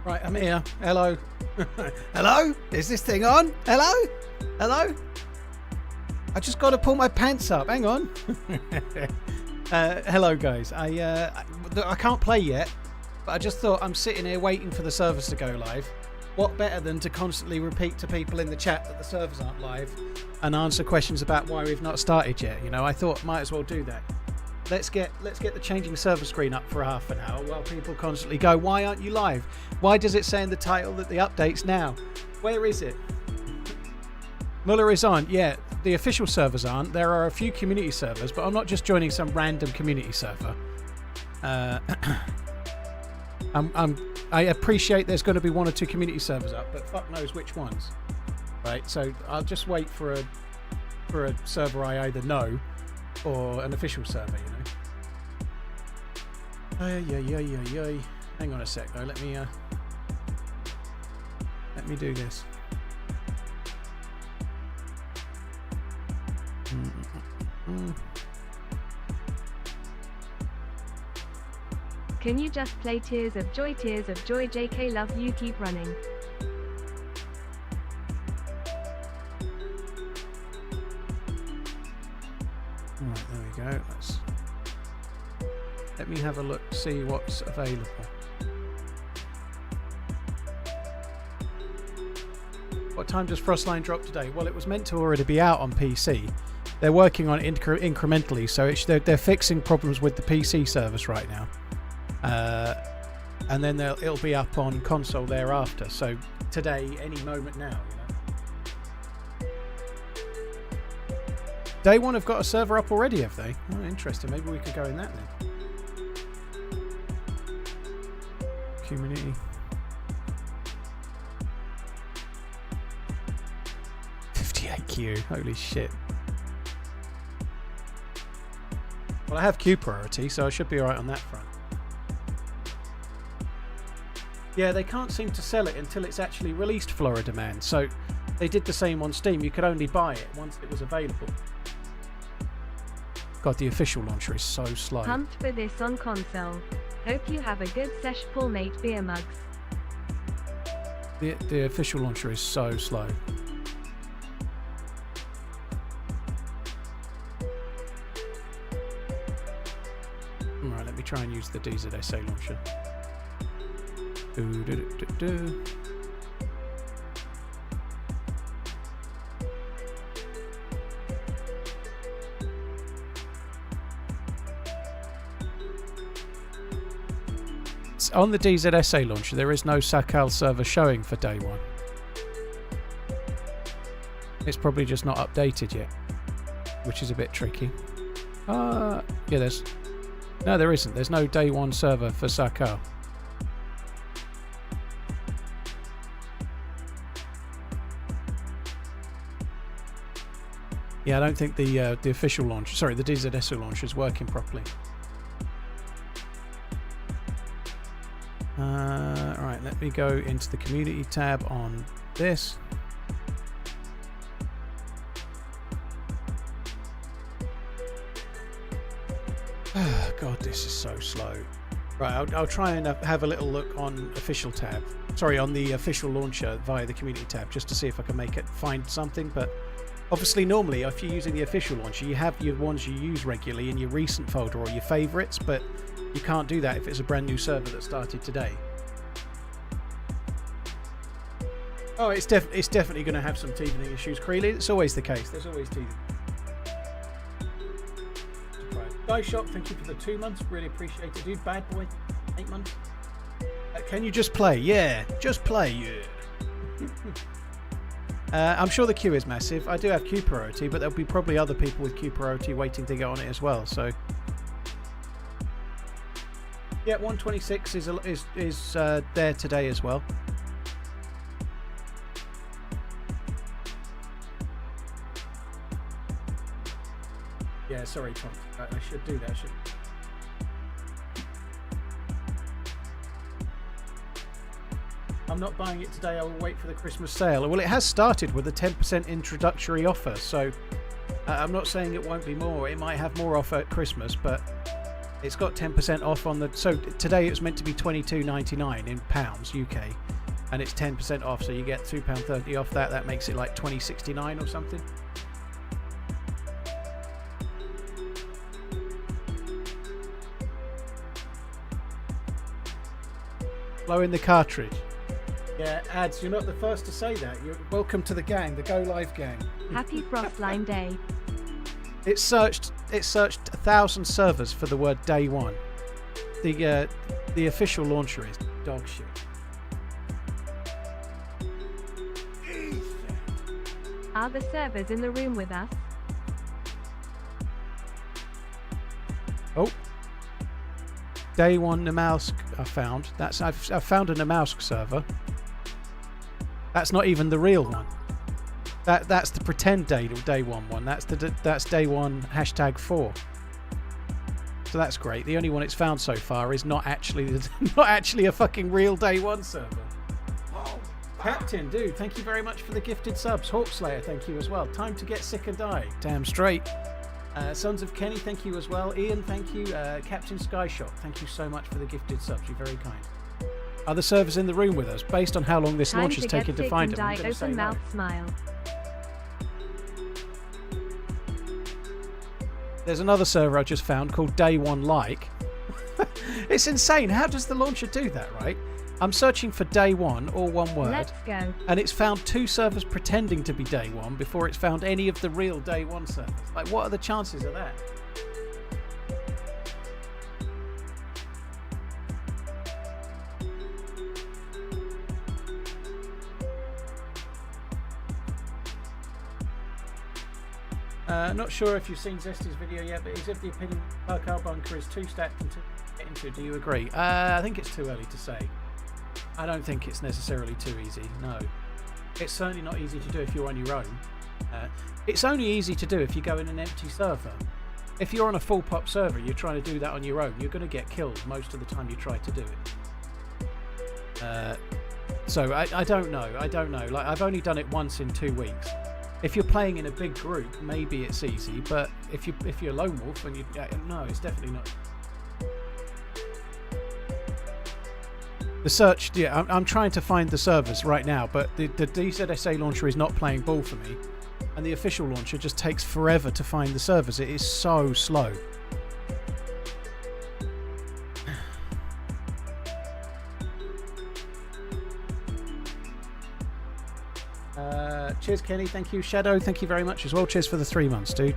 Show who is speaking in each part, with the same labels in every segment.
Speaker 1: Right, I'm here. Hello. Hello? Is this thing on? Hello? Hello? I just got to pull my pants up. Hang on. Hello, guys. I can't play yet, but I just thought I'm sitting here waiting for the servers to go live. What better than to constantly repeat to people in the chat that the servers aren't live and answer questions about why we've not started yet. You know, I thought might as well do that. Let's get the changing server screen up for half an hour while people constantly go, why aren't you live? Why does it say in the title that the update's now? Where is it? Muller is on. Yeah, the official servers aren't. There are a few community servers, but I'm not just joining some random community server. I appreciate there's going to be one or two community servers up, but fuck knows which ones. Right, so I'll just wait for a server I either know or an official server, you know. Hang on a sec though. Let me do this.
Speaker 2: Can you just play Tears of Joy, JK love you, keep running.
Speaker 1: Right, there we go. Let me have a look, see what's available. What time does FROSTLINE drop today? Well, it was meant to already be out on PC. They're working on it incrementally, so they're fixing problems with the PC service right now. And then it'll be up on console thereafter. So today, any moment now, you know. Day one have got a server up already, have they? Oh, interesting. Maybe we could go in that then. Community. 58Q. Holy shit. Well, I have queue priority, so I should be alright on that front. Yeah, they can't seem to sell it until it's actually released, Florida Man. So they did the same on Steam. You could only buy it once it was available. God, the official launcher is so slow.
Speaker 2: Pumped for this on console. Hope you have a good sesh, Paul mate beer mugs.
Speaker 1: The official launcher is so slow. Alright, let me try and use the DayZ launcher. On the DayZ launcher, there is no SACAL server showing for day one. It's probably just not updated yet, which is a bit tricky. Yeah, no, there isn't. There's no day one server for SACAL. Yeah, I don't think the official launch, sorry, the DayZ launcher is working properly. Alright, let me go into the community tab on this. God, this is so slow. Right, I'll try and have a little look on official tab. Sorry, on the official launcher via the community tab, just to see if I can make it find something. But obviously, normally, if you're using the official launcher, you have your ones you use regularly in your recent folder or your favourites, but you can't do that if it's a brand new server that started today. Oh, it's definitely going to have some teething issues, Creeley. It's always the case. There's always teething. Guy Shop, thank you for the 2 months. Really appreciate it, dude. Bad boy, 8 months. Can you just play? Yeah, just play. Yeah. I'm sure the queue is massive. I do have queue priority, but there'll be probably other people with queue priority waiting to get on it as well. So, yeah, 126 is there today as well. Yeah, sorry, Tom. I should do that. I'm not buying it today. I will wait for the Christmas sale. Well, it has started with a 10% introductory offer, so I'm not saying it won't be more. It might have more offer at Christmas, but It's got 10% off on the. So today it was meant to be £22.99 in pounds UK, and it's 10% off. So you get £2.30 off that. That makes it like $20.69 or something. Blow in the cartridge. Yeah, ads. You're not the first to say that. You're welcome to the gang, the Go Live gang.
Speaker 2: Happy FROSTLINE Day.
Speaker 1: It searched 1,000 servers for the word day one. The official launcher is dog shit.
Speaker 2: Are the servers in the room with us?
Speaker 1: Oh, day one Namalsk I found. I've found a Namalsk server. That's not even the real one. That's the pretend day one. That's day one #4. So that's great. The only one it's found so far is not actually a fucking real day one server. Oh, Captain, dude, thank you very much for the gifted subs. Hawkslayer, thank you as well. Time to get sick and die. Damn straight. Sons of Kenny, thank you as well. Ian, thank you. Captain Skyshot, thank you so much for the gifted subs. You're very kind. Are the servers in the room with us? Based on how long this launch has taken to find them, I'm going to say no.
Speaker 2: Smile.
Speaker 1: There's another server I just found called Day One Like. It's insane. How does the launcher do that, right? I'm searching for Day One, all one word.
Speaker 2: Let's go.
Speaker 1: And it's found 2 servers pretending to be Day One before it's found any of the real Day One servers. Like, what are the chances of that? Not sure if you've seen Zesty's video yet, but he's of the opinion FROSTLINE bunker is too stacked and too get into. Do you agree? I think it's too early to say. I don't think it's necessarily too easy, no. It's certainly not easy to do if you're on your own. It's only easy to do if you go in an empty server. If you're on a full pop server, you're trying to do that on your own, you're going to get killed most of the time you try to do it. So I don't know. Like, I've only done it once in 2 weeks. If you're playing in a big group, maybe it's easy, but if you're lone wolf and no, it's definitely not. The search, yeah, I'm trying to find the servers right now, but the DZSA launcher is not playing ball for me, and the official launcher just takes forever to find the servers. It is so slow. Cheers, Kenny. Thank you. Shadow, thank you very much as well. Cheers for the 3 months, dude.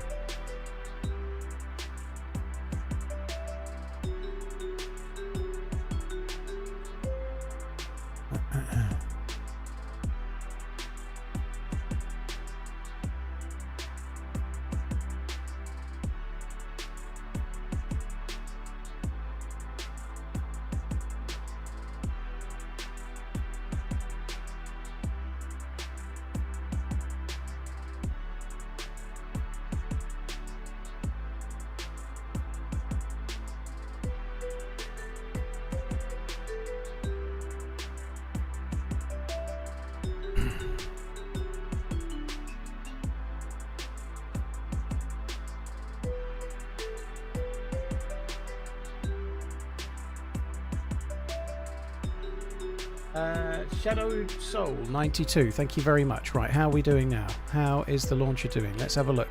Speaker 1: Shadow Soul 92, thank you very much. Right, how are we doing now? How is the launcher doing? Let's have a look.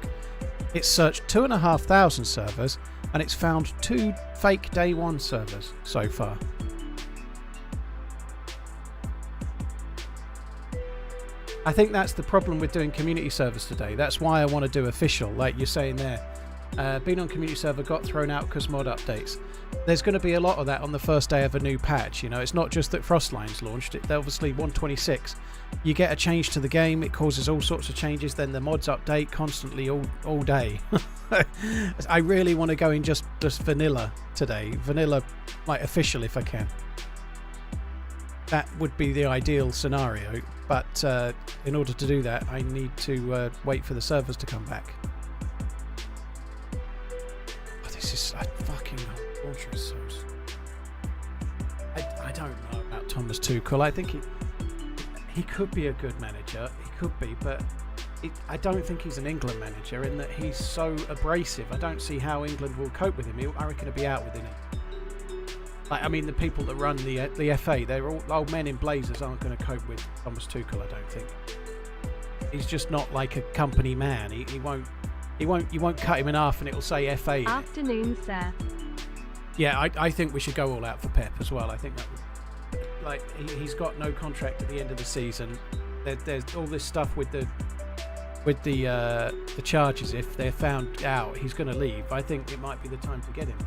Speaker 1: It's searched 2,500 servers and it's found 2 fake day one servers so far. I think that's the problem with doing community servers today. That's why I want to do official, like you're saying there. Been on community server, got thrown out because mod updates. There's going to be a lot of that on the first day of a new patch. You know, it's not just that FROSTLINE's launched. They're obviously 1.26. You get a change to the game, it causes all sorts of changes. Then the mods update constantly all day. I really want to go in just vanilla today. Vanilla, like official, if I can. That would be the ideal scenario. But in order to do that, I need to wait for the servers to come back. This is a fucking launcher is so. I don't know about Thomas Tuchel. I think he could be a good manager. He could be, but I don't think he's an England manager in that he's so abrasive. I don't see how England will cope with him. I reckon he'll be out within it. Like, I mean, the people that run the FA, they're all old men in blazers, aren't going to cope with Thomas Tuchel, I don't think. He's just not like a company man. He won't cut him in half and it'll say FA in it.
Speaker 2: Afternoon, sir.
Speaker 1: Yeah, I think we should go all out for Pep as well. I think that would, like, he's got no contract at the end of the season. There's all this stuff with the charges. If they're found out he's going to leave, I think it might be the time to get him.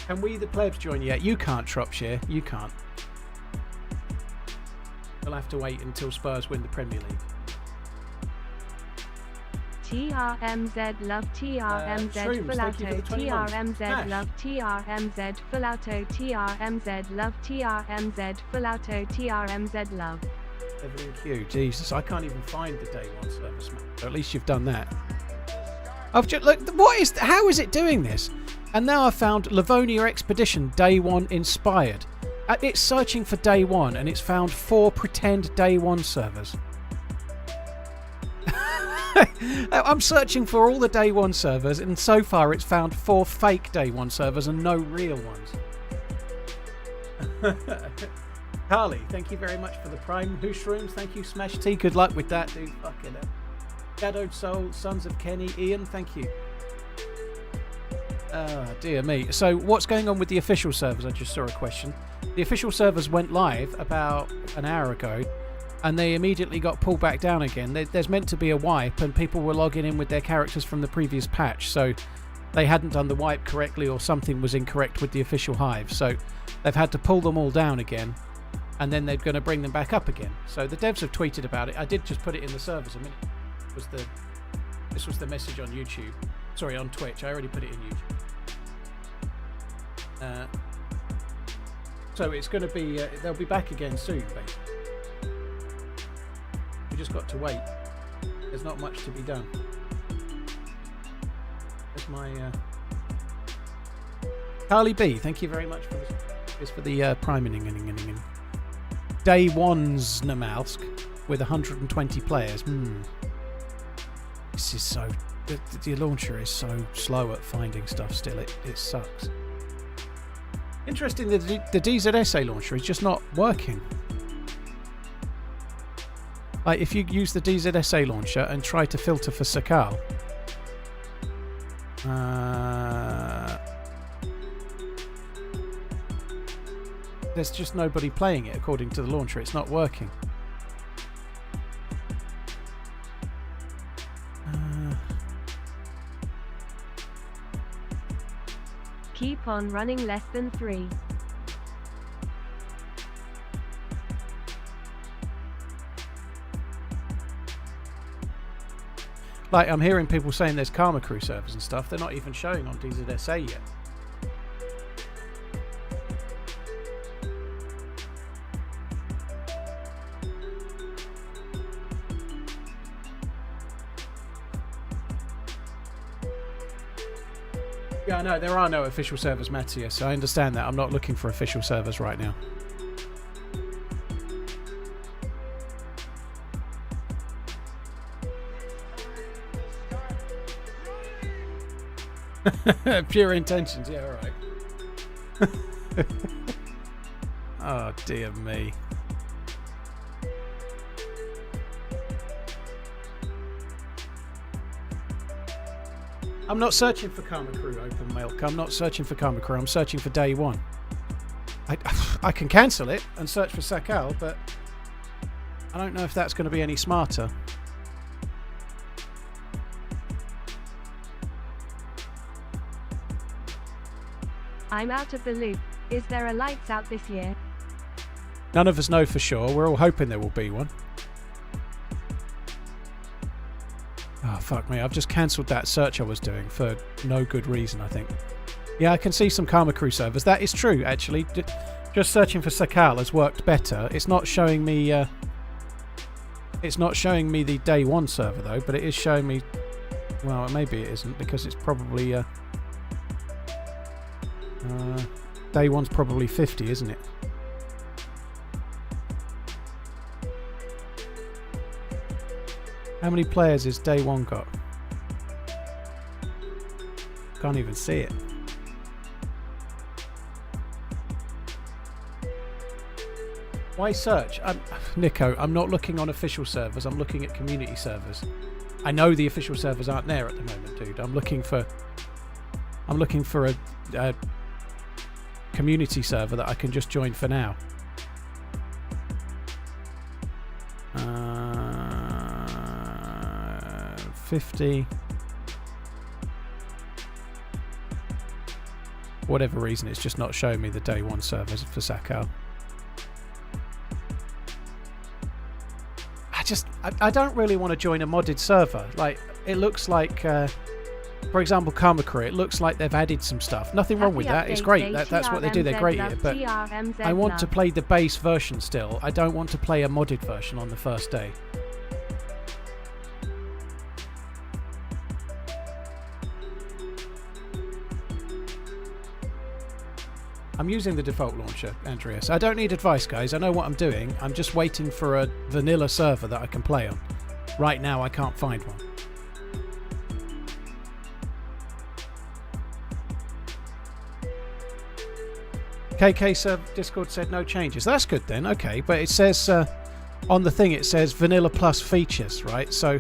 Speaker 1: Can we, the plebs, join yet? You can't, Shropshire. You can't. We'll have to wait until Spurs win the Premier League.
Speaker 2: TRMZ love TRMZ full auto TRMZ love TRMZ full auto TRMZ love TRMZ full auto TRMZ love.
Speaker 1: Everything Q. Jesus, I can't even find the day one service map. So at least you've done that. I've just look. How is it doing this? And now I've found Livonia Expedition Day One inspired. It's searching for Day One and it's found 4 pretend Day One servers. I'm searching for all the Day One servers and so far it's found 4 fake Day One servers and no real ones. Carly, thank you very much for the Prime Hoosh Rooms. Thank you, Smash T. Good luck with that, dude. Fucking hell. Shadowed Soul, Sons of Kenny, Ian, thank you. Dear me. So what's going on with the official servers? I just saw a question. The official servers went live about an hour ago and they immediately got pulled back down again. There's meant to be a wipe and people were logging in with their characters from the previous patch, so they hadn't done the wipe correctly or something was incorrect with the official hive, so they've had to pull them all down again and then they're going to bring them back up again. So the devs have tweeted about it. I did just put it in the servers a minute. This was the message on YouTube. Sorry, on Twitch. I already put it in YouTube. So it's going to be they'll be back again soon, basically. We just got to wait. There's not much to be done. There's my Carly B. Thank you very much for this. It's for the priming. Day One's Namalsk with 120 players. This is so. The launcher is so slow at finding stuff. Still, it sucks. Interesting that the DZSA launcher is just not working. Like, if you use the DZSA launcher and try to filter for Sakal, there's just nobody playing it according to the launcher. It's not working.
Speaker 2: Keep on running less than 3.
Speaker 1: Like, I'm hearing people saying there's Karma Crew servers and stuff. They're not even showing on DZSA yet. Yeah, I know, there are no official servers, Matthias, so I understand that. I'm not looking for official servers right now. Pure intentions, yeah, alright. Oh, dear me. I'm not searching for Karma Crew Open Milk. I'm not searching for Karma Crew. I'm searching for Day One. I can cancel it and search for Sakal, but I don't know if that's going to be any smarter.
Speaker 2: I'm out of the loop. Is there a lights out this year?
Speaker 1: None of us know for sure. We're all hoping there will be one. Oh, fuck me. I've just cancelled that search I was doing for no good reason, I think. Yeah, I can see some Karma Crew servers. That is true, actually. Just searching for Sakal has worked better. It's not showing me... it's not showing me the Day One server, though, but it is showing me... Well, maybe it isn't, because it's probably... Day One's probably 50, isn't it? How many players has day one got? Can't even see it. Why search? Nico, I'm not looking on official servers. I'm looking at community servers. I know the official servers aren't there at the moment, dude. I'm looking for a community server that I can just join for now. 50. For whatever reason, it's just not showing me the day one servers for Sakal. I don't really want to join a modded server. Like, it looks like, for example, Karma Crew, it looks like they've added some stuff. Nothing wrong with that. It's great. That's what they do. They're great at it. But I want to play the base version still. I don't want to play a modded version on the first day. I'm using the default launcher, Andreas. I don't need advice, guys. I know what I'm doing. I'm just waiting for a vanilla server that I can play on. Right now, I can't find one. KK Discord said no changes. That's good then. Okay, but it says on the thing, it says vanilla plus features, right? So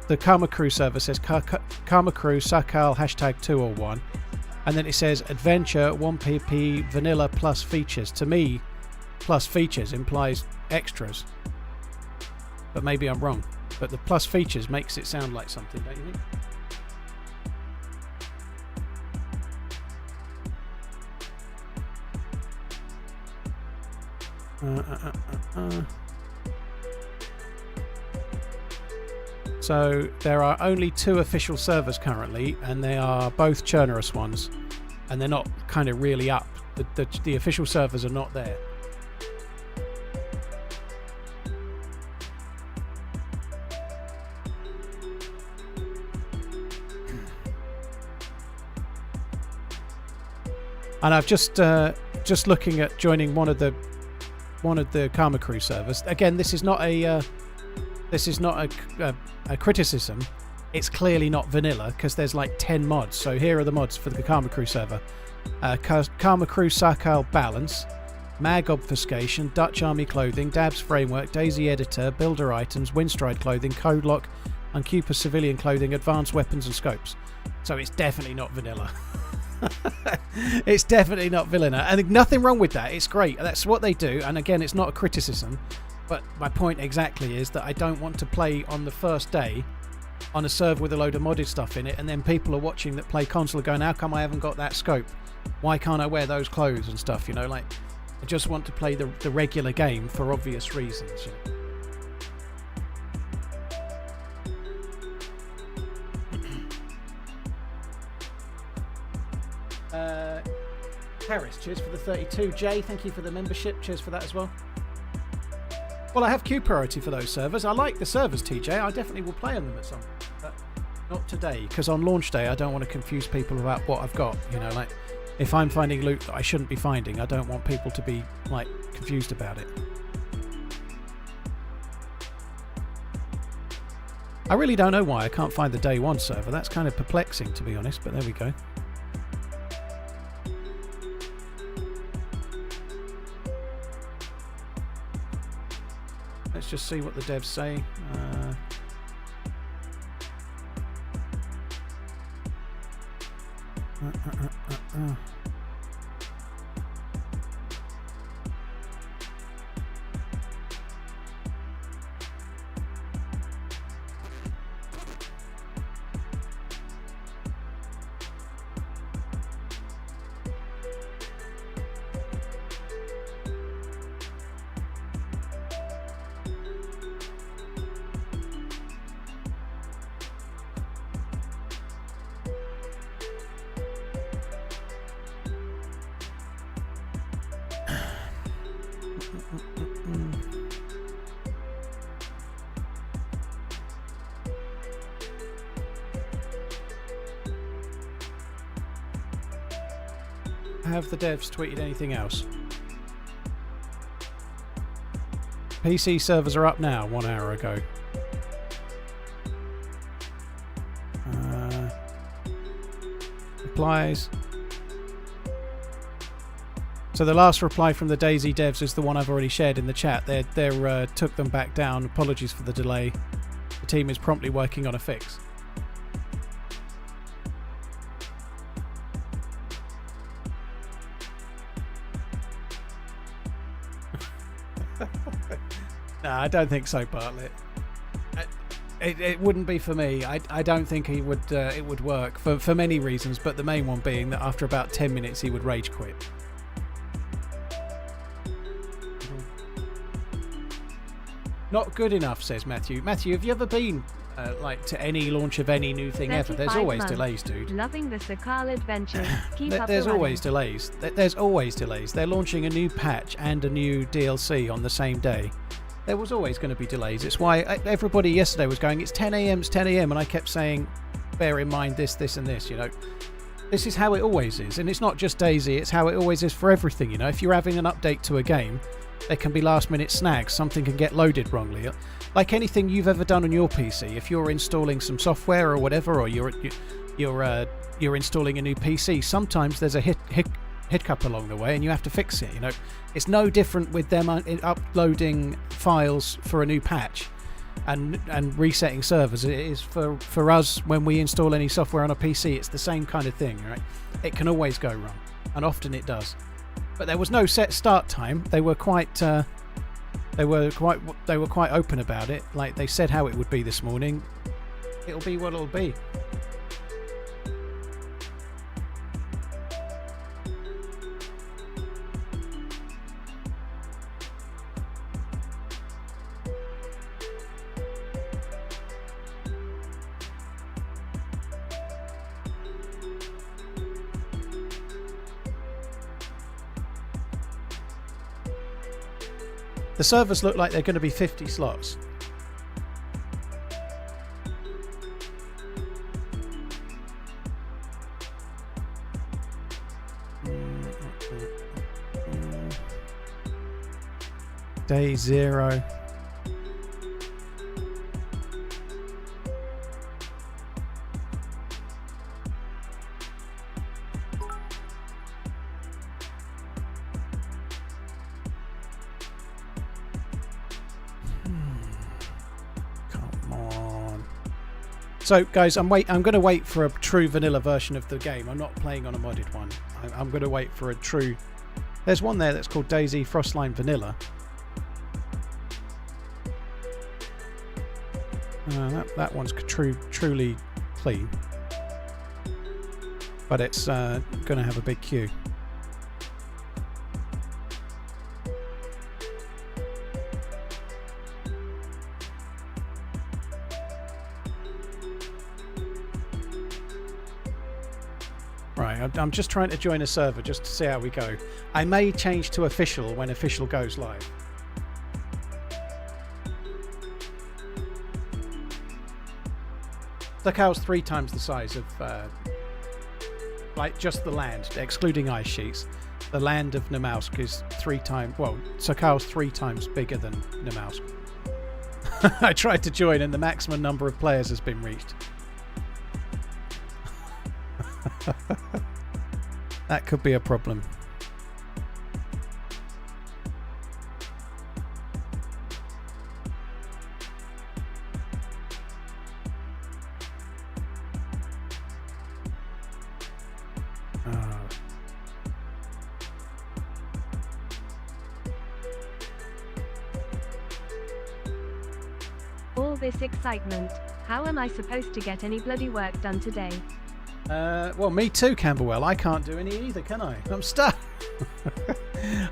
Speaker 1: the Karma Crew server says Karma Crew Sakal #201. And then it says adventure 1pp vanilla plus features. To me, plus features implies extras. But maybe I'm wrong. But the plus features makes it sound like something, don't you think? So there are only 2 official servers currently, and they are both Churnerous ones, and they're not kind of really up. The official servers are not there. And I've just looking at joining one of the Karma Crew servers. Again, this is not a criticism. It's clearly not vanilla because there's like 10 mods. So here are the mods for the Karma Crew server. Karma Crew Sakal Balance, Mag Obfuscation, Dutch Army Clothing, Dabs Framework, DayZ Editor, Builder Items, Windstride Clothing, Code Lock, Uncupa Civilian Clothing, Advanced Weapons and Scopes. So it's definitely not vanilla. It's definitely not vanilla. And nothing wrong with that. It's great. That's what they do. And again, it's not a criticism. But my point exactly is that I don't want to play on the first day on a server with a load of modded stuff in it, and then people are watching that play console going, how come I haven't got that scope? Why can't I wear those clothes and stuff? You know, like, I just want to play the regular game for obvious reasons. You know? Harris, cheers for the 32. Jay, thank you for the membership. Cheers for that as well. Well, I have queue priority for those servers. I like the servers, TJ. I definitely will play on them at some point, but not today, because on launch day I don't want to confuse people about what I've got. You know, like, if I'm finding loot that I shouldn't be finding, I don't want people to be, like, confused about it. I really don't know why I can't find the day one server. That's kind of perplexing, to be honest, but there we go. Let's just see what the devs say. Have the devs tweeted anything else? PC servers are up now, 1 hour ago. replies. So the last reply from the DayZ devs is the one I've already shared in the chat. They took them back down. Apologies for the delay. The team is promptly working on a fix. No, I don't think so, Bartlett. It wouldn't be for me. I don't think it would work for many reasons, but the main one being that after about 10 minutes he would rage quit. Not good enough, says Matthew. Matthew, have you ever been like to any launch of any new thing ever? There's always
Speaker 2: months.
Speaker 1: Delays, dude.
Speaker 2: Loving the Sakal adventure. Keep up
Speaker 1: There's
Speaker 2: the
Speaker 1: always delays. There's always delays. They're launching a new patch and a new DLC on the same day. There was always going to be delays. It's why everybody yesterday was going, it's 10 a.m., it's 10 a.m. And I kept saying, bear in mind this, this and this, you know. This is how it always is. And it's not just DayZ, it's how it always is for everything, you know. If you're having an update to a game, there can be last minute snags. Something can get loaded wrongly. Like anything you've ever done on your PC, if you're installing some software or whatever, or you're installing a new PC, sometimes there's a hiccup along the way and you have to fix it, you know. It's no different with them uploading files for a new patch and resetting servers. It is for us when we install any software on a PC. It's the same kind of thing, right? It can always go wrong, and often it does. But there was no set start time. They were quite open about it. Like they said how it would be this morning. It'll be what it'll be. The servers look like they're going to be 50 slots. Day 0. So, guys, I'm going to wait for a true vanilla version of the game. I'm not playing on a modded one. I'm going to wait for a true... There's one there that's called DayZ FROSTLINE Vanilla. That one's truly clean. But it's going to have a big queue. Right, I'm just trying to join a server just to see how we go. I may change to official when official goes live. Sakal's 3 times the size of, like, just the land, excluding ice sheets. The land of Nemausk is 3 times, well, Sakal's 3 times bigger than Nemausk. I tried to join and the maximum number of players has been reached. That could be a problem.
Speaker 2: All this excitement. How am I supposed to get any bloody work done today?
Speaker 1: Well, me too, Camberwell. I can't do any either, can I? I'm stuck.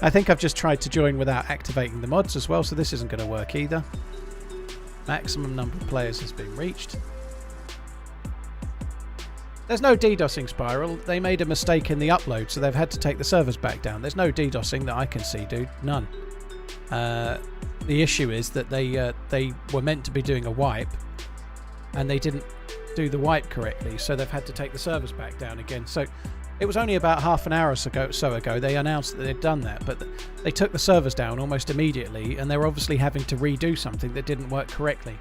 Speaker 1: I think I've just tried to join without activating the mods as well, so this isn't going to work either. Maximum number of players has been reached. There's no DDoSing, Spiral. They made a mistake in the upload, so they've had to take the servers back down. There's no DDoSing that I can see, dude. None. The issue is that they were meant to be doing a wipe, and they didn't do the wipe correctly, so they've had to take the servers back down again. So it was only about half an hour or so ago they announced that they'd done that, but they took the servers down almost immediately, and they were obviously having to redo something that didn't work correctly.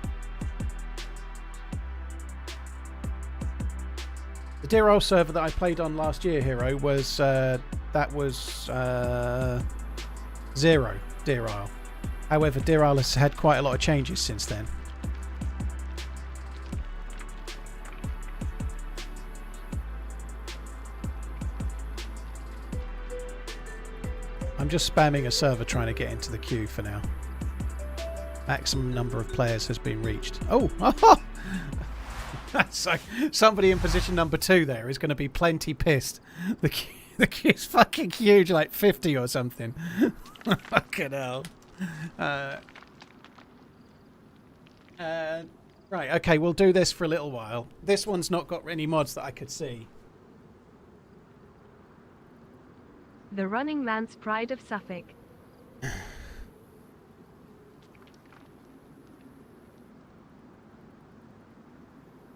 Speaker 1: The Dear Isle server that I played on last year, Hero, was that was 0 Dear Isle. However, Dear Isle has had quite a lot of changes since then. I'm just spamming a server trying to get into the queue for now. Maximum number of players has been reached. Oh! So somebody in position number 2 there is going to be plenty pissed. The queue's fucking huge, like 50 or something. Fucking hell. Right, okay, we'll do this for a little while. This one's not got any mods that I could see.
Speaker 2: TheRunningManZ Pride of Suffolk.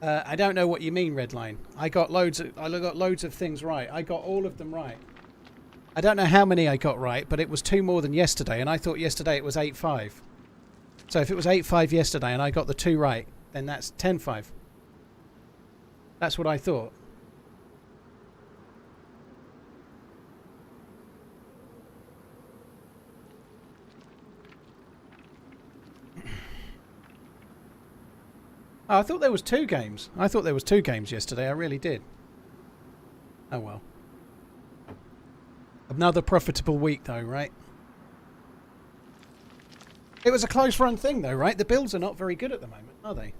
Speaker 1: I don't know what you mean, Redline. I got loads of things right. I got all of them right. I don't know how many I got right, but it was 2 more than yesterday, and I thought yesterday it was 8-5. So if it was 8-5 yesterday and I got the 2 right, then that's 10-5. That's what I thought. Oh, I thought there was 2 games. I thought there was 2 games yesterday. I really did. Oh well. Another profitable week though, right? It was a close run thing though, right? The builds are not very good at the moment, are they?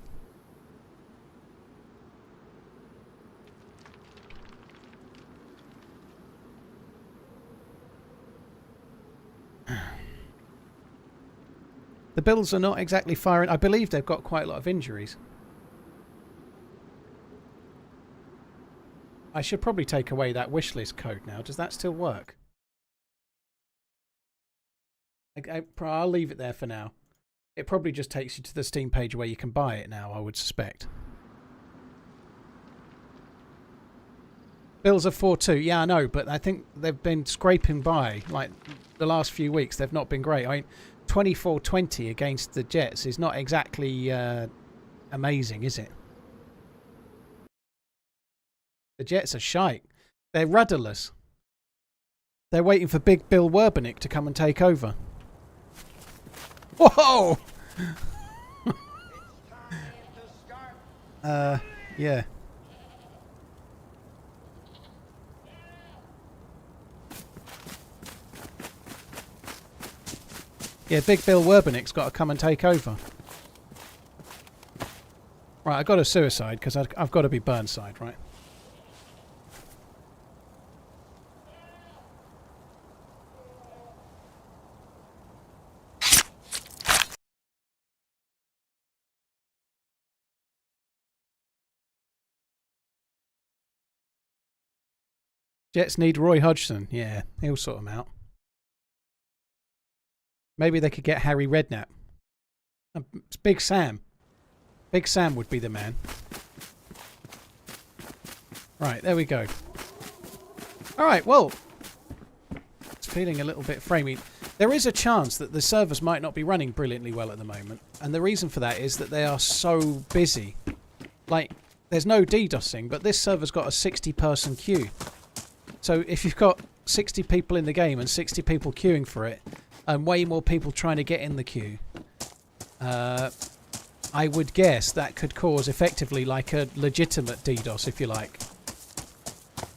Speaker 1: The builds are not exactly firing. I believe they've got quite a lot of injuries. I should probably take away that wishlist code now. Does that still work? I'll leave it there for now. It probably just takes you to the Steam page where you can buy it now, I would suspect. Bills are 4-2. Yeah, I know, but I think they've been scraping by. Like, the last few weeks, they've not been great. I mean, 24-20 against the Jets is not exactly amazing, is it? The Jets are shite. They're rudderless. They're waiting for Big Bill Werbenick to come and take over. Whoa! Yeah. Yeah, Big Bill Werbenick's got to come and take over. Right, I've got a suicide because I've got to be Burnside, right? Jets need Roy Hodgson. Yeah, he'll sort them out. Maybe they could get Harry Redknapp. It's Big Sam. Big Sam would be the man. Right, there we go. Alright, well. It's feeling a little bit framey. There is a chance that the servers might not be running brilliantly well at the moment. And the reason for that is that they are so busy. Like, there's no DDoSing, but this server's got a 60-person queue. So if you've got 60 people in the game and 60 people queuing for it, and way more people trying to get in the queue, I would guess that could cause effectively like a legitimate DDoS, if you like.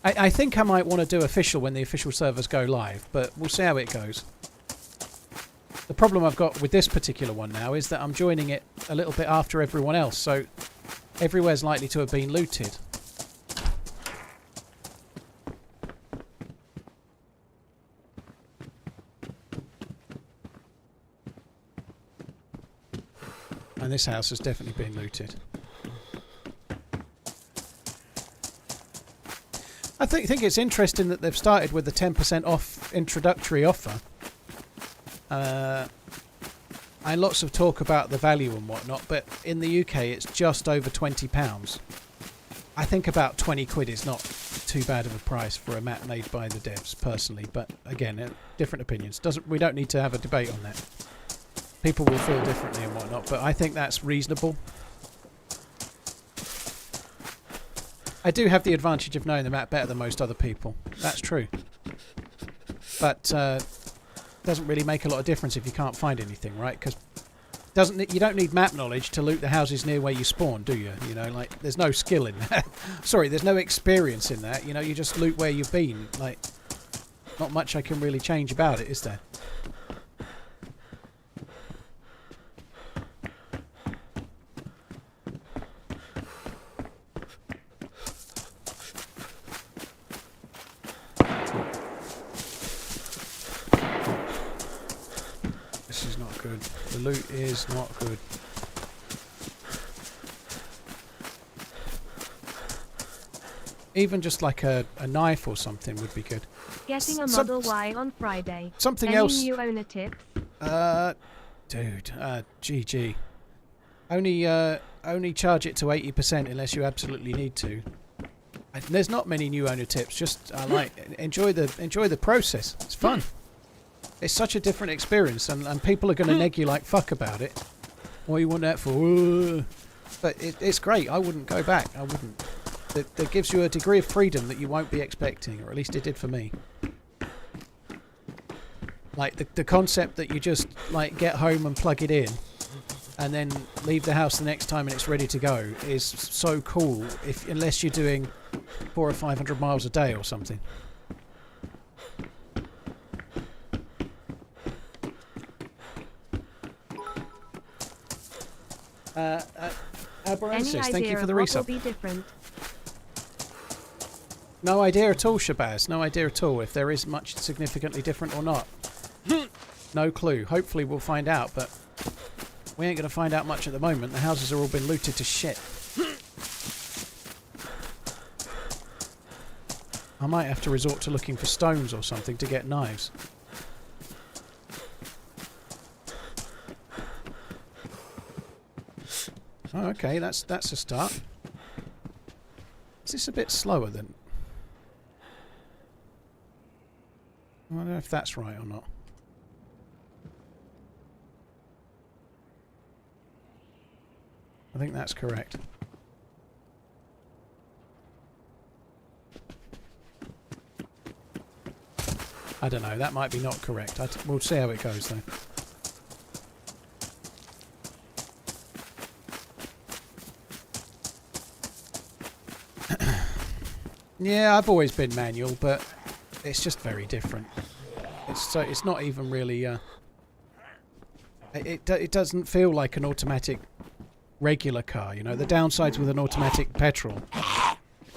Speaker 1: I think I might want to do official when the official servers go live, but we'll see how it goes. The problem I've got with this particular one now is that I'm joining it a little bit after everyone else, so everywhere's likely to have been looted. And this house has definitely been looted. I think it's interesting that they've started with the 10% off introductory offer. And lots of talk about the value and whatnot, but in the UK it's just over £20. I think about 20 quid is not too bad of a price for a map made by the devs, personally, but again, different opinions. We don't need to have a debate on that. People will feel differently and whatnot, but I think that's reasonable. I do have the advantage of knowing the map better than most other people. That's true. But doesn't really make a lot of difference if you can't find anything, right? Because you don't need map knowledge to loot the houses near where you spawn, do you? You know, like there's no skill in that. Sorry, there's no experience in that. You know, you just loot where you've been. Like, not much I can really change about it, is there? Good. The loot is not good. Even just like a knife or something would be good.
Speaker 2: Getting a Model Y on Friday.
Speaker 1: Something
Speaker 2: Any
Speaker 1: else.
Speaker 2: new owner tips?
Speaker 1: Dude, GG. Only charge it to 80% unless you absolutely need to. And there's not many new owner tips. Just enjoy the process. It's fun. It's such a different experience, and people are going to neg you like fuck about it. What you want that for? But it's great. I wouldn't go back. I wouldn't. That gives you a degree of freedom that you won't be expecting, or at least it did for me. Like the concept that you just like get home and plug it in, and then leave the house the next time and it's ready to go is so cool. Unless you're doing 400 or 500 miles a day or something. Albarensis, thank you for the resub.
Speaker 2: Be different?
Speaker 1: No idea at all, Shabazz. No idea at all if there is much significantly different or not. No clue. Hopefully we'll find out, but we ain't going to find out much at the moment. The houses have all been looted to shit. I might have to resort to looking for stones or something to get knives. Oh, okay, that's a start. Is this a bit slower than... I don't know if that's right or not. I think that's correct. I don't know, that might be not correct. We'll see how it goes though. Yeah, I've always been manual, but it's just very different. It's not even really it doesn't feel like an automatic regular car, you know. The downsides with an automatic petrol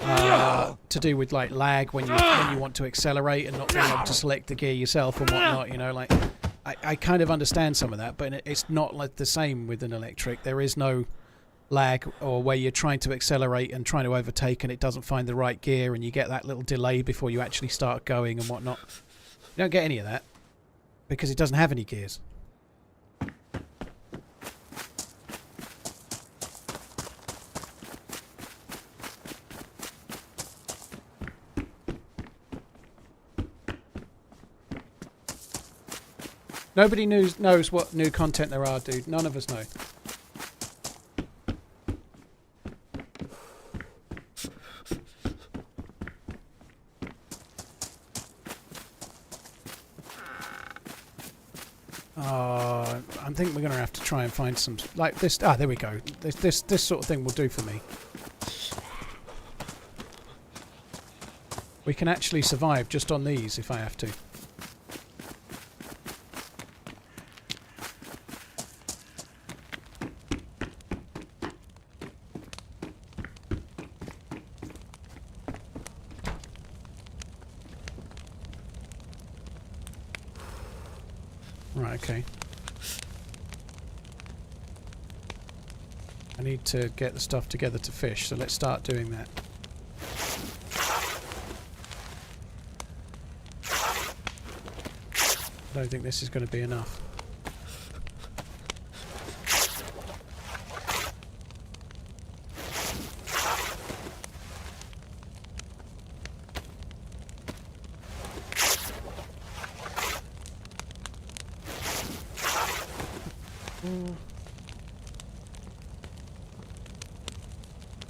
Speaker 1: to do with like lag when you want to accelerate and not being able to select the gear yourself and whatnot, you know. Like I kind of understand some of that, but it's not like the same with an electric. There is no lag or where you're trying to accelerate and trying to overtake and it doesn't find the right gear and you get that little delay before you actually start going and whatnot. You don't get any of that because it doesn't have any gears. Nobody knows what new content there are, dude. None of us know. I think we're going to have to try and find some like this. Ah, there we go. This sort of thing will do for me. We can actually survive just on these if I have to. Right, okay. I need to get the stuff together to fish, so let's start doing that. I don't think this is going to be enough.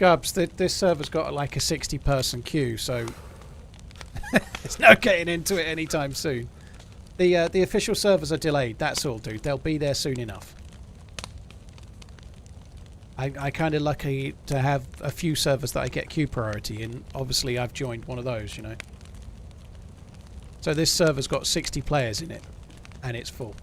Speaker 1: Gubs, this server's got like a 60-person queue, so it's no getting into it anytime soon. The official servers are delayed, that's all, dude. They'll be there soon enough. I kind of lucky to have a few servers that I get queue priority in. Obviously, I've joined one of those, you know. So this server's got 60 players in it, and it's full.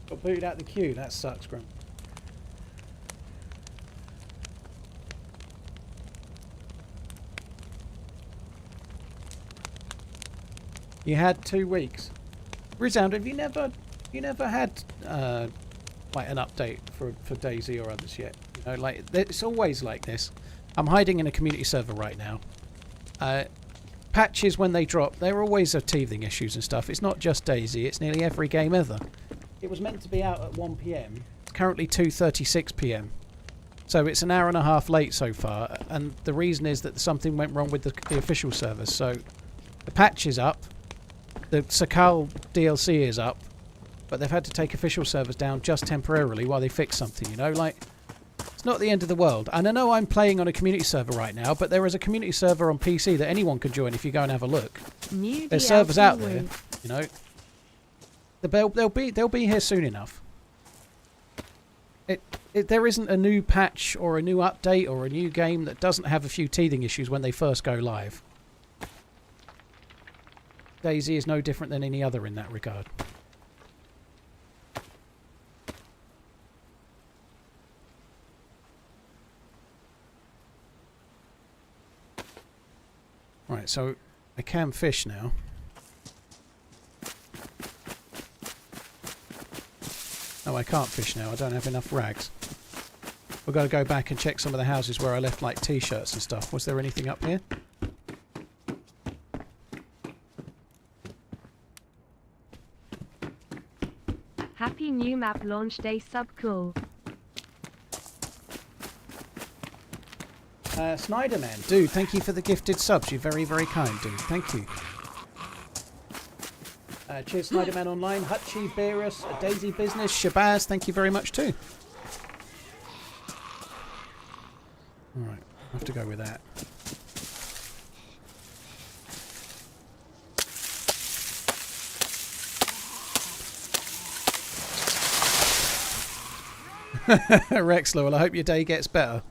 Speaker 1: Got booted out the queue. That sucks, Grump. You had 2 weeks. Resound, have you never had like an update for DayZ or others yet? You know, like it's always like this. I'm hiding in a community server right now. Patches when they drop, there always are teething issues and stuff. It's not just DayZ. It's nearly every game ever. It was meant to be out at 1 PM. It's currently 2:36 PM. So it's an hour and a half late so far. And the reason is that something went wrong with the official server. So the patch is up. The FROSTLINE DLC is up, but they've had to take official servers down just temporarily while they fix something, you know? Like, it's not the end of the world. And I know I'm playing on a community server right now, but there is a community server on PC that anyone can join if you go and have a look. There's servers out there, you know? They'll be here soon enough. There isn't a new patch or a new update or a new game that doesn't have a few teething issues when they first go live. DayZ is no different than any other in that regard. Right, so I can fish now. No, I can't fish now. I don't have enough rags. We've got to go back and check some of the houses where I left like t-shirts and stuff. Was there anything up here?
Speaker 2: Happy new map launch day, sub cool.
Speaker 1: Snyderman, dude, thank you for the gifted subs. You're very, very kind, dude. Thank you. Cheers, Snyderman Online, Hutchie, Beerus, DayZ Business, Shabazz, thank you very much too. Alright, I have to go with that. Rexler, well, I hope your day gets better.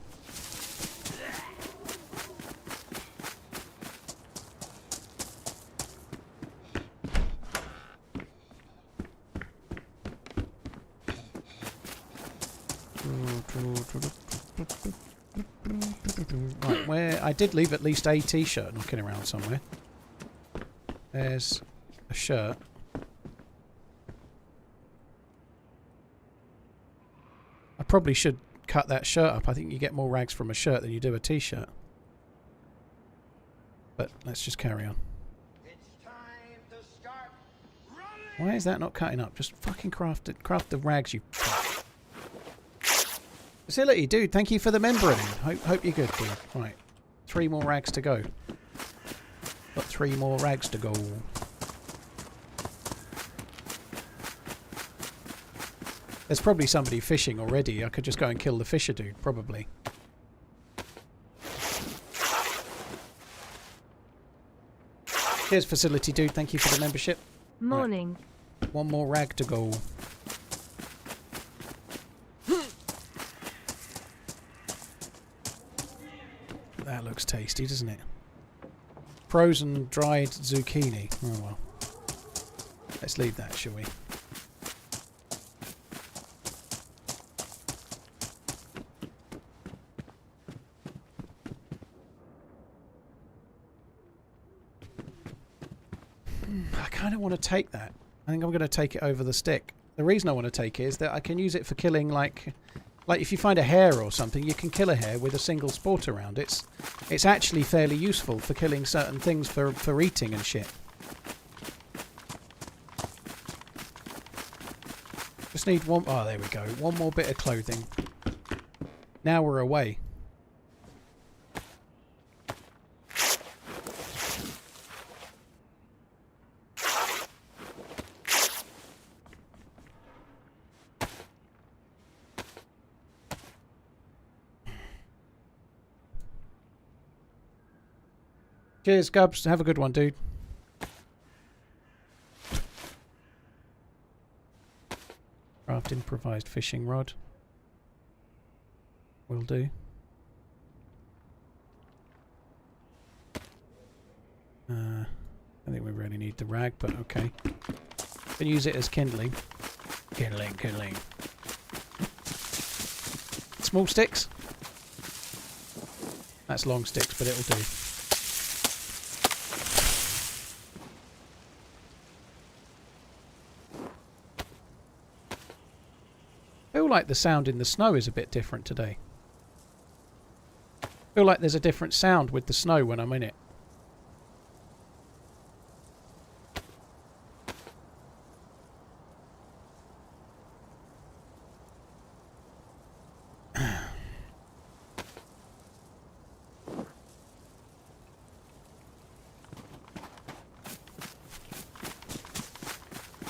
Speaker 1: Right, where I did leave at least a t-shirt knocking around somewhere. There's a shirt. I probably should cut that shirt up. I think you get more rags from a shirt than you do a t-shirt. But let's just carry on. It's time to start running. Why is that not cutting up? Just fucking craft the rags, you fuck. Facility, dude, thank you for the membering. Hope you're good, dude. Right. 3 more rags to go. Got 3 more rags to go. There's probably somebody fishing already. I could just go and kill the fisher dude, probably. Cheers, Facility Dude. Thank you for the membership.
Speaker 2: Morning.
Speaker 1: Right. 1 more rag to go. That looks tasty, doesn't it? Frozen dried zucchini. Oh well. Let's leave that, shall we? I kind of want to take that. I think I'm going to take it over the stick. The reason I want to take it is that I can use it for killing, like if you find a hare or something, you can kill a hare with a single sport around. It's actually fairly useful for killing certain things for eating and shit. Just need one. Oh, there we go. 1 more bit of clothing. Now we're away. Cheers, Gubs. Have a good one, dude. Craft improvised fishing rod. Will do. I think we really need the rag, but okay. Can use it as kindling. Kindling. Small sticks? That's long sticks, but it'll do. I feel like the sound in the snow is a bit different today. I feel like there's a different sound with the snow when I'm in it.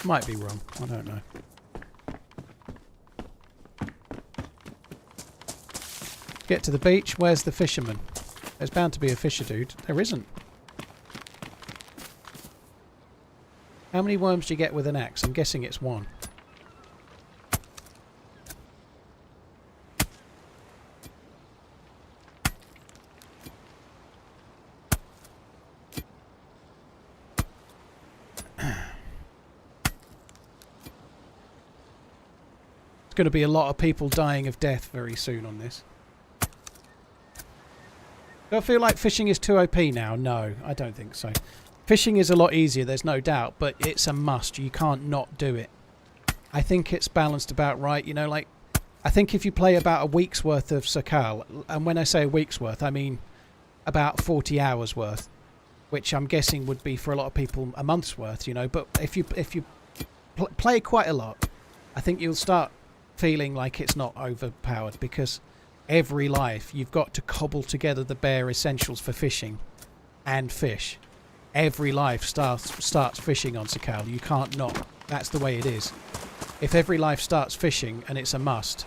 Speaker 1: Might be wrong. I don't know. Get to the beach. Where's the fisherman? There's bound to be a fisher dude. There isn't. How many worms do you get with an axe? I'm guessing it's one. There's going to be a lot of people dying of death very soon on this. Do I feel like fishing is too OP now? No, I don't think so. Fishing is a lot easier, there's no doubt, but it's a must. You can't not do it. I think it's balanced about right. You know, like, I think if you play about a week's worth of Sakal, and when I say a week's worth, I mean about 40 hours worth, which I'm guessing would be for a lot of people a month's worth, you know. But if you play quite a lot, I think you'll start feeling like it's not overpowered, because every life you've got to cobble together the bare essentials for fishing and fish. Every life starts fishing on Sakal. You can't not. That's the way it is. If every life starts fishing, and it's a must,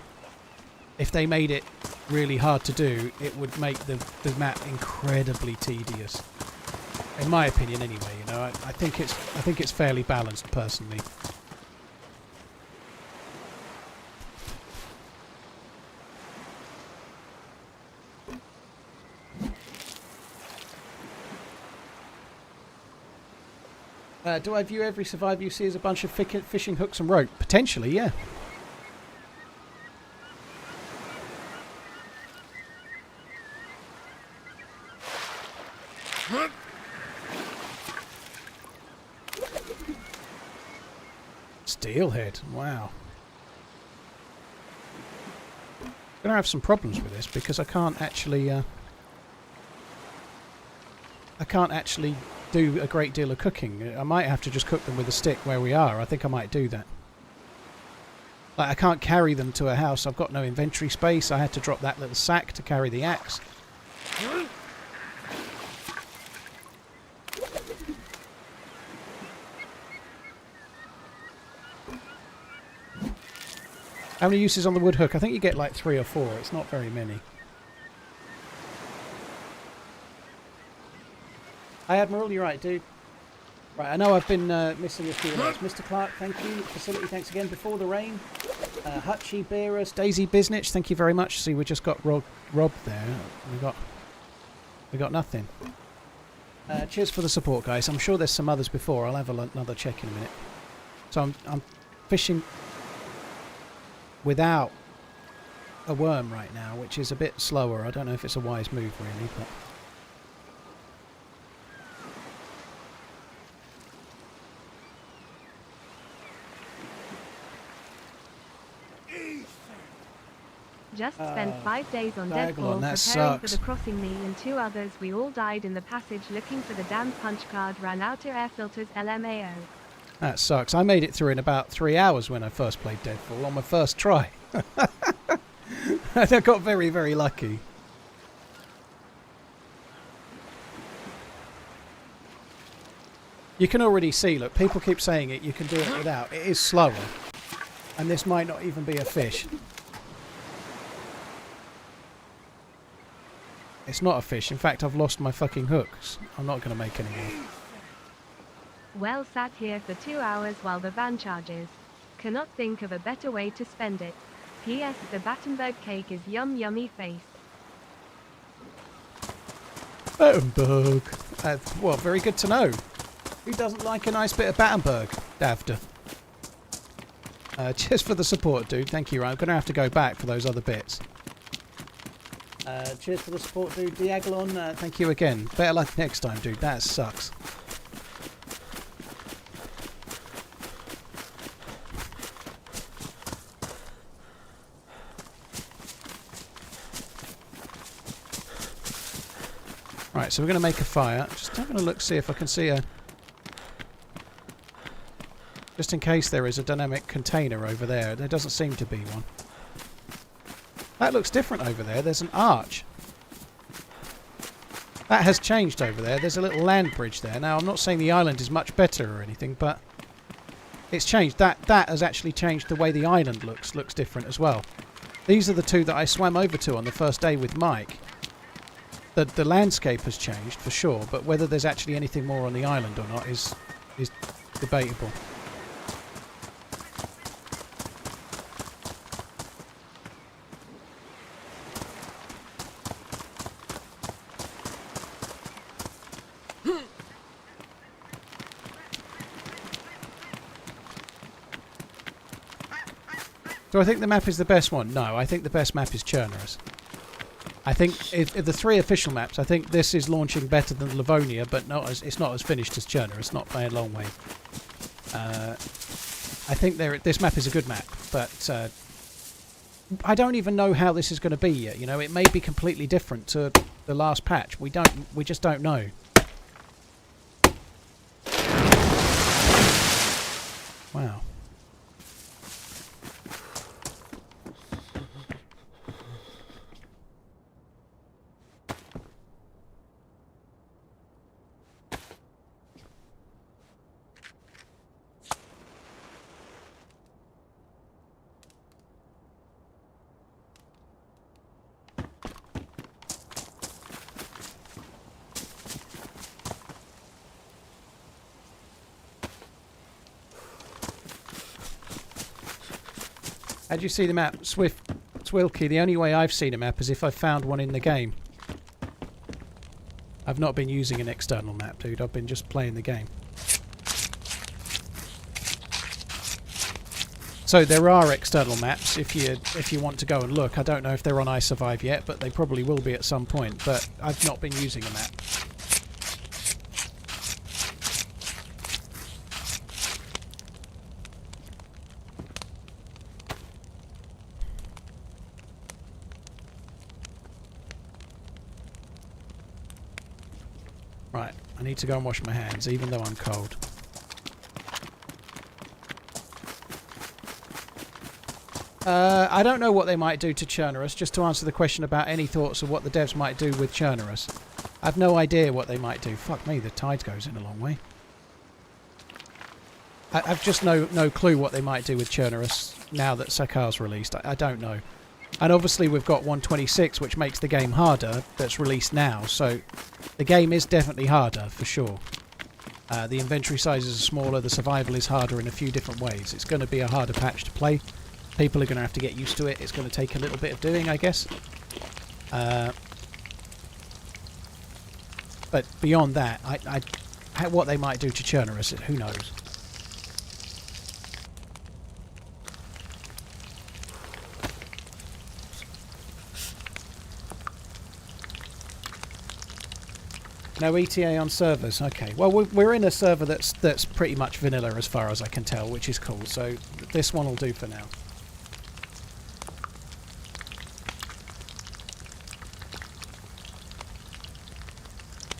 Speaker 1: if they made it really hard to do, it would make the map incredibly tedious. In my opinion, anyway. You know, I think it's fairly balanced personally. Do I view every survivor you see as a bunch of fishing hooks and rope? Potentially, yeah. Steelhead, wow. I'm going to have some problems with this because I can't actually do a great deal of cooking. I might have to just cook them with a stick where we are. I think I might do that. Like, I can't carry them to a house. I've got no inventory space. I had to drop that little sack to carry the axe. How many uses on the wood hook? I think you get like 3 or 4. It's not very many. Hi Admiral, you're right, dude. Right, I know I've been missing a few of those. Mr. Clark, thank you. Facility, thanks again. Before the Rain. Hutchie, Beerus, DayZ Biznich, thank you very much. See, we just got robbed there. We got nothing. Cheers for the support, guys. I'm sure there's some others before. I'll have another check in a minute. So I'm fishing without a worm right now, which is a bit slower. I don't know if it's a wise move, really, but...
Speaker 2: Just spent 5 days on Deadfall preparing for the crossing. Me and 2 others, we all died in the passage looking for the damn punch card. Ran out of air filters, LMAO.
Speaker 1: That sucks. I made it through in about 3 hours when I first played Deadfall on my first try. I got very, very lucky. You can already see, look, people keep saying it, you can do it without. It is slower. And this might not even be a fish. It's not a fish. In fact, I've lost my fucking hooks. I'm not going to make any more.
Speaker 2: Well sat here for 2 hours while the van charges. Cannot think of a better way to spend it. P.S. The Battenberg cake is yummy face.
Speaker 1: Battenberg. Well, very good to know. Who doesn't like a nice bit of Battenberg, Davda? Cheers for the support, dude. Thank you. I'm going to have to go back for those other bits. Cheers for the support, dude. Diagolon, thank you again. Better luck next time, dude. That sucks. Right, so we're going to make a fire. Just having a look, see if I can see a... Just in case there is a dynamic container over there. There doesn't seem to be one. That looks different over there. There's an arch. That has changed over there. There's a little land bridge there. Now, I'm not saying the island is much better or anything, but it's changed. That has actually changed the way the island looks different as well. These are the two that I swam over to on the first day with Mike. The landscape has changed for sure, but whether there's actually anything more on the island or not is debatable. Do I think the map is the best one? No, I think the best map is Chernarus. I think if the 3 official maps, I think this is launching better than Livonia, but it's not as finished as Chernarus, not by a long way. I think this map is a good map, but I don't even know how this is going to be yet. You know, it may be completely different to the last patch. We just don't know. Wow. How do you see the map? Swilky, the only way I've seen a map is if I found one in the game. I've not been using an external map, dude. I've been just playing the game. So there are external maps if you want to go and look. I don't know if they're on iSurvive yet, but they probably will be at some point. But I've not been using a map. Right, I need to go and wash my hands, even though I'm cold. I don't know what they might do to Chernarus, just to answer the question about any thoughts of what the devs might do with Chernarus. I've no idea what they might do. Fuck me, the tide goes in a long way. I've just no clue what they might do with Chernarus now that Sakar's released. I don't know. And obviously we've got 126, which makes the game harder, that's released now, so the game is definitely harder, for sure. The inventory sizes are smaller, the survival is harder in a few different ways. It's going to be a harder patch to play. People are going to have to get used to it. It's going to take a little bit of doing, I guess. But beyond that, what they might do to Chernarus, who knows? No ETA on servers. Okay. Well, we're in a server that's pretty much vanilla as far as I can tell, which is cool. So this one will do for now.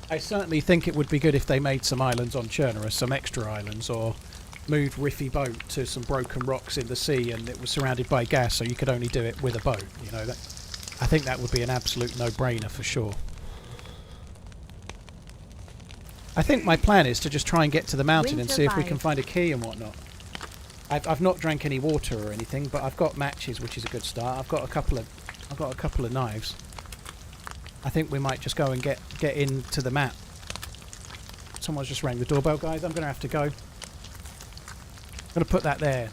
Speaker 1: I certainly think it would be good if they made some islands on Chernarus, some extra islands, or moved Riffy Boat to some broken rocks in the sea and it was surrounded by gas, so you could only do it with a boat. You know, I think that would be an absolute no-brainer for sure. I think my plan is to just try and get to the mountain and see if we can find a key and whatnot. I've not drank any water or anything, but I've got matches, which is a good start. I've got a couple of knives. I think we might just go and get into the map. Someone's just rang the doorbell, guys. I'm going to have to go. I'm going to put that there.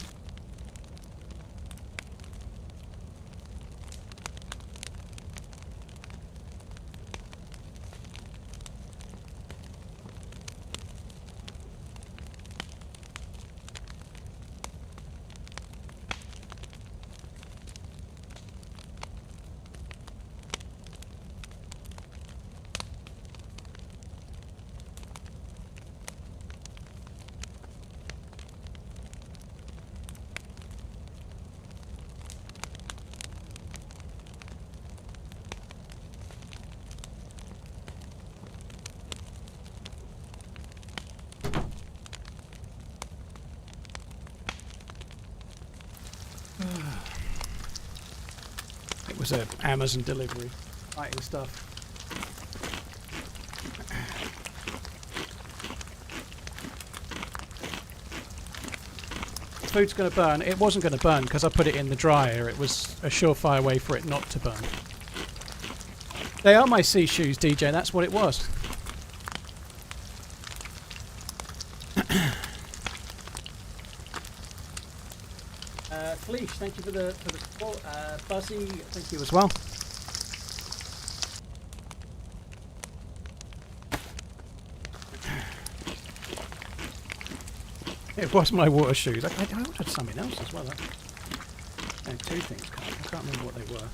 Speaker 1: It was an Amazon delivery, writing stuff. Food's going to burn. It wasn't going to burn because I put it in the dryer. It was a surefire way for it not to burn. They are my sea shoes, DJ. That's what it was. Fleesh, thank you for the support. Buzzy, thank you as well. It was my water shoes. I ordered something else as well. Two things. I can't remember what they were.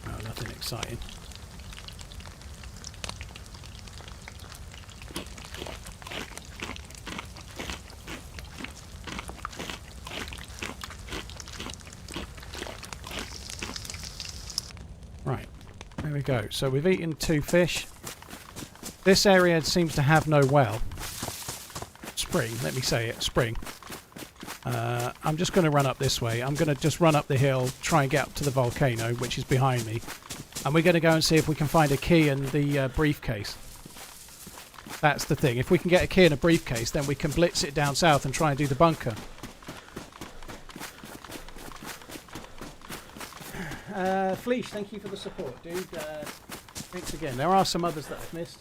Speaker 1: Oh, nothing exciting. There we go. So we've eaten 2 fish. This area seems to have no well. Spring, let me say it, spring. I'm just going to run up this way. I'm going to just run up the hill, try and get up to the volcano, which is behind me. And we're going to go and see if we can find a key in the briefcase. That's the thing. If we can get a key in a briefcase, then we can blitz it down south and try and do the bunker. Fleesh, thank you for the support, dude. Thanks again. There are some others that I've missed.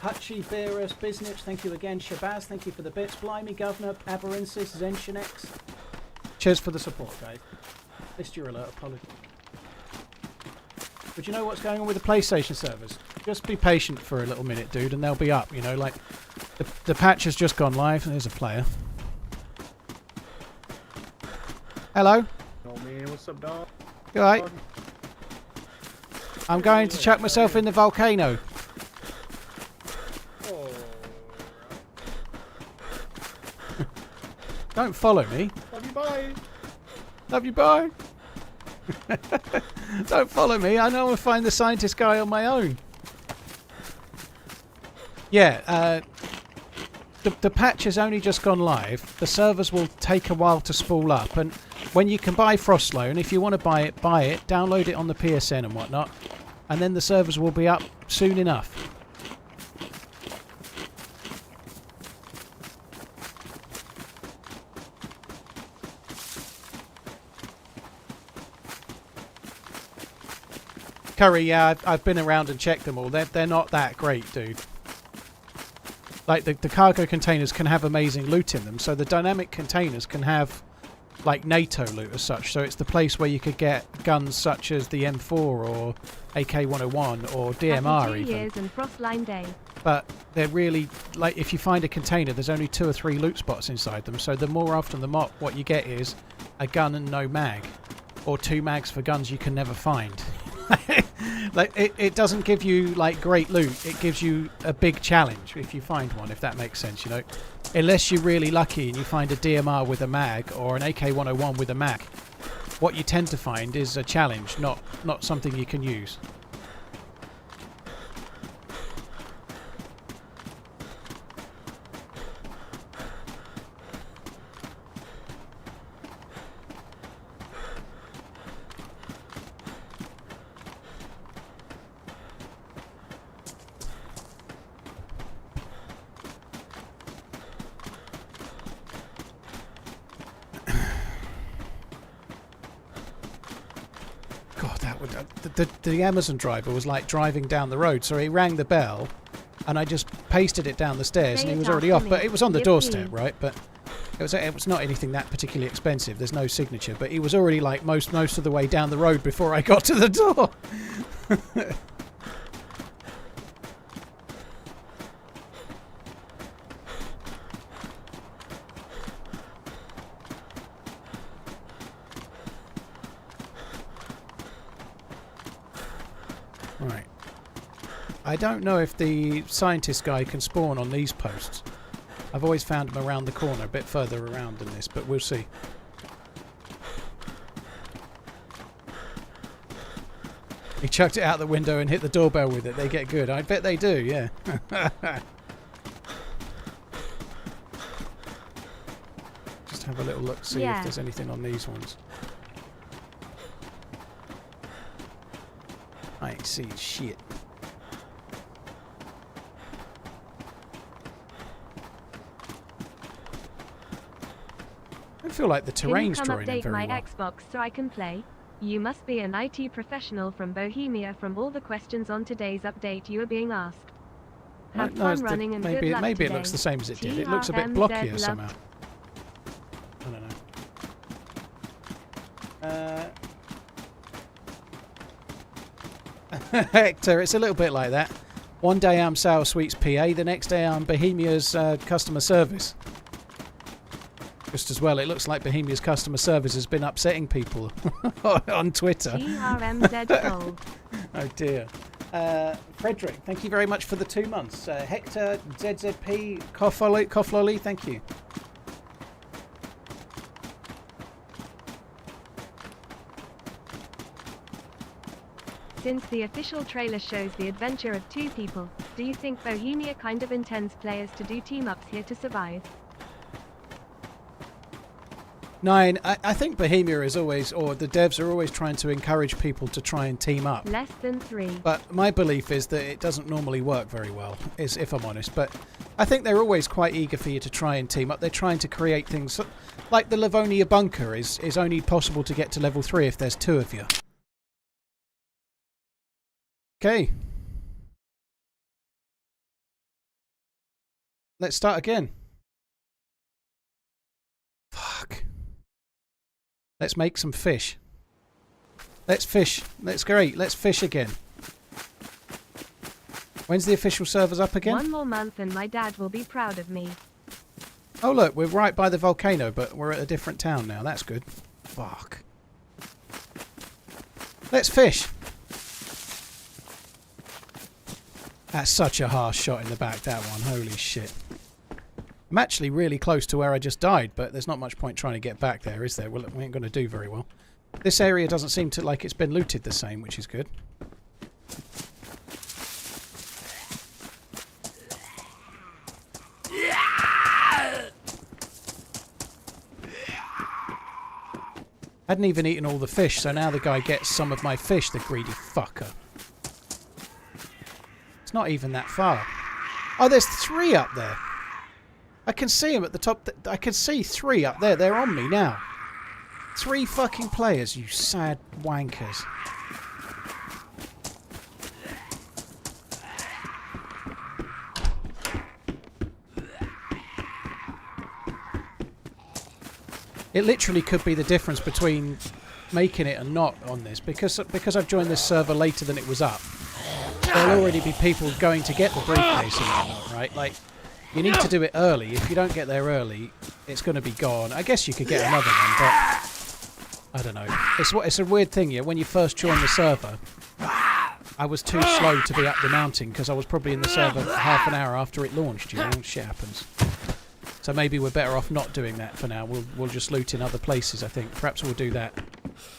Speaker 1: Hutchie, Beerus, Biznich, thank you again. Shabazz, thank you for the bits. Blimey, Governor, Aberensis, Zenshinex. Cheers for the support, guys. Missed your alert, apologies. But you know what's going on with the PlayStation servers? Just be patient for a little minute, dude, and they'll be up. You know, like the patch has just gone live. There's a player. Hello.
Speaker 3: Oh man, what's up, dog?
Speaker 1: You alright? I'm going to chuck myself in the volcano.
Speaker 3: Oh.
Speaker 1: Don't follow me.
Speaker 3: Love you, bye.
Speaker 1: Love you, bye. Don't follow me. I know I'll find the scientist guy on my own. Yeah, the patch has only just gone live. The servers will take a while to spool up, and when you can buy FROSTLINE, if you want to buy it, download it on the PSN and whatnot, and then the servers will be up soon enough. Curry, yeah, I've been around and checked them all. They're not that great, dude. Like, the cargo containers can have amazing loot in them, so the dynamic containers can have, like, NATO loot as such. So it's the place where you could get guns such as the M4 or AK-101 or DMR
Speaker 2: Happy 2
Speaker 1: even.
Speaker 2: years and FROSTLINE Day.
Speaker 1: But they're really, like, if you find a container, there's only 2 or 3 loot spots inside them. So the more often than not, what you get is a gun and no mag. Or 2 mags for guns you can never find. Like, it doesn't give you, like, great loot. It gives you a big challenge if you find one, if that makes sense, you know. Unless you're really lucky and you find a DMR with a mag or an AK-101 with a mag. What you tend to find is a challenge, not something you can use. the Amazon driver was like driving down the road, so he rang the bell, and I just pasted it down the stairs, and he was already off. But it was on the doorstep, right? But it was not anything that particularly expensive. There's no signature, but he was already like most of the way down the road before I got to the door. Right. I don't know if the scientist guy can spawn on these posts. I've always found him around the corner, a bit further around than this, but we'll see. He chucked it out the window and hit the doorbell with it. They get good. I bet they do, yeah. Just have a little look, see if there's anything on these ones. I ain't seen shit. I feel like the terrain's drawing in very well.
Speaker 2: Can you come update my Xbox so I can play? You must be an IT professional from Bohemia from all the questions on today's update you are being asked. Have fun running and good luck
Speaker 1: maybe
Speaker 2: today.
Speaker 1: It looks the same as it did. It looks a bit blockier somehow. I don't know. Hector, it's a little bit like that. One day I'm Sour Sweets PA, the next day I'm Bohemia's customer service. Just as well, it looks like Bohemia's customer service has been upsetting people on Twitter.
Speaker 2: TRMZ gold.
Speaker 1: Oh dear. Frederick, thank you very much for the 2 months. Hector, ZZP, Coughlolly, thank you.
Speaker 2: Since the official trailer shows the adventure of 2 people, do you think Bohemia kind of intends players to do team-ups here to survive?
Speaker 1: 9, I think Bohemia is always, or the devs are always trying to encourage people to try and team up.
Speaker 2: Less than 3.
Speaker 1: But my belief is that it doesn't normally work very well, if I'm honest. But I think they're always quite eager for you to try and team up. They're trying to create things like the Livonia bunker is only possible to get to level 3 if there's 2 of you. Okay. Let's start again. Fuck. Let's make some fish. Let's fish. That's great. Let's fish again. When's the official servers up again?
Speaker 2: 1 more month and my dad will be proud of me.
Speaker 1: Oh look, we're right by the volcano, but we're at a different town now. That's good. Fuck. Let's fish. That's such a harsh shot in the back, that one. Holy shit. I'm actually really close to where I just died, but there's not much point trying to get back there, is there? Well, we ain't going to do very well. This area doesn't seem to like it's been looted the same, which is good. Hadn't even eaten all the fish, so now the guy gets some of my fish, the greedy fucker. It's not even that far. Oh, there's 3 up there. I can see him at the top. I can see 3 up there. They're on me now. 3 fucking players, you sad wankers. It literally could be the difference between making it and not on this. Because I've joined this server later than it was up. There'll already be people going to get the briefcase and whatnot, right? Like, you need to do it early. If you don't get there early, it's going to be gone. I guess you could get another one, but I don't know. It's a weird thing, yeah. When you first join the server, I was too slow to be up the mountain because I was probably in the server half an hour after it launched. You know, shit happens. So maybe we're better off not doing that for now. We'll just loot in other places. I think perhaps we'll do that.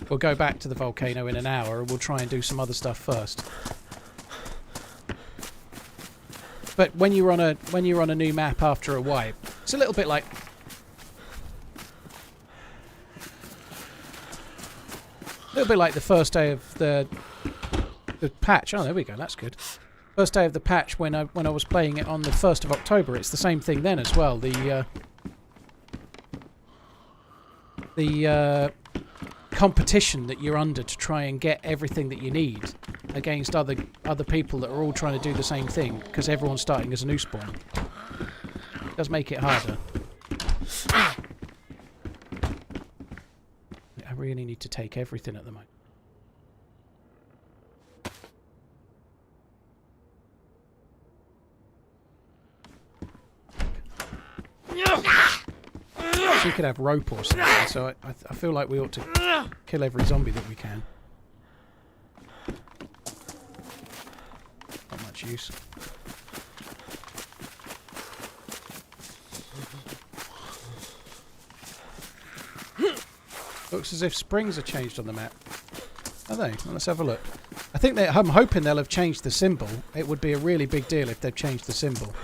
Speaker 1: We'll go back to the volcano in an hour, and we'll try and do some other stuff first. But when you're on a new map after a wipe, it's a little bit like the first day of the patch. Oh, there we go. That's good. First day of the patch when I was playing it on the 1st of October. It's the same thing then as well. The competition that you're under to try and get everything that you need against other people that are all trying to do the same thing because everyone's starting as a new spawn. It does make it harder. I really need to take everything at the moment. So you could have rope or something, so I feel like we ought to kill every zombie that we can. Not much use. Looks as if springs are changed on the map. Are they? Well, let's have a look. I think I'm hoping they'll have changed the symbol. It would be a really big deal if they've changed the symbol.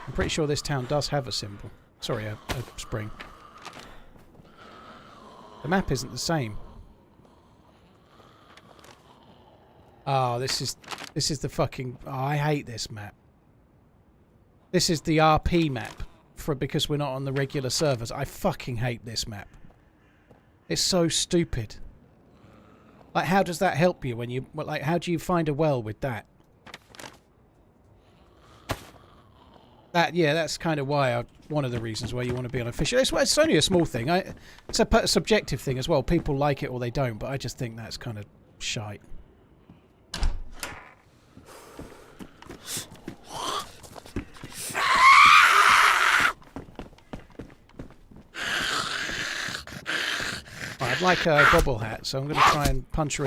Speaker 1: I'm pretty sure this town does have a symbol. Sorry, a spring. The map isn't the same. Oh, this is the fucking... Oh, I hate this map. This is the RP map because we're not on the regular servers. I fucking hate this map. It's so stupid. Like, how does that help you when you... Like, how do you find a well with that? Yeah, that's kind of why one of the reasons why you want to be on official. It's only a small thing. It's a subjective thing as well. People like it or they don't, but I just think that's kind of shite. I'd like a gobble hat, so I'm going to try and punch her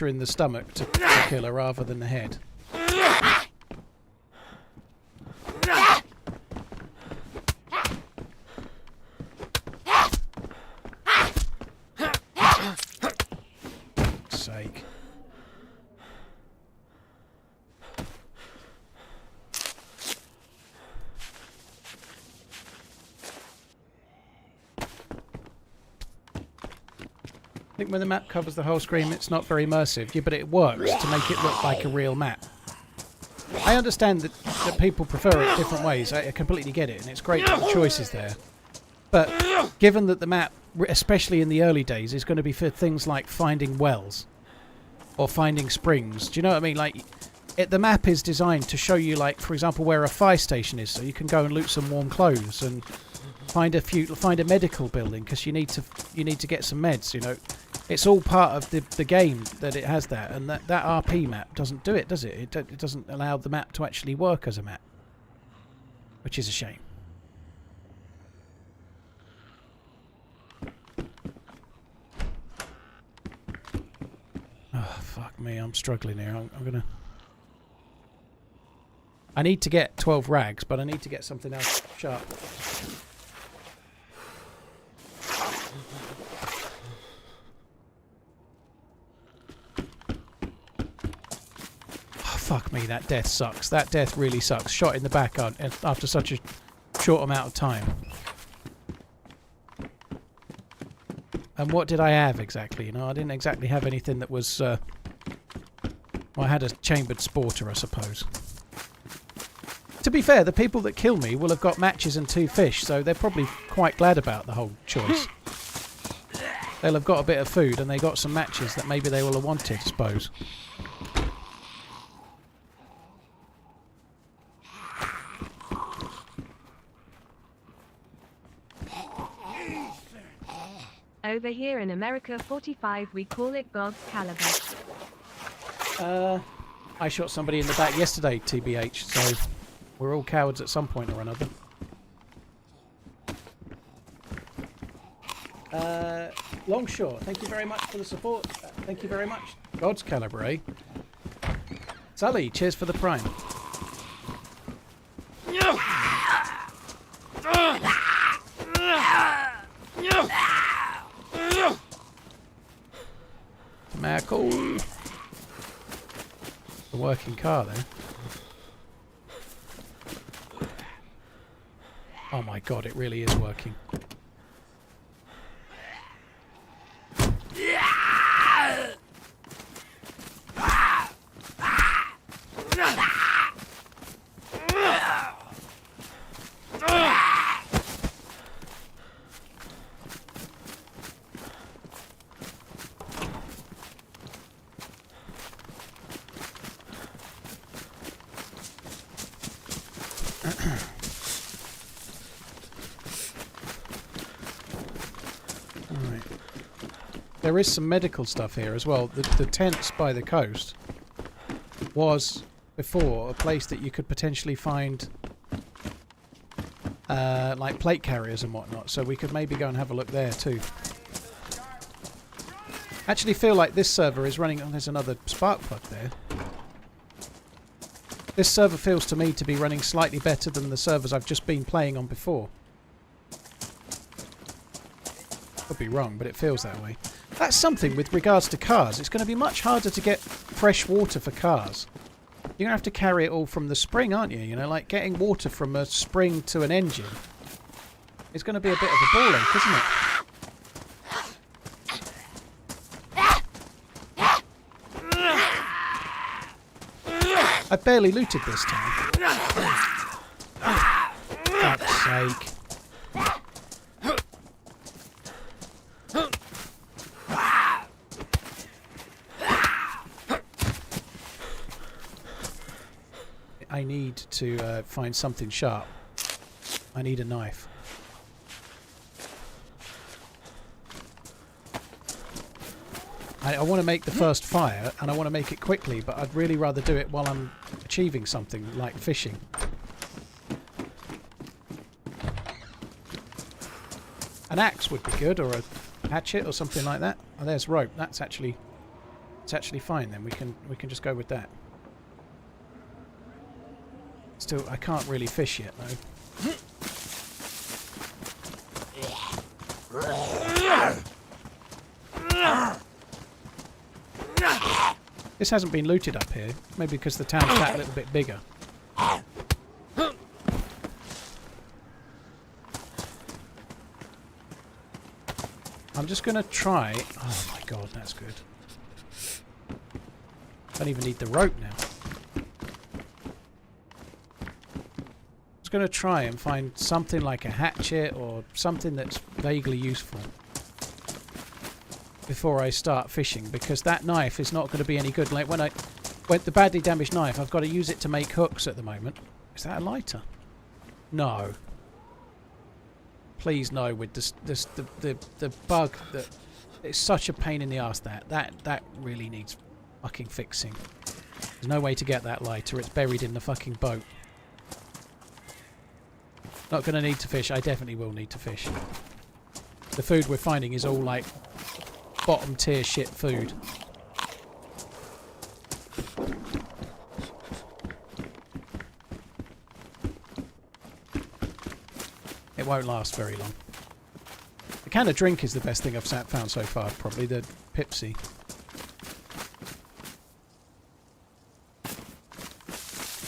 Speaker 1: in the stomach to kill her rather than the head. Sake. I think when the map covers the whole screen, it's not very immersive. Yeah, but it works to make it look like a real map. I understand that people prefer it different ways. I completely get it, and it's great that the choice is there. But given that the map, especially in the early days, is going to be for things like finding wells or finding springs, do you know what I mean? Like, the map is designed to show you, like, for example, where a fire station is, so you can go and loot some warm clothes and find a medical building because you need to get some meds. You know, it's all part of the game that it has that, and that RP map doesn't do it, does it? It doesn't allow the map to actually work as a map, which is a shame. Oh fuck me, I'm struggling here. I'm gonna. I need to get 12 rags, but I need to get something else sharp. Fuck me, that death sucks. That death really sucks. Shot in the back after such a short amount of time. And what did I have exactly? You know, I didn't exactly have anything that was... well, I had a chambered sporter, I suppose. To be fair, the people that kill me will have got matches and 2 fish, so they're probably quite glad about the whole choice. They'll have got a bit of food and they got some matches that maybe they will have wanted, I suppose.
Speaker 2: Over here in America 45 we call it God's caliber.
Speaker 1: I shot somebody in the back yesterday, TBH, so we're all cowards at some point or another. Longshore, thank you very much for the support. Thank you very much. God's caliber, eh? Sully, cheers for the prime. Cool. The working car there. Oh my god, it really is working. There is some medical stuff here as well. The tents by the coast was before a place that you could potentially find like plate carriers and whatnot, so we could maybe go and have a look there too. Actually feel like this server is running... Oh, there's another spark plug there. This server feels to me to be running slightly better than the servers I've just been playing on before. Could be wrong, but it feels that way. That's something with regards to cars. It's going to be much harder to get fresh water for cars. You're going to have to carry it all from the spring, aren't you? You know, like getting water from a spring to an engine. It's going to be a bit of a ball ache, isn't it? I barely looted this time. Fuck's sake. I need to find something sharp. I need a knife. I want to make the first fire, and I want to make it quickly, but I'd really rather do it while I'm achieving something, like fishing. An axe would be good, or a hatchet, or something like that. Oh, there's rope. It's actually fine then. We can just go with that. Still, I can't really fish yet, though. This hasn't been looted up here. Maybe because the town's that little bit bigger. I'm just going to try... Oh my god, that's good. Don't even need the rope now. Just going to try and find something like a hatchet or something that's vaguely useful before I start fishing, because that knife is not going to be any good. Like when the badly damaged knife, I've got to use it to make hooks at the moment. Is that a lighter? No. Please no. With the bug that it's such a pain in the ass. That really needs fucking fixing. There's no way to get that lighter. It's buried in the fucking boat. Not going to need to fish. I definitely will need to fish. The food we're finding is all like bottom tier shit food. It won't last very long. The can of drink is the best thing I've found so far, probably the Pepsi.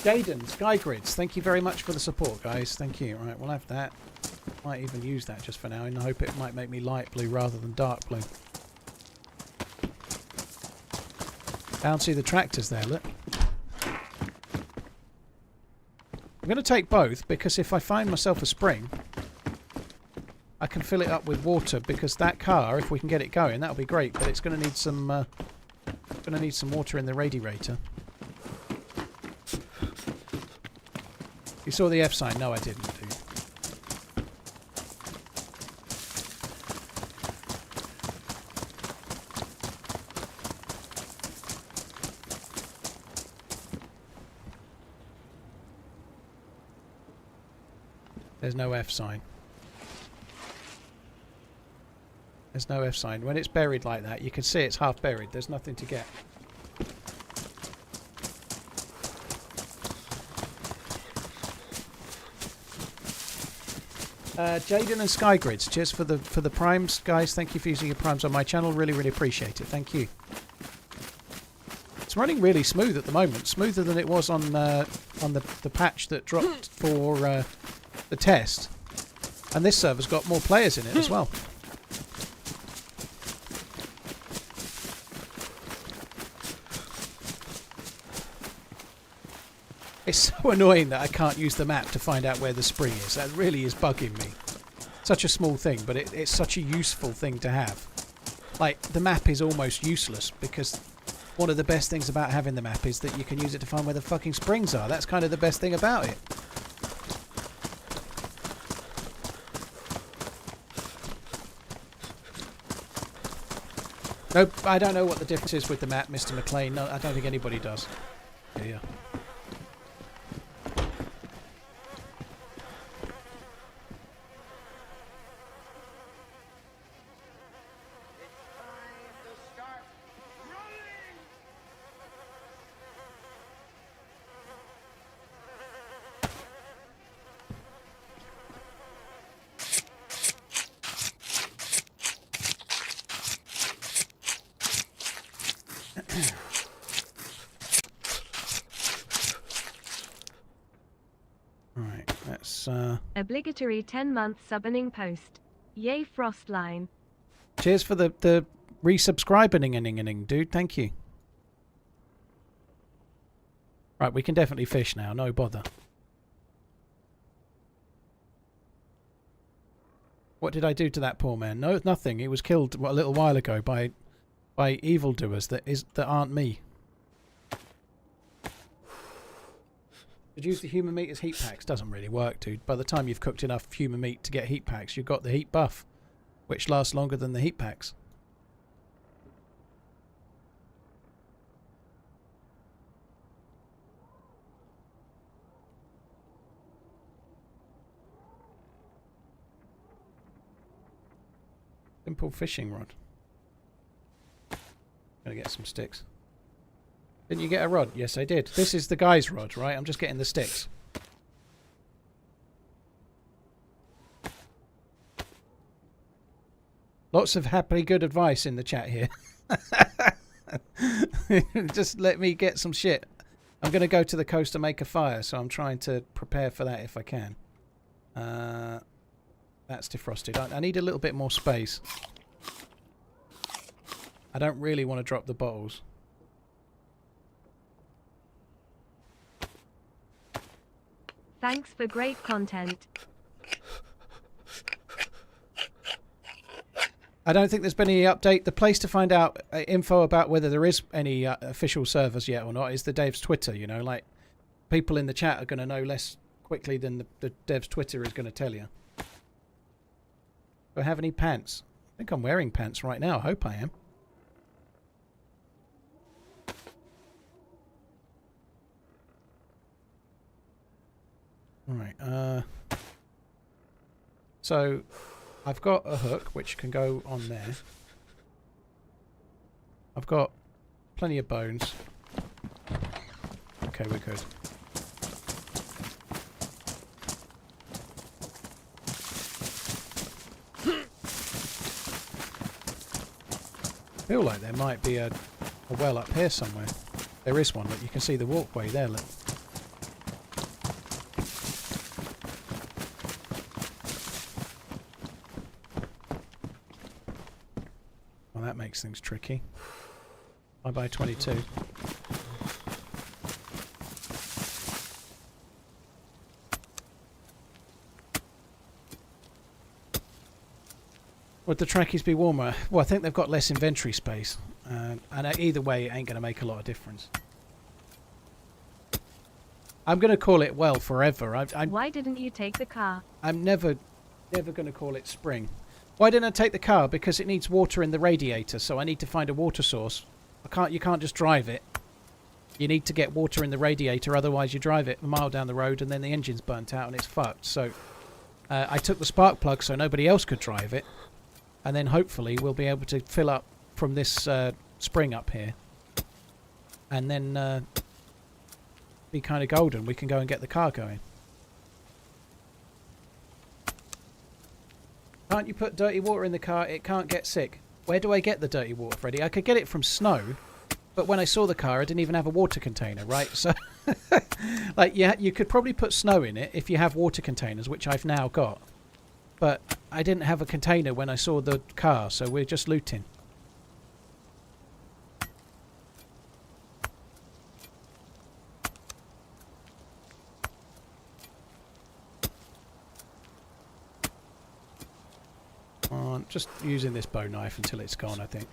Speaker 1: Jaden, Skygrids, thank you very much for the support, guys. Thank you. Right, we'll have that. Might even use that just for now, and I hope it might make me light blue rather than dark blue. Down to the tractors there, look. I'm going to take both, because if I find myself a spring, I can fill it up with water, because that car, if we can get it going, that'll be great, but it's going to need some water in the radiator. You saw the F sign? No, I didn't, dude. There's no F sign. There's no F sign. When it's buried like that, you can see it's half buried. There's nothing to get. Jaden and Skygrids, cheers for the primes, guys. Thank you for using your primes on my channel. Really, really appreciate it. Thank you. It's running really smooth at the moment, smoother than it was on the patch that dropped for the test. And this server's got more players in it as well. It's so annoying that I can't use the map to find out where the spring is. That really is bugging me. Such a small thing, but it's such a useful thing to have. Like, the map is almost useless, because one of the best things about having the map is that you can use it to find where the fucking springs are. That's kind of the best thing about it. Nope, I don't know what the difference is with the map, Mr. McLean. No, I don't think anybody does. Yeah. Right, that's
Speaker 2: Obligatory 10-month subbing post. Yay, FROSTLINE.
Speaker 1: cheers for the resubscribing, dude. Thank you. Right, we can definitely fish now. No bother. What did I do to that poor man? No, nothing. He was killed a little while ago by evildoers that aren't me. Could use the human meat as heat packs. Doesn't really work, dude. By the time you've cooked enough human meat to get heat packs, you've got the heat buff, which lasts longer than the heat packs. Simple fishing rod. Gonna get some sticks. Didn't you get a rod? Yes, I did. This is the guy's rod, right? I'm just getting the sticks. Lots of happily good advice in the chat here. Just let me get some shit. I'm going to go to the coast to make a fire, so I'm trying to prepare for that if I can. That's defrosted. I need a little bit more space. I don't really want to drop the bottles.
Speaker 2: Thanks for great content.
Speaker 1: I don't think there's been any update. The place to find out info about whether there is any official servers yet or not is the dev's Twitter, you know. Like, people in the chat are going to know less quickly than the dev's Twitter is going to tell you. Do I have any pants? I think I'm wearing pants right now. I hope I am. Alright, so I've got a hook which can go on there. I've got plenty of bones. Okay, we're good. I feel like there might be a well up here somewhere. There is one. Look, you can see the walkway there. Look. Well, that makes things tricky. Bye bye 22. Would the trackies be warmer? Well, I think they've got less inventory space. And either way, it ain't going to make a lot of difference. I'm going to call it, well, forever.
Speaker 2: Why didn't you take the car?
Speaker 1: I'm never going to call it spring. Why didn't I take the car? Because it needs water in the radiator, so I need to find a water source. You can't just drive it. You need to get water in the radiator, otherwise you drive it a mile down the road and then the engine's burnt out and it's fucked. So I took the spark plug so nobody else could drive it. And then hopefully we'll be able to fill up from this spring up here. And then be kind of golden. We can go and get the car going. Can't you put dirty water in the car? It can't get sick. Where do I get the dirty water, Freddy? I could get it from snow. But when I saw the car, I didn't even have a water container, right? So, like, yeah, you could probably put snow in it if you have water containers, which I've now got. But I didn't have a container when I saw the car, so we're just looting. Just using this bow knife until it's gone, I think.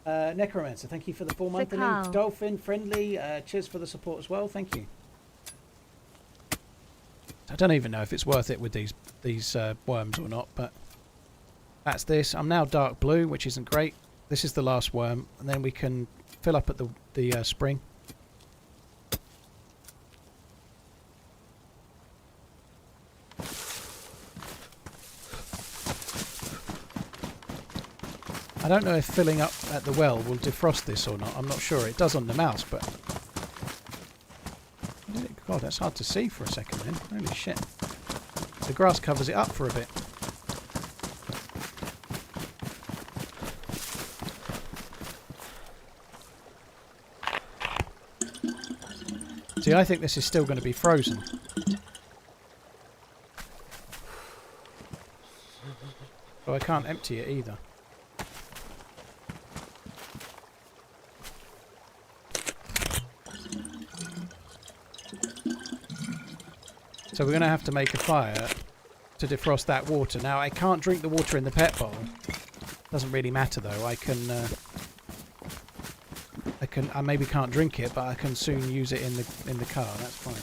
Speaker 1: Necromancer, thank you for the 4 month. And Dolphin, friendly, cheers for the support as well, thank you. don't even know if it's worth it with these worms or not, but that's this. I'm now dark blue, which isn't great. This is the last worm, and then we can fill up at the spring. I don't know if filling up at the well will defrost this or not. I'm not sure. It does on the mouse, but... God, that's hard to see for a second then. Holy shit. The grass covers it up for a bit. See, I think this is still going to be frozen. So I can't empty it either. So we're going to have to make a fire to defrost that water. Now, I can't drink the water in the pet bowl. Doesn't really matter though. I maybe can't drink it, but I can soon use it in the car. That's fine.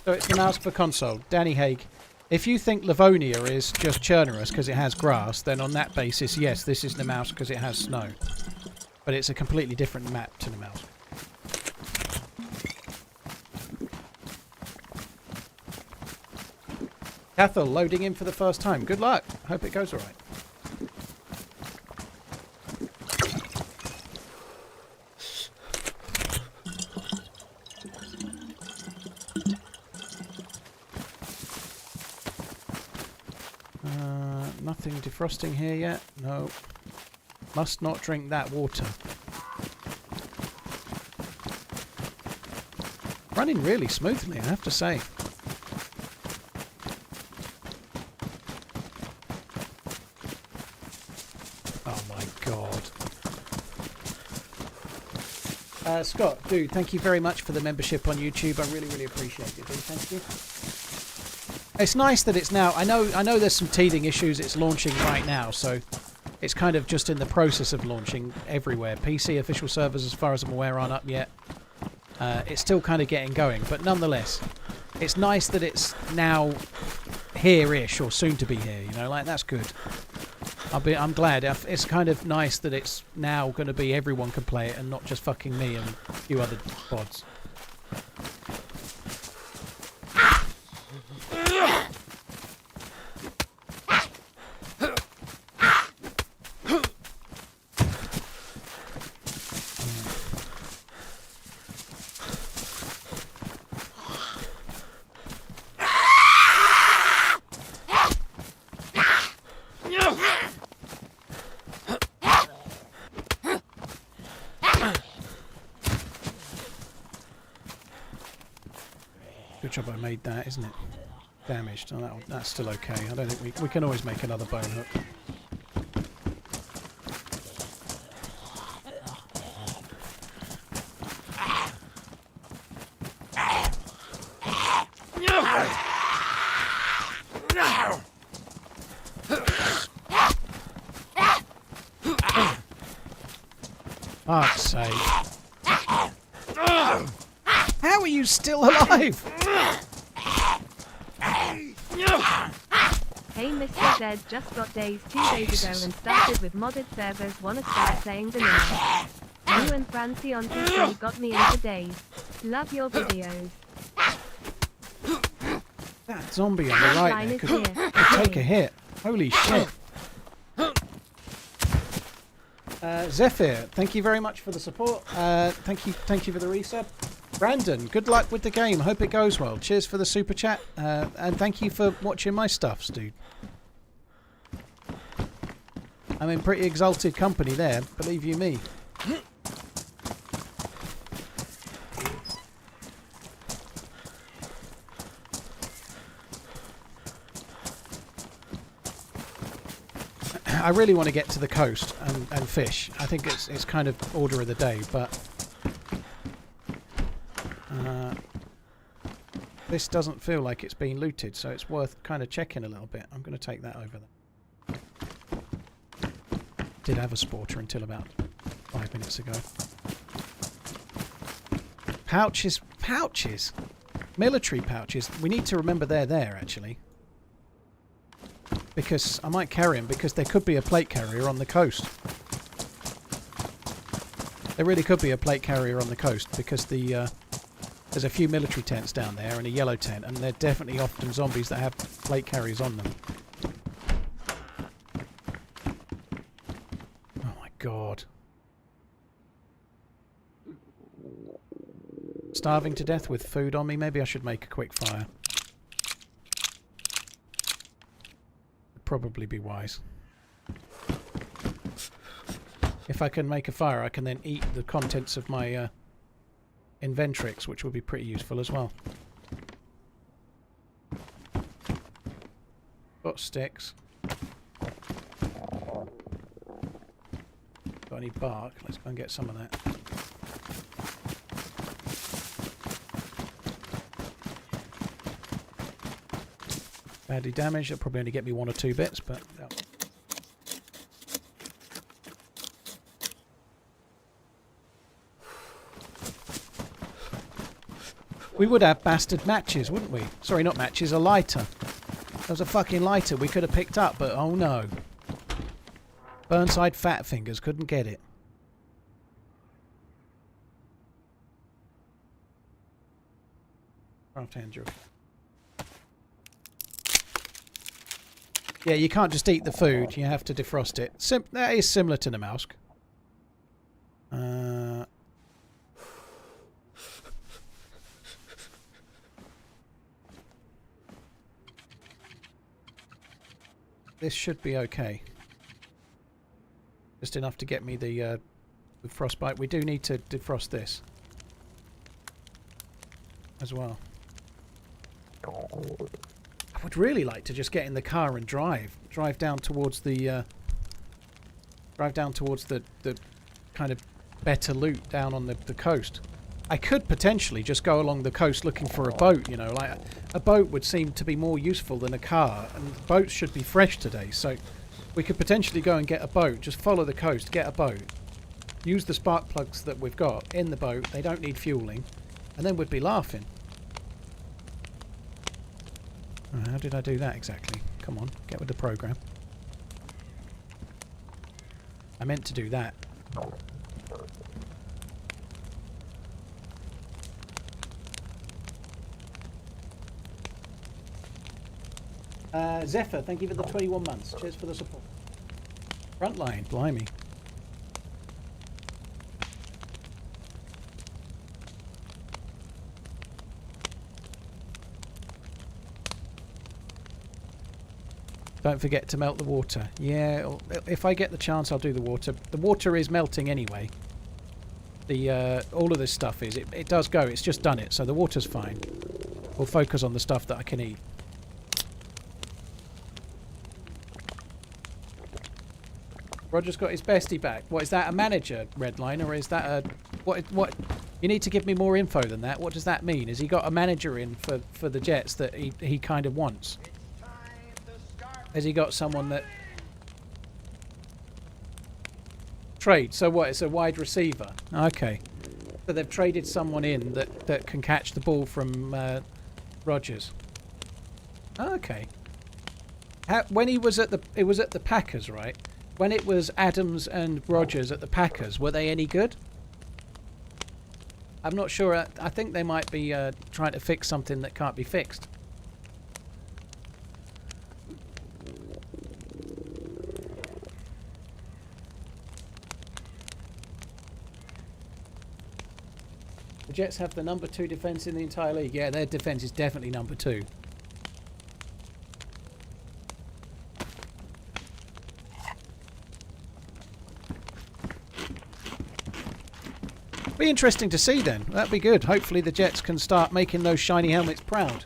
Speaker 1: So it's the mouse for console. Danny Haig, if you think Livonia is just Churnerous because it has grass, then on that basis, yes, this is the mouse because it has snow. But it's a completely different map to the mouse. Cathal loading in for the first time. Good luck. Hope it goes alright. Nothing defrosting here yet. No. Must not drink that water. Running really smoothly, I have to say. Scott, dude, thank you very much for the membership on YouTube. I really, really appreciate it, dude. Thank you. It's nice that it's now... I know there's some teething issues. It's launching right now, so it's kind of just in the process of launching everywhere. PC official servers, as far as I'm aware, aren't up yet. It's still kind of getting going, but nonetheless, it's nice that it's now here-ish, or soon to be here, you know, like, that's good. I'm glad. It's kind of nice that it's now going to be everyone can play it and not just fucking me and a few other bods. Job I made that, isn't it? Damaged. Oh, that's still okay. I don't think we can always make another bone hook. Fuck's sake. How are you still alive?
Speaker 2: Hey Mr. Z, just got DayZ 2 days ago and started with modded servers. Wanna start playing vanilla. You and Francie on PC got me into DayZ. Love your videos.
Speaker 1: That zombie on the right there could take a hit. Holy shit. Zephyr, thank you very much for the support. Thank you for the resub. Brandon, good luck with the game. Hope it goes well. Cheers for the super chat. And thank you for watching my stuffs, dude. I'm in pretty exalted company there, believe you me. I really want to get to the coast and fish. I think it's kind of order of the day, but this doesn't feel like it's been looted, so it's worth kind of checking a little bit. I'm going to take that over there. Did have a sporter until about 5 minutes ago. Pouch is pouches. Military pouches. We need to remember they're there, actually. Because I might carry them, because there could be a plate carrier on the coast. There really could be a plate carrier on the coast, because the there's a few military tents down there and a yellow tent, and they're definitely often zombies that have plate carriers on them. Oh my god. Starving to death with food on me. Maybe I should make a quick fire. Would probably be wise. If I can make a fire, I can then eat the contents of my inventrix, which will be pretty useful as well. Got sticks. Got any bark? Let's go and get some of that. Badly damaged. It'll probably only get me 1 or 2 bits, but... Oh. We would have bastard matches, wouldn't we? Sorry, not matches, a lighter. There was a fucking lighter we could have picked up, but oh no. Burnside fat fingers couldn't get it. Craft Andrew. Yeah, you can't just eat the food. You have to defrost it. That is similar to the mouse. This should be okay. Just enough to get me the frostbite. We do need to defrost this as well. I would really like to just get in the car and drive down towards the kind of better loot down on the coast. I could potentially just go along the coast looking for a boat, you know, like a boat would seem to be more useful than a car, and boats should be fresh today, so we could potentially go and get a boat, just follow the coast, get a boat, use the spark plugs that we've got in the boat, they don't need fueling, and then we'd be laughing. Oh, how did I do that exactly? Come on, get with the program. I meant to do that. Zephyr, thank you for the 21 months. Cheers for the support. Frontline, blimey. Don't forget to melt the water. Yeah, if I get the chance, I'll do the water. The water is melting anyway. The all of this stuff is. It does go. It's just done it, so the water's fine. We'll focus on the stuff that I can eat. Roger's got his bestie back. What is that? A manager, Redline, or is that a what? You need to give me more info than that. What does that mean? Has he got a manager in for the Jets that he kind of wants? Has he got someone that trade? So what? It's a wide receiver. Okay. So they've traded someone in that can catch the ball from Rogers. Okay. When he was at the Packers, right? When it was Adams and Rogers at the Packers, were they any good? I'm not sure. I think they might be trying to fix something that can't be fixed. The Jets have the number 2 defence in the entire league. Yeah, their defence is definitely number 2. Be interesting to see then. That'd be good. Hopefully the Jets can start making those shiny helmets proud.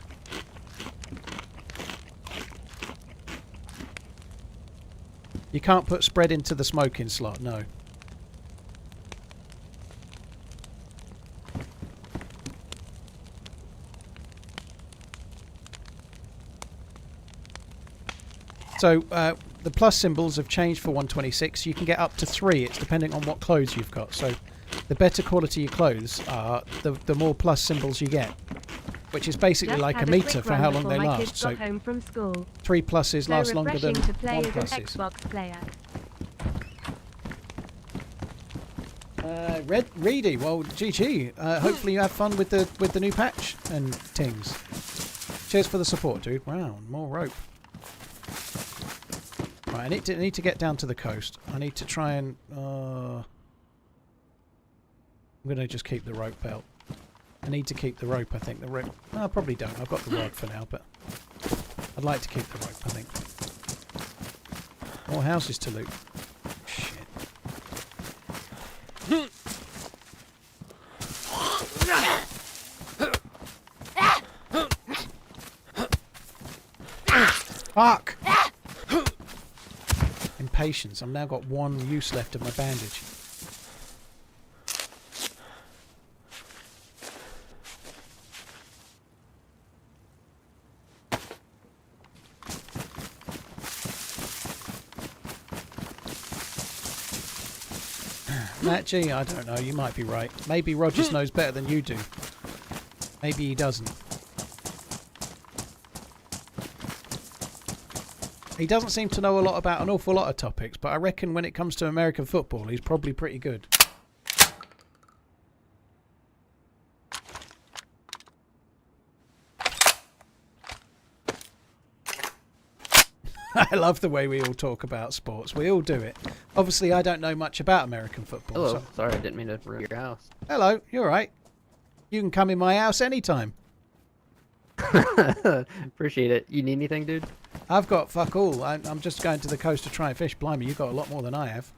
Speaker 1: You can't put spread into the smoking slot, no. So the plus symbols have changed for 126. You can get up to 3. It's depending on what clothes you've got. So the better quality your clothes are, the more plus symbols you get. Which is basically
Speaker 2: Just
Speaker 1: like a
Speaker 2: had
Speaker 1: meter for
Speaker 2: quick
Speaker 1: how
Speaker 2: run
Speaker 1: long they
Speaker 2: before my
Speaker 1: last.
Speaker 2: kids
Speaker 1: So
Speaker 2: got home from school.
Speaker 1: 3 pluses
Speaker 2: So
Speaker 1: last longer than
Speaker 2: refreshing to play
Speaker 1: 1
Speaker 2: as an
Speaker 1: pluses.
Speaker 2: Xbox player.
Speaker 1: Reedy, well, GG. Hopefully you have fun with the new patch and things. Cheers for the support, dude. Wow, more rope. Right, I need to get down to the coast. I need to try and. I'm gonna just keep the rope belt. I need to keep the rope. I think the rope. No, I probably don't. I've got the rod for now, but I'd like to keep the rope. I think. More houses to loot. Shit. Fuck! Impatience. I've now got 1 use left of my bandage. Matt G, I don't know. You might be right. Maybe Rogers knows better than you do. Maybe he doesn't. He doesn't seem to know a lot about an awful lot of topics, but I reckon when it comes to American football, he's probably pretty good. I love the way we all talk about sports. We all do it. Obviously, I don't know much about American football.
Speaker 4: Hello.
Speaker 1: So.
Speaker 4: Sorry, I didn't mean to ruin your house.
Speaker 1: Hello. You're right. You can come in my house anytime.
Speaker 4: Appreciate it. You need anything, dude?
Speaker 1: I've got fuck all. I'm just going to the coast to try and fish. Blimey, you've got a lot more than I have.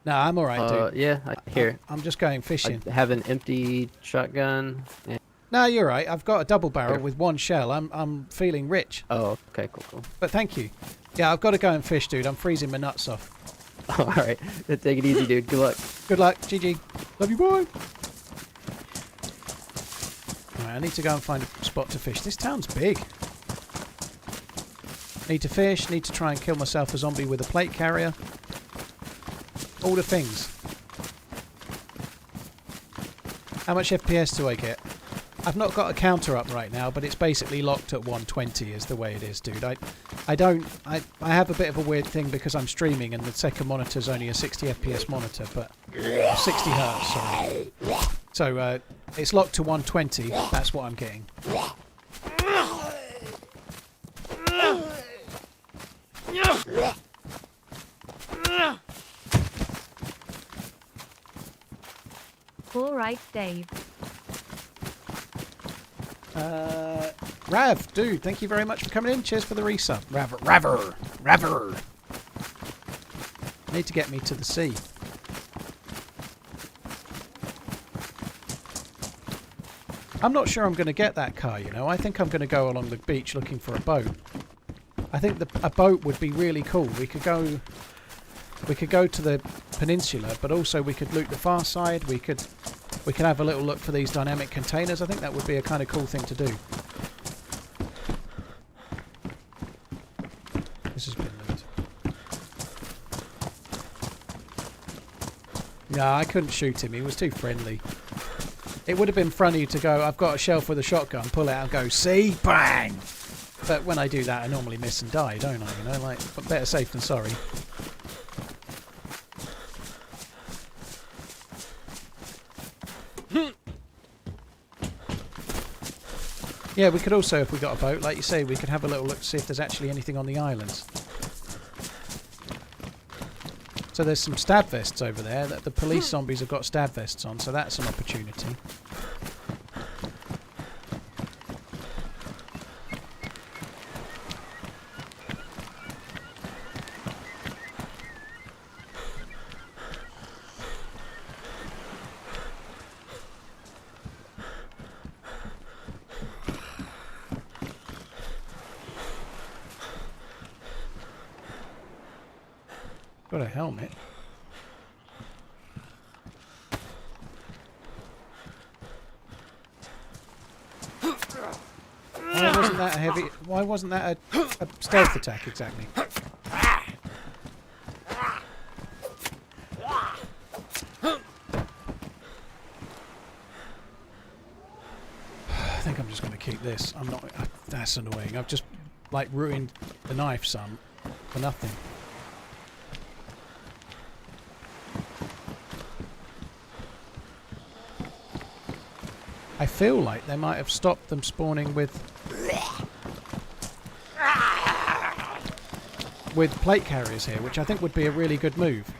Speaker 1: No, I'm all right, dude.
Speaker 4: Yeah, here.
Speaker 1: I'm just going fishing.
Speaker 4: I have an empty shotgun. And...
Speaker 1: No, you're right. I've got a double barrel with 1 shell. I'm feeling rich.
Speaker 4: Oh, okay, cool.
Speaker 1: But thank you. Yeah, I've got to go and fish, dude. I'm freezing my nuts off.
Speaker 4: Oh, all right. Take it easy, dude. Good luck.
Speaker 1: Good luck. GG. Love you, boy. Right, I need to go and find a spot to fish. This town's big. Need to fish. Need to try and kill myself a zombie with a plate carrier. All the things. How much FPS do I get? I've not got a counter up right now, but it's basically locked at 120 is the way it is, dude. I have a bit of a weird thing because I'm streaming and the second monitor's only a 60 FPS monitor, but 60 hertz, sorry. So it's locked to 120. That's what I'm getting.
Speaker 2: All right, Dave.
Speaker 1: Rav, dude, thank you very much for coming in. Cheers for the resub. Raver. Need to get me to the sea. I'm not sure I'm going to get that car, you know. I think I'm going to go along the beach looking for a boat. I think a boat would be really cool. We could go to the peninsula, but also we could loot the far side. We could have a little look for these dynamic containers. I think that would be a kind of cool thing to do. This has been loot. No, I couldn't shoot him. He was too friendly. It would have been funny to go, I've got a shelf with a shotgun, pull it out and go, see? Bang! But when I do that, I normally miss and die, don't I? You know, like, but better safe than sorry. Yeah, we could also, if we got a boat, like you say, we could have a little look to see if there's actually anything on the islands. So there's some stab vests over there. That the police zombies have got stab vests on, so that's an opportunity. Got a helmet. Why wasn't that a heavy? Why wasn't that a stealth attack exactly? this. I'm not... that's annoying. I've just, like, ruined the knife some for nothing. I feel like they might have stopped them spawning with plate carriers here, which I think would be a really good move.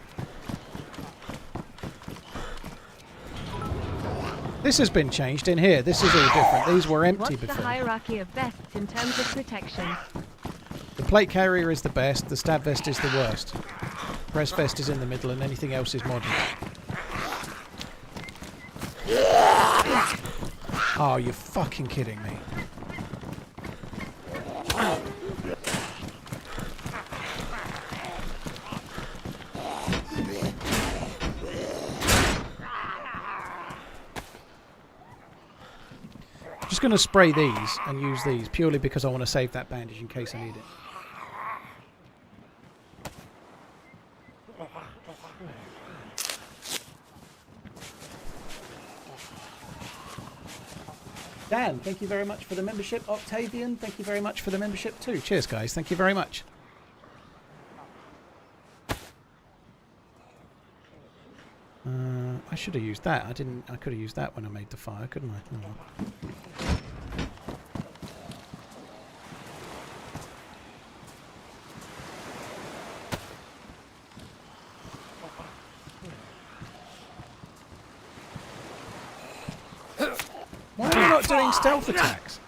Speaker 1: This has been changed in here. This is all different. These were empty
Speaker 2: What's
Speaker 1: before.
Speaker 2: the hierarchy of vests in terms of protection?
Speaker 1: The plate carrier is the best. The stab vest is the worst. Press vest is in the middle, and anything else is modded. Oh, you're fucking kidding me. Just going to spray these and use these purely because I want to save that bandage in case I need it. Dan, thank you very much for the membership. Octavian, thank you very much for the membership too. Cheers, guys. Thank you very much. I should have used that. I didn't. I could have used that when I made the fire, couldn't I? Oh, well. Why are you not doing stealth attacks?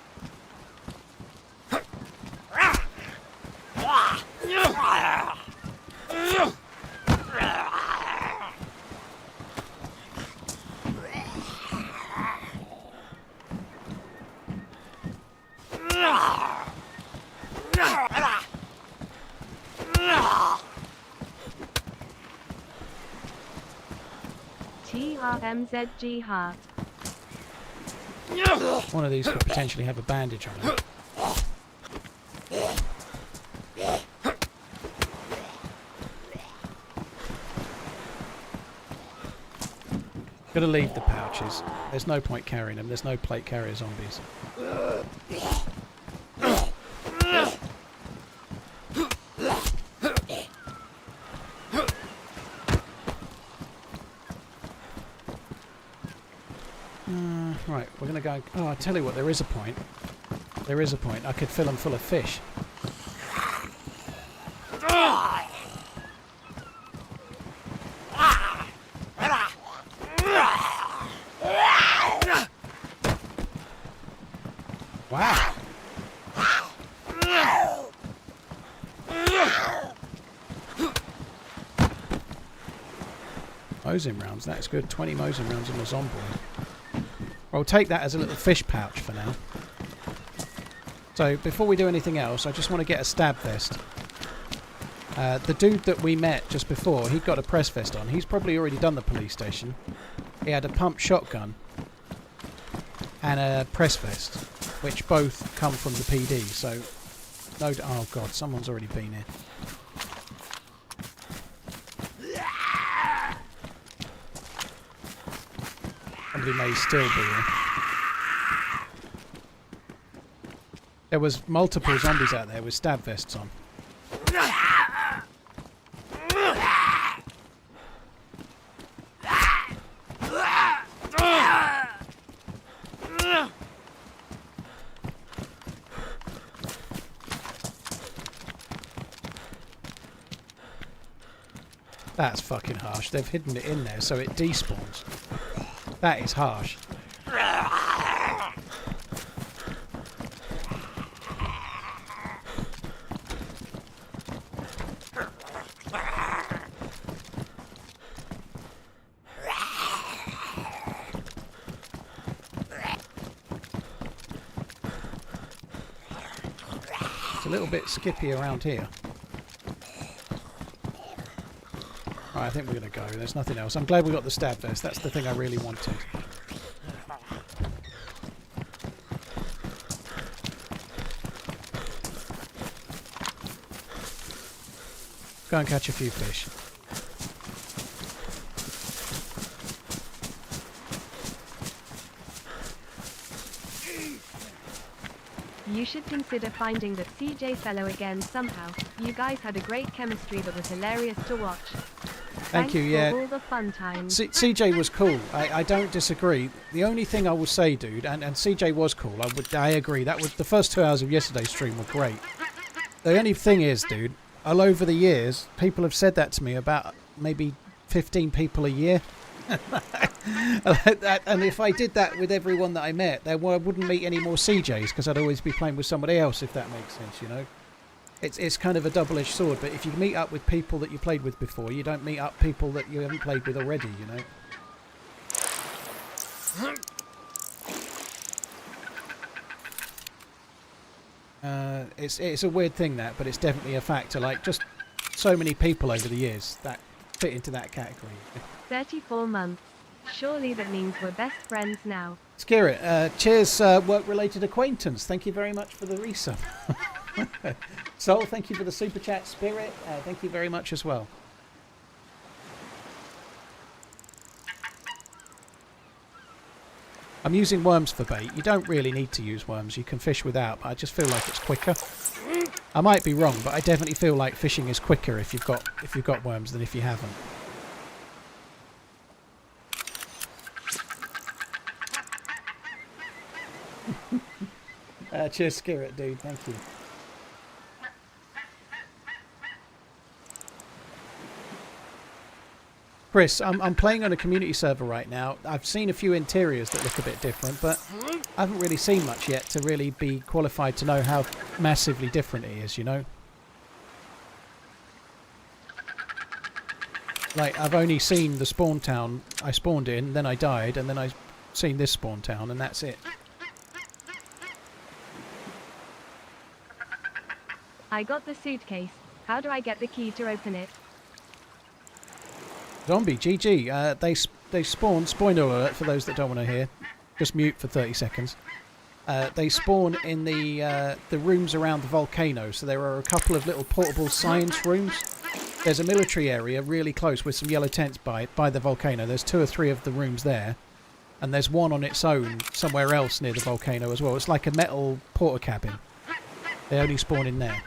Speaker 2: TRMZ heart.
Speaker 1: One of these could potentially have a bandage on it. Gotta leave the pouches. There's no point carrying them. There's no plate carrier zombies. Right, we're gonna go... Oh, I tell you what, there is a point. There is a point. I could fill them full of fish. Wow. Mosin rounds, that's good. 20 Mosin rounds in the zombie. I'll take that as a little fish pouch for now. So before we do anything else, I just want to get a stab vest. The dude that we met just before, he got a press vest on. He's probably already done the police station. He had a pump shotgun and a press vest, which both come from the PD. So, no. Oh god, someone's already been here. Somebody may still be here. There was multiple zombies out there with stab vests on. That's fucking harsh. They've hidden it in there so it despawns. That is harsh. It's a little bit skippy around here. Right, I think we're going to go. There's nothing else. I'm glad we got the stab vest. That's the thing I really wanted. Go and catch a few fish.
Speaker 2: You should consider finding that CJ fellow again somehow. You guys had a great chemistry that was hilarious to watch.
Speaker 1: Thank you,
Speaker 2: For
Speaker 1: yeah.
Speaker 2: all the fun times.
Speaker 1: CJ was cool. I don't disagree. The only thing I will say, dude, and CJ was cool. I agree. That was the first 2 hours of yesterday's stream were great. The only thing is, dude, all over the years, people have said that to me about maybe 15 people a year. And if I did that with everyone that I met, I wouldn't meet any more CJs because I'd always be playing with somebody else, if that makes sense, you know. It's kind of a double-edged sword, but if you meet up with people that you played with before, you don't meet up people that you haven't played with already, you know. It's a weird thing, that, but it's definitely a factor. Like, just so many people over the years that fit into that category.
Speaker 2: 34 months. Surely that means we're best friends now.
Speaker 1: Scarrett, cheers, work-related acquaintance. Thank you very much for the resub. Soul, thank you for the super chat. Spirit, thank you very much as well. I'm using worms for bait. You don't really need to use worms. You can fish without, but I just feel like it's quicker. I might be wrong, but I definitely feel like fishing is quicker if you've got worms than if you haven't. Cheers, Scarrett, dude. Thank you. Chris, I'm playing on a community server right now. I've seen a few interiors that look a bit different, but I haven't really seen much yet to really be qualified to know how massively different it is, you know? Like, I've only seen the spawn town I spawned in, then I died, and then I've seen this spawn town, and that's it.
Speaker 2: I got the suitcase. How do I get the key to open it?
Speaker 1: Zombie, GG. They spawn, spoiler alert for those that don't want to hear. Just mute for 30 seconds. They spawn in the rooms around the volcano, so there are a couple of little portable science rooms. There's a military area really close with some yellow tents by the volcano. There's 2 or 3 of the rooms there, and there's one on its own somewhere else near the volcano as well. It's like a metal porter cabin. They only spawn in there.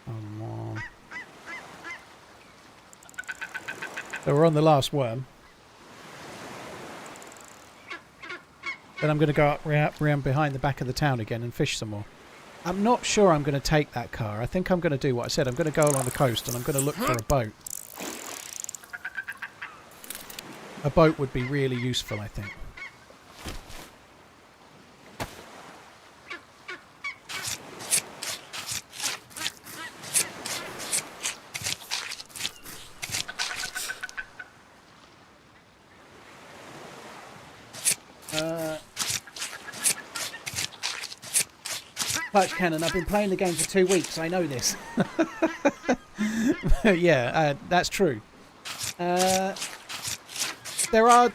Speaker 1: Come on. So we're on the last worm. Then I'm going to go up round behind the back of the town again and fish some more. I'm not sure I'm going to take that car. I think I'm going to do what I said. I'm going to go along the coast and I'm going to look for a boat. A boat would be really useful, I think. Clutch Cannon, I've been playing the game for 2 weeks. I know this. Yeah, that's true. There are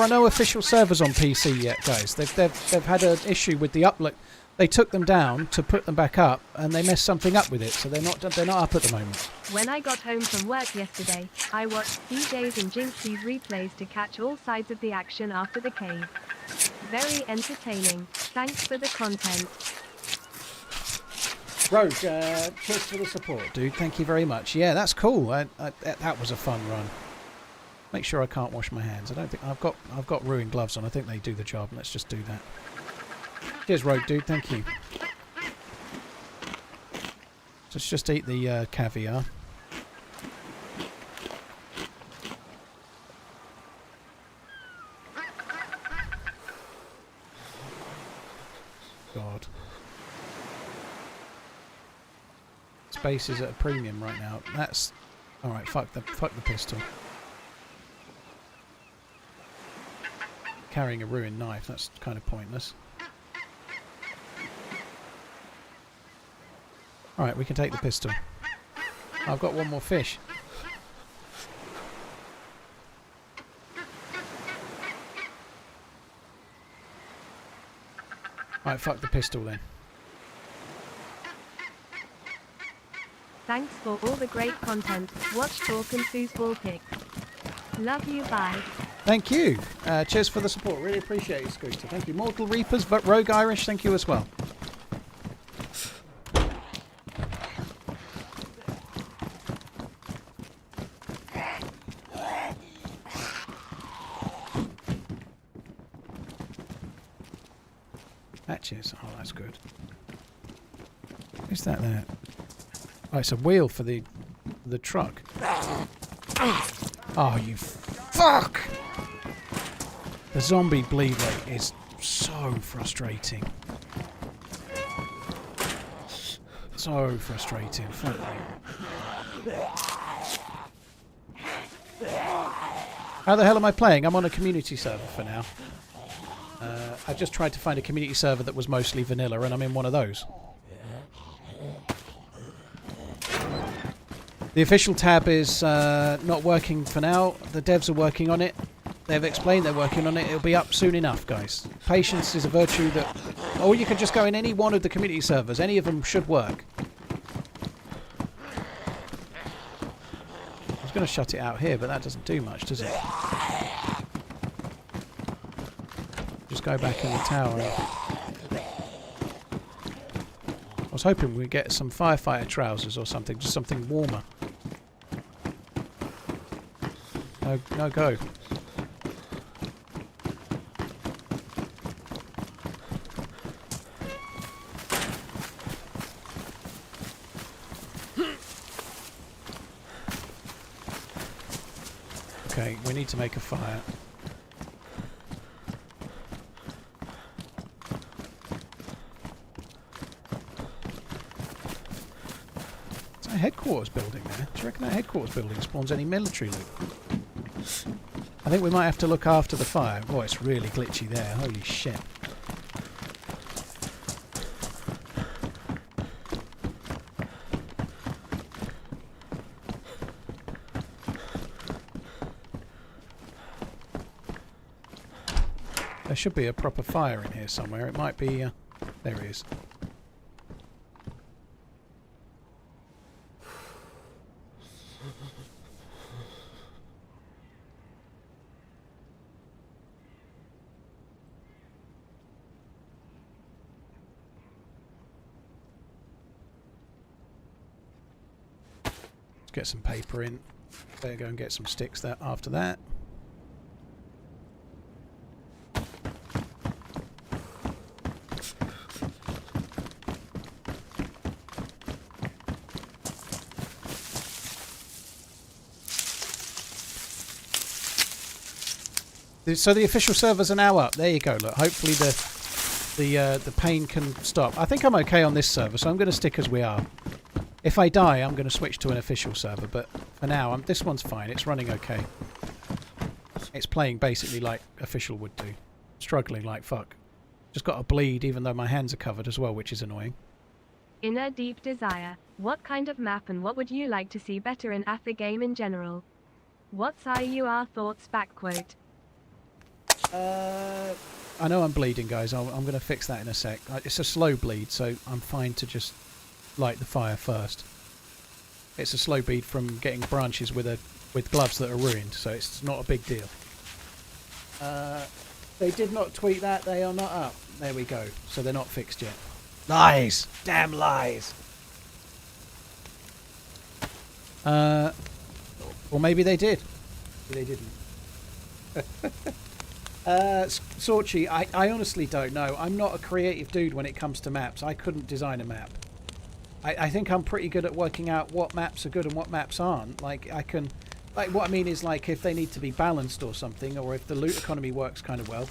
Speaker 1: no official servers on PC yet, guys. They've had an issue with the upload. They took them down to put them back up, and they messed something up with it, so they're not up at the moment.
Speaker 2: When I got home from work yesterday, I watched DJ's and Jinxie's replays to catch all sides of the action after the cave. Very entertaining. Thanks for the content.
Speaker 1: Rogue, cheers for the support, dude. Thank you very much. Yeah, that's cool. That was a fun run. Make sure I can't wash my hands. I don't think I've got ruined gloves on. I think they do the job. Let's just do that. Cheers, Rogue, dude. Thank you. Let's just eat the caviar. God. Space is at a premium right now. That's all right. Fuck the pistol. Carrying a ruined knife. That's kind of pointless. All right, we can take the pistol. I've got one more fish. Right, fuck the pistol then.
Speaker 2: Thanks for all the great content. Watch Talk and Sue's ball pick. Love you, bye.
Speaker 1: Thank you. Cheers for the support. Really appreciate it, Scooter. Thank you. Mortal Reapers, but Rogue Irish, thank you as well. Hatches. Oh, that's good. Is that there? Oh, it's a wheel for the truck. Oh, you fuck! The zombie bleed rate is so frustrating. So frustrating. Fuck me. How the hell am I playing? I'm on a community server for now. I just tried to find a community server that was mostly vanilla, and I'm in one of those. The official tab is not working for now. The devs are working on it. They've explained they're working on it. It'll be up soon enough, guys. Patience is a virtue that... Or you can just go in any one of the community servers. Any of them should work. I was going to shut it out here, but that doesn't do much, does it? Just go back in the tower. I was hoping we'd get some firefighter trousers or something. Just something warmer. No go. Okay, we need to make a fire. Is that a headquarters building there? Do you reckon that headquarters building spawns any military loot? I think we might have to look after the fire. Oh, it's really glitchy there. Holy shit. There should be a proper fire in here somewhere. It might be... there it is. Get some paper in. Better go and get some sticks there after that. So the official servers are now up. There you go. Look, hopefully the pain can stop. I think I'm okay on this server, so I'm going to stick as we are. If I die, I'm going to switch to an official server, but for now, this one's fine. It's running okay. It's playing basically like official would do. Struggling like fuck. Just got to bleed even though my hands are covered as well, which is annoying.
Speaker 2: Inner Deep Desire. What kind of map and what would you like to see better in the game in general? What's your thoughts? Backquote.
Speaker 1: I know I'm bleeding, guys. I'm going to fix that in a sec. It's a slow bleed, so I'm fine to just light the fire first. It's a slow bleed from getting branches with gloves that are ruined, so it's not a big deal. They did not tweet that. They are not up. There we go. So they're not fixed yet. Lies! Damn lies! Or maybe they did. Maybe they didn't. Sorchi, I honestly don't know. I'm not a creative dude when it comes to maps. I couldn't design a map. I think I'm pretty good at working out what maps are good and what maps aren't. Like, I can... Like, what I mean is, like, if they need to be balanced or something, or if the loot economy works kind of well.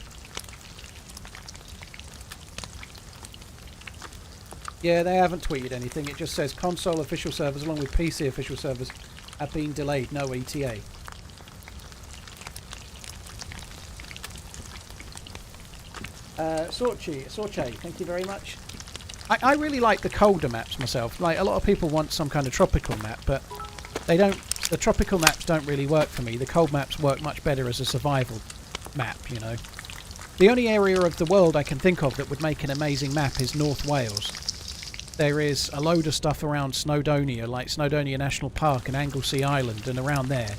Speaker 1: Yeah, they haven't tweeted anything. It just says console official servers along with PC official servers have been delayed. No ETA. Sorche, thank you very much. I really like the colder maps myself. Like, a lot of people want some kind of tropical map, but they don't. The tropical maps don't really work for me. The cold maps work much better as a survival map, you know. The only area of the world I can think of that would make an amazing map is North Wales. There is a load of stuff around Snowdonia, like Snowdonia National Park and Anglesey Island and around there.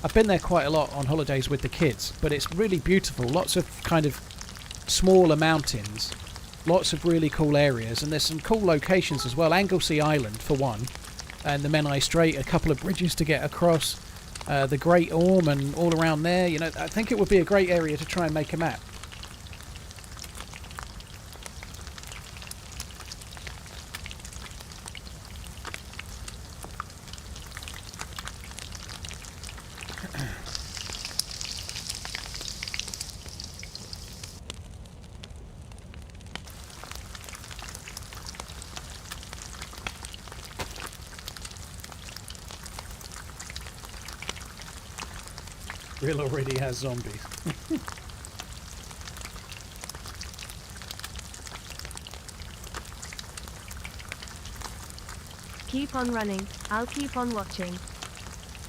Speaker 1: I've been there quite a lot on holidays with the kids, but it's really beautiful. Lots of kind of smaller mountains, lots of really cool areas, and there's some cool locations as well. Anglesey Island, for one, and the Menai Strait, a couple of bridges to get across, the Great Orme and all around there. You know, I think it would be a great area to try and make a map. Real already has zombies.
Speaker 2: Keep on running. I'll keep on watching.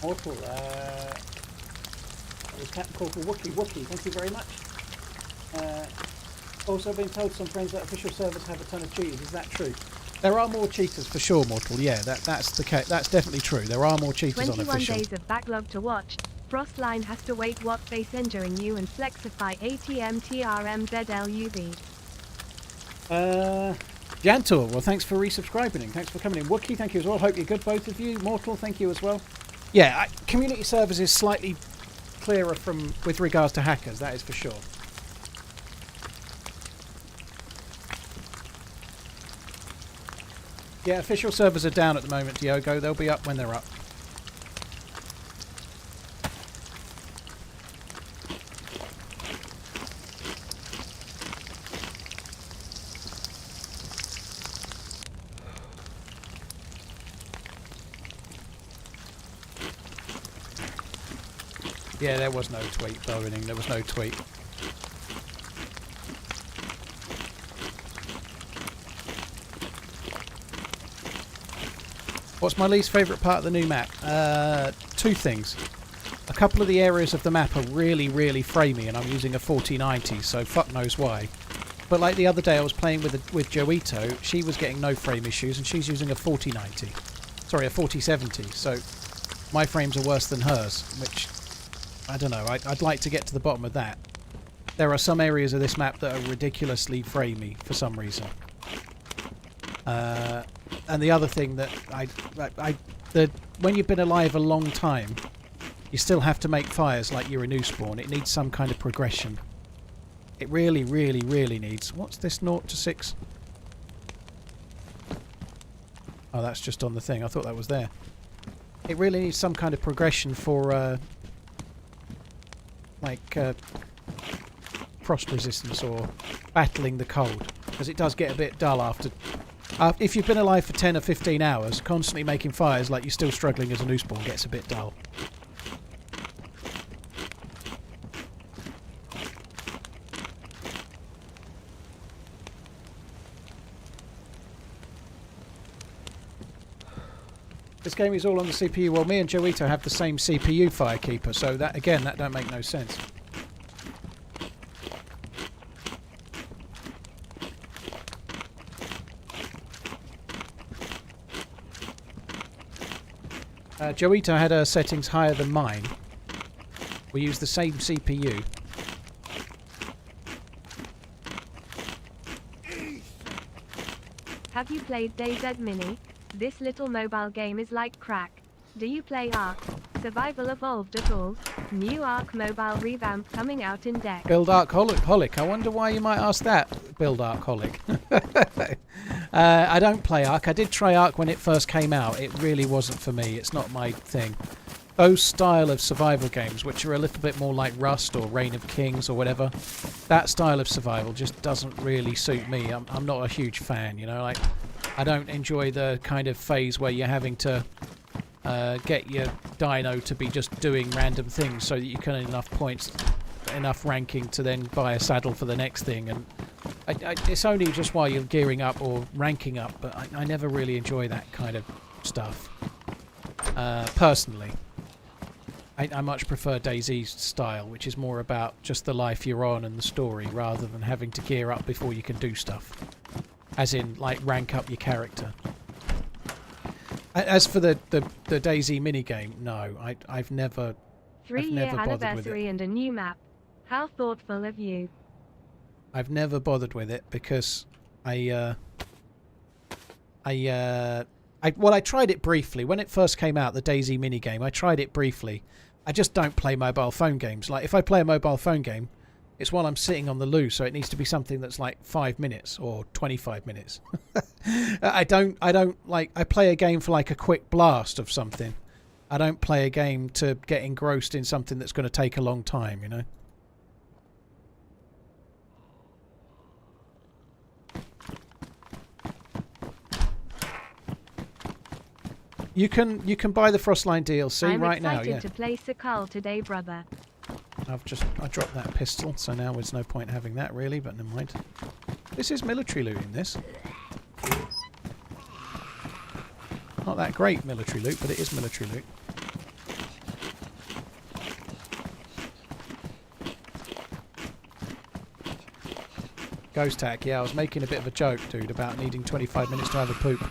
Speaker 1: Awful. That was Captain Corporal Wookie. Thank you very much. Also been told some friends that official servers have a ton of cheaters. Is that true? There are more cheaters for sure, Mortal. Yeah, that's the case. That's definitely true. There are more cheaters on official.
Speaker 2: 21 days of backlog to watch. FROSTLINE has to wait what face entering you and flexify ATM TRMZ LUV.
Speaker 1: Jantor, well, thanks for resubscribing and thanks for coming in. Wookie, thank you as well. Hope you're good, both of you. Mortal, thank you as well. Yeah, community servers is slightly clearer with regards to hackers, that is for sure. Yeah, official servers are down at the moment, Diogo. They'll be up when they're up. Yeah, there was no tweet, Bowening. There was no tweet. What's my least favourite part of the new map? Two things. A couple of the areas of the map are really, really framey, and I'm using a 4090, so fuck knows why. But like the other day I was playing with Joito, she was getting no frame issues, and she's using a 4090. Sorry, a 4070, so my frames are worse than hers, which... I don't know, I'd like to get to the bottom of that. There are some areas of this map that are ridiculously framey for some reason. And the other thing that when you've been alive a long time, you still have to make fires like you're a new spawn. It needs some kind of progression. It really, really, really needs... What's this 0 to 6? Oh, that's just on the thing. I thought that was there. It really needs some kind of progression for... frost resistance or battling the cold, because it does get a bit dull after if you've been alive for 10 or 15 hours. Constantly making fires like you're still struggling as a new spawn gets a bit dull. This game is all on the CPU. Well, me and Joito have the same CPU, Firekeeper, so that again, that don't make no sense. Joito had her settings higher than mine. We use the same CPU.
Speaker 2: Have you played DayZ Mini? This little mobile game is like crack. Do you play Ark? Survival Evolved at all? New Ark mobile revamp coming out in deck.
Speaker 1: Build Arkholic. I wonder why you might ask that. Build Arkholic. I don't play Ark. I did try Ark when it first came out. It really wasn't for me. It's not my thing. Those style of survival games, which are a little bit more like Rust or Reign of Kings or whatever, that style of survival just doesn't really suit me. I'm not a huge fan, you know. Like, I don't enjoy the kind of phase where you're having to get your dino to be just doing random things so that you can get enough points, enough ranking to then buy a saddle for the next thing. And it's only just while you're gearing up or ranking up, but I never really enjoy that kind of stuff, personally. I much prefer DayZ's style, which is more about just the life you're on and the story, rather than having to gear up before you can do stuff. As in, like, rank up your character. As for the DayZ minigame, no, I've never...
Speaker 2: 3-year anniversary and a new map. How thoughtful of you.
Speaker 1: I've never bothered with it because I tried it briefly. When it first came out, the DayZ minigame, I tried it briefly. I just don't play mobile phone games. Like, if I play a mobile phone game, it's while I'm sitting on the loo, so it needs to be something that's like 5 minutes or 25 minutes. I play a game for like a quick blast of something. I don't play a game to get engrossed in something that's going to take a long time, you know? You can buy the FROSTLINE DLC right now.
Speaker 2: I'm excited to play Sakal today, brother.
Speaker 1: I dropped that pistol, so now there's no point having that really, but never mind. This is military loot in this. Not that great military loot, but it is military loot. Ghost Tack, yeah, I was making a bit of a joke, dude, about needing 25 minutes to have a poop.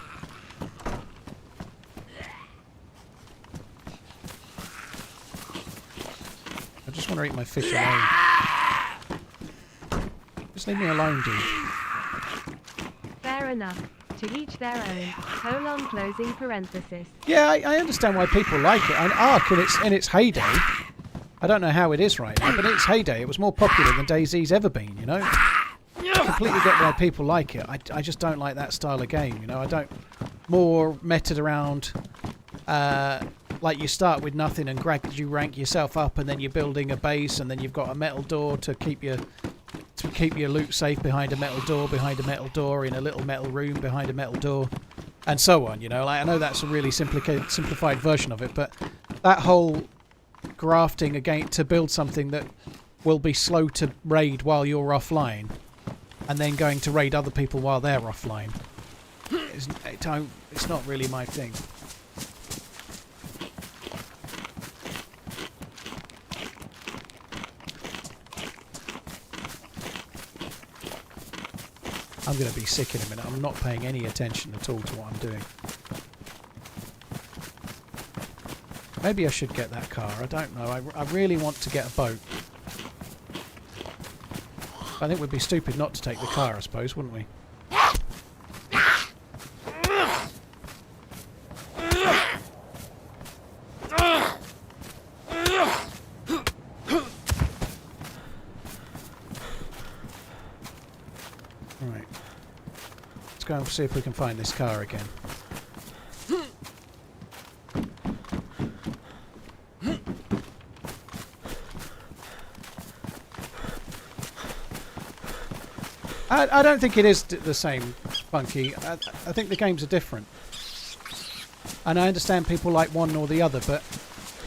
Speaker 1: I just want to eat my fish alone. Just leave me alone, dude.
Speaker 2: Fair enough. To each their own. Colon closing parenthesis.
Speaker 1: Yeah, I understand why people like it. And Ark, in its heyday, I don't know how it is right now, but in its heyday, it was more popular than DayZ's ever been, you know? I completely get why people like it. I just don't like that style of game, you know? I don't... More meted around... like you start with nothing and gradually rank yourself up, and then you're building a base, and then you've got a metal door to keep your loot safe behind a metal door, in a little metal room behind a metal door, and so on, you know? Like, I know that's a really simplified version of it, but that whole grafting again to build something that will be slow to raid while you're offline, and then going to raid other people while they're offline, it's not really my thing. I'm going to be sick in a minute. I'm not paying any attention at all to what I'm doing. Maybe I should get that car. I don't know. I really want to get a boat. I think we'd be stupid not to take the car, I suppose, wouldn't we? Right. Let's go and see if we can find this car again. I don't think it is the same, Funky. I think the games are different. And I understand people like one or the other, but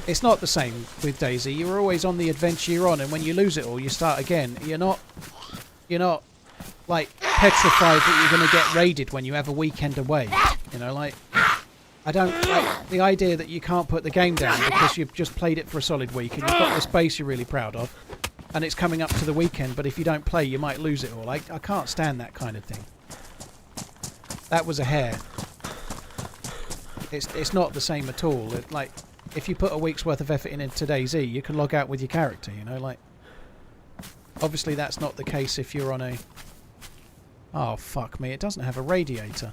Speaker 1: it's not the same with DayZ. You're always on the adventure you're on, and when you lose it all, you start again. You're not like petrified that you're going to get raided when you have a weekend away. You know, like, I don't like the idea that you can't put the game down because you've just played it for a solid week and you've got this base you're really proud of, and it's coming up to the weekend, but if you don't play, you might lose it all. I can't stand that kind of thing. That was a hair. It's not the same at all. Like, if you put a week's worth of effort into DayZ, you can log out with your character, you know, like... Obviously that's not the case if you're on a... Oh, fuck me, it doesn't have a radiator.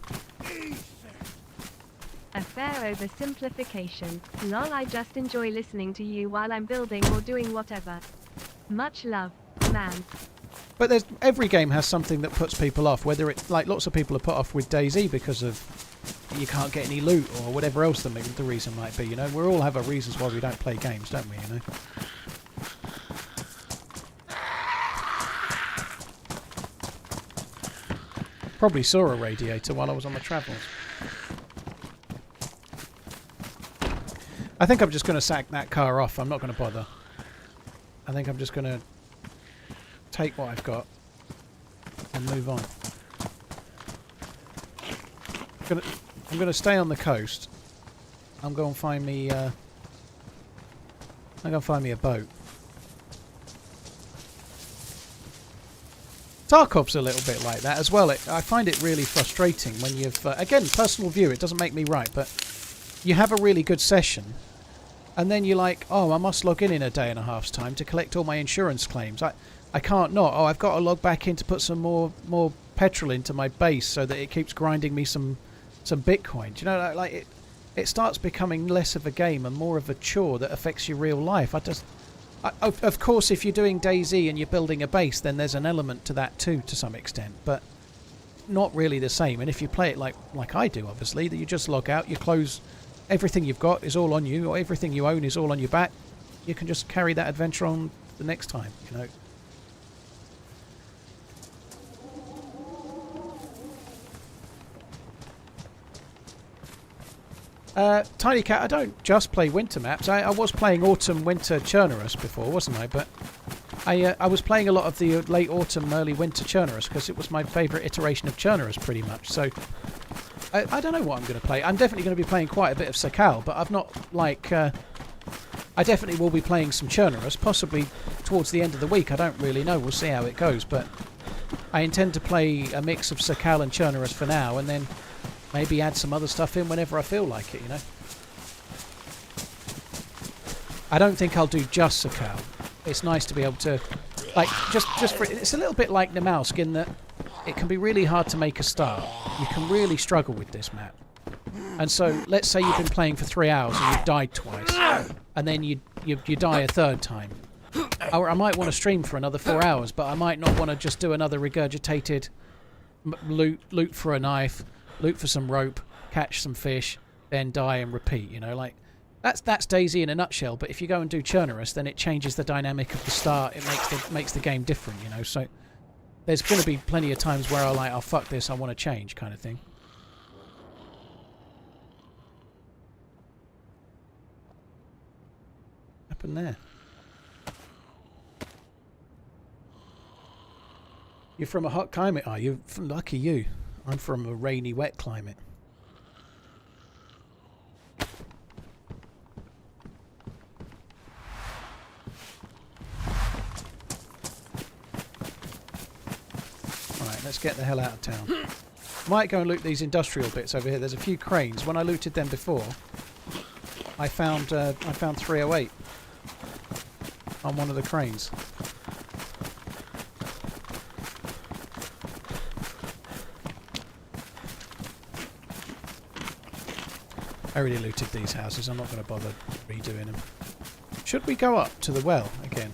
Speaker 2: A fair oversimplification. Lol, I just enjoy listening to you while I'm building or doing whatever. Much love, man.
Speaker 1: But every game has something that puts people off, whether it's like lots of people are put off with DayZ because of you can't get any loot or whatever else the reason might be, you know. We all have our reasons why we don't play games, don't we, you know. Probably saw a radiator while I was on my travels. I think I'm just going to sack that car off. I'm not going to bother. I think I'm just going to take what I've got and move on. I'm going to stay on the coast. I'm going to find me I'm going to find me a boat. Tarkov's a little bit like that as well. I find it really frustrating when you've... again, personal view, it doesn't make me right, but you have a really good session and then you're like, oh, I must log in a day and a half's time to collect all my insurance claims. I can't not. Oh, I've got to log back in to put some more petrol into my base so that it keeps grinding me some Bitcoin. Do you know, like it starts becoming less of a game and more of a chore that affects your real life. Of course, if you're doing DayZ and you're building a base, then there's an element to that too, to some extent, but not really the same. And if you play it like I do, obviously, that you just log out, you close, everything you've got is all on you, or everything you own is all on your back, you can just carry that adventure on the next time, you know. Tiny Cat, I don't just play winter maps. I was playing autumn, winter, Chernarus before, wasn't I? But I was playing a lot of the late autumn, early winter Chernarus because it was my favourite iteration of Chernarus, pretty much. So I don't know what I'm going to play. I'm definitely going to be playing quite a bit of Sakal, but I've not like. I definitely will be playing some Chernarus, possibly towards the end of the week. I don't really know. We'll see how it goes, but I intend to play a mix of Sakal and Chernarus for now, and then maybe add some other stuff in whenever I feel like it, you know. I don't think I'll do just Sakal. It's nice to be able to, like, just for it's a little bit like Namausk in that it can be really hard to make a start. You can really struggle with this map. And so, let's say you've been playing for 3 hours and you've died twice, and then you die a third time. Or I might want to stream for another 4 hours, but I might not want to just do another regurgitated loot for a knife, loot for some rope, catch some fish, then die and repeat, you know, like that's DayZ in a nutshell. But if you go and do Chernarus, then it changes the dynamic of the start. It makes the game different, you know. So there's going to be plenty of times where I'm like, oh fuck this, I want to change, kind of thing. What happened there? You're from a hot climate, are you? Lucky you. I'm from a rainy, wet climate. Alright, let's get the hell out of town. Might go and loot these industrial bits over here. There's a few cranes. When I looted them before, I found 308 on one of the cranes. I already looted these houses. I'm not going to bother redoing them. Should we go up to the well again?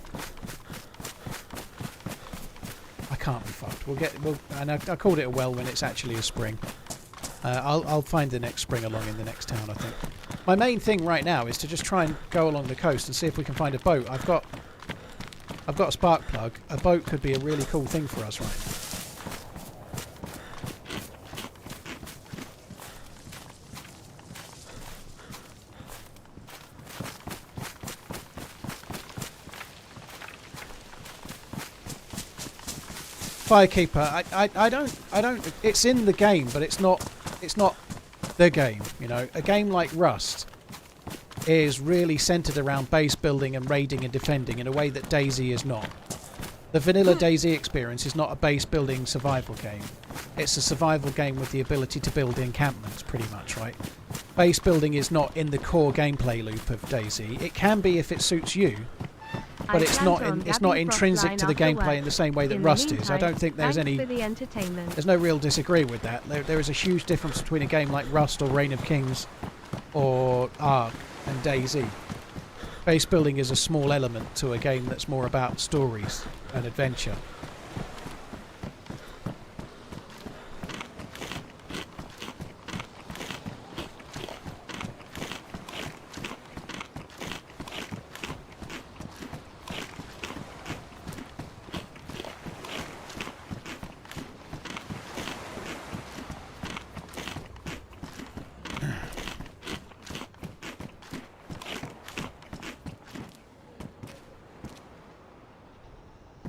Speaker 1: I can't be fucked. And I called it a well when it's actually a spring. I'll find the next spring along in the next town, I think. My main thing right now is to just try and go along the coast and see if we can find a boat. I've got a spark plug. A boat could be a really cool thing for us right now. Firekeeper, I don't. It's in the game, but it's not the game. You know, a game like Rust is really centered around base building and raiding and defending in a way that DayZ is not. The vanilla DayZ experience is not a base building survival game. It's a survival game with the ability to build encampments, pretty much, right? Base building is not in the core gameplay loop of DayZ. It can be if it suits you. But it's not intrinsic to the gameplay in the same way that Rust is. I don't think there's there's no real disagree with that. There is a huge difference between a game like Rust or Reign of Kings or Ark and DayZ. Base building is a small element to a game that's more about stories and adventure.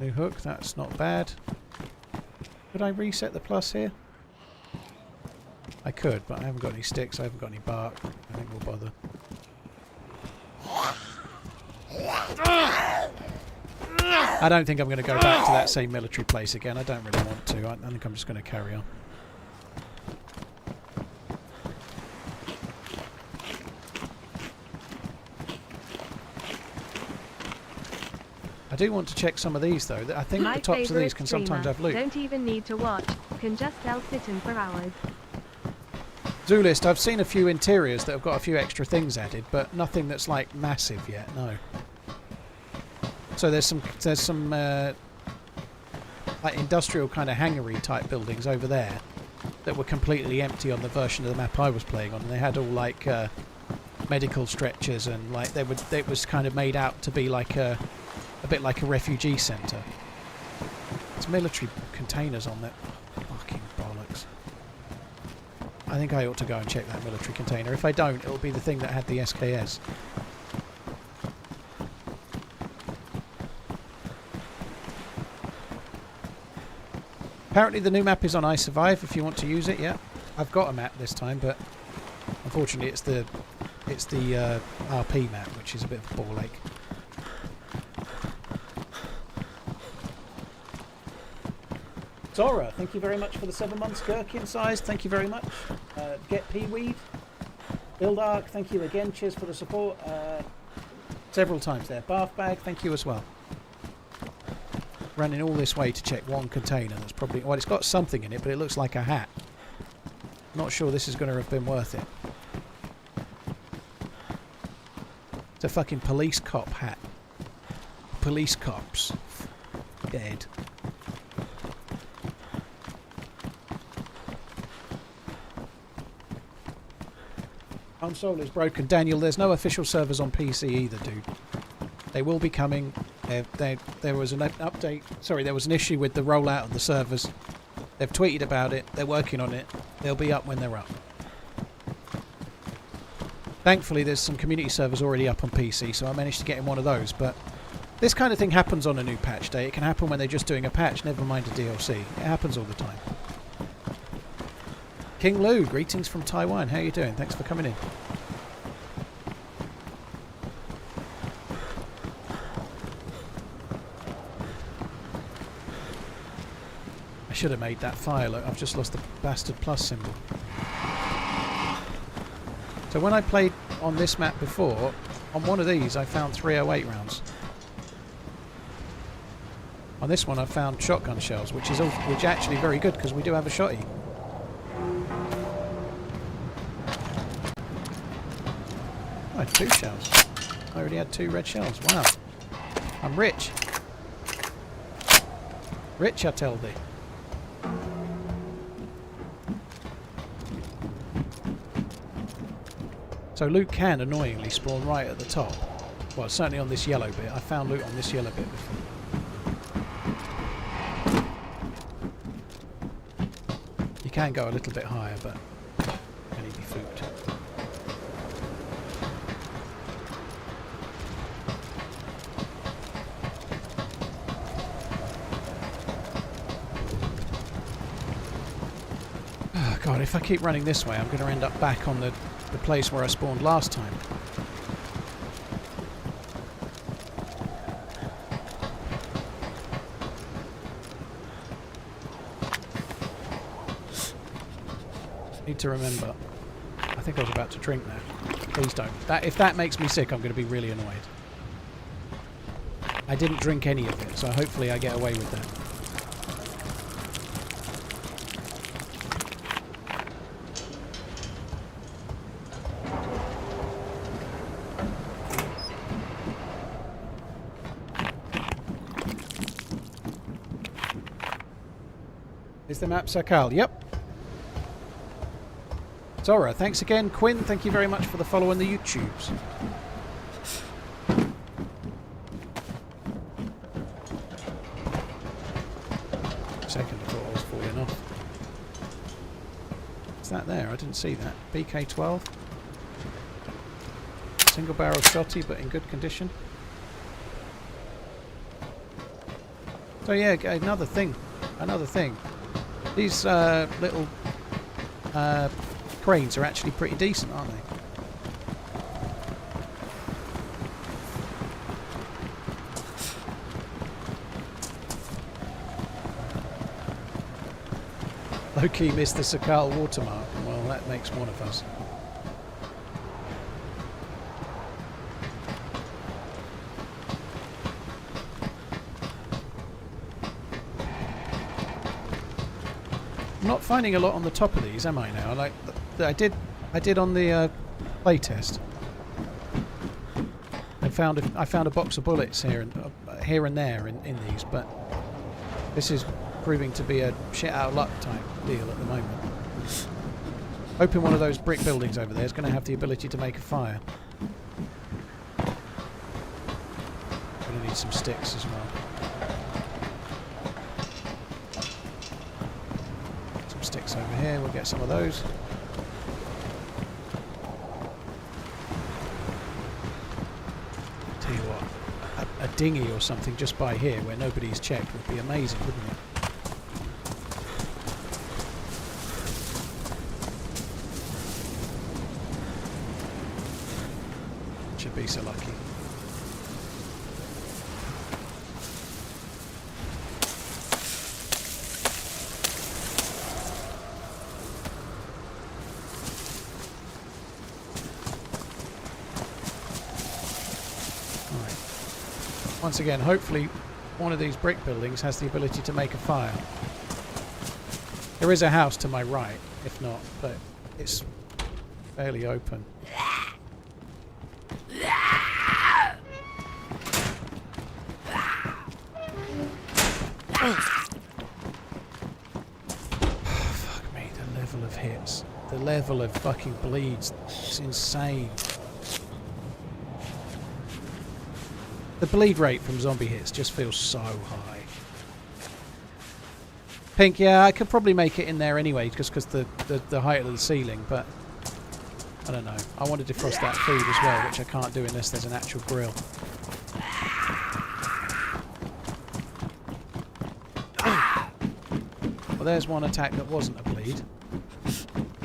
Speaker 1: New hook, that's not bad. Could I reset the plus here? I could, but I haven't got any sticks, I haven't got any bark. I think we'll bother. I don't think I'm going to go back to that same military place again. I don't really want to. I think I'm just going to carry on. I do want to check some of these though. I think
Speaker 2: My
Speaker 1: the tops of these
Speaker 2: favourite
Speaker 1: can sometimes
Speaker 2: streamer.
Speaker 1: have loot.
Speaker 2: Don't even need to watch. Can just sit in for hours.
Speaker 1: Zoolist, I've seen a few interiors that have got a few extra things added, but nothing that's like massive yet. No. So there's some like industrial kind of hangar-y type buildings over there that were completely empty on the version of the map I was playing on, and they had all like medical stretchers and like it was kind of made out to be like a bit like a refugee centre. There's military containers on that. Fucking bollocks. I think I ought to go and check that military container. If I don't, it'll be the thing that had the SKS. Apparently the new map is on iSurvive if you want to use it, yeah. I've got a map this time, but unfortunately it's the RP map, which is a bit of a ball ache. Zora, thank you very much for the 7 months. Gherkin size, thank you very much. Get Peaweed. Build Arc, thank you again. Cheers for the support. Several times there. Bath Bag, thank you as well. Running all this way to check one container that's probably... Well, it's got something in it, but it looks like a hat. Not sure this is going to have been worth it. It's a fucking police cop hat. Police cops. Dead. Console is broken. Daniel, there's no official servers on PC either, dude. They will be coming. There was an update. Sorry, there was an issue with the rollout of the servers. They've tweeted about it. They're working on it. They'll be up when they're up. Thankfully, there's some community servers already up on PC, so I managed to get in one of those. But this kind of thing happens on a new patch day. It can happen when they're just doing a patch, never mind a DLC. It happens all the time. King Lou, greetings from Taiwan. How are you doing? Thanks for coming in. I should have made that fire. Look, I've just lost the bastard plus symbol. So when I played on this map before, on one of these I found 308 rounds. On this one I found shotgun shells, which is actually very good because we do have a shotty. I had 2 shells. I already had 2 red shells. Wow. I'm rich. Rich, I tell thee. So loot can annoyingly spawn right at the top. Well, certainly on this yellow bit. I found loot on this yellow bit before. You can go a little bit higher, but can he be fooped? Oh god, if I keep running this way, I'm going to end up back on the place where I spawned last time. Need to remember. I think I was about to drink now. Please don't. If that makes me sick, I'm going to be really annoyed. I didn't drink any of it, so hopefully I get away with that. Is the map Sakal? Yep. Zora, thanks again. Quinn, thank you very much for the follow on the YouTubes. Second, I thought I was falling off. Is that there? I didn't see that. BK-12. Single barrel shotty, but in good condition. So yeah, another thing. These little cranes are actually pretty decent, aren't they? Low-key missed the Sakal watermark. Well, that makes one of us. I'm not finding a lot on the top of these, am I now? Like I did on the playtest. I found a box of bullets here and there in these, but this is proving to be a shit out of luck type deal at the moment. Hoping one of those brick buildings over there is going to have the ability to make a fire. Going to need some sticks as well. Some sticks over here. We'll get some of those. Tell you what, a dinghy or something just by here where nobody's checked would be amazing, wouldn't it? Should be so lucky. Right. Once again, hopefully one of these brick buildings has the ability to make a fire. There is a house to my right, if not, but it's fairly open. Fuck me, the level of hits. The level of fucking bleeds. It's insane. The bleed rate from zombie hits just feels so high. Pink, yeah, I could probably make it in there anyway, just because the height of the ceiling, but I don't know. I want to defrost that food as well, which I can't do unless there's an actual grill. Well, there's one attack that wasn't a bleed.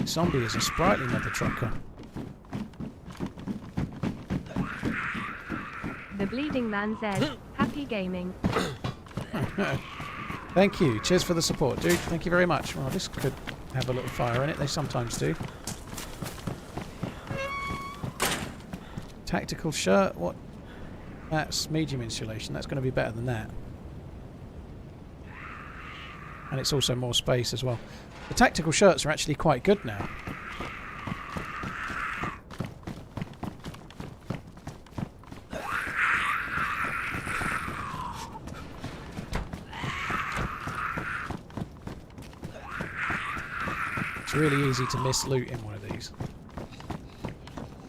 Speaker 1: Zombie is a sprightly mother trucker.
Speaker 2: The Bleeding Man Z. Happy gaming.
Speaker 1: Thank you. Cheers for the support, dude. Thank you very much. Well, this could have a little fire in it. They sometimes do. Tactical shirt. What? That's medium insulation. That's going to be better than that. And it's also more space as well. The tactical shirts are actually quite good now. It's really easy to miss loot in one of these.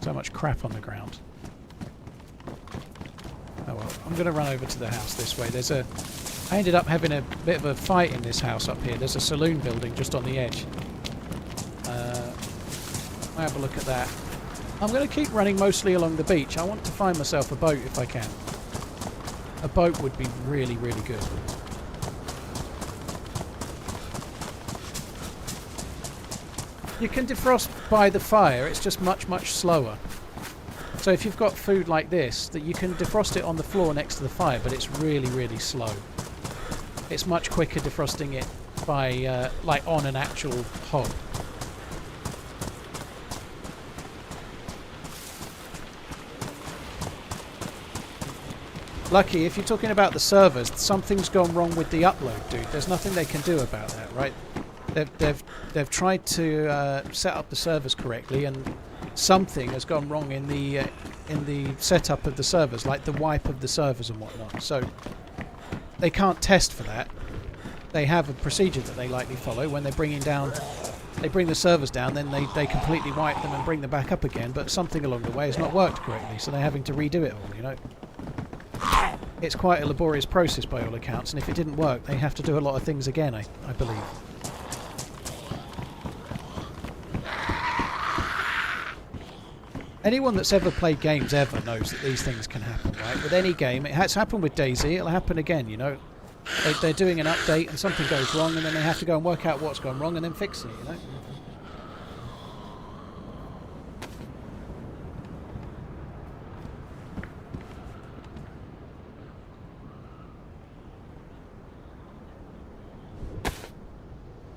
Speaker 1: So much crap on the ground. Oh well, I'm going to run over to the house this way. I ended up having a bit of a fight in this house up here. There's a saloon building just on the edge. I'll have a look at that. I'm going to keep running mostly along the beach. I want to find myself a boat if I can. A boat would be really, really good. You can defrost by the fire, it's just much, much slower. So if you've got food like this, that you can defrost it on the floor next to the fire, but it's really, really slow. It's much quicker defrosting it by, like, on an actual hob. Lucky, if you're talking about the servers, something's gone wrong with the upload, dude. There's nothing they can do about that, right? They've tried to set up the servers correctly, and something has gone wrong in the setup of the servers, like the wipe of the servers and whatnot. So they can't test for that. They have a procedure that they likely follow when they're bringing down. They bring the servers down, then they completely wipe them and bring them back up again. But something along the way has not worked correctly, so they're having to redo it all. You know, it's quite a laborious process by all accounts, and if it didn't work, they have to do a lot of things again. I believe. Anyone that's ever played games ever knows that these things can happen, right? With any game, it has happened with DayZ, it'll happen again, you know. They're doing an update and something goes wrong, and then they have to go and work out what's gone wrong and then fix it, you know.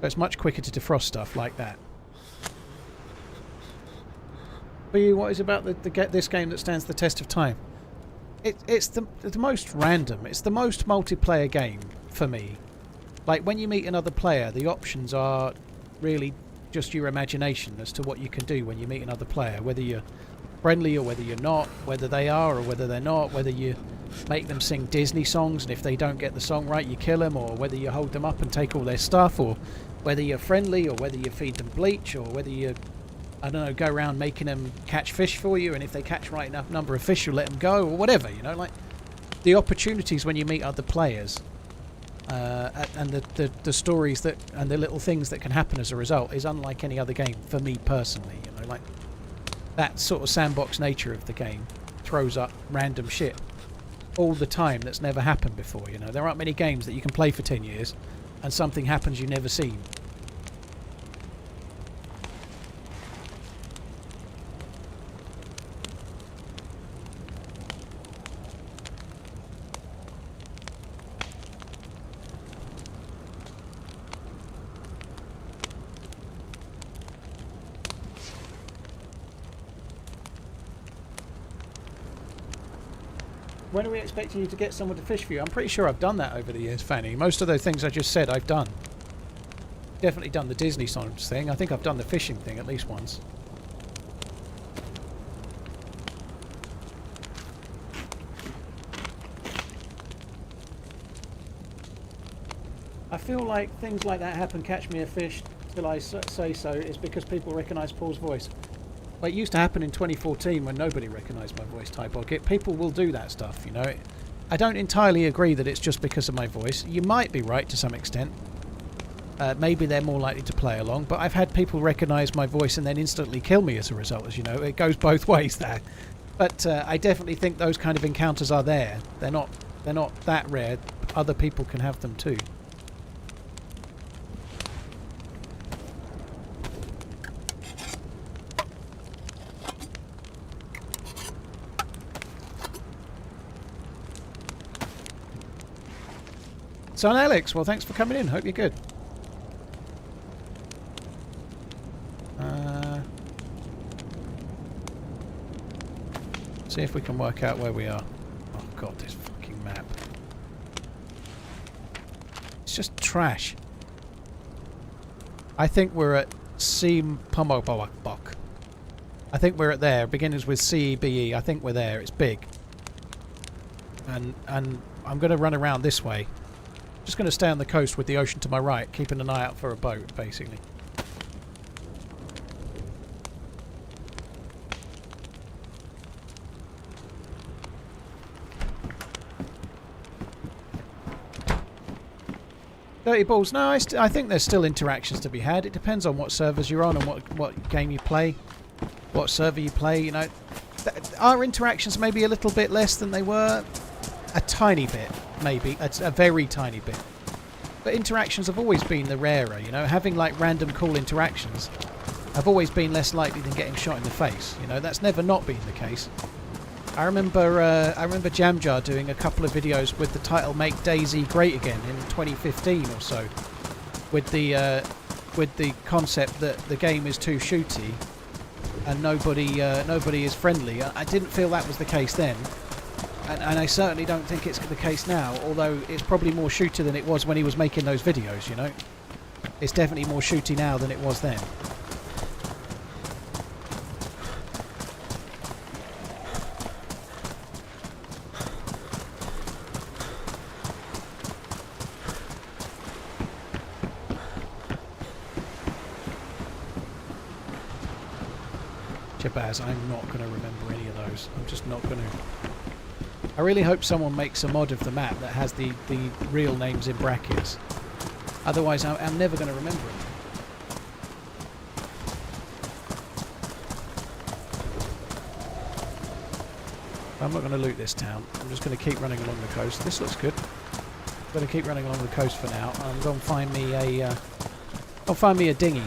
Speaker 1: But it's much quicker to defrost stuff like that. For you, what is about this game that stands the test of time? It's the most random. It's the most multiplayer game for me. Like, when you meet another player, the options are really just your imagination as to what you can do when you meet another player. Whether you're friendly or whether you're not, whether they are or whether they're not, whether you make them sing Disney songs and if they don't get the song right you kill them, or whether you hold them up and take all their stuff, or whether you're friendly or whether you feed them bleach, or whether you, I don't know, go around making them catch fish for you, and if they catch right enough number of fish you'll let them go, or whatever, you know. Like, the opportunities when you meet other players and the stories that and the little things that can happen as a result is unlike any other game for me personally, you know. Like, that sort of sandbox nature of the game throws up random shit all the time that's never happened before, you know. There aren't many games that you can play for 10 years and something happens you've never seen. When are we expecting you to get someone to fish for you? I'm pretty sure I've done that over the years, Fanny. Most of those things I just said I've done. Definitely done the Disney songs thing. I think I've done the fishing thing at least once. I feel like things like that happen, catch me a fish till I say so, is because people recognise Paul's voice. Well, it used to happen in 2014 when nobody recognised my voice, Typocket. People will do that stuff, you know. I don't entirely agree that it's just because of my voice. You might be right to some extent. Maybe they're more likely to play along, but I've had people recognise my voice and then instantly kill me as a result, as you know. It goes both ways there. But I definitely think those kind of encounters are there. They're not that rare. Other people can have them too. Son Alex, well, thanks for coming in. Hope you're good. See if we can work out where we are. Oh god, this fucking map. It's just trash. I think we're at Pomobok. I think we're at there. Begins with CEBE. I think we're there. It's big. And I'm going to run around this way. Just going to stay on the coast with the ocean to my right, keeping an eye out for a boat, basically. Dirty balls. No, I think there's still interactions to be had. It depends on what servers you're on and what game you play, what server you play. You know, our interactions may be a little bit less than they were. A tiny bit, maybe. A very tiny bit. But interactions have always been the rarer, you know. Having, like, random cool interactions have always been less likely than getting shot in the face. You know, that's never not been the case. I remember Jamjar doing a couple of videos with the title "Make DayZ Great Again" in 2015 or so, with the concept that the game is too shooty and nobody is friendly. I didn't feel that was the case then. And I certainly don't think it's the case now, although it's probably more shooty than it was when he was making those videos, you know. It's definitely more shooty now than it was then. Jabaz, I'm not going to remember any of those. I'm just not going to. I really hope someone makes a mod of the map that has the real names in brackets. Otherwise, I'm never going to remember it. I'm not going to loot this town. I'm just going to keep running along the coast. This looks good. I'm going to keep running along the coast for now. I'm going to find me a dinghy.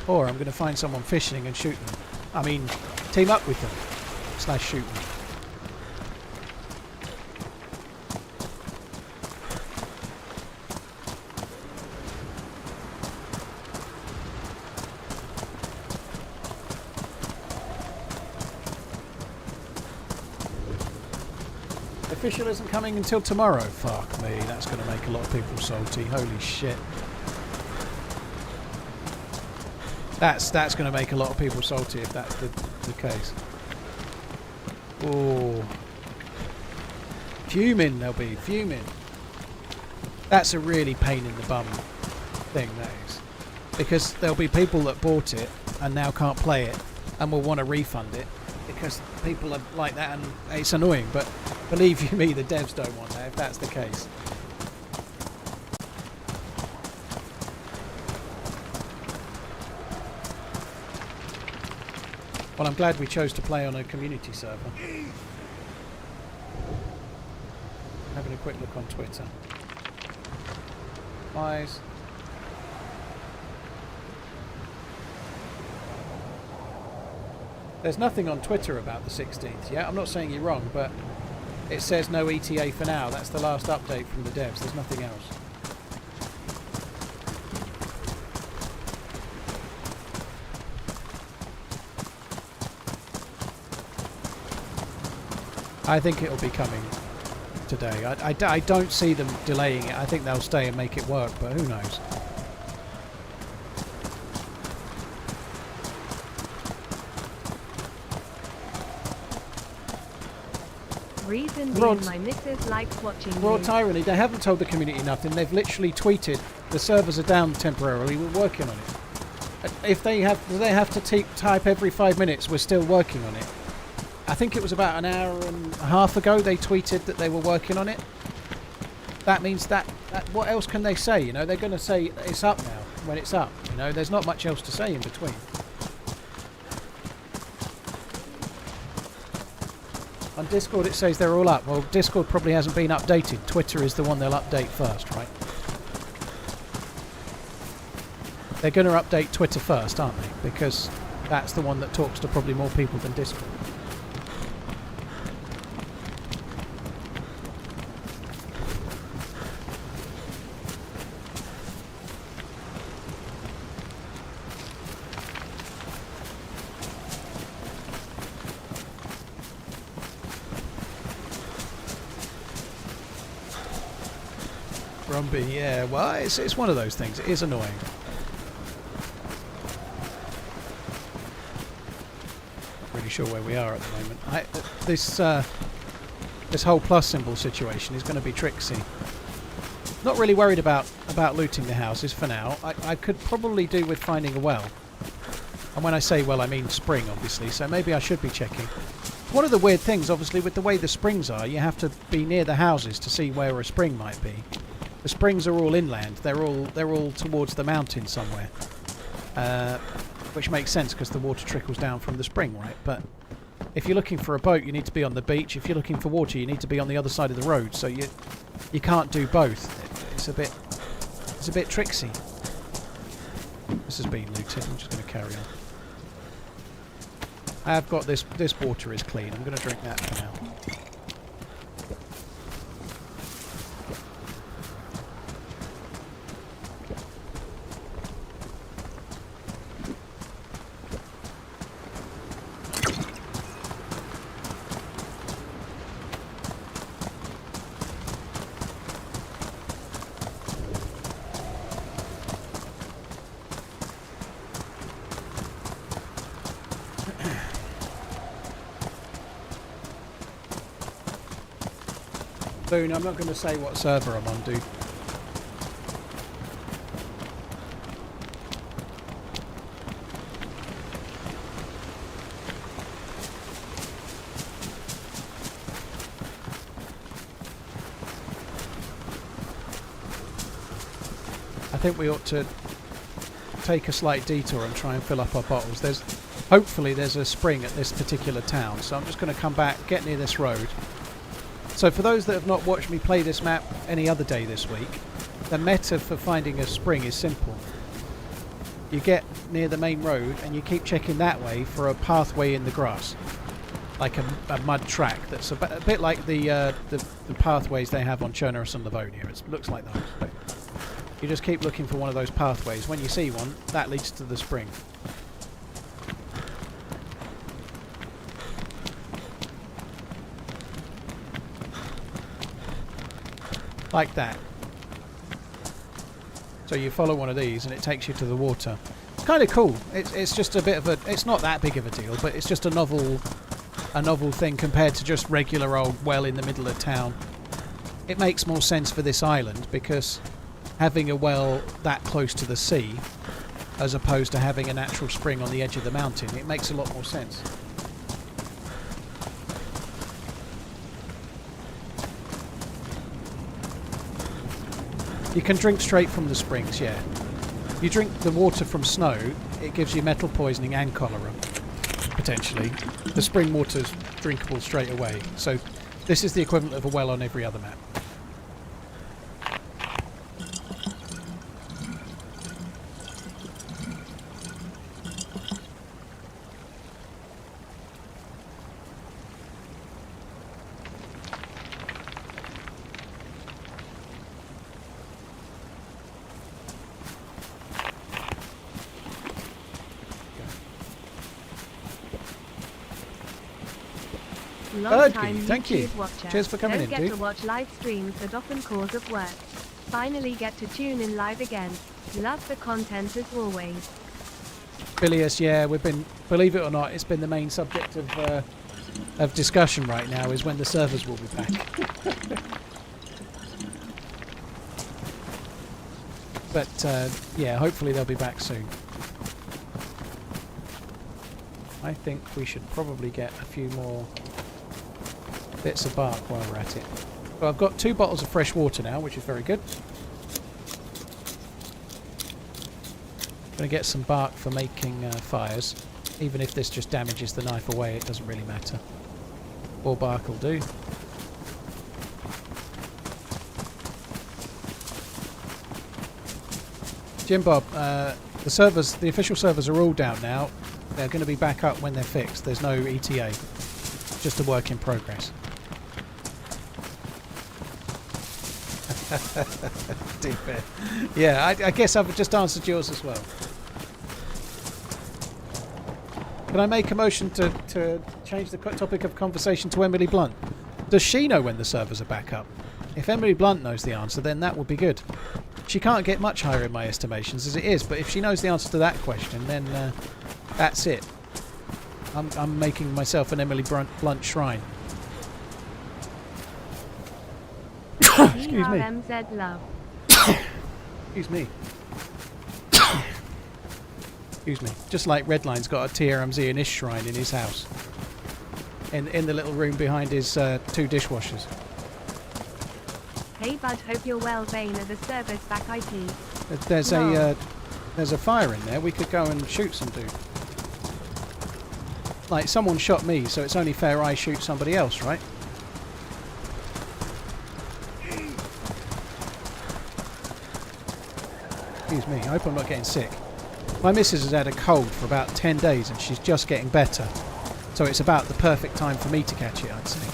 Speaker 1: or I'm going to find someone fishing and shoot them. I mean, team up with them / shoot them. Official isn't coming until tomorrow. Fuck me, that's going to make a lot of people salty. Holy shit. That's going to make a lot of people salty if that's the case. Oh. Fuming, they'll be. Fuming. That's a really pain in the bum thing, that is. Because there'll be people that bought it and now can't play it and will want to refund it because people are like that, and it's annoying, but believe you me, the devs don't want that if that's the case. Well, I'm glad we chose to play on a community server. Having a quick look on Twitter. Eyes. There's nothing on Twitter about the 16th yet. I'm not saying you're wrong, but it says no ETA for now. That's the last update from the devs. There's nothing else. I think it'll be coming today. I don't see them delaying it. I think they'll stay and make it work, but who knows?
Speaker 2: Reason being my missus likes watching
Speaker 1: Raw
Speaker 2: you.
Speaker 1: Tyranny, they haven't told the community nothing. They've literally tweeted the servers are down temporarily, we're working on it. If they have, do they have to type every 5 minutes, we're still working on it? I think it was about an hour and a half ago they tweeted that they were working on it. That means that what else can they say? You know, they're going to say it's up now when it's up. You know, there's not much else to say in between. On Discord it says they're all up. Well, Discord probably hasn't been updated. Twitter is the one they'll update first, right? They're going to update Twitter first, aren't they? Because that's the one that talks to probably more people than Discord. Brumby, yeah, well, it's one of those things. It is annoying. Not really sure where we are at the moment. This whole plus symbol situation is going to be tricksy. Not really worried about looting the houses for now. I could probably do with finding a well. And when I say well, I mean spring, obviously, so maybe I should be checking. One of the weird things, obviously, with the way the springs are, you have to be near the houses to see where a spring might be. The springs are all inland. They're all towards the mountain somewhere, which makes sense because the water trickles down from the spring, right? But if you're looking for a boat, you need to be on the beach. If you're looking for water, you need to be on the other side of the road. So you can't do both. It's a bit tricksy. This has been looted. I'm just going to carry on. I have got this. This water is clean. I'm going to drink that for now. I'm not going to say what server I'm on, dude. I think we ought to take a slight detour and try and fill up our bottles. Hopefully there's a spring at this particular town, so I'm just going to come back, get near this road. So for those that have not watched me play this map any other day this week, the meta for finding a spring is simple. You get near the main road and you keep checking that way for a pathway in the grass. Like a mud track that's a bit like the pathways they have on Chernobyl and Livonia. It looks like those. So you just keep looking for one of those pathways. When you see one, that leads to the spring. Like that. So you follow one of these and it takes you to the water. It's kind of cool. It's just a bit of a... It's not that big of a deal, but it's just a novel thing compared to just regular old well in the middle of town. It makes more sense for this island because having a well that close to the sea as opposed to having a natural spring on the edge of the mountain, it makes a lot more sense. You can drink straight from the springs, yeah. You drink the water from snow, it gives you metal poisoning and cholera, potentially. The spring water's drinkable straight away, so this is the equivalent of a well on every other map.
Speaker 2: Long-time
Speaker 1: thank you.
Speaker 2: YouTube watcher.
Speaker 1: Cheers for coming in,
Speaker 2: Don't
Speaker 1: dude.
Speaker 2: get to watch live streams that often cause of work. Finally get to tune in live again. Love the content as always.
Speaker 1: Bilious, yeah, we've been, believe it or not, it's been the main subject of discussion right now is when the servers will be back. But yeah, hopefully they'll be back soon. I think we should probably get a few more bits of bark while we're at it. Well, I've got 2 bottles of fresh water now, which is very good. Going to get some bark for making fires. Even if this just damages the knife away, it doesn't really matter. 4 bark will do. Jim Bob, the official servers are all down now. They're going to be back up when they're fixed. There's no ETA. Just a work in progress. Deep bit. Yeah, I guess I've just answered yours as well. Can I make a motion to change the topic of conversation to Emily Blunt? Does she know when the servers are back up? If Emily Blunt knows the answer, then that would be good. She can't get much higher in my estimations as it is, but if she knows the answer to that question, then that's it. I'm making myself an Emily Blunt shrine. Excuse me.
Speaker 2: TRMZ love.
Speaker 1: Excuse me. Excuse me. Just like Redline's got a TRMZ in his shrine in his house. In the little room behind his 2 dishwashers.
Speaker 2: Hey bud, hope you're well. Vane are the servers back IT.
Speaker 1: There's a fire in there. We could go and shoot some dude. Like, someone shot me, so it's only fair I shoot somebody else, right? Excuse me, I hope I'm not getting sick. My missus has had a cold for about 10 days and she's just getting better. So it's about the perfect time for me to catch it, I'd say.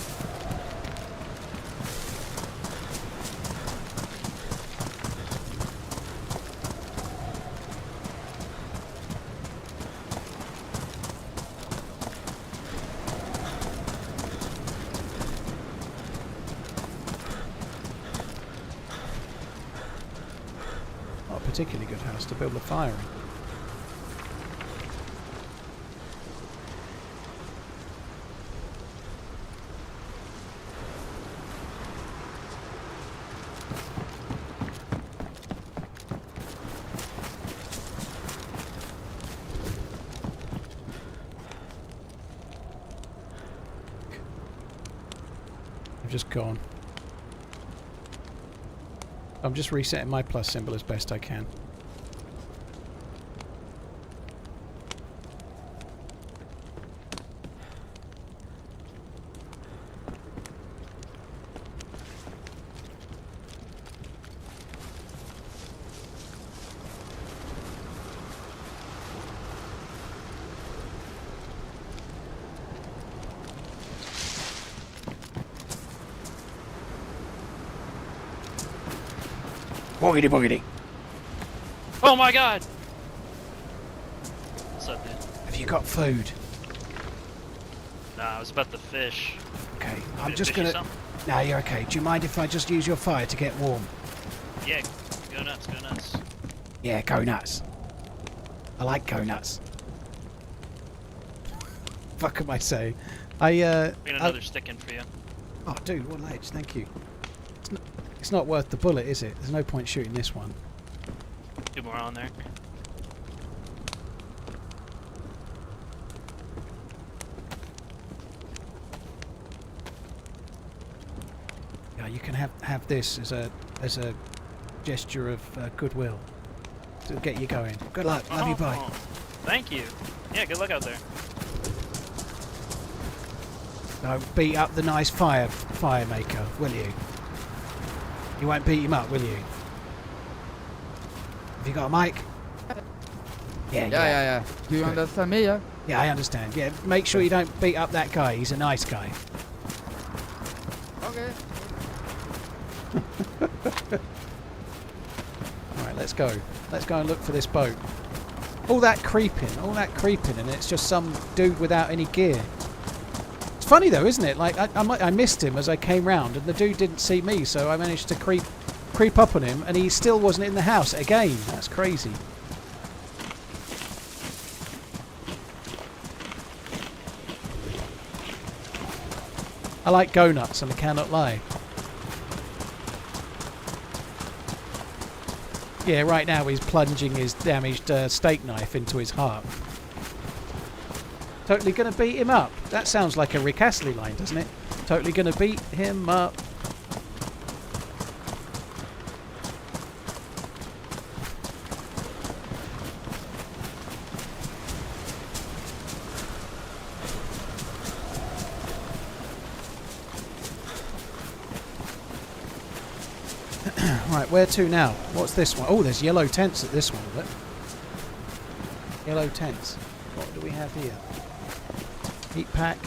Speaker 1: Particularly good house to build a fire in. I've just gone. I'm just resetting my plus symbol as best I can. Boogity boogity.
Speaker 5: Oh my god! What's up, dude?
Speaker 1: Have you got food?
Speaker 5: Nah, I was about to fish.
Speaker 1: Okay, I'm
Speaker 5: Gonna
Speaker 1: just
Speaker 5: fish you
Speaker 1: gonna...
Speaker 5: some?
Speaker 1: Nah, you're okay. Do you mind if I just use your fire to get warm?
Speaker 5: Yeah, go nuts, go nuts.
Speaker 1: Yeah, go nuts. I like go nuts. What can I say?
Speaker 5: Bring another stick in for you.
Speaker 1: Oh, dude, what ledge? Thank you. It's not worth the bullet, is it? There's no point shooting this one.
Speaker 5: 2 more on there.
Speaker 1: Yeah, you can have this as a gesture of goodwill to get you going. Good luck. Love you. Bye.
Speaker 5: Thank you. Yeah, good luck out there.
Speaker 1: Don't beat up the nice fire maker, will you? You won't beat him up, will you? Have you got a mic?
Speaker 6: Yeah. Do you understand me, yeah?
Speaker 1: Yeah, I understand. Yeah, make sure you don't beat up that guy. He's a nice guy.
Speaker 6: Okay.
Speaker 1: Alright, let's go. Let's go and look for this boat. All that creeping, and it's just some dude without any gear. It's funny though, isn't it? Like, I missed him as I came round, and the dude didn't see me, so I managed to creep up on him, and he still wasn't in the house again. That's crazy. I like go nuts, and I cannot lie. Yeah, right now he's plunging his damaged steak knife into his heart. Totally gonna beat him up. That sounds like a Rick Astley line, doesn't it? Totally gonna beat him up. Right, where to now? What's this one? Oh, there's yellow tents at this one, is it? Yellow tents. What do we have here? Heat pack.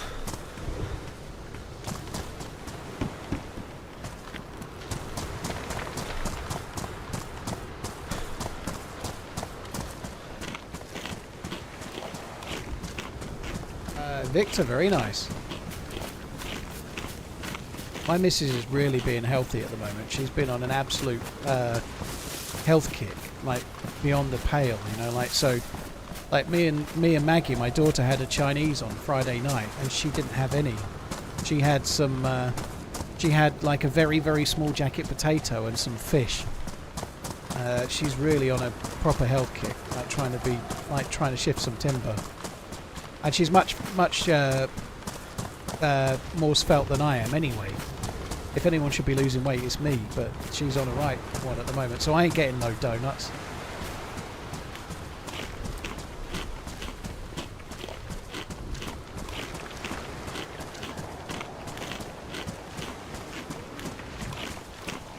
Speaker 1: Victor, very nice. My missus is really being healthy at the moment. She's been on an absolute health kick, like beyond the pale, you know. Like so, like me and Maggie, my daughter, had a Chinese on Friday night, and she didn't have any. She had some. She had like a very, very small jacket potato and some fish. She's really on a proper health kick, like trying to shift some timber, and she's much more svelte than I am anyway. If anyone should be losing weight, it's me, but she's on a right one at the moment, so I ain't getting no donuts.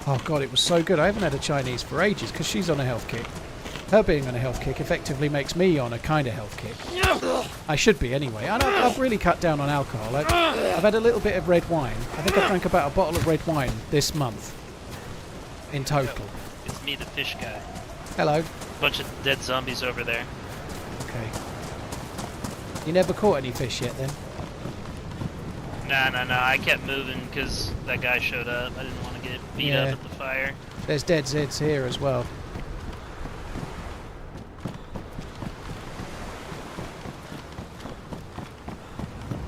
Speaker 1: Oh god, it was so good. I haven't had a Chinese for ages because she's on a health kick. Her being on a health kick effectively makes me on a kind of health kick. I should be anyway. And I've really cut down on alcohol. I've had a little bit of red wine. I think I drank about a bottle of red wine this month in total.
Speaker 5: It's me, the fish guy.
Speaker 1: Hello.
Speaker 5: Bunch of dead zombies over there.
Speaker 1: Okay. You never caught any fish yet then?
Speaker 5: Nah. I kept moving because that guy showed up. I didn't want to get beat up at the fire.
Speaker 1: There's dead Zeds here as well.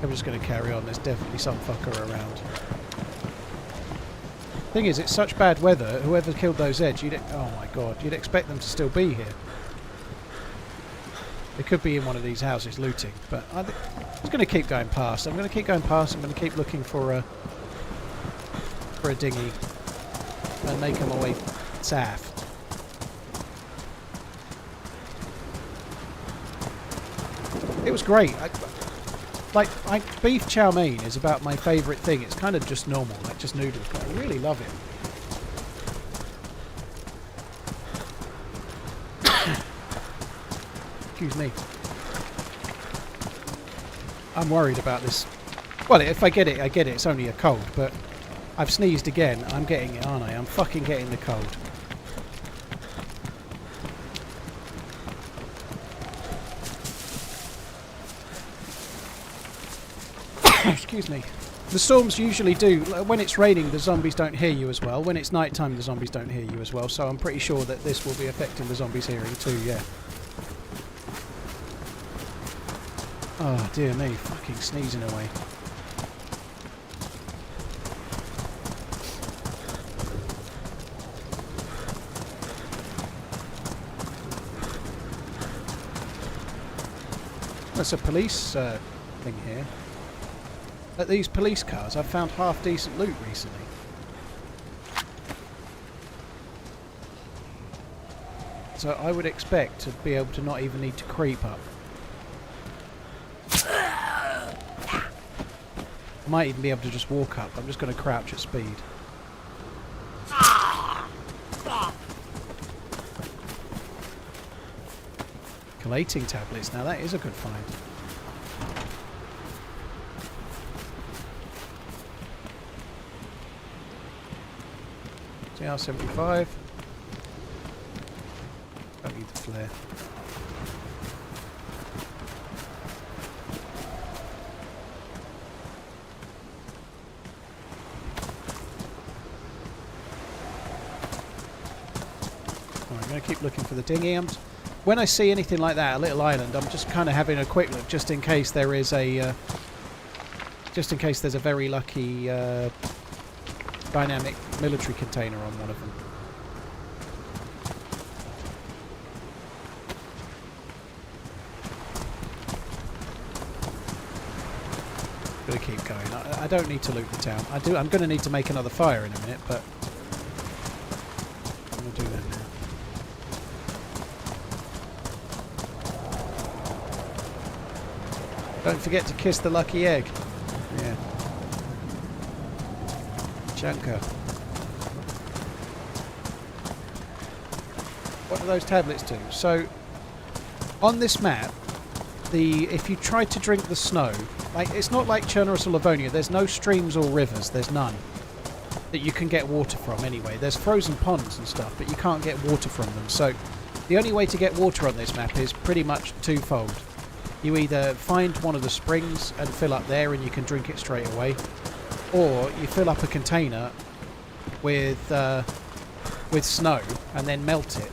Speaker 1: I'm just going to carry on. There's definitely some fucker around. Thing is, it's such bad weather. Whoever killed those Zeds, oh my god, you'd expect them to still be here. They could be in one of these houses looting, but I'm going to keep going past. I'm going to keep going past. I'm going to keep looking for a dinghy and make my way south. It was great. Beef chow mein is about my favourite thing. It's kind of just normal, like just noodles, but I really love it. Excuse me. I'm worried about this. Well, if I get it, I get it. It's only a cold, but I've sneezed again. I'm getting it, aren't I? I'm fucking getting the cold. Excuse me. The storms usually do. When it's raining, the zombies don't hear you as well. When it's nighttime, the zombies don't hear you as well. So I'm pretty sure that this will be affecting the zombies' hearing too, yeah. Oh, dear me. Fucking sneezing away. There's a police thing here. At these police cars, I've found half decent loot recently. So I would expect to be able to not even need to creep up. I might even be able to just walk up. I'm just going to crouch at speed. Collating tablets. Now that is a good find. TR75. Don't need the flare. I'm going to keep looking for the dinghy. When I see anything like that, a little island, I'm just kind of having a quick look, just in case there is a, just in case there's a very lucky dynamic military container on one of them. Gonna keep going. I don't need to loot the town. I'm going to need to make another fire in a minute, but I'm going to do that now. Don't forget to kiss the lucky egg. Yeah. Chunker. What do those tablets do? So, on this map, if you try to drink the snow, like it's not like Chernobyl or Livonia, there's no streams or rivers, there's none that you can get water from anyway. There's frozen ponds and stuff, but you can't get water from them. So, the only way to get water on this map is pretty much twofold. You either find one of the springs and fill up there and you can drink it straight away, or you fill up a container with snow and then melt it.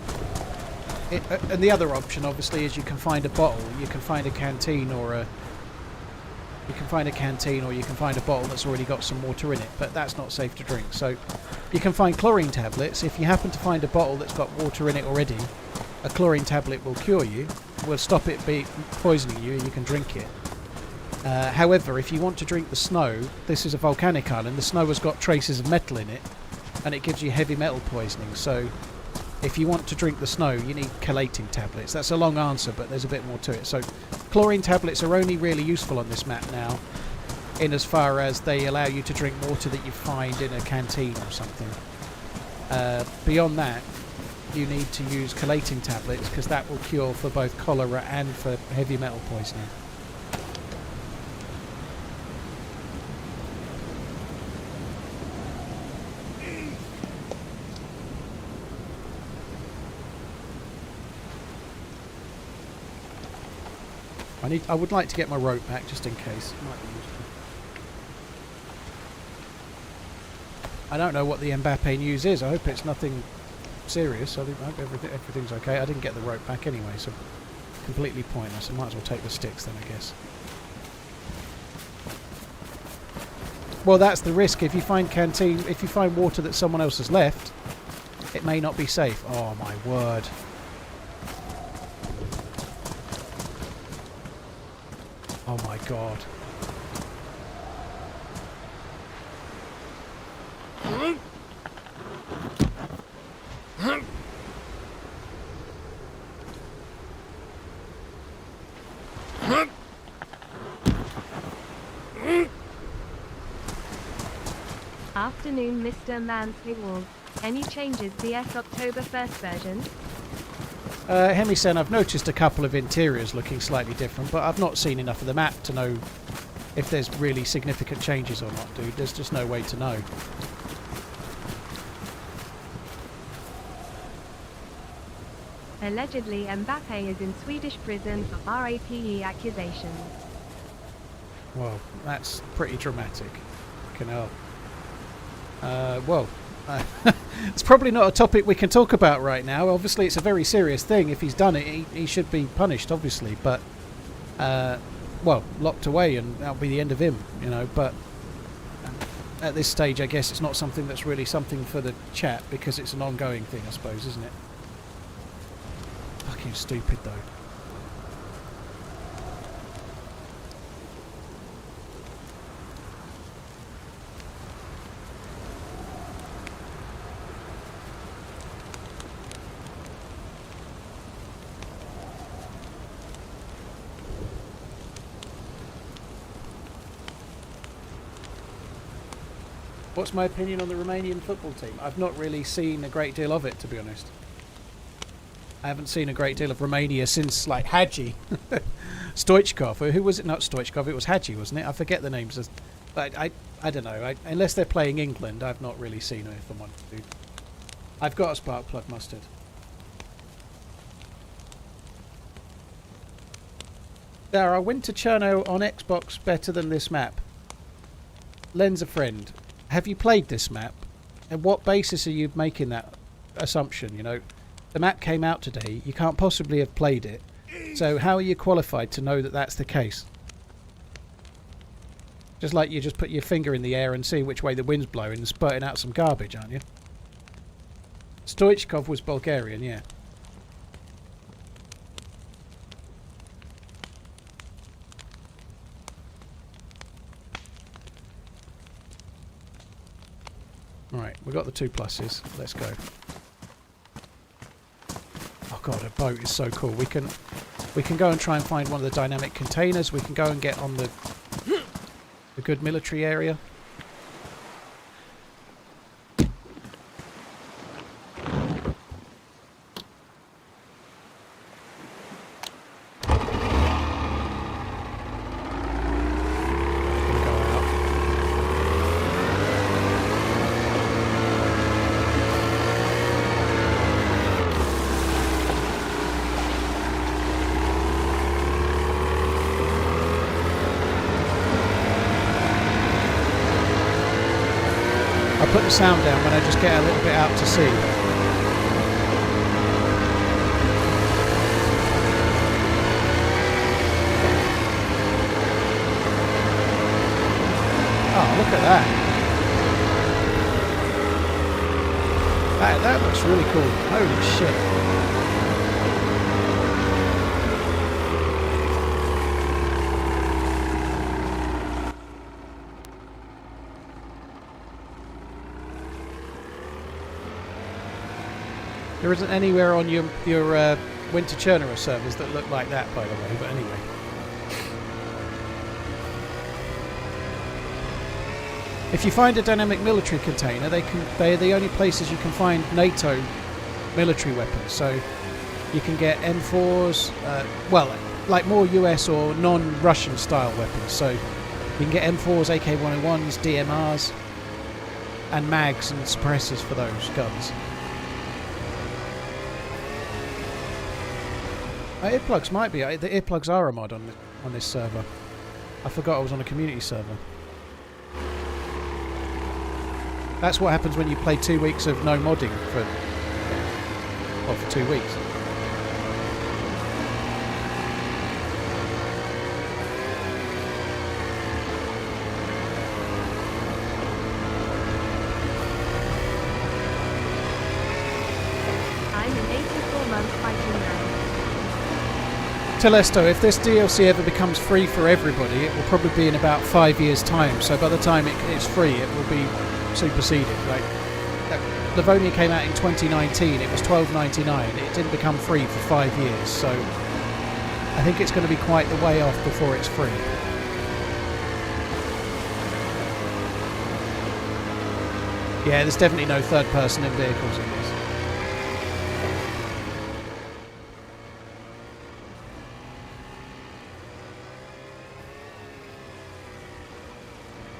Speaker 1: And the other option, obviously, is you can find a bottle. You can find a canteen or you can find a bottle that's already got some water in it, but that's not safe to drink. So you can find chlorine tablets. If you happen to find a bottle that's got water in it already, a chlorine tablet will cure you, will stop it poisoning you, and you can drink it. However, if you want to drink the snow, this is a volcanic island, the snow has got traces of metal in it, and it gives you heavy metal poisoning. So if you want to drink the snow, you need collating tablets. That's a long answer, but there's a bit more to it. So chlorine tablets are only really useful on this map now, in as far as they allow you to drink water that you find in a canteen or something. Beyond that, you need to use collating tablets, because that will cure for both cholera and for heavy metal poisoning. I would like to get my rope back just in case. It might be useful. I don't know what the Mbappe news is. I hope it's nothing serious. I hope everything's okay. I didn't get the rope back anyway, so completely pointless. I might as well take the sticks then, I guess. Well, that's the risk. If you find water that someone else has left, it may not be safe. Oh my word. Oh my god.
Speaker 2: Afternoon, Mr. Mansfield. Any changes BS October 1st version?
Speaker 1: Hemi-san, I've noticed a couple of interiors looking slightly different, but I've not seen enough of the map to know if there's really significant changes or not, dude. There's just no way to know.
Speaker 2: Allegedly, Mbappe is in Swedish prison for rape accusations.
Speaker 1: Well, that's pretty dramatic. Fucking hell. Well, it's probably not a topic we can talk about right now. Obviously, it's a very serious thing. If he's done it, he should be punished, obviously. But, well, locked away, and that'll be the end of him, you know. But at this stage, I guess it's not something that's really something for the chat, because it's an ongoing thing, I suppose, isn't it? Fucking stupid, though. What's my opinion on the Romanian football team? I've not really seen a great deal of it, to be honest. I haven't seen a great deal of Romania since, like, Hadji. Stoichkov, or who was it? Not Stoichkov, it was Hadji, wasn't it? I forget the names. But I don't know. Unless they're playing England, I've not really seen it, if I'm honest, dude. I've got a spark plug mustard. There, are Winter Cherno on Xbox better than this map? Len's a friend. Have you played this map? And what basis are you making that assumption? You know, the map came out today. You can't possibly have played it. So how are you qualified to know that that's the case? Just like you just put your finger in the air and see which way the wind's blowing and spurting out some garbage, aren't you? Stoichkov was Bulgarian, yeah. Right, we got the 2 pluses. Let's go. Oh god, a boat is so cool. We can go and try and find one of the dynamic containers. We can go and get on the good military area. Put the sound down when I just get a little bit out to sea. Oh, look at that. That looks really cool. Holy shit. There isn't anywhere on your Winter Cherno servers that look like that, by the way, but anyway. If you find a dynamic military container, they're the only places you can find NATO military weapons. So you can get M4s, well, like more US or non-Russian style weapons. So you can get M4s, AK-101s, DMRs, and mags and suppressors for those guns. Earplugs might be. The earplugs are a mod on this server. I forgot I was on a community server. That's what happens when you play 2 weeks of no modding for 2 weeks.
Speaker 2: I'm an 84-month fighting man.
Speaker 1: Telesto, if this DLC ever becomes free for everybody, it will probably be in about 5 years' time. So by the time it's free, it will be superseded. Like Livonia came out in 2019. It was $12.99. It didn't become free for 5 years. So I think it's going to be quite the way off before it's free. Yeah, there's definitely no third person in vehicles in this.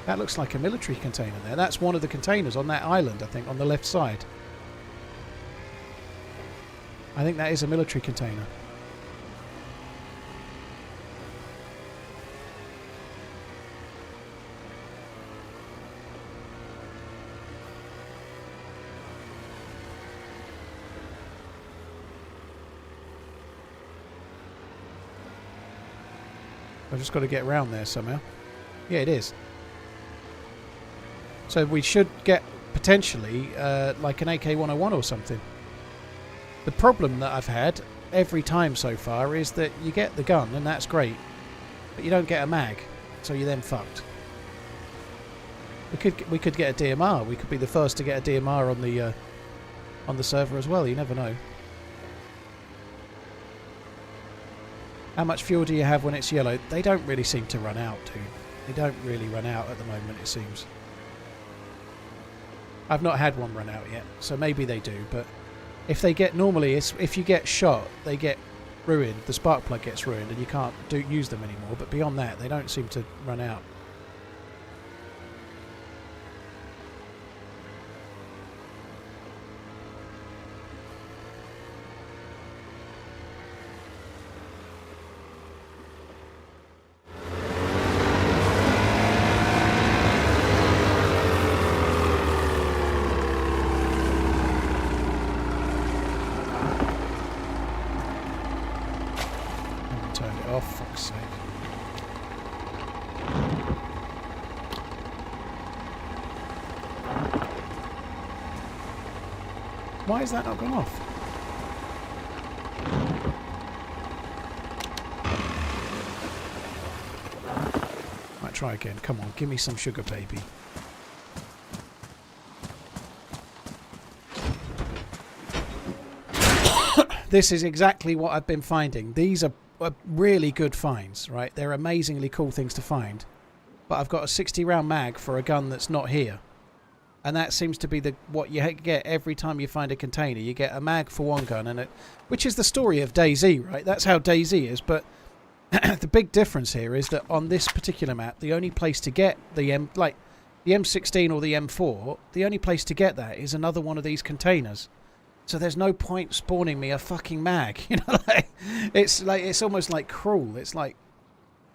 Speaker 1: That looks like a military container there. That's one of the containers on that island, I think, on the left side. I think that is a military container. I've just got to get around there somehow. Yeah, it is. So we should get potentially like an AK-101 or something. The problem that I've had every time so far is that you get the gun and that's great, but you don't get a mag, so you're then fucked. We could get a DMR. We could be the first to get a DMR on the server as well. You never know. How much fuel do you have when it's yellow? They don't really seem to run out, dude. They don't really run out at the moment, it seems. I've not had one run out yet, so maybe they do, but if they get... Normally, if you get shot, they get ruined. The spark plug gets ruined and you can't use them anymore, but beyond that, they don't seem to run out. Oh, fuck's sake. Why has that not gone off? Might try again. Come on, give me some sugar, baby. This is exactly what I've been finding. These are really good finds, right? They're amazingly cool things to find. But I've got a 60 round mag for a gun that's not here. And that seems to be what you get every time you find a container. You get a mag for one gun, and which is the story of DayZ, right? That's how DayZ is. But the big difference here is that on this particular map, the only place to get the M16 or the M4, the only place to get that is another one of these containers. So there's no point spawning me a fucking mag, you know. It's almost like cruel. It's like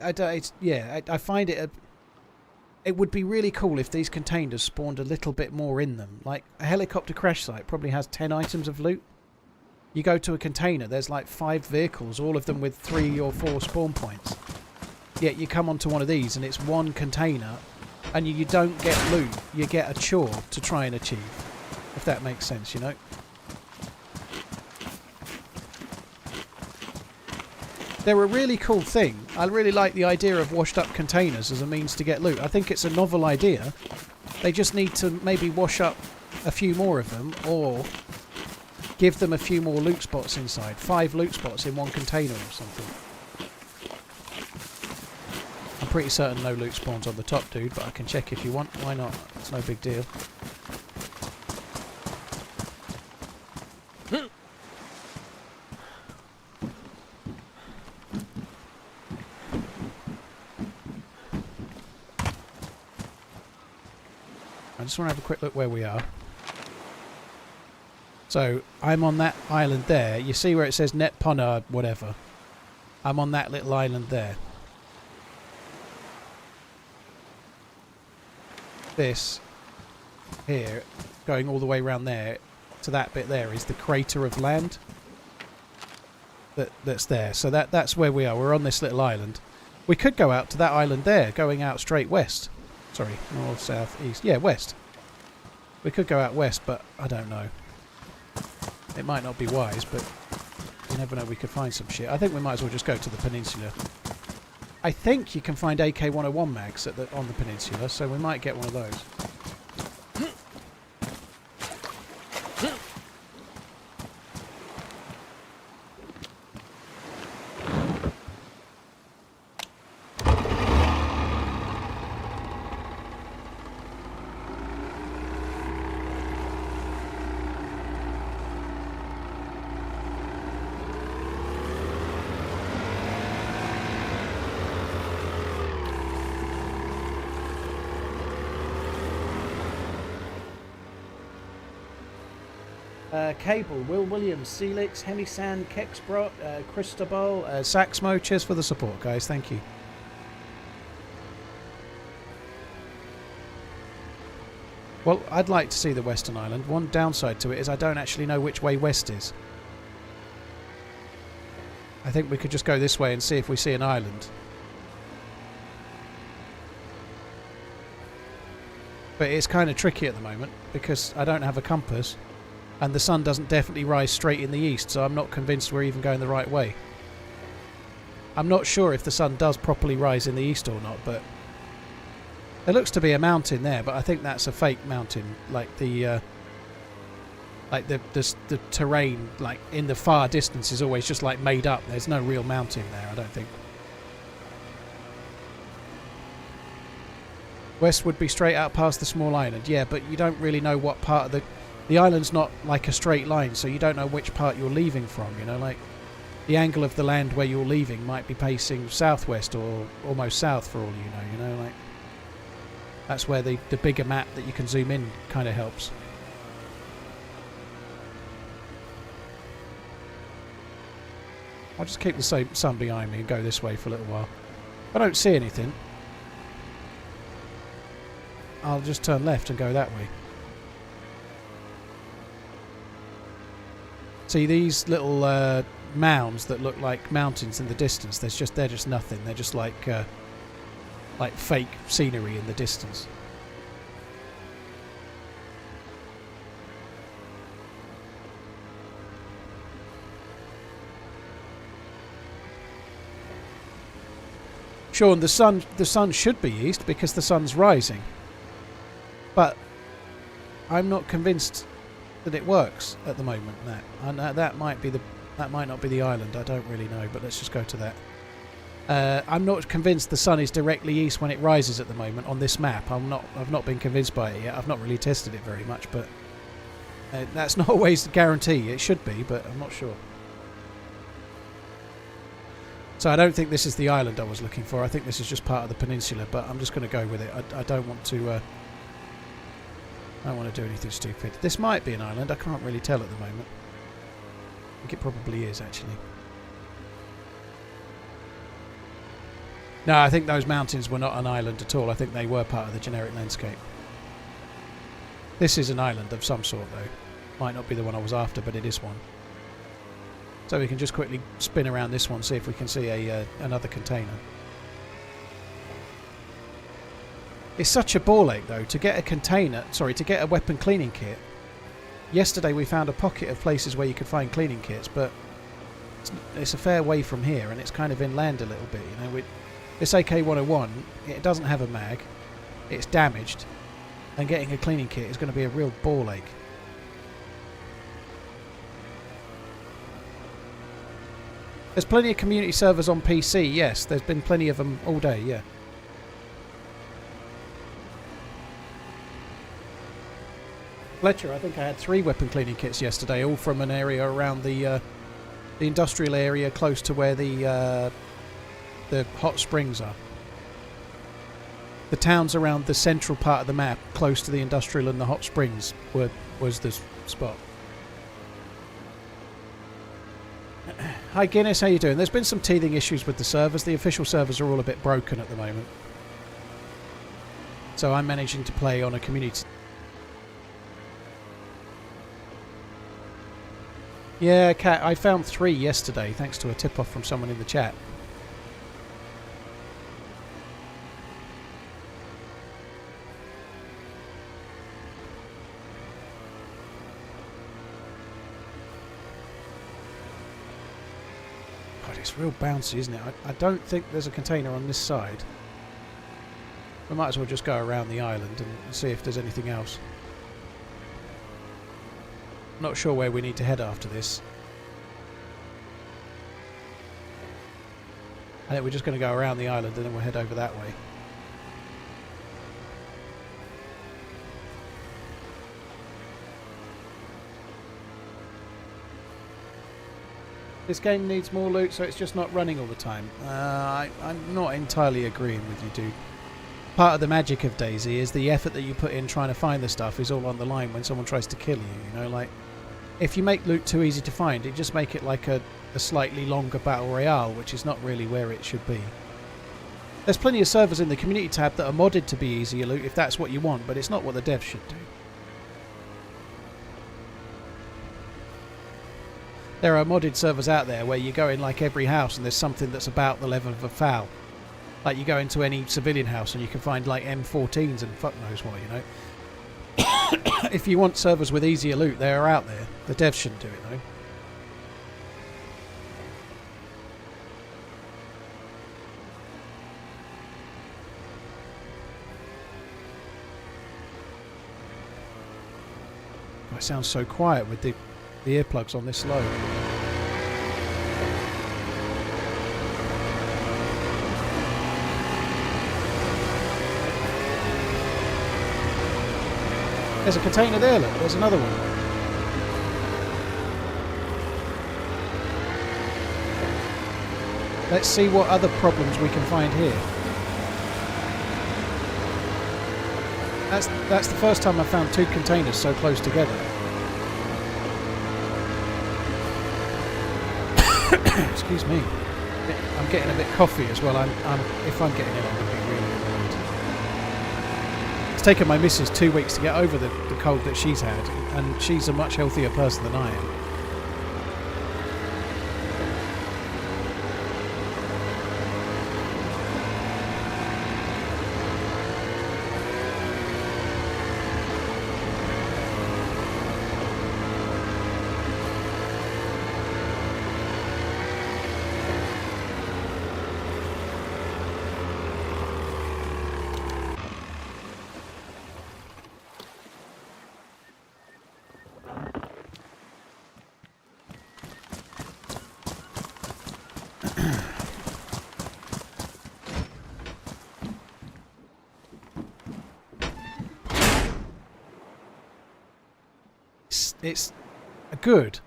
Speaker 1: I find it. It would be really cool if these containers spawned a little bit more in them. Like a helicopter crash site probably has 10 items of loot. You go to a container, there's like 5 vehicles, all of them with 3 or 4 spawn points. Yet you come onto one of these and it's one container, and you don't get loot. You get a chore to try and achieve, if that makes sense, you know. They're a really cool thing. I really like the idea of washed up containers as a means to get loot. I think it's a novel idea. They just need to maybe wash up a few more of them, or give them a few more loot spots inside. 5 loot spots in one container or something. I'm pretty certain no loot spawns on the top, dude, but I can check if you want. Why not? It's no big deal. I just want to have a quick look where we are. So, I'm on that island there. You see where it says Net Ponard, whatever. I'm on that little island there. This here, going all the way around there to that bit there, is the crater of land that's there. So that's where we are. We're on this little island. We could go out to that island there, going out straight west. Sorry, north, south, east. Yeah, west. We could go out west, but I don't know. It might not be wise, but you never know, we could find some shit. I think we might as well just go to the peninsula. I think you can find AK-101 mags on the peninsula, so we might get one of those. Cable, Will Williams, Celix, Hemisan, Kexbrot, Cristobal, Saxmo, cheers for the support, guys, thank you. Well, I'd like to see the Western Island. One downside to it is I don't actually know which way west is. I think we could just go this way and see if we see an island. But it's kind of tricky at the moment because I don't have a compass and the sun doesn't definitely rise straight in the east, so I'm not convinced we're even going the right way. I'm not sure if the sun does properly rise in the east or not, but there looks to be a mountain there, but I think that's a fake mountain, like the terrain like in the far distance is always just like made up. There's no real mountain there, I don't think. West would be straight out past the small island. Yeah, but you don't really know what part of the island's not like a straight line, so you don't know which part you're leaving from, you know, like the angle of the land where you're leaving might be facing southwest or almost south for all you know, like that's where the bigger map that you can zoom in kind of helps. I'll just keep the sun behind me and go this way for a little while. If I don't see anything, I'll just turn left and go that way. See these little mounds that look like mountains in the distance? They're just nothing. They're just like fake scenery in the distance. Sean, the sun should be east because the sun's rising. But I'm not convinced that it works at the moment. That might not be the island. I don't really know, but let's just go to that. I'm not convinced the sun is directly east when it rises at the moment on this map. I've not been convinced by it yet. I've not really tested it very much, but that's not always a guarantee. It should be, but I'm not sure. So I don't think this is the island I was looking for. I think this is just part of the peninsula, but I'm just going to go with it. I don't want to. I don't want to do anything stupid. This might be an island. I can't really tell at the moment. I think it probably is, actually. No, I think those mountains were not an island at all. I think they were part of the generic landscape. This is an island of some sort, though. Might not be the one I was after, but it is one. So we can just quickly spin around this one, see if we can see another container. It's such a ball ache though to get a weapon cleaning kit. Yesterday we found a pocket of places where you could find cleaning kits, but it's a fair way from here, and it's kind of inland a little bit. You know, this AK-101, it doesn't have a mag, it's damaged, and getting a cleaning kit is going to be a real ball ache. There's plenty of community servers on PC, yes. There's been plenty of them all day, yeah. Fletcher, I think I had 3 weapon cleaning kits yesterday, all from an area around the industrial area close to where the hot springs are. The towns around the central part of the map, close to the industrial and the hot springs, was the spot. Hi Guinness, how you doing? There's been some teething issues with the servers. The official servers are all a bit broken at the moment. So I'm managing to play on a community. Yeah, Kat, I found 3 yesterday thanks to a tip-off from someone in the chat. It's real bouncy, isn't it? I don't think there's a container on this side. We might as well just go around the island and see if there's anything else. Not sure where we need to head after this. I think we're just going to go around the island and then we'll head over that way. This game needs more loot, so it's just not running all the time. I'm not entirely agreeing with you, dude. Part of the magic of DayZ is the effort that you put in trying to find the stuff is all on the line when someone tries to kill you, you know, like if you make loot too easy to find, it just make it like a slightly longer battle royale, which is not really where it should be. There's plenty of servers in the community tab that are modded to be easier loot if that's what you want, but it's not what the devs should do. There are modded servers out there where you go in like every house and there's something that's about the level of a foul. Like you go into any civilian house and you can find like M14s and fuck knows what, you know. If you want servers with easier loot, they are out there. The devs shouldn't do it though. It sounds so quiet with the earplugs on this low. There's a container there, look. There's another one. Let's see what other problems we can find here. That's the first time I've found two containers so close together. Excuse me. I'm getting a bit coffee as well. If I'm getting ill, I'm going to be really annoyed. It's taken my missus 2 weeks to get over the cold that she's had, and she's a much healthier person than I am. It's good,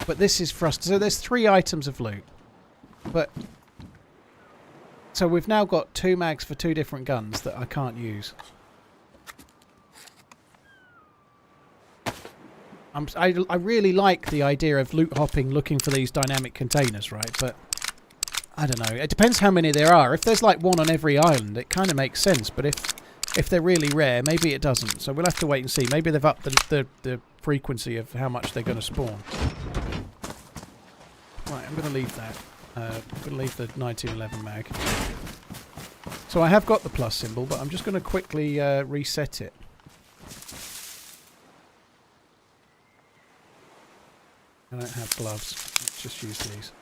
Speaker 1: but this is frustrating. So there's 3 items of loot, but so we've now got 2 mags for 2 different guns that I can't use. I really like the idea of loot hopping, looking for these dynamic containers, right? But I don't know. It depends how many there are. If there's like one on every island, it kind of makes sense. But if they're really rare, maybe it doesn't. So we'll have to wait and see. Maybe they've upped the frequency of how much they're going to spawn. Right, I'm going to leave that. I'm going to leave the 1911 mag. So I have got the plus symbol, but I'm just going to quickly reset it. I don't have gloves. Let's just use these.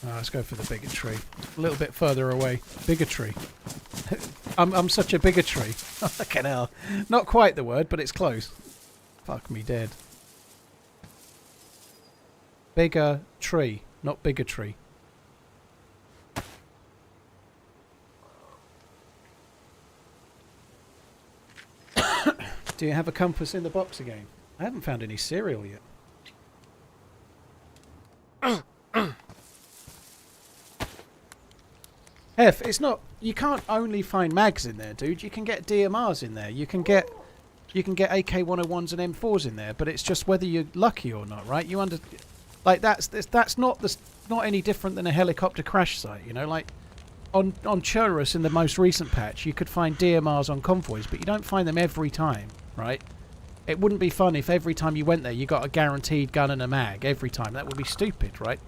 Speaker 1: Let's go for the bigger tree. A little bit further away. Bigger tree. I'm such a bigger tree. Fucking hell. Not quite the word, but it's close. Fuck me dead. Bigger tree, not bigotry. Do you have a compass in the box again? I haven't found any cereal yet. Hef, it's not. You can't only find mags in there, dude. You can get DMRs in there. You can get AK-101s and M4s in there. But it's just whether you're lucky or not, right? Like that's not any different than a helicopter crash site, you know. Like on Churus in the most recent patch, you could find DMRs on convoys, but you don't find them every time, right? It wouldn't be fun if every time you went there you got a guaranteed gun and a mag every time. That would be stupid, right?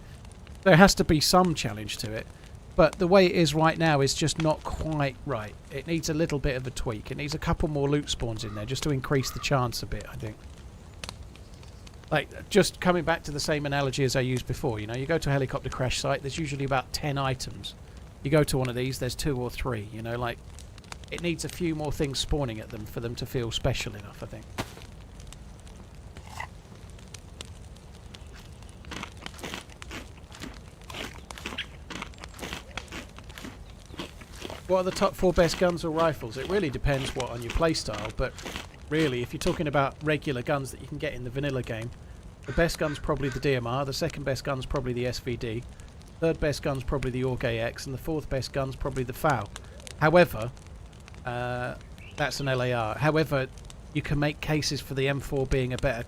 Speaker 1: There has to be some challenge to it. But the way it is right now is just not quite right. It needs a little bit of a tweak. It needs a couple more loot spawns in there just to increase the chance a bit, I think. Like, just coming back to the same analogy as I used before, you know, you go to a helicopter crash site, there's usually about 10 items. You go to one of these, there's 2 or 3, you know, like, it needs a few more things spawning at them for them to feel special enough, I think. What are the top 4 best guns or rifles? It really depends what on your playstyle, but really, if you're talking about regular guns that you can get in the vanilla game, the best gun's probably the DMR, the second best gun's probably the SVD, third best gun's probably the AUG AX, and the fourth best gun's probably the FAL. However, that's an LAR. However, you can make cases for the M4 being a better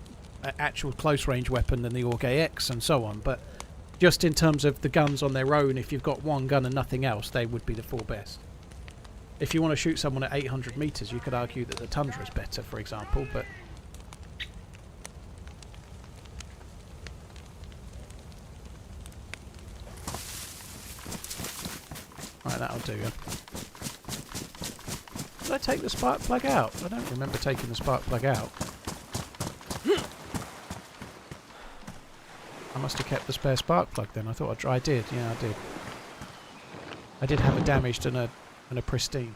Speaker 1: actual close range weapon than the AUG AX and so on, but just in terms of the guns on their own, if you've got one gun and nothing else, they would be the 4 best. If you want to shoot someone at 800 meters, you could argue that the Tundra is better, for example, but... Right, that'll do you. Did I take the spark plug out? I don't remember taking the spark plug out. I must have kept the spare spark plug then. I thought I did. Yeah, I did. I did have a damaged and a pristine.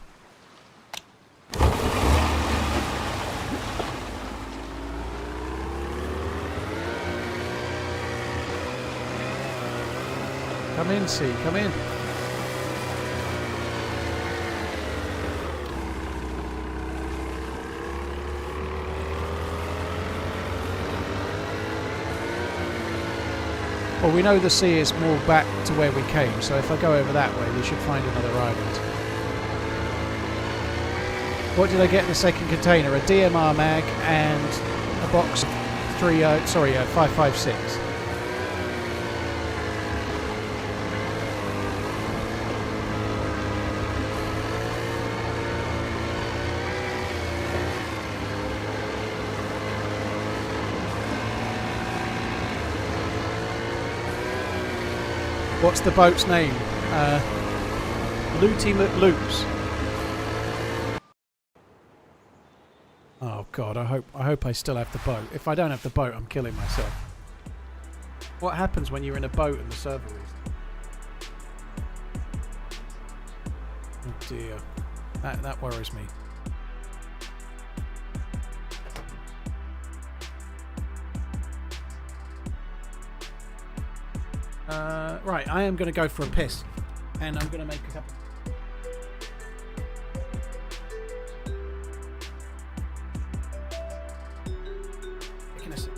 Speaker 1: Come in, C. Come in. Well, we know the sea is more back to where we came, so if I go over that way, we should find another island. What did I get in the second container? A DMR mag and a box of 556. What's the boat's name? Looty McLoops. Oh God, I hope I still have the boat. If I don't have the boat, I'm killing myself. What happens when you're in a boat and the server is? Oh dear, that worries me. Right, I am going to go for a piss, and I'm going to make a couple. Taking a sip.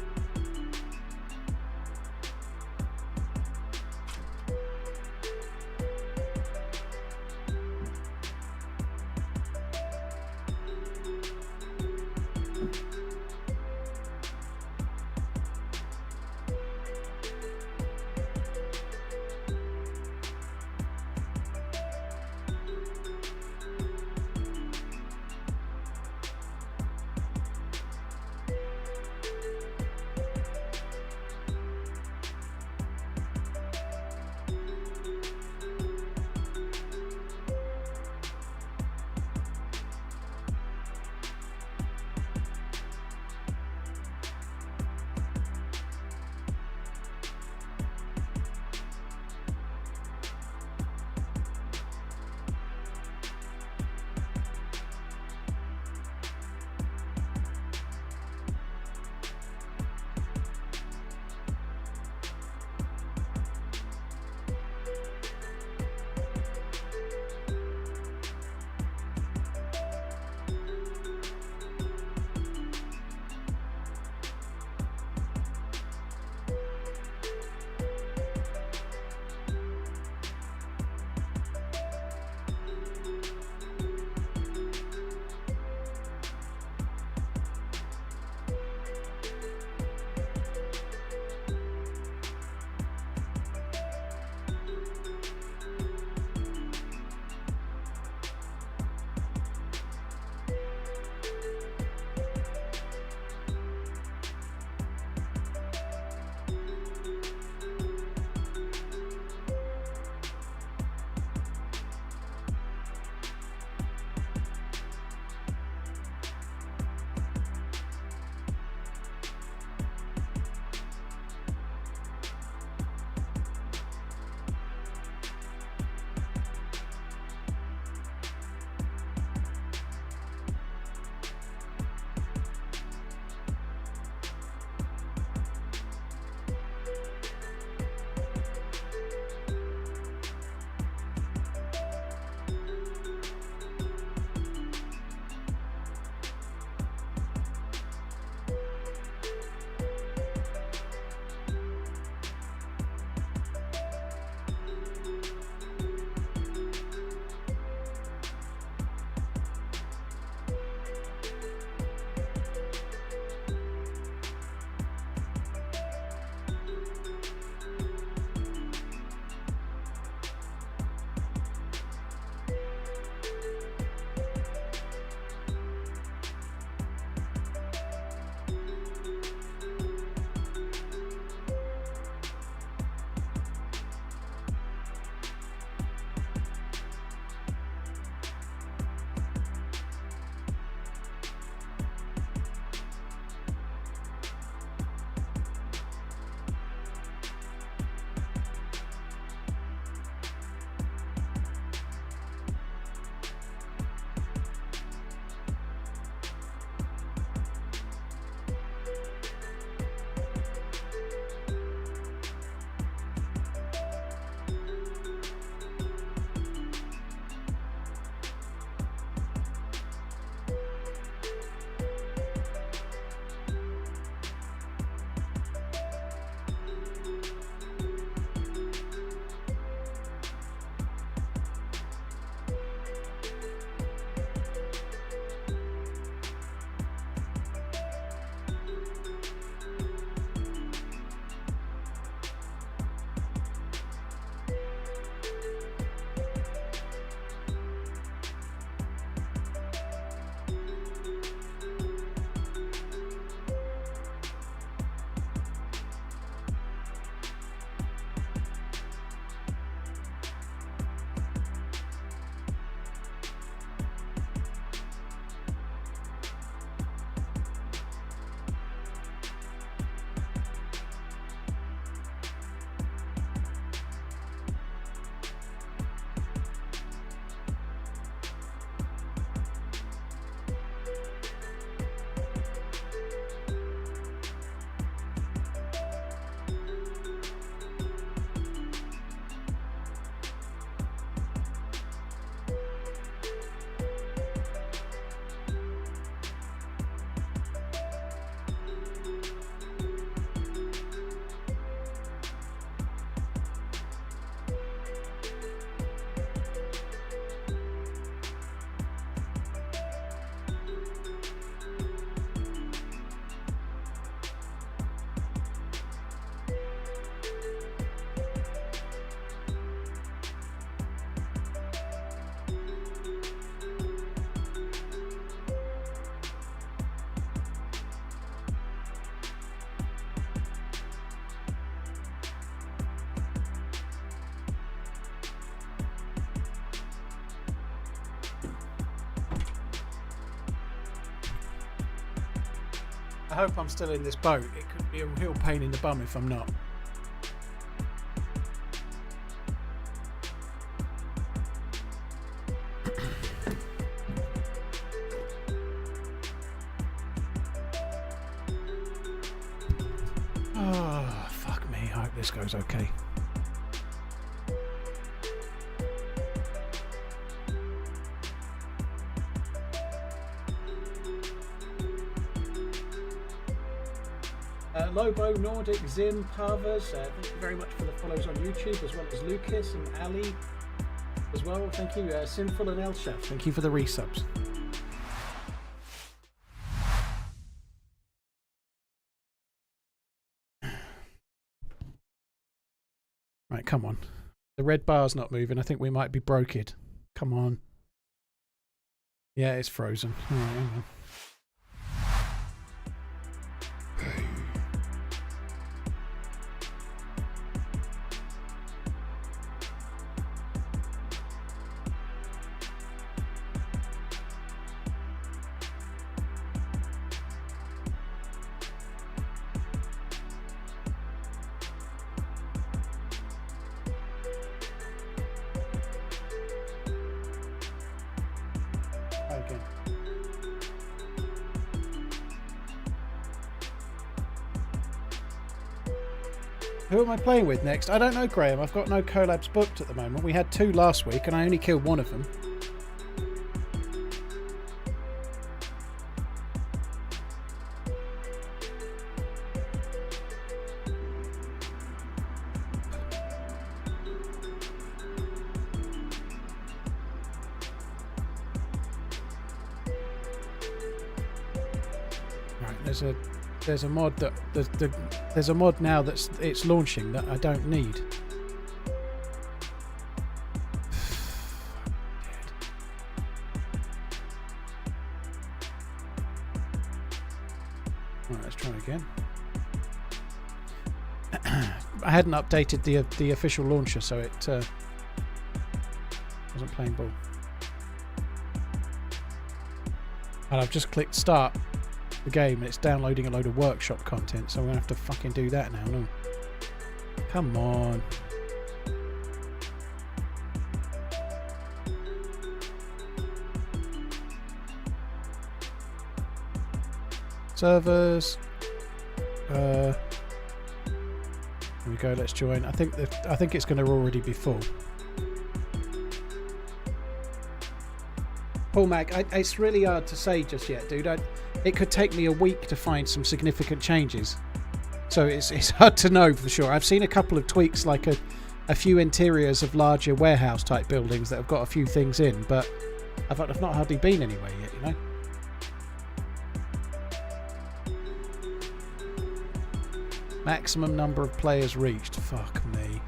Speaker 1: I hope I'm still in this boat. It could be a real pain in the bum if I'm not. Oh, fuck me. I hope this goes okay. Lobo, Nordic, Zim, Parvers, thank you very much for the follows on YouTube, as well as Lucas and Ali as well. Thank you, Sinful and Elshaf. Thank you for the resubs. Right, come on. The red bar's not moving. I think we might be brokered. Come on. Yeah, it's frozen. All right, hang on. Who am I playing with next? I don't know, Graham. I've got no collabs booked at the moment. We had 2 last week and I only killed one of them. Right, there's a mod that there's a mod now it's launching that I don't need. Right, let's try again. I hadn't updated the official launcher, so it wasn't playing ball. And I've just clicked start the game and it's downloading a load of workshop content, so I'm gonna have to fucking do that now. No, come on. Servers. Here we go. Let's join. I think it's going to already be full. Paul Mac, it's really hard to say just yet, dude. It could take me a week to find some significant changes, so it's hard to know for sure. I've seen a couple of tweaks, like a few interiors of larger warehouse type buildings that have got a few things in, but I've not hardly been anywhere yet, you know. Maximum number of players reached. Fuck me.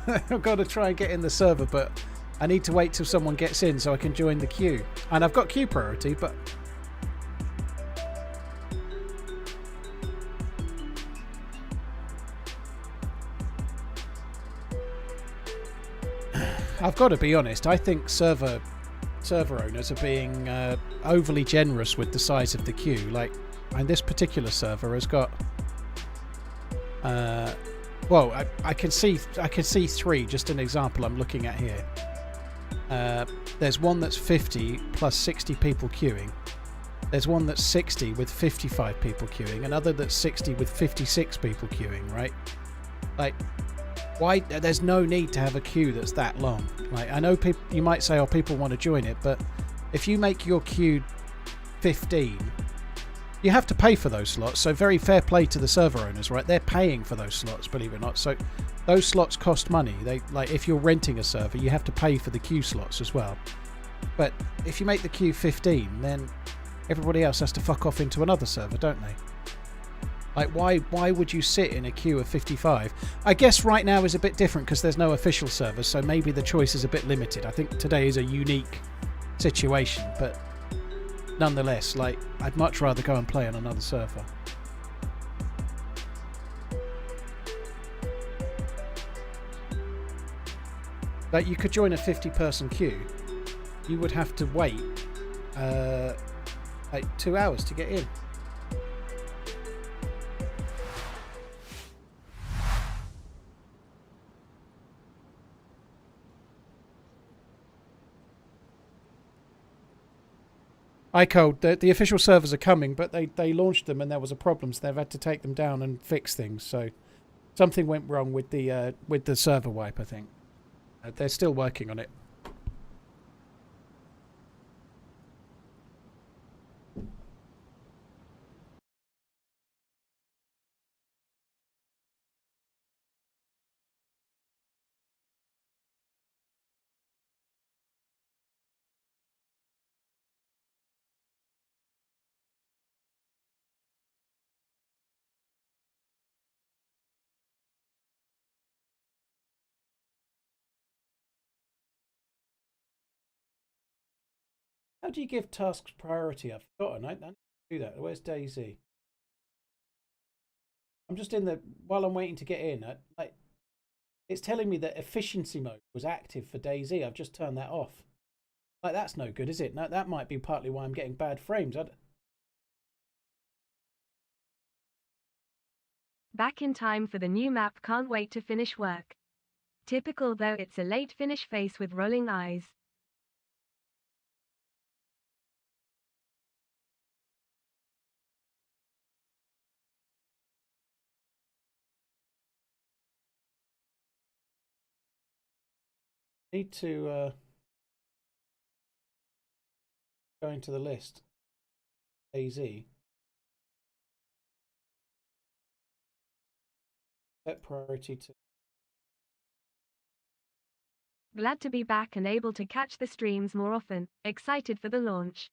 Speaker 1: I've got to try and get in the server, but I need to wait till someone gets in so I can join the queue. And I've got queue priority, but I've got to be honest, I think server owners are being overly generous with the size of the queue. Like, and this particular server has got well, I can see 3, just an example I'm looking at here. There's one that's 50 plus 60 people queuing. There's one that's 60 with 55 people queuing. Another that's 60 with 56 people queuing, right? Like, why? There's no need to have a queue that's that long. Like, I know you might say, oh, people want to join it, but if you make your queue 15, you have to pay for those slots, so very fair play to the server owners, right? They're paying for those slots, believe it or not. So those slots cost money. Like, if you're renting a server, you have to pay for the queue slots as well. But if you make the queue 15, then everybody else has to fuck off into another server, don't they? Like, why would you sit in a queue of 55? I guess right now is a bit different because there's no official server, so maybe the choice is a bit limited. I think today is a unique situation, but nonetheless, like, I'd much rather go and play on another server. Like, you could join a 50-person queue. You would have to wait like 2 hours to get in. iCold, the official servers are coming, but they launched them and there was a problem, so they've had to take them down and fix things. So something went wrong with the server wipe, I think. They're still working on it. How do you give tasks priority? I've forgotten. I need to do that. Where's DayZ? I'm just in the... While I'm waiting to get in, like, it's telling me that efficiency mode was active for DayZ. I've just turned that off. Like, that's no good, is it? No, that might be partly why I'm getting bad frames.
Speaker 2: Back in time for the new map, can't wait to finish work. Typical though, it's a late finish face with rolling eyes.
Speaker 1: Need to go into the list. DayZ. Set priority to...
Speaker 2: Glad to be back and able to catch the streams more often. Excited for the launch.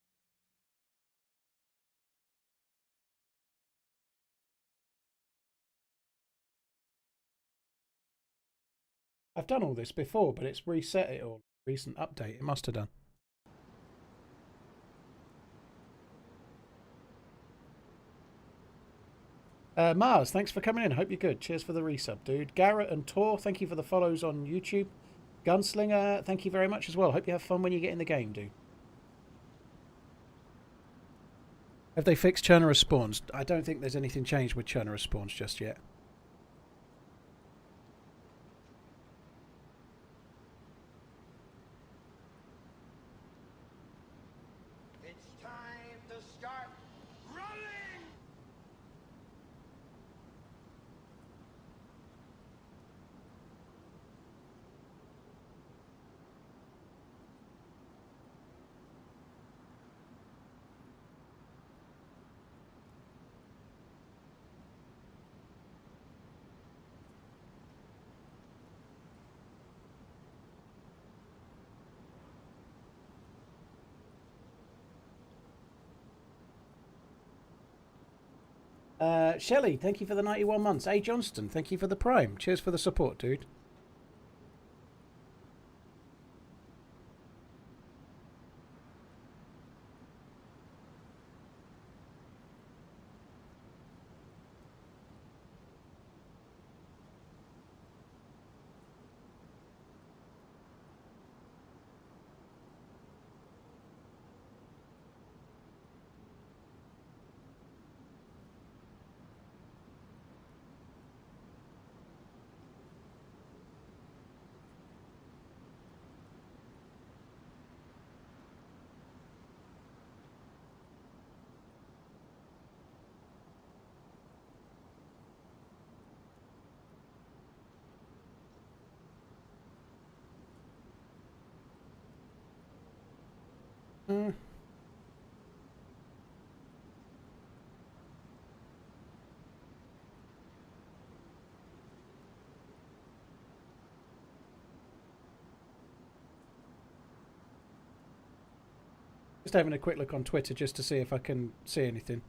Speaker 1: I've done all this before, but it's reset it all. Recent update, it must have done. Mars, thanks for coming in. Hope you're good. Cheers for the resub, dude. Garrett and Tor, thank you for the follows on YouTube. Gunslinger, thank you very much as well. Hope you have fun when you get in the game, dude. Have they fixed churner spawns? I don't think there's anything changed with churner spawns just yet. Shelley, thank you for the 91 months. A. Johnston, thank you for the Prime. Cheers for the support, dude. Just having a quick look on Twitter just to see if I can see anything.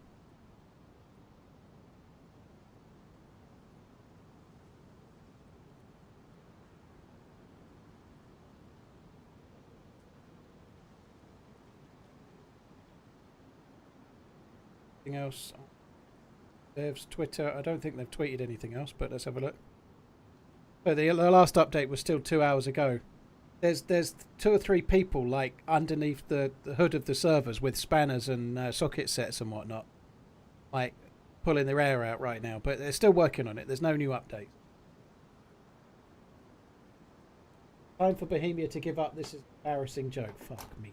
Speaker 1: Anything else? Devs, Twitter. I don't think they've tweeted anything else, but let's have a look. Oh, the last update was still 2 hours ago. There's 2 or 3 people like underneath the hood of the servers with spanners and socket sets and whatnot, like pulling their air out right now. But they're still working on it. There's no new update. Time for Bohemia to give up. This is an embarrassing joke. Fuck me.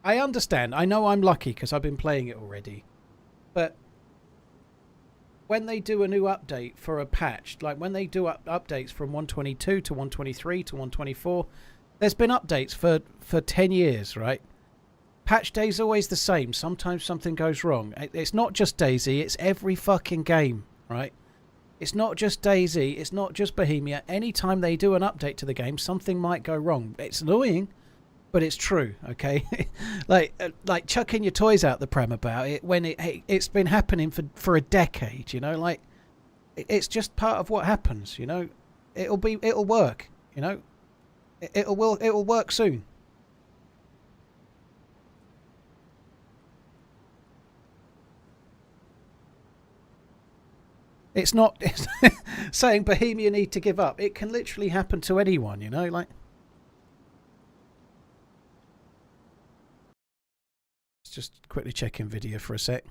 Speaker 1: I understand. I know I'm lucky because I've been playing it already. But when they do a new update for a patch, like when they do updates from 122 to 123 to 124, there's been updates for 10 years, right? Patch day's always the same. Sometimes something goes wrong. It's not just DayZ, it's every fucking game, right? It's not just DayZ, it's not just Bohemia. Anytime they do an update to the game, something might go wrong. It's annoying, but it's true, okay? like chucking your toys out the pram about it when it's been happening for a decade, you know? Like, it's just part of what happens, you know? It'll work, you know? It'll work soon. It's not saying Bohemia need to give up. It can literally happen to anyone, you know? Like, just quickly checking video for a sec.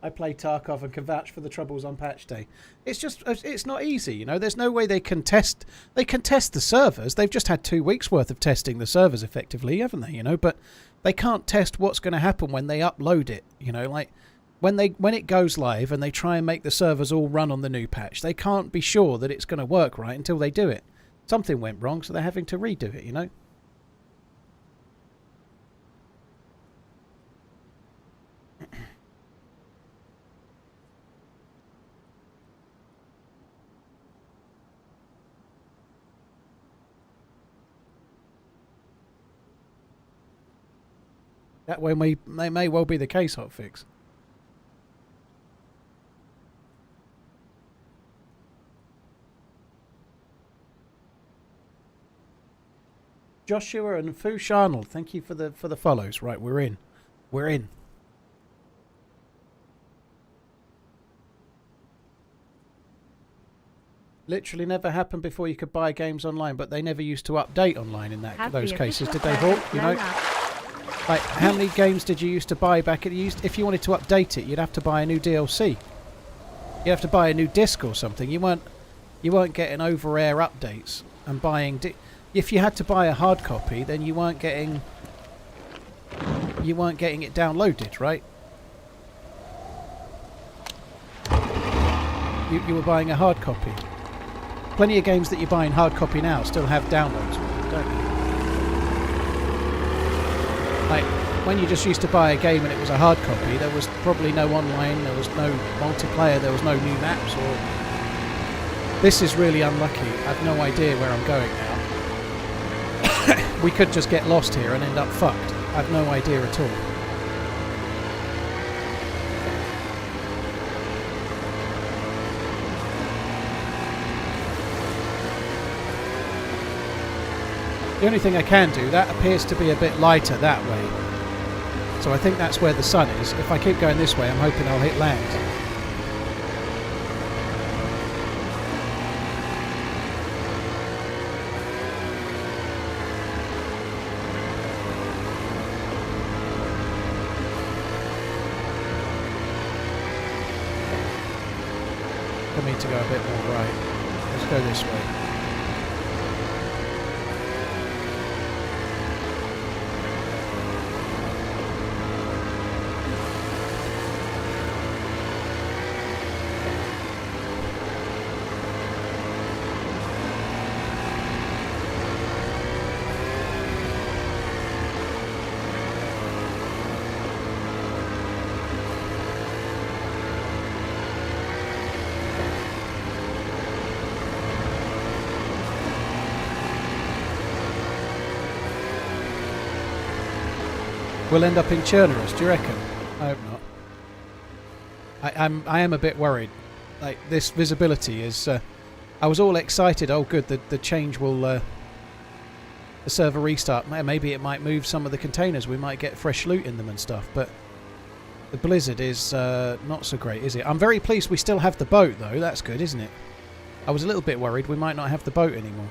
Speaker 1: I play Tarkov and can vouch for the troubles on patch day. It's not easy, you know. There's no way they can test the servers. They've just had 2 weeks worth of testing the servers effectively, haven't they, you know? But they can't test what's going to happen when they upload it, you know, like when it goes live and they try and make the servers all run on the new patch. They can't be sure that it's going to work right until they do it. Something went wrong, so they're having to redo it, you know? That way they may well be the case, hotfix. Joshua and Fu Sharnel, thank you for the follows. Right, we're in. We're in. Literally never happened before you could buy games online, but they never used to update online in those cases, did they, Hawk? You know? Like, how many games did you used to buy back at if you wanted to update it, you'd have to buy a new DLC. You'd have to buy a new disc or something. You weren't getting over-air updates and buying. If you had to buy a hard copy, then you weren't getting it downloaded, right? You were buying a hard copy. Plenty of games that you buy in hard copy now still have downloads, don't they? Like, when you just used to buy a game and it was a hard copy, there was probably no online, there was no multiplayer, there was no new maps, or... This is really unlucky. I've no idea where I'm going now. We could just get lost here and end up fucked. I've no idea at all. The only thing I can do, that appears to be a bit lighter that way. So I think that's where the sun is. If I keep going this way, I'm hoping I'll hit land. I need to go a bit more right. Let's go this way. We'll end up in Chernarus, do you reckon? I hope not. I am a bit worried. Like, this visibility is... I was all excited. Oh, good, the change will... the server restart. Maybe it might move some of the containers. We might get fresh loot in them and stuff, but... The blizzard is not so great, is it? I'm very pleased we still have the boat, though. That's good, isn't it? I was a little bit worried we might not have the boat anymore.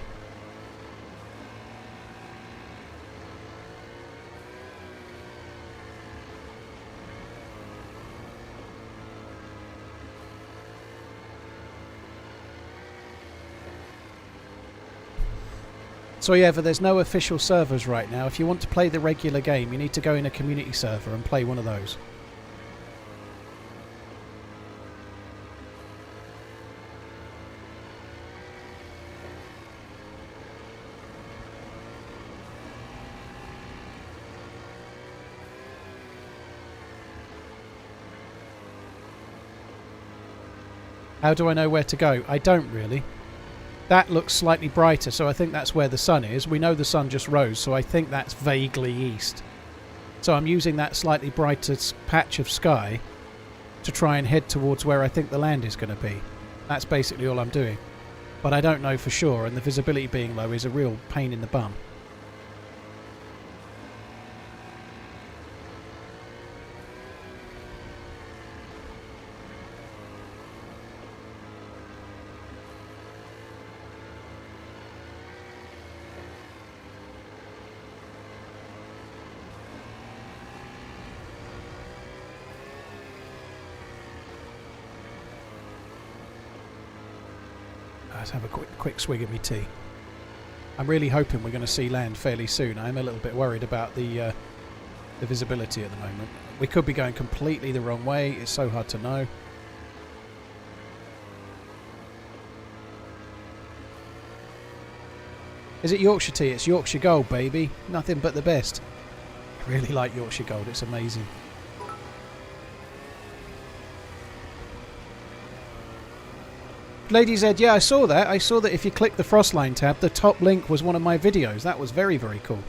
Speaker 1: So yeah, but there's no official servers right now. If you want to play the regular game, you need to go in a community server and play one of those. How do I know where to go? I don't really. That looks slightly brighter, so I think that's where the sun is. We know the sun just rose, so I think that's vaguely east. So I'm using that slightly brighter patch of sky to try and head towards where I think the land is going to be. That's basically all I'm doing. But I don't know for sure, and the visibility being low is a real pain in the bum. Let's have a quick swig of my tea. I'm really hoping we're going to see land fairly soon. I'm a little bit worried about the visibility at the moment. We could be going completely the wrong way. It's so hard to know. Is it Yorkshire tea? It's Yorkshire Gold, baby. Nothing but the best. I really like Yorkshire Gold. It's amazing. Lady Z, yeah, I saw that. I saw that if you click the FROSTLINE tab, the top link was one of my videos. That was very, very cool.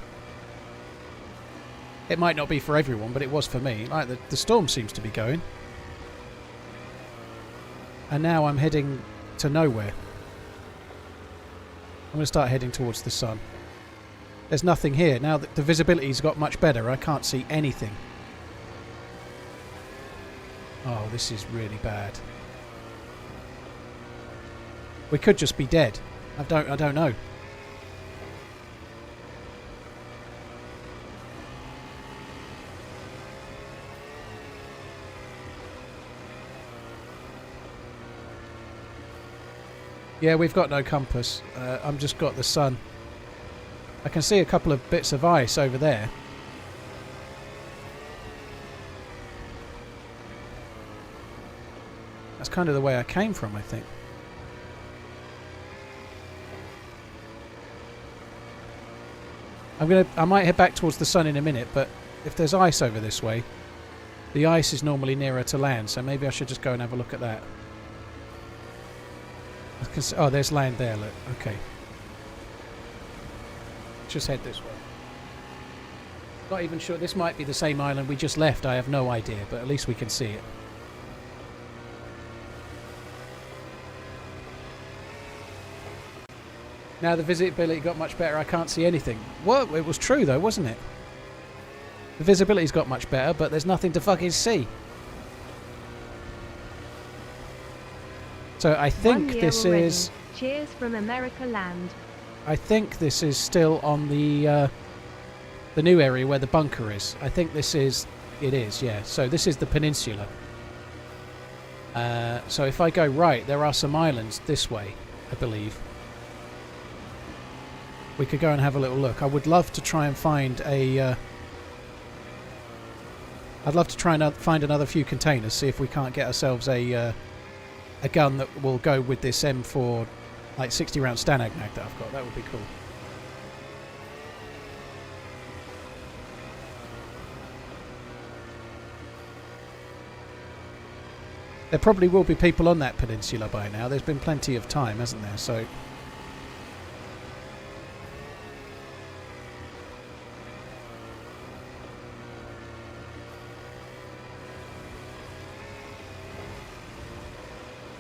Speaker 1: It might not be for everyone, but it was for me. Like, the storm seems to be going. And now I'm heading to nowhere. I'm going to start heading towards the sun. There's nothing here. Now that the visibility's got much better, I can't see anything. Oh, this is really bad. We could just be dead. I don't know. Yeah, we've got no compass. I've just got the sun. I can see a couple of bits of ice over there. That's kind of the way I came from, I think. I might head back towards the sun in a minute, but if there's ice over this way, the ice is normally nearer to land, so maybe I should just go and have a look at that. Oh, there's land there, look. Okay. Just head this way. Not even sure. This might be the same island we just left. I have no idea, but at least we can see it. Now the visibility got much better. I can't see anything. What? It was true though, wasn't it? The visibility's got much better, but there's nothing to fucking see. So I think this is...
Speaker 2: Cheers from America land.
Speaker 1: I think this is still on the new area where the bunker is. I think this is... It is, yeah. So this is the peninsula. So if I go right, there are some islands this way, I believe. We could go and have a little look. I would love to try and find a... I'd love to try and find another few containers, see if we can't get ourselves a gun that will go with this M4, like 60 round Stanag mag that I've got. That would be cool. There probably will be people on that peninsula by now. There's been plenty of time, hasn't there? So...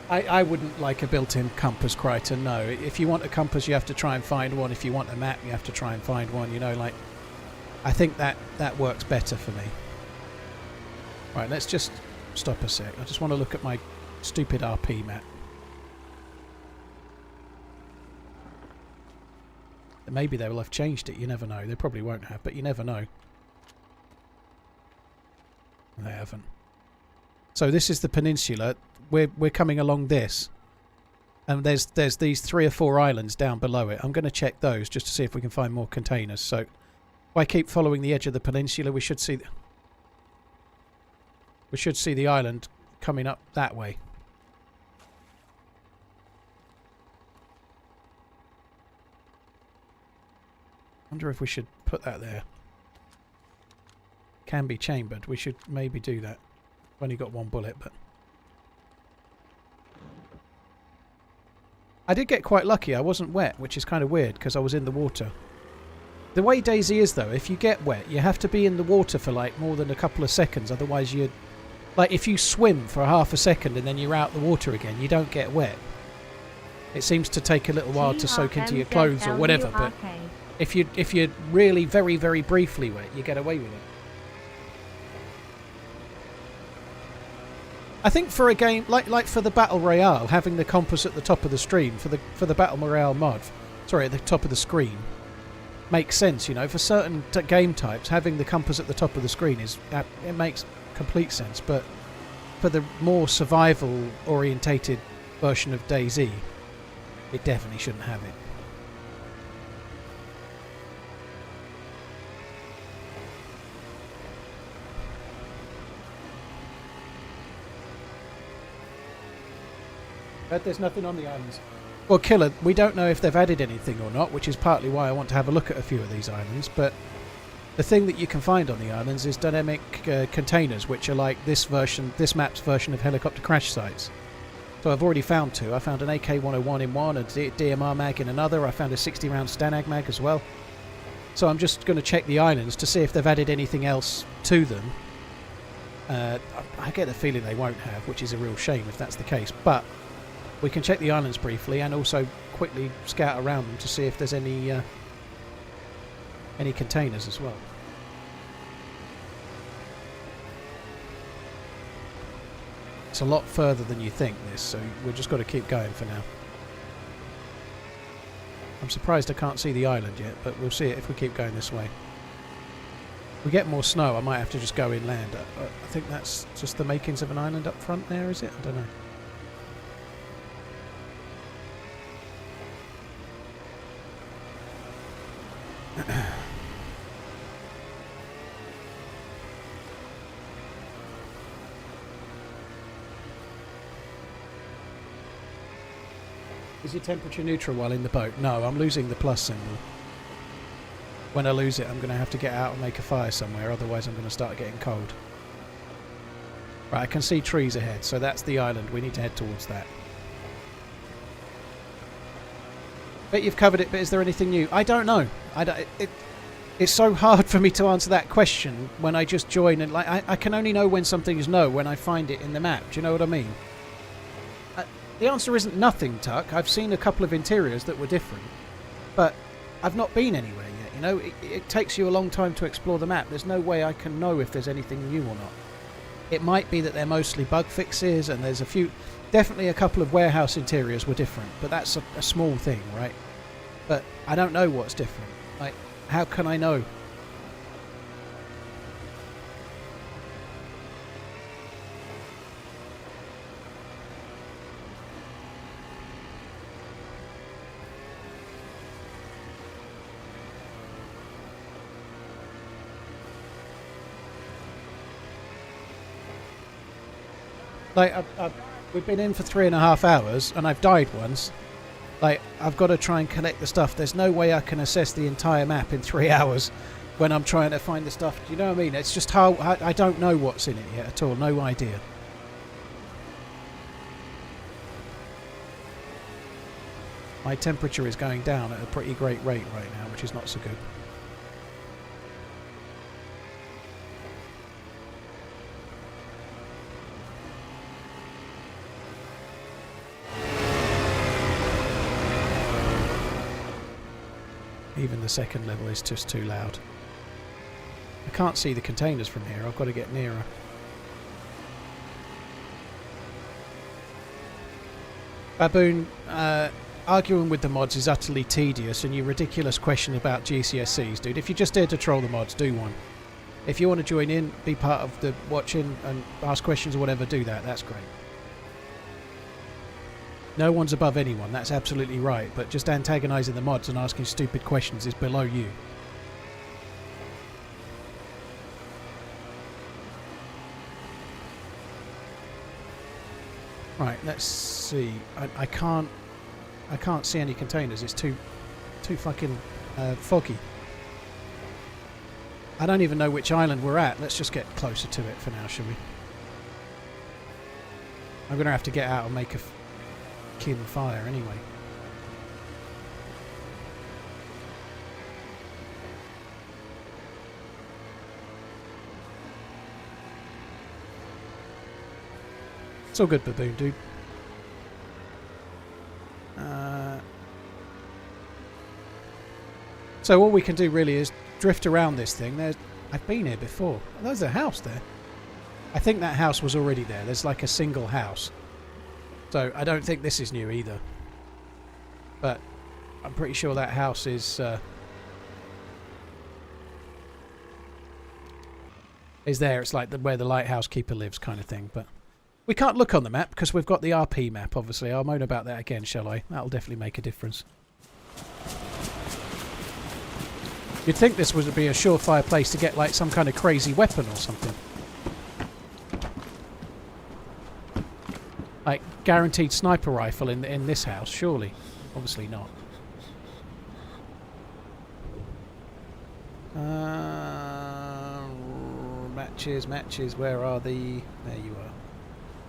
Speaker 1: I wouldn't like a built-in compass, Crichton, no. If you want a compass, you have to try and find one. If you want a map, you have to try and find one, you know, like... I think that works better for me. Right, let's just stop a sec. I just want to look at my stupid RP map. Maybe they will have changed it, you never know. They probably won't have, but you never know. They haven't. So this is the peninsula. We're coming along this. And there's these 3 or 4 islands down below it. I'm going to check those just to see if we can find more containers. So if I keep following the edge of the peninsula, we should see the island coming up that way. Wonder if we should put that there. Can be chambered. We should maybe do that. I've only got 1 bullet, but I did get quite lucky. I wasn't wet, which is kind of weird because I was in the water. The way DayZ is though, if you get wet, you have to be in the water for like more than a couple of seconds. Otherwise, you'd like if you swim for half a second and then you're out the water again, you don't get wet. It seems to take a little while to soak into your clothes or whatever, but if you're really very, very briefly wet, you get away with it. I think for a game like for the Battle Royale, having the compass at the top of the screen for the Battle Royale mod, sorry, at the top of the screen, makes sense. You know, for certain game types, having the compass at the top of the screen it makes complete sense. But for the more survival orientated version of DayZ, it definitely shouldn't have it. But there's nothing on the islands. Well, Killer, we don't know if they've added anything or not, which is partly why I want to have a look at a few of these islands, but the thing that you can find on the islands is dynamic containers, which are like this map's version of helicopter crash sites. So I've already found 2. I found an AK-101 in one, a DMR mag in another. I found a 60-round Stanag mag as well. So I'm just going to check the islands to see if they've added anything else to them. I get the feeling they won't have, which is a real shame if that's the case, but we can check the islands briefly and also quickly scout around them to see if there's any containers as well. It's a lot further than you think, this, so we've just got to keep going for now. I'm surprised I can't see the island yet, but we'll see it if we keep going this way. If we get more snow, I might have to just go inland. I think that's just the makings of an island up front there, is it? I don't know. Is your temperature neutral while in the boat? No, I'm losing the plus symbol. When I lose it, I'm going to have to get out and make a fire somewhere, otherwise I'm going to start getting cold. Right, I can see trees ahead, so that's the island. We need to head towards that. Bet you've covered it, but is there anything new? I don't know. It's so hard for me to answer that question when I just join, and like I can only know when something is no when I find it in the map. Do you know what I mean? The answer isn't nothing, Tuck. I've seen a couple of interiors that were different, but I've not been anywhere yet. You know, it takes you a long time to explore the map. There's no way I can know if there's anything new or not. It might be that they're mostly bug fixes, and there's definitely a couple of warehouse interiors were different, but that's a small thing, right? But I don't know what's different. Like, how can I know? Like, we've been in for 3.5 hours, and I've died once. Like, I've got to try and collect the stuff. There's no way I can assess the entire map in 3 hours when I'm trying to find the stuff. Do you know what I mean? It's just how I don't know what's in it yet at all. No idea. My temperature is going down at a pretty great rate right now, which is not so good. Even the second level is just too loud. I can't see the containers from here. I've got to get nearer. Baboon, arguing with the mods is utterly tedious, and your ridiculous question about GCSEs, dude. If you just dare to troll the mods, do one. If you want to join in, be part of the watching and ask questions or whatever, do that. That's great. No one's above anyone, that's absolutely right, but just antagonising the mods and asking stupid questions is below you. Right, let's see. I can't see any containers. It's too fucking foggy. I don't even know which island we're at. Let's just get closer to it for now, shall we? I'm going to have to get out and make a kin fire anyway. It's all good, Baboon, dude. So all we can do really is drift around this thing. I've been here before. There's a house there. I think that house was already there. There's like a single house. So I don't think this is new either. But I'm pretty sure that house is there. It's like where the lighthouse keeper lives kind of thing. But we can't look on the map because we've got the RP map, obviously. I'll moan about that again, shall I? That'll definitely make a difference. You'd think this would be a surefire place to get like some kind of crazy weapon or something. Like guaranteed sniper rifle in this house, surely. Obviously not. Matches, where are the... There you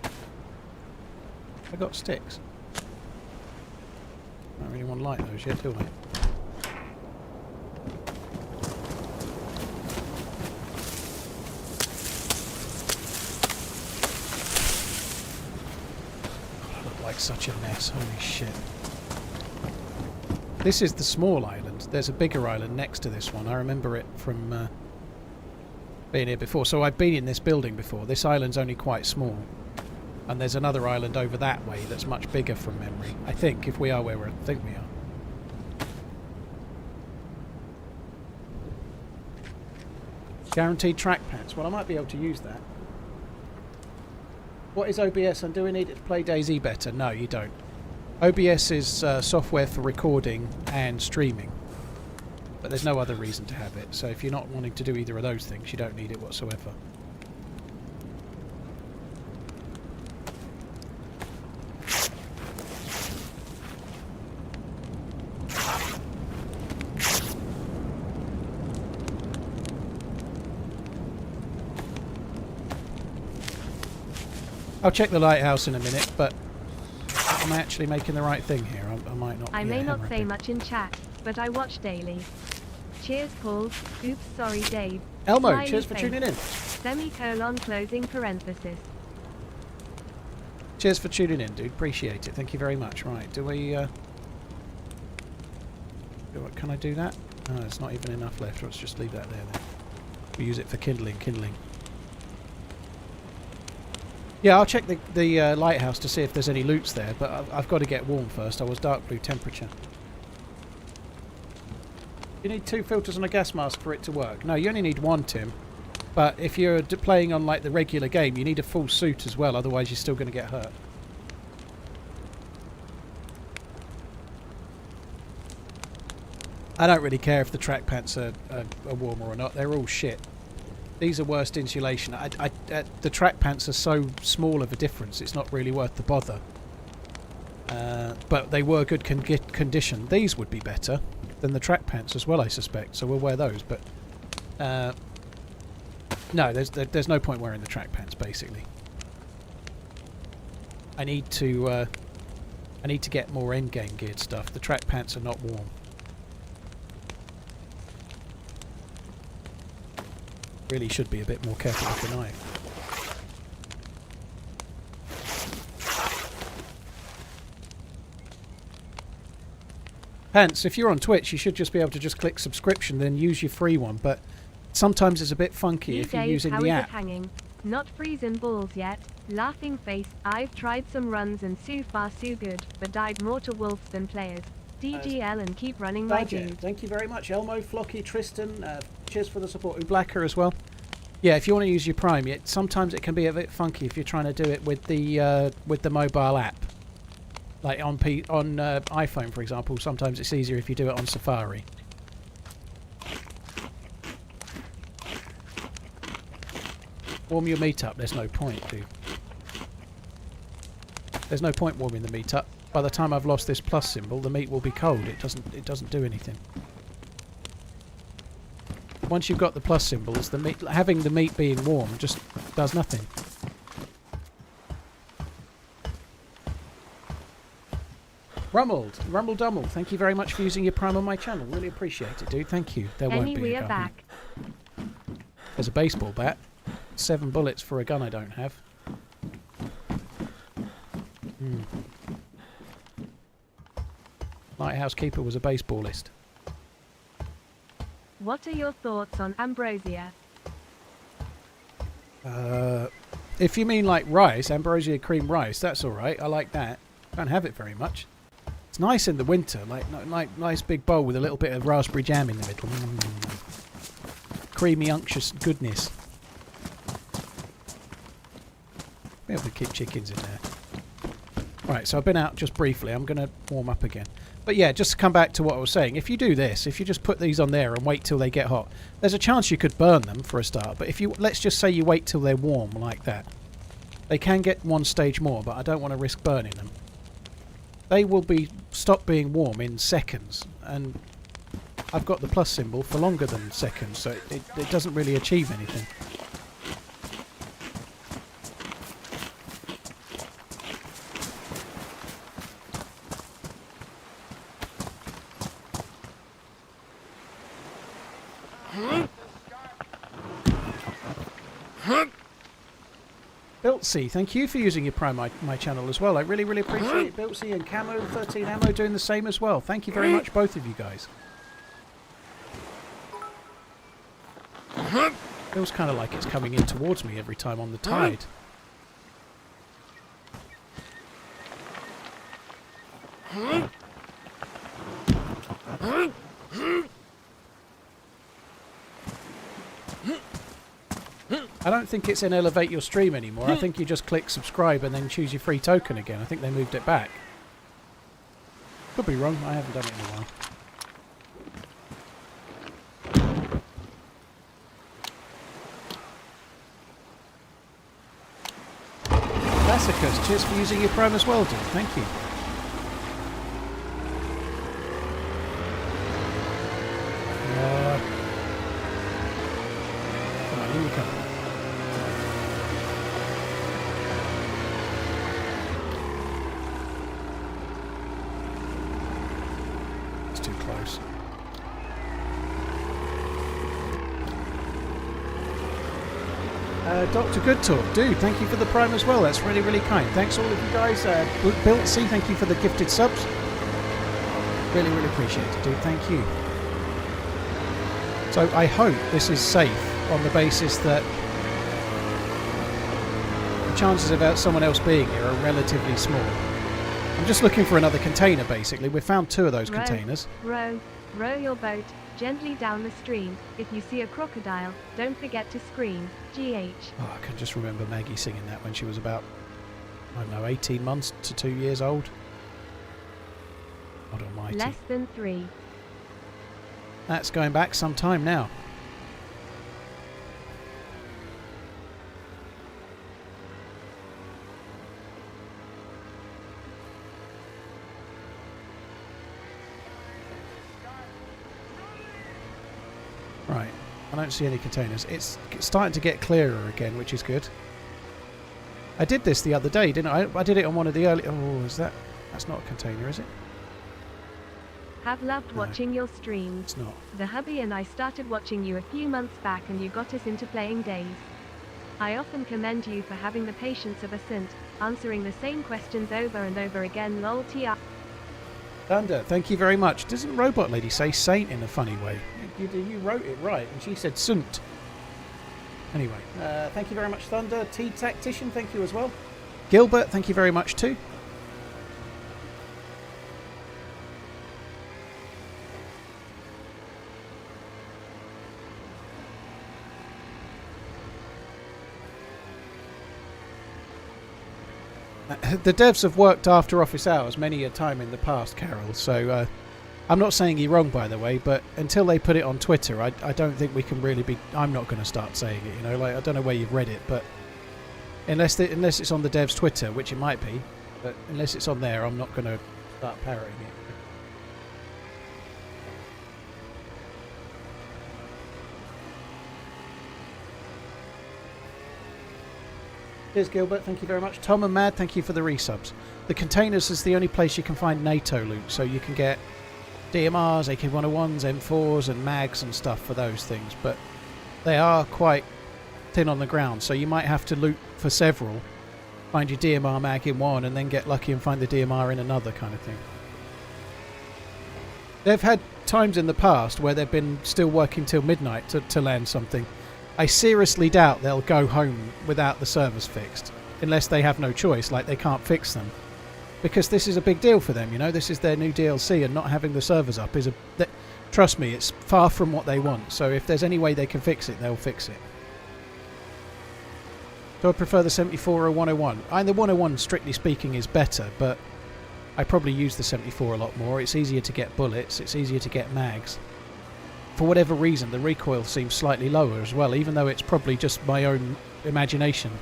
Speaker 1: are. I got sticks. I don't really want to light those yet, do I? Such a mess, holy shit. This is the small island. There's a bigger island next to this one. I remember it from being here before. So I've been in this building before. This island's only quite small. And there's another island over that way that's much bigger from memory. I think, if we are where I think we are. Guaranteed trackpads. Well, I might be able to use that. What is OBS and do we need it to play DayZ better? No, you don't. OBS is software for recording and streaming. But there's no other reason to have it. So if you're not wanting to do either of those things, you don't need it whatsoever. I'll check the lighthouse in a minute, but am I actually making the right thing here? I might not.
Speaker 2: I may not say much in chat, but I watch daily. Cheers, Paul. Oops, sorry, Dave.
Speaker 1: Elmo,
Speaker 2: Smiley
Speaker 1: cheers for
Speaker 2: face.
Speaker 1: tuning in.
Speaker 2: Semicolon closing parenthesis.
Speaker 1: Cheers for tuning in, dude. Appreciate it. Thank you very much. Right, do we... Can I do that? No, there's not even enough left. Let's just leave that there then. We use it for kindling. Yeah, I'll check the lighthouse to see if there's any loots there, but I've got to get warm first. I was dark blue temperature. You need 2 filters on a gas mask for it to work. No, you only need 1, Tim. But if you're playing on like the regular game, you need a full suit as well, otherwise you're still going to get hurt. I don't really care if the track pants are warmer or not. They're all shit. These are worst insulation. The track pants are so small of a difference, it's not really worth the bother. But they were good condition. These would be better than the track pants as well, I suspect. So we'll wear those. But no, there's no point wearing the track pants. Basically, I need to get more endgame geared stuff. The track pants are not warm. Really should be a bit more careful with the knife. Pants, if you're on Twitch, you should just be able to just click subscription, then use your free one. But sometimes it's a bit funky if you're using the app.
Speaker 2: Hanging? Not freezing balls yet. Laughing face. I've tried some runs and so far so good, but died more to wolves than players. DGL and keep running my dude.
Speaker 1: Thank you very much, Elmo, Flocky, Tristan. Cheers for the support. Blacker as well. Yeah, if you want to use your Prime, sometimes it can be a bit funky if you're trying to do it with the mobile app. Like on iPhone, for example, sometimes it's easier if you do it on Safari. Warm your meat up. There's no point, dude. There's no point warming the meat up. By the time I've lost this plus symbol, the meat will be cold. It doesn't do anything. Once you've got the plus symbols, having the meat being warm just does nothing. Rumble Dummel, thank you very much for using your Prime on my channel. Really appreciate it, dude. Thank you. There won't be
Speaker 2: we
Speaker 1: a
Speaker 2: are
Speaker 1: gun.
Speaker 2: back.
Speaker 1: There's a baseball bat. 7 bullets for a gun I don't have. Lighthouse Keeper was a baseballist.
Speaker 2: What are your thoughts on ambrosia?
Speaker 1: If you mean like rice, ambrosia cream rice, that's alright. I like that. Don't have it very much. It's nice in the winter, like nice big bowl with a little bit of raspberry jam in the middle. Creamy, unctuous goodness. Be able to keep chickens in there. Right, so I've been out just briefly. I'm going to warm up again. But yeah, just to come back to what I was saying, if you do this, if you just put these on there and wait till they get hot, there's a chance you could burn them for a start. But if you, let's just say you wait till they're warm like that. They can get one stage more, but I don't want to risk burning them. They will stop being warm in seconds, and I've got the plus symbol for longer than seconds, so it doesn't really achieve anything. Biltsy, thank you for using your Prime my channel as well. I really, really appreciate it. Biltsy and Camo 13 Ammo doing the same as well. Thank you very much, both of you guys. Feels kind of like it's coming in towards me every time on the tide. I don't think it's in Elevate Your Stream anymore. I think you just click subscribe and then choose your free token again. I think they moved it back. Could be wrong. I haven't done it in a while. Classicus, cheers for using your Prime as well, dude. Thank you. Come on, here we come. It's too close. Dr. Good Talk, dude, thank you for the Prime as well. That's really, really kind. Thanks all of you guys. Biltsy, thank you for the gifted subs. Really, really appreciate it, dude. Thank you. So I hope this is safe on the basis that the chances about someone else being here are relatively small. I'm just looking for another container, basically. We've found 2 of those containers.
Speaker 2: Row your boat gently down the stream. If you see a crocodile, don't forget to scream. GH.
Speaker 1: Oh, I can just remember Maggie singing that when she was about, I don't know, 18 months to 2 years old. God almighty.
Speaker 2: Less than 3.
Speaker 1: That's going back some time now. Right, I don't see any containers. It's starting to get clearer again, which is good. I did this the other day, didn't I? I did it on one of the early... Oh, is that... That's not a container, is it?
Speaker 2: Have loved watching your streams.
Speaker 1: It's not.
Speaker 2: The hubby and I started watching you a few months back and you got us into playing DayZ. I often commend you for having the patience of a saint, answering the same questions over and over again. Lol TR.
Speaker 1: Thunder, thank you very much. Doesn't Robot Lady say saint in a funny way? You wrote it right, and she said sunt. Anyway, thank you very much, Thunder. T-Tactician, thank you as well. Gilbert, thank you very much too. The devs have worked after office hours many a time in the past, Carol, so I'm not saying you're wrong, by the way, but until they put it on Twitter, I don't think we can really be... I'm not going to start saying it, you know, like, I don't know where you've read it, but unless it's on the devs' Twitter, which it might be, but unless it's on there, I'm not going to start parroting it. Cheers, Gilbert. Thank you very much. Tom and Mad, thank you for the resubs. The containers is the only place you can find NATO loot, so you can get DMRs, AK-101s, M4s, and mags and stuff for those things, but they are quite thin on the ground, so you might have to loot for several, find your DMR mag in one, and then get lucky and find the DMR in another kind of thing. They've had times in the past where they've been still working till midnight to land something. I seriously doubt they'll go home without the servers fixed, unless they have no choice, like they can't fix them. Because this is a big deal for them, you know, this is their new DLC, and not having the servers up is trust me, it's far from what they want, so if there's any way they can fix it, they'll fix it. Do I prefer the 74 or 101? The 101, strictly speaking, is better, but I probably use the 74 a lot more. It's easier to get bullets, it's easier to get mags. For whatever reason, the recoil seems slightly lower as well, even though it's probably just my own imagination.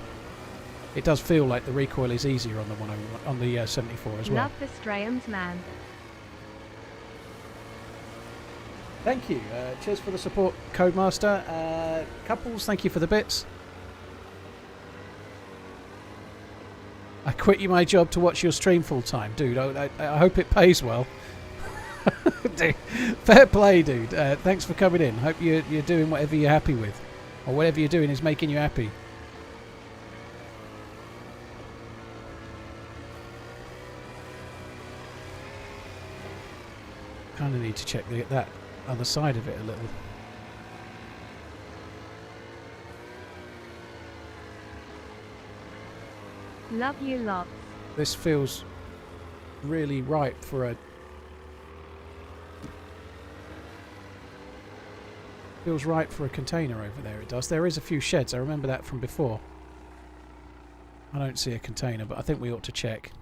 Speaker 1: It does feel like the recoil is easier on the 101, on the 74 as well.
Speaker 2: Love the TRMZ.
Speaker 1: Thank you. Cheers for the support, Codemaster. Couples, thank you for the bits. I quit my job to watch your stream full time, dude. I hope it pays well. Dude, fair play, dude. Thanks for coming in. Hope you're doing whatever you're happy with, or whatever you're doing is making you happy. Kind of need to check that other side of it a little.
Speaker 2: Love you lots.
Speaker 1: This feels really ripe for a... Feels right for a container over there, it does. There is a few sheds, I remember that from before. I don't see a container, but I think we ought to check.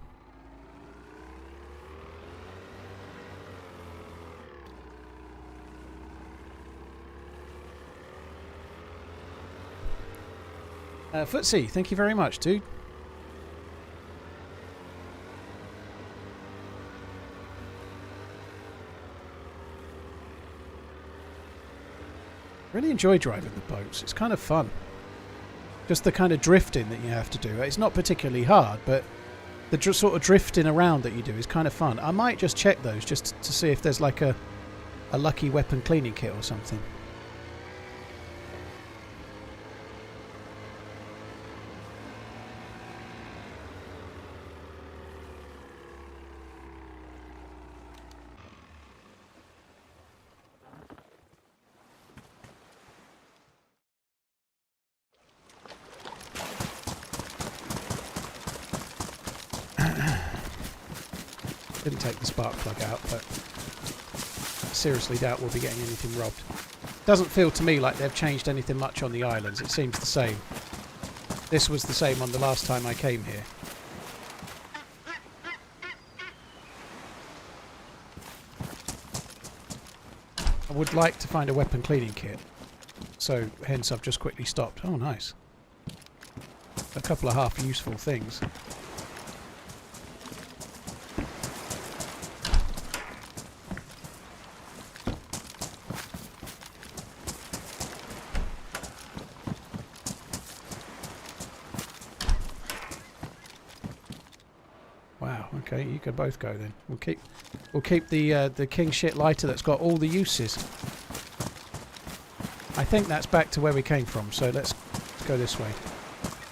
Speaker 1: Footsie, thank you very much, dude. Really enjoy driving the boats. It's kind of fun. Just the kind of drifting that you have to do. It's not particularly hard, but the sort of drifting around that you do is kind of fun. I might just check those just to see if there's like a lucky weapon cleaning kit or something. Didn't take the spark plug out, but I seriously doubt we'll be getting anything robbed. Doesn't feel to me like they've changed anything much on the islands. It seems the same. This was the same on the last time I came here. I would like to find a weapon cleaning kit, so hence I've just quickly stopped. Oh, nice. A couple of half useful things. Okay, you can both go then. We'll keep the king shit lighter that's got all the uses. I think that's back to where we came from, so let's go this way.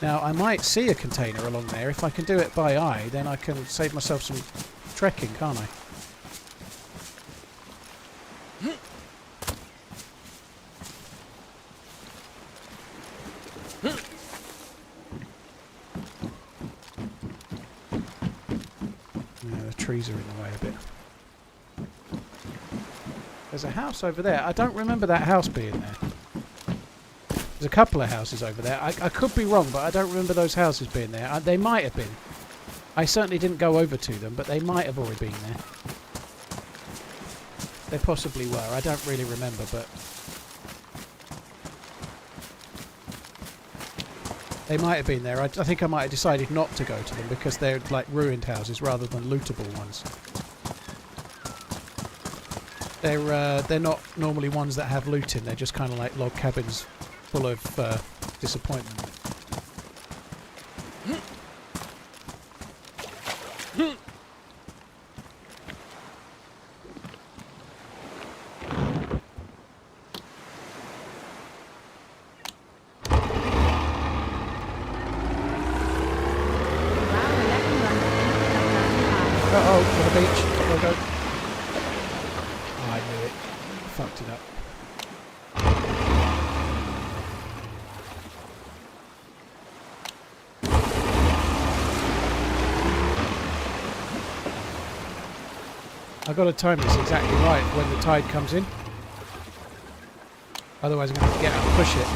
Speaker 1: Now I might see a container along there. If I can do it by eye, then I can save myself some trekking, can't I? the trees are in the way a bit. There's a house over there. I don't remember that house being there. There's a couple of houses over there. I could be wrong, but I don't remember those houses being there. They might have been. I certainly didn't go over to them, but they might have already been there. They possibly were. I don't really remember, but... they might have been there. I think I might have decided not to go to them because they're like ruined houses rather than lootable ones. They're not normally ones that have loot in. They're just kind of like log cabins full of disappointment. Uh-oh, to the beach. There we go. Oh, I knew it. Fucked it up. I've got to time this exactly right when the tide comes in. Otherwise I'm going to have to get out and push it.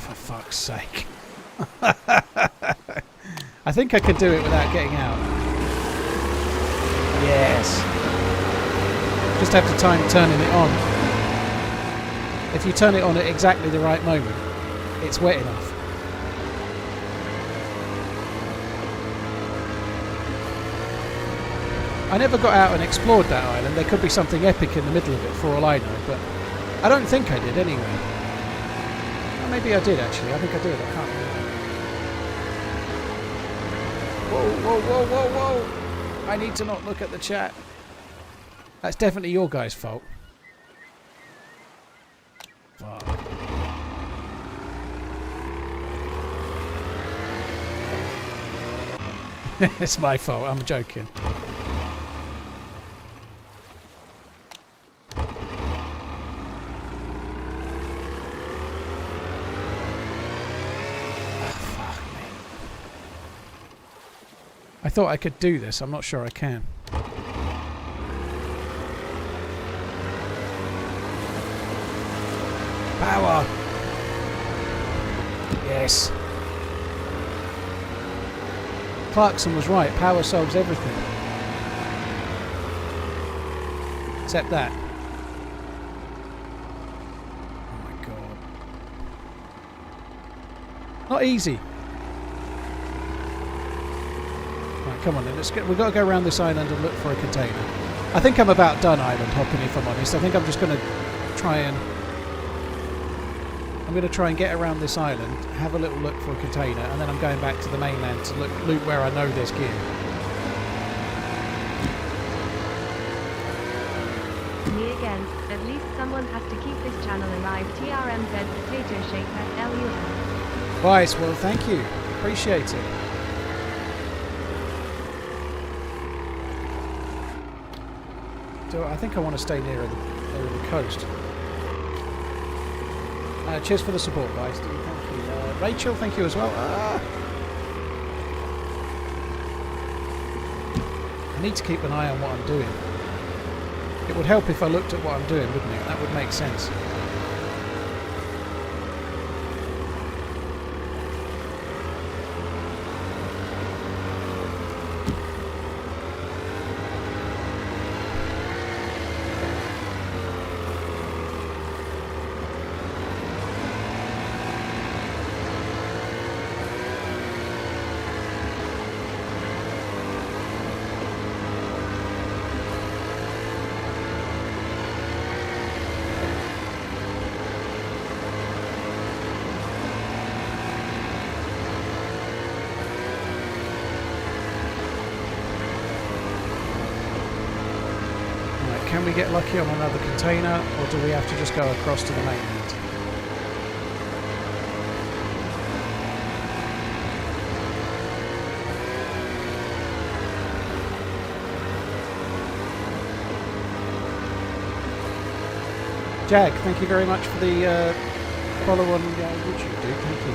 Speaker 1: For fuck's sake. I think I can do it without getting out. Yes. Just have to time turning it on. If you turn it on at exactly the right moment, it's wet enough. I never got out and explored that island. There could be something epic in the middle of it for all I know, but I don't think I did anyway. Well, maybe I did actually. I think I did. I can't remember. Whoa, whoa, whoa, whoa, whoa! I need to not look at the chat. That's definitely your guys' fault. Fuck. It's my fault. I'm joking. I thought I could do this. I'm not sure I can. Power! Yes. Clarkson was right. Power solves everything. Except that. Oh my god. Not easy. Come on then, we've got to go around this island and look for a container. I think I'm about done island hopping, if I'm honest. I think I'm just going to try and get around this island, have a little look for a container, and then I'm going back to the mainland to loot where I know there's gear.
Speaker 2: Me again. At least someone has to keep this channel alive. TRMZ Potato Shaker LUM.
Speaker 1: Right, well thank you. Appreciate it. So I think I want to stay nearer the coast. Cheers for the support, guys. Thank you. Rachel, thank you as well. I need to keep an eye on what I'm doing. It would help if I looked at what I'm doing, wouldn't it? That would make sense. Can we get lucky on another container, or do we have to just go across to the mainland? Jag, thank you very much for the follow on YouTube, dude. Thank you.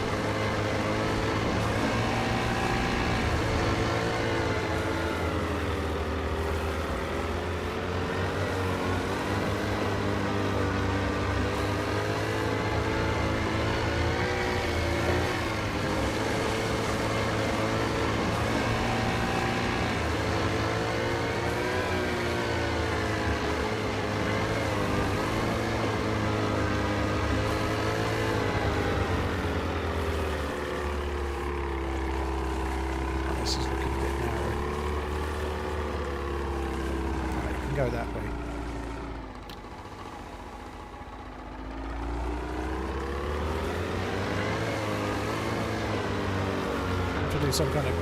Speaker 1: can go that way. To do some kind of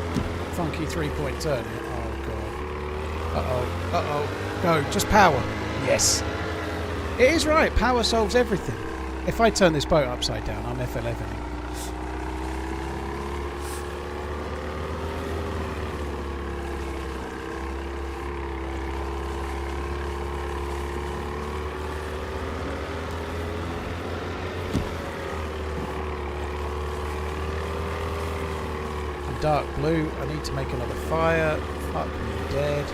Speaker 1: funky 3-point turn here. Oh god. Uh-oh. Go. Just power. Yes. It is right. Power solves everything. If I turn this boat upside down, I'm F11ing. Dark blue. I need to make another fire. Fuck me dead.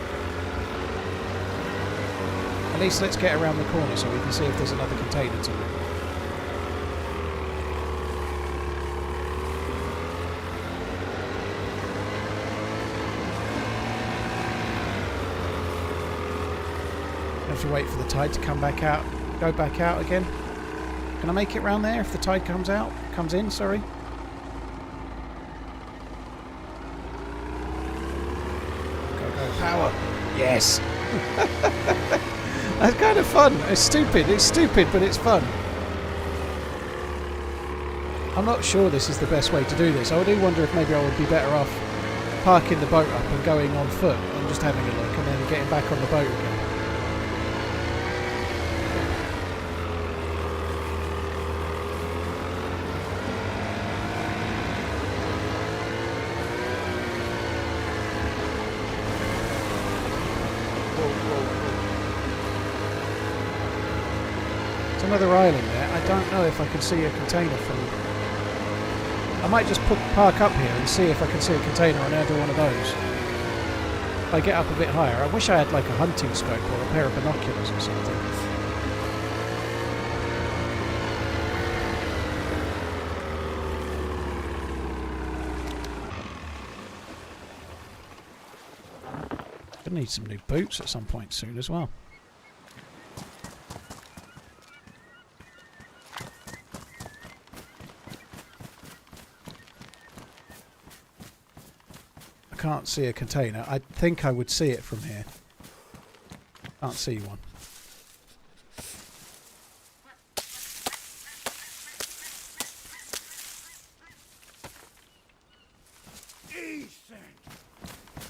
Speaker 1: At least let's get around the corner so we can see if there's another container to it. I have to wait for the tide to come back out. Go back out again. Can I make it round there if the tide comes out? Comes in, sorry. Power. Yes. That's kind of fun. It's stupid, but it's fun. I'm not sure this is the best way to do this. I do wonder if maybe I would be better off parking the boat up and going on foot and just having a look and then getting back on the boat again. Another island there. I don't know if I can see a container from... I might just park up here and see if I can see a container on either one of those. If I get up a bit higher. I wish I had like a hunting scope or a pair of binoculars or something. I need some new boots at some point soon as well. Can't see a container. I think I would see it from here. Can't see one.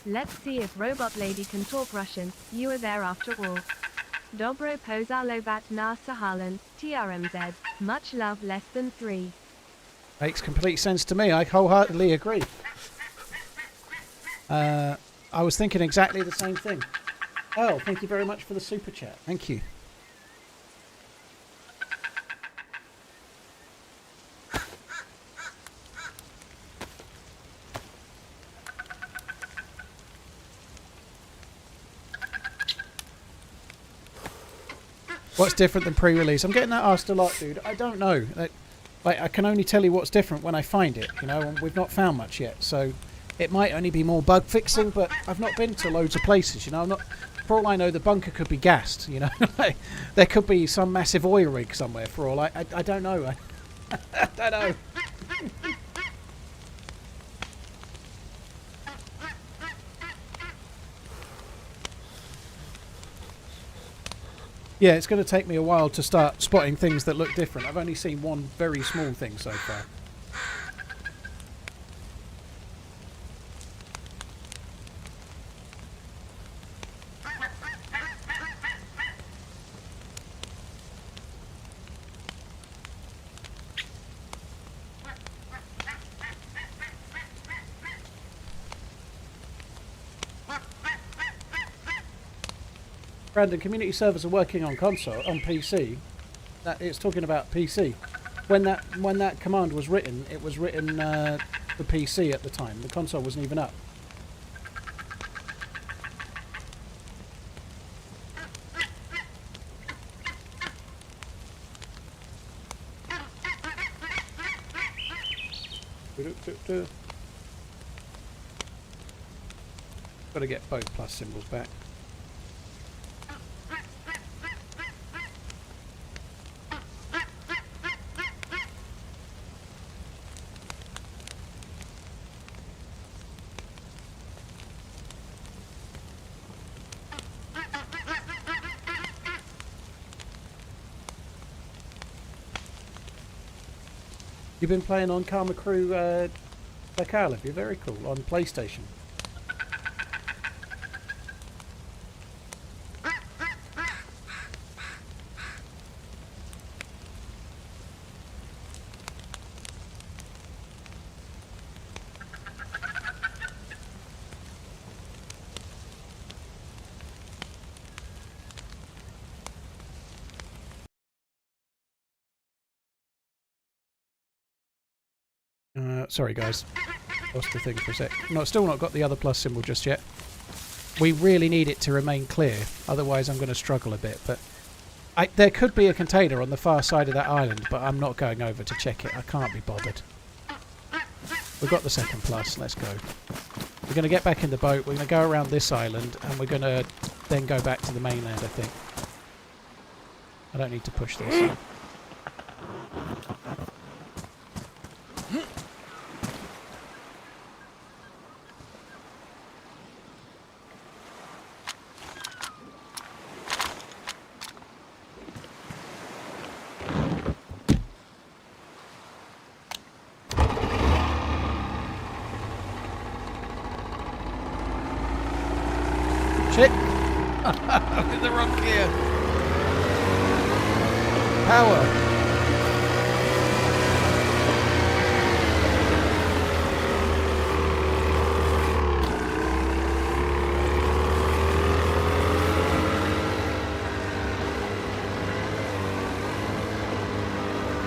Speaker 2: Let's see if Robot Lady can talk Russian. You are there after all. Dobro pozalovat na Sahalan, TRMZ. Much love, less than 3.
Speaker 1: Makes complete sense to me. I wholeheartedly agree. I was thinking exactly the same thing. Oh, thank you very much for the super chat. Thank you. What's different than pre-release? I'm getting that asked a lot, dude. I don't know. Like, I can only tell you what's different when I find it, you know, and we've not found much yet, so... It might only be more bug fixing, but I've not been to loads of places, you know. I'm not, for all I know, the bunker could be gassed, you know. There could be some massive oil rig somewhere. For all I don't know. I don't know. Yeah, it's going to take me a while to start spotting things that look different. I've only seen one very small thing so far. Brandon, community servers are working on console, on PC. That it's talking about PC. When that command was written, it was written for PC at the time. The console wasn't even up. Got to get both plus symbols back. You've been playing on Karma Crew FROSTLINE, have you? Very cool. On PlayStation. Sorry guys, lost the thing for a sec. No, still not got the other plus symbol just yet. We really need it to remain clear, otherwise I'm going to struggle a bit. But there could be a container on the far side of that island, but I'm not going over to check it. I can't be bothered. We've got the second plus, let's go. We're going to get back in the boat, we're going to go around this island, and we're going to then go back to the mainland, I think. I don't need to push this. Shit! I'm in the wrong gear. Power.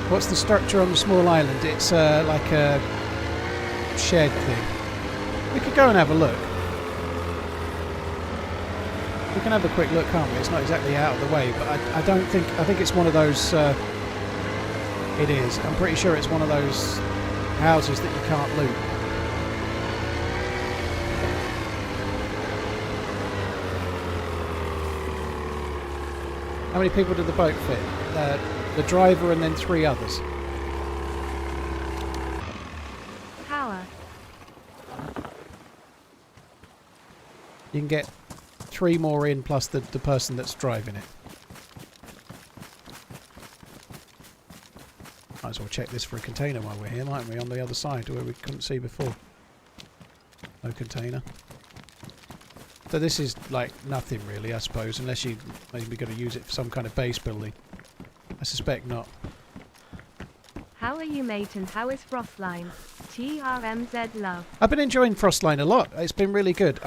Speaker 1: What's the structure on the small island? It's like a shed thing. We could go and have a look. We can have a quick look, can't we? It's not exactly out of the way, but I don't think... I think it's one of those... it is. I'm pretty sure it's one of those houses that you can't loot. How many people did the boat fit? The driver and then 3 others.
Speaker 2: Power.
Speaker 1: You can get 3 more in plus the person that's driving it. Might as well check this for a container while we're here, mightn't we? On the other side where we couldn't see before. No container. So this is like nothing really, I suppose, unless you maybe got to use it for some kind of base building. I suspect not.
Speaker 2: How are you, mate, and how is FROSTLINE? TRMZ love.
Speaker 1: I've been enjoying FROSTLINE a lot. It's been really good.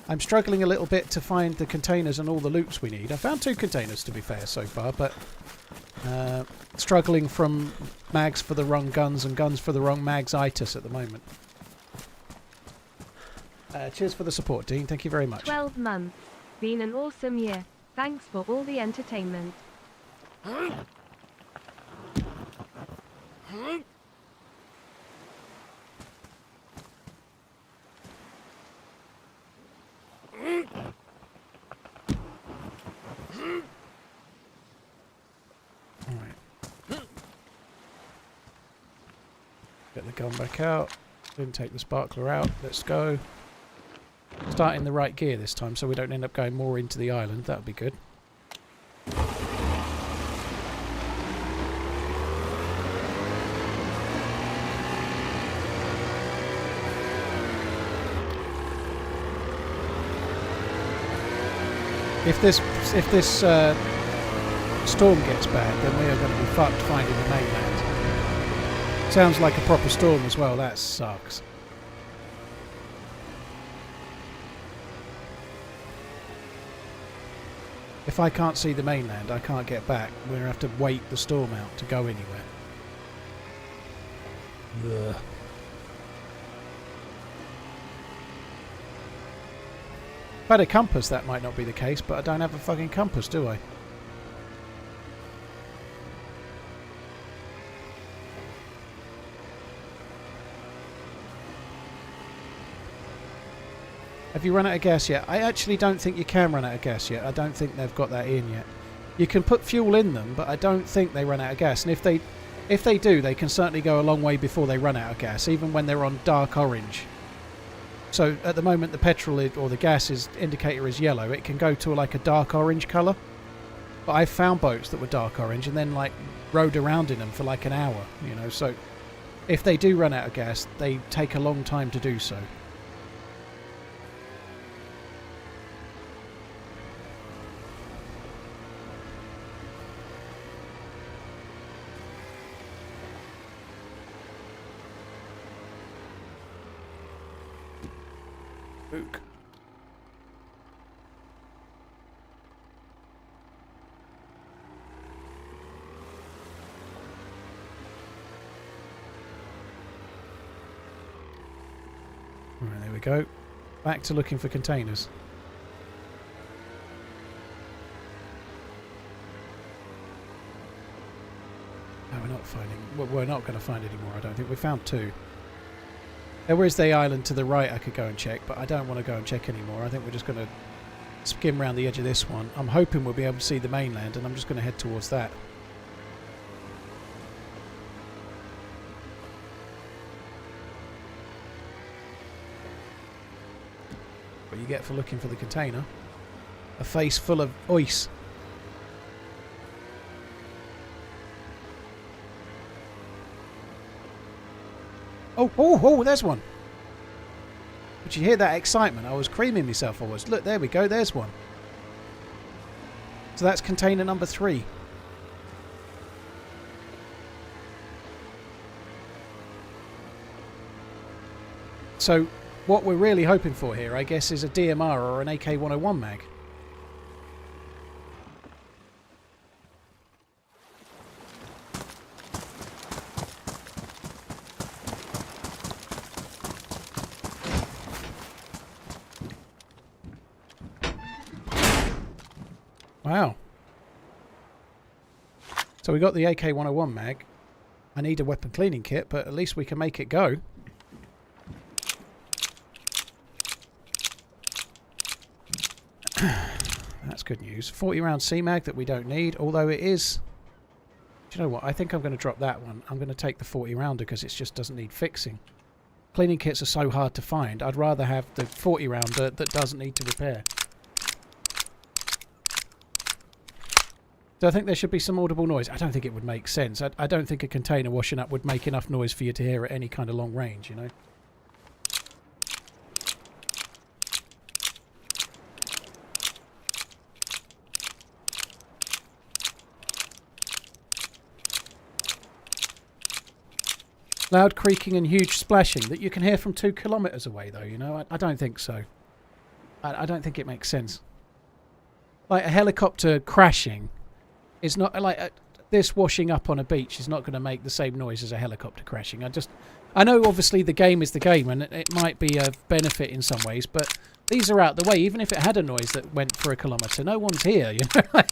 Speaker 1: I'm struggling a little bit to find the containers and all the loops we need. I found 2 containers to be fair so far, but struggling from mags for the wrong guns and guns for the wrong mags-itis at the moment. Cheers for the support, Dean. Thank you very much.
Speaker 2: 12 months. Been an awesome year. Thanks for all the entertainment.
Speaker 1: Get the gun back out. Then take the sparkler out. Let's go. Start in the right gear this time so we don't end up going more into the island. That would be good. If this storm gets bad, then we are going to be fucked finding the mainland. Sounds like a proper storm as well. That sucks. If I can't see the mainland, I can't get back. We're going to have to wait the storm out to go anywhere. Ugh. If I had a compass, that might not be the case, but I don't have a fucking compass, do I? Have you run out of gas yet? I actually don't think you can run out of gas yet. I don't think they've got that in yet. You can put fuel in them, but I don't think they run out of gas. And if they do, they can certainly go a long way before they run out of gas, even when they're on dark orange. So at the moment the petrol or the gas indicator is yellow. It can go to like a dark orange colour. But I found boats that were dark orange and then like rode around in them for like an hour, you know. So if they do run out of gas, they take a long time to do so. Ook. Right, there we go. Back to looking for containers. No, we're not finding... Well, we're not going to find any more, I don't think. We found 2. There is the island to the right I could go and check, but I don't want to go and check anymore. I think we're just going to skim around the edge of this one. I'm hoping we'll be able to see the mainland, and I'm just going to head towards that. What you get for looking for the container? A face full of ice. Oh, there's one. Did you hear that excitement? I was creaming myself. I was. Look, there we go. There's one. So that's container number 3. So what we're really hoping for here, I guess, is a DMR or an AK-101 mag. Wow. So we got the AK-101 mag. I need a weapon cleaning kit, but at least we can make it go. That's good news. 40 round C-mag that we don't need, although it is... Do you know what? I think I'm going to drop that one. I'm going to take the 40 rounder because it just doesn't need fixing. Cleaning kits are so hard to find. I'd rather have the 40 rounder that doesn't need to repair. Do I think there should be some audible noise? I don't think it would make sense. I don't think a container washing up would make enough noise for you to hear at any kind of long range, you know? Loud creaking and huge splashing that you can hear from 2 kilometres away, though, you know? I don't think so. I don't think it makes sense. Like a helicopter crashing is not like this washing up on a beach is not going to make the same noise as a helicopter crashing. I know obviously the game is the game and it might be a benefit in some ways, but these are out the way. Even if it had a noise that went for a kilometre, no one's here, you know?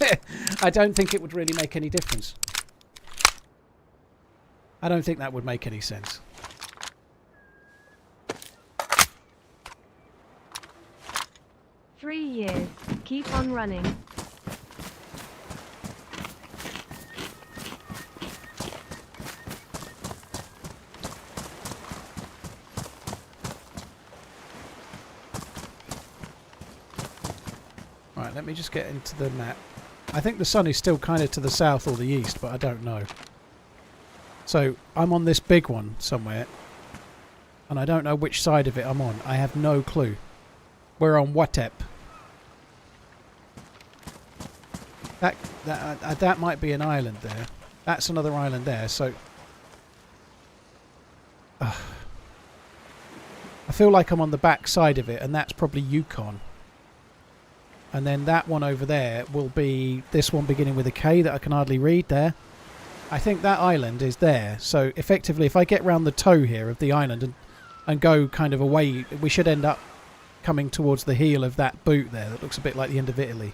Speaker 1: I don't think it would really make any difference. I don't think that would make any sense.
Speaker 2: Three years. Keep on running.
Speaker 1: Right, let me just get into the map. I think the sun is still kind of to the south or the east, but I don't know. So I'm on this big one somewhere, and I don't know which side of it I'm on. I have no clue. We're on Watep. That might be an island there. That's another island there. So I feel like I'm on the back side of it, and that's probably Yukon. And then that one over there will be this one beginning with a K that I can hardly read there. I think that island is there. So effectively, if I get round the toe here of the island and go kind of away, we should end up coming towards the heel of that boot there that looks a bit like the end of Italy.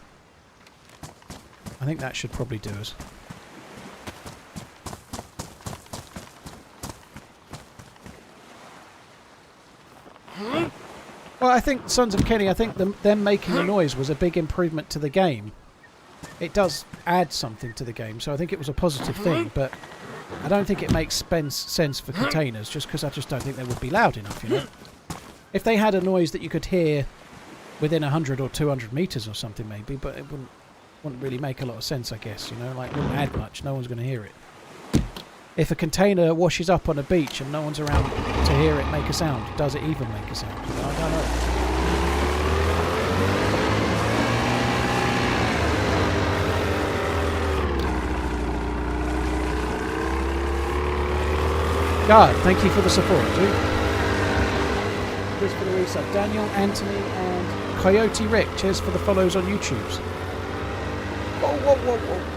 Speaker 1: I think that should probably do us. Well, I think Sons of Kenny, I think them making the noise was a big improvement to the game. It does add something to the game, so I think it was a positive thing, but I don't think it makes sense for containers, just because I just don't think they would be loud enough, you know? If they had a noise that you could hear within 100 or 200 metres or something maybe, but it wouldn't... wouldn't really make a lot of sense, I guess, you know, like wouldn't add much, no one's going to hear it. If a container washes up on a beach and no one's around to hear it make a sound, does it even make a sound? I don't know. God, thank you for the support, dude. Cheers for the resub. Daniel, Anthony, and Coyote Rick, cheers for the follows on YouTube. Whoa, whoa, whoa, whoa.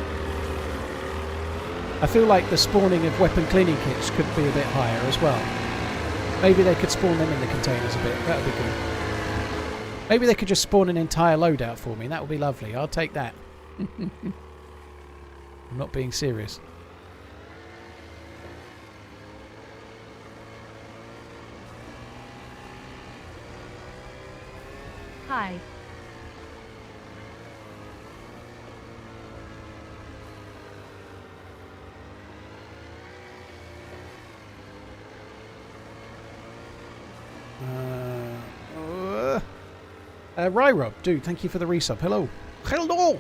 Speaker 1: I feel like the spawning of weapon cleaning kits could be a bit higher as well. Maybe they could spawn them in the containers a bit. That would be good. Maybe they could just spawn an entire loadout for me. That would be lovely. I'll take that. I'm not being serious.
Speaker 2: Hi.
Speaker 1: Ryrob, dude, thank you for the resub. Hello. Hello!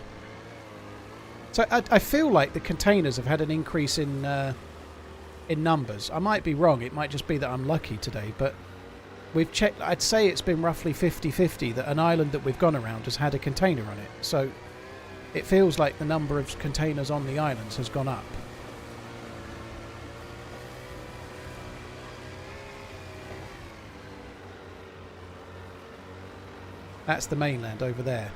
Speaker 1: So I feel like the containers have had an increase in numbers. I might be wrong. It might just be that I'm lucky today, but we've checked. I'd say it's been roughly 50-50 that an island that we've gone around has had a container on it. So it feels like the number of containers on the islands has gone up. That's the mainland over there.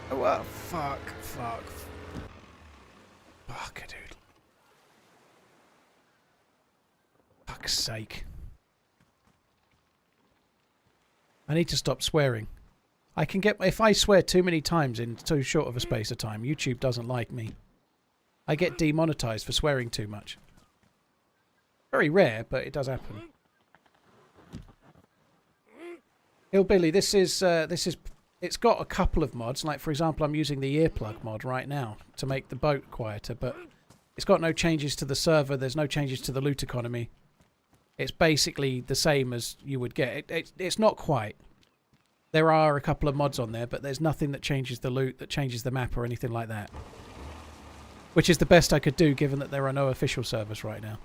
Speaker 1: Oh, fuck. Fuck, dude. Fuck's sake. I need to stop swearing. I can get... If I swear too many times in too short of a space of time, YouTube doesn't like me. I get demonetized for swearing too much. Very rare, but it does happen. Hillbilly, this is... It's got a couple of mods. Like, for example, I'm using the earplug mod right now to make the boat quieter, but it's got no changes to the server. There's no changes to the loot economy. It's basically the same as you would get. It's not quite. There are a couple of mods on there, but there's nothing that changes the loot, that changes the map or anything like that. Which is the best I could do, given that there are no official servers right now.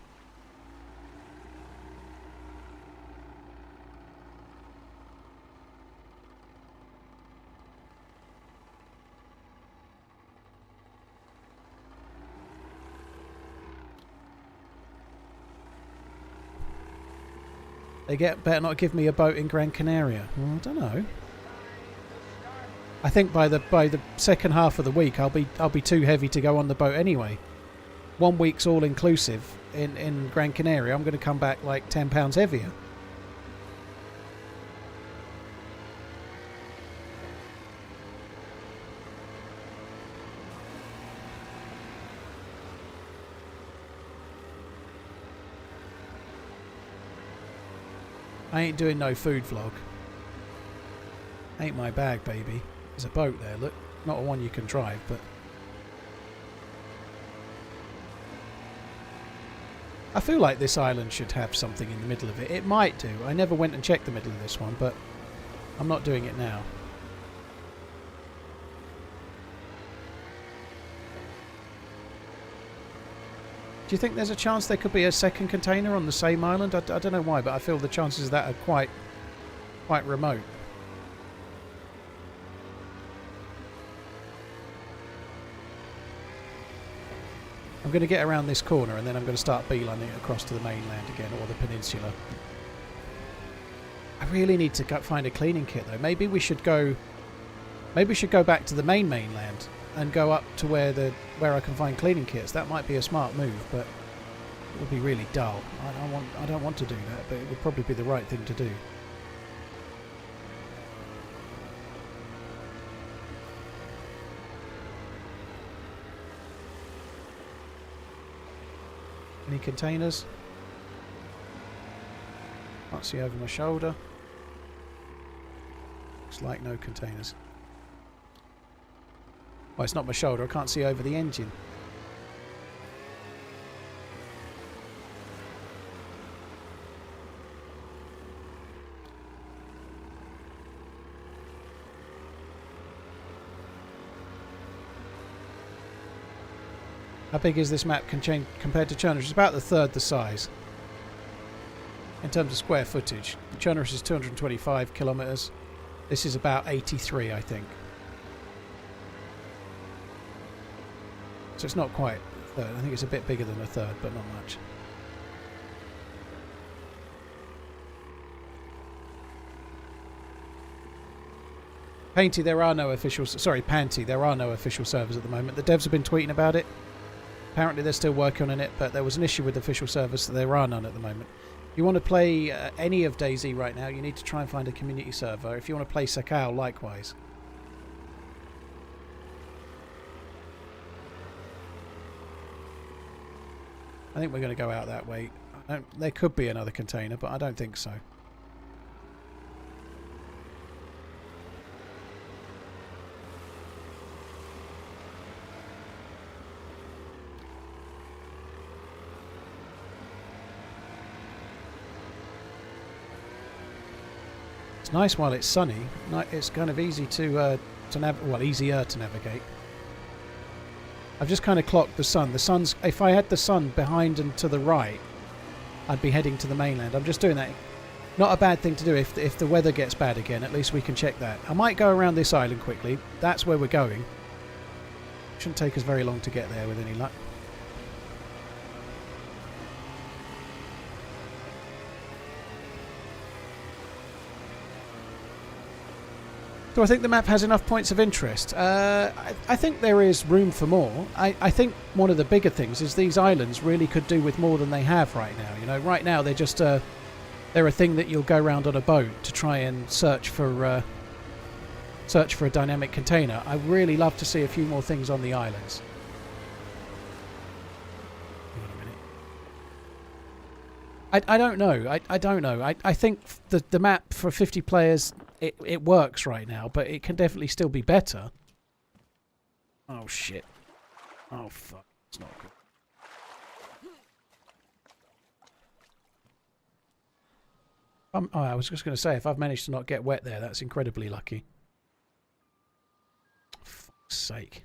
Speaker 1: They better not give me a boat in Gran Canaria. Well, I don't know. I think by the second half of the week I'll be too heavy to go on the boat anyway. 1 week's all inclusive in Gran Canaria. I'm going to come back like £10 heavier. I ain't doing no food vlog. Ain't my bag, baby. There's a boat there, look. Not one you can drive, but... I feel like this island should have something in the middle of it. It might do. I never went and checked the middle of this one, but I'm not doing it now. Do you think there's a chance there could be a second container on the same island? I don't know why, but I feel the chances of that are quite remote. I'm going to get around this corner and then I'm going to start beelining it across to the mainland again, or the peninsula. I really need to find a cleaning kit though. Maybe we should go back to the mainland and go up to where I can find cleaning kits. That might be a smart move, but it would be really dull. I don't want to do that, but it would probably be the right thing to do. Any containers? Can't see over my shoulder. Looks like no containers. Well, it's not my shoulder. I can't see over the engine. How big is this map compared to Chernarus? It's about the third the size. In terms of square footage. Chernarus is 225 kilometres. This is about 83, I think. So it's not quite a third. I think it's a bit bigger than a third, but not much. Painty, there are no official... Sorry, Panty, there are no official servers at the moment. The devs have been tweeting about it. Apparently they're still working on it, but there was an issue with the official servers, so there are none at the moment. If you want to play any of DayZ right now, you need to try and find a community server. If you want to play Sakal, likewise. I think we're going to go out that way. There could be another container, but I don't think so. It's nice while it's sunny. It's kind of easy to easier to navigate. I've just kind of clocked the sun. The sun's... If I had the sun behind and to the right, I'd be heading to the mainland. I'm just doing that. Not a bad thing to do if the weather gets bad again. At least we can check that. I might go around this island quickly. That's where we're going. Shouldn't take us very long to get there with any luck. Do I think the map has enough points of interest? I think there is room for more. I think one of the bigger things is these islands really could do with more than they have right now. You know, right now they're just they're a thing that you'll go around on a boat to try and search for a dynamic container. I really love to see a few more things on the islands. I don't know. I don't know. I think the map for 50 players, it works right now, but it can definitely still be better. Oh, shit. Oh, fuck. It's not good. I was just going to say, if I've managed to not get wet there, that's incredibly lucky. For fuck's sake.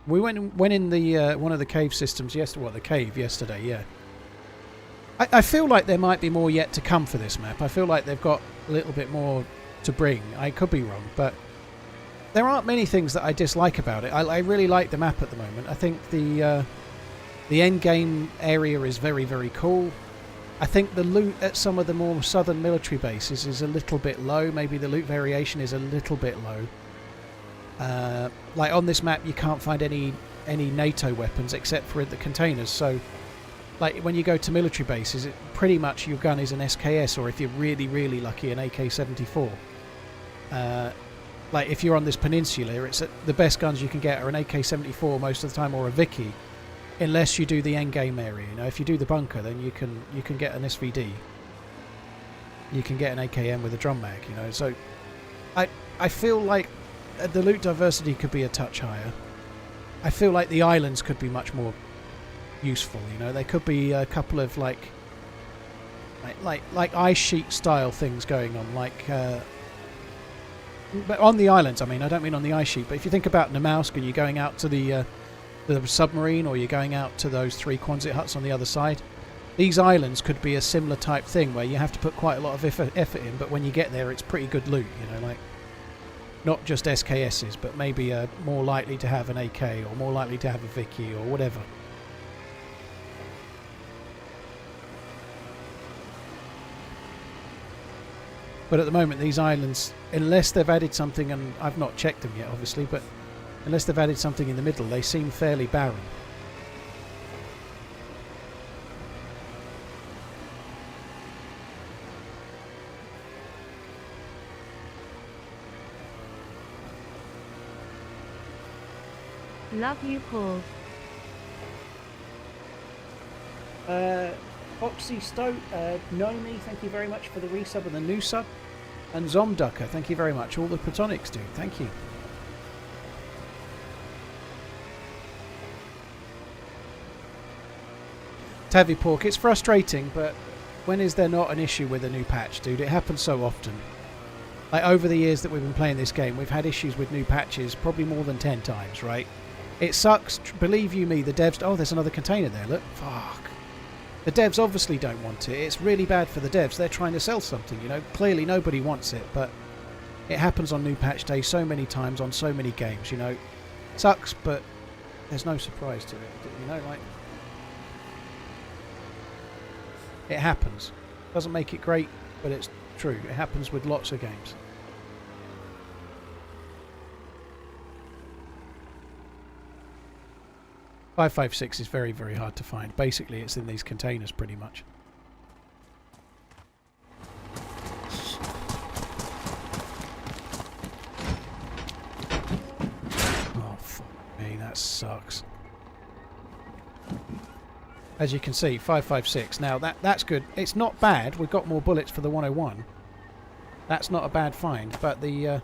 Speaker 1: We went in the one of the cave systems yesterday. What, the cave yesterday? Yeah. I feel like there might be more yet to come for this map. I feel like they've got a little bit more to bring. I could be wrong, but there aren't many things that I dislike about it. I really like the map at the moment. I think the end game area is very, very cool. I think the loot at some of the more southern military bases is a little bit low. Maybe the loot variation is a little bit low. Like on this map you can't find any NATO weapons except for the containers, so like when you go to military bases, pretty much your gun is an SKS, or if you're really, really lucky, an AK-74. Like if you're on this peninsula, the best guns you can get are an AK-74 most of the time, or a Vicky, unless you do the end game area. You know, if you do the bunker, then you can get an SVD. You can get an AKM with a drum mag. You know, so I feel like the loot diversity could be a touch higher. I feel like the islands could be much more useful. You know, there could be a couple of like ice sheet style things going on, like. But on the islands, I mean, I don't mean on the ice sheet. But if you think about Namausk and you're going out to the submarine, or you're going out to those 3 Quonset huts on the other side, these islands could be a similar type thing where you have to put quite a lot of effort in. But when you get there, it's pretty good loot. You know, like. Not just SKSs, but maybe more likely to have an AK, or more likely to have a Vicky, or whatever. But at the moment, these islands, unless they've added something, and I've not checked them yet, obviously, but unless they've added something in the middle, they seem fairly barren.
Speaker 2: Love you, Paul.
Speaker 1: Foxy Stoat, Nomi, thank you very much for the resub and the new sub. And Zomducker, thank you very much. All the Platonics, dude. Thank you. Tavi Pork, it's frustrating, but when is there not an issue with a new patch, dude? It happens so often. Like, over the years that we've been playing this game, we've had issues with new patches probably more than 10 times, right? It sucks. Believe you me, the devs... Oh, there's another container there, look. Fuck. The devs obviously don't want it. It's really bad for the devs. They're trying to sell something, you know. Clearly nobody wants it, but it happens on new patch day so many times on so many games, you know. Sucks, but there's no surprise to it, you know, like... It happens. Doesn't make it great, but it's true. It happens with lots of games. .556 is very, very hard to find. Basically, it's in these containers pretty much. Oh, fuck me, that sucks. As you can see, 556. Now, that's good. It's not bad. We've got more bullets for the 101. That's not a bad find, but the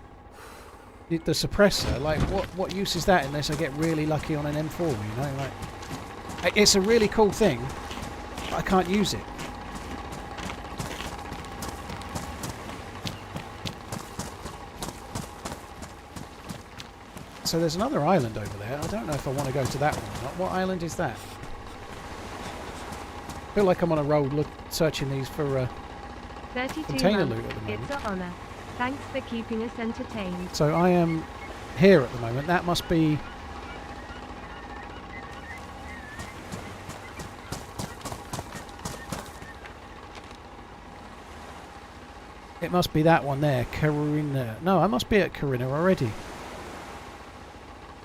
Speaker 1: suppressor, like, what use is that unless I get really lucky on an M4, you know? Like, it's a really cool thing, but I can't use it. So there's another island over there. I don't know if I want to go to that one or not. What island is that? I feel like I'm on a road searching these for
Speaker 2: 32
Speaker 1: container
Speaker 2: months.
Speaker 1: loot at the moment.
Speaker 2: It's an honour. Thanks for keeping us entertained.
Speaker 1: So I am here at the moment. That must be... It must be that one there, Carina. No, I must be at Carina already.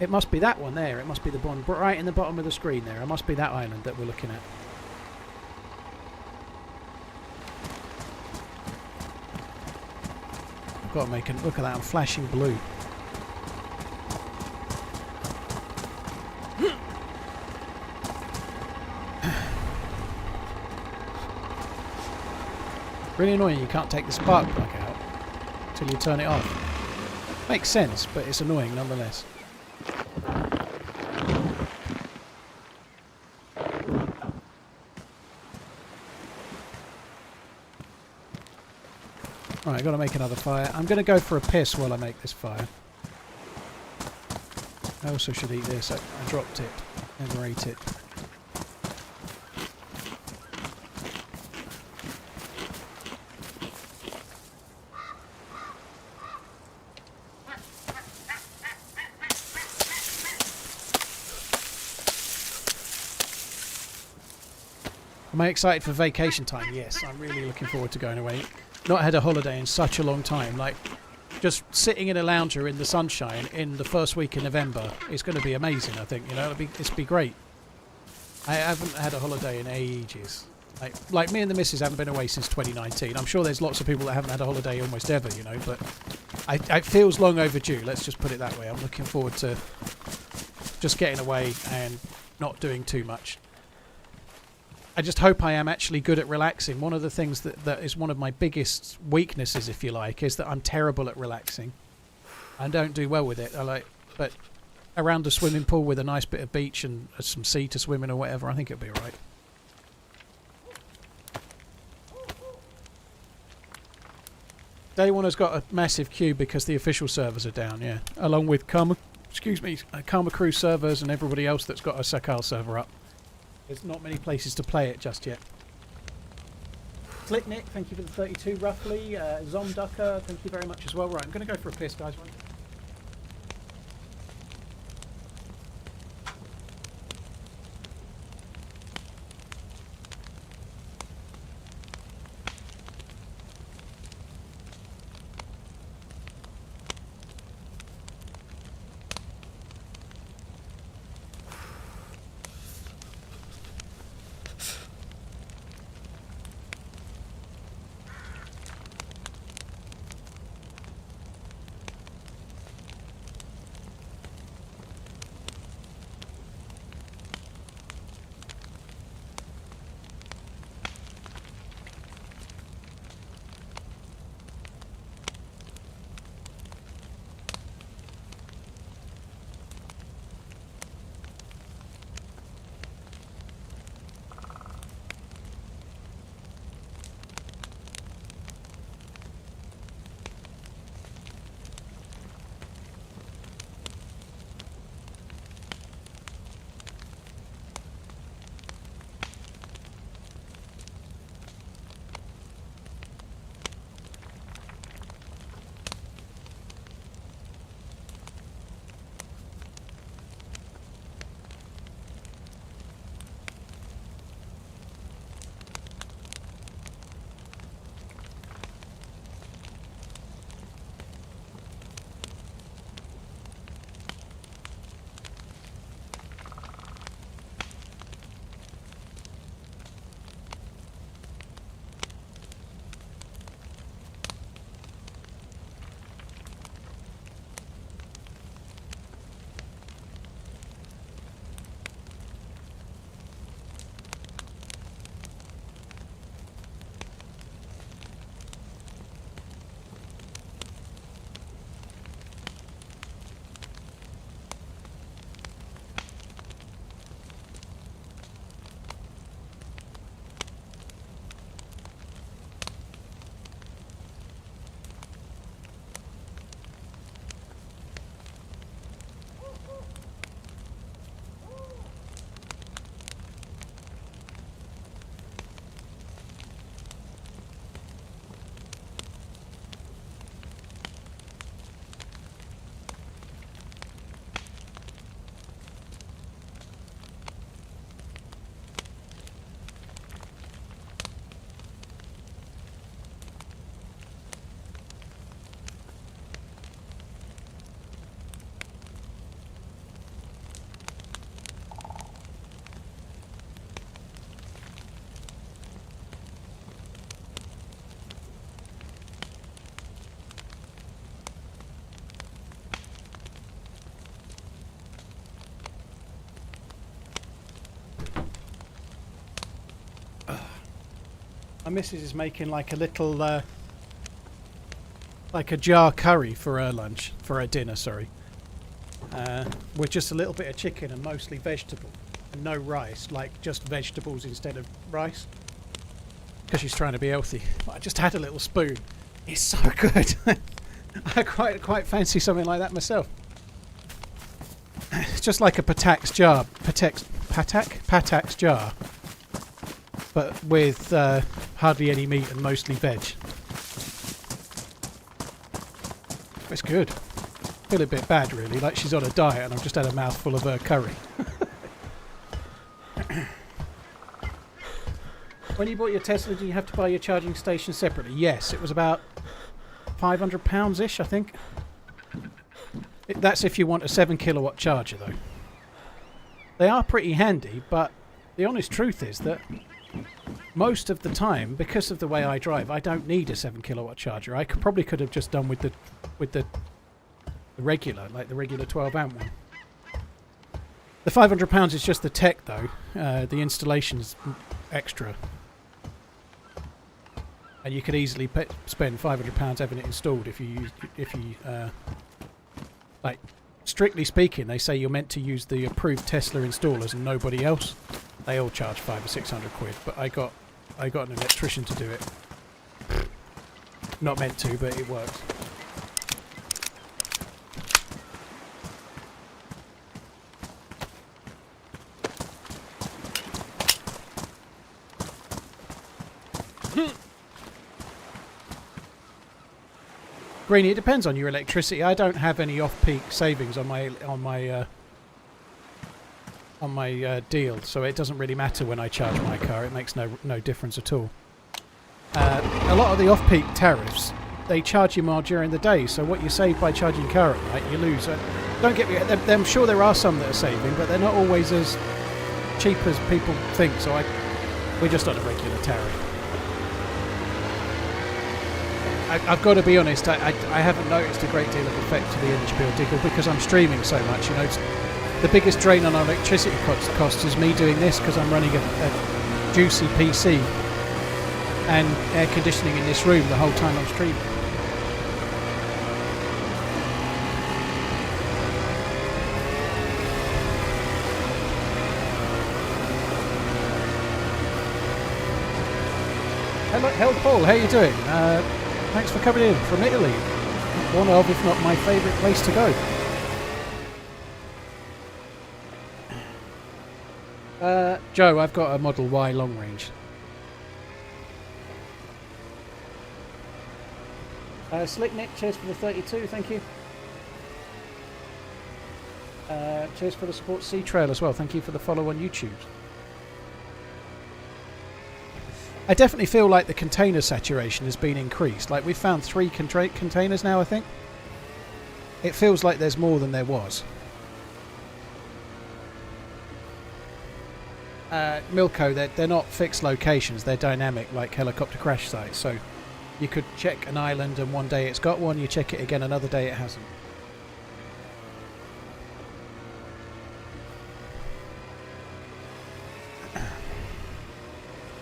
Speaker 1: It must be that one there. It must be the one right in the bottom of the screen there. It must be that island that we're looking at. Got to make it look at that. I'm flashing blue. Really annoying you can't take the spark plug out until you turn it off. Makes sense, but it's annoying nonetheless. Right, I've got to make another fire. I'm going to go for a piss while I make this fire. I also should eat this. I dropped it. Never ate it. Am I excited for vacation time? Yes, I'm really looking forward to going away. Not had a holiday in such a long time. Like, just sitting in a lounger in the sunshine in the first week in November is going to be amazing, I think. You know, it'll be great. I haven't had a holiday in ages. Like me and the missus haven't been away since 2019. I'm sure there's lots of people that haven't had a holiday almost ever, you know, but it feels long overdue. Let's just put it that way. I'm looking forward to just getting away and not doing too much. I just hope I am actually good at relaxing. One of the things that is one of my biggest weaknesses, if you like, is that I'm terrible at relaxing. I don't do well with it. But around a swimming pool with a nice bit of beach and some sea to swim in or whatever, I think it'll be alright. Day one has got a massive queue because the official servers are down, yeah. Along with Karma Crew servers and everybody else that's got a Sakal server up. There's not many places to play it just yet. Slitnick, thank you for the 32 roughly. Zomducker, thank you very much as well. Right, I'm going to go for a piss, guys. My missus is making like a little, like a jar curry for her lunch, for her dinner, sorry. With just a little bit of chicken and mostly vegetable. And no rice, like just vegetables instead of rice. Because she's trying to be healthy. But I just had a little spoon. It's so good. I quite fancy something like that myself. It's just like a Patak's jar. Patak's jar. But with hardly any meat and mostly veg. It's good. Feel a bit bad really, like she's on a diet and I've just had a mouthful of her curry. When you bought your Tesla, did you have to buy your charging station separately? Yes, it was about £500-ish, I think. That's if you want a 7 kilowatt charger though. They are pretty handy, but the honest truth is that most of the time, because of the way I drive, I don't need a 7 kilowatt charger. I probably could have just done with the regular, like the regular 12 amp one. The £500 is just the tech though. The installation's extra. And you could easily spend £500 having it installed if you like, strictly speaking, they say you're meant to use the approved Tesla installers and nobody else. They all charge £500 or £600, but I got an electrician to do it. Not meant to, but it works. Greenie, it depends on your electricity. I don't have any off-peak savings on my deal, so it doesn't really matter when I charge my car. It makes no difference at all. A lot of the off-peak tariffs, they charge you more during the day, so what you save by charging car at night, you lose. Don't get me. I'm sure there are some that are saving, but they're not always as cheap as people think. So we're just on a regular tariff. I've got to be honest, I haven't noticed a great deal of effect to the energy bill, Diggle, because I'm streaming so much. You know, the biggest drain on our electricity costs is me doing this because I'm running a juicy PC and air conditioning in this room the whole time I'm streaming. Hello Paul, how you doing? Thanks for coming in from Italy. One of, if not my favourite place to go. Joe, I've got a Model Y long range. Slick Nick, cheers for the 32, thank you. Cheers for the support C-Trail as well, thank you for the follow on YouTube. I definitely feel like the container saturation has been increased. Like, we've found 3 containers now, I think. It feels like there's more than there was. Milko, they're not fixed locations, they're dynamic, like helicopter crash sites. So you could check an island and one day it's got one, you check it again another day it hasn't.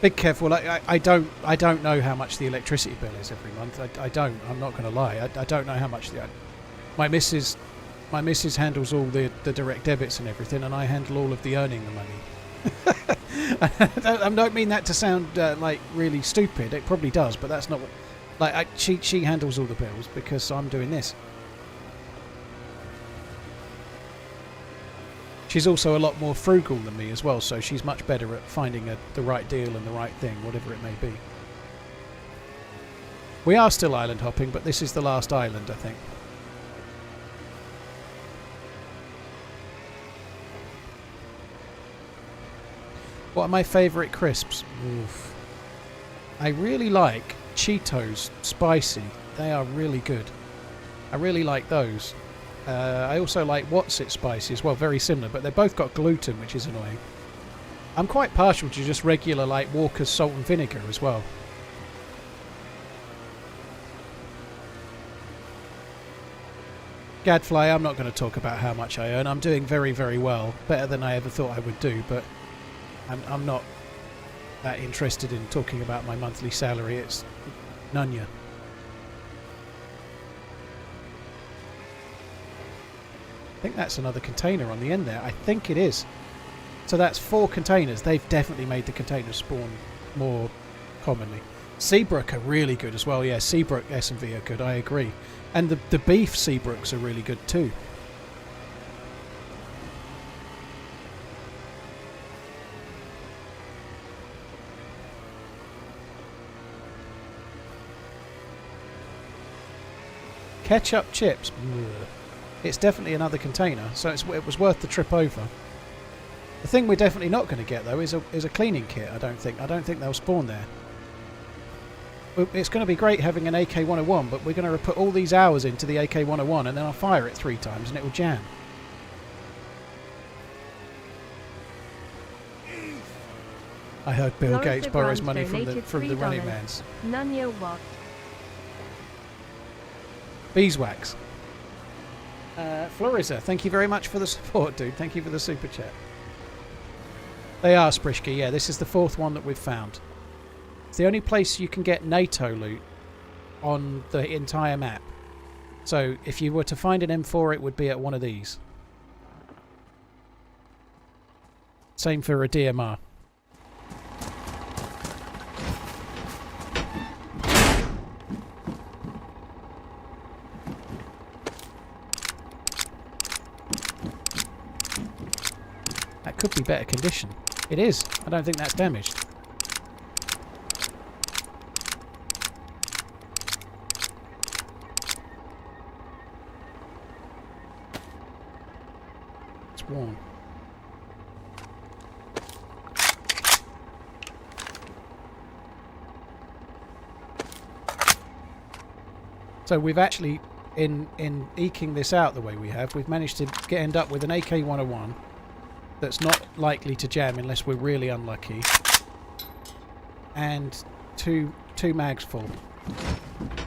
Speaker 1: Big Kev, well, I don't know how much the electricity bill is every month. I'm not going to lie. I don't know how much my missus handles all the direct debits and everything, and I handle all of the earning the money. I don't mean that to sound like really stupid. It probably does, but that's not what. Like, she handles all the bills because I'm doing this. She's also a lot more frugal than me as well, so she's much better at finding the right deal and the right thing, whatever it may be. We are still island hopping, but this is the last island, I think. What are my favourite crisps? Oof. I really like Cheetos Spicy. They are really good. I really like those. I also like What's It Spicy as well, very similar, but they've both got gluten, which is annoying. I'm quite partial to just regular, like, Walker's salt and vinegar as well. Gadfly, I'm not going to talk about how much I earn. I'm doing very, very well. Better than I ever thought I would do, but I'm not that interested in talking about my monthly salary, it's Nunya. I think that's another container on the end there. I think it is. So that's 4 containers. They've definitely made the containers spawn more commonly. Seabrook are really good as well. Yeah, Seabrook S&V are good. I agree. And the beef Seabrooks are really good too. Ketchup chips. Bleh. It's definitely another container, so it was worth the trip over. The thing we're definitely not going to get though is a cleaning kit. I don't think they'll spawn there. It's going to be great having an AK-101, but we're going to put all these hours into the AK-101 and then I'll fire it 3 times and it will jam. I hope Bill Gates borrows money from the TheRunningManZ.
Speaker 2: Nunya what?
Speaker 1: Beeswax. Floriza, thank you very much for the support, dude. Thank you for the super chat. They are, Sprishki. Yeah, this is the 4th one that we've found. It's the only place you can get NATO loot on the entire map. So if you were to find an M4, it would be at one of these. Same for a DMR. That could be better condition. It is. I don't think that's damaged. It's worn. So we've actually, in eking this out the way we have, we've managed to end up with an AK-101 that's not likely to jam unless we're really unlucky, and two mags full.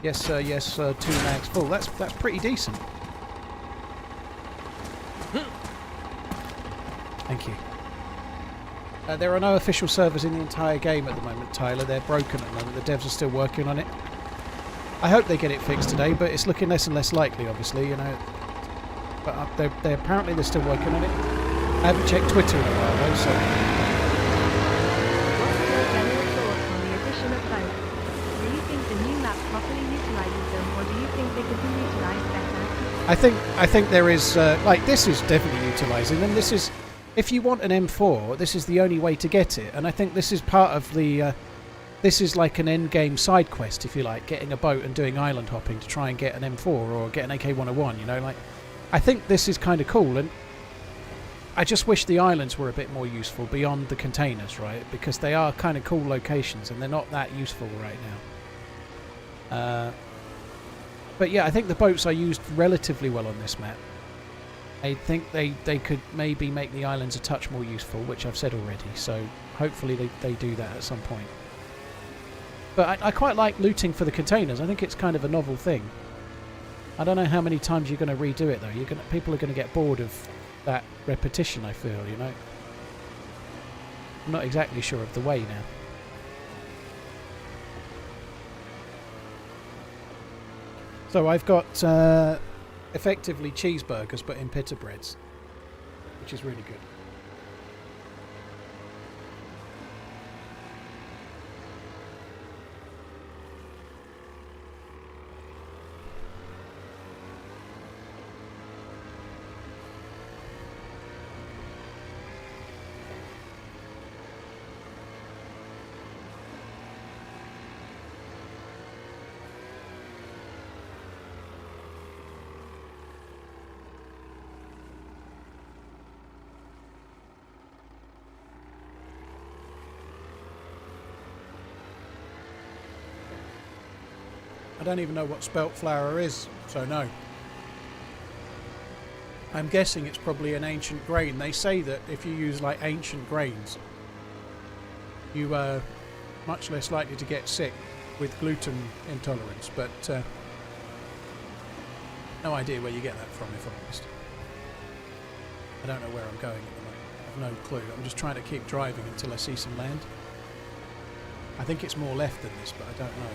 Speaker 1: Yes sir, 2 mags full. That's pretty decent. Thank you. There are no official servers in the entire game at the moment, Tyler. They're broken at the moment. The devs are still working on it. I hope they get it fixed today, but it's looking less and less likely, obviously, you know. But they're apparently they're still working on it. I haven't checked Twitter in a while though, so...
Speaker 2: What's your general thoughts on the addition of both? Do you think the new map properly utilises them, or do you think they could be utilised better?
Speaker 1: I think there is... like, this is definitely utilising them. This is... If you want an M4, this is the only way to get it. And I think this is part of the... this is like an end-game side quest, if you like. Getting a boat and doing island hopping to try and get an M4 or get an AK-101, you know? Like, I think this is kind of cool, and... I just wish the islands were a bit more useful beyond the containers, right? Because they are kind of cool locations and they're not that useful right now. But yeah, I think the boats are used relatively well on this map. I think they could maybe make the islands a touch more useful, which I've said already. So hopefully they do that at some point. But I quite like looting for the containers. I think it's kind of a novel thing. I don't know how many times you're going to redo it though. People are going to get bored of that repetition, I feel, you know. I'm not exactly sure of the way now. So I've got effectively cheeseburgers but in pita breads, which is really good. I don't even know what spelt flour is, so no. I'm guessing it's probably an ancient grain. They say that if you use like ancient grains, you are much less likely to get sick with gluten intolerance, but no idea where you get that from, if I'm honest. I don't know where I'm going at the moment. I have no clue. I'm just trying to keep driving until I see some land. I think it's more left than this, but I don't know.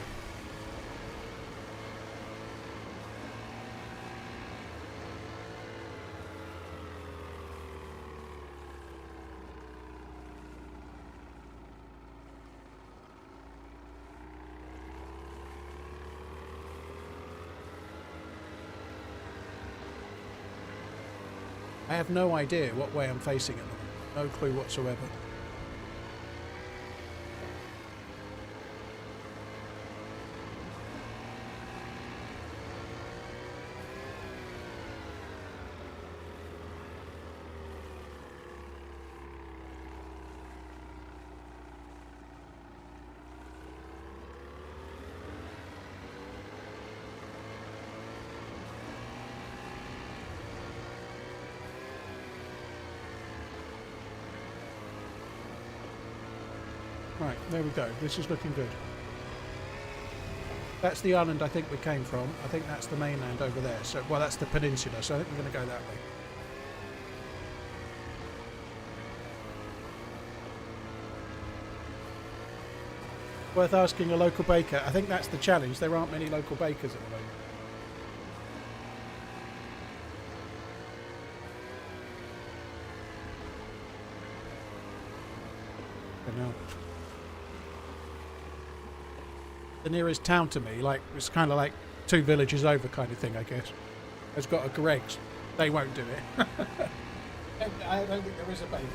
Speaker 1: I have no idea what way I'm facing at the moment. No clue whatsoever. Right, there we go. This is looking good. That's the island I think we came from. I think that's the mainland over there. So, well, that's the peninsula, so I think we're going to go that way. Worth asking a local baker. I think that's the challenge. There aren't many local bakers at the moment. I know. The nearest town to me, like, it's kind of like 2 villages over kind of thing, I guess. Has got a Greg's. They won't do it. I don't think there is a baker.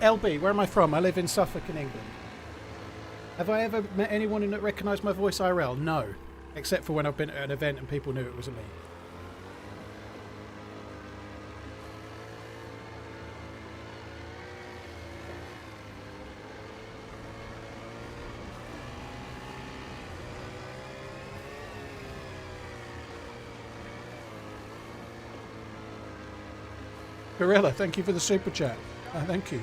Speaker 1: LB, where am I from? I live in Suffolk in England. Have I ever met anyone that recognised my voice IRL? No. Except for when I've been at an event and people knew it was me. Gorilla, thank you for the super chat. Thank you.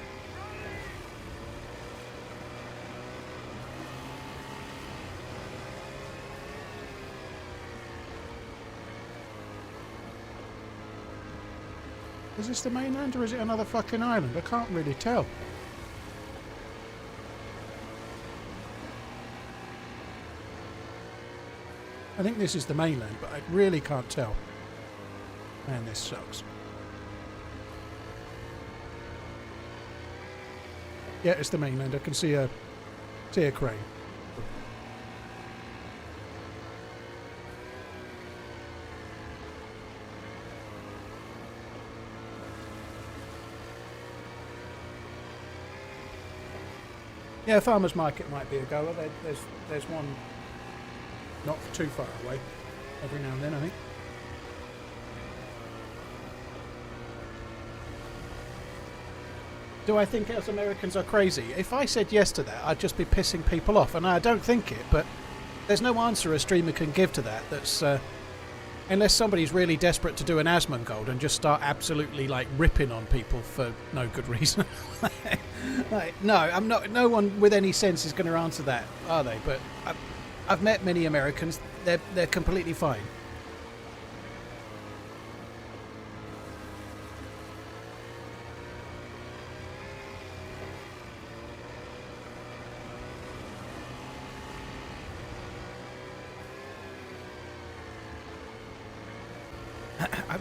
Speaker 1: Is this the mainland or is it another fucking island? I can't really tell. I think this is the mainland, but I really can't tell. Man, this sucks. Yeah, it's the mainland. I can see a crane. Yeah, farmers market might be a goer. There's one not too far away. Every now and then, I think. Do I think us Americans are crazy? If I said yes to that, I'd just be pissing people off, and I don't think it, but there's no answer a streamer can give to that that's... unless somebody's really desperate to do an Asmongold and just start absolutely, like, ripping on people for no good reason. Like, no, I'm not... No one with any sense is going to answer that, are they? But I've met many Americans. They're completely fine.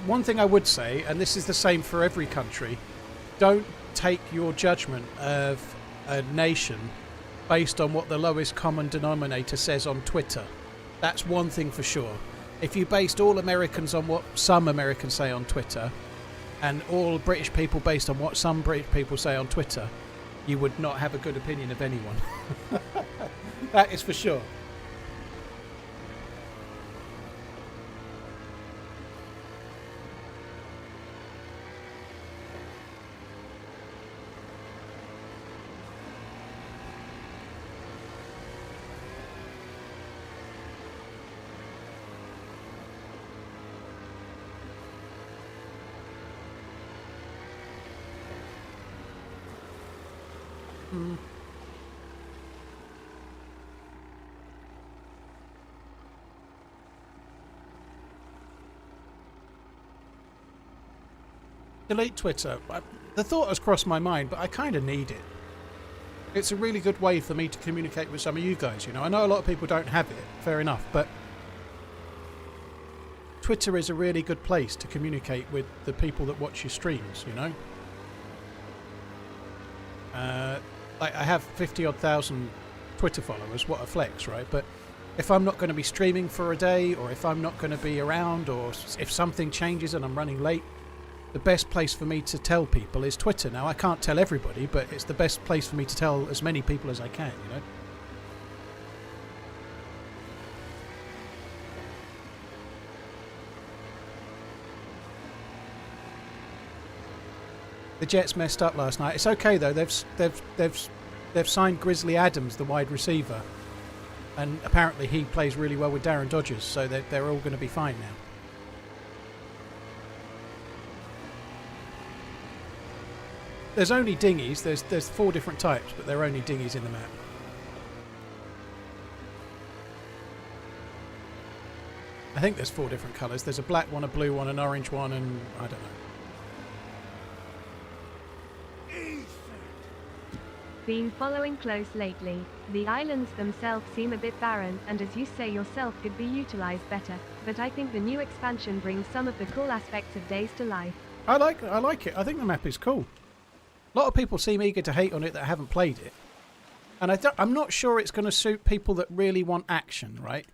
Speaker 1: One thing I would say, and this is the same for every country, don't take your judgment of a nation based on what the lowest common denominator says on Twitter. That's one thing for sure. If you based all Americans on what some Americans say on Twitter, and all British people based on what some British people say on Twitter, you would not have a good opinion of anyone. That is for sure. Delete Twitter. The thought has crossed my mind, but I kind of need it. It's a really good way for me to communicate with some of you guys, you know. I know a lot of people don't have it, fair enough, but Twitter is a really good place to communicate with the people that watch your streams, you know. Like I have 50-odd thousand Twitter followers, what a flex, right? But if I'm not going to be streaming for a day, or if I'm not going to be around, or if something changes and I'm running late, the best place for me to tell people is Twitter. Now, I can't tell everybody, but it's the best place for me to tell as many people as I can, you know? The Jets messed up last night. It's okay, though. They've signed Grizzly Adams, the wide receiver. And apparently he plays really well with Darren Dodgers, so they're all going to be fine now. There's only dinghies. There's 4 different types, but there are only dinghies in the map. I think there's 4 different colours. There's a black one, a blue one, an orange one, and I don't know.
Speaker 2: Been following close lately. The islands themselves seem a bit barren, and as you say yourself, could be utilised better. But I think the new expansion brings some of the cool aspects of DayZ to life.
Speaker 1: I like it. I think the map is cool. A lot of people seem eager to hate on it that haven't played it. And I'm not sure it's going to suit people that really want action, right?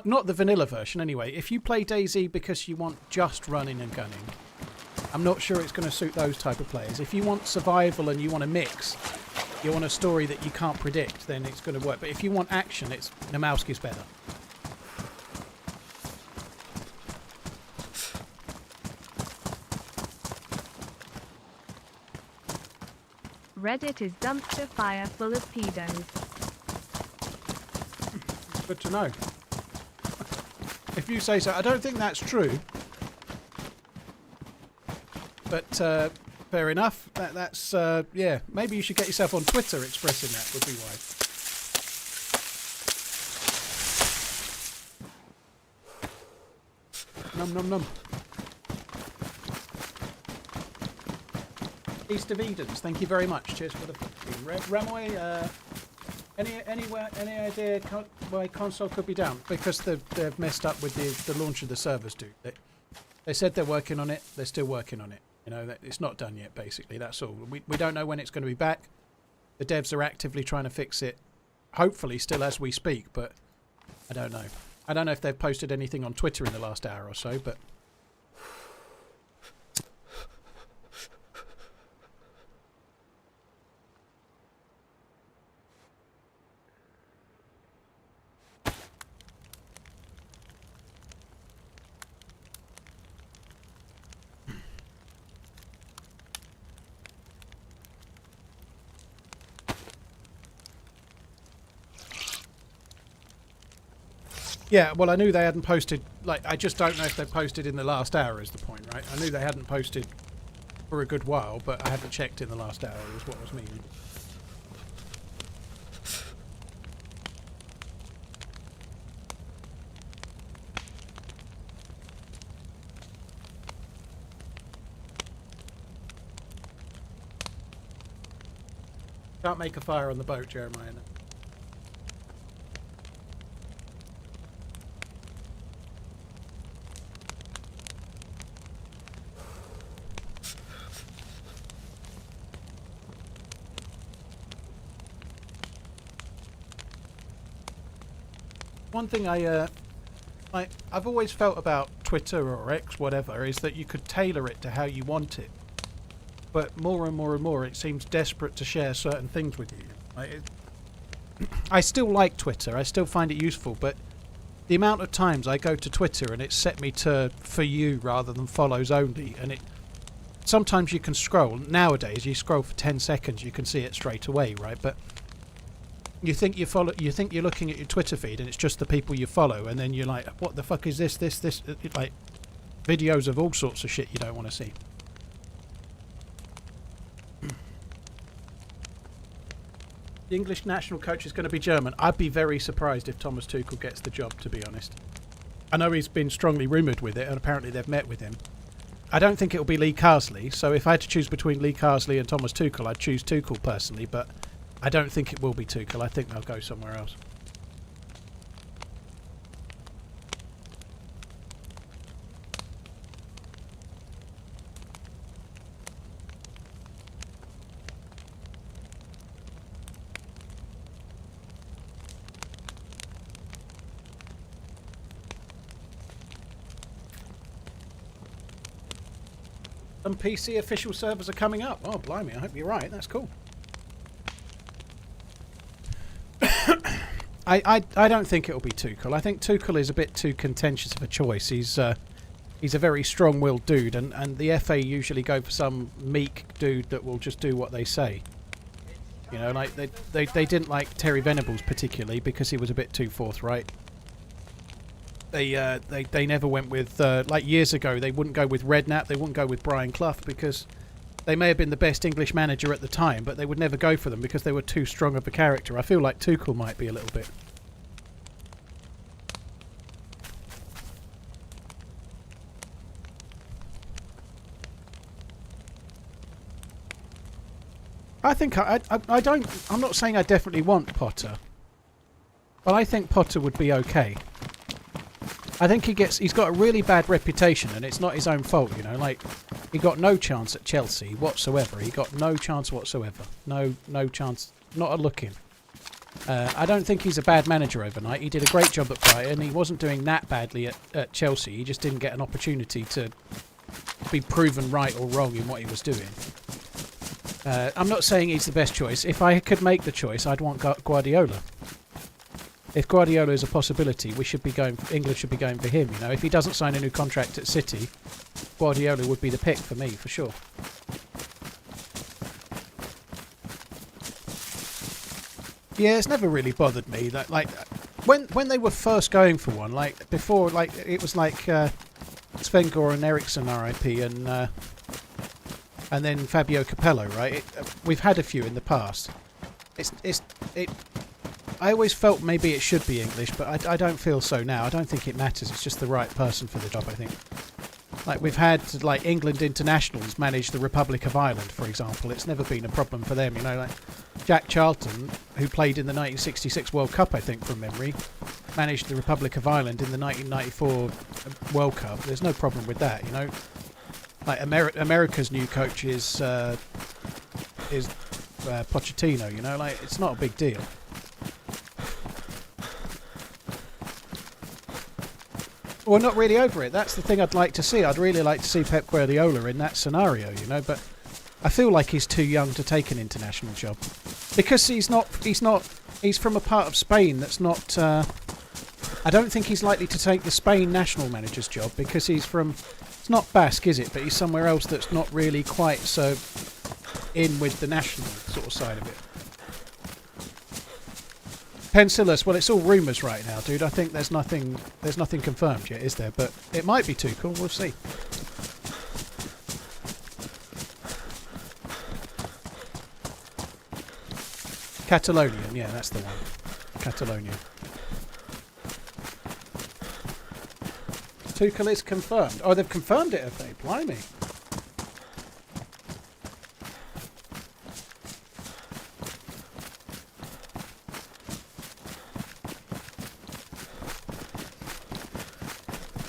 Speaker 1: Not the vanilla version, anyway. If you play DayZ because you want just running and gunning, I'm not sure it's going to suit those type of players. If you want survival and you want a mix, you want a story that you can't predict, then it's going to work. But if you want action, Namowski's better.
Speaker 2: Reddit is dumpster fire full of pedos.
Speaker 1: Good to know. If you say so. I don't think that's true. But fair enough. That's yeah. Maybe you should get yourself on Twitter expressing that would be wise. Num num num. East of Edens, thank you very much. Cheers for the Ramoy. Any idea why console could be down? Because they've messed up with the launch of the servers, dude. They said they're working on it. They're still working on it. You know, it's not done yet. Basically, that's all. We don't know when it's going to be back. The devs are actively trying to fix it. Hopefully, still as we speak, but I don't know. I don't know if they've posted anything on Twitter in the last hour or so, but. Yeah, well, I knew they hadn't posted, like, I just don't know if they posted in the last hour is the point, right? I knew they hadn't posted for a good while, but I haven't checked in the last hour is what was meaning. Can't make a fire on the boat, Jeremiah. One thing I've always felt about Twitter or X, whatever, is that you could tailor it to how you want it. But more and more and more, it seems desperate to share certain things with you. I still like Twitter. I still find it useful, but the amount of times I go to Twitter and it's set me to for you rather than follows only, and sometimes you can scroll. Nowadays, you scroll for 10 seconds, you can see it straight away, right? But you think you're looking at your Twitter feed and it's just the people you follow, and then you're like, what the fuck is this? Like videos of all sorts of shit you don't want to see. The English national coach is going to be German. I'd be very surprised if Thomas Tuchel gets the job, to be honest. I know he's been strongly rumoured with it, and apparently they've met with him. I don't think it'll be Lee Carsley, so if I had to choose between Lee Carsley and Thomas Tuchel, I'd choose Tuchel personally, but I don't think it will be Tuchel. I think they'll go somewhere else. Some PC official servers are coming up. Oh, blimey, I hope you're right. That's cool. I don't think it'll be Tuchel. I think Tuchel is a bit too contentious of a choice. He's a very strong-willed dude, and the FA usually go for some meek dude that will just do what they say. You know, like they didn't like Terry Venables particularly because he was a bit too forthright. They never went with, like years ago, they wouldn't go with Redknapp, they wouldn't go with Brian Clough because they may have been the best English manager at the time, but they would never go for them because they were too strong of a character. I feel like Tuchel might be a little bit. I think I'm not saying I definitely want Potter, but I think Potter would be okay. I think he's got a really bad reputation, and it's not his own fault, you know. Like, he got no chance at Chelsea whatsoever. He got no chance whatsoever. No chance. Not a look in. I don't think he's a bad manager overnight. He did a great job at Brighton. He wasn't doing that badly at Chelsea. He just didn't get an opportunity to be proven right or wrong in what he was doing. I'm not saying he's the best choice. If I could make the choice, I'd want Guardiola. If Guardiola is a possibility, England should be going for him, you know. If he doesn't sign a new contract at City, Guardiola would be the pick for me, for sure. Yeah, it's never really bothered me that, like, when they were first going for one, like before, like it was like Sven-Goran Eriksson, RIP, and then Fabio Capello, right? We've had a few in the past. I always felt maybe it should be English, but I don't feel so now. I don't think it matters. It's just the right person for the job, I think. Like, we've had, like, England internationals manage the Republic of Ireland, for example. It's never been a problem for them, you know. Like, Jack Charlton, who played in the 1966 World Cup, I think, from memory, managed the Republic of Ireland in the 1994 World Cup. There's no problem with that, you know. Like, America's new coach is Pochettino, you know. Like, it's not a big deal. Well, not really over it. That's the thing I'd like to see. I'd really like to see Pep Guardiola in that scenario, you know, but I feel like he's too young to take an international job. Because he's from a part of Spain that's not, I don't think he's likely to take the Spain national manager's job because it's not Basque, is it? But he's somewhere else that's not really quite so in with the national sort of side of it. Pencillus, well, it's all rumours right now, dude. I think there's nothing confirmed yet, is there? But it might be Tuchel. We'll see. Catalonian, yeah, that's the one. Catalonia. Tuchel is confirmed. Oh, they've confirmed it, have they? Blimey.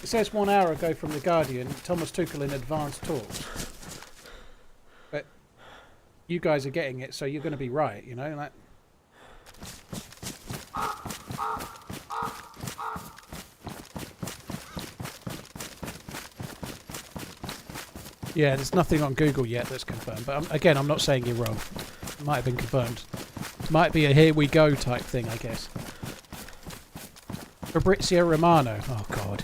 Speaker 1: It says 1 hour ago from The Guardian, Thomas Tuchel in advanced talks. But you guys are getting it, so you're going to be right, you know? Like, yeah, there's nothing on Google yet that's confirmed. But again, I'm not saying you're wrong. It might have been confirmed. It might be a here we go type thing, I guess. Fabrizio Romano. Oh, God.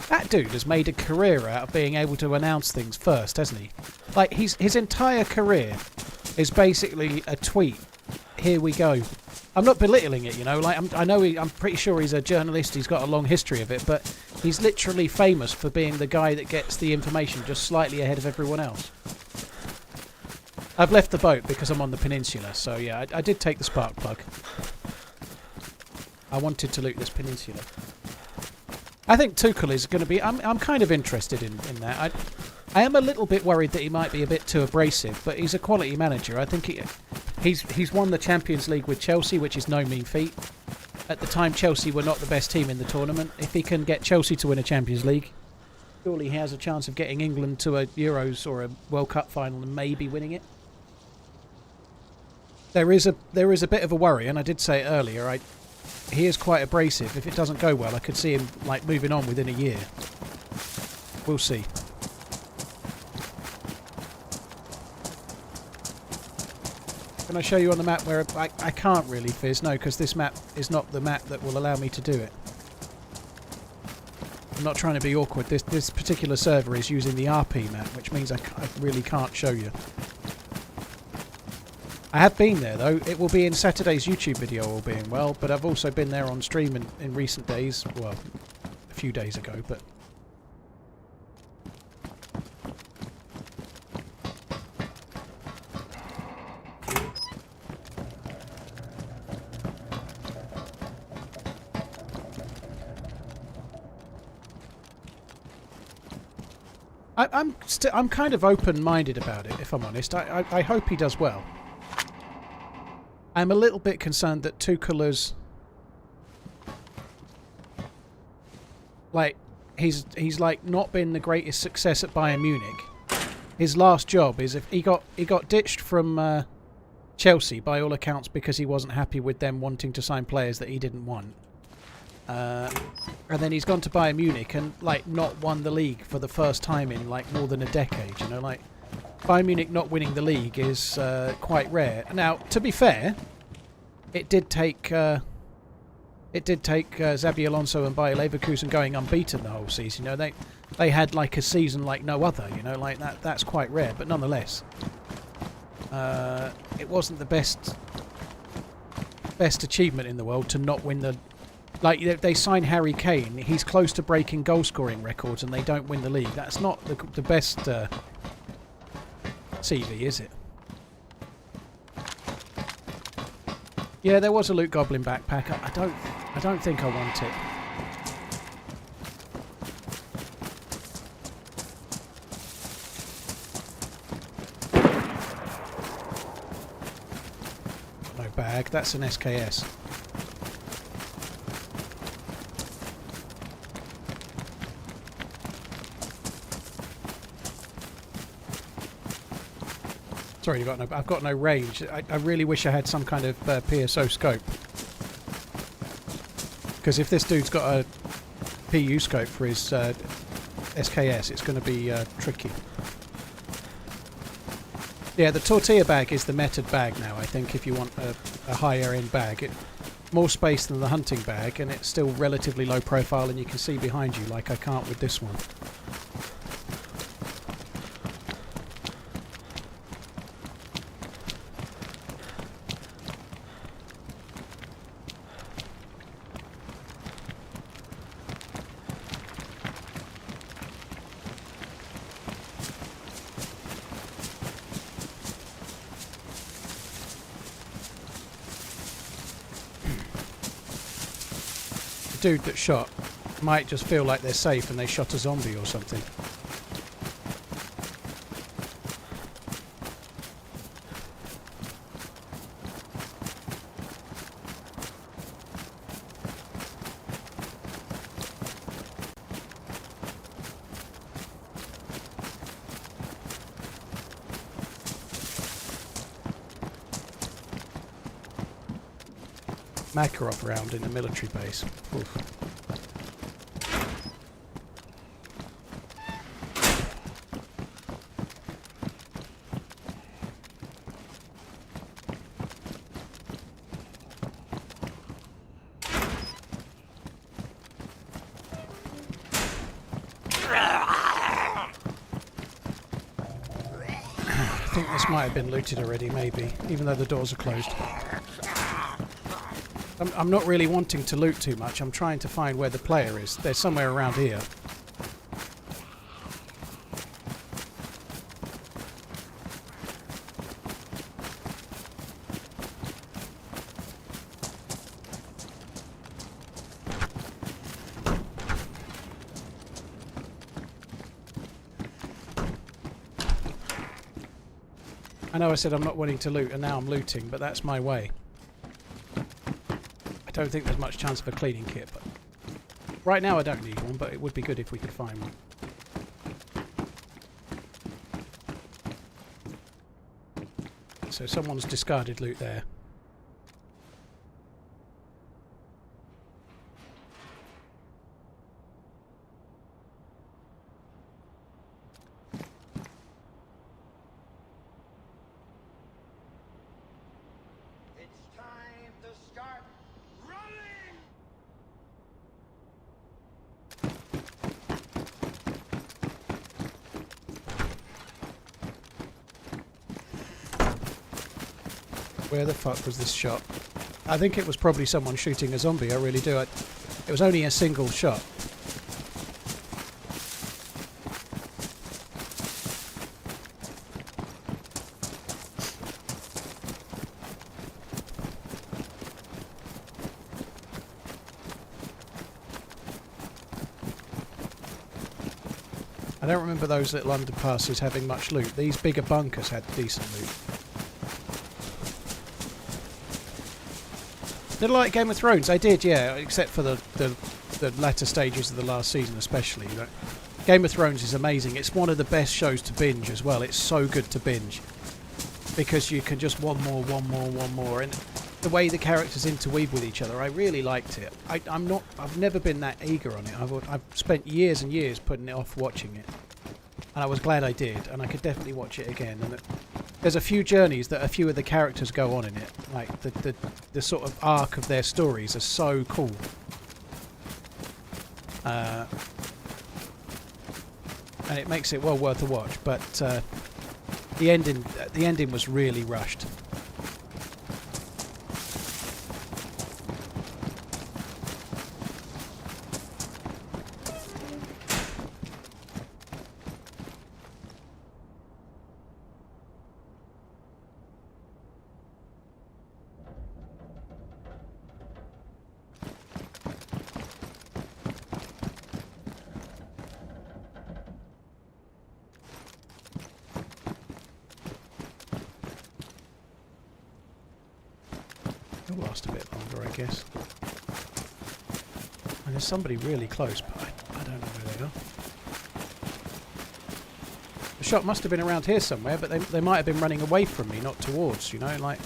Speaker 1: That dude has made a career out of being able to announce things first, hasn't he? Like, his entire career is basically a tweet. Here we go. I'm not belittling it, you know. Like, I'm pretty sure he's a journalist. He's got a long history of it, but he's literally famous for being the guy that gets the information just slightly ahead of everyone else. I've left the boat because I'm on the peninsula, so yeah, I did take the spark plug. I wanted to loot this peninsula. I think Tuchel is going to be... I'm kind of interested in that. I am a little bit worried that he might be a bit too abrasive, but he's a quality manager. I think he's won the Champions League with Chelsea, which is no mean feat. At the time, Chelsea were not the best team in the tournament. If he can get Chelsea to win a Champions League, surely he has a chance of getting England to a Euros or a World Cup final and maybe winning it. There is a bit of a worry, and I did say it earlier. He is quite abrasive. If it doesn't go well, I could see him like moving on within a year. We'll see. Can I show you on the map where I can't really, Fizz? No, because this map is not the map that will allow me to do it. I'm not trying to be awkward. This particular server is using the RP map, which means I really can't show you. I have been there though. It will be in Saturday's YouTube video, all being well, but I've also been there on stream in recent days. Well, a few days ago, but... I'm kind of open-minded about it, if I'm honest. I hope he does well. I'm a little bit concerned that Tuchel has... Like, he's like not been the greatest success at Bayern Munich. His last job is he got ditched from Chelsea by all accounts because he wasn't happy with them wanting to sign players that he didn't want. And then he's gone to Bayern Munich and like not won the league for the first time in like more than a decade. You know, like Bayern Munich not winning the league is quite rare. Now, to be fair, it did take Xabi Alonso and Bayer Leverkusen going unbeaten the whole season. You know, they had like a season like no other. You know, like that's quite rare. But nonetheless, it wasn't the best achievement in the world to not win the. Like, they sign Harry Kane, he's close to breaking goal-scoring records, and they don't win the league. That's not the best CV, is it? Yeah, there was a Loot Goblin backpack. I don't think I want it. No bag, that's an SKS. Sorry, I've got no range. I really wish I had some kind of PSO scope. Because if this dude's got a PU scope for his SKS, it's going to be tricky. Yeah, the tortilla bag is the meted bag now, I think, if you want a higher end bag. More space than the hunting bag, and it's still relatively low profile, and you can see behind you like I can't with this one. Dude that shot might just feel like they're safe and they shot a zombie or something. Makarov round in the military base. Oof. I think this might have been looted already, maybe, even though the doors are closed. I'm not really wanting to loot too much. I'm trying to find where the player is. They're somewhere around here. I know I said I'm not wanting to loot, and now I'm looting, but that's my way. I don't think there's much chance of a cleaning kit, but right now I don't need one, but it would be good if we could find one. So someone's discarded loot there. Where the fuck was this shot? I think it was probably someone shooting a zombie, I really do. It was only a single shot. I don't remember those little underpasses having much loot. These bigger bunkers had decent loot. Did I like Game of Thrones? I did, yeah, except for the latter stages of the last season especially. You know. Game of Thrones is amazing. It's one of the best shows to binge as well. It's so good to binge. Because you can just one more. And the way the characters interweave with each other, I really liked it. I've never been that eager on it. I've spent years and years putting it off watching it. And I was glad I did, and I could definitely watch it again. And there's a few journeys that a few of the characters go on in it. Like, the sort of arc of their stories are so cool. And it makes it well worth a watch, but the ending was really rushed. It'll last a bit longer, I guess. And there's somebody really close, but I don't know where they are. The shot must have been around here somewhere, but they might have been running away from me, not towards, you know, like...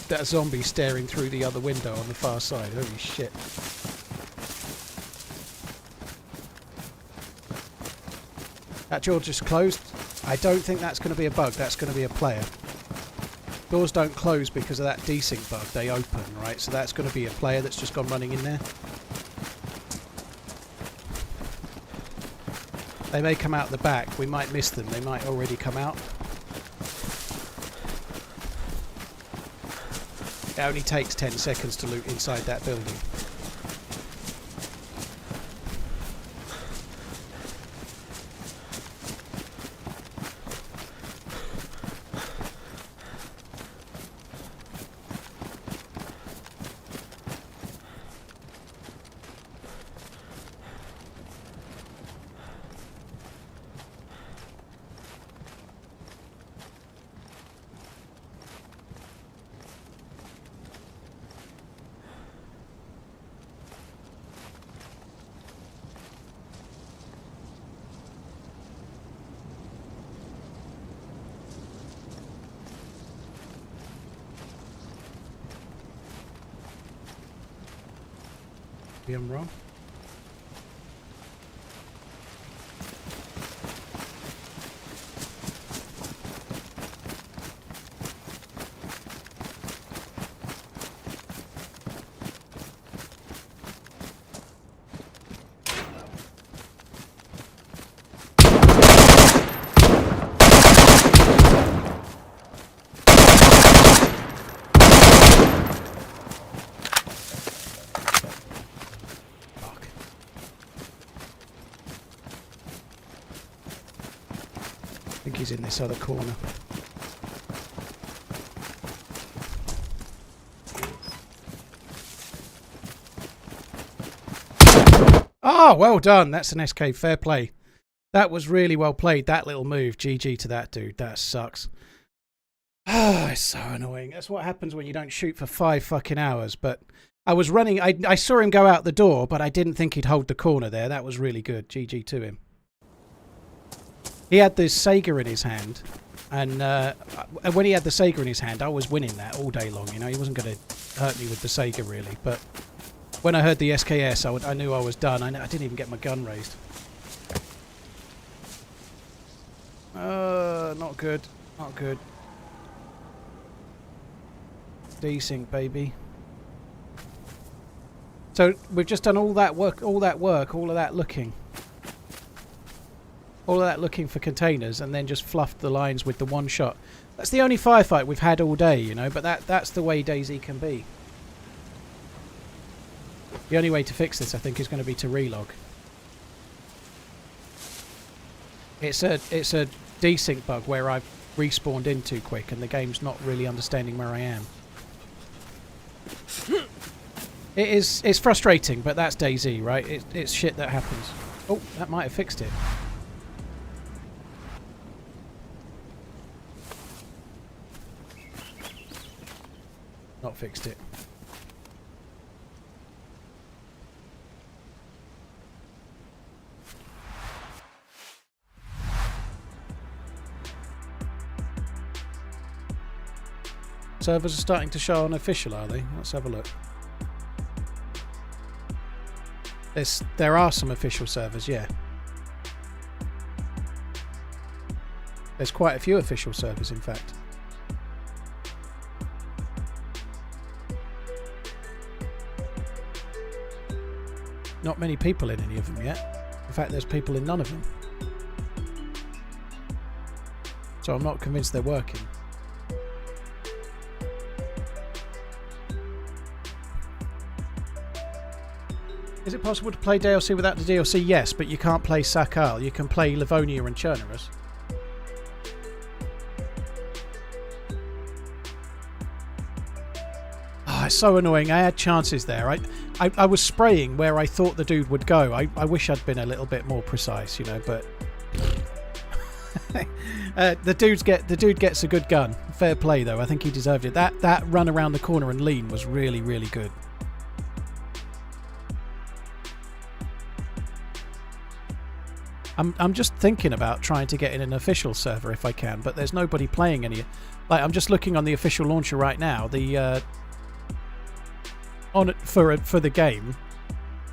Speaker 1: That zombie staring through the other window on the far side. Holy shit. That door just closed. I don't think that's going to be a bug. That's going to be a player. Doors don't close because of that desync bug. They open, right? So that's going to be a player that's just gone running in there. They may come out the back. We might miss them. They might already come out. It only takes 10 seconds to loot inside that building. I'm wrong. I think he's in this other corner. Ah, well done. That's an SK. Fair play. That was really well played. That little move. GG to that dude. That sucks. Ah, it's so annoying. That's what happens when you don't shoot for 5 fucking hours. But I was running. I saw him go out the door, but I didn't think he'd hold the corner there. That was really good. GG to him. He had this Sega in his hand. And when he had the Sega in his hand, I was winning that all day long. You know, he wasn't going to hurt me with the Sega, really. But when I heard the SKS, I knew I was done. I didn't even get my gun raised. Not good. Not good. Desync, baby. So we've just done all that work, all of that looking. All of that looking for containers, and then just fluffed the lines with the one shot. That's the only firefight we've had all day, you know, but that's the way DayZ can be. The only way to fix this, I think, is going to be to relog. It's a desync bug where I've respawned in too quick and the game's not really understanding where I am. It's frustrating, but that's DayZ, right? It's shit that happens. Oh, that might have fixed it. Not fixed it. Servers are starting to show on official, are they? Let's have a look. There are some official servers, yeah. There's quite a few official servers, in fact. Not many people in any of them yet. In fact, there's people in none of them. So I'm not convinced they're working. Is it possible to play DLC without the DLC? Yes, but you can't play Sakal. You can play Livonia and Chernerus. Oh, it's so annoying. I had chances there. I was spraying where I thought the dude would go. I wish I'd been a little bit more precise, you know, but the dude gets a good gun. Fair play though. I think he deserved it. That run around the corner and lean was really, really good. I'm just thinking about trying to get in an official server if I can, but there's nobody playing any. Like, I'm just looking on the official launcher right now. The on it for the game.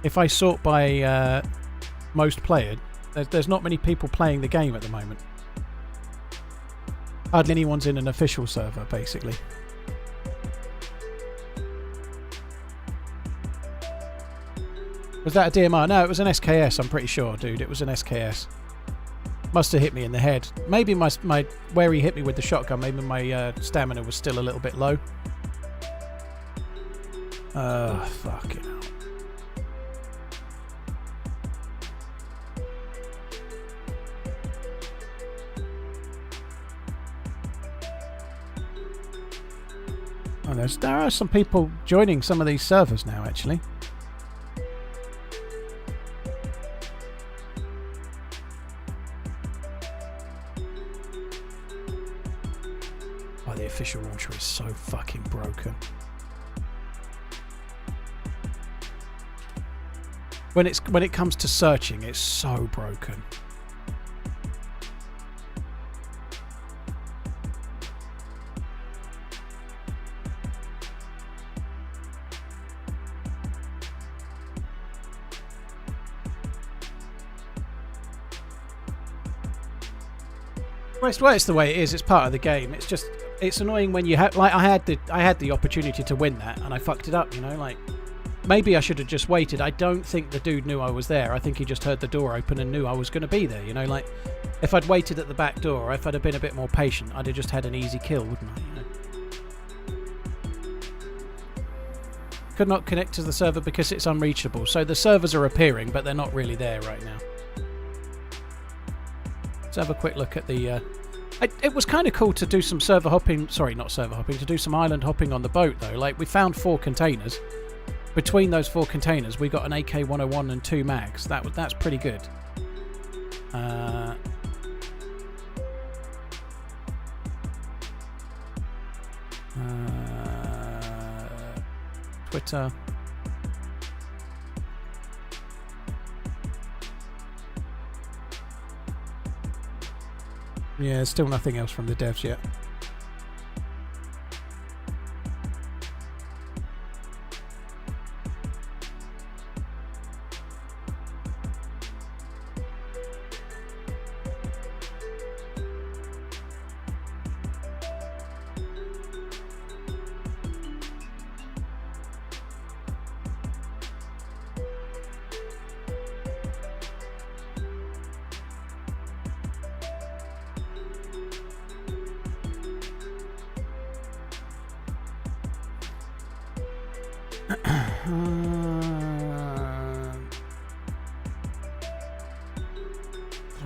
Speaker 1: If I sort by most played, there's not many people playing the game at the moment. Hardly anyone's in an official server, basically. Was that a DMR? No, it was an SKS, I'm pretty sure, dude. It was an SKS. Must have hit me in the head. Maybe my where he hit me with the shotgun, maybe my stamina was still a little bit low. Fucking hell. Oh, there are some people joining some of these servers now, actually. Oh, the official launcher is so fucking broken. When it comes to searching, it's so broken. Well, it's the way it is. It's part of the game. It's just, it's annoying when you have, like, I had the opportunity to win that and I fucked it up, you know, like, maybe I should have just waited. I don't think the dude knew I was there. I think he just heard the door open and knew I was going to be there, you know, like, if I'd waited at the back door, or if I'd have been a bit more patient, I'd have just had an easy kill, wouldn't I, you know? Could not connect to the server because it's unreachable. So the servers are appearing, but they're not really there right now. Let's have a quick look at the... it was kind of cool to do some server hopping... Sorry, not server hopping. To do some island hopping on the boat, though. Like, we found 4 containers. between those 4 containers, we got an AK-101 and 2 mags. That's pretty good. Twitter. Yeah, still nothing else from the devs yet.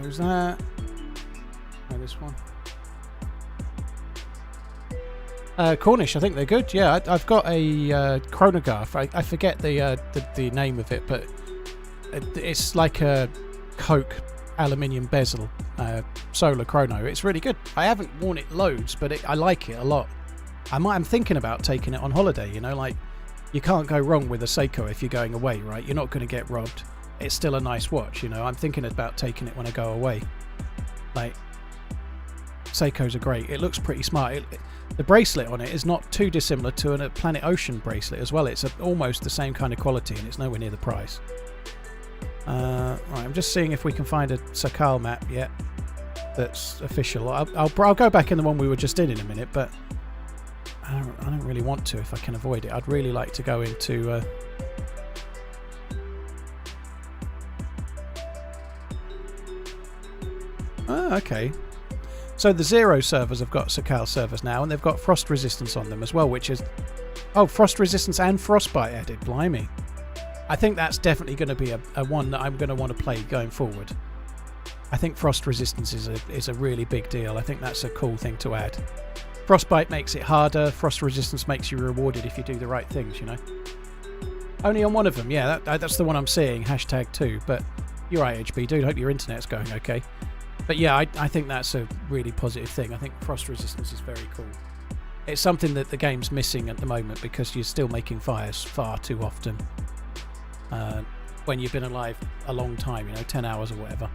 Speaker 1: Close that. Oh, this one. Cornish, I think they're good. Yeah, I've got a chronograph. I forget the name of it, but it's like a Coke aluminium bezel solar chrono. It's really good. I haven't worn it loads, but I like it a lot. I'm thinking about taking it on holiday. You know, like you can't go wrong with a Seiko if you're going away, right? You're not going to get robbed. It's still a nice watch, you know. I'm thinking about taking it when I go away. Like, Seikos are great. It looks pretty smart. The bracelet on it is not too dissimilar to a Planet Ocean bracelet as well. It's almost the same kind of quality, and it's nowhere near the price. Right, I'm just seeing if we can find a Sakal map yet that's official. I'll go back in the one we were just in a minute, but I don't really want to if I can avoid it. I'd really like to go into... Oh, okay. So the Zero servers have got Sakal servers now, and they've got frost resistance on them as well, which is... Oh, frost resistance and frostbite added. Blimey. I think that's definitely going to be a one that I'm going to want to play going forward. I think frost resistance is a really big deal. I think that's a cool thing to add. Frostbite makes it harder. Frost resistance makes you rewarded if you do the right things, you know. Only on one of them, yeah. That's the one I'm seeing. #2. But you're right, HB dude. Hope your internet's going okay. But yeah, I think that's a really positive thing. I think frost resistance is very cool. It's something that the game's missing at the moment because you're still making fires far too often. When you've been alive a long time, you know, 10 hours or whatever.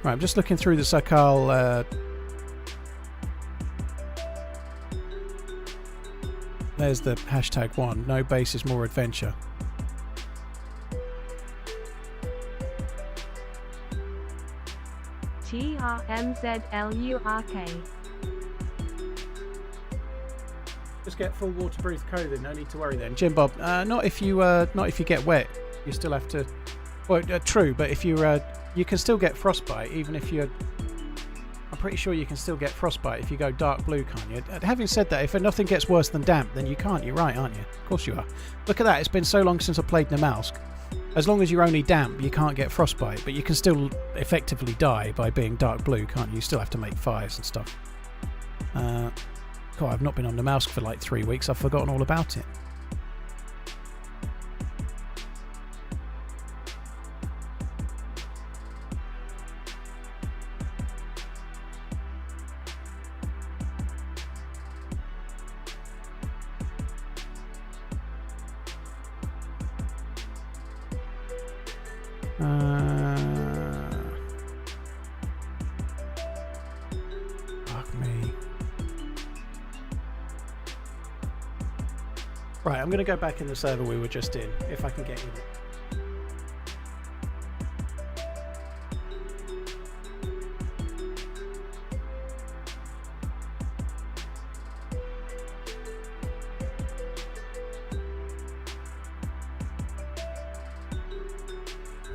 Speaker 1: Right, I'm just looking through the Sakal. There's the #1. No base is more adventure.
Speaker 2: TRMZLURK.
Speaker 1: Just get full waterproof clothing. No need to worry then, Jim Bob. Not if you get wet. You still have to. Well, true, but if you can still get frostbite even if you're. I'm pretty sure you can still get frostbite if you go dark blue, can't you? Having said that, if nothing gets worse than damp, then you can't. You're right, aren't you? Of course you are. Look at that. It's been so long since I played Namalsk. As long as you're only damp, you can't get frostbite, but you can still effectively die by being dark blue, can't you? You still have to make fires and stuff. God, I've not been on Namalsk for like 3 weeks. I've forgotten all about it. Fuck me. Right, I'm going to go back in the server we were just in, if I can get in it.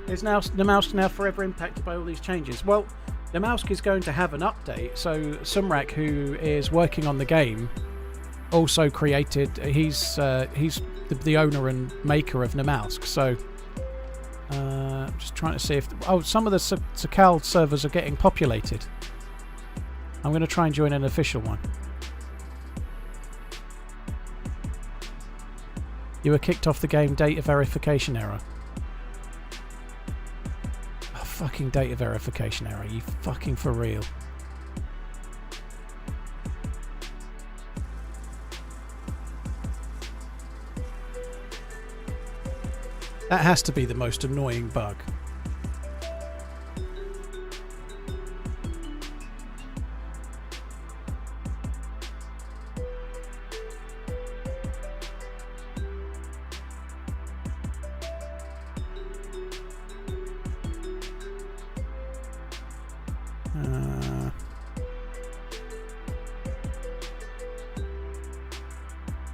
Speaker 1: Is now Namalsk now forever impacted by all these changes? Well, Namalsk is going to have an update. So Sumrak, who is working on the game, also created. He's the owner and maker of Namalsk. So I'm just trying to see if... Oh, some of the Sakal servers are getting populated. I'm going to try and join an official one. You were kicked off the game, data verification error. Oh, fucking data verification error, you fucking for real. That has to be the most annoying bug.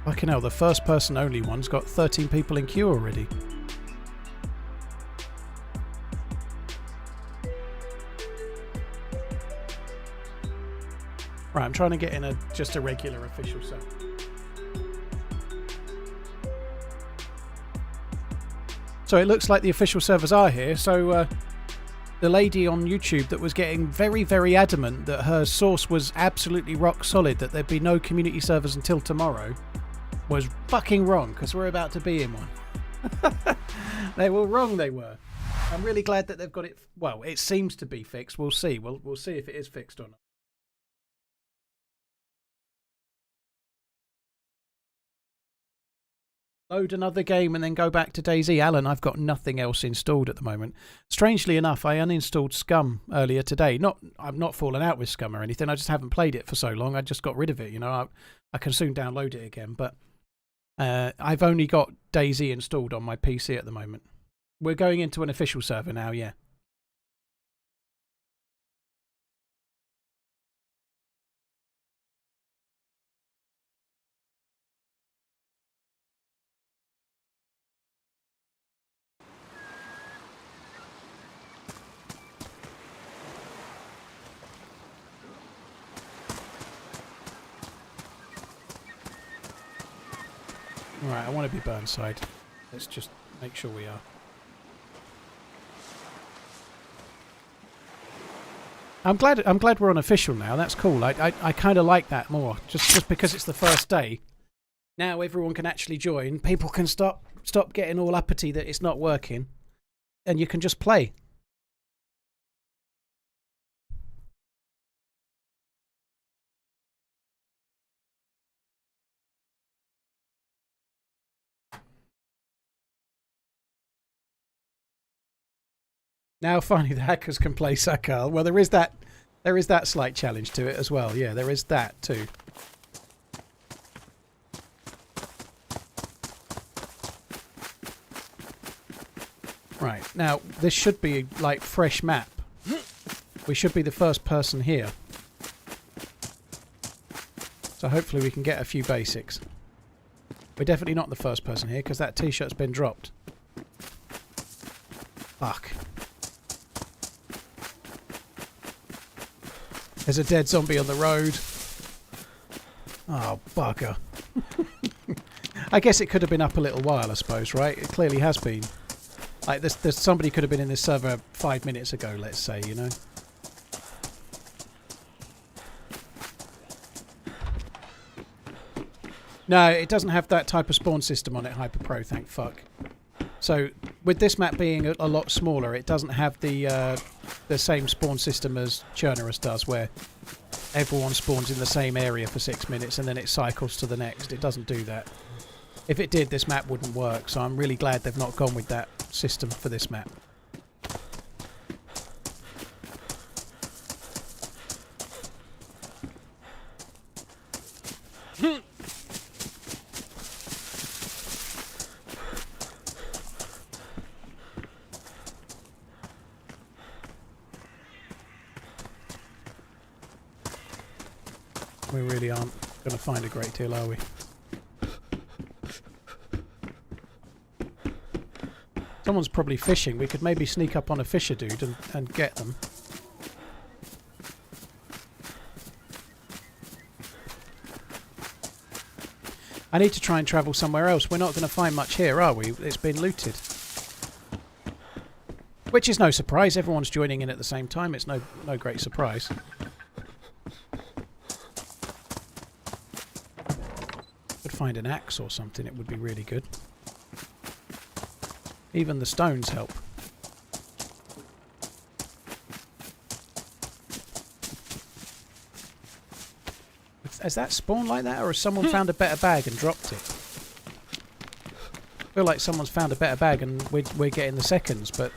Speaker 1: Fucking hell, the first person only one's got 13 people in queue already. Right, I'm trying to get in just a regular official set. So it looks like the official servers are here. So the lady on YouTube that was getting very, very adamant that her source was absolutely rock solid, that there'd be no community servers until tomorrow, was fucking wrong, because we're about to be in one. They were wrong, they were. I'm really glad that they've got it. Well, it seems to be fixed. We'll see. We'll see if it is fixed or not. Load another game and then go back to DayZ. Alan, I've got nothing else installed at the moment. Strangely enough, I uninstalled Scum earlier today. I've not fallen out with Scum or anything. I just haven't played it for so long. I just got rid of it. You know, I can soon download it again. But I've only got DayZ installed on my PC at the moment. We're going into an official server now, yeah. Right, I want to be Burnside. Let's just make sure we are. I'm glad we're on official now. That's cool. I kind of like that more. Just because it's the first day. Now everyone can actually join. People can stop getting all uppity that it's not working, and you can just play. Now finally the hackers can play Sakal. Well, there is that slight challenge to it as well. Yeah, there is that too. Right, now this should be like fresh map. We should be the first person here. So hopefully we can get a few basics. We're definitely not the first person here because that t-shirt's been dropped. Fuck. There's a dead zombie on the road. Oh, bugger. I guess it could have been up a little while, I suppose, right? It clearly has been. Like, there's somebody could have been in this server 5 minutes ago, let's say, you know? No, it doesn't have that type of spawn system on it, HyperPro, thank fuck. So, with this map being a lot smaller, it doesn't have the same spawn system as Churnerus does, where everyone spawns in the same area for 6 minutes and then it cycles to the next. It doesn't do that. If it did, this map wouldn't work, so I'm really glad they've not gone with that system for this map. We really aren't going to find a great deal, are we? Someone's probably fishing. We could maybe sneak up on a fisher dude and get them. I need to try and travel somewhere else. We're not going to find much here, are we? It's been looted. Which is no surprise. Everyone's joining in at the same time. It's no great surprise. Could find an axe or something. It would be really good. Even the stones help. Has that spawned like that, or has someone found a better bag and dropped it? I feel like someone's found a better bag and we're getting the seconds, but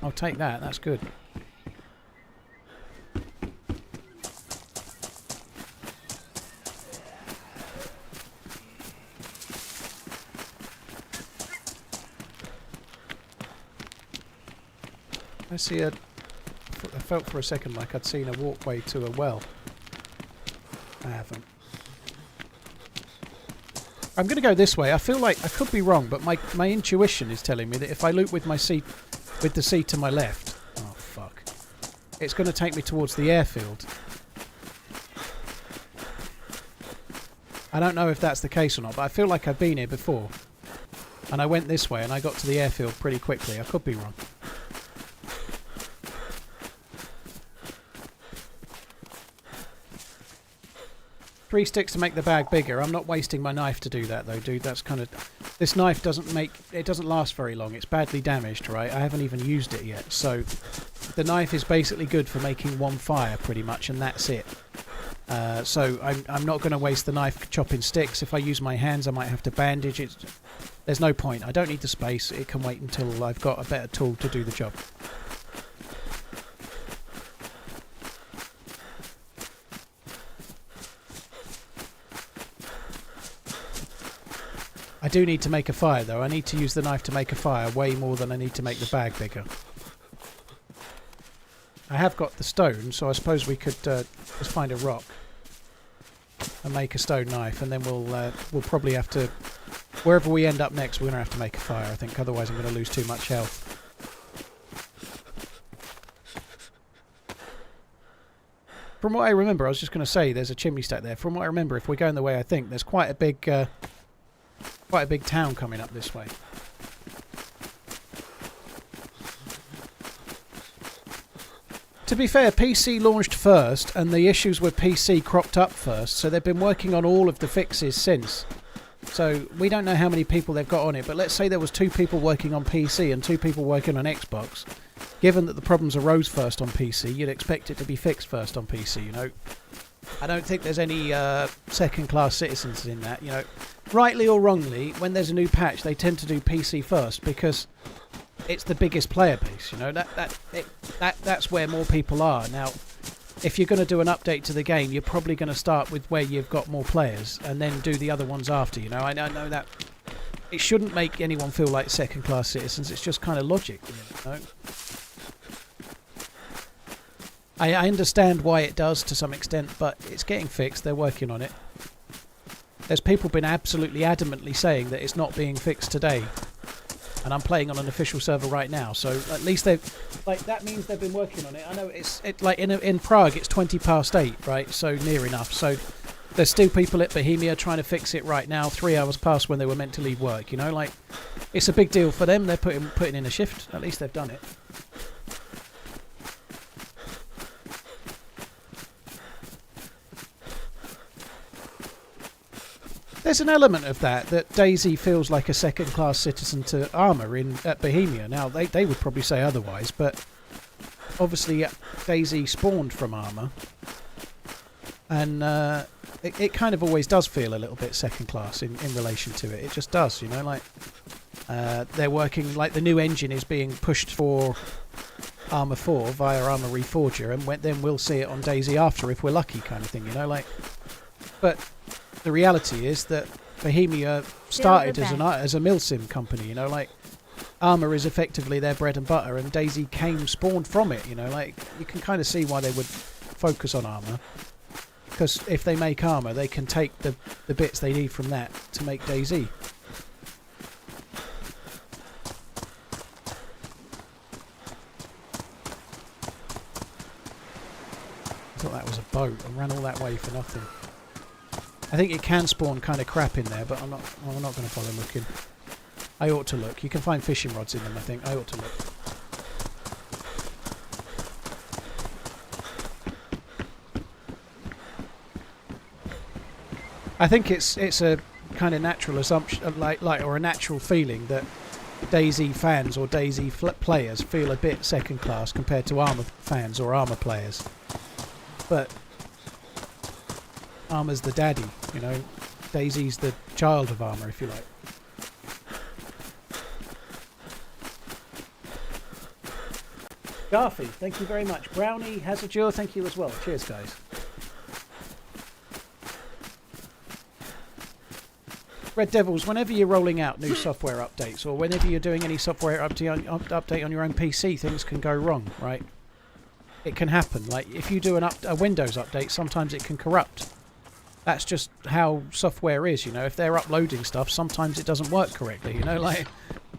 Speaker 1: I'll take that. That's good. I see I felt for a second like I'd seen a walkway to a well. I haven't. I'm going to go this way. I feel like I could be wrong, but my intuition is telling me that if I loop with the sea to my left, oh fuck, it's going to take me towards the airfield. I don't know if that's the case or not, but I feel like I've been here before, and I went this way and I got to the airfield pretty quickly. I could be wrong. 3 sticks to make the bag bigger. I'm not wasting my knife to do that though, dude. That's kind of... This knife doesn't last very long. It's badly damaged, right? I haven't even used it yet. So the knife is basically good for making one fire pretty much, and that's it. So I'm not going to waste the knife chopping sticks. If I use my hands, I might have to bandage it. There's no point. I don't need the space. It can wait until I've got a better tool to do the job. I do need to make a fire though. I need to use the knife to make a fire way more than I need to make the bag bigger. I have got the stone, so I suppose we could just find a rock and make a stone knife, and then we'll probably have to... Wherever we end up next, we're going to have to make a fire, I think. Otherwise I'm going to lose too much health. From what I remember, I was just going to say there's a chimney stack there. From what I remember, if we're going the way I think, there's quite a big town coming up this way. To be fair, PC launched first and the issues with PC cropped up first, so they've been working on all of the fixes since. So we don't know how many people they've got on it, but let's say there was 2 people working on PC and 2 people working on Xbox. Given that the problems arose first on PC, you'd expect it to be fixed first on PC, you know. I don't think there's any second-class citizens in that, you know. Rightly or wrongly, when there's a new patch, they tend to do PC first because it's the biggest player base, you know. That's where more people are. Now, if you're going to do an update to the game, you're probably going to start with where you've got more players and then do the other ones after, you know. I know that it shouldn't make anyone feel like second-class citizens. It's just kind of logic, you know. I understand why it does to some extent, but it's getting fixed. They're working on it. There's people been absolutely adamantly saying that it's not being fixed today. And I'm playing on an official server right now, so at least they've... Like, that means they've been working on it. I know like in Prague, it's 8:20, right? So near enough. So there's still people at Bohemia trying to fix it right now, 3 hours past when they were meant to leave work, you know? Like, it's a big deal for them. They're putting in a shift. At least they've done it. There's an element of that DayZ feels like a second-class citizen to Armour at Bohemia. Now, they would probably say otherwise, but obviously DayZ spawned from Armour, and it kind of always does feel a little bit second-class in relation to it. It just does, you know, like they're working, like the new engine is being pushed for Armour 4 via Armour Reforger, and then we'll see it on DayZ after if we're lucky, kind of thing, you know, like. But the reality is that Bohemia started as a milsim company, you know, like Armour is effectively their bread and butter, and DayZ spawned from it, you know, like you can kind of see why they would focus on Armour, because if they make Armour, they can take the bits they need from that to make DayZ. I thought that was a boat. I ran all that way for nothing. I think it can spawn kind of crap in there, but I'm not going to bother looking. I ought to look. You can find fishing rods in them, I think. I ought to look. I think it's a kind of natural assumption, or a natural feeling that DayZ fans or DayZ players feel a bit second class compared to Armour fans or Armour players. But Armour's the daddy, you know. DayZ's the child of Armour, if you like. Garfy, thank you very much. Brownie, Hazardure, thank you as well. Cheers, guys. Red Devils, whenever you're rolling out new software updates or whenever you're doing any software update on your own PC, things can go wrong, right? It can happen. Like, if you do a Windows update, sometimes it can corrupt. That's just how software is, you know. If they're uploading stuff, sometimes it doesn't work correctly, you know. Like,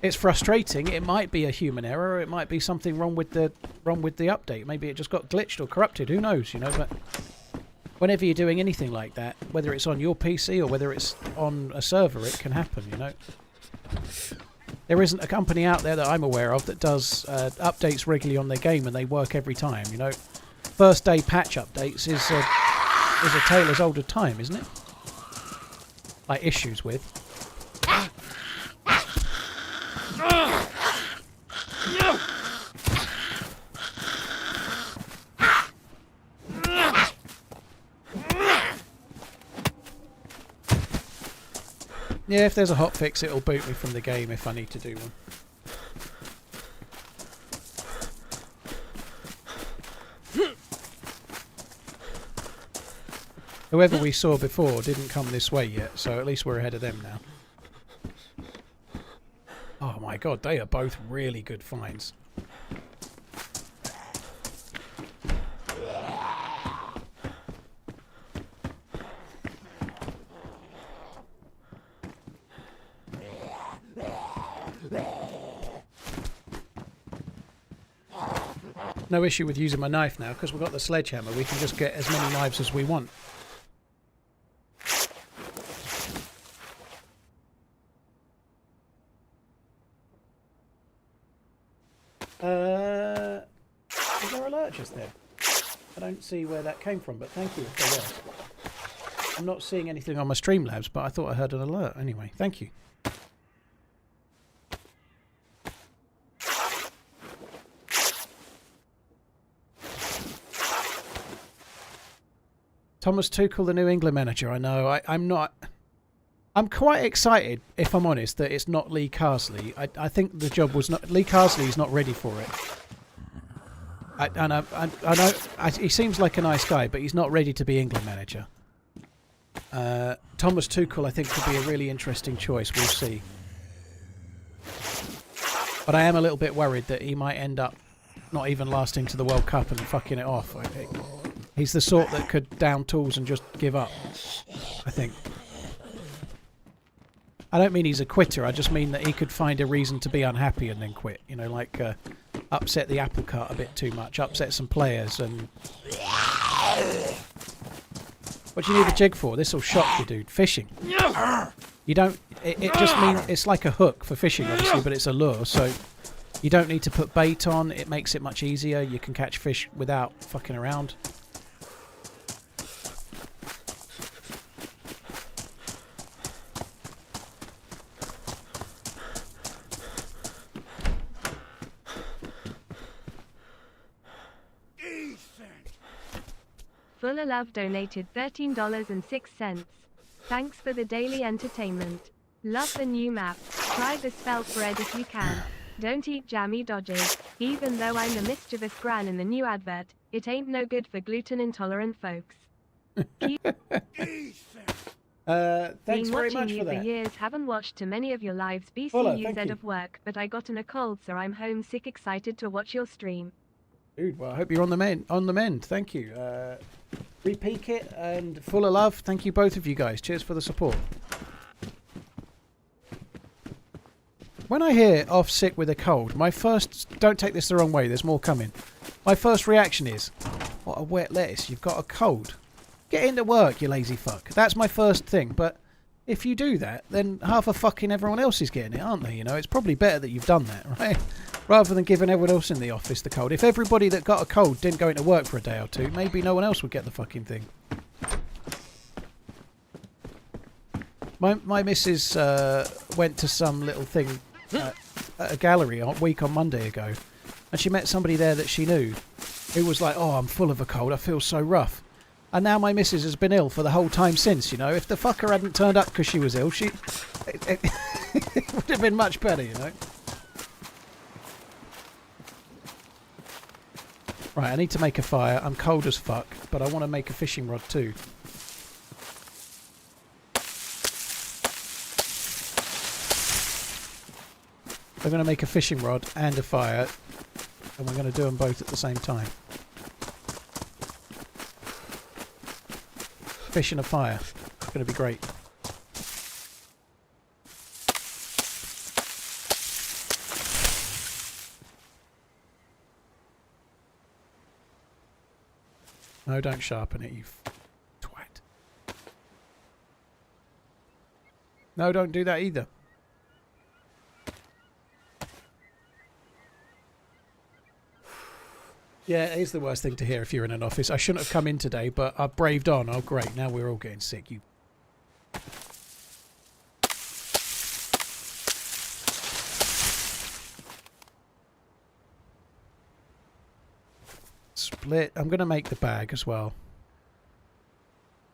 Speaker 1: it's frustrating. It might be a human error, or it might be something wrong with the update. Maybe it just got glitched or corrupted. Who knows, you know? But whenever you're doing anything like that, whether it's on your PC or whether it's on a server, it can happen, you know. There isn't a company out there that I'm aware of that does updates regularly on their game and they work every time, you know. First day patch updates is a tale as old as time, isn't it? Like issues with. Yeah, if there's a hotfix, it'll boot me from the game if I need to do one. Whoever we saw before didn't come this way yet, so at least we're ahead of them now. Oh my god, they are both really good finds. No issue with using my knife now, because we've got the sledgehammer. We can just get as many knives as we want. Is there a alert just there? I don't see where that came from, but thank you if there was. I'm not seeing anything on my Streamlabs, but I thought I heard an alert anyway. Thank you. Thomas Tuchel, the New England manager. I know. I'm not. I'm quite excited, if I'm honest, that it's not Lee Carsley. I think the job was not. Lee Carsley is not ready for it. I know. He seems like a nice guy, but he's not ready to be England manager. Thomas Tuchel, I think, could be a really interesting choice. We'll see. But I am a little bit worried that he might end up not even lasting to the World Cup and fucking it off. He's the sort that could down tools and just give up, I think. I don't mean he's a quitter, I just mean that he could find a reason to be unhappy and then quit. You know, like upset the apple cart a bit too much, upset some players and... What do you need a jig for? This'll shock you, dude. Fishing. You don't... It just means... It's like a hook for fishing, obviously, but it's a lure, so... You don't need to put bait on, it makes it much easier. You can catch fish without fucking around.
Speaker 2: Fuller Love donated $13.06. Thanks for the daily entertainment. Love the new map. Try the spelt bread if you can. Don't eat jammy dodgers. Even though I'm the mischievous gran in the new advert, it ain't no good for gluten intolerant folks.
Speaker 1: Thanks very much for that.
Speaker 2: For years, haven't watched too many of your lives. BCUZ of work, but I gotten a cold, so I'm homesick. Excited to watch your stream.
Speaker 1: Dude, well, I hope you're on the mend. Thank you. Repeak it and Full of Love. Thank you both of you guys. Cheers for the support. When I hear off sick with a cold, my first... Don't take this the wrong way, there's more coming. My first reaction is, what a wet lettuce, you've got a cold. Get into work, you lazy fuck. That's my first thing, but if you do that, then half of fucking everyone else is getting it, aren't they? You know, it's probably better that you've done that, right? Rather than giving everyone else in the office the cold. If everybody that got a cold didn't go into work for a day or two, maybe no one else would get the fucking thing. My missus went to some little thing at a gallery a week on Monday ago, and she met somebody there that she knew who was like, "Oh, I'm full of a cold. I feel so rough." And now my missus has been ill for the whole time since. You know, if the fucker hadn't turned up because she was ill, it would have been much better. You know. Right, I need to make a fire. I'm cold as fuck, but I want to make a fishing rod too. I'm going to make a fishing rod and a fire, and we're going to do them both at the same time. Fish and a fire. It's going to be great. No, don't sharpen it, you twat. No, don't do that either. Yeah, it is the worst thing to hear if you're in an office. I shouldn't have come in today, but I braved on. Oh, great. Now we're all getting sick. You. Split. I'm going to make the bag as well.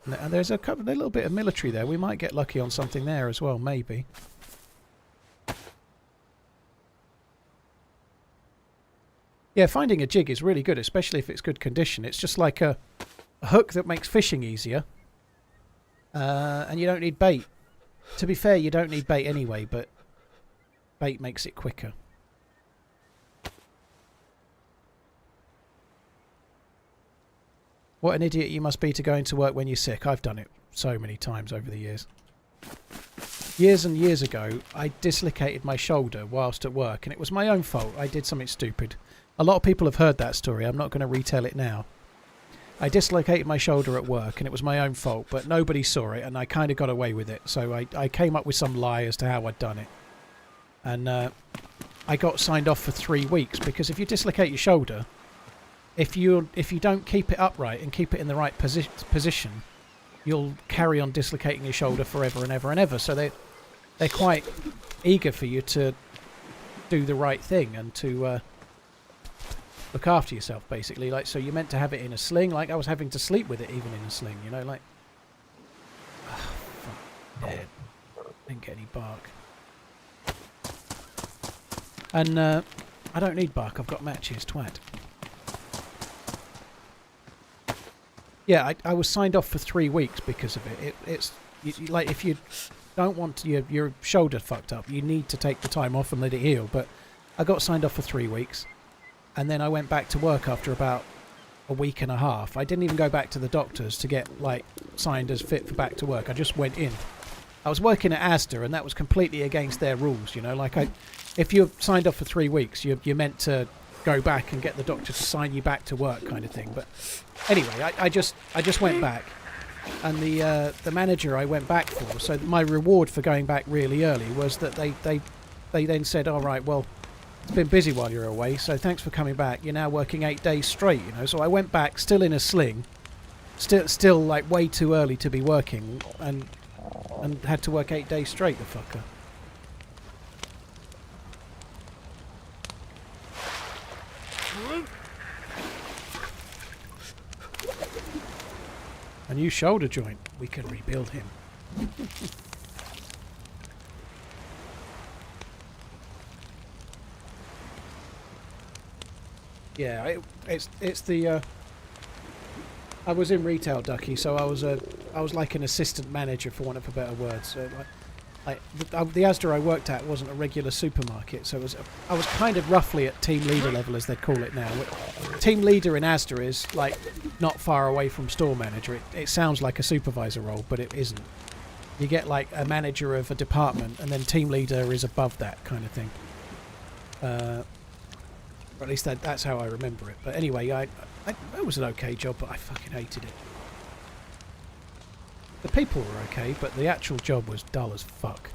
Speaker 1: And there's a little bit of military there. We might get lucky on something there as well, maybe. Yeah, finding a jig is really good, especially if it's good condition. It's just like a hook that makes fishing easier. And you don't need bait. To be fair, you don't need bait anyway, but bait makes it quicker. What an idiot you must be to go into work when you're sick. I've done it so many times over the years. Years and years ago, I dislocated my shoulder whilst at work, and it was my own fault. I did something stupid. A lot of people have heard that story. I'm not going to retell it now. I dislocated my shoulder at work, and it was my own fault, but nobody saw it, and I kind of got away with it. So I came up with some lie as to how I'd done it. And I got signed off for 3 weeks, because if you dislocate your shoulder, if you don't keep it upright and keep it in the right position, you'll carry on dislocating your shoulder forever and ever and ever. So they're quite eager for you to do the right thing and to look after yourself, basically. Like, so you're meant to have it in a sling. Like, I was having to sleep with it even in a sling, you know, like. Oh, fuck. Dead. Didn't get any bark. And I don't need bark. I've got matches, twat. Yeah, I was signed off for 3 weeks because of it. It's like, if you don't want your shoulder fucked up, you need to take the time off and let it heal. But I got signed off for 3 weeks. And then I went back to work after about a week and a half. I didn't even go back to the doctors to get, like, signed as fit for back to work. I just went in. I was working at Asda, and that was completely against their rules, you know. Like, if you're signed off for 3 weeks, you're meant to go back and get the doctor to sign you back to work, kind of thing. But anyway, I just went back. And the manager I went back for, so my reward for going back really early was that they then said, all right, well, it's been busy while you're away, so thanks for coming back. You're now working 8 days straight, you know. So I went back, still in a sling, still like way too early to be working, and had to work 8 days straight, the fucker. A new shoulder joint. We can rebuild him. Yeah, it's the. I was in retail, Ducky, so I was like an assistant manager, for want of a better word. So like the Asda I worked at wasn't a regular supermarket, so I was kind of roughly at team leader level, as they call it now. Team leader in Asda is like not far away from store manager. It sounds like a supervisor role, but it isn't. You get like a manager of a department, and then team leader is above that kind of thing. Or at least that's how I remember it. But anyway, it was an okay job, but I fucking hated it. The people were okay, but the actual job was dull as fuck.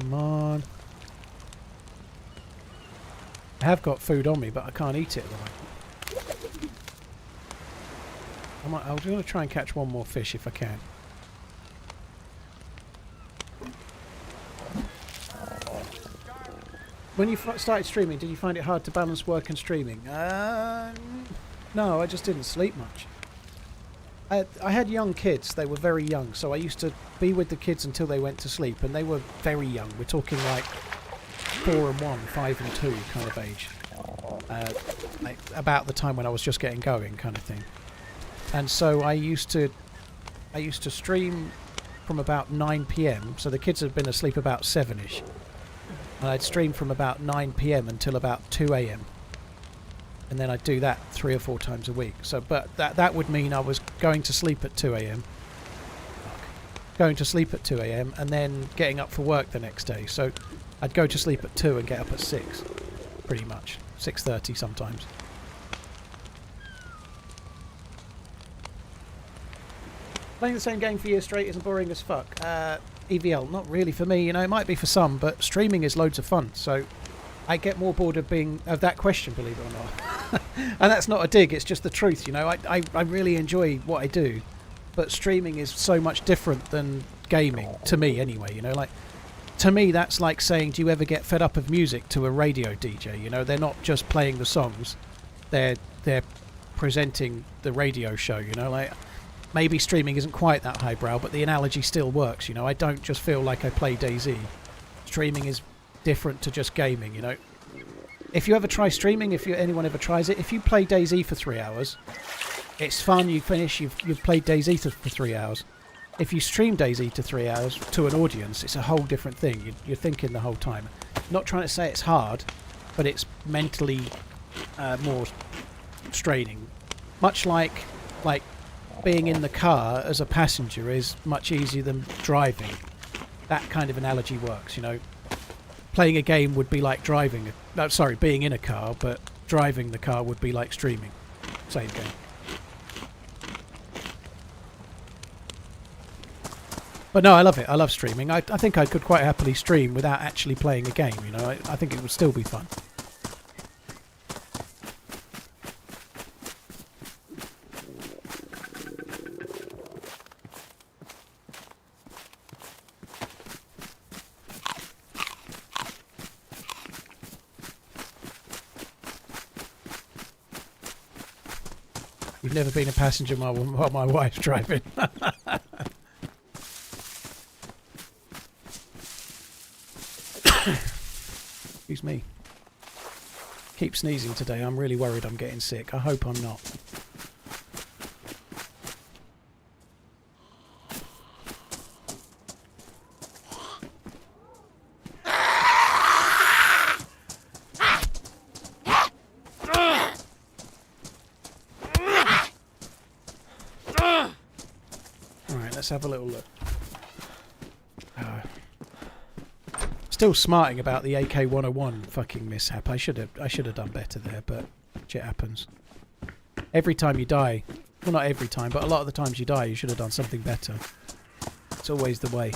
Speaker 1: Come on. I have got food on me, but I can't eat it at the moment. I'm going to try and catch one more fish if I can. When you started streaming, did you find it hard to balance work and streaming? No, I just didn't sleep much. I had young kids. They were very young, so I used to be with the kids until they went to sleep, and they were very young. We're talking like 4 and 1, 5 and 2 kind of age. Like about the time when I was just getting going kind of thing. And so I used to stream from about 9 PM, so the kids had been asleep about 7ish. And I'd stream from about 9 PM until about 2 AM. And then I'd do that 3 or 4 times a week. So, but that would mean I was going to sleep at 2 AM. Going to sleep at 2 AM and then getting up for work the next day. So I'd go to sleep at 2 and get up at 6, pretty much. 6:30 sometimes. Playing the same game for years straight isn't boring as fuck. EVL, not really for me. You know, it might be for some, but streaming is loads of fun. So I get more bored of that question, believe it or not. And that's not a dig, it's just the truth, you know. I really enjoy what I do, but streaming is so much different than gaming, to me anyway, you know. Like, to me that's like saying, do you ever get fed up of music to a radio DJ? You know, they're not just playing the songs, they're presenting the radio show, you know. Like, maybe streaming isn't quite that highbrow, but the analogy still works, you know. I don't just feel like I play DayZ. Streaming is different to just gaming, you know. If you ever try streaming, anyone ever tries it, if you play DayZ for 3 hours, it's fun, you finish, you've played DayZ for 3 hours. If you stream DayZ to 3 hours to an audience, it's a whole different thing. You're thinking the whole time. Not trying to say it's hard, but it's mentally more straining. Much like being in the car as a passenger is much easier than driving. That kind of analogy works, you know. Playing a game would be like being in a car, but driving the car would be like streaming. Same game. But no, I love it. I love streaming. I think I could quite happily stream without actually playing a game, you know. I think it would still be fun. You've never been a passenger while my wife's driving. Excuse me. Keep sneezing today. I'm really worried I'm getting sick. I hope I'm not. Let's have a little look. Still smarting about the AK-101 fucking mishap. I should have done better there, but shit happens. Every time you die, well, not every time, but a lot of the times you die, you should have done something better. It's always the way.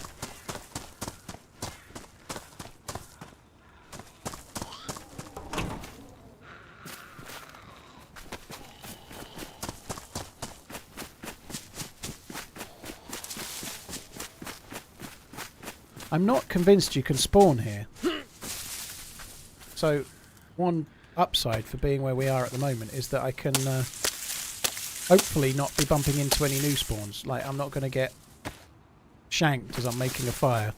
Speaker 1: I'm not convinced you can spawn here. So, one upside for being where we are at the moment is that I can hopefully not be bumping into any new spawns. Like, I'm not going to get shanked as I'm making a fire.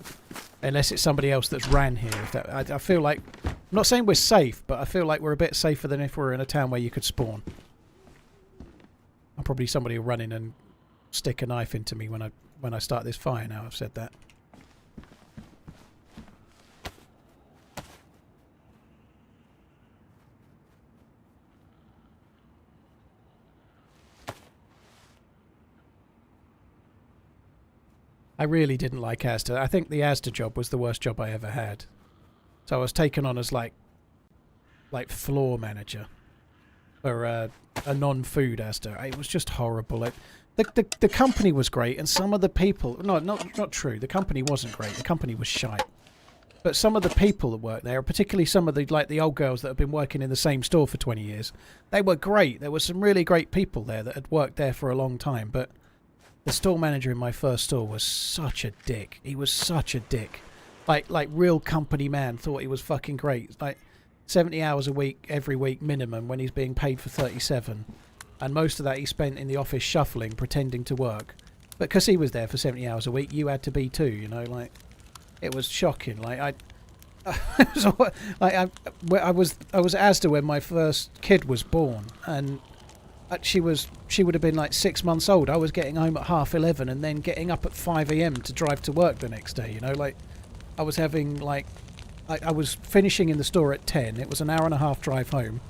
Speaker 1: Unless it's somebody else that's ran here. I feel like... I'm not saying we're safe, but I feel like we're a bit safer than if we were in a town where you could spawn. I'll probably somebody will run in and stick a knife into me when I start this fire now I've said that. I really didn't like Asda. I think the Asda job was the worst job I ever had. So I was taken on as like floor manager for a non-food Asda. It was just horrible. The company was great, and some of the people... No, not true. The company wasn't great. The company was shite. But some of the people that work there, particularly some of the old girls that have been working in the same store for 20 years, they were great. There were some really great people there that had worked there for a long time. But the store manager in my first store was such a dick. He was such a dick. Like real company man, thought he was fucking great. Like 70 hours a week, every week minimum, when he's being paid for 37. And most of that he spent in the office shuffling, pretending to work. But because he was there for 70 hours a week, you had to be too, you know, like... It was shocking. Like I was at Asda when my first kid was born, and she would have been like 6 months old. I was getting home at 11:30 and then getting up at 5 a.m. to drive to work the next day. You know, like I was having like I was finishing in the store at 10. It was an hour and a half drive home.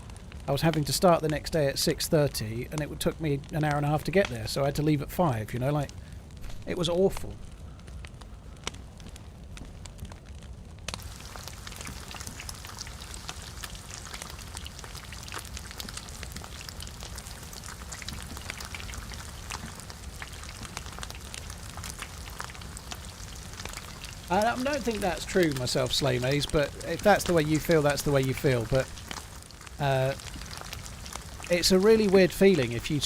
Speaker 1: I was having to start the next day at 6:30, and it took me an hour and a half to get there. So I had to leave at 5. You know, like it was awful. I don't think that's true myself, Slaymaze, but if that's the way you feel, that's the way you feel. But it's a really weird feeling if you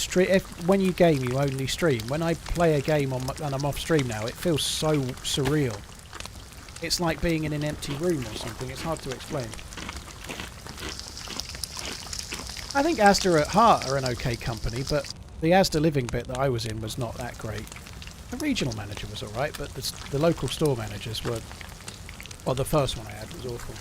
Speaker 1: when you game, you only stream. When I play a game and I'm off stream now, it feels so surreal. It's like being in an empty room or something. It's hard to explain. I think Asda at heart are an okay company, but the Asda living bit that I was in was not that great. The regional manager was alright, but the local store managers were... Well, the first one I had was awful.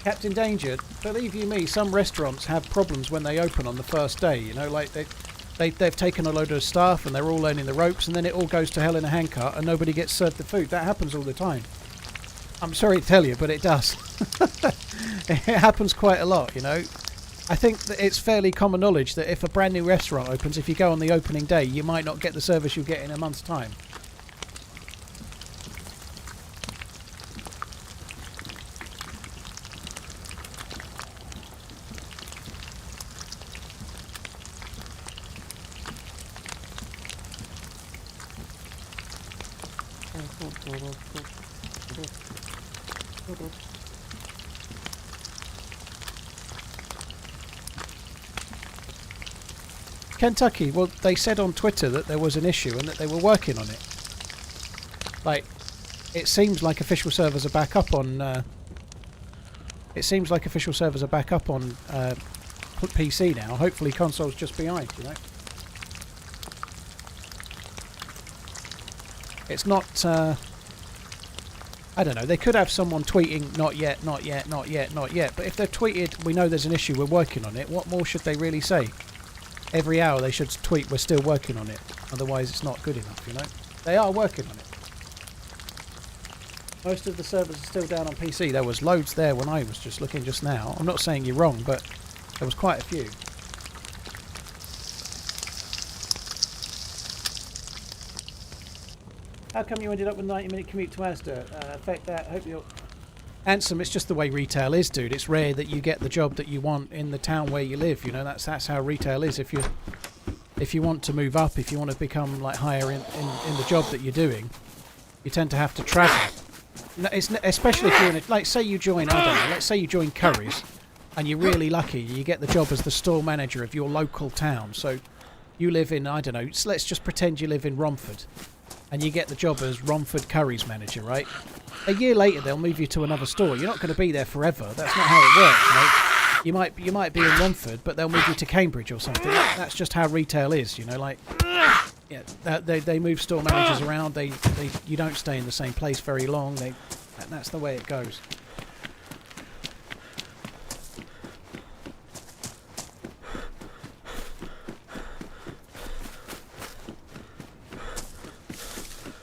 Speaker 1: Captain Danger, believe you me, some restaurants have problems when they open on the first day, you know, like they've taken a load of staff and they're all learning the ropes, and then it all goes to hell in a handcart and nobody gets served the food. That happens all the time. I'm sorry to tell you, but it does. It happens quite a lot, you know. I think that it's fairly common knowledge that if a brand new restaurant opens, if you go on the opening day, you might not get the service you'll get in a month's time. Kentucky, well, they said on Twitter that there was an issue and that they were working on it. Like, it seems like official servers are back up on... PC now. Hopefully console's just behind, you know. It's not... I don't know, they could have someone tweeting, not yet, not yet, not yet, not yet. But if they've tweeted, we know there's an issue, we're working on it, what more should they really say? Every hour they should tweet, we're still working on it. Otherwise it's not good enough, you know? They are working on it. Most of the servers are still down on PC. There was loads there when I was just looking just now. I'm not saying you're wrong, but there was quite a few. How come you ended up with a 90-minute commute to Asda? Affect that. Hope you're... Ansem, it's just the way retail is, dude. It's rare that you get the job that you want in the town where you live. You know, that's how retail is. If you want to move up, if you want to become like higher in the job that you're doing, you tend to have to travel. It's especially if you're in like, say you join, I don't know, let's say you join Curry's, and you're really lucky. You get the job as the store manager of your local town. So you live in, I don't know, let's just pretend you live in Romford. And you get the job as Romford Curry's manager, right? A year later, they'll move you to another store. You're not going to be there forever. That's not how it works, mate. You might be in Romford, but they'll move you to Cambridge or something. That's just how retail is, you know. Like, yeah, they move store managers around. You don't stay in the same place very long. That's the way it goes.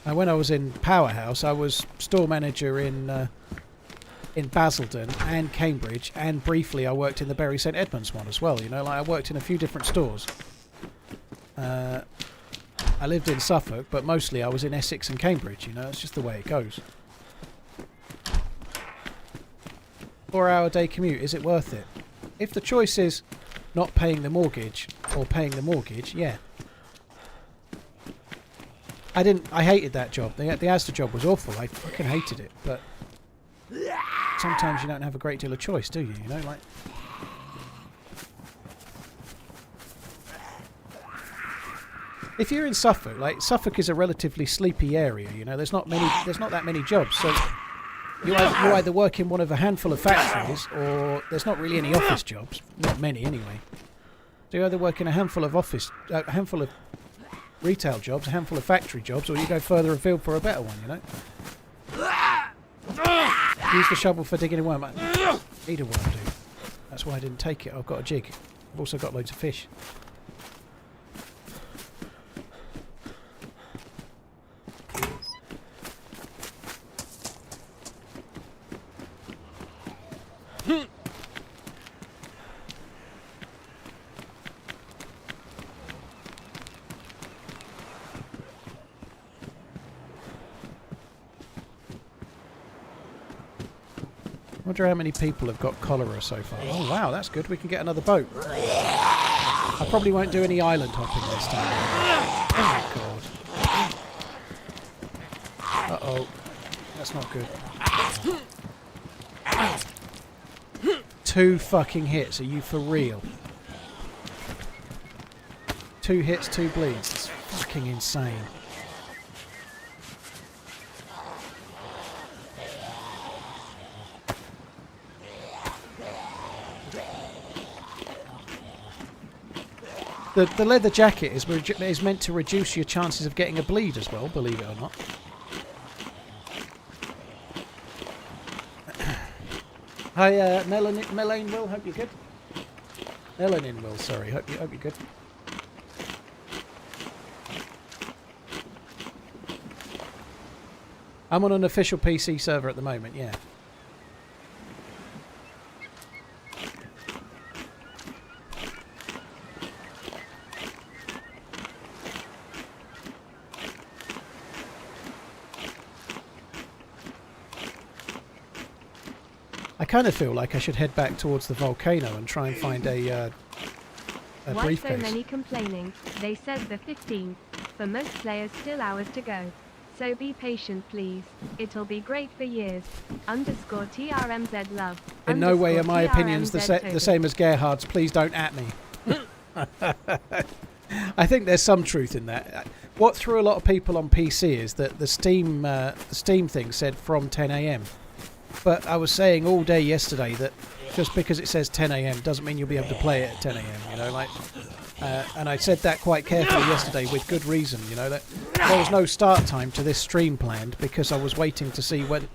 Speaker 1: When I was in Powerhouse, I was store manager in Basildon and Cambridge, and briefly I worked in the Bury St Edmunds one as well. You know, like I worked in a few different stores. I lived in Suffolk, but mostly I was in Essex and Cambridge. You know, it's just the way it goes. 4-hour day commute, is it worth it? if the choice is not paying the mortgage or paying the mortgage, yeah. I hated that job. The Asda job was awful. I fucking hated it. But sometimes you don't have a great deal of choice, do you? You know, like. If you're in Suffolk, like Suffolk is a relatively sleepy area. You know, there's not that many jobs. So you either work in one of a handful of factories, or there's not really any office jobs. Not many, anyway. So you either work in a handful of retail jobs, a handful of factory jobs, or you go further afield for a better one, you know? Use the shovel for digging a worm. Need a worm, dude. That's why I didn't take it. I've got a jig. I've also got loads of fish. I wonder how many people have got cholera so far. Oh wow, that's good. We can get another boat. I probably won't do any island hopping this time. Oh my god. Uh-oh. That's not good. 2 fucking hits. Are you for real? 2 hits, 2 bleeds. It's fucking insane. The leather jacket is meant to reduce your chances of getting a bleed as well, believe it or not. Hi, Melaine Will, hope you're good. Melanin Will, sorry, hope you're good. I'm on an official PC server at the moment, yeah. I kind of feel like I should head back towards the volcano and try and find a
Speaker 2: Why
Speaker 1: briefcase.
Speaker 2: so many complaining? They said the 15th. For most players still hours to go. So be patient please. It'll be great for years. _ TRMZ love.
Speaker 1: In no way are my opinions the
Speaker 2: TRMZ
Speaker 1: same as Gerhard's. Please don't at me. I think there's some truth in that. What threw a lot of people on PC is that the Steam thing said from 10 AM. But I was saying all day yesterday that just because it says 10 AM doesn't mean you'll be able to play it at 10 AM, you know, like, and I said that quite carefully yesterday with good reason, you know, that there was no start time to this stream planned because I was waiting to see when,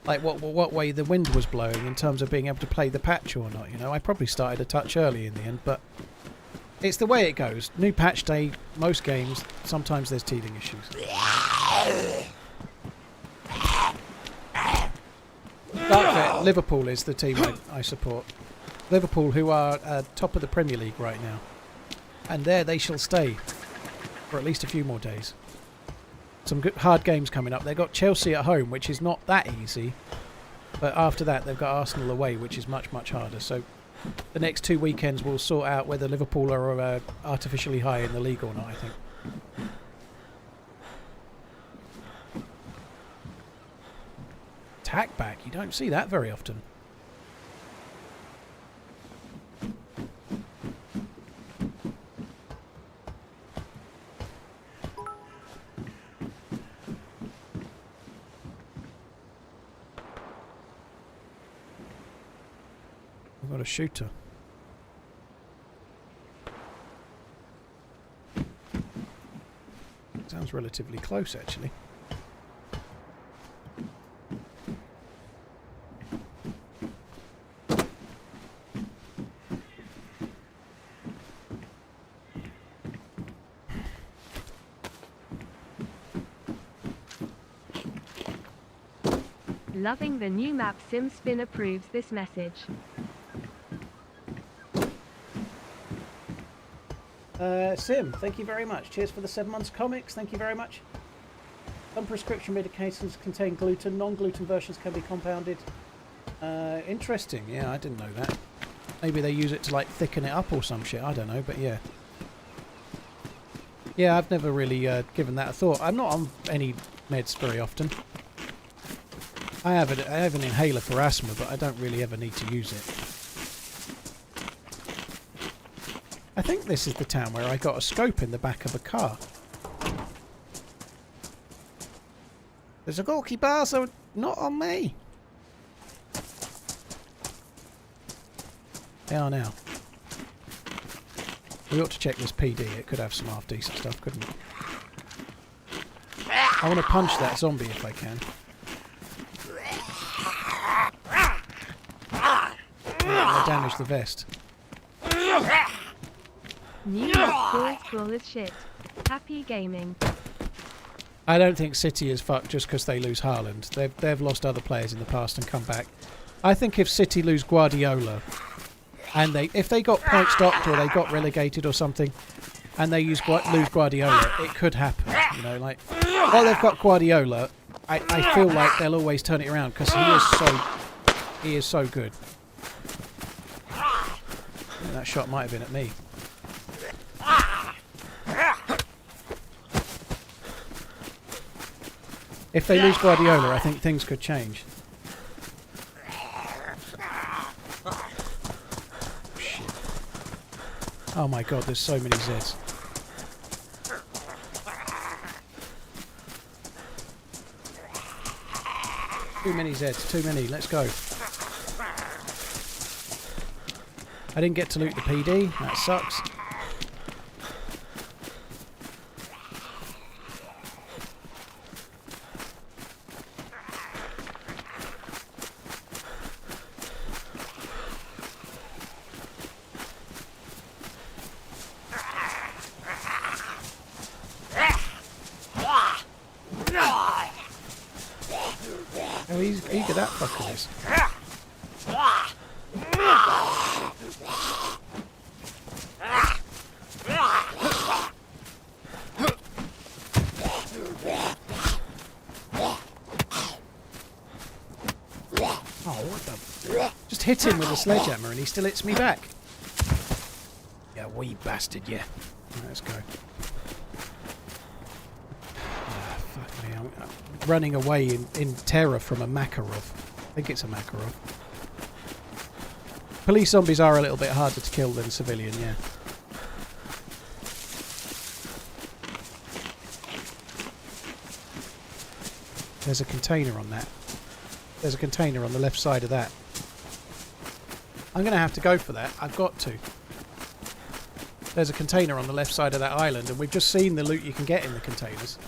Speaker 1: like, what way the wind was blowing in terms of being able to play the patch or not, you know. I probably started a touch early in the end, but it's the way it goes. New patch day, most games, sometimes there's teething issues. Darkvet, Liverpool is the team I support. Liverpool, who are top of the Premier League right now. And there they shall stay for at least a few more days. Some good, hard games coming up. They've got Chelsea at home, which is not that easy. But after that, they've got Arsenal away, which is much, much harder. So the next 2 weekends will sort out whether Liverpool are artificially high in the league or not, I think. Attack back. You don't see that very often. We've got a shooter. Sounds relatively close, actually.
Speaker 2: Loving the new map. SimSpin approves this message.
Speaker 1: Sim, thank you very much. Cheers for the 7 months comics. Thank you very much. Some prescription medications contain gluten. Non-gluten versions can be compounded. Interesting. Yeah, I didn't know that. Maybe they use it to like thicken it up or some shit. I don't know, but yeah. Yeah, I've never really given that a thought. I'm not on any meds very often. I have an inhaler for asthma, but I don't really ever need to use it. I think this is the town where I got a scope in the back of a car. There's a Gorky bar, so not on me. They are now. We ought to check this PD. It could have some half decent stuff, couldn't it? I want to punch that zombie if I can. I damage the vest.
Speaker 2: New cool as shit. Happy gaming.
Speaker 1: I don't think City is fucked just because they lose Haaland. They've lost other players in the past and come back. I think if City lose Guardiola, and if they got points docked or they got relegated or something, and they lose Guardiola, it could happen. You know, like while they've got Guardiola, I feel like they'll always turn it around because he is so good. And that shot might have been at me. If they lose Guardiola, I think things could change. Shit. Oh my god, there's so many Zeds. Too many Zeds, too many, let's go. I didn't get to loot the PD, that sucks. How eager that fucker is. Oh, what the... Just hit him with a sledgehammer and he still hits me back. Yeah, wee bastard, yeah. Right, let's go. Fuck me, I'm running away in terror from a Makarov. I think it's a Makarov. Police zombies are a little bit harder to kill than civilian, yeah. There's a container on that. There's a container on the left side of that. I'm going to have to go for that. I've got to. There's a container on the left side of that island, and we've just seen the loot you can get in the containers.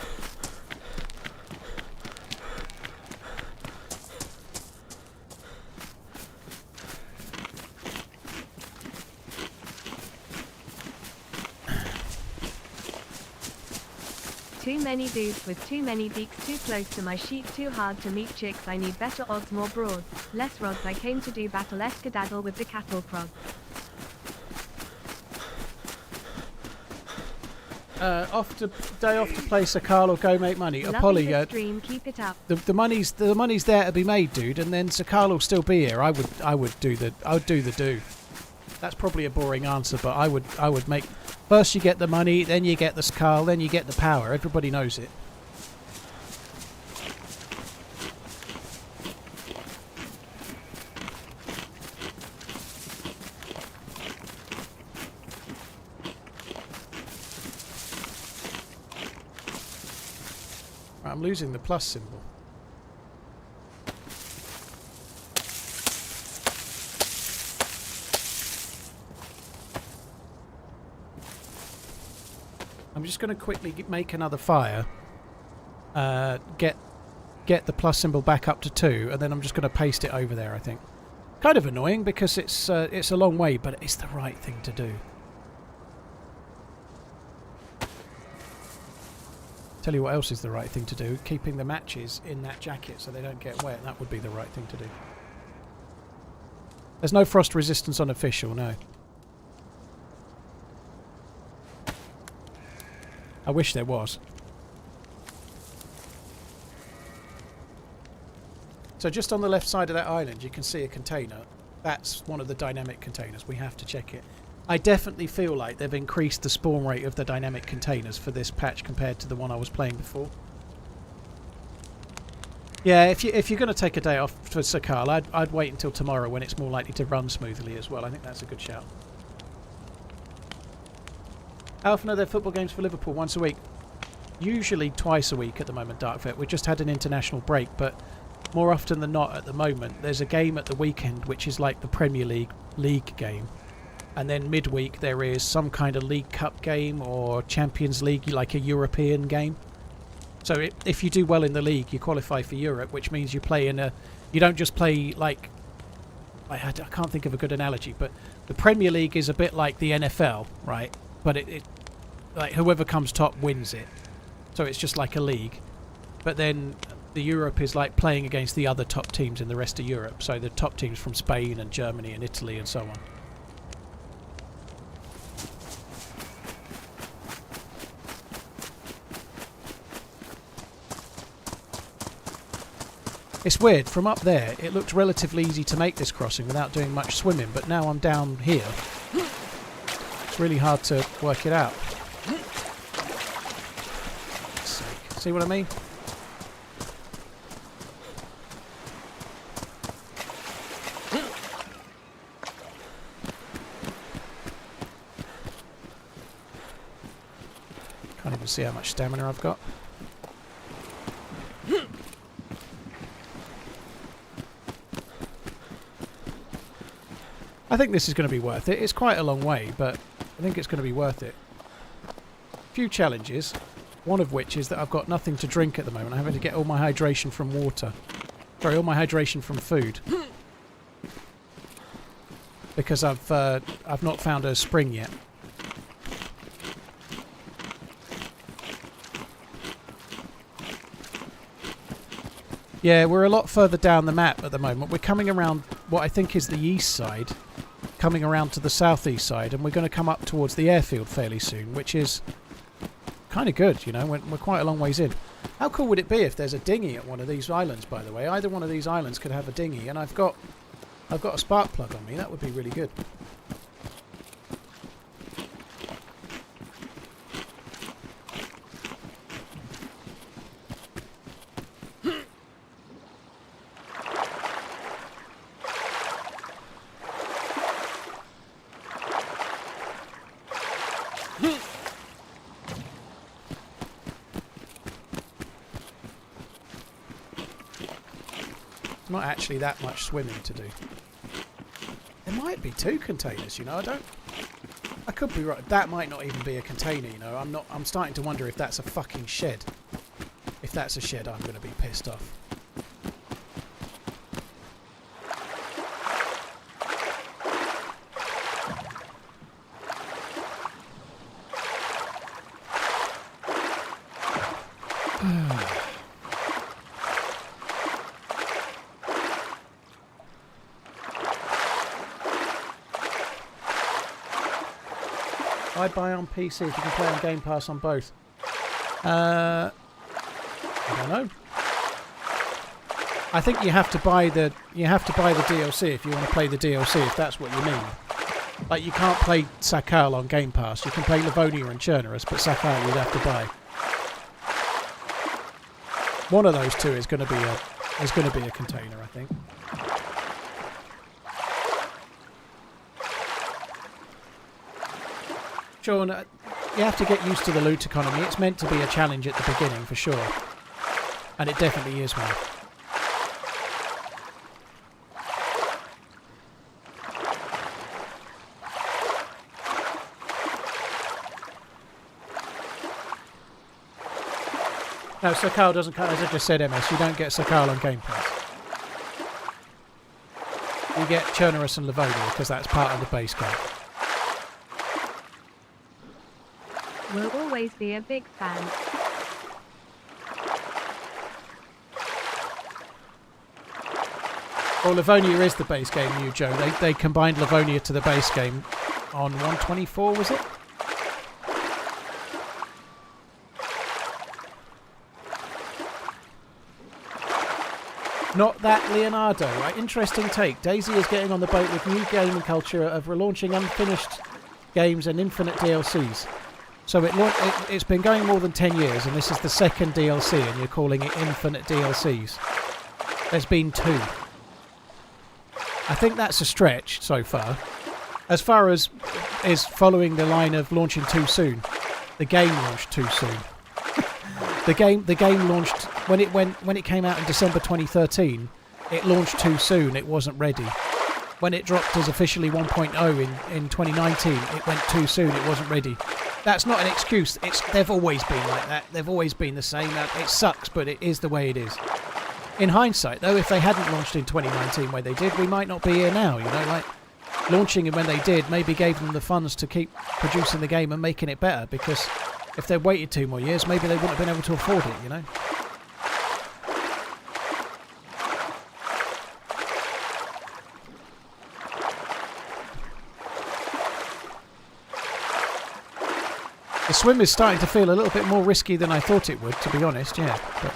Speaker 2: Too many dudes with too many beaks, too close to my sheep, too hard to meet chicks. I need better odds, more broads, less rods. I came to do battle, less skedaddle with the cattle prod.
Speaker 1: Day off to play Sakal or go make money. Apolly,
Speaker 2: stream, keep it up.
Speaker 1: The money's there to be made, dude, and then Sakal will still be here. I would do the do. That's probably a boring answer, but I would make. First you get the money, then you get the Sakal, then you get the power. Everybody knows it. I'm losing the plus symbol. I'm just going to quickly make another fire. Get the plus symbol back up to 2, and then I'm just going to paste it over there. I think. Kind of annoying because it's a long way, but it's the right thing to do. Tell you what else is the right thing to do. Keeping the matches in that jacket so they don't get wet. That would be the right thing to do. There's no frost resistance on official, no. I wish there was. So just on the left side of that island you can see a container. That's one of the dynamic containers. We have to check it. I definitely feel like they've increased the spawn rate of the dynamic containers for this patch compared to the one I was playing before. Yeah, if you're going to take a day off for Sakal, I'd wait until tomorrow when it's more likely to run smoothly as well. I think that's a good shout. How often are there football games for Liverpool? Once a week. Usually twice a week at the moment, Darkvet. We just had an international break, but more often than not at the moment, there's a game at the weekend which is like the Premier League game. And then midweek there is some kind of League Cup game or Champions League, like a European game. So if you do well in the league, you qualify for Europe, which means you play in a... You don't just play like... I can't think of a good analogy, but the Premier League is a bit like the NFL, right? But it like whoever comes top wins it. So it's just like a league. But then the Europe is like playing against the other top teams in the rest of Europe. So the top teams from Spain and Germany and Italy and so on. It's weird, from up there it looked relatively easy to make this crossing without doing much swimming, but now I'm down here. It's really hard to work it out. See what I mean? Can't even see how much stamina I've got. I think this is going to be worth it. It's quite a long way, but I think it's going to be worth it. A few challenges, one of which is that I've got nothing to drink at the moment. I'm having to get all my hydration from water. Sorry, all my hydration from food. Because I've not found a spring yet. Yeah, we're a lot further down the map at the moment. We're coming around what I think is the east side, coming around to the southeast side, and we're going to come up towards the airfield fairly soon, which is kind of good, you know. We're quite a long ways in. How cool would it be if there's a dinghy at one of these islands, by the way? Either one of these islands could have a dinghy, and I've got a spark plug on me. That would be really good. Not actually that much swimming to do. There might be 2 containers, you know. I could be right. That might not even be a container, you know. I'm starting to wonder if that's a fucking shed. If that's a shed, I'm going to be pissed off. I'd buy on PC if you can play on Game Pass on both. I don't know. I think you have to buy the DLC if you want to play the DLC, if that's what you mean. Like, you can't play Sakal on Game Pass. You can play Livonia and Chernerus, but Sakal you'd have to buy. One of those two is going to be a container, I think. Sean, you have to get used to the loot economy. It's meant to be a challenge at the beginning, for sure. And it definitely is one. No, Sakal doesn't count, as I just said, MS. You don't get Sakal on Game Pass. You get Chernerus and Livonia, because that's part of the base game.
Speaker 2: Will always be a big fan.
Speaker 1: Well, Livonia is the base game, you Joe. They combined Livonia to the base game on 124, was it? Not that Leonardo, right? Interesting take. DayZ is getting on the boat with new gaming culture of relaunching unfinished games and infinite DLCs. So it's been going more than 10 years, and this is the second DLC, and you're calling it infinite DLCs. There's been 2. I think that's a stretch so far. As far as is following the line of launching too soon, the game launched too soon. The game launched when it came out in December 2013. It launched too soon. It wasn't ready. When it dropped as officially 1.0 in 2019, it went too soon. It wasn't ready. That's not an excuse. They've always been like that. They've always been the same. It sucks, but it is the way it is. In hindsight, though, if they hadn't launched in 2019 when they did, we might not be here now. You know, like launching it when they did maybe gave them the funds to keep producing the game and making it better. Because if they waited 2 more years, maybe they wouldn't have been able to afford it. You know. The swim is starting to feel a little bit more risky than I thought it would, to be honest, yeah. But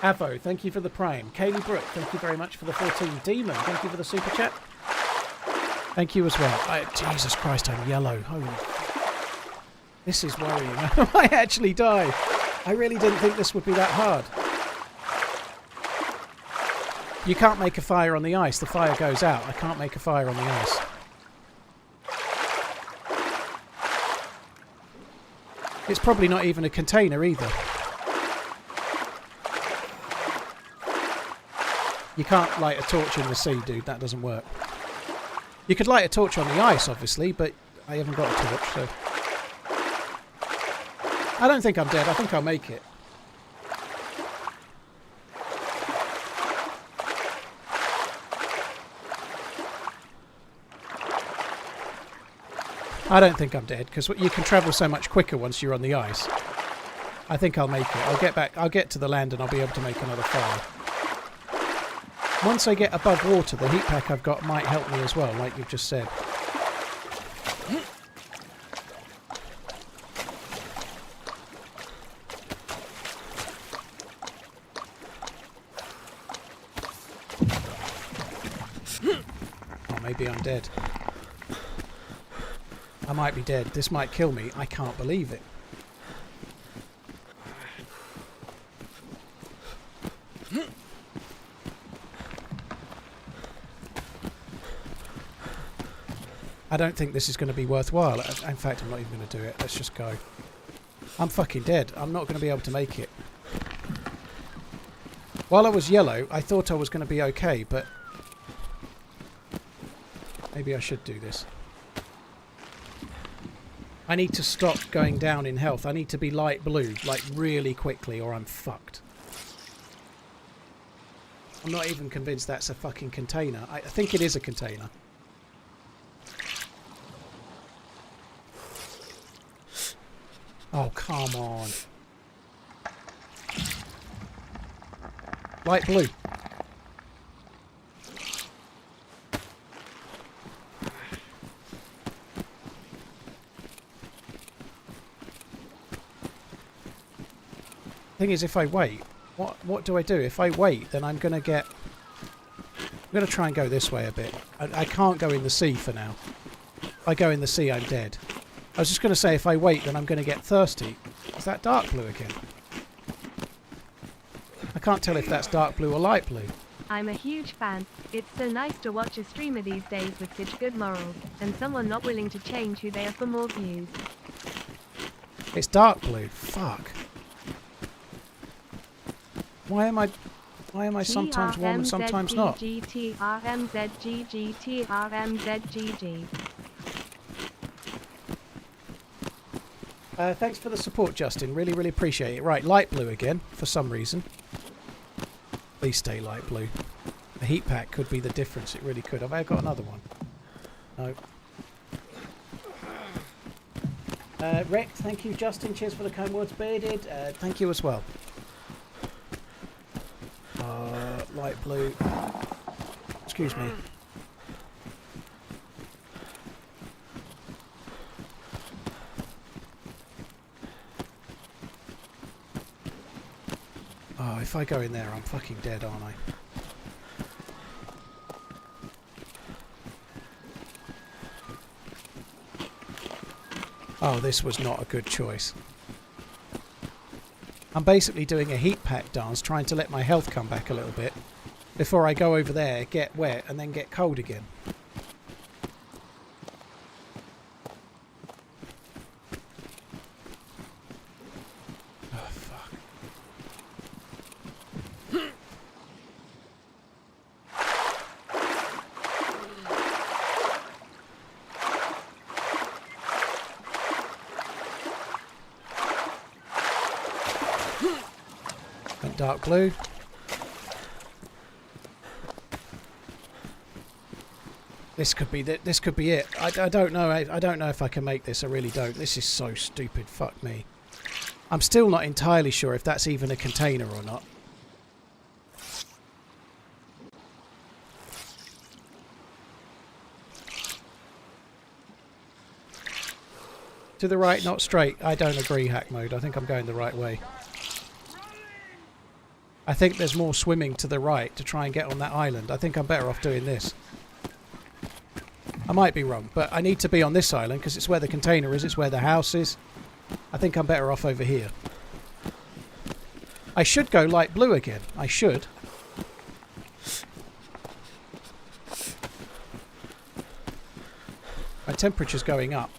Speaker 1: Avo, thank you for the Prime. Kaylee Brooke, thank you very much for the 14. Demon, thank you for the Super Chat. Thank you as well. Jesus Christ, I'm yellow. Holy... This is worrying. I might actually die. I really didn't think this would be that hard. You can't make a fire on the ice. The fire goes out. I can't make a fire on the ice. It's probably not even a container either. You can't light a torch in the sea, dude. That doesn't work. You could light a torch on the ice, obviously, but I haven't got a torch, so... I don't think I'm dead. I think I'll make it. I don't think I'm dead, because you can travel so much quicker once you're on the ice. I think I'll make it. I'll get back. I'll get to the land and I'll be able to make another fire. Once I get above water, the heat pack I've got might help me as well, like you've just said. Maybe I'm dead. I might be dead. This might kill me. I can't believe it. I don't think this is going to be worthwhile. In fact, I'm not even going to do it. Let's just go. I'm fucking dead. I'm not going to be able to make it. While I was yellow, I thought I was going to be okay, but... maybe I should do this. I need to stop going down in health. I need to be light blue, like really quickly, or I'm fucked. I'm not even convinced that's a fucking container. I think it is a container. Oh, come on. Light blue. Thing is, if I wait, what do I do? If I wait, then I'm gonna get... I'm gonna try and go this way a bit. I can't go in the sea for now. If I go in the sea, I'm dead. I was just gonna say, if I wait, then I'm gonna get thirsty. Is that dark blue again? I can't tell if that's dark blue or light blue.
Speaker 2: I'm a huge fan. It's so nice to watch a streamer these days with such good morals, and someone not willing to change who they are for more views.
Speaker 1: It's dark blue. Fuck. Why am I sometimes warm and sometimes not?
Speaker 2: TRMZ GG TRMZ GG.
Speaker 1: Thanks for the support, Justin. Really, really appreciate it. Right, light blue again, for some reason. Please stay light blue. The heat pack could be the difference. It really could. Have I got another one? No. Rex, thank you. Justin, cheers for the kind words. Bearded, thank you as well. Light blue. Excuse me. Oh, if I go in there, I'm fucking dead, aren't I? Oh, this was not a good choice. I'm basically doing a heat pack dance, trying to let my health come back a little bit before I go over there, get wet, and then get cold again. Oh, fuck. Went dark blue. This could be it. I don't know. I don't know if I can make this. I really don't. This is so stupid. Fuck me. I'm still not entirely sure if that's even a container or not. To the right, not straight. I don't agree, hack mode. I think I'm going the right way. I think there's more swimming to the right to try and get on that island. I think I'm better off doing this. I might be wrong, but I need to be on this island because it's where the container is, it's where the house is. I think I'm better off over here. I should go light blue again. I should. My temperature's going up.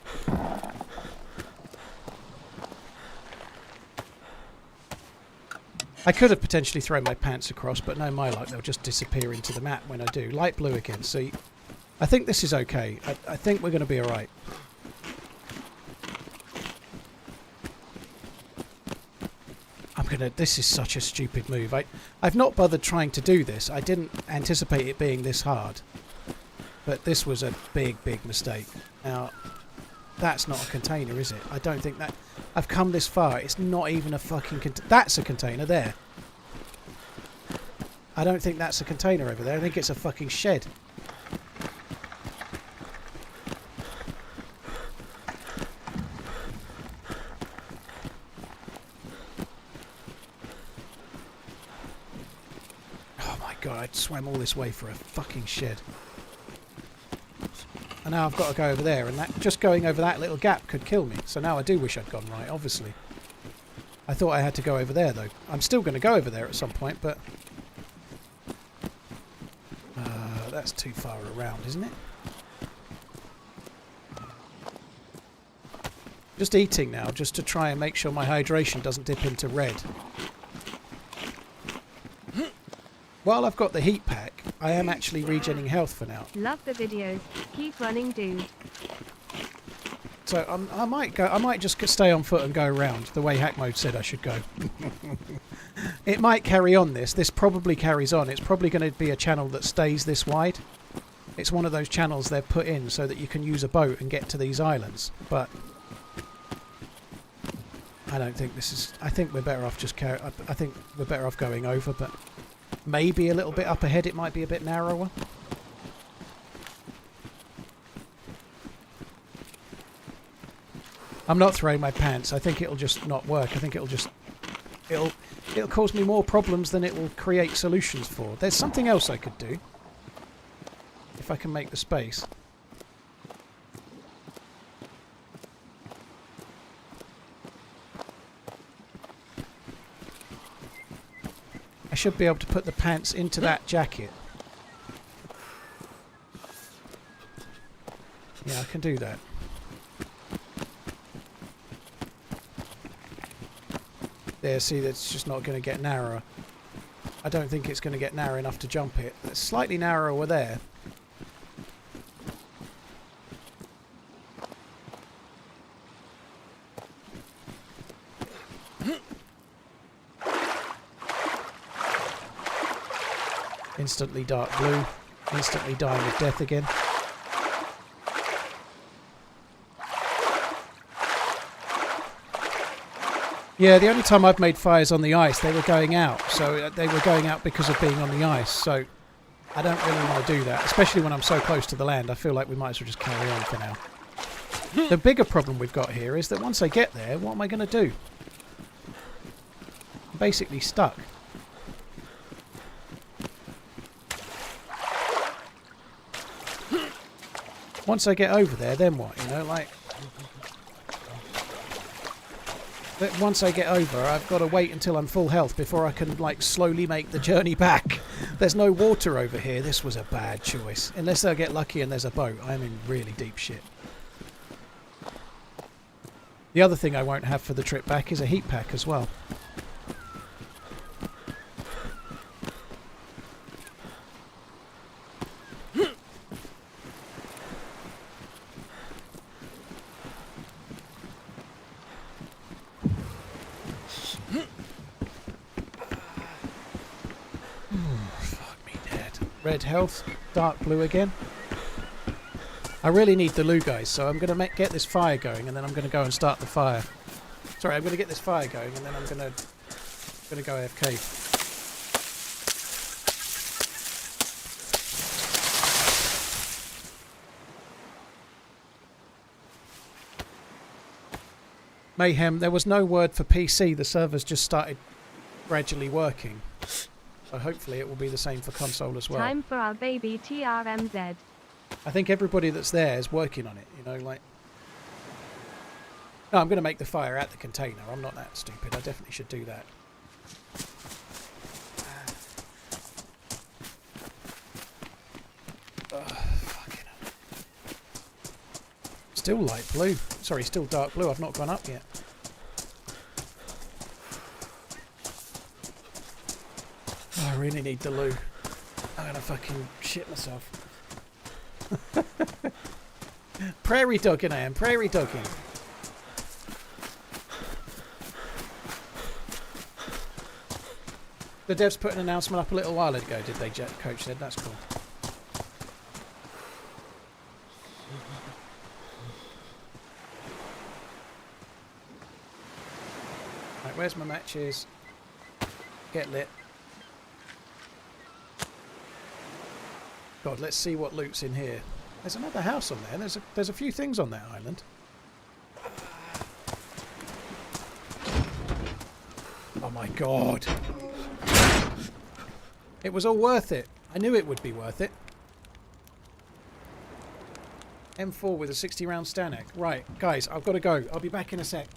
Speaker 1: I could have potentially thrown my pants across, but no, my luck, they'll just disappear into the map when I do. Light blue again, see? I think this is okay. I think we're going to be alright. This is such a stupid move. I've not bothered trying to do this. I didn't anticipate it being this hard. But this was a big, big mistake. Now, that's not a container, is it? I don't think that... I've come this far. It's not even a fucking... That's a container there. I don't think that's a container over there. I think it's a fucking shed. God, I swam all this way for a fucking shed. And now I've got to go over there, and that just going over that little gap could kill me. So now I do wish I'd gone right, obviously. I thought I had to go over there, though. I'm still going to go over there at some point, but... that's too far around, isn't it? Just eating now, just to try and make sure my hydration doesn't dip into red. While I've got the heat pack, I am actually regenerating health for now.
Speaker 2: Love the videos. Keep running, dude.
Speaker 1: So I might just stay on foot and go around the way hack mode said I should go. It might carry on this. This probably carries on. It's probably going to be a channel that stays this wide. It's one of those channels they've put in so that you can use a boat and get to these islands. But I don't think this is... I think we're better off just I think we're better off going over, but... Maybe a little bit up ahead it might be a bit narrower. I'm not throwing my pants. I think it'll just not work. I think it'll just... It'll cause me more problems than it will create solutions for. There's something else I could do. If I can make the space. I should be able to put the pants into that jacket. Yeah, I can do that. There, see, that's just not going to get narrower. I don't think it's going to get narrow enough to jump it. It's slightly narrower there. Instantly dark blue. Instantly dying of death again. Yeah, the only time I've made fires on the ice, they were going out. So they were going out because of being on the ice. So I don't really want to do that, especially when I'm so close to the land. I feel like we might as well just carry on for now. The bigger problem we've got here is that once I get there, what am I going to do? I'm basically stuck. Once I get over there, then what? You know, like... But once I get over, I've got to wait until I'm full health before I can, like, slowly make the journey back. There's no water over here. This was a bad choice. Unless I get lucky and there's a boat, I'm in really deep shit. The other thing I won't have for the trip back is a heat pack as well. Red health, dark blue again. I really need the loo, guys, so I'm going to get this fire going and then I'm going to go and start the fire. Sorry, I'm going to get this fire going and then I'm going to go AFK. Mayhem, there was no word for PC. The servers just started gradually working. So hopefully it will be the same for console as well.
Speaker 2: Time for our baby TRMZ.
Speaker 1: I think everybody that's there is working on it, you know, like... No, I'm going to make the fire at the container. I'm not that stupid. I definitely should do that. Fucking hell. Still light blue. Sorry, still dark blue. I've not gone up yet. Oh, I really need the loo. I'm gonna fucking shit myself. Prairie dogging I am, prairie dogging. The devs put an announcement up a little while ago, did they, Coach said? That's cool. Right, where's my matches? Get lit. God, let's see what loot's in here. There's another house on there. There's a few things on that island. Oh my god. It was all worth it. I knew it would be worth it. M4 with a 60 round Stanek. Right, guys, I've got to go. I'll be back in a sec.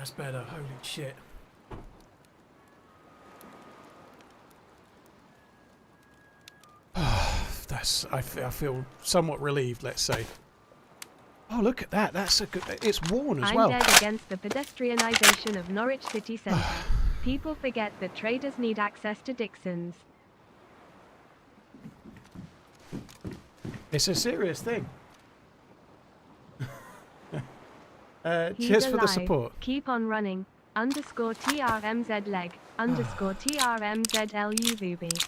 Speaker 1: that's better. Holy shit. I feel somewhat relieved, let's say. Oh, look at that. That's a good... It's worn as well.
Speaker 2: I'm dead against the pedestrianisation of Norwich city centre. People forget that traders need access to Dixon's.
Speaker 1: It's a serious thing.
Speaker 2: He's
Speaker 1: Cheers for the
Speaker 2: alive.
Speaker 1: support.
Speaker 2: Keep on running. Underscore TRMZ leg. Underscore TRMZ LUVB.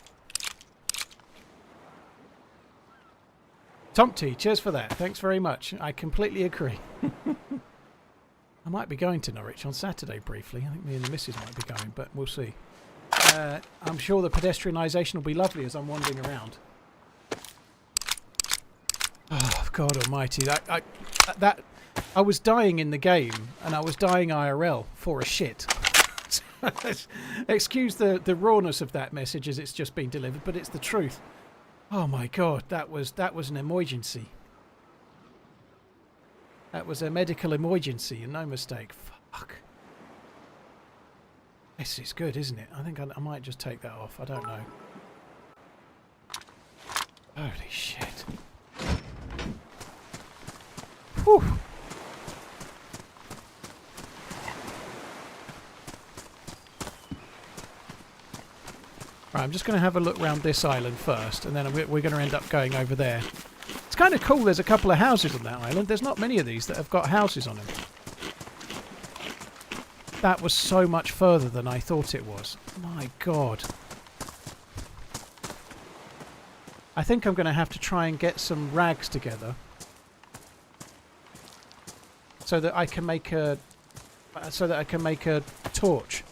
Speaker 1: Tomty, cheers for that. Thanks very much. I completely agree. I might be going to Norwich on Saturday briefly. I think me and the missus might be going, but we'll see. I'm sure the pedestrianisation will be lovely as I'm wandering around. Oh, God almighty. I was dying in the game, and I was dying IRL for a shit. Excuse the rawness of that message as it's just been delivered, but it's the truth. Oh my God, that was an emergency. That was a medical emergency, and no mistake. Fuck. This is good, isn't it? I think I might just take that off. I don't know. Holy shit. Whew. Right, I'm just going to have a look around this island first, and then we're going to end up going over there. It's kind of cool. There's a couple of houses on that island. There's not many of these that have got houses on them. That was so much further than I thought it was. My God. I think I'm going to have to try and get some rags together so that I can make a torch.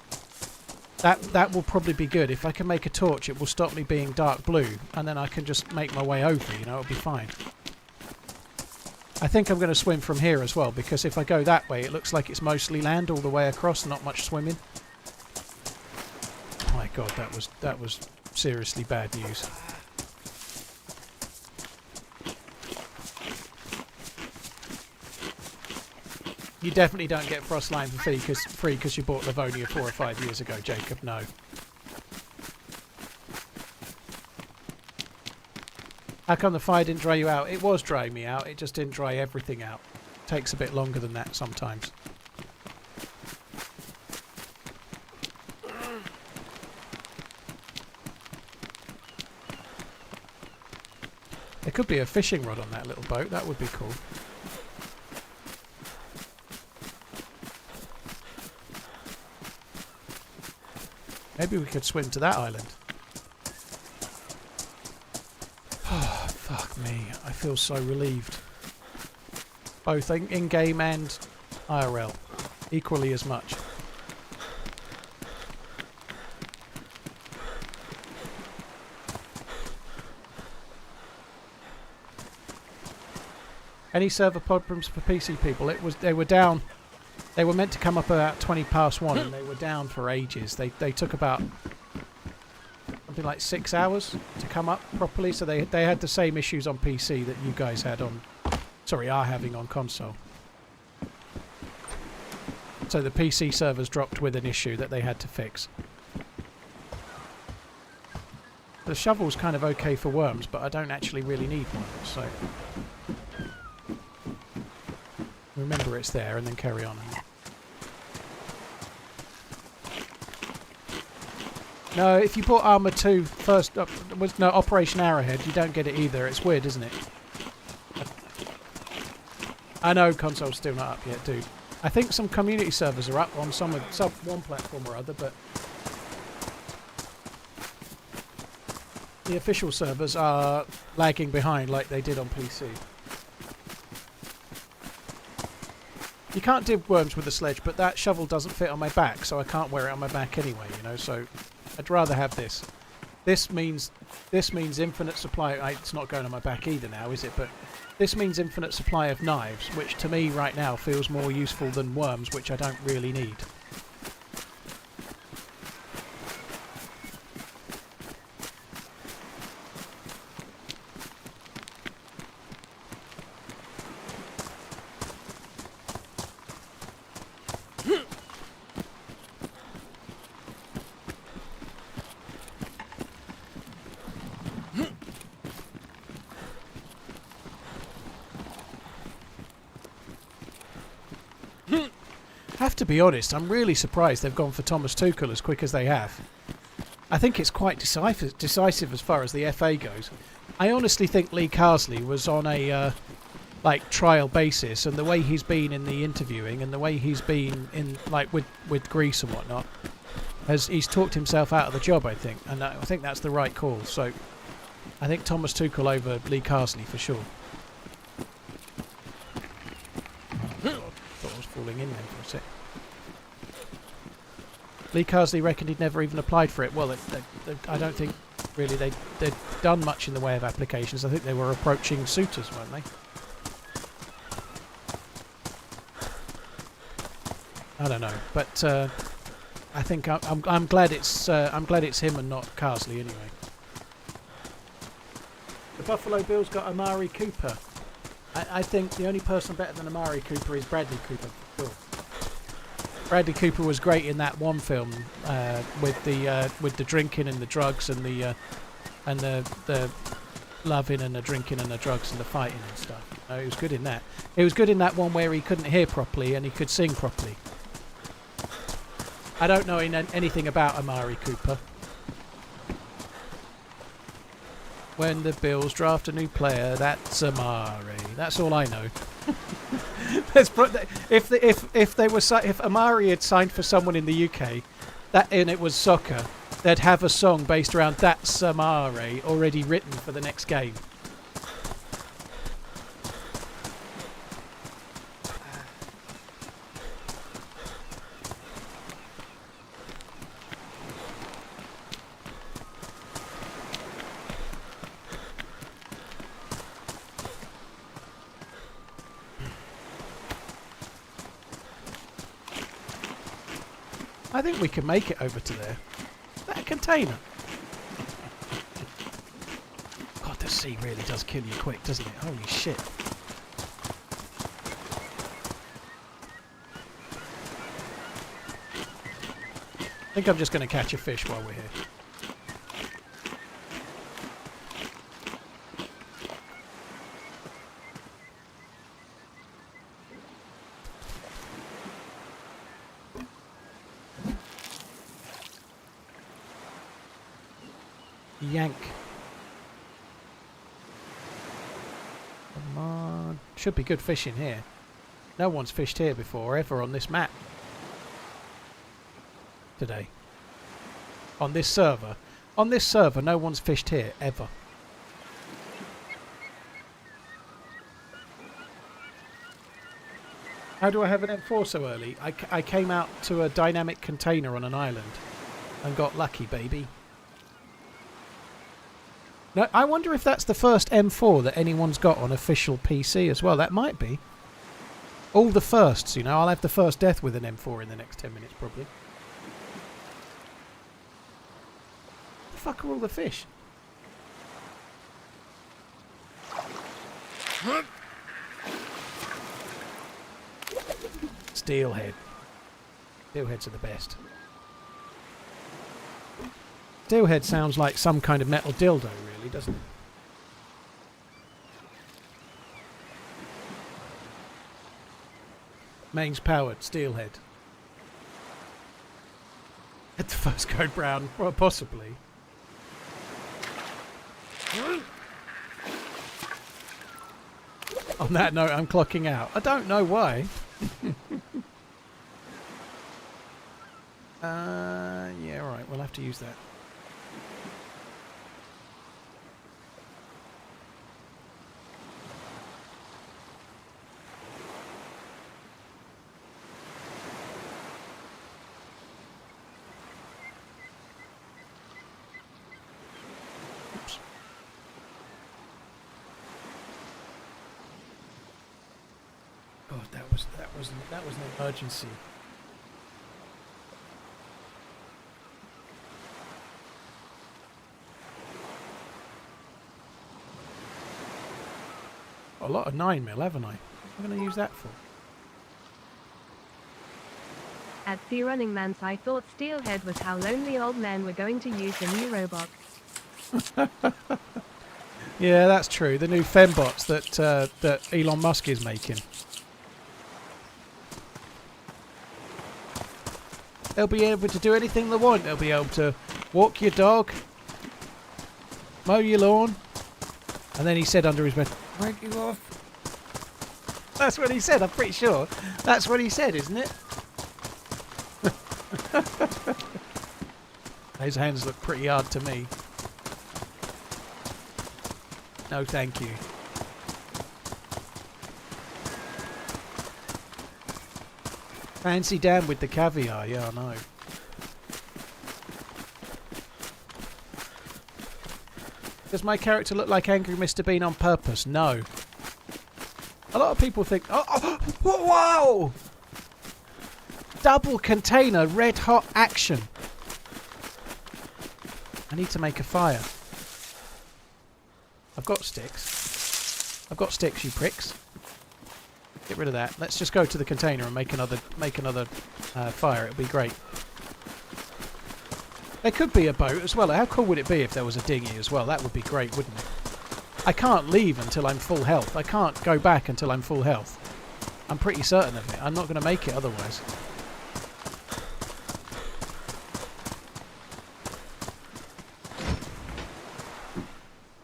Speaker 1: That will probably be good. If I can make a torch, it will stop me being dark blue, and then I can just make my way over, you know, it'll be fine. I think I'm going to swim from here as well, because if I go that way, it looks like it's mostly land all the way across, not much swimming. My God, that was seriously bad news. You definitely don't get FROSTLINE for free because you bought Livonia 4 or 5 years ago, Jacob. No. How come the fire didn't dry you out? It was drying me out. It just didn't dry everything out. Takes a bit longer than that sometimes. There could be a fishing rod on that little boat. That would be cool. Maybe we could swim to that island. Oh, fuck me. I feel so relieved. Both in-game and IRL. Equally as much. Any server problems for PC people? They were down. They were meant to come up about 1:20 and they were down for ages. They took about something like 6 hours to come up properly, so they had the same issues on PC that you guys had on, sorry, are having on console. So the PC servers dropped with an issue that they had to fix. The shovel's kind of okay for worms, but I don't actually really need one, so remember it's there and then carry on. No, if you bought Armour 2 first, no, Operation Arrowhead, you don't get it either. It's weird, isn't it? I know console's still not up yet, dude. I think some community servers are up on one platform or other, but the official servers are lagging behind like they did on PC. You can't dig worms with a sledge, but that shovel doesn't fit on my back, so I can't wear it on my back anyway, you know, so I'd rather have this. This means infinite supply. It's not going on my back either now, is it? But this means infinite supply of knives, which to me right now feels more useful than worms, which I don't really need. Have to be honest, I'm really surprised they've gone for Thomas Tuchel as quick as they have. I think it's quite decisive as far as the FA goes. I honestly think Lee Carsley was on a like trial basis, and the way he's been in the interviewing and the way he's been in like with Greece and whatnot, he's talked himself out of the job, I think, and I think that's the right call. So I think Thomas Tuchel over Lee Carsley for sure. Thought I was falling in there for a sec. Lee Carsley reckoned he'd never even applied for it. Well, I don't think really they'd done much in the way of applications. I think they were approaching suitors, weren't they? I don't know, but I think I'm glad it's him and not Carsley anyway. The Buffalo Bills got Amari Cooper. I think the only person better than Amari Cooper is Bradley Cooper. Sure. Bradley Cooper was great in that one film with the drinking and the drugs and the loving and the drinking and the drugs and the fighting and stuff. He was good in that. He was good in that one where he couldn't hear properly and he could sing properly. I don't know anything about Amari Cooper. When the Bills draft a new player, that's Amari. That's all I know. If Amari had signed for someone in the UK, and it was soccer, they'd have a song based around "That's Amari" already written for the next game. I think we can make it over to there. Is that a container? God, the sea really does kill you quick, doesn't it? Holy shit. I think I'm just going to catch a fish while we're here. Yank. Come on. Should be good fishing here. No one's fished here before, ever on this map. Today. On this server. On this server, no one's fished here, ever. How do I have an M4 so early? I came out to a dynamic container on an island and got lucky, baby. No, I wonder if that's the first M4 that anyone's got on official PC as well. That might be. All the firsts, you know. I'll have the first death with an M4 in the next 10 minutes, probably. The fuck are all the fish? Steelhead. Steelheads are the best. Steelhead sounds like some kind of metal dildo, really, doesn't it? Mains powered, steelhead. At the first code brown, well, possibly. On that note, I'm clocking out. I don't know why. Yeah, right, we'll have to use that. God, that was an emergency. A lot of 9mm, haven't I? What am I going to use that for?
Speaker 2: At TheRunningManZ, I thought Steelhead was how lonely old men were going to use the new robots.
Speaker 1: Yeah, that's true. The new fembots that Elon Musk is making. They'll be able to do anything they want. They'll be able to walk your dog, mow your lawn, and then he said under his breath, "Wank you off." That's what he said. I'm pretty sure that's what he said, isn't it? Those hands look pretty hard to me. No, thank you. Fancy Dan with the caviar. Yeah, I know. Does my character look like Angry Mr. Bean on purpose? No. A lot of people think, oh, whoa! Double container, red hot action. I need to make a fire. I've got sticks. I've got sticks, you pricks. Get rid of that. Let's just go to the container and make another fire. It'll be great. There could be a boat as well. How cool would it be if there was a dinghy as well? That would be great, wouldn't it? I can't leave until I'm full health. I can't go back until I'm full health. I'm pretty certain of it. I'm not going to make it otherwise.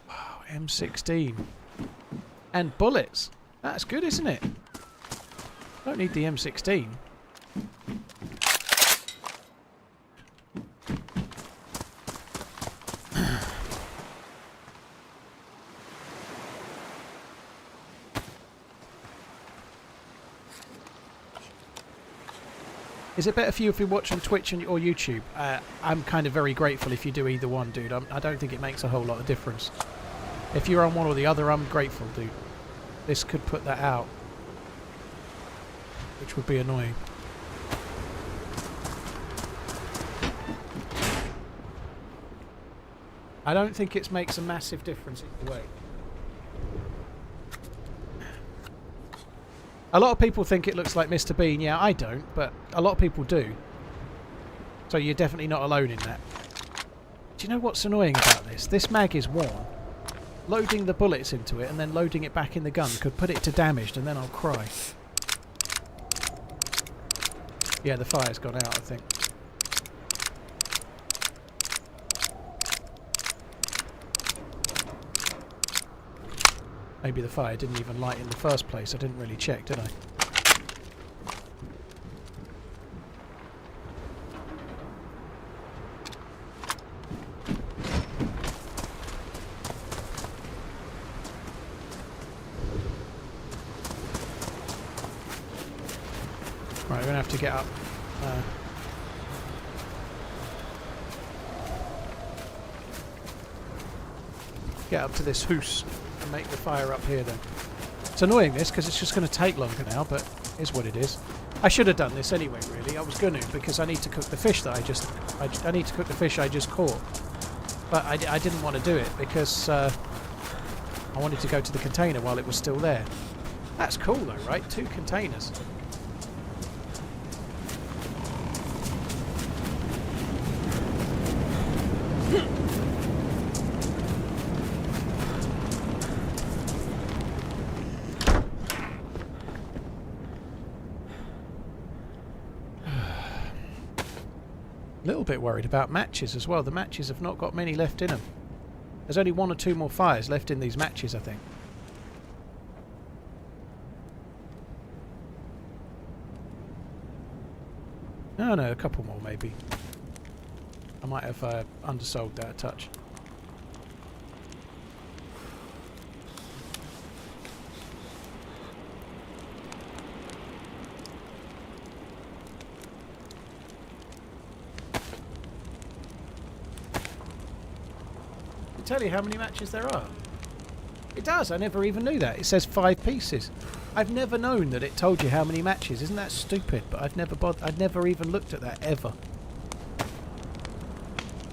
Speaker 1: Wow, M16. And bullets. That's good, isn't it? Don't need the M16. Is it better for you if you watch on Twitch or YouTube? I'm kind of very grateful if you do either one, dude. I don't think it makes a whole lot of difference. If you're on one or the other, I'm grateful, dude. This could put that out, which would be annoying. I don't think it makes a massive difference either way. A lot of people think it looks like Mr. Bean. Yeah, I don't, but a lot of people do. So you're definitely not alone in that. Do you know what's annoying about this? This mag is worn. Loading the bullets into it and then loading it back in the gun could put it to damaged and then I'll cry. Yeah, the fire's gone out, I think. Maybe the fire didn't even light in the first place. I didn't really check, did I? Right, we're going to have to get up. Get up to this hoose and make the fire up here then. It's annoying this because it's just going to take longer now, but it is what it is. I should have done this anyway, really. I was going to, because I need to cook the fish that I need to cook the fish I just caught. But I didn't want to do it because I wanted to go to the container while it was still there. That's cool though, right? 2 containers. A little bit worried about matches as well. The matches have not got many left in them. There's only 1 or 2 more fires left in these matches, I think. No, a couple more maybe. I might have undersold that a touch. Tell you how many matches there are. It does. I never even knew that. It says 5 pieces. I've never known that it told you how many matches. Isn't that stupid? But I've never even looked at that ever.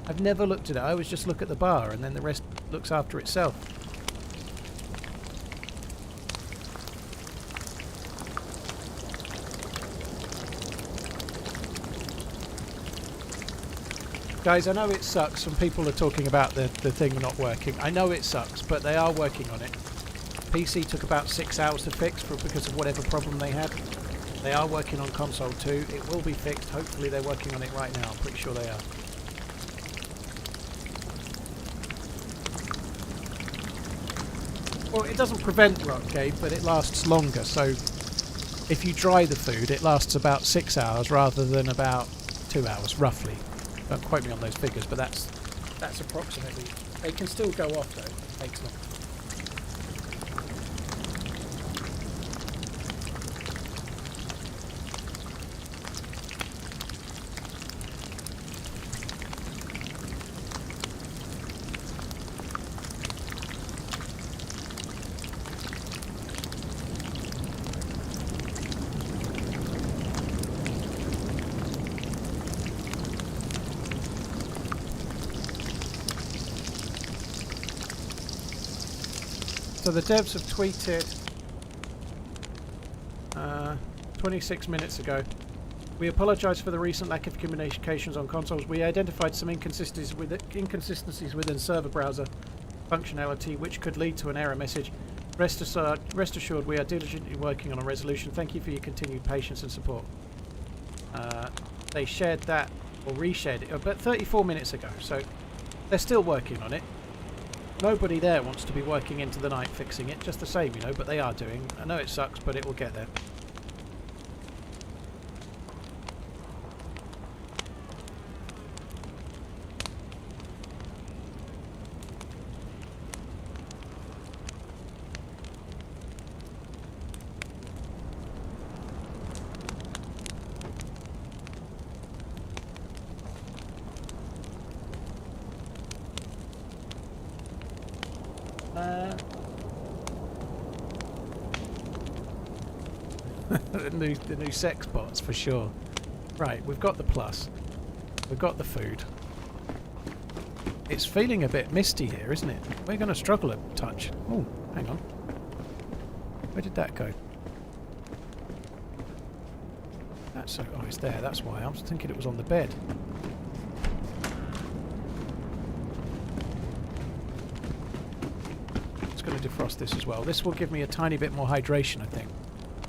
Speaker 1: I've never looked at it. I always just look at the bar and then the rest looks after itself. Guys, I know it sucks when people are talking about the thing not working. I know it sucks, but they are working on it. PC took about 6 hours to fix because of whatever problem they had. They are working on console too. It will be fixed. Hopefully they're working on it right now. I'm pretty sure they are. Well, it doesn't prevent rot, Gabe, but it lasts longer. So if you dry the food, it lasts about 6 hours rather than about 2 hours, roughly. Don't quote me on those figures, but that's approximately. They can still go off though. It takes long. So the devs have tweeted 26 minutes ago. We apologise for the recent lack of communications on consoles. We identified some inconsistencies within server browser functionality which could lead to an error message. Rest assured we are diligently working on a resolution. Thank you for your continued patience and support. They shared that, or reshared it, about 34 minutes ago, so they're still working on it. Nobody there wants to be working into the night fixing it, just the same, you know, but they are doing. I know it sucks, but it will get there. The new sex bots for sure. Right, we've got the plus. We've got the food. It's feeling a bit misty here, isn't it? We're going to struggle a touch. Oh, hang on. Where did that go? That's oh, it's there. That's why. I was thinking it was on the bed. It's going to defrost this as well. This will give me a tiny bit more hydration, I think.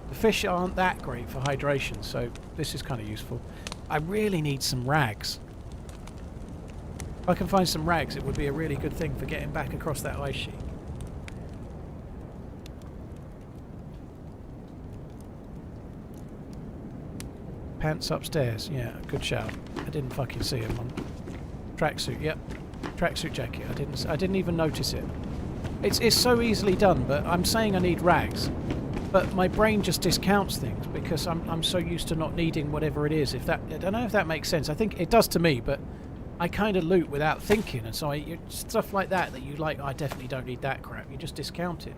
Speaker 1: The fish aren't that great for hydration, so this is kind of useful. I really need some rags. If I can find some rags, it would be a really good thing for getting back across that ice sheet. Pants upstairs. Yeah, good shout. I didn't fucking see him on tracksuit. Yep, tracksuit jacket. I didn't even notice it. It's so easily done, but I'm saying I need rags. But my brain just discounts things because I'm so used to not needing whatever it is. I don't know if that makes sense. I think it does to me, but I kind of loot without thinking, and so stuff like that you like. I definitely don't need that crap. You just discount it.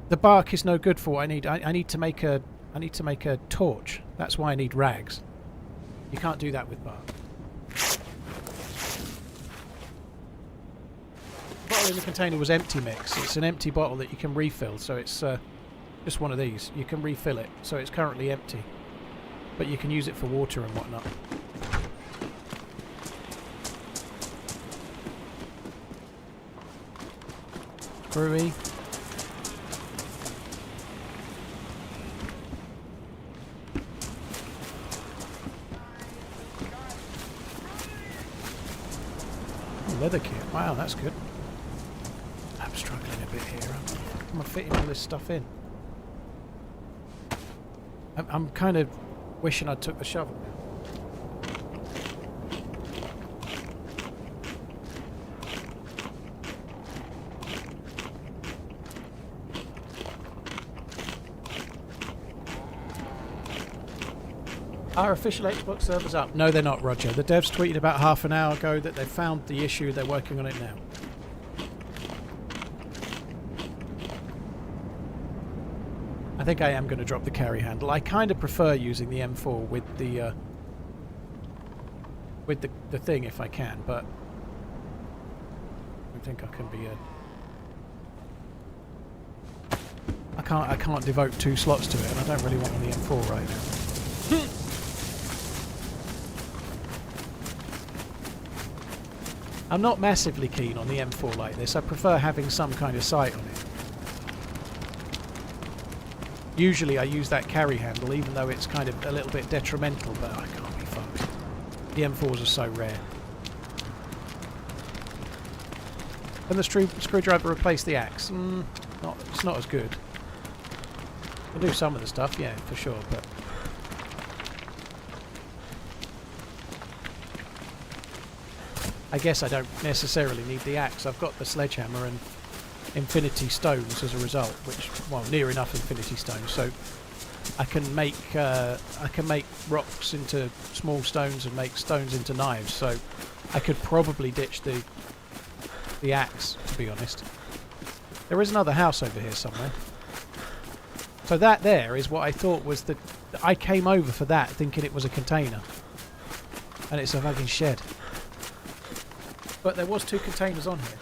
Speaker 1: The bark is no good for what I need. I need to make a torch. That's why I need rags. You can't do that with bark. The bottle in the container was empty mix. It's an empty bottle that you can refill, so it's just one of these. You can refill it, so it's currently empty. But you can use it for water and whatnot. Brewy. Oh, leather kit. Wow, that's good. I'm struggling a bit here. I'm fitting all this stuff in. I'm kind of wishing I took the shovel now. Are official Xbox servers up? No, they're not, Roger. The devs tweeted about half an hour ago that they found the issue. They're working on it now. I think I am going to drop the carry handle. I kind of prefer using the M4 with the thing if I can, but I think I can be I can't devote 2 slots to it, and I don't really want on the M4 right now. I'm not massively keen on the M4 like this. I prefer having some kind of sight on it. Usually I use that carry handle, even though it's kind of a little bit detrimental, but I can't be fucked. The M4s are so rare. Can the screwdriver replace the axe? It's not as good. Can do some of the stuff, yeah, for sure, but... I guess I don't necessarily need the axe. I've got the sledgehammer and infinity stones as a result, which, well, near enough infinity stones, so I can make rocks into small stones and make stones into knives, so I could probably ditch the axe, to be honest. There is another house over here somewhere. So that there is what I thought was the... I came over for that thinking it was a container. And it's a fucking shed. But there was 2 containers on here.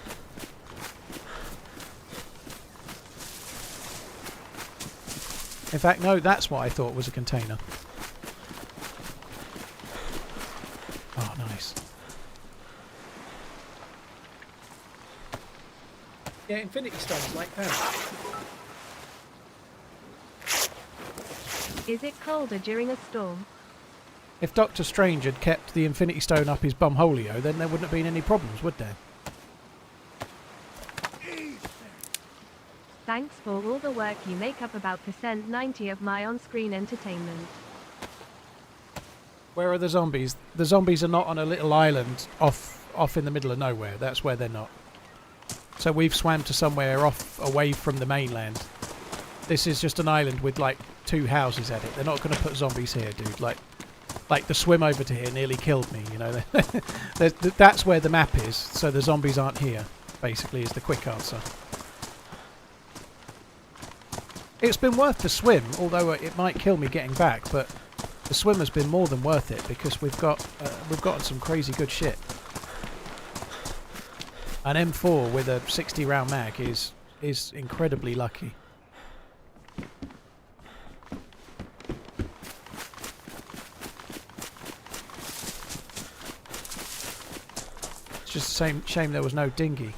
Speaker 1: In fact, no, that's what I thought was a container. Oh, nice. Yeah, infinity stones like that.
Speaker 2: Is it colder during a storm?
Speaker 1: If Doctor Strange had kept the infinity stone up his bumholio, then there wouldn't have been any problems, would there?
Speaker 2: Thanks for all the work you make up about %90 of my on-screen entertainment.
Speaker 1: Where are the zombies? The zombies are not on a little island off in the middle of nowhere. That's where they're not. So we've swam to somewhere away from the mainland. This is just an island with like 2 houses at it. They're not going to put zombies here, dude. Like the swim over to here nearly killed me, you know. That's where the map is, so the zombies aren't here, basically, is the quick answer. It's been worth the swim, although it might kill me getting back, but the swim has been more than worth it because we've gotten some crazy good shit. An M4 with a 60 round mag is incredibly lucky. It's just a shame there was no dinghy.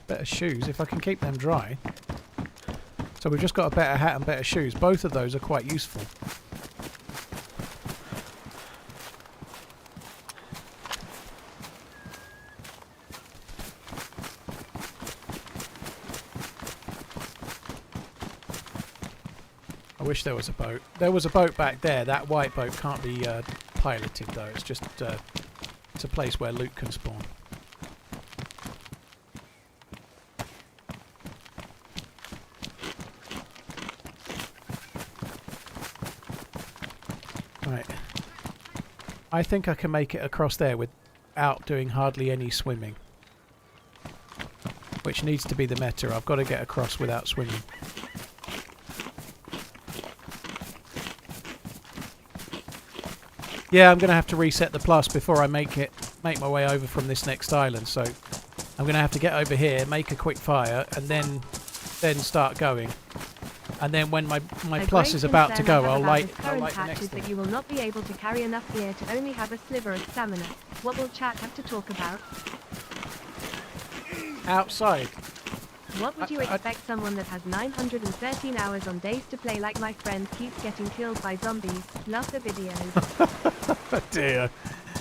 Speaker 1: Better shoes, if I can keep them dry. So we've just got a better hat and better shoes. Both of those are quite useful. I wish there was a boat. There was a boat back there. That white boat can't be piloted though. It's just it's a place where loot can spawn. Right. I think I can make it across there without doing hardly any swimming. Which needs to be the meta. I've got to get across without swimming. Yeah, I'm going to have to reset the plus before I make my way over from this next island. So I'm going to have to get over here, make a quick fire, and then start going. And then when my plus is about to go, I'll light the next
Speaker 2: is
Speaker 1: thing.
Speaker 2: that you will not be able to carry enough gear to only have a sliver of stamina. What will chat have to talk about?
Speaker 1: Outside.
Speaker 2: What would you expect someone that has 913 hours on days to play like my friend keeps getting killed by zombies? Love the videos.
Speaker 1: Oh dear.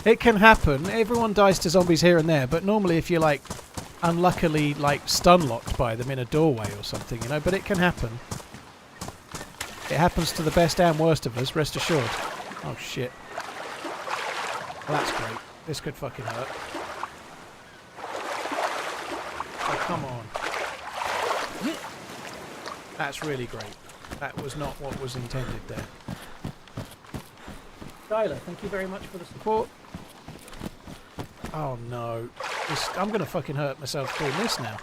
Speaker 1: It can happen. Everyone dies to zombies here and there, but normally if you're like unluckily like stun locked by them in a doorway or something, you know, but it can happen. It happens to the best and worst of us, rest assured. Oh shit. Well, that's great. This could fucking hurt. Oh, come on. That's really great. That was not what was intended there. Skylar, thank you very much for the support. Oh no. I'm going to fucking hurt myself doing this now.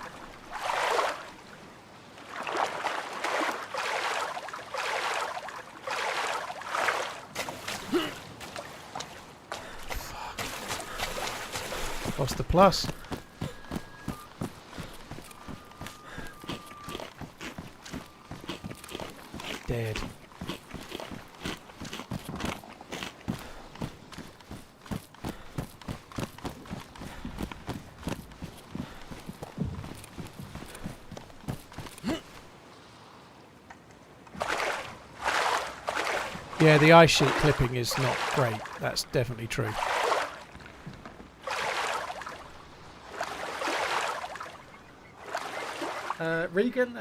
Speaker 1: Fuck. Lost the plus. Dead. Yeah, the ice sheet clipping is not great. That's definitely true. Regan,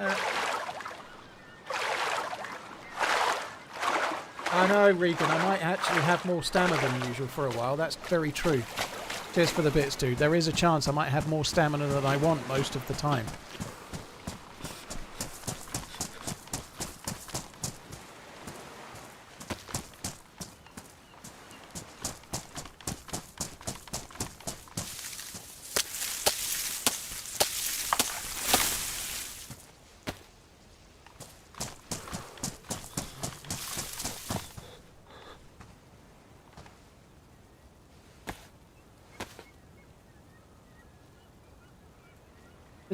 Speaker 1: I know, Regan, I might actually have more stamina than usual for a while. That's very true. Cheers for the bits, dude. There is a chance I might have more stamina than I want most of the time.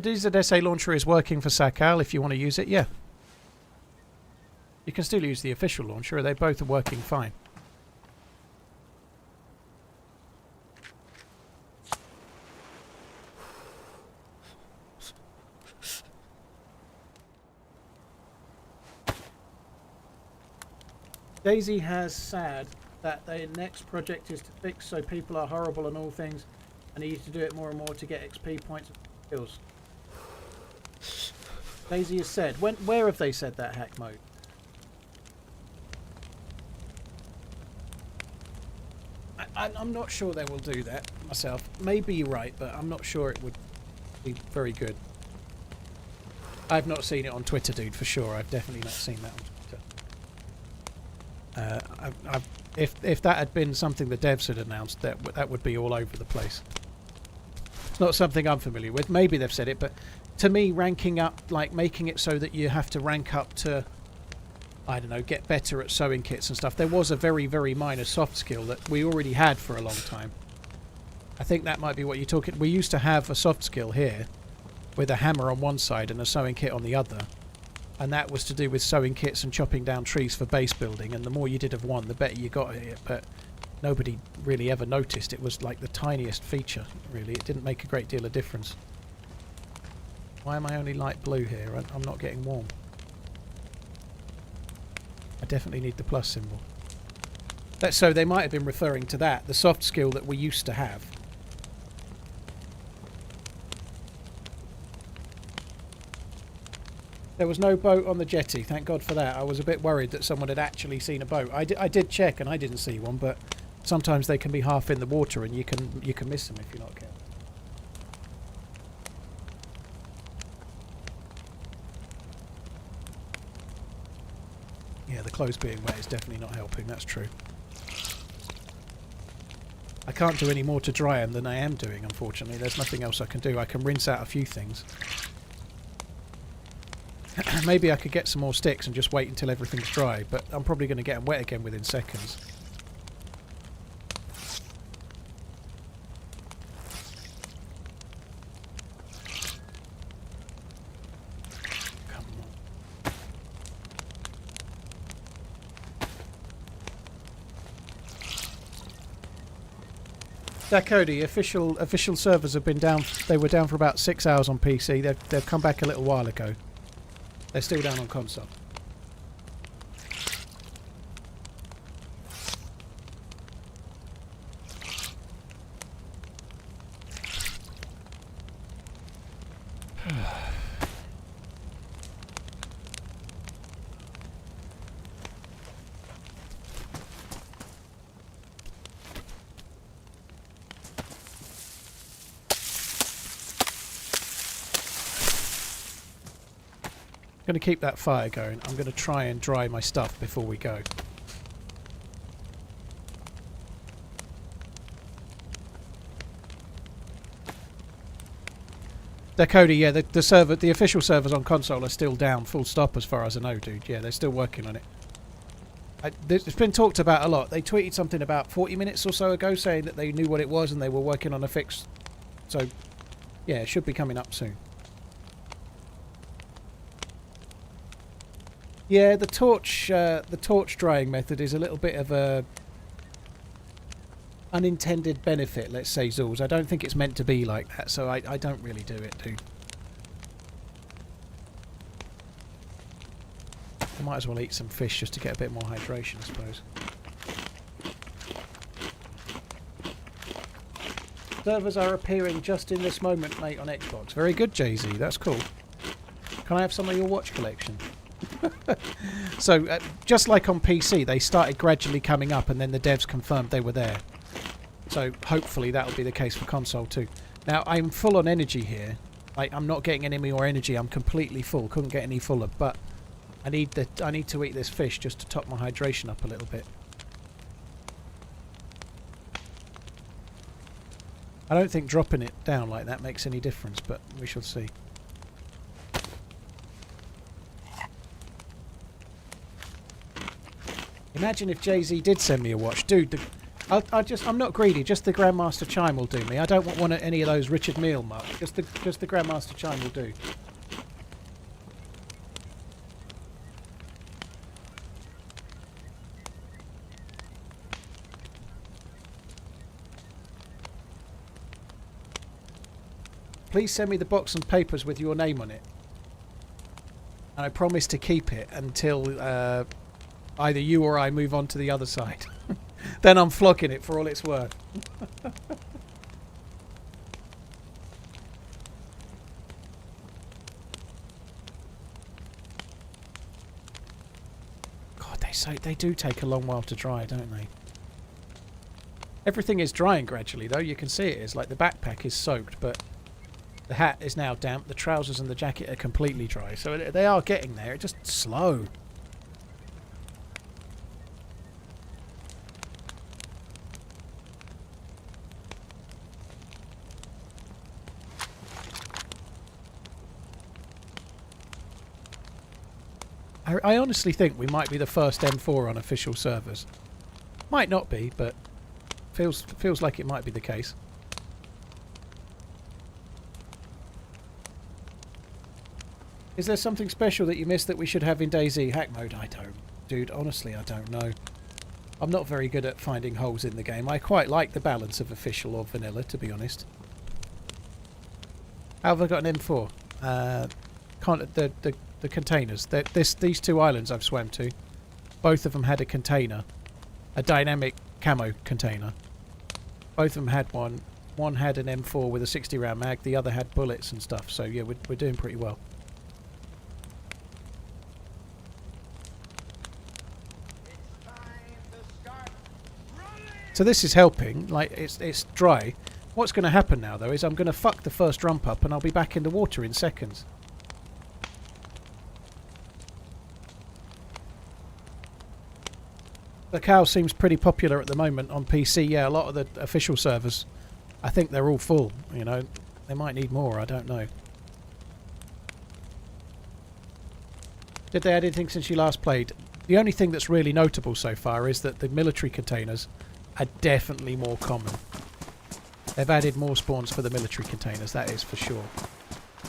Speaker 1: The DayZ launcher is working for Sakal if you want to use it, yeah. You can still use the official launcher, they both are working fine. DayZ has said that their next project is to fix so people are horrible and all things, and they need to do it more and more to get XP points and skills. DayZ has said. Where have they said that, hack mode? I'm not sure they will do that myself. Maybe you're right, but I'm not sure it would be very good. I've not seen it on Twitter, dude, for sure. I've definitely not seen that on Twitter. If that had been something the devs had announced, that would be all over the place. It's not something I'm familiar with. Maybe they've said it, but to me, ranking up, like making it so that you have to rank up to, I don't know, get better at sewing kits and stuff. There was a very, very minor soft skill that we already had for a long time. I think that might be what you're talking. We used to have a soft skill here with a hammer on one side and a sewing kit on the other. And that was to do with sewing kits and chopping down trees for base building. And the more you did of one, the better you got at it. But nobody really ever noticed. It was like the tiniest feature, really. It didn't make a great deal of difference. Why am I only light blue here? I'm not getting warm. I definitely need the plus symbol. So they might have been referring to that, the soft skill that we used to have. There was no boat on the jetty, thank God for that. I was a bit worried that someone had actually seen a boat. I did check and I didn't see one, but sometimes they can be half in the water and you can miss them if you're not careful. Yeah, the clothes being wet is definitely not helping, that's true. I can't do any more to dry them than I am doing, unfortunately. There's nothing else I can do. I can rinse out a few things. Maybe I could get some more sticks and just wait until everything's dry, but I'm probably going to get them wet again within seconds. Cody, official servers have been down. They were down for about 6 hours on PC. They've come back a little while ago. They're still down on console. I'm going to keep that fire going. I'm going to try and dry my stuff before we go. Cody, yeah, the official servers on console are still down, full stop as far as I know, dude. Yeah, they're still working on it. It's been talked about a lot. They tweeted something about 40 minutes or so ago saying that they knew what it was and they were working on a fix. So, yeah, it should be coming up soon. Yeah, the torch drying method is a little bit of a unintended benefit, let's say, Zools. I don't think it's meant to be like that, so I don't really do it, dude. I might as well eat some fish just to get a bit more hydration, I suppose. Servers are appearing just in this moment, mate, on Xbox. Very good, DayZ. That's cool. Can I have some of your watch collection? So, just like on PC, they started gradually coming up and then the devs confirmed they were there. So, hopefully that'll be the case for console too. Now, I'm full on energy here. I'm not getting any more energy. I'm completely full. Couldn't get any fuller, but I need to eat this fish just to top my hydration up a little bit. I don't think dropping it down like that makes any difference, but we shall see. Imagine if DayZ did send me a watch. Dude, I'm not greedy, just the Grandmaster Chime will do me. I don't want any of those Richard Mille muck. Just the Grandmaster Chime will do. Please send me the box and papers with your name on it. And I promise to keep it until either you or I move on to the other side. Then I'm flocking it for all it's worth. God, they do take a long while to dry, don't they? Everything is drying gradually, though. You can see it is. Like, the backpack is soaked, but the hat is now damp. The trousers and the jacket are completely dry. So they are getting there. It's just slow. I honestly think we might be the first M4 on official servers. Might not be, but feels like it might be the case. Is there something special that you missed that we should have in DayZ hack mode? I don't. Dude, honestly, I don't know. I'm not very good at finding holes in the game. I quite like the balance of official or vanilla, to be honest. How have I got an M4? The containers. These two islands I've swam to, both of them had a container, a dynamic camo container. Both of them had one. One had an M4 with a 60 round mag, the other had bullets and stuff. So yeah, we're doing pretty well. So this is helping. Like it's dry. What's going to happen now though is I'm going to fuck the first rump up and I'll be back in the water in seconds. The cow seems pretty popular at the moment on PC. Yeah, a lot of the official servers, I think they're all full. You know, they might need more. I don't know. Did they add anything since you last played? The only thing that's really notable so far is that the military containers are definitely more common. They've added more spawns for the military containers, that is for sure.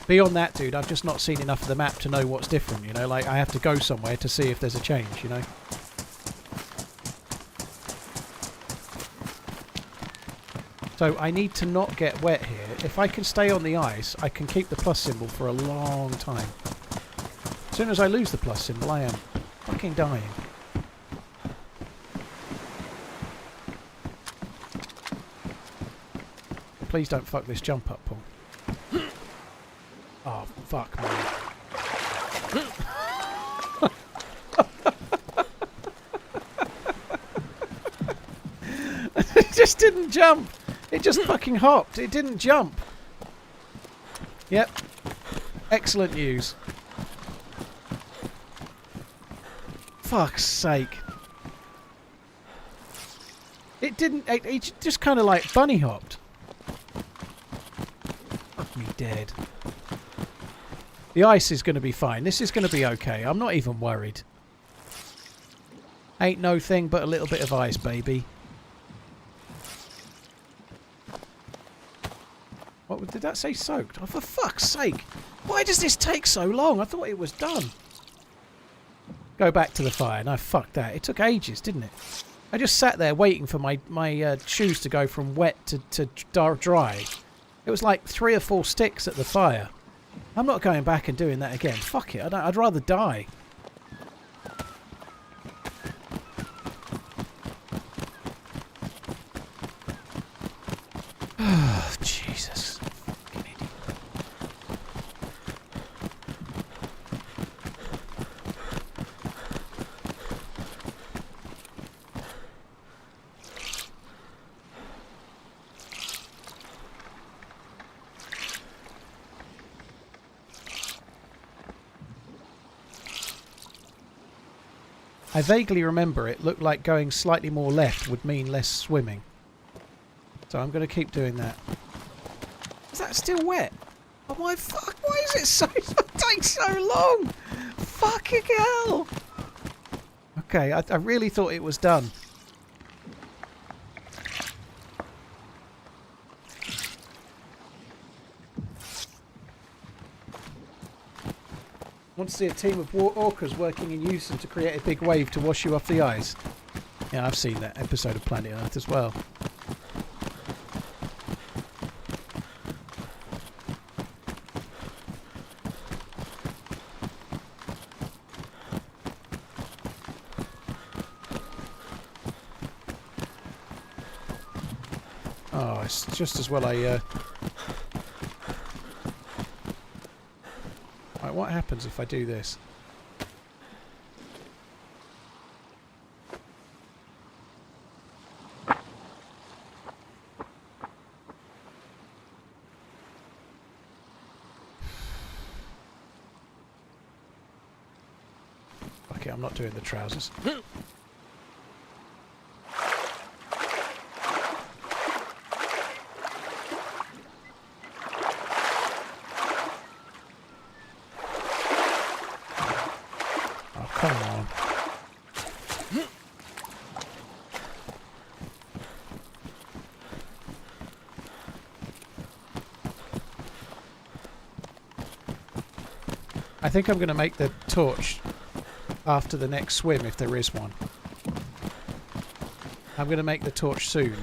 Speaker 1: Beyond that, dude, I've just not seen enough of the map to know what's different, you know? Like, I have to go somewhere to see if there's a change, you know? So I need to not get wet here. If I can stay on the ice, I can keep the plus symbol for a long time. As soon as I lose the plus symbol, I am fucking dying. Please don't fuck this jump up, Paul. Oh, fuck, man. It just didn't jump. It just fucking hopped. It didn't jump. Yep. Excellent news. Fuck's sake. It didn't... It just kind of like bunny hopped. Fuck me dead. The ice is going to be fine. This is going to be okay. I'm not even worried. Ain't no thing but a little bit of ice, baby. What did that say? Soaked? Oh, for fuck's sake! Why does this take so long? I thought it was done. Go back to the fire. No, fuck that. It took ages, didn't it? I just sat there waiting for my shoes to go from wet to dry. It was like 3 or 4 sticks at the fire. I'm not going back and doing that again. Fuck it. I'd rather die. Jesus. Fucking idiot. I vaguely remember it looked like going slightly more left would mean less swimming. So I'm going to keep doing that. Is that still wet? Oh my fuck, why is it so... it takes so long? Fucking hell! Okay, I really thought it was done. Want to see a team of orcas working in unison to create a big wave to wash you off the ice? Yeah, I've seen that episode of Planet Earth as well. Oh, it's just as well I... Right, what happens if I do this? Okay, I'm not doing the trousers. Come on. I think I'm going to make the torch after the next swim if there is one. I'm going to make the torch soon.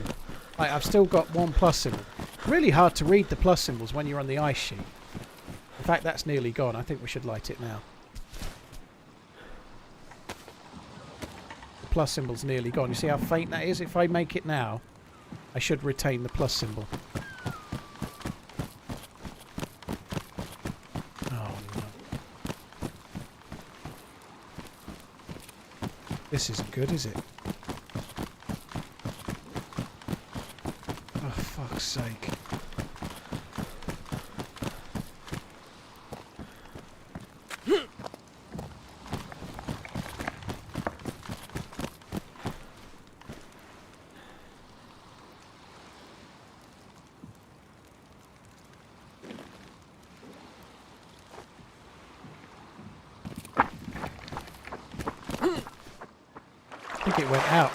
Speaker 1: I've still got one plus symbol. Really hard to read the plus symbols when you're on the ice sheet. In fact, that's nearly gone. I think we should light it now. Plus symbol's nearly gone. You see how faint that is? If I make it now, I should retain the plus symbol. Oh no. This isn't good, is it? Oh, fuck's sake. I think it went out.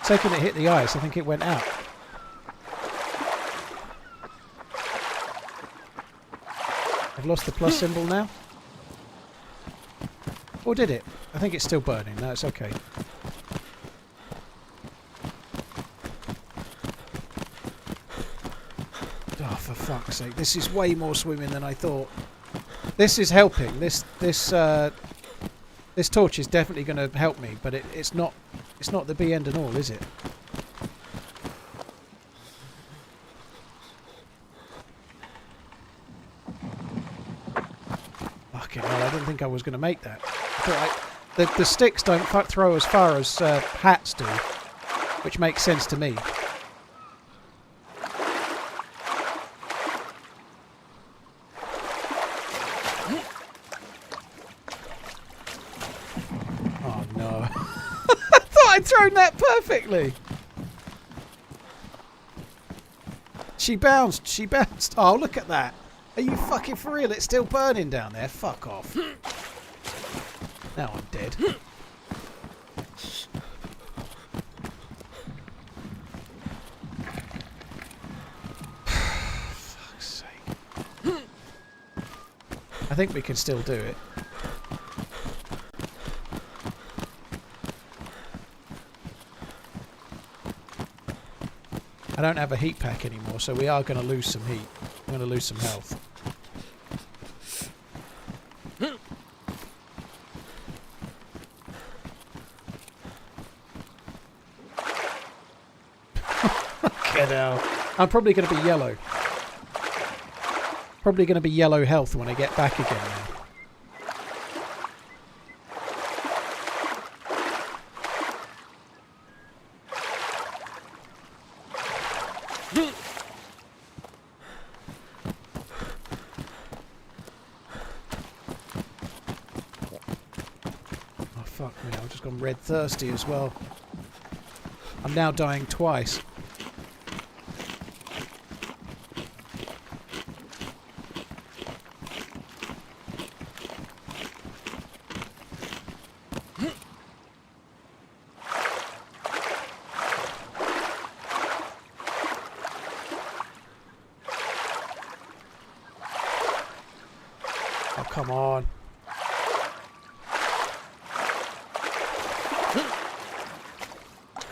Speaker 1: Second it hit the ice, I think it went out. I've lost the plus symbol now. Or did it? I think it's still burning. No, it's okay. Oh, for fuck's sake. This is way more swimming than I thought. This is helping. This torch is definitely going to help me, but it's not the be end and all, is it? Fucking hell, I didn't think I was going to make that. I thought the sticks don't throw as far as hats do, which makes sense to me. Oh no. I thought I'd thrown that perfectly. She bounced. She bounced. Oh, look at that. Are you fucking for real? It's still burning down there. Fuck off. Now I'm dead. Fuck's sake. I think we can still do it. I don't have a heat pack anymore, so we are going to lose some heat. I'm going to lose some health. Get out. I'm probably going to be yellow. probably going to be yellow health when I get back again now. Oh fuck me, I've just gone red thirsty as well. I'm now dying twice. Oh, come on.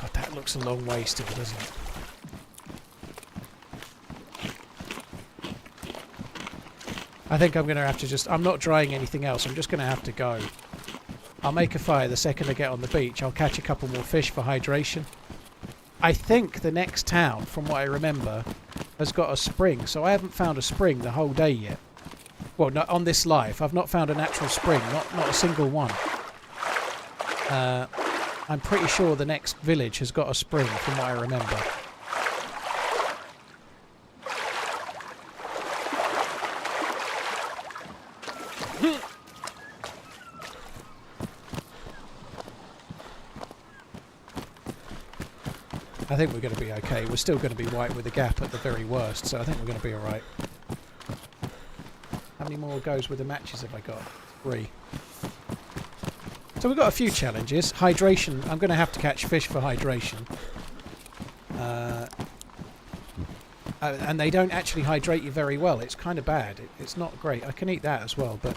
Speaker 1: God, that looks a long way still, doesn't it? I think I'm going to have to just... I'm not drying anything else. I'm just going to have to go. I'll make a fire the second I get on the beach. I'll catch a couple more fish for hydration. I think the next town, from what I remember, has got a spring. So I haven't found a spring the whole day yet. Well, not on this live. I've not found a natural spring. Not a single one. I'm pretty sure the next village has got a spring, from what I remember. I think we're going to be okay. We're still going to be white with a gap at the very worst, so I think we're going to be alright. How many more goes with the matches have I got? 3. So we've got a few challenges. Hydration. I'm going to have to catch fish for hydration. And they don't actually hydrate you very well. It's kind of bad. It's not great. I can eat that as well, but...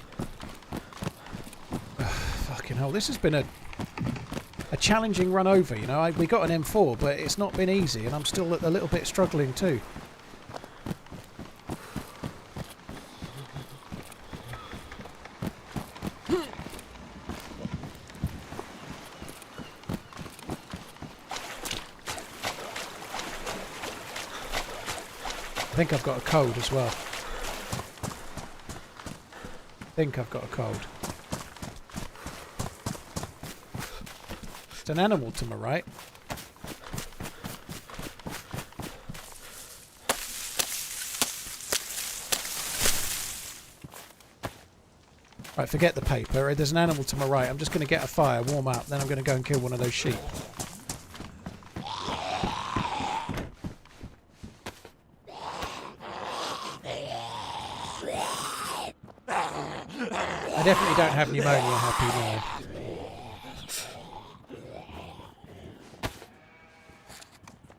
Speaker 1: fucking hell. This has been a challenging run over, you know. We got an M4, but it's not been easy, and I'm still a little bit struggling too. I think I've got a cold as well. I think I've got a cold. It's an animal to my right. Right, forget the paper. There's an animal to my right. I'm just going to get a fire, warm up, then I'm going to go and kill one of those sheep. I definitely don't have pneumonia happy now.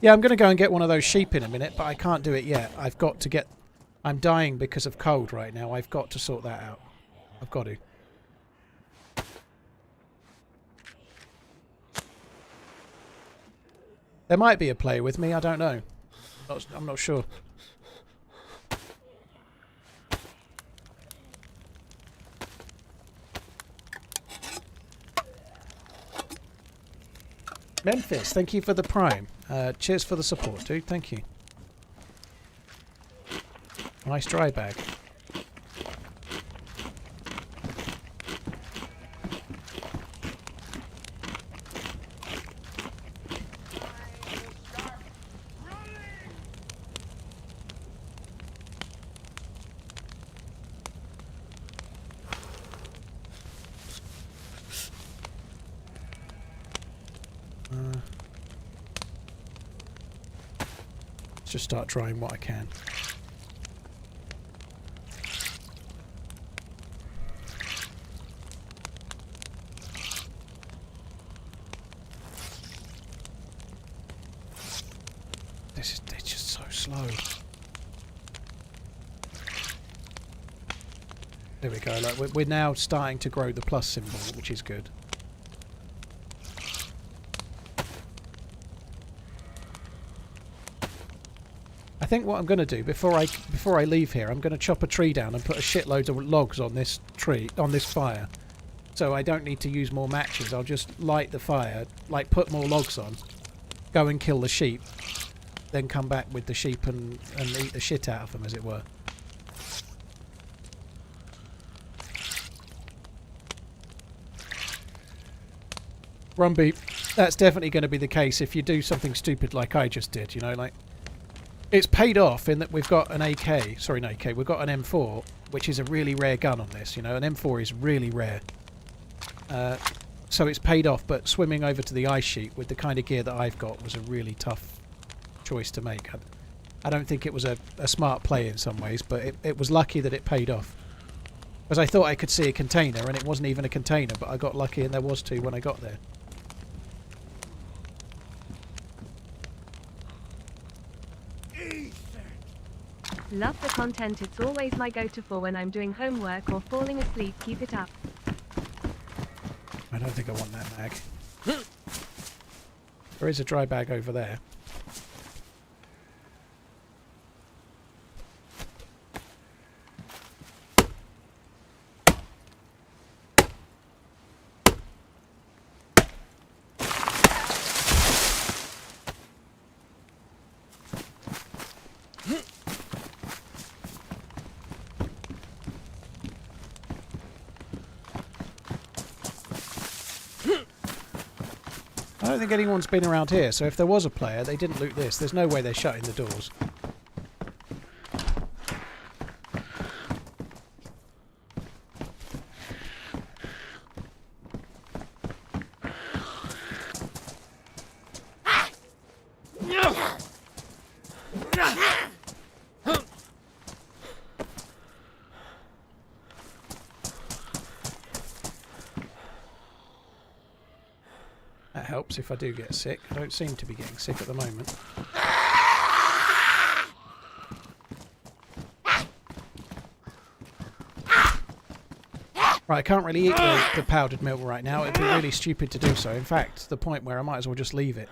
Speaker 1: Yeah, I'm going to go and get one of those sheep in a minute, but I can't do it yet. I've got to get... I'm dying because of cold right now. I've got to sort that out. I've got to. There might be a player with me, I don't know. I'm not sure. Memphis, thank you for the prime. Cheers for the support, dude. Thank you. Nice dry bag. Just start drying what I can. It's just so slow. There we go. Like we're now starting to grow the plus symbol, which is good. I think what I'm going to do before I leave here, I'm going to chop a tree down and put a shitload of logs on this tree, on this fire. So I don't need to use more matches. I'll just light the fire, like put more logs on, go and kill the sheep, then come back with the sheep and eat the shit out of them, as it were. Rumby, that's definitely going to be the case if you do something stupid like I just did, you know, like... It's paid off in that we've got an AK, sorry, not AK, we've got an M4, which is a really rare gun on this, you know, an M4 is really rare. So it's paid off, but swimming over to the ice sheet with the kind of gear that I've got was a really tough choice to make. I don't think it was a smart play in some ways, but it was lucky that it paid off. Because I thought I could see a container, and it wasn't even a container, but I got lucky and there was two when I got there.
Speaker 2: Love the content, it's always my go-to for when I'm doing homework or falling asleep. Keep it up.
Speaker 1: I don't think I want that mag. There is a dry bag over there. I don't think anyone's been around here, so if there was a player, they didn't loot this. There's no way they're shutting the doors. That helps if I do get sick. I don't seem to be getting sick at the moment. Right, I can't really eat the powdered milk right now. It'd be really stupid to do so. In fact, to the point where I might as well just leave it.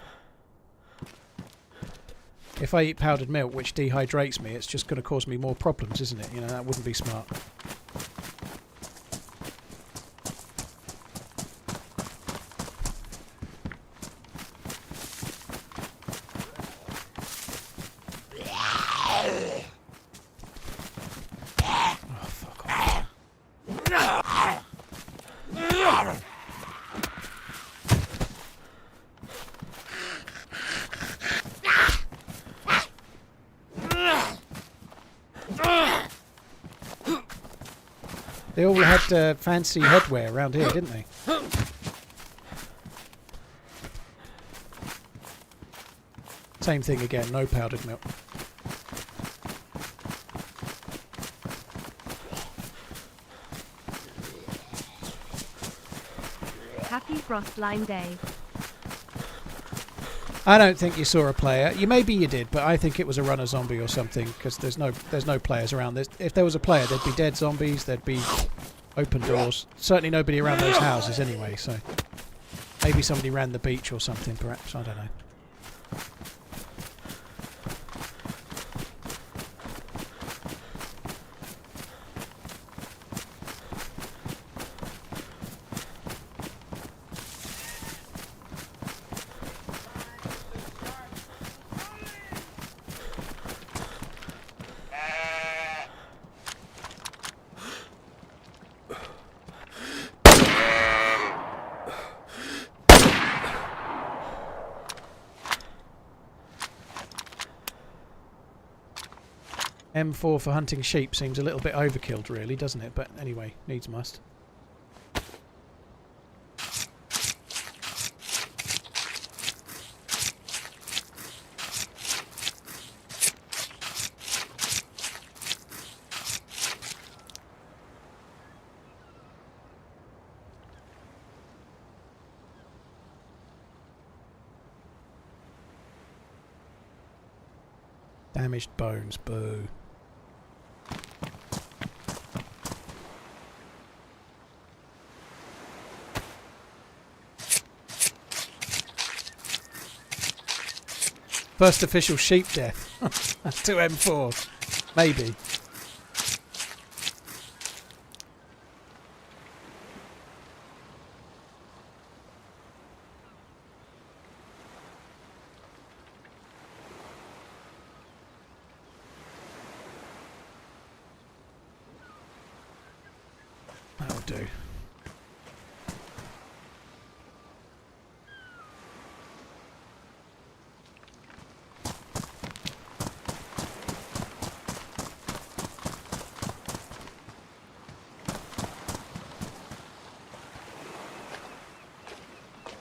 Speaker 1: If I eat powdered milk, which dehydrates me, it's just going to cause me more problems, isn't it? You know, that wouldn't be smart. They all had fancy headwear around here, didn't they? Same thing again, no powdered milk.
Speaker 2: Happy FROSTLINE Day.
Speaker 1: I don't think you saw a player. Maybe you did, but I think it was a runner zombie or something, because there's no players around. If there was a player, there'd be dead zombies, there'd be open doors. Certainly nobody around those houses anyway, so maybe somebody ran the beach or something, perhaps. I don't know. M4 for hunting sheep seems a little bit overkilled, really, doesn't it? But anyway, needs must. Damaged bones, boo. First official sheep death. 2 M4. Maybe. That'll do.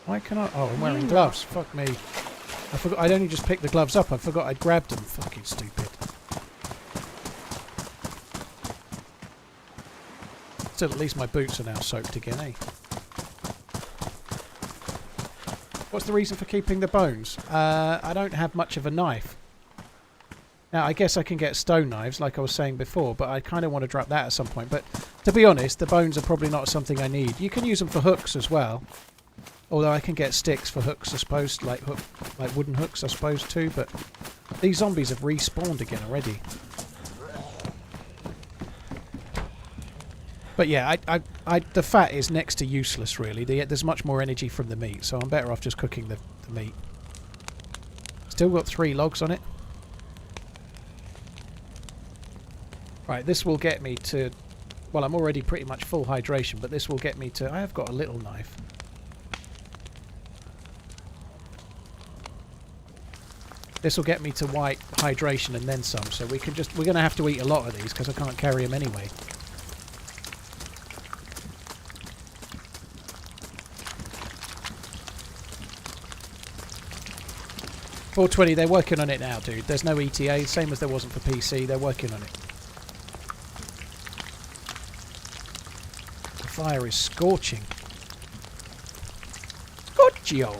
Speaker 1: Why can I? Oh, I'm wearing gloves. Fuck me. I forgot. I'd only just picked the gloves up. I forgot I'd grabbed them. Fucking stupid. Still, at least my boots are now soaked again, eh? What's the reason for keeping the bones? I don't have much of a knife. Now, I guess I can get stone knives, like I was saying before, but I kind of want to drop that at some point. But to be honest, the bones are probably not something I need. You can use them for hooks as well. Although I can get sticks for hooks, I suppose, like wooden hooks, I suppose, too. But these zombies have respawned again already. But yeah, the fat is next to useless, really. There's much more energy from the meat, so I'm better off just cooking the meat. Still got 3 logs on it. Right, this will get me to... Well, I'm already pretty much full hydration, but this will get me to... I have got a little knife. This will get me to white hydration and then some, so we can just... We're going to have to eat a lot of these, because I can't carry them anyway. .420, they're working on it now, dude. There's no ETA, same as there wasn't for PC. They're working on it. The fire is scorching. Scorchio!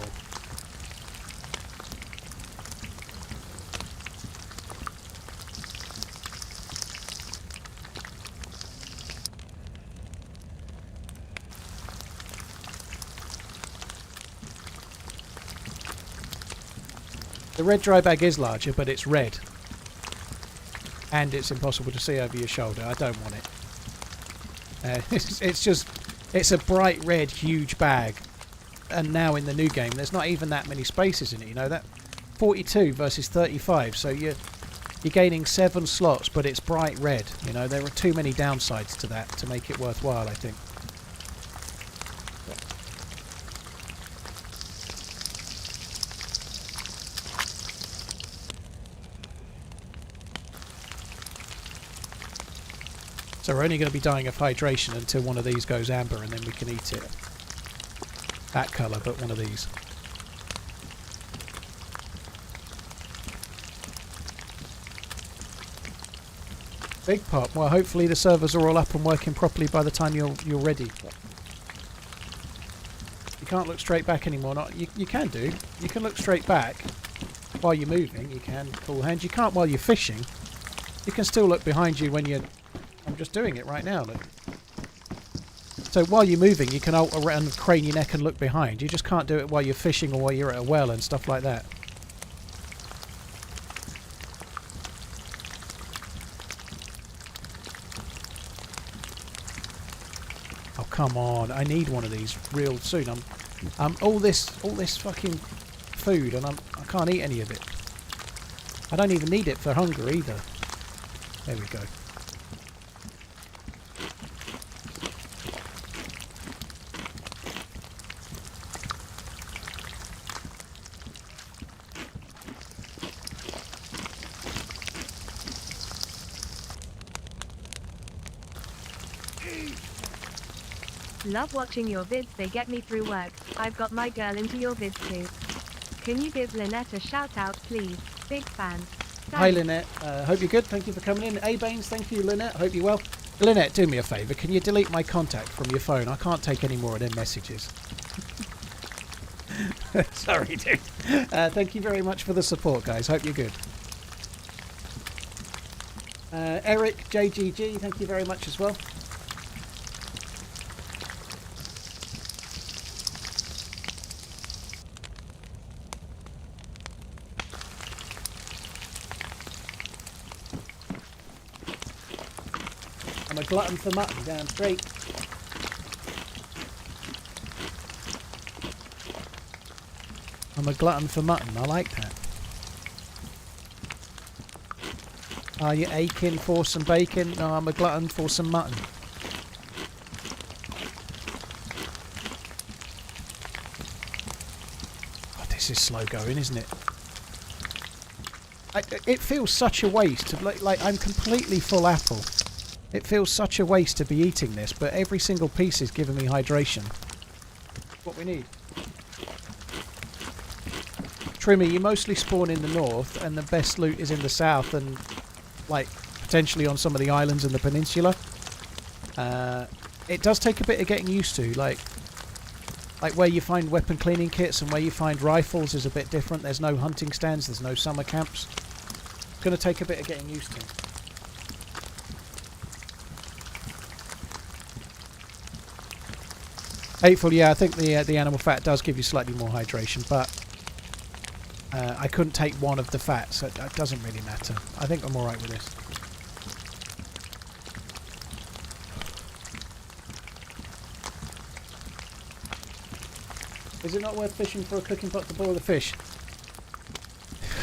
Speaker 1: The red dry bag is larger, but it's red. And it's impossible to see over your shoulder. I don't want it. It's a bright red, huge bag. And now in the new game, there's not even that many spaces in it, you know that? 42 versus 35, so you're gaining 7 slots, but it's bright red. You know, there are too many downsides to that to make it worthwhile, I think. So we're only going to be dying of hydration until one of these goes amber, and then we can eat it. That colour, but one of these. Big pop. Well, hopefully the servers are all up and working properly by the time you're ready. You can't look straight back anymore. You can do. You can look straight back while you're moving. You can cool hands. You can't while you're fishing. You can still look behind you when you're... I'm just doing it right now, look. So while you're moving, you can alt around, crane your neck and look behind. You just can't do it while you're fishing or while you're at a well and stuff like that. Oh, come on. I need one of these real soon. All this fucking food, and I can't eat any of it. I don't even need it for hunger either. There we go.
Speaker 2: Love watching your vids, they get me through work. I've got my girl into your vids too. Can you give Lynette a shout out, please? Big fan. Thanks.
Speaker 1: Hi Lynette, hope you're good. Thank you for coming in. A-Banes, thank you Lynette, hope you're well. Lynette, do me a favour, can you delete my contact from your phone? I can't take any more of them messages. Sorry dude. Thank you very much for the support guys, hope you're good. Eric, JGG, thank you very much as well. I'm a glutton for mutton, damn straight. I'm a glutton for mutton, I like that. Are you aching for some bacon? No, I'm a glutton for some mutton. Oh, this is slow going, isn't it? It feels such a waste. Like I'm completely full apple. It feels such a waste to be eating this, but every single piece is giving me hydration. What we need. Trimmy, you mostly spawn in the north, and the best loot is in the south, and like potentially on some of the islands in the peninsula. It does take a bit of getting used to, like where you find weapon cleaning kits and where you find rifles is a bit different. There's no hunting stands, there's no summer camps. It's going to take a bit of getting used to. Hateful, yeah, I think the animal fat does give you slightly more hydration, but I couldn't take one of the fat, so it doesn't really matter. I think I'm alright with this. Is it not worth fishing for a cooking pot to boil the fish?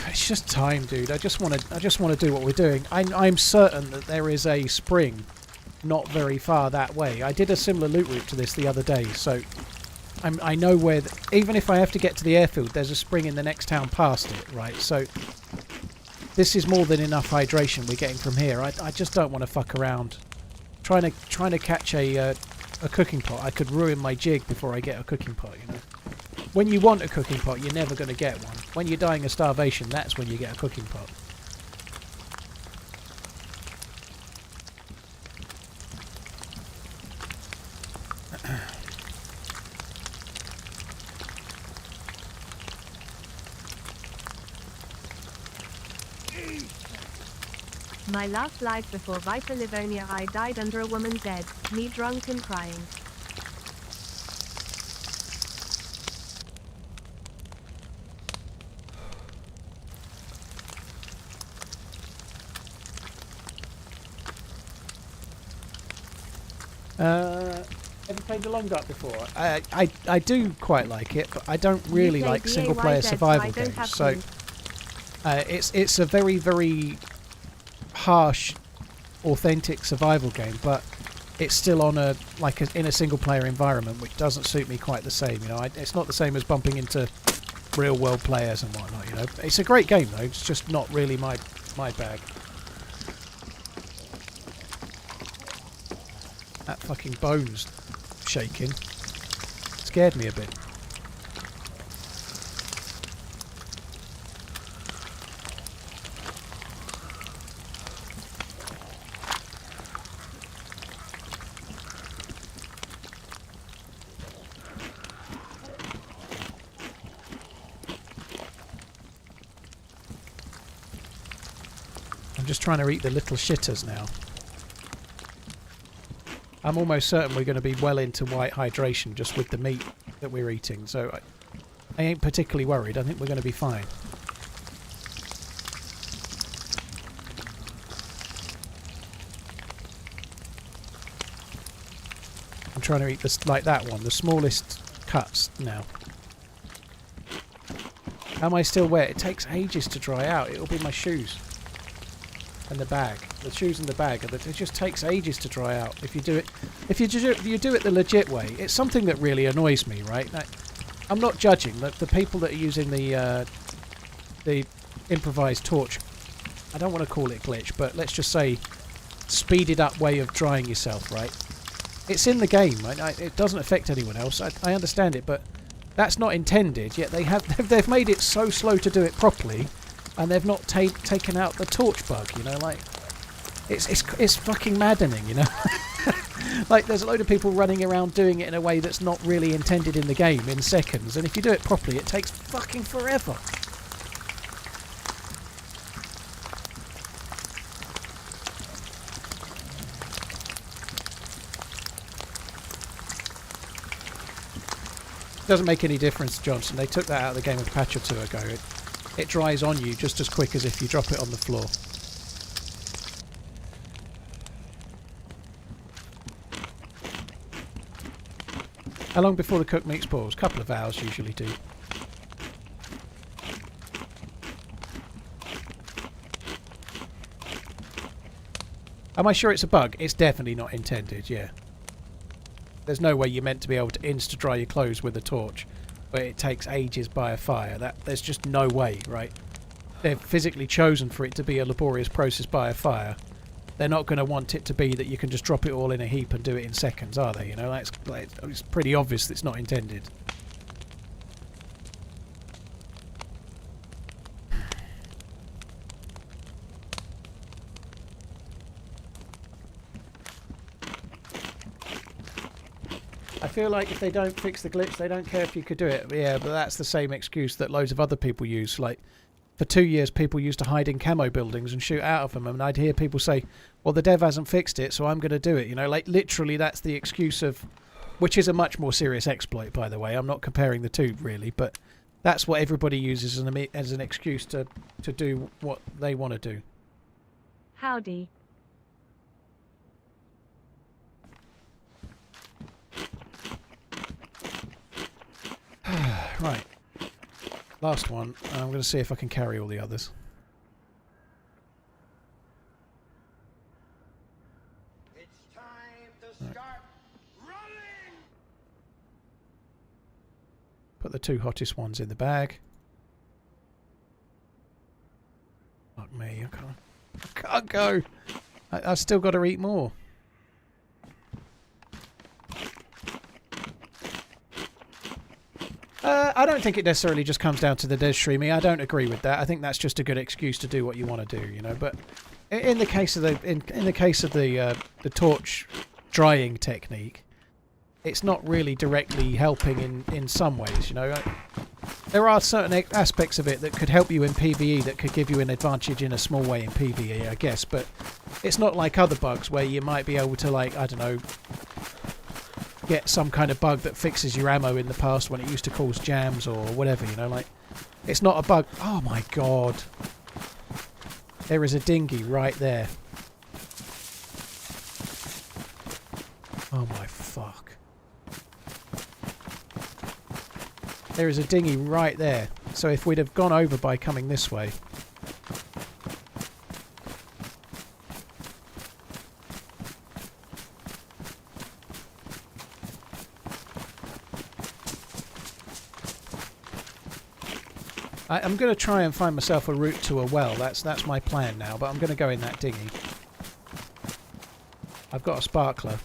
Speaker 1: It's just time, dude. I just want to do what we're doing. I'm certain that there is a spring not very far that way. I did a similar loot route to this the other day, so I know where. Even if I have to get to the airfield, there's a spring in the next town past it, right? So this is more than enough hydration we're getting from here. I just don't want to fuck around trying to catch a cooking pot. I could ruin my jig before I get a cooking pot, you know. When you want a cooking pot, you're never going to get one. When you're dying of starvation, that's when you get a cooking pot.
Speaker 2: My last life before Vita Livonia, I died under a woman's bed, me drunk and crying.
Speaker 1: Ever played the Long Dark before? I do quite like it, but I don't really like single player survival games. So it's a very, very harsh, authentic survival game, but it's still on in a single player environment, which doesn't suit me quite the same. You know, it's not the same as bumping into real world players and whatnot. You know, it's a great game though. It's just not really my bag. That fucking bone's shaking. Scared me a bit. I'm just trying to eat the little shitters now. I'm almost certain we're going to be well into white hydration just with the meat that we're eating, so I ain't particularly worried. I think we're going to be fine. I'm trying to eat this like that one, the smallest cuts now. Am I still wet? It takes ages to dry out. It'll be my shoes and the bag. The shoes and the bag, it just takes ages to dry out. If you do it, if you do it the legit way, it's something that really annoys me, right? Like, I'm not judging the people that are using the improvised torch. I don't want to call it glitch, but let's just say speeded up way of drying yourself, right? It's in the game, right? It doesn't affect anyone else. I understand it, but that's not intended. Yet they've made it so slow to do it properly, and they've not taken out the torch bug. You know, like it's fucking maddening. You know, like there's a load of people running around doing it in a way that's not really intended in the game in seconds, and if you do it properly, it takes fucking forever. Doesn't make any difference, Johnson. They took that out of the game a patch or two ago. It dries on you just as quick as if you drop it on the floor. How long before the cooked meat spoils? A couple of hours usually do. Am I sure it's a bug? It's definitely not intended, yeah. There's no way you're meant to be able to insta-dry your clothes with a torch, but it takes ages by a fire. There's just no way, right? They've physically chosen for it to be a laborious process by a fire. They're not going to want it to be that you can just drop it all in a heap and do it in seconds, are they? You know, it's pretty obvious that it's not intended. feel like if they don't fix the glitch, they don't care if you could do it. Yeah, but that's the same excuse that loads of other people use. Like, for 2 years, people used to hide in camo buildings and shoot out of them, and I'd hear people say, well, the dev hasn't fixed it, so I'm going to do it. You know, like, literally that's the excuse of... Which is a much more serious exploit, by the way. I'm not comparing the two, really, but that's what everybody uses as an excuse to do what they want to do.
Speaker 2: Howdy.
Speaker 1: Right. Last one. I'm going to see if I can carry all the others.
Speaker 6: It's time to start running.
Speaker 1: Put the 2 hottest ones in the bag. Fuck me, I can't go. I've still got to eat more. I don't think it necessarily just comes down to the dev streaming. I don't agree with that. I think that's just a good excuse to do what you want to do, you know. But in the case of the torch drying technique, it's not really directly helping in some ways, you know. There are certain aspects of it that could help you in PvE that could give you an advantage in a small way in PvE, I guess. But it's not like other bugs where you might be able to, like, I don't know, get some kind of bug that fixes your ammo in the past when it used to cause jams or whatever, you know, like, it's not a bug. Oh my god. There is a dinghy right there. Oh my fuck. There is a dinghy right there. So if we'd have gone over by coming this way... I'm going to try and find myself a route to a well. That's my plan now, but I'm going to go in that dinghy. I've got a sparkler.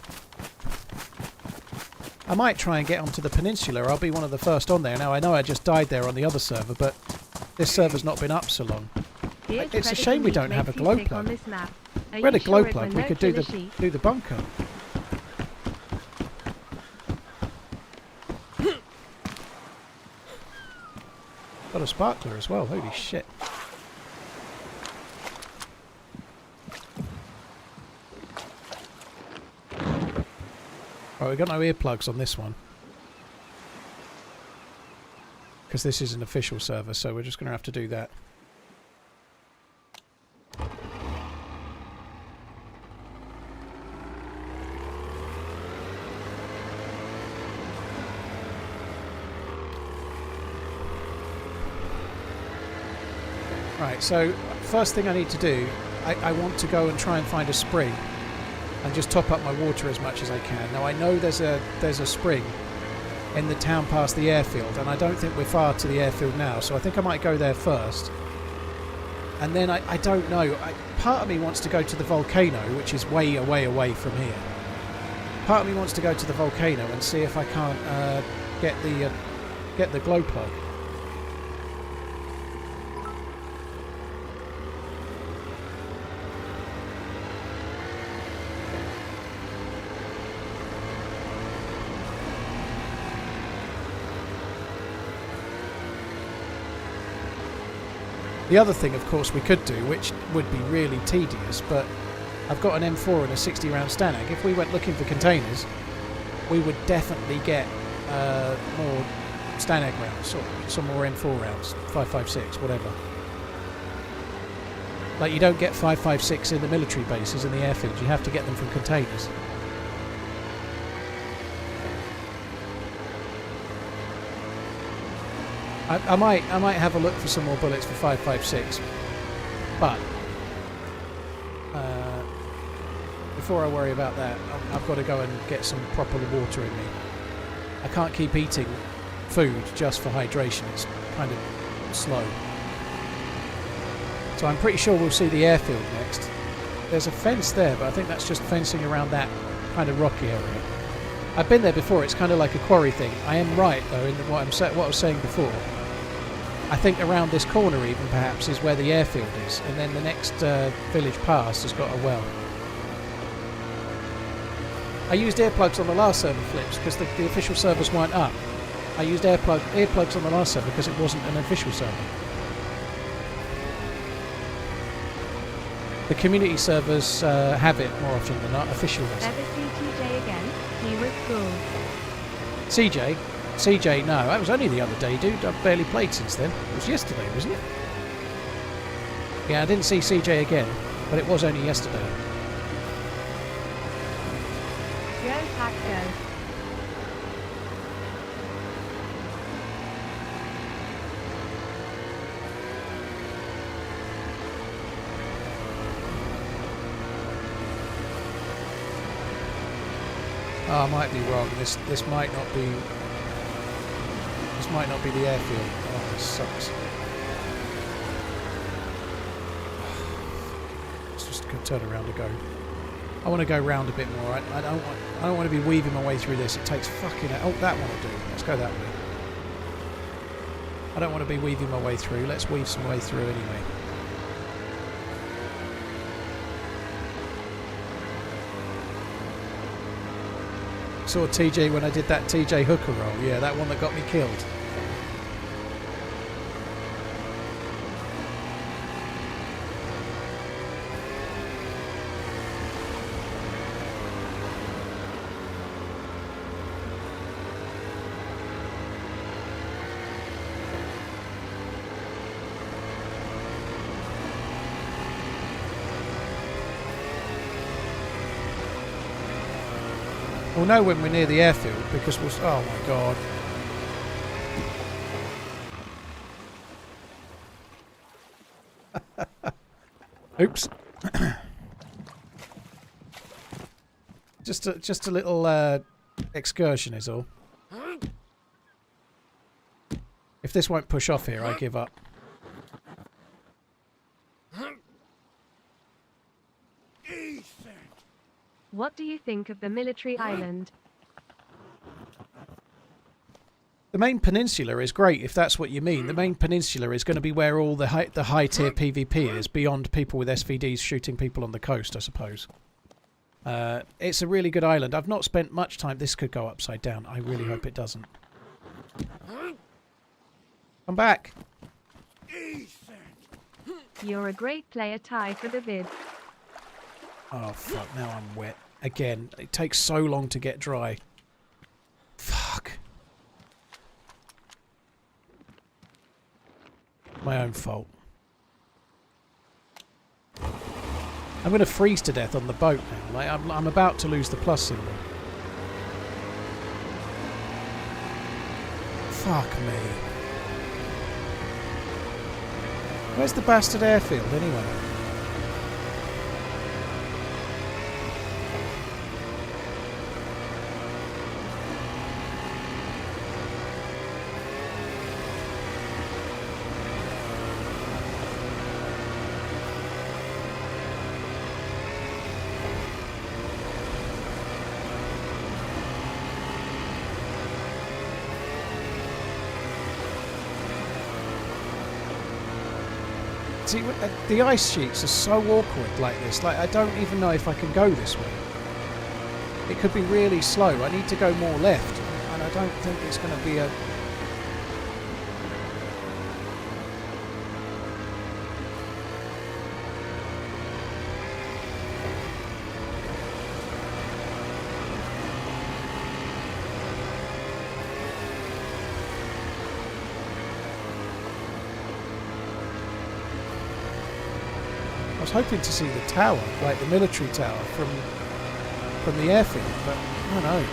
Speaker 1: I might try and get onto the peninsula. I'll be one of the first on there. Now, I know I just died there on the other server, but this server's not been up so long. It's a shame we don't have a glow plug. If we had a glow plug, we could do the bunker. Got a sparkler as well, holy shit. Right, we've got no earplugs on this one. Because this is an official server, so we're just going to have to do that. Right, so first thing I need to do, I want to go and try and find a spring and just top up my water as much as I can. Now I know there's a spring in the town past the airfield, and I don't think we're far to the airfield now, so I think I might go there first. And then I don't know, part of me wants to go to the volcano, which is way away from here. Part of me wants to go to the volcano and see if I can't get the glow plug. The other thing, of course, we could do, which would be really tedious, but I've got an M4 and a 60-round Stanag. If we went looking for containers, we would definitely get more Stanag rounds, or some more M4 rounds, 5.56, whatever. Like, you don't get 5.56 in the military bases and the airfields, you have to get them from containers. I might have a look for some more bullets for 5.56, but before I worry about that, I've got to go and get some proper water in me. I can't keep eating food just for hydration, it's kind of slow. So I'm pretty sure we'll see the airfield next. There's a fence there, but I think that's just fencing around that kind of rocky area. I've been there before, it's kind of like a quarry thing. I am right though in what I was saying before. I think around this corner even perhaps is where the airfield is, and then the next village past has got a well. I used earplugs on the last server flips because the official servers weren't up. I used earplugs on the last server because it wasn't an official server. The community servers have it more often than not, official ones.
Speaker 2: Ever see TJ again? He was cool.
Speaker 1: CJ, no, that was only the other day, dude. I've barely played since then. It was yesterday, wasn't it? Yeah, I didn't see CJ again, but it was only yesterday.
Speaker 2: Go pack go.
Speaker 1: Oh, I might be wrong. This might not be. This might not be the airfield. Oh, this sucks. Let's just turn around and go. I want to go round a bit more. I don't want to be weaving my way through this. It takes fucking. Oh, that one will do. Let's go that way. I don't want to be weaving my way through. Let's weave some way through anyway. Saw TJ when I did that TJ hooker roll. Yeah, that one that got me killed. We'll know when we're near the airfield because we'll... Oh my god. Oops. just a little excursion is all. If this won't push off here, I give up.
Speaker 2: What do you think of the military island?
Speaker 1: The main peninsula is great, if that's what you mean. The main peninsula is going to be where all the high tier PvP is, beyond people with SVDs shooting people on the coast, I suppose. It's a really good island. I've not spent much time... This could go upside down. I really hope it doesn't. Come back.
Speaker 2: You're a great player, Ty, for the vid.
Speaker 1: Oh, fuck. Now I'm wet. Again. It takes so long to get dry. Fuck. My own fault. I'm going to freeze to death on the boat now. Like I'm about to lose the plus symbol. Fuck me. Where's the bastard airfield anyway? See, the ice sheets are so awkward like this. Like, I don't even know if I can go this way. It could be really slow. I need to go more left. And I don't think it's going to be a... I was hoping to see the tower, like the military tower from the airfield, but I don't know.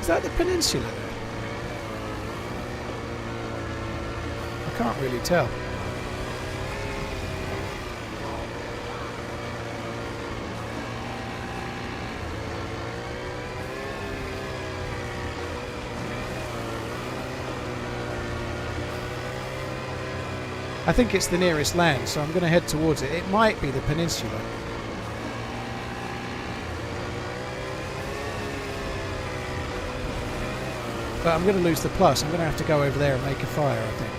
Speaker 1: Is that the peninsula there? I can't really tell. I think it's the nearest land, so I'm going to head towards it. It might be the peninsula. But I'm going to lose the plus. I'm going to have to go over there and make a fire, I think.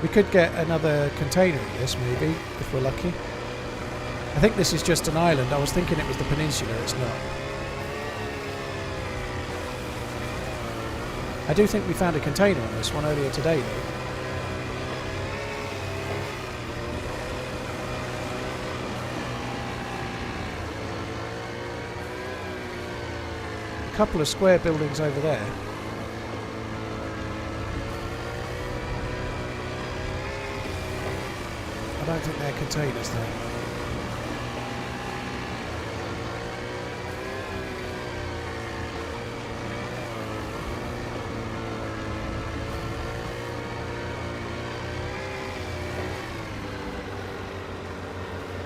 Speaker 1: We could get another container of this, maybe, if we're lucky. I think this is just an island. I was thinking it was the peninsula. It's not. I do think we found a container on this one earlier today, though. A couple of square buildings over there. I don't think they're containers though.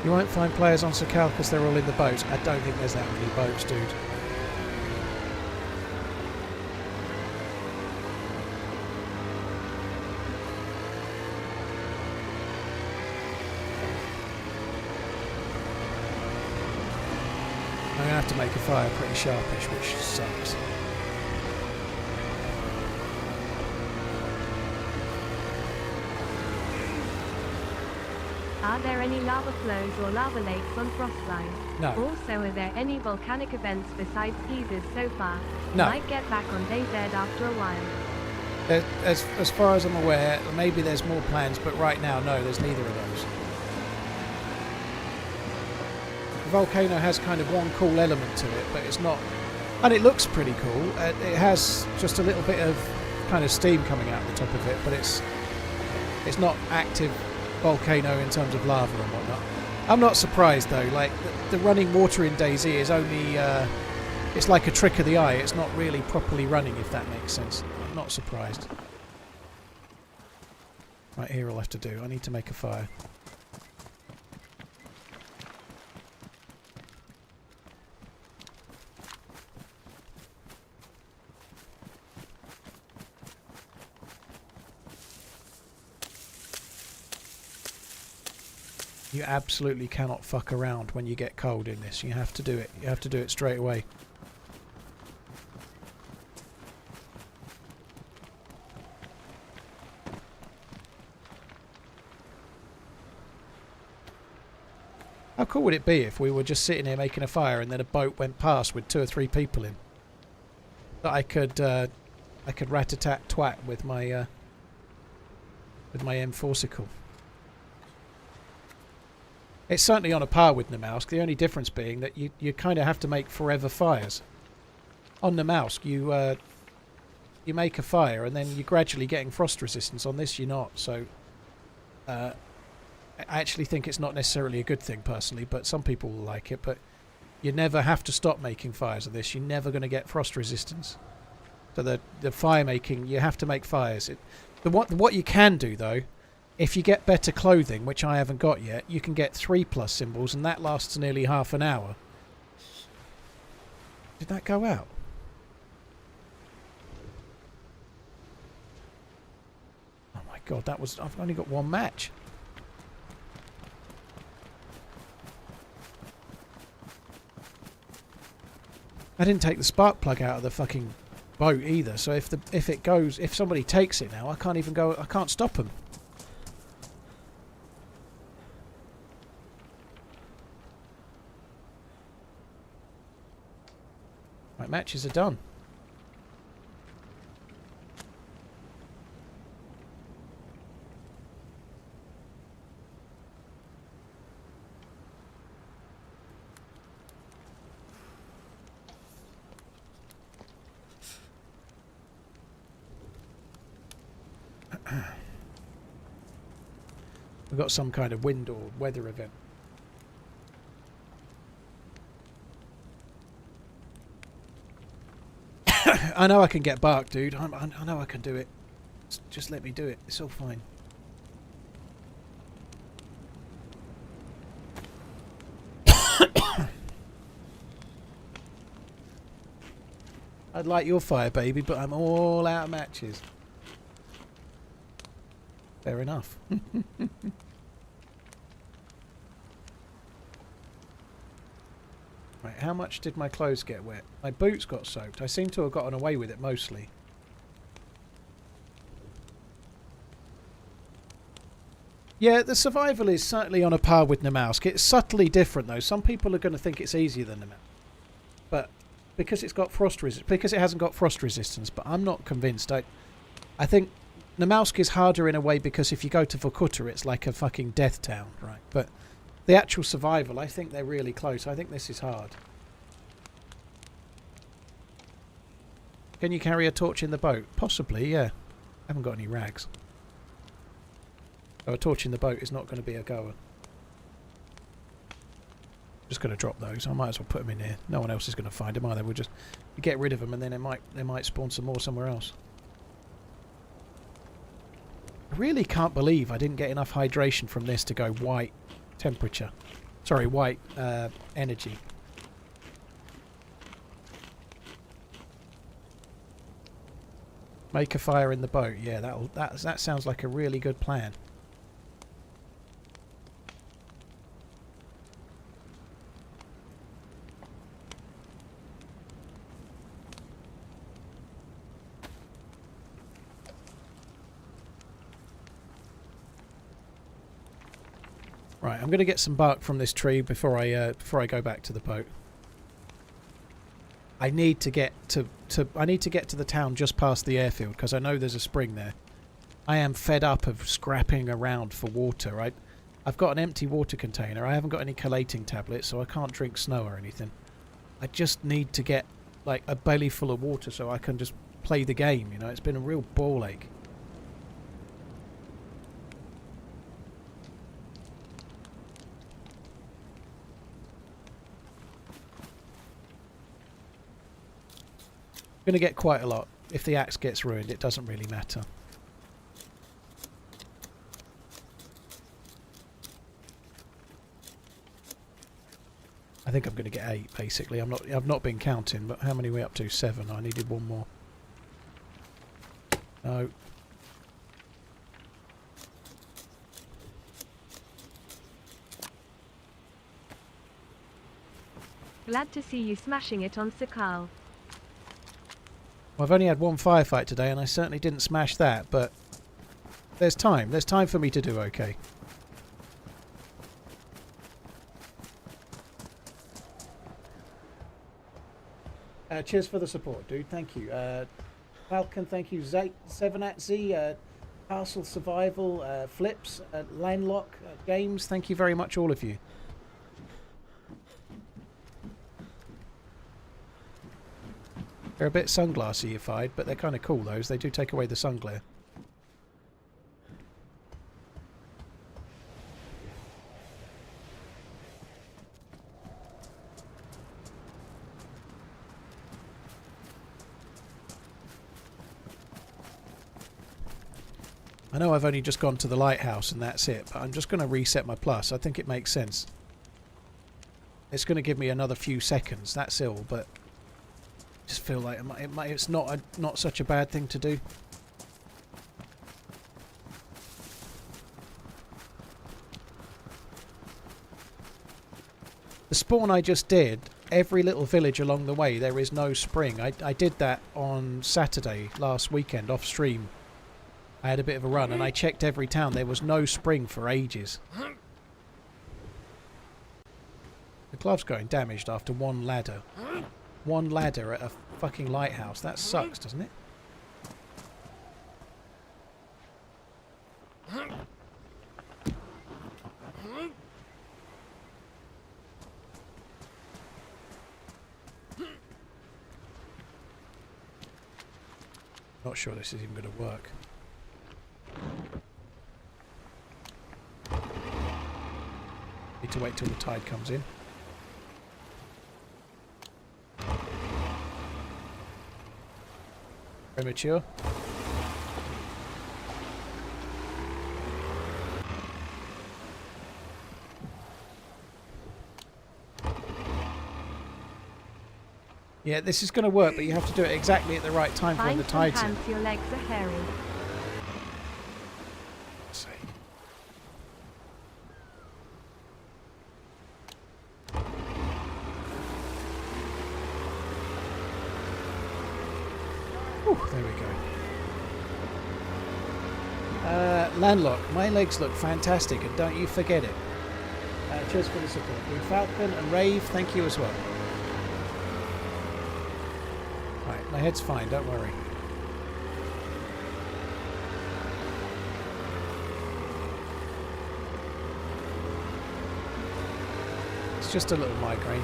Speaker 1: You won't find players on Sakal because they're all in the boats. I don't think there's that many boats, dude. I'm going to have to make a fire pretty sharpish, which sucks.
Speaker 2: Are there any lava flows or lava lakes on FROSTLINE?
Speaker 1: No.
Speaker 2: Also, are there any volcanic events besides geysers so far?
Speaker 1: No.
Speaker 2: Might get back on DayZ after a while.
Speaker 1: As far as I'm aware, maybe there's more plans, but right now, no, there's neither of those. The volcano has kind of one cool element to it, but it's not... And it looks pretty cool. It has just a little bit of kind of steam coming out the top of it, but it's not active volcano in terms of lava and whatnot. I'm not surprised though, like the running water in DayZ is only it's like a trick of the eye. It's not really properly running, if that makes sense. I'm not surprised. Right, here I'll have to do. I need to make a fire. You absolutely cannot fuck around when you get cold in this. You have to do it. You have to do it straight away. How cool would it be if we were just sitting here making a fire and then a boat went past with 2 or 3 people in? That I could rat-a-tat-twat with my M4sicle. It's certainly on a par with Namausk, the only difference being that you kind of have to make forever fires. On Namausk, you make a fire and then you're gradually getting frost resistance. On this, you're not. So, I actually think it's not necessarily a good thing, personally, but some people will like it. But you never have to stop making fires of this. You're never going to get frost resistance. So the fire making, you have to make fires. What you can do, though... If you get better clothing, which I haven't got yet, you can get 3+ symbols, and that lasts nearly half an hour. Did that go out? Oh my god, that was... I've only got one match. I didn't take the spark plug out of the fucking boat either, so if somebody takes it now, I can't even go... I can't stop them. Right, matches are done. We've got some kind of wind or weather event. I know I can get bark, dude. I know I can do it. Just let me do it. It's all fine. I'd like your fire, baby, but I'm all out of matches. Fair enough. Right, how much did my clothes get wet? My boots got soaked. I seem to have gotten away with it mostly. Yeah, the survival is certainly on a par with Namalsk. It's subtly different though. Some people are going to think it's easier than Namalsk. But because it's got because it hasn't got frost resistance, but I'm not convinced. I think Namalsk is harder in a way because if you go to Vorkuta, it's like a fucking death town, right? But the actual survival, I think they're really close. I think this is hard. Can you carry a torch in the boat? Possibly, yeah. I haven't got any rags. So a torch in the boat is not going to be a goer. Just going to drop those. I might as well put them in here. No one else is going to find them either. We'll just get rid of them and then they might spawn some more somewhere else. I really can't believe I didn't get enough hydration from this to go white temperature. Sorry, white energy. Make a fire in the boat. Yeah, that sounds like a really good plan. Right, I'm going to get some bark from this tree before I go back to the boat. I need to get to the town just past the airfield because I know there's a spring there. I am fed up of scrapping around for water. I've got an empty water container. I haven't got any collating tablets, so I can't drink snow or anything. I just need to get like a belly full of water so I can just play the game. You know, it's been a real ball ache. Going to get quite a lot. If the axe gets ruined, it doesn't really matter. I think I'm going to get 8 basically. I've not been counting, but how many are we up to? 7. I needed one more. No.
Speaker 2: Glad to see you smashing it on Sakal.
Speaker 1: Well, I've only had one firefight today and I certainly didn't smash that, but there's time. There's time for me to do okay. Cheers for the support, dude. Thank you. Falcon, thank you. 7@Z, Castle Survival, Flips, Landlock, Games, thank you very much, all of you. They're a bit sunglassy-ified, but they're kind of cool, those. They do take away the sun glare. I know I've only just gone to the lighthouse and that's it, but I'm just going to reset my plus. I think it makes sense. It's going to give me another few seconds, that's all, but I just feel like it's not such a bad thing to do. The spawn I just did, every little village along the way, there is no spring. I did that on Saturday last weekend off stream. I had a bit of a run and I checked every town. There was no spring for ages. The glove's going damaged after one ladder. One ladder at a fucking lighthouse. That sucks, doesn't it? Not sure this is even going to work. need to wait till the tide comes in. Premature. Yeah, this is going to work, but you have to do it exactly at the right time for when the
Speaker 2: Find
Speaker 1: tide's
Speaker 2: some
Speaker 1: in.
Speaker 2: pants, your legs are hairy.
Speaker 1: Let's see. Ooh, there we go. Landlock, my legs look fantastic, and don't you forget it. Cheers for the support. Blue Falcon and Rave, thank you as well. Right, my head's fine, don't worry. It's just a little migraine.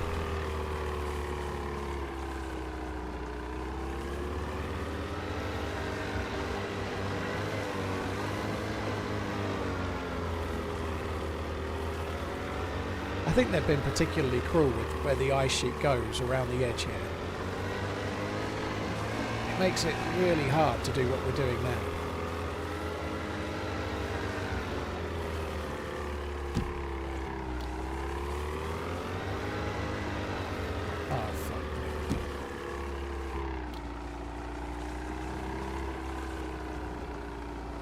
Speaker 1: I think they've been particularly cruel with where the ice sheet goes around the edge here. It makes it really hard to do what we're doing now. Oh, fuck.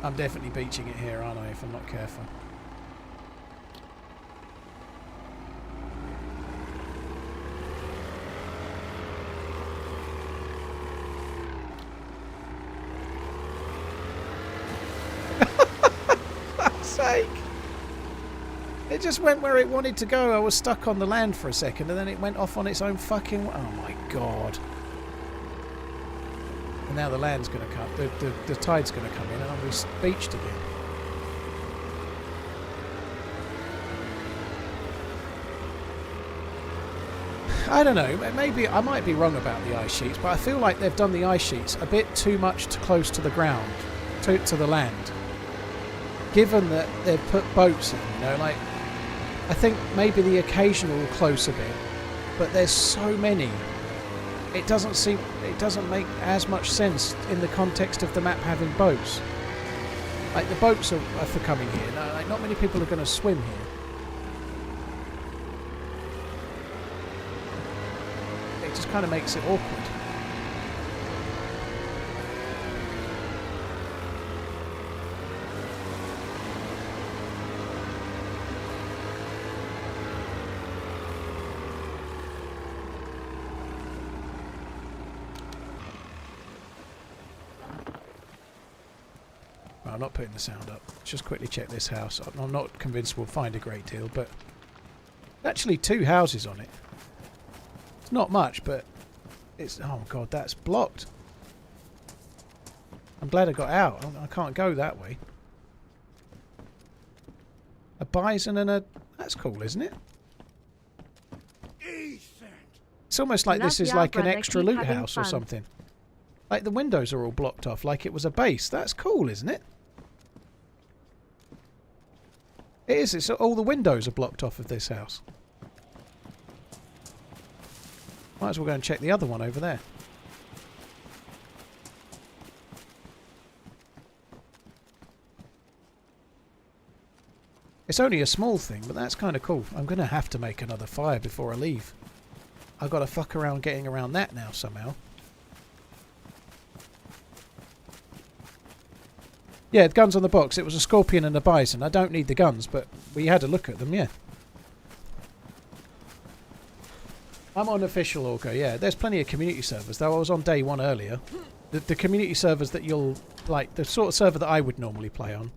Speaker 1: I'm definitely beaching it here, aren't I, if I'm not careful. Sake. It just went where it wanted to go. I was stuck on the land for a second and then it went off on its own fucking... Oh my god. And now the land's going to come... The tide's going to come in and I'll be beached again. I don't know. Maybe I might be wrong about the ice sheets, but I feel like they've done the ice sheets a bit too much close to the ground, to the land. Given that they've put boats in, you know, like, I think maybe the occasional close a bit, but there's so many. It doesn't make as much sense in the context of the map having boats. Like, the boats are for coming here. No, like, not many people are going to swim here. It just kind of makes it awkward. I'm not putting the sound up. Just quickly check this house. I'm not convinced we'll find a great deal, but actually 2 houses on it. It's not much, but it's... Oh god, that's blocked. I'm glad I got out. I can't go that way. A bison and a... That's cool, isn't it? It's almost like this is like an extra loot house or something. Like the windows are all blocked off like it was a base. That's cool, isn't it? It is. It's all the windows are blocked off of this house. Might as well go and check the other one over there. It's only a small thing, but that's kind of cool. I'm going to have to make another fire before I leave. I've got to fuck around getting around that now somehow. Yeah, the guns on the box. It was a scorpion and a bison. I don't need the guns, but we had a look at them, yeah. I'm on official Orca, yeah. There's plenty of community servers, though I was on day 1 earlier. The community servers that you'll... Like, the sort of server that I would normally play on.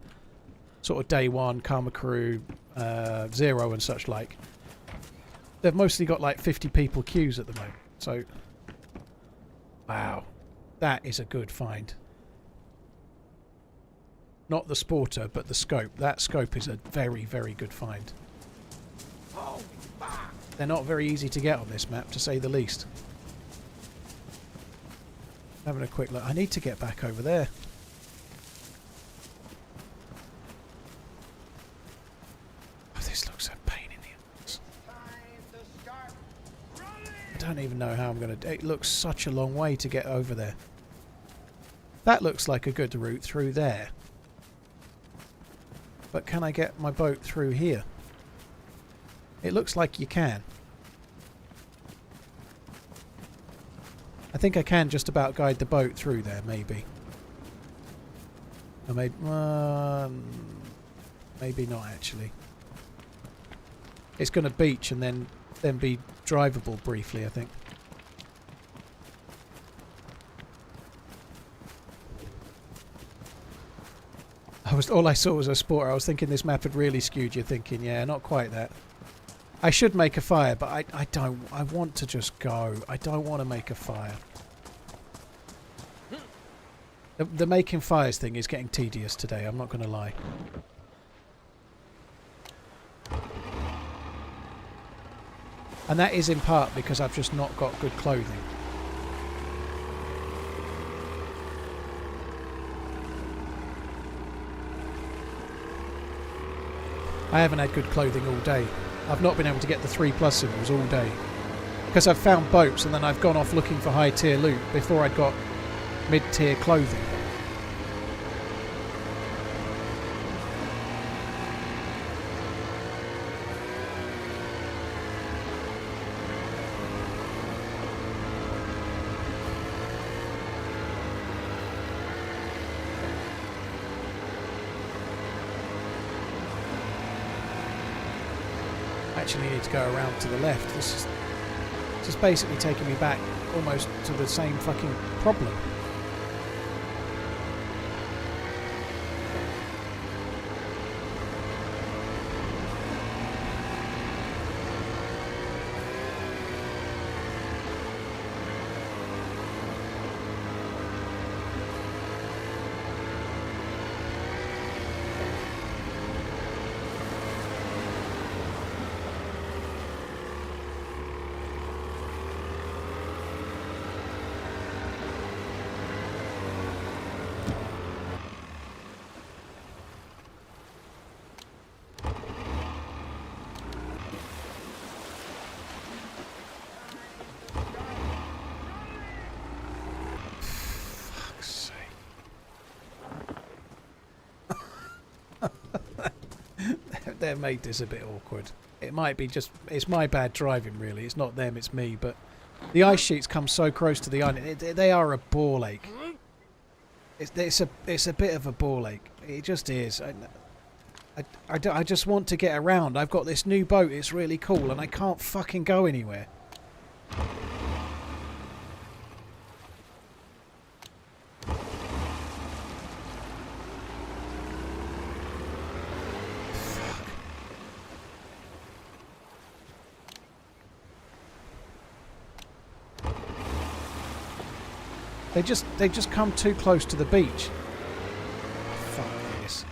Speaker 1: Sort of day 1, Karma Crew, 0 and such like. They've mostly got like 50 people queues at the moment, so... Wow. That is a good find. Not the Sporter, but the Scope. That Scope is a very, very good find. They're not very easy to get on this map, to say the least. Having a quick look. I need to get back over there. Oh, this looks a pain in the don't even know how I'm going to... It looks such a long way to get over there. That looks like a good route through there. But can I get my boat through here? It looks like you can. I think I can just about guide the boat through there, maybe. I maybe not, actually. It's going to beach and then be drivable briefly, I think. All I saw was a sport. I was thinking this map had really skewed you, thinking, yeah, not quite that. I should make a fire, but I don't. I want to just go. I don't want to make a fire. The making fires thing is getting tedious today, I'm not going to lie. And that is in part because I've just not got good clothing. I haven't had good clothing all day. I've not been able to get the 3+ symbols all day. Because I've found boats and then I've gone off looking for high tier loot before I'd got mid-tier clothing. Actually need to go around to the left. This is basically taking me back almost to the same fucking problem. They've made this a bit awkward. It might be just... It's my bad driving, really. It's not them, it's me. But the ice sheets come so close to the island. They are a ball ache. It's a bit of a ball ache. It just is. I just want to get around. I've got this new boat. It's really cool. And I can't fucking go anywhere. They just come too close to the beach. Fuck this.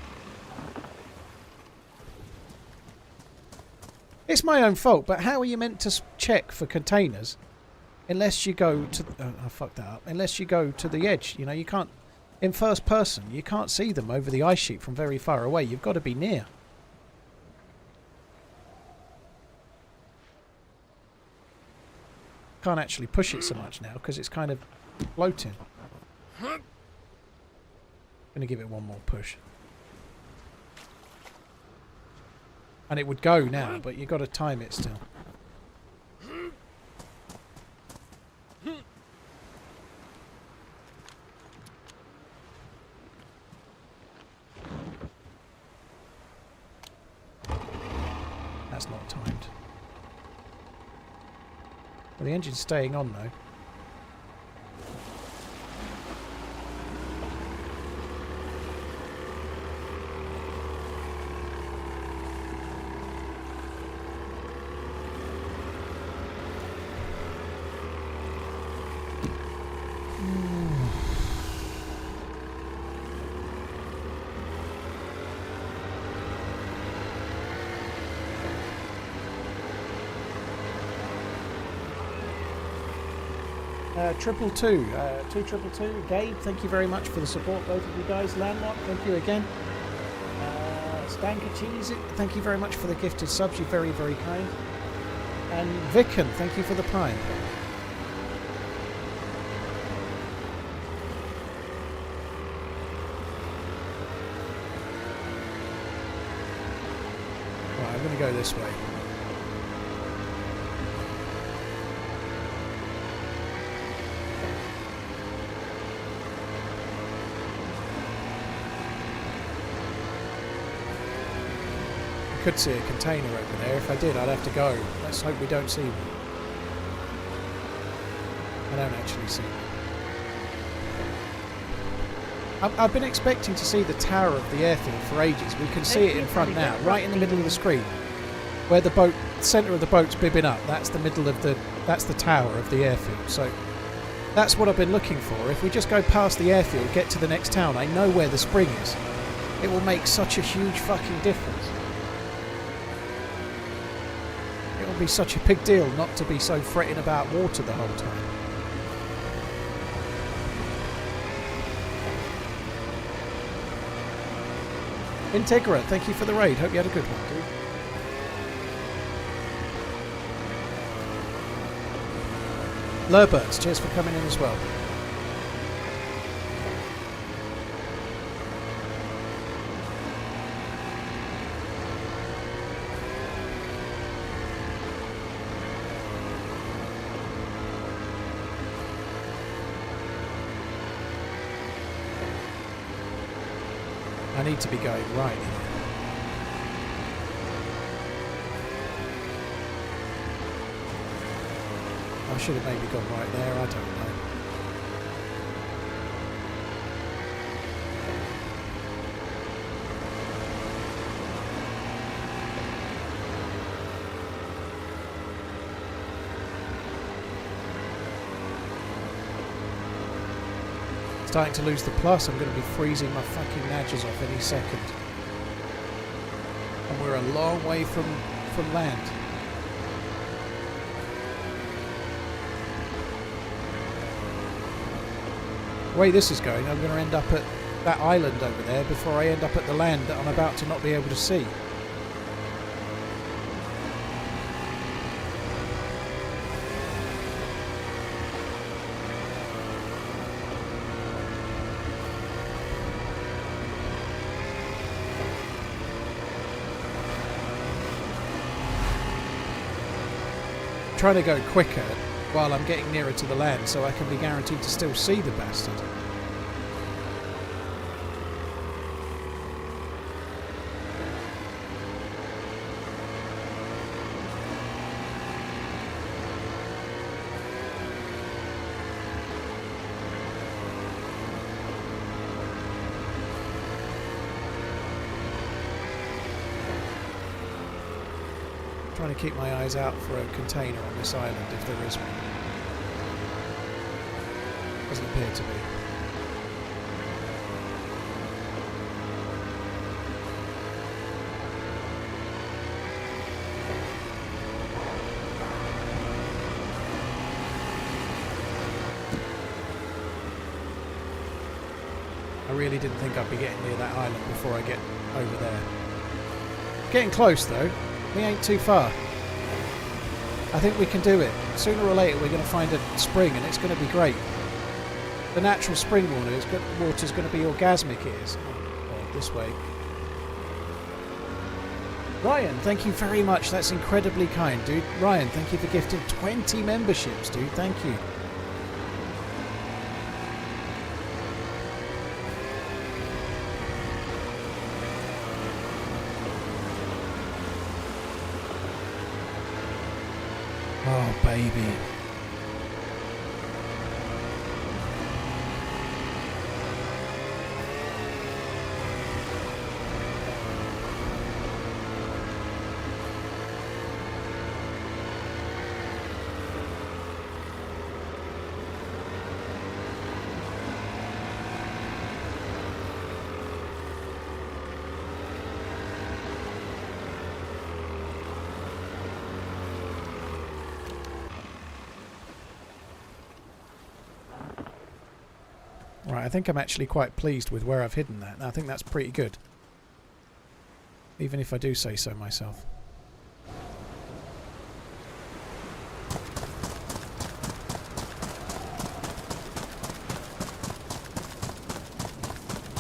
Speaker 1: It's my own fault, but how are you meant to check for containers unless you go to... Oh, I fucked that up. Unless you go to the edge. You know, you can't... In first person, you can't see them over the ice sheet from very far away. You've got to be near. Can't actually push it so much now because it's kind of floating. I'm going to give it one more push. And it would go now, but you've got to time it still. That's not timed. Well, the engine's staying on though. Triple two, 2222, Gabe, thank you very much for the support, both of you guys. Landmark, thank you again. Stanker Cheese, thank you very much for the gifted subs, you're very, very kind. And Vicken, thank you for the prime. going to go this way. I could see a container over there. If I did, I'd have to go. Let's hope we don't see one. I don't actually see one. I've been expecting to see the tower of the airfield for ages. We can see it in front now, right in the middle of the screen, where the boat, centre of the boat's bibbing up. That's the middle of that's the tower of the airfield. So that's what I've been looking for. If we just go past the airfield, get to the next town, I know where the spring is. It will make such a huge fucking difference. It will be such a big deal not to be so fretting about water the whole time. Integra, thank you for the raid. Hope you had a good one, dude. Lurberts, cheers for coming in as well. I need to be going right here. I should have maybe gone right there, I don't know. Starting to lose the plus. I'm going to be freezing my fucking nadgers off any second. And we're a long way from land. The way this is going, I'm going to end up at that island over there before I end up at the land that I'm about to not be able to see. Trying to go quicker while I'm getting nearer to the land so I can be guaranteed to still see the bastard. Trying to keep my eyes out for a container on this island if there is one. Doesn't appear to be. I really didn't think I'd be getting near that island before I get over there. Getting close though. We ain't too far. I think we can do it. Sooner or later we're going to find a spring and it's going to be great. The natural spring water is going to be orgasmic ears. Oh, this way. Ryan, thank you very much. That's incredibly kind, dude. Ryan, thank you for gifting 20 memberships, dude. Thank you. Oh, baby. Right, I think I'm actually quite pleased with where I've hidden that. I think that's pretty good. Even if I do say so myself.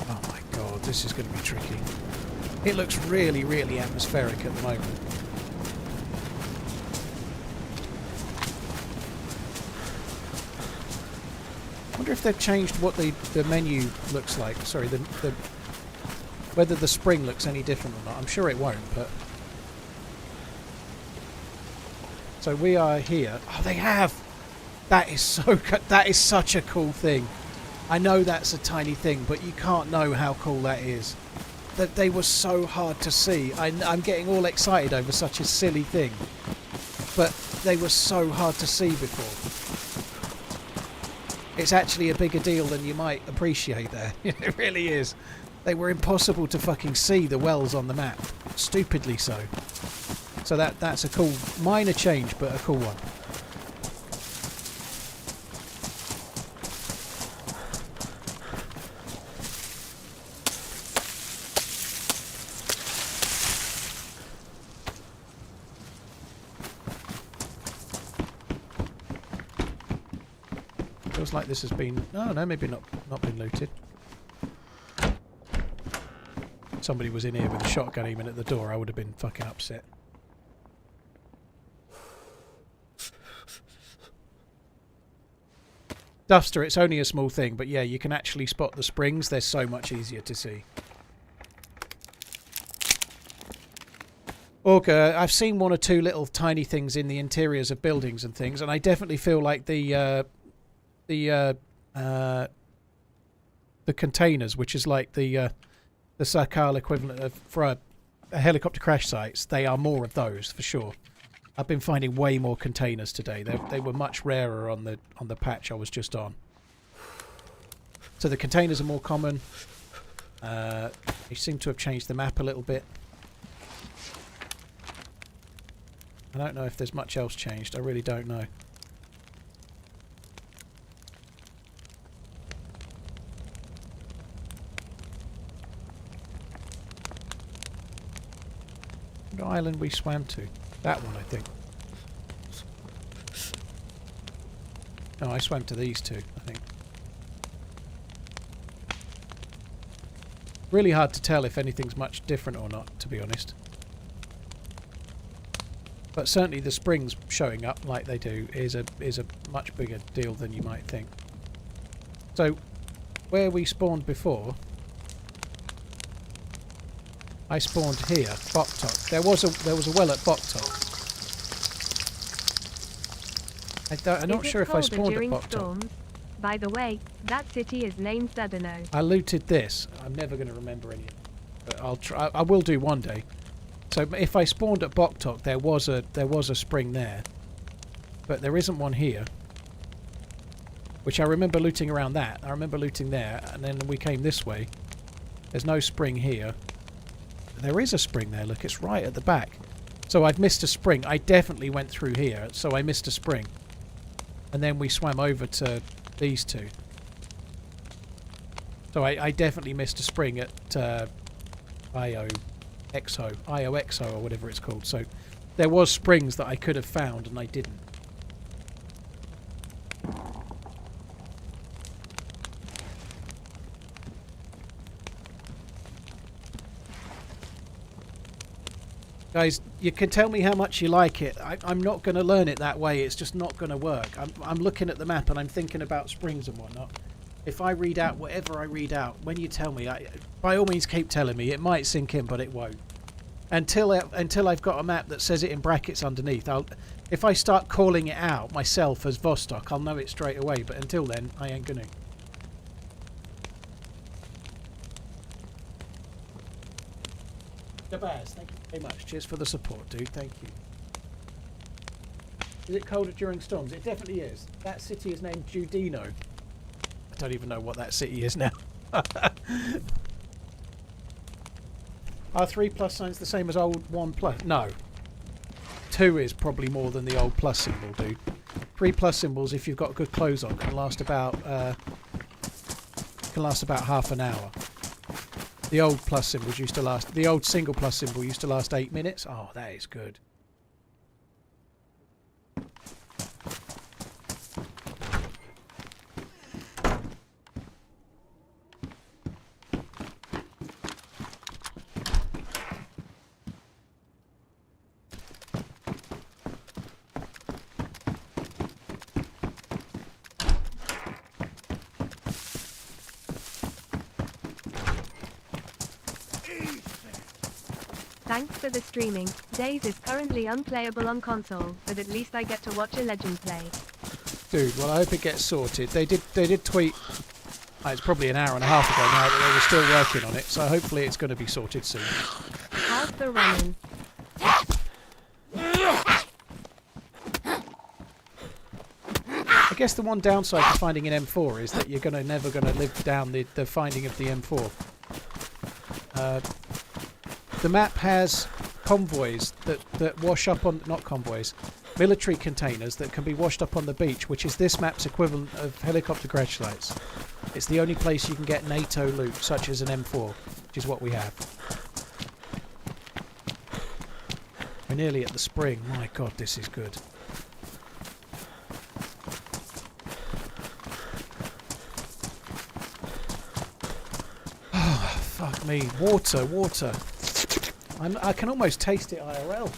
Speaker 1: Oh my god, this is going to be tricky. It looks really, really atmospheric at the moment. wonder if they've changed what the menu looks like. Sorry, whether the spring looks any different or not. I'm sure it won't, but... So we are here. Oh, they have! That is that is such a cool thing. I know that's a tiny thing, but you can't know how cool that is. That they were so hard to see. I'm getting all excited over such a silly thing. But they were so hard to see before. It's actually a bigger deal than you might appreciate there. It really is. They were impossible to fucking see, the wells on the map. Stupidly so. So that's a cool, minor change, but a cool one. Feels like this has been... Oh, no, maybe not been looted. Somebody was in here with a shotgun aiming at the door, I would have been fucking upset. Duster, it's only a small thing, but yeah, you can actually spot the springs. They're so much easier to see. Orca, I've seen one or two little tiny things in the interiors of buildings and things, and I definitely feel like the containers, which is like the Sarkal equivalent of for a helicopter crash sites, they are more of those for sure. I've been finding way more containers today. They were much rarer on the patch I was just on. So the containers are more common. They seem to have changed the map a little bit. I don't know if there's much else changed. I really don't know. What island we swam to? That one, I think. No, I swam to these two, I think. Really hard to tell if anything's much different or not, to be honest. But certainly the springs showing up like they do is a much bigger deal than you might think. So, where we spawned before, I spawned here, Boktok. There was a well at Boktok. I'm not sure if I spawned at Boktok.
Speaker 2: By the way, that city is named Sedano.
Speaker 1: I looted this. I'm never going to remember any of it, but I'll try. I will do one day. So if I spawned at Boktok, there was a spring there, but there isn't one here. Which I remember looting around that. I remember looting there, and then we came this way. There's no spring here. There is a spring there, look, it's right at the back. So I've missed a spring. I definitely went through here, so I missed a spring. And then we swam over to these two. So I definitely missed a spring at IOXO or whatever it's called. So there was springs that I could have found and I didn't. Guys, you can tell me how much you like it. I'm not going to learn it that way. It's just not going to work. I'm looking at the map and I'm thinking about springs and whatnot. If I read out whatever I read out, when you tell me, by all means keep telling me. It might sink in, but it won't. Until I've got a map that says it in brackets underneath. If I start calling it out myself as Vostok, I'll know it straight away. But until then, I ain't going to. Dabaz, thank you very much. Cheers for the support, dude. Thank you. Is it colder during storms? It definitely is. That city is named Judino. I don't even know what that city is now. Are 3 plus signs the same as old 1 plus? No. 2 is probably more than the old plus symbol, dude. 3 plus symbols, if you've got good clothes on, can last about half an hour. The old plus symbols used to last... The old single plus symbol used to last 8 minutes. Oh, that is good.
Speaker 2: Thanks for the streaming. DayZ is currently unplayable on console, but at least I get to watch a legend play.
Speaker 1: Dude, well I hope it gets sorted. They did tweet, it's probably an hour and a half ago now, that they were still working on it, so hopefully it's going to be sorted soon.
Speaker 2: How's the running?
Speaker 1: I guess the one downside to finding an M4 is that you're never going to live down the finding of the M4. The map has convoys that wash up on... not convoys. Military containers that can be washed up on the beach, which is this map's equivalent of helicopter crash sites. It's the only place you can get NATO loot, such as an M4, which is what we have. We're nearly at the spring. My god, this is good. Oh, fuck me. Water, water. I can almost taste it IRL.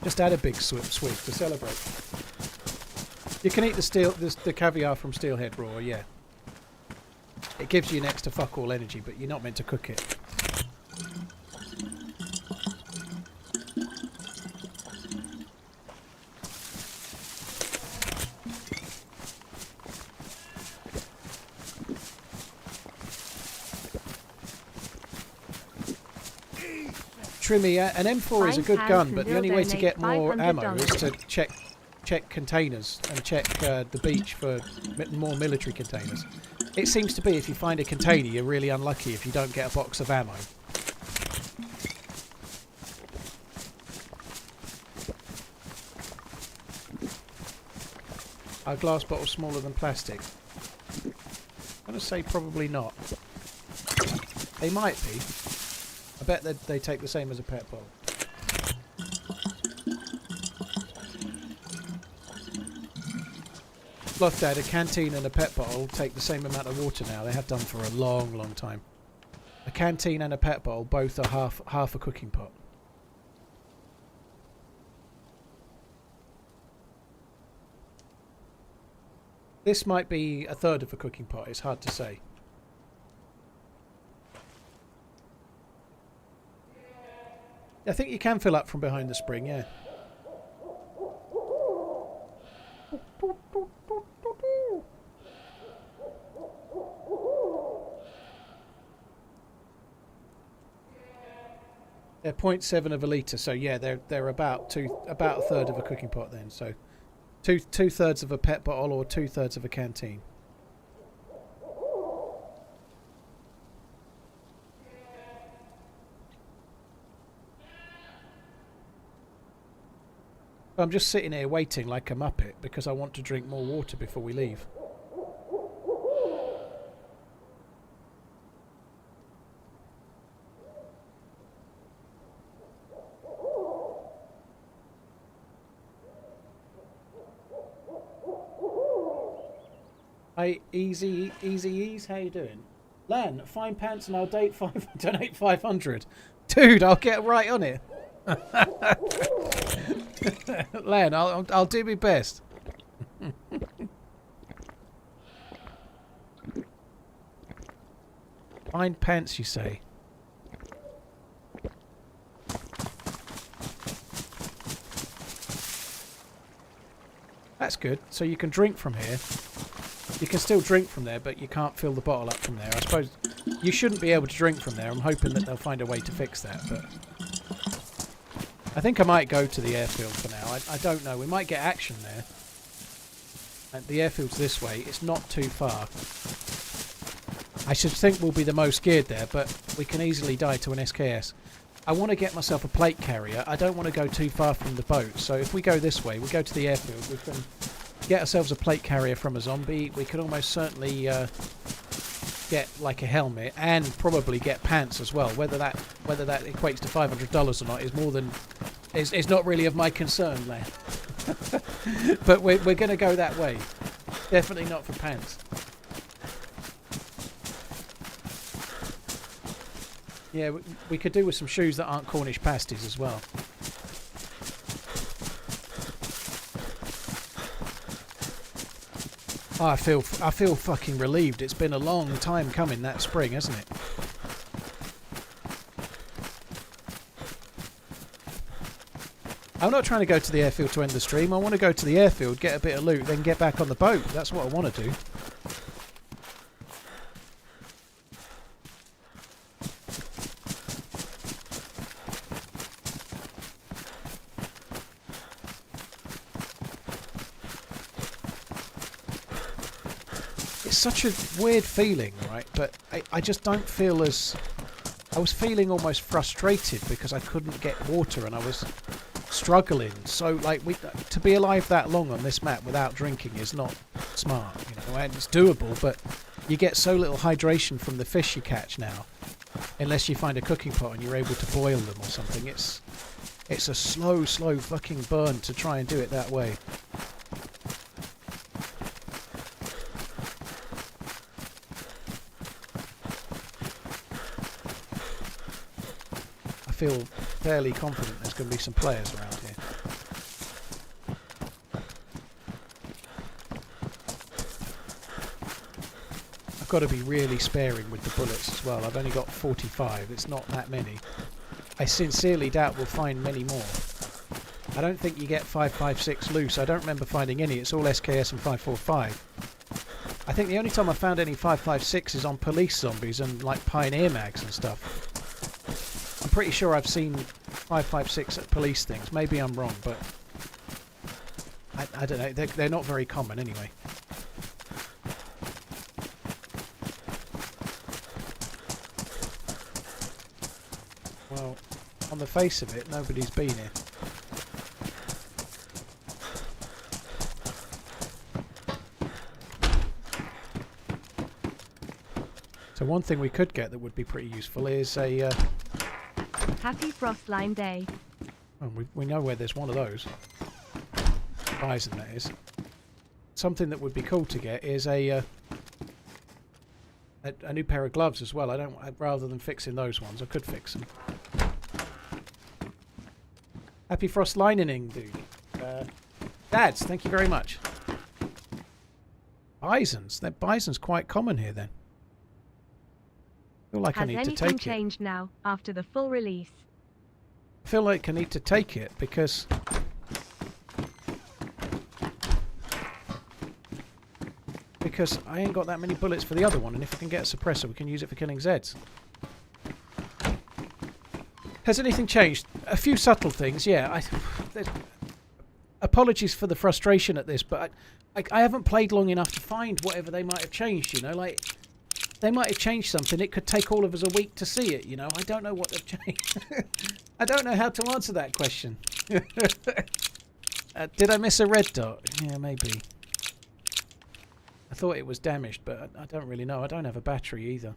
Speaker 1: Just add a big swig to celebrate. You can eat the caviar from Steelhead raw, yeah. It gives you next to fuck all energy, but you're not meant to cook it. Trimmy, an M4 is a good gun, but the only way to get more ammo is to check containers and check the beach for more military containers. It seems to be if you find a container, you're really unlucky if you don't get a box of ammo. Are glass bottles smaller than plastic? I'm going to say probably not. They might be. I bet that they take the same as a pet bottle. Bluff Dad, a canteen and a pet bottle take the same amount of water now. They have done for a long, long time. A canteen and a pet bottle both are half a cooking pot. This might be a third of a cooking pot. It's hard to say. I think you can fill up from behind the spring, yeah. They're 0.7 of a litre, so yeah, they're about a third of a cooking pot then. So two thirds of a pet bottle or 2/3 of a canteen. I'm just sitting here waiting like a muppet because I want to drink more water before we leave. Hey, Easy Ease, how you doing? Lan, find pants and I'll donate 500. Dude, I'll get right on it. Lan, I'll do my best. Find pants, you say? That's good. So you can drink from here. You can still drink from there, but you can't fill the bottle up from there. I suppose you shouldn't be able to drink from there. I'm hoping that they'll find a way to fix that, but I think I might go to the airfield for now. I don't know. We might get action there. And the airfield's this way. It's not too far. I should think we'll be the most geared there, but we can easily die to an SKS. I want to get myself a plate carrier. I don't want to go too far from the boat. So if we go this way, we go to the airfield, we can get ourselves a plate carrier from a zombie. We can almost certainly get like a helmet and probably get pants as well. Whether that equates to $500 or not is more than is not really of my concern there. But we're going to go that way. Definitely not for pants. Yeah, we could do with some shoes that aren't Cornish pasties as well. Oh, I feel fucking relieved. It's been a long time coming, that spring, hasn't it? I'm not trying to go to the airfield to end the stream. I want to go to the airfield, get a bit of loot, then get back on the boat. That's what I want to do. It's such a weird feeling, right? But I just don't feel as... I was feeling almost frustrated because I couldn't get water and I was struggling. So, like, to be alive that long on this map without drinking is not smart, you know. And it's doable, but you get so little hydration from the fish you catch now, unless you find a cooking pot and you're able to boil them or something. It's a slow fucking burn to try and do it that way. I feel fairly confident there's going to be some players around here. I've got to be really sparing with the bullets as well. I've only got 45. It's not that many. I sincerely doubt we'll find many more. I don't think you get 5.56 loose. I don't remember finding any. It's all SKS and 5.45. I think the only time I found any 5.56 is on police zombies and like pioneer mags and stuff. I'm pretty sure I've seen 5.56 at police things. Maybe I'm wrong, but I don't know. They're not very common anyway. Well, on the face of it, nobody's been here. So one thing we could get that would be pretty useful is a...
Speaker 2: Happy FROSTLINE Day.
Speaker 1: Oh, we know where there's one of those. Bison, that is. Something that would be cool to get is a new pair of gloves as well. Rather than fixing those ones, I could fix them. Happy FROSTLINING, dude. Dads, thank you very much. Bisons. Bison's quite common here then. I feel like I need to take it.
Speaker 2: Has anything changed now, after the full release?
Speaker 1: I feel like I need to take it because... because I ain't got that many bullets for the other one, and if I can get a suppressor, we can use it for killing Zeds. Has anything changed? A few subtle things, yeah. Apologies for the frustration at this, but I haven't played long enough to find whatever they might have changed, you know, like... They might have changed something. It could take all of us a week to see it, you know. I don't know what they've changed. I don't know how to answer that question. Did I miss a red dot? Yeah, maybe. I thought it was damaged, but I don't really know. I don't have a battery either.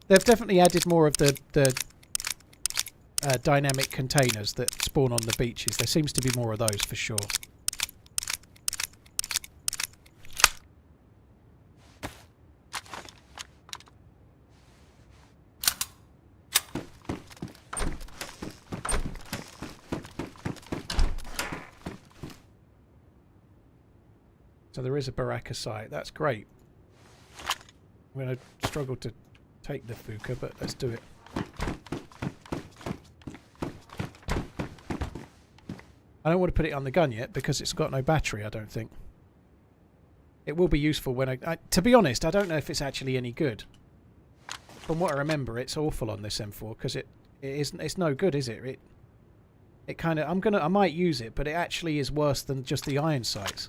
Speaker 1: They've definitely added more of the dynamic containers that spawn on the beaches. There seems to be more of those for sure. So there is a Baraka site. That's great. I'm going to struggle to take the Fuka, but let's do it. I don't want to put it on the gun yet because it's got no battery, I don't think. It will be useful when to be honest, I don't know if it's actually any good. From what I remember, it's awful on this M4 because it's no good, is it? It kind of I might use it, but it actually is worse than just the iron sights.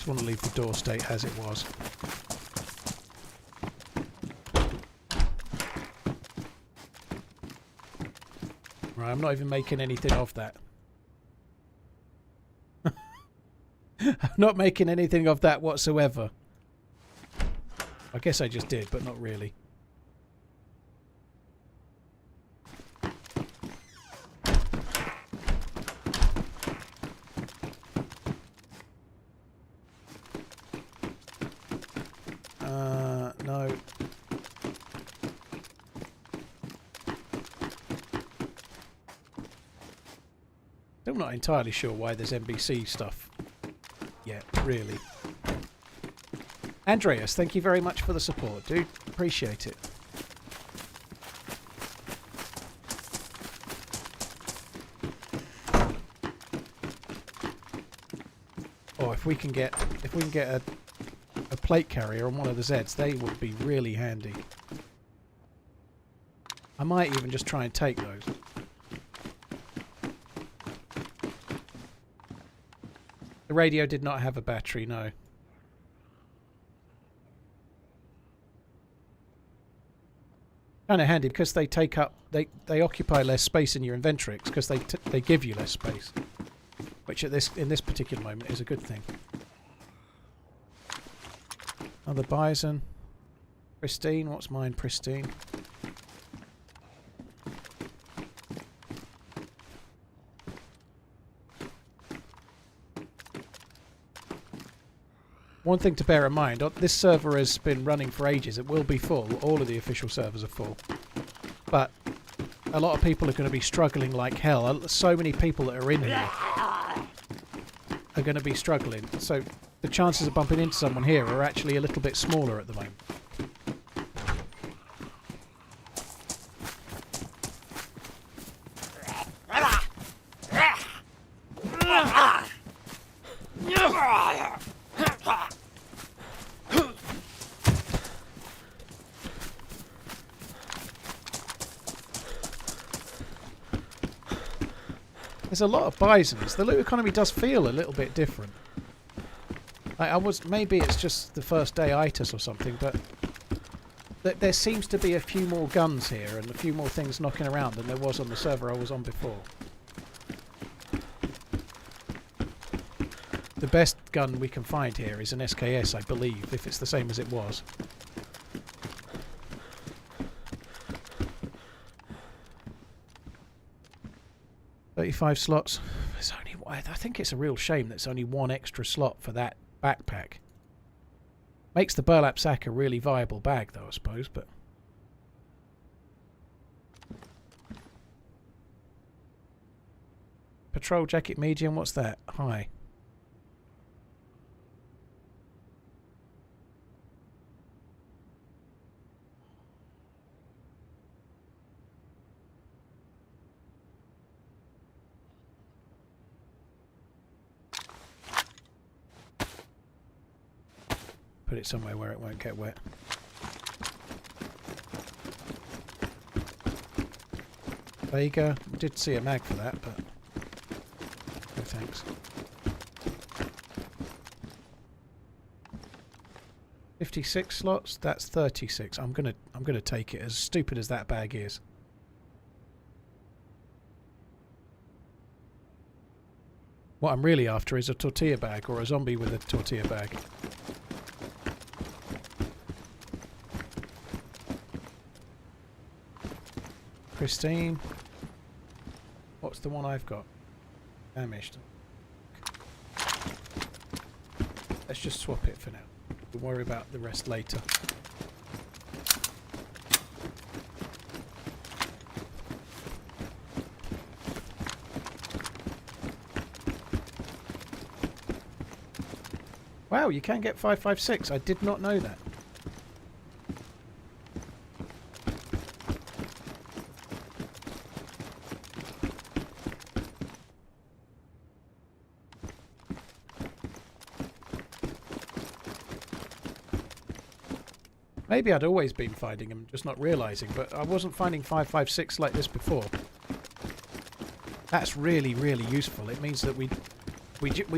Speaker 1: Want to leave the door state as it was. Right, I'm not even making anything of that. I'm not making anything of that whatsoever. I guess I just did, but not really. No. Still not entirely sure why there's NBC stuff yet, really. Andreas, thank you very much for the support, dude. Appreciate it. Oh, if we can get a plate carrier on one of the Zeds, they would be really handy. I might even just try and take those. The radio did not have a battery, no. Kind of handy because they take up, they occupy less space in your inventory because they give you less space, which in this particular moment is a good thing. Another bison. Pristine. What's mine? Pristine. One thing to bear in mind, this server has been running for ages. It will be full. All of the official servers are full. But a lot of people are going to be struggling like hell. So many people that are in here are going to be struggling. So the chances of bumping into someone here are actually a little bit smaller at the moment. There's a lot of bisons. The loot economy does feel a little bit different. Maybe it's just the first day itis or something, but there seems to be a few more guns here and a few more things knocking around than there was on the server I was on before. The best gun we can find here is an SKS, I believe, if it's the same as it was. $35 slots. There's only, I think it's a real shame there's only one extra slot for that backpack. Makes the burlap sack a really viable bag, though, I suppose, but... Patrol jacket medium, what's that? High. Put it somewhere where it won't get wet. Vega, did see a mag for that, but no thanks. 56 slots, that's 36. I'm gonna take it, as stupid as that bag is. What I'm really after is a tortilla bag or a zombie with a tortilla bag. Pristine. What's the one I've got? Damaged. Let's just swap it for now. We'll worry about the rest later. Wow, you can get 556. I did not know that. Maybe I'd always been finding them, just not realising, but I wasn't finding 556 like this before. That's really, really useful. It means that we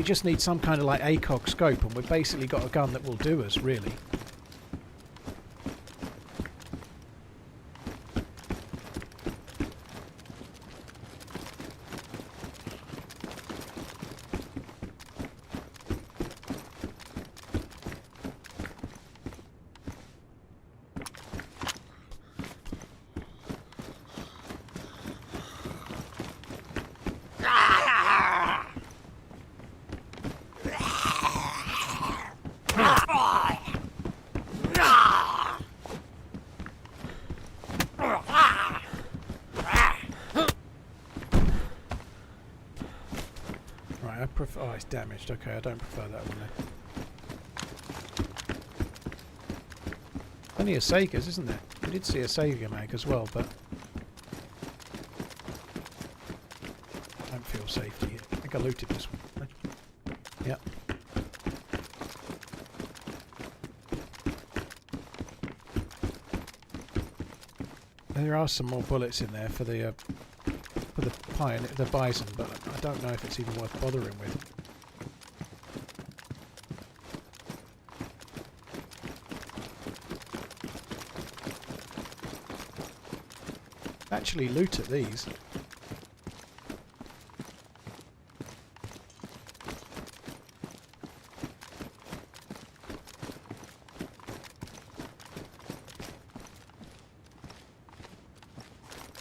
Speaker 1: just need some kind of like ACOG scope, and we've basically got a gun that will do us, really. Right, I prefer... Oh, it's damaged. Okay, I don't prefer that one then. Plenty of Sagas, isn't there? We did see a Saga mag as well, but... I don't feel safety here. I think I looted this one. Yep. There are some more bullets in there for the bison, but I don't know if it's even worth bothering with. Actually loot at these.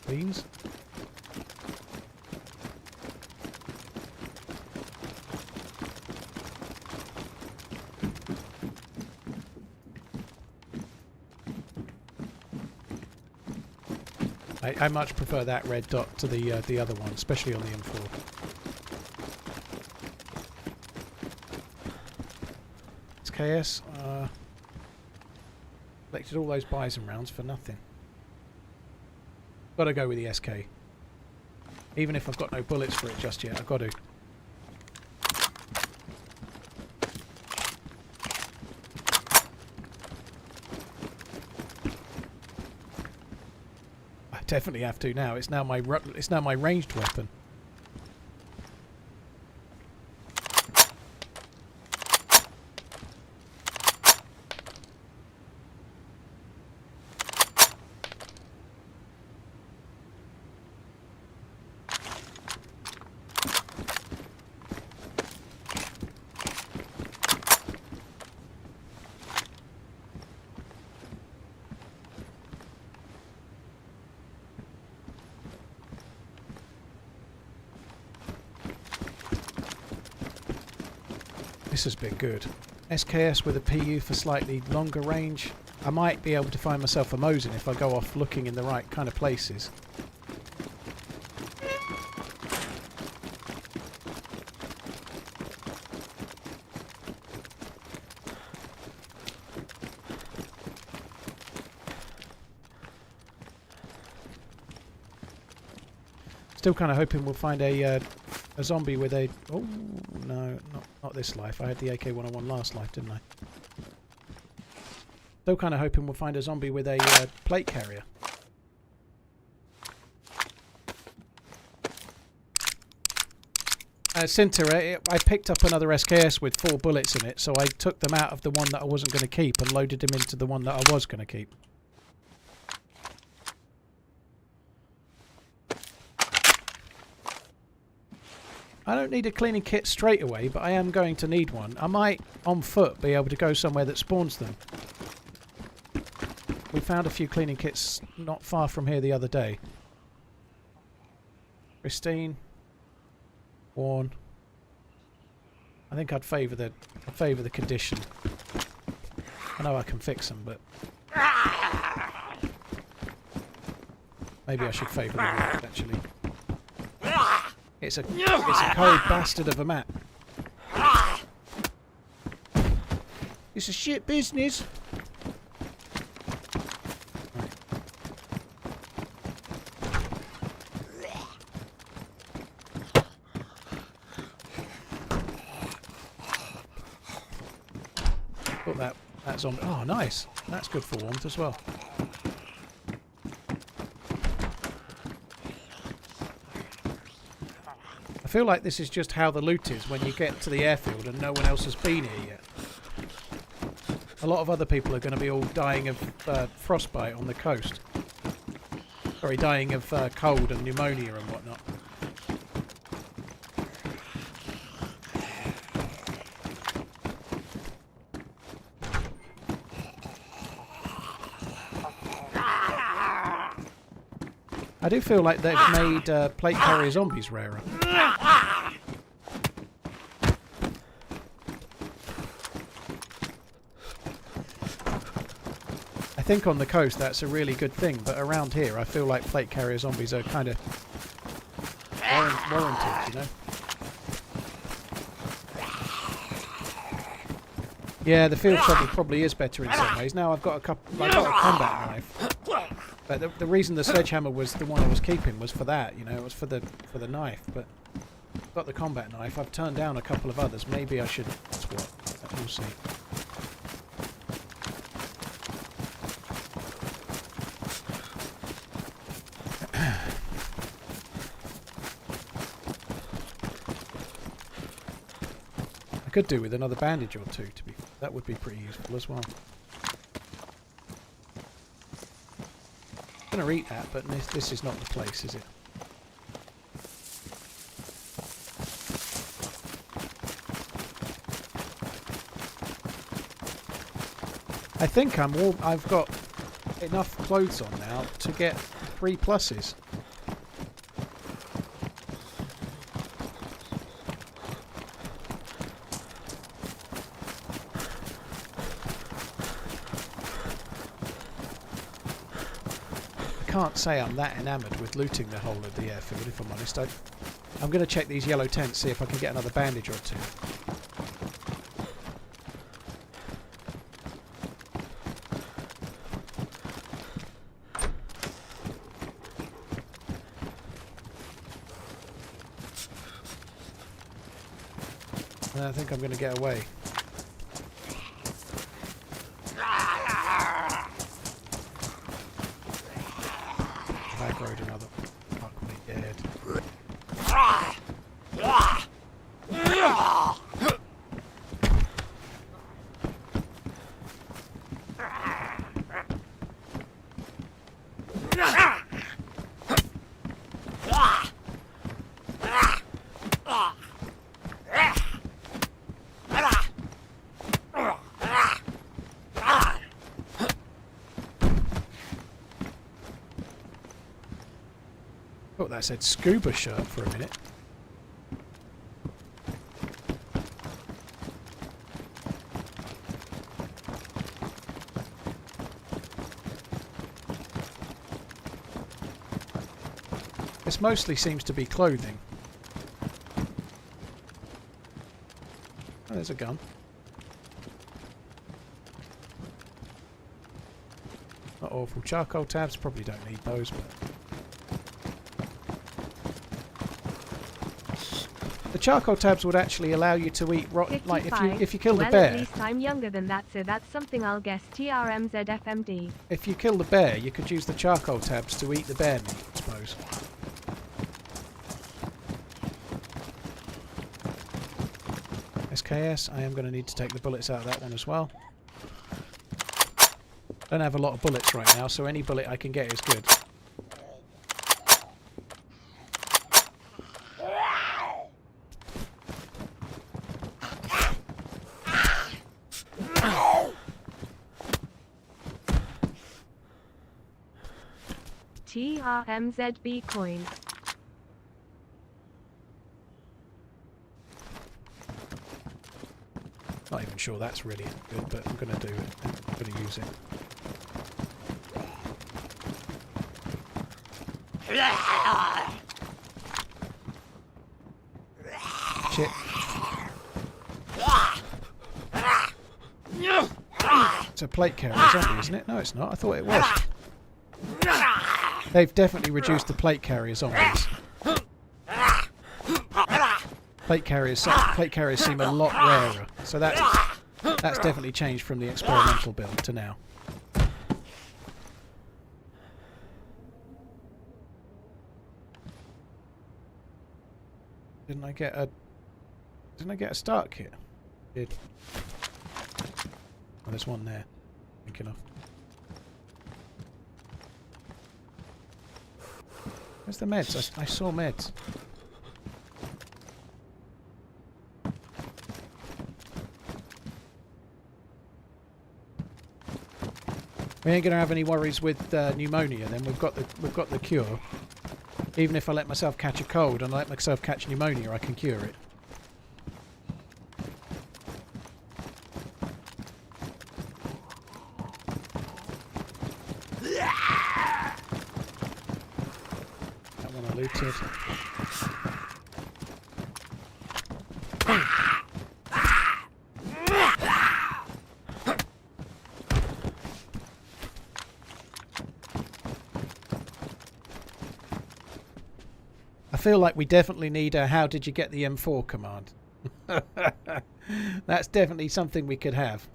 Speaker 1: Beans. I much prefer that red dot to the other one, especially on the M4. It's KS. Collected all those bison rounds for nothing. Gotta go with the SK. Even if I've got no bullets for it just yet, I've got to. I definitely have to now. It's now my ranged weapon. This has been good. SKS with a PU for slightly longer range. I might be able to find myself a Mosin if I go off looking in the right kind of places. Still kind of hoping we'll find a zombie with a... Oh, no, not this life. I had the AK-101 last life, didn't I? Still kind of hoping we'll find a zombie with a plate carrier. Sinter, I picked up another SKS with 4 bullets in it, so I took them out of the one that I wasn't going to keep and loaded them into the one that I was going to keep. I don't need a cleaning kit straight away, but I am going to need one. I might, on foot, be able to go somewhere that spawns them. We found a few cleaning kits not far from here the other day. Pristine. Worn. I think I'd favour the condition. I know I can fix them, but maybe I should favour the wood, actually. It's a cold bastard of a map. It's a shit business. Thought that's on. Oh, nice. That's good for warmth as well. I feel like this is just how the loot is when you get to the airfield and no one else has been here yet. A lot of other people are going to be all dying of frostbite on the coast. Sorry, dying of cold and pneumonia and whatnot. I do feel like they've made plate carrier zombies rarer. I think on the coast that's a really good thing, but around here I feel like plate carrier zombies are kind of warranted, you know? Yeah, the field trouble probably is better in some ways. Now I've got a combat knife. But the reason the sledgehammer was the one I was keeping was for that, you know, it was for the knife. But I've got the combat knife. I've turned down a couple of others. Maybe I should swap. We'll see. I could do with another bandage or two. That would be pretty useful as well. I'm going to eat that, but this is not the place, is it? I think I've got enough clothes on now to get 3 pluses. I can't say I'm that enamoured with looting the whole of the airfield, if I'm honest. I'm going to check these yellow tents, see if I can get another bandage or two. And I think I'm going to get away. Road another. Fuck me dead. Thought that said scuba shirt for a minute. This mostly seems to be clothing. Oh, there's a gun. Not awful. Charcoal tabs, probably don't need those, but... The charcoal tabs would actually allow you to eat like if you killed a bear.
Speaker 2: At least I'm younger than that, so that's something I'll guess. TRMZ FMD.
Speaker 1: If you killed a bear, you could use the charcoal tabs to eat the bear meat, I suppose. SKS, I am going to need to take the bullets out of that one as well. Don't have a lot of bullets right now, so any bullet I can get is good.
Speaker 2: TRMZB coin.
Speaker 1: Not even sure that's really good, but I'm going to do it. I'm going to use it. Shit. It's a plate carrier zombie, isn't it? No, it's not. I thought it was. They've definitely reduced the plate carrier zombies. Plate carriers seem a lot rarer, so that's definitely changed from the experimental build to now. Didn't I get a start kit? Did. Oh, there's one there. Thinking of. Where's the meds? I saw meds. We ain't gonna have any worries with pneumonia. Then we've got the cure. Even if I let myself catch a cold and I let myself catch pneumonia, I can cure it. That one I looted. feel like we definitely need a how did you get the M4 command. That's definitely something we could have.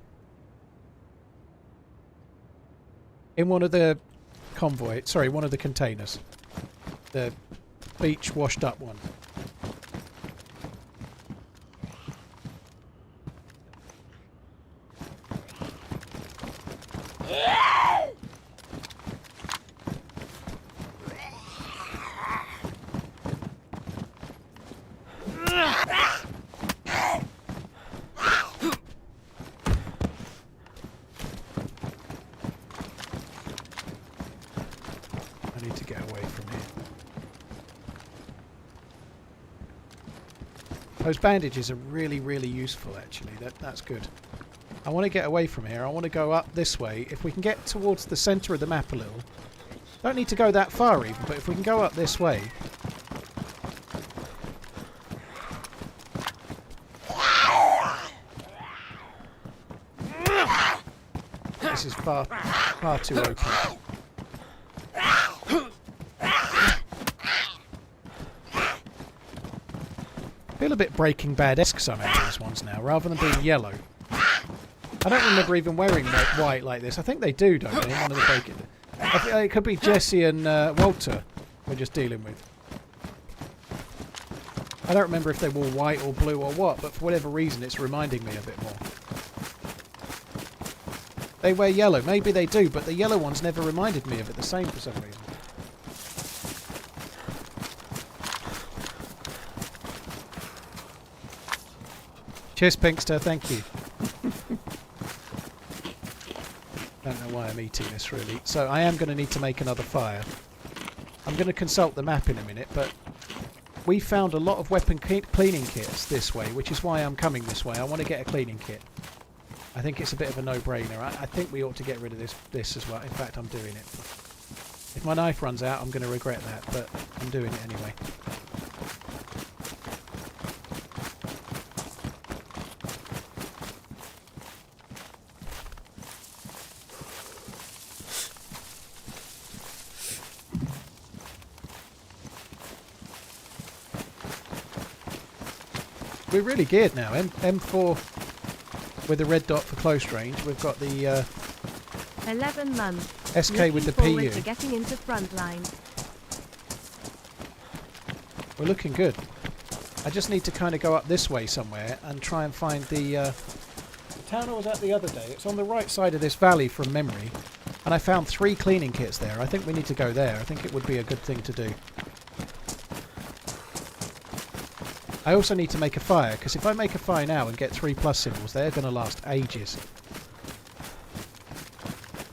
Speaker 1: In one of the one of the containers. The beach washed up one. I need to get away from here. Those bandages are really, really useful actually. That's good. I want to get away from here. I want to go up this way. If we can get towards the centre of the map a little. Don't need to go that far even, but if we can go up this way. This is far too open. Feel a bit Breaking Bad-esque some of these ones now, rather than being yellow. I don't remember even wearing white like this. I think they do, don't they? In one of the Breaking. It could be Jesse and Walter we're just dealing with. I don't remember if they wore white or blue or what, but for whatever reason it's reminding me a bit more. They wear yellow. Maybe they do, but the yellow ones never reminded me of it the same for some reason. Cheers, Pinkster. Thank you. Don't know why I'm eating this, really. So I am going to need to make another fire. I'm going to consult the map in a minute, but we found a lot of weapon cleaning kits this way, which is why I'm coming this way. I want to get a cleaning kit. I think it's a bit of a no-brainer. I think we ought to get rid of this as well. In fact, I'm doing it. If my knife runs out, I'm going to regret that, but I'm doing it anyway. We're really geared now. M4 with the red dot for close range. We've got the
Speaker 2: 11 months.
Speaker 1: SK with the
Speaker 2: forward
Speaker 1: PU.
Speaker 2: to getting into frontline.
Speaker 1: We're looking good. I just need to kind of go up this way somewhere and try and find the town I was at the other day. It's on the right side of this valley from memory. And I found 3 cleaning kits there. I think we need to go there. I think it would be a good thing to do. I also need to make a fire, because if I make a fire now and get 3+ symbols, they're going to last ages.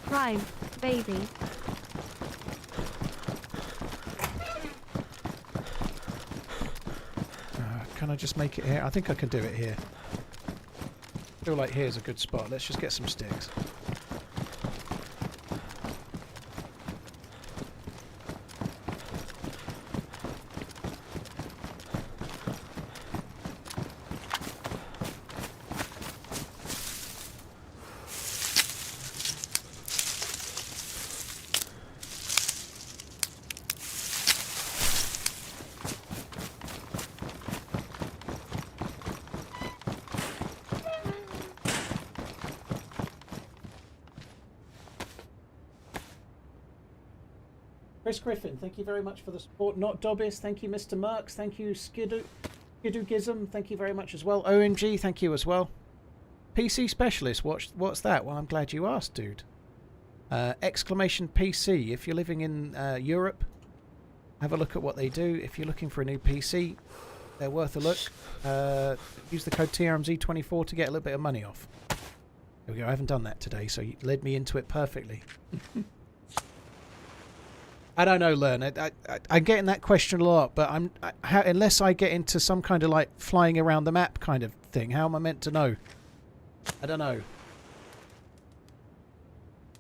Speaker 2: Prime, baby.
Speaker 1: Can I just make it here? I think I can do it here. I feel like here's a good spot. Let's just get some sticks. Chris Griffin, thank you very much for the support. Not Dobbis, thank you. Mr. Merks, thank you. Skidugism, thank you very much as well. OMG, thank you as well. PC Specialist, what's that? Well, I'm glad you asked, dude. Exclamation PC, if you're living in Europe, have a look at what they do. If you're looking for a new PC, they're worth a look. Use the code TRMZ24 to get a little bit of money off. There we go, I haven't done that today, so you led me into it perfectly. I don't know, Learn. I'm getting that question a lot, but unless I get into some kind of like flying around the map kind of thing, how am I meant to know? I don't know.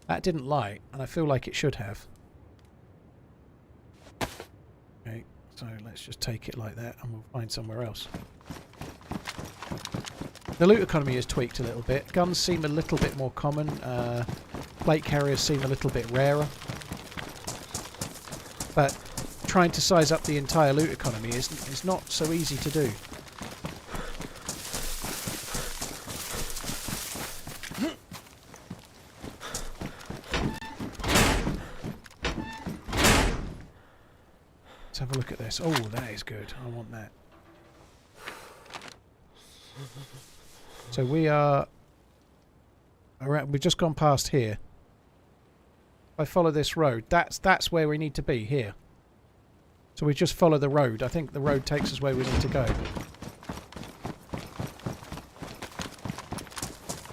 Speaker 1: That didn't light, and I feel like it should have. Okay, so let's just take it like that, and we'll find somewhere else. The loot economy is tweaked a little bit. Guns seem a little bit more common. Plate carriers seem a little bit rarer. But trying to size up the entire loot economy is not so easy to do. Let's have a look at this. Oh, that is good. I want that. So we are around, we've just gone past here. If I follow this road, that's where we need to be, here. So we just follow the road. I think the road takes us where we need to go.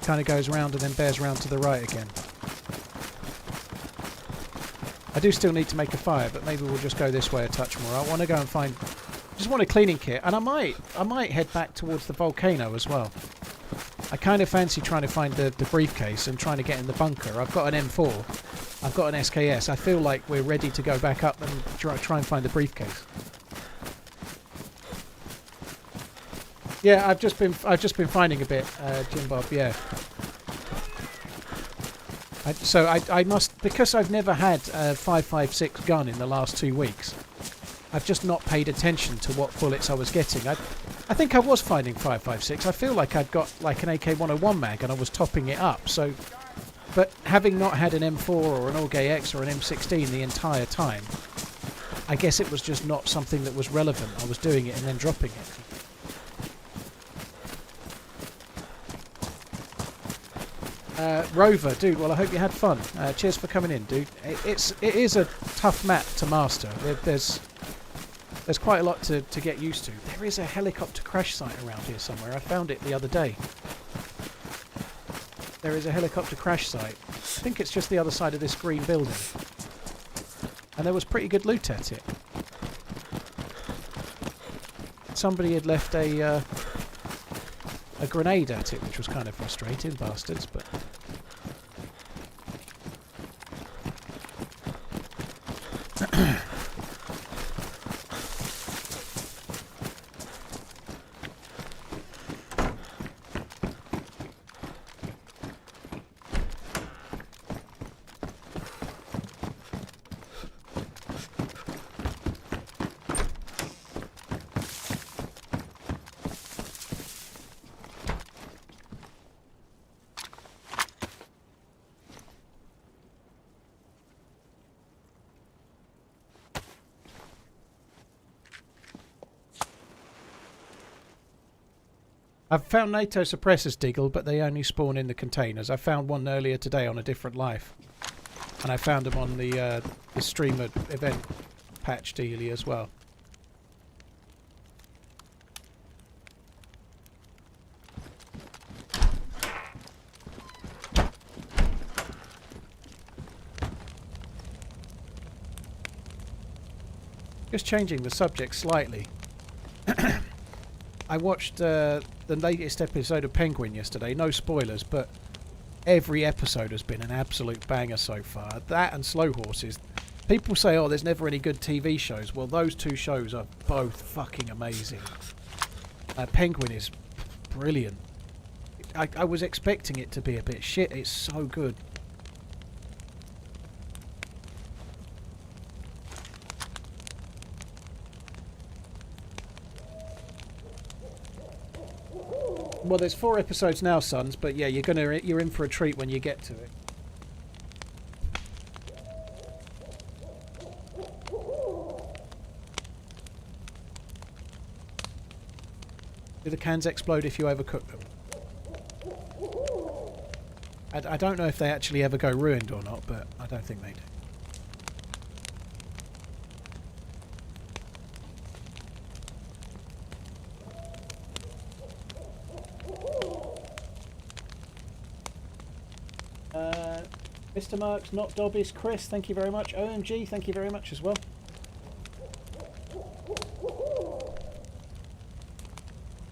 Speaker 1: Kind of goes round and then bears round to the right again. I do still need to make a fire, but maybe we'll just go this way a touch more. I want to go and find... just want a cleaning kit, and I might head back towards the volcano as well. I kind of fancy trying to find the briefcase and trying to get in the bunker. I've got an M4. I've got an SKS. I feel like we're ready to go back up and try and find the briefcase. Yeah, I've just been finding a bit, Jim Bob. Yeah. So I must, because I've never had a 5.56 gun in the last 2 weeks. I've just not paid attention to what bullets I was getting. I think I was finding 5.56. I feel like I'd got like an AK-101 mag and I was topping it up. So, but having not had an M4 or an Orgay X or an M16 the entire time, I guess it was just not something that was relevant. I was doing it and then dropping it. Rover, dude, well I hope you had fun. Cheers for coming in, dude. It is a tough map to master. There's quite a lot to get used to. There is a helicopter crash site around here somewhere. I found it the other day. There is a helicopter crash site. I think it's just the other side of this green building. And there was pretty good loot at it. Somebody had left a grenade at it, which was kind of frustrating, bastards, but... I've found NATO suppressors, Diggle, but they only spawn in the containers. I found one earlier today on a different life. And I found them on the streamer event patch dealie as well. Just changing the subject slightly. I watched the latest episode of Penguin yesterday. No spoilers, but every episode has been an absolute banger so far. That and Slow Horses. People say, oh, there's never any good TV shows. Well, those two shows are both fucking amazing. Penguin is brilliant. I was expecting it to be a bit shit. It's so good. Well, there's 4 episodes now, sons, but yeah, you're in for a treat when you get to it. Do the cans explode if you overcook them? I don't know if they actually ever go ruined or not, but I don't think they do. Mr. Marks, not Dobbies, Chris, thank you very much. OMG, thank you very much as well.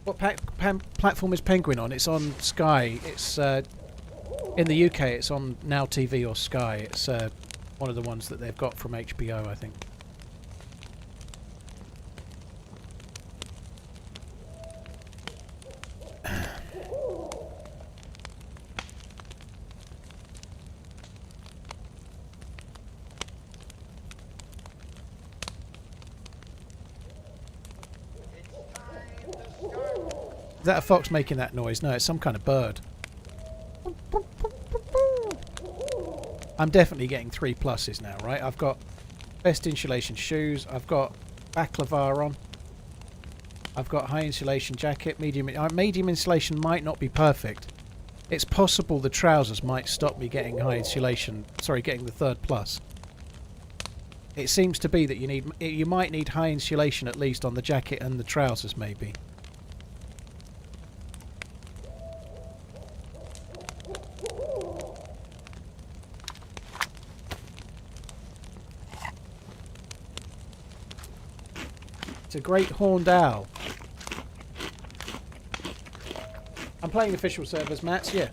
Speaker 1: What platform is Penguin on? It's on Sky. It's in the UK. It's on Now TV or Sky. It's one of the ones that they've got from HBO, I think. Is that a fox making that noise? No, it's some kind of bird. I'm definitely getting 3 pluses now, right? I've got best insulation shoes. I've got baklava on. I've got high insulation jacket. Medium insulation might not be perfect. It's possible the trousers might stop me getting high insulation. Sorry, getting the 3rd plus. It seems to be that you might need high insulation at least on the jacket and the trousers, maybe. It's a great horned owl. I'm playing official servers, Mats, yeah.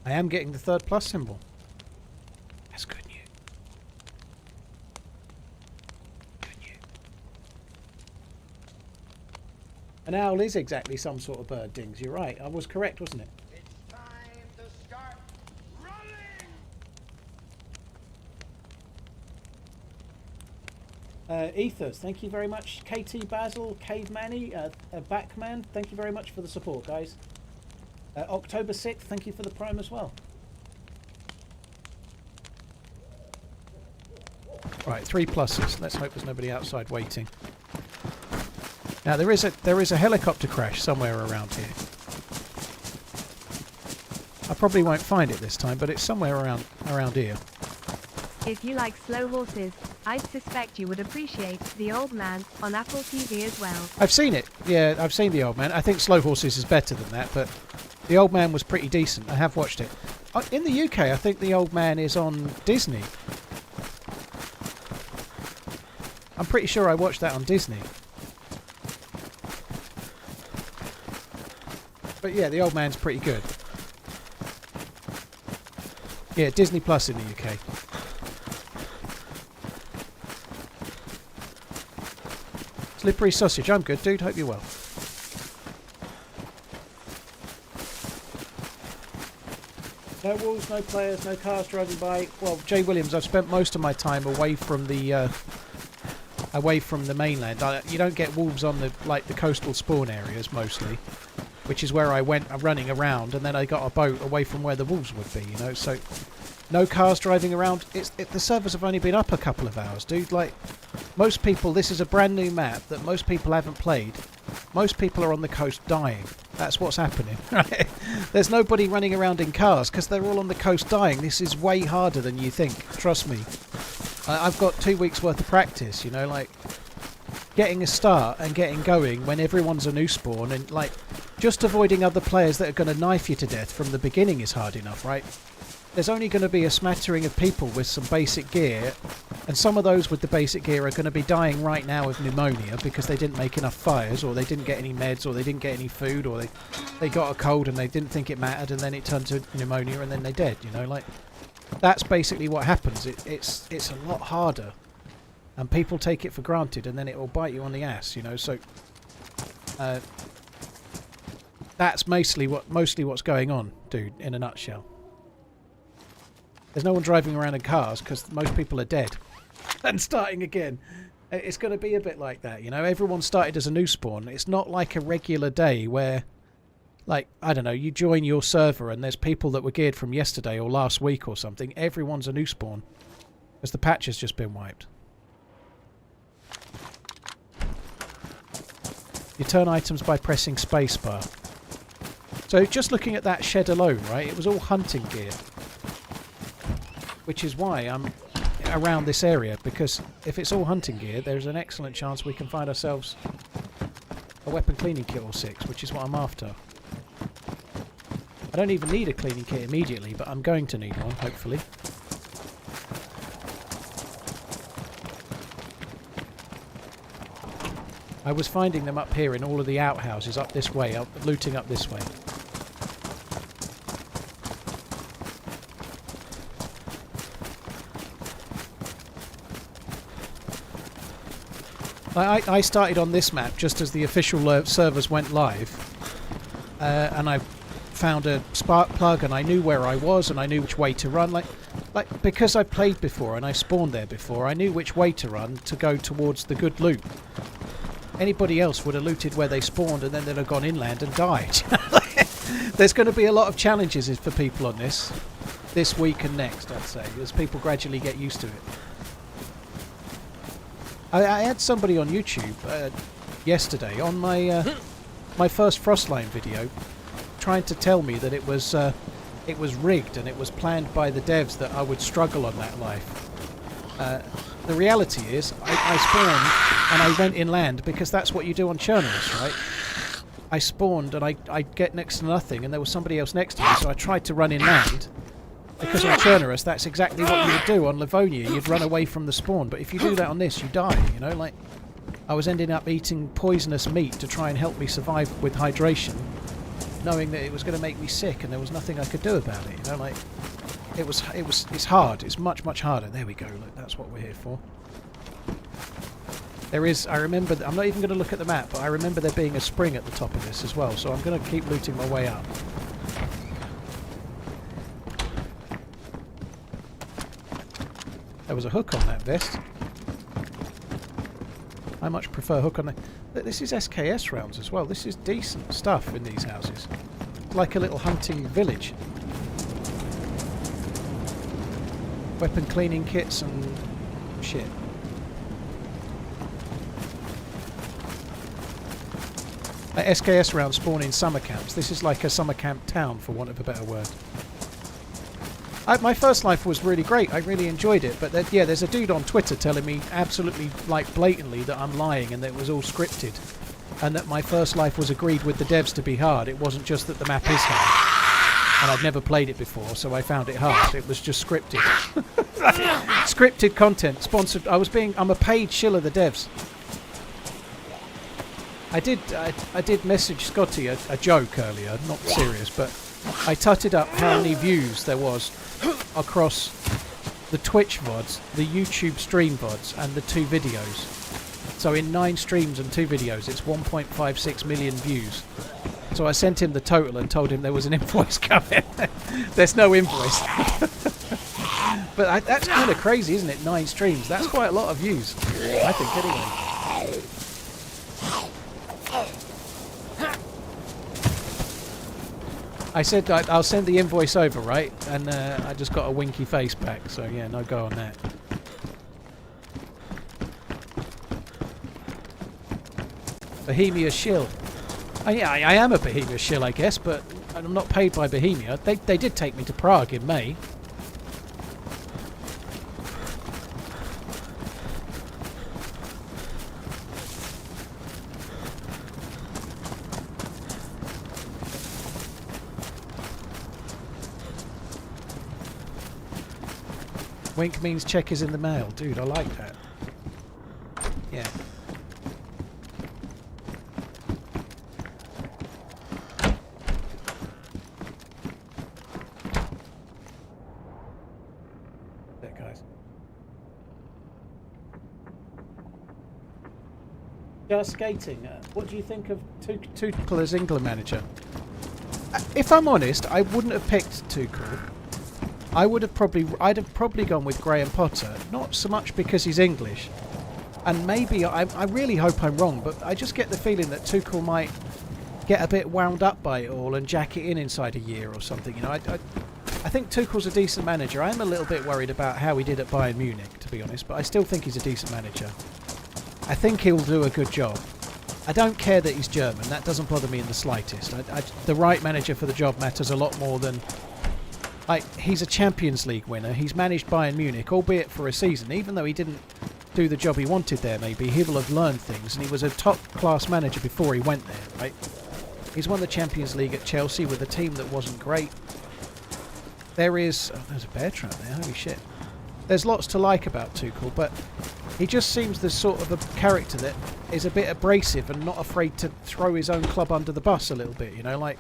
Speaker 1: I am getting the 3rd plus symbol. That's good news. Good news. An owl is exactly some sort of bird, Dings. You're right. I was correct, wasn't it?
Speaker 6: It's time to start running!
Speaker 1: Ethers, thank you very much. KT Basil, Cave Manny, Backman, thank you very much for the support, guys. October 6th, thank you for the Prime as well. Right, 3 pluses. Let's hope there's nobody outside waiting. Now there is a helicopter crash somewhere around here. I probably won't find it this time, but it's somewhere around here.
Speaker 2: If you like slow horses, I'd suspect you would appreciate The Old Man on Apple TV as well.
Speaker 1: I've seen it. Yeah, I've seen The Old Man. I think Slow Horses is better than that, but The Old Man was pretty decent. I have watched it. In the UK, I think The Old Man is on Disney. I'm pretty sure I watched that on Disney. But yeah, The Old Man's pretty good. Yeah, Disney Plus in the UK. Slippery Sausage, I'm good, dude. Hope you're well. No walls, no players, no cars driving by. Well, Jay Williams, I've spent most of my time away from the mainland. You don't get wolves on the coastal spawn areas mostly, which is where I went running around, and then I got a boat away from where the wolves would be. You know, so no cars driving around. The servers have only been up a couple of hours, dude. Like most people, this is a brand new map that most people haven't played. Most people are on the coast dying. That's what's happening, right? There's nobody running around in cars because they're all on the coast dying. This is way harder than you think. Trust me. I've got 2 weeks worth of practice, you know, like getting a start and getting going when everyone's a new spawn, and like just avoiding other players that are going to knife you to death from the beginning is hard enough, right? There's only going to be a smattering of people with some basic gear, and some of those with the basic gear are going to be dying right now of pneumonia because they didn't make enough fires, or they didn't get any meds, or they didn't get any food, or they got a cold and they didn't think it mattered, and then it turned to pneumonia and then they're dead, you know, like that's basically what happens. It's a lot harder, and people take it for granted, and then it will bite you on the ass, you know. So that's mostly what's going on, dude, in a nutshell. There's no one driving around in cars because most people are dead and starting again. It's going to be a bit like that, you know. Everyone started as a new spawn. It's not like a regular day where, like, I don't know, you join your server and there's people that were geared from yesterday or last week or something. Everyone's a new spawn because the patch has just been wiped. You turn items by pressing spacebar. So just looking at that shed alone, right, it was all hunting gear. Which is why I'm around this area, because if it's all hunting gear, there's an excellent chance we can find ourselves a weapon cleaning kit or 6, which is what I'm after. I don't even need a cleaning kit immediately, but I'm going to need one, hopefully. I was finding them up here in all of the outhouses up this way, looting up this way. I started on this map just as the official servers went live, and I found a spark plug, and I knew where I was, and I knew which way to run. Like because I played before and I spawned there before, I knew which way to run to go towards the good loot. Anybody else would have looted where they spawned, and then they'd have gone inland and died. There's going to be a lot of challenges for people on this week and next, I'd say, as people gradually get used to it. I had somebody on YouTube yesterday on my my first FROSTLINE video trying to tell me that it was rigged and it was planned by the devs that I would struggle on that life. The reality is I spawned and I went inland because that's what you do on Chernarus, right? I spawned and I get next to nothing, and there was somebody else next to me, so I tried to run inland. Because on Chernarus, that's exactly what you would do. On Livonia, you'd run away from the spawn. But if you do that on this, you die, you know? Like, I was ending up eating poisonous meat to try and help me survive with hydration, knowing that it was going to make me sick and there was nothing I could do about it, you know? Like, it's hard. It's much, much harder. There we go. Look, that's what we're here for. There is, I remember, I'm not even going to look at the map, but I remember there being a spring at the top of this as well, so I'm going to keep looting my way up. There was a hook on that vest. I much prefer hook on that. This is SKS rounds as well. This is decent stuff in these houses. Like a little hunting village. Weapon cleaning kits and shit. SKS rounds spawn in summer camps. This is like a summer camp town, for want of a better word. My first life was really great. I really enjoyed it. But yeah, there's a dude on Twitter telling me absolutely, like, blatantly that I'm lying and that it was all scripted. And that my first life was agreed with the devs to be hard. It wasn't just that the map is hard. And I'd never played it before, so I found it hard. It was just scripted. Scripted content. Sponsored. I'm a paid shill of the devs. I did message Scotty a joke earlier, not serious, but I tutted up how many views there was across the Twitch VODs, the YouTube stream VODs, and the 2 videos. So in 9 streams and 2 videos, it's 1.56 million views. So I sent him the total and told him there was an invoice coming. There's no invoice. But that's kind of crazy, isn't it? 9 streams. That's quite a lot of views, I think, anyway. I said I'll send the invoice over, right? And I just got a winky face back, so yeah, no go on that. Bohemia shill. Yeah, I am a Bohemia shill, I guess, but I'm not paid by Bohemia. They did take me to Prague in May. Wink means check is in the mail. Dude, I like that. Yeah. There, guys. Just skating. What do you think of Tuchel as England manager? If I'm honest, I wouldn't have picked Tuchel. I'd have probably gone with Graham Potter, not so much because he's English, and maybe I really hope I'm wrong, but I just get the feeling that Tuchel might get a bit wound up by it all and jack it in inside a year or something. You know, I think Tuchel's a decent manager. I'm a little bit worried about how he did at Bayern Munich, to be honest, but I still think he's a decent manager. I think he'll do a good job. I don't care that he's German. That doesn't bother me in the slightest. The right manager for the job matters a lot more than... he's a Champions League winner. He's managed Bayern Munich, albeit for a season. Even though he didn't do the job he wanted there, maybe, he will have learned things. And he was a top-class manager before he went there, right? He's won the Champions League at Chelsea with a team that wasn't great. There's a bear trap there, holy shit. There's lots to like about Tuchel, but he just seems the sort of a character that is a bit abrasive and not afraid to throw his own club under the bus a little bit, you know, like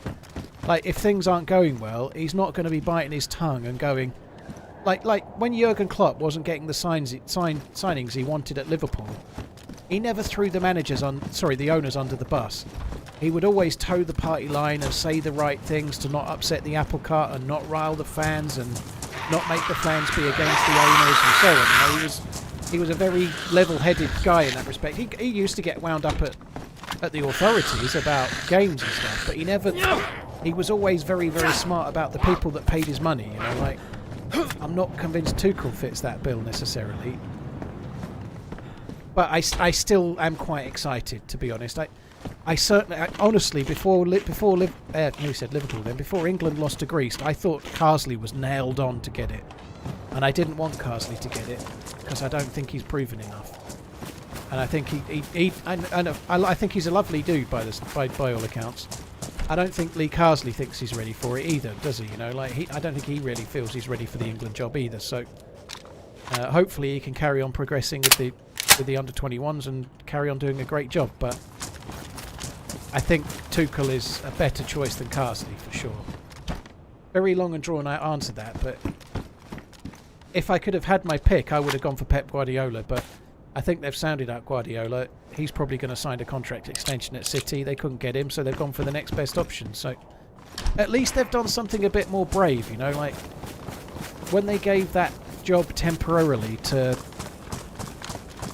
Speaker 1: if things aren't going well, he's not going to be biting his tongue and going... Like when Jurgen Klopp wasn't getting the signings he wanted at Liverpool, he never threw the the owners under the bus. He would always toe the party line and say the right things to not upset the apple cart and not rile the fans and not make the fans be against the owners and so on. You know, he was a very level-headed guy in that respect. He used to get wound up at the authorities about games and stuff, but he never... He was always very, very smart about the people that paid his money, you know, like... I'm not convinced Tuchel fits that bill necessarily. But I still am quite excited, to be honest. I certainly... honestly, before Liverpool then, before England lost to Greece, I thought Carsley was nailed on to get it. And I didn't want Carsley to get it, because I don't think he's proven enough. And I think I think he's a lovely dude by all accounts. I don't think Lee Carsley thinks he's ready for it either, does he? You know, like I don't think he really feels he's ready for the England job either. So hopefully he can carry on progressing with the under-21s and carry on doing a great job. But I think Tuchel is a better choice than Carsley for sure. Very long and drawn out answer that, but if I could have had my pick, I would have gone for Pep Guardiola. But I think they've sounded out Guardiola. He's probably going to sign a contract extension at City. They couldn't get him, so they've gone for the next best option. So at least they've done something a bit more brave, you know, like when they gave that job temporarily to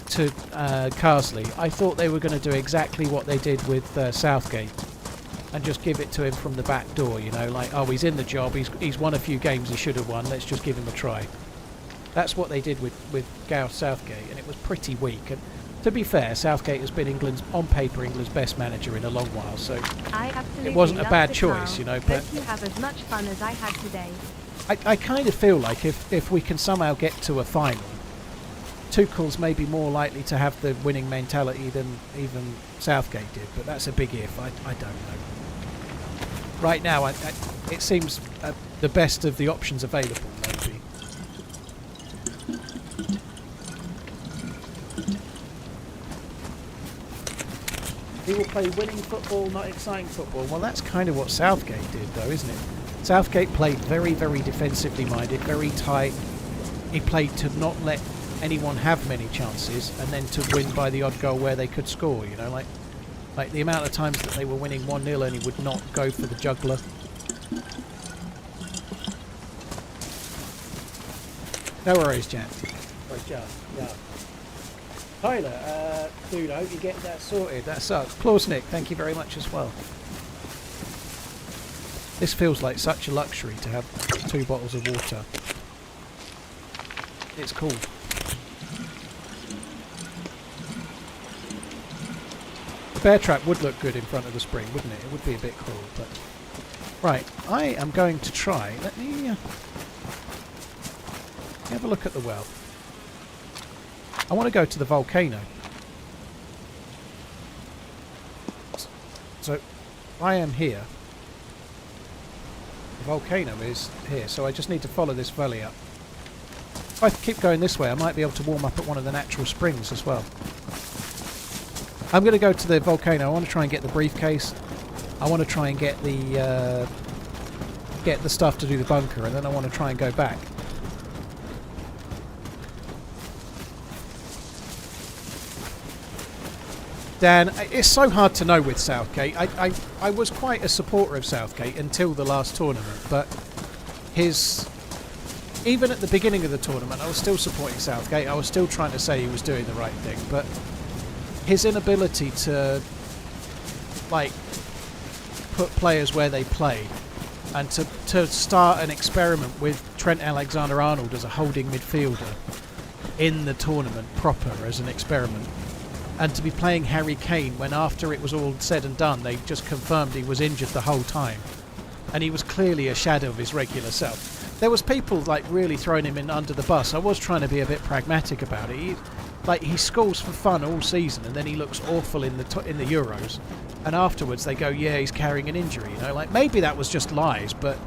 Speaker 1: Carsley, I thought they were going to do exactly what they did with Southgate and just give it to him from the back door, you know, like, oh, he's in the job, he's won a few games he should have won, let's just give him a try. That's what they did with Gareth Southgate, and it was pretty weak. And to be fair, Southgate has been on paper England's best manager in a long while, so it wasn't a bad choice, you know. But
Speaker 2: hope you have as much fun as I had today.
Speaker 1: I kind of feel like if we can somehow get to a final, Tuchel's maybe more likely to have the winning mentality than even Southgate did, but that's a big if. I don't know. Right now, it seems the best of the options available, maybe. He will play winning football, not exciting football. Well, that's kind of what Southgate did, though, isn't it? Southgate played very, very defensively minded, very tight. He played to not let anyone have many chances, and then to win by the odd goal where they could score. You know, like the amount of times that they were winning 1-0 and he would not go for the juggler. No worries, Jan. Right, yeah. Tyler, dude, I hope you get that sorted. That sucks. Clausnick, thank you very much as well. This feels like such a luxury to have 2 bottles of water. It's cool. The bear trap would look good in front of the spring, wouldn't it? It would be a bit cool, but... Right, I am going to try... Let me have a look at the well. I want to go to the volcano. So, I am here. The volcano is here, so I just need to follow this valley up. If I keep going this way, I might be able to warm up at one of the natural springs as well. I'm going to go to the volcano. I want to try and get the briefcase. I want to try and get the stuff to do the bunker, and then I want to try and go back. Dan, it's so hard to know with Southgate. I was quite a supporter of Southgate until the last tournament, but even at the beginning of the tournament, I was still supporting Southgate. I was still trying to say he was doing the right thing, but his inability to, like, put players where they play and to start an experiment with Trent Alexander-Arnold as a holding midfielder in the tournament proper as an experiment, and to be playing Harry Kane when after it was all said and done they just confirmed he was injured the whole time and he was clearly a shadow of his regular self. There was people like really throwing him in under the bus. I was trying to be a bit pragmatic about it. He scores for fun all season and then he looks awful in the Euros, and afterwards they go, yeah, he's carrying an injury, you know, like maybe that was just lies, but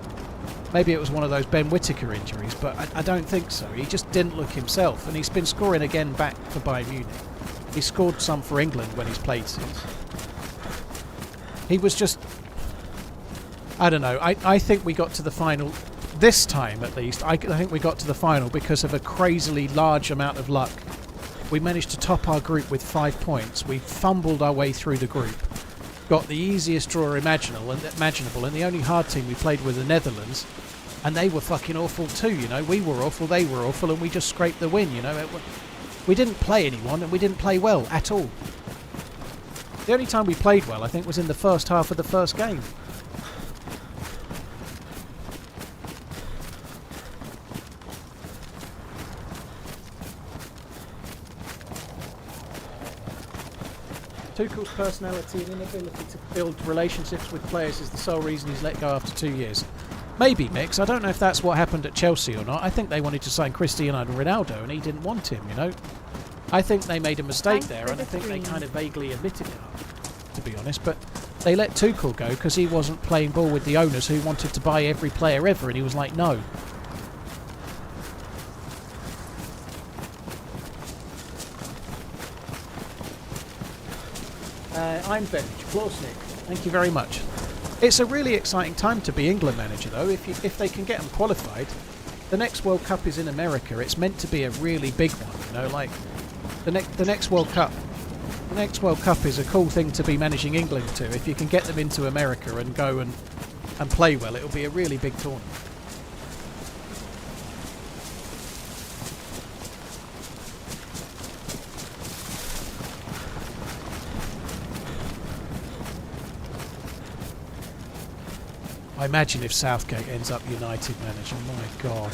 Speaker 1: maybe it was one of those Ben Whittaker injuries, but I don't think so. He just didn't look himself, and he's been scoring again back for Bayern Munich. He scored some for England when he's played since. He was just... I don't know. I think we got to the final, this time at least, I think we got to the final because of a crazily large amount of luck We managed to top our group with 5 points. We fumbled our way through the group. Got the easiest draw imaginable, and the only hard team we played were the Netherlands. And they were fucking awful too, you know. We were awful, they were awful, and we just scraped the win, you know. We didn't play anyone, and we didn't play well at all. The only time we played well, I think, was in the first half of the first game. Tuchel's personality and inability to build relationships with players is the sole reason he's let go after 2 years. Maybe, Mix. I don't know if that's what happened at Chelsea or not. I think they wanted to sign Cristiano Ronaldo and he didn't want him, you know. I think they made a mistake there, and I think they kind of vaguely admitted it, to be honest. But they let Tuchel go because he wasn't playing ball with the owners who wanted to buy every player ever, and he was like, no. I'm Benj, Florsnick. Thank you very much. It's a really exciting time to be England manager, though. If they can get them qualified, the next World Cup is in America. It's meant to be a really big one, you know. Like the next World Cup. The next World Cup is a cool thing to be managing England to. If you can get them into America and go and play well, it'll be a really big tournament. I imagine if Southgate ends up United manager, my God.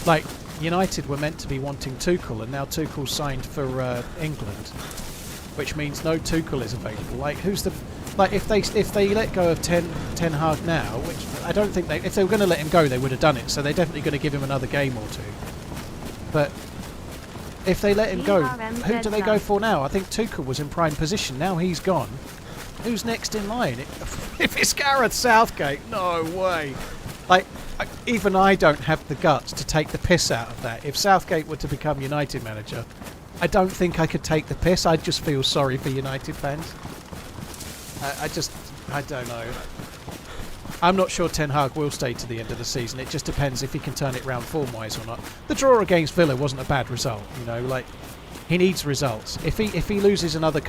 Speaker 1: Like, United were meant to be wanting Tuchel, and now Tuchel's signed for England, which means no Tuchel is available. Like, who's the... Like, if they let go of Ten Hag now, which I don't think they... If they were going to let him go, they would have done it, so they're definitely going to give him another game or two. But if they let him go, who do they go for now? I think Tuchel was in prime position. Now he's gone. Who's next in line? If it's Gareth Southgate, no way. Like, even I don't have the guts to take the piss out of that. If Southgate were to become United manager, I don't think I could take the piss. I'd just feel sorry for United fans. I don't know. I'm not sure Ten Hag will stay to the end of the season. It just depends if he can turn it round form-wise or not. The draw against Villa wasn't a bad result, you know, like... He needs results. If he loses another...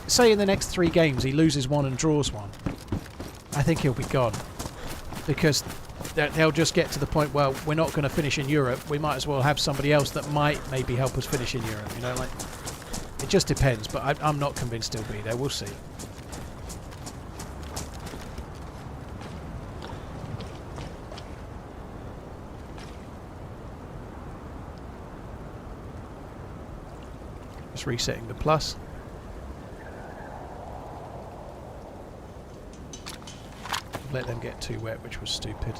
Speaker 1: Say in the next 3 games he loses one and draws one, I think he'll be gone. Because they'll just get to the point where we're not going to finish in Europe. We might as well have somebody else that might maybe help us finish in Europe. You know, like... It just depends, but I'm not convinced he'll be there. We'll see. Resetting the plus. Let them get too wet, which was stupid.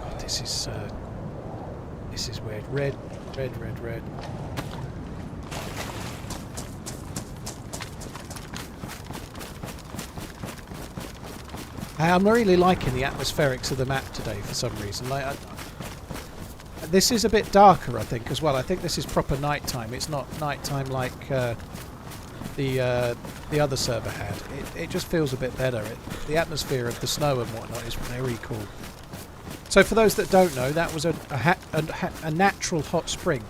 Speaker 1: God, this is weird. Red. I'm really liking the atmospherics of the map today for some reason. Like, this is a bit darker, I think, as well. I think this is proper nighttime. It's not nighttime like the other server had. It just feels a bit better. The atmosphere of the snow and whatnot is very cool. So for those that don't know, that was a natural hot spring.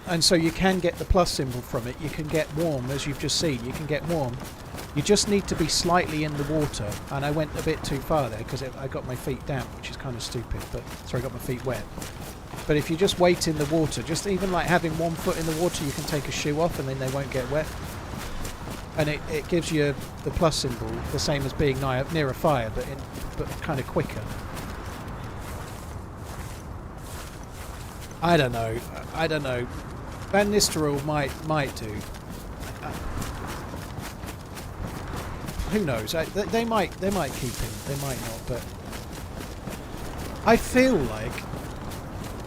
Speaker 1: And so you can get the plus symbol from it. You can get warm, as you've just seen. You can get warm. You just need to be slightly in the water. And I went a bit too far there because I got my feet damp, which is kind of stupid. But sorry, I got my feet wet. But if you just wait in the water, just even like having 1 foot in the water, you can take a shoe off and then they won't get wet. And it gives you the plus symbol, the same as being near a fire, but kind of quicker. I don't know. Van Nistelrooy might do. Who knows? They might keep him. They might not. But I feel like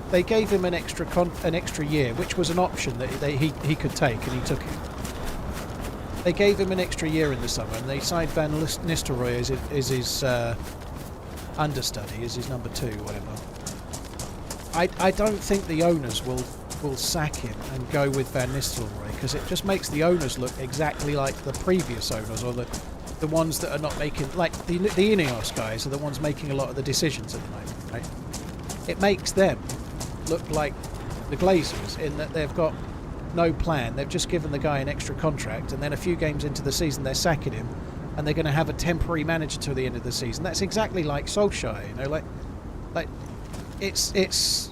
Speaker 1: they gave him an extra year, which was an option that he could take, and he took it. They gave him an extra year in the summer, and they signed Van Nistelrooy as his understudy is his number 2, whatever. I don't think the owners will sack him and go with Van Nistelrooy, because it just makes the owners look exactly like the previous owners, or the ones that are not making, like the Ineos guys are the ones making a lot of the decisions at the moment, right? It makes them look like the Glazers in that they've got no plan. They've just given the guy an extra contract, and then a few games into the season they're sacking him, and they're going to have a temporary manager till the end of the season. That's exactly like Solskjaer, you know, like it's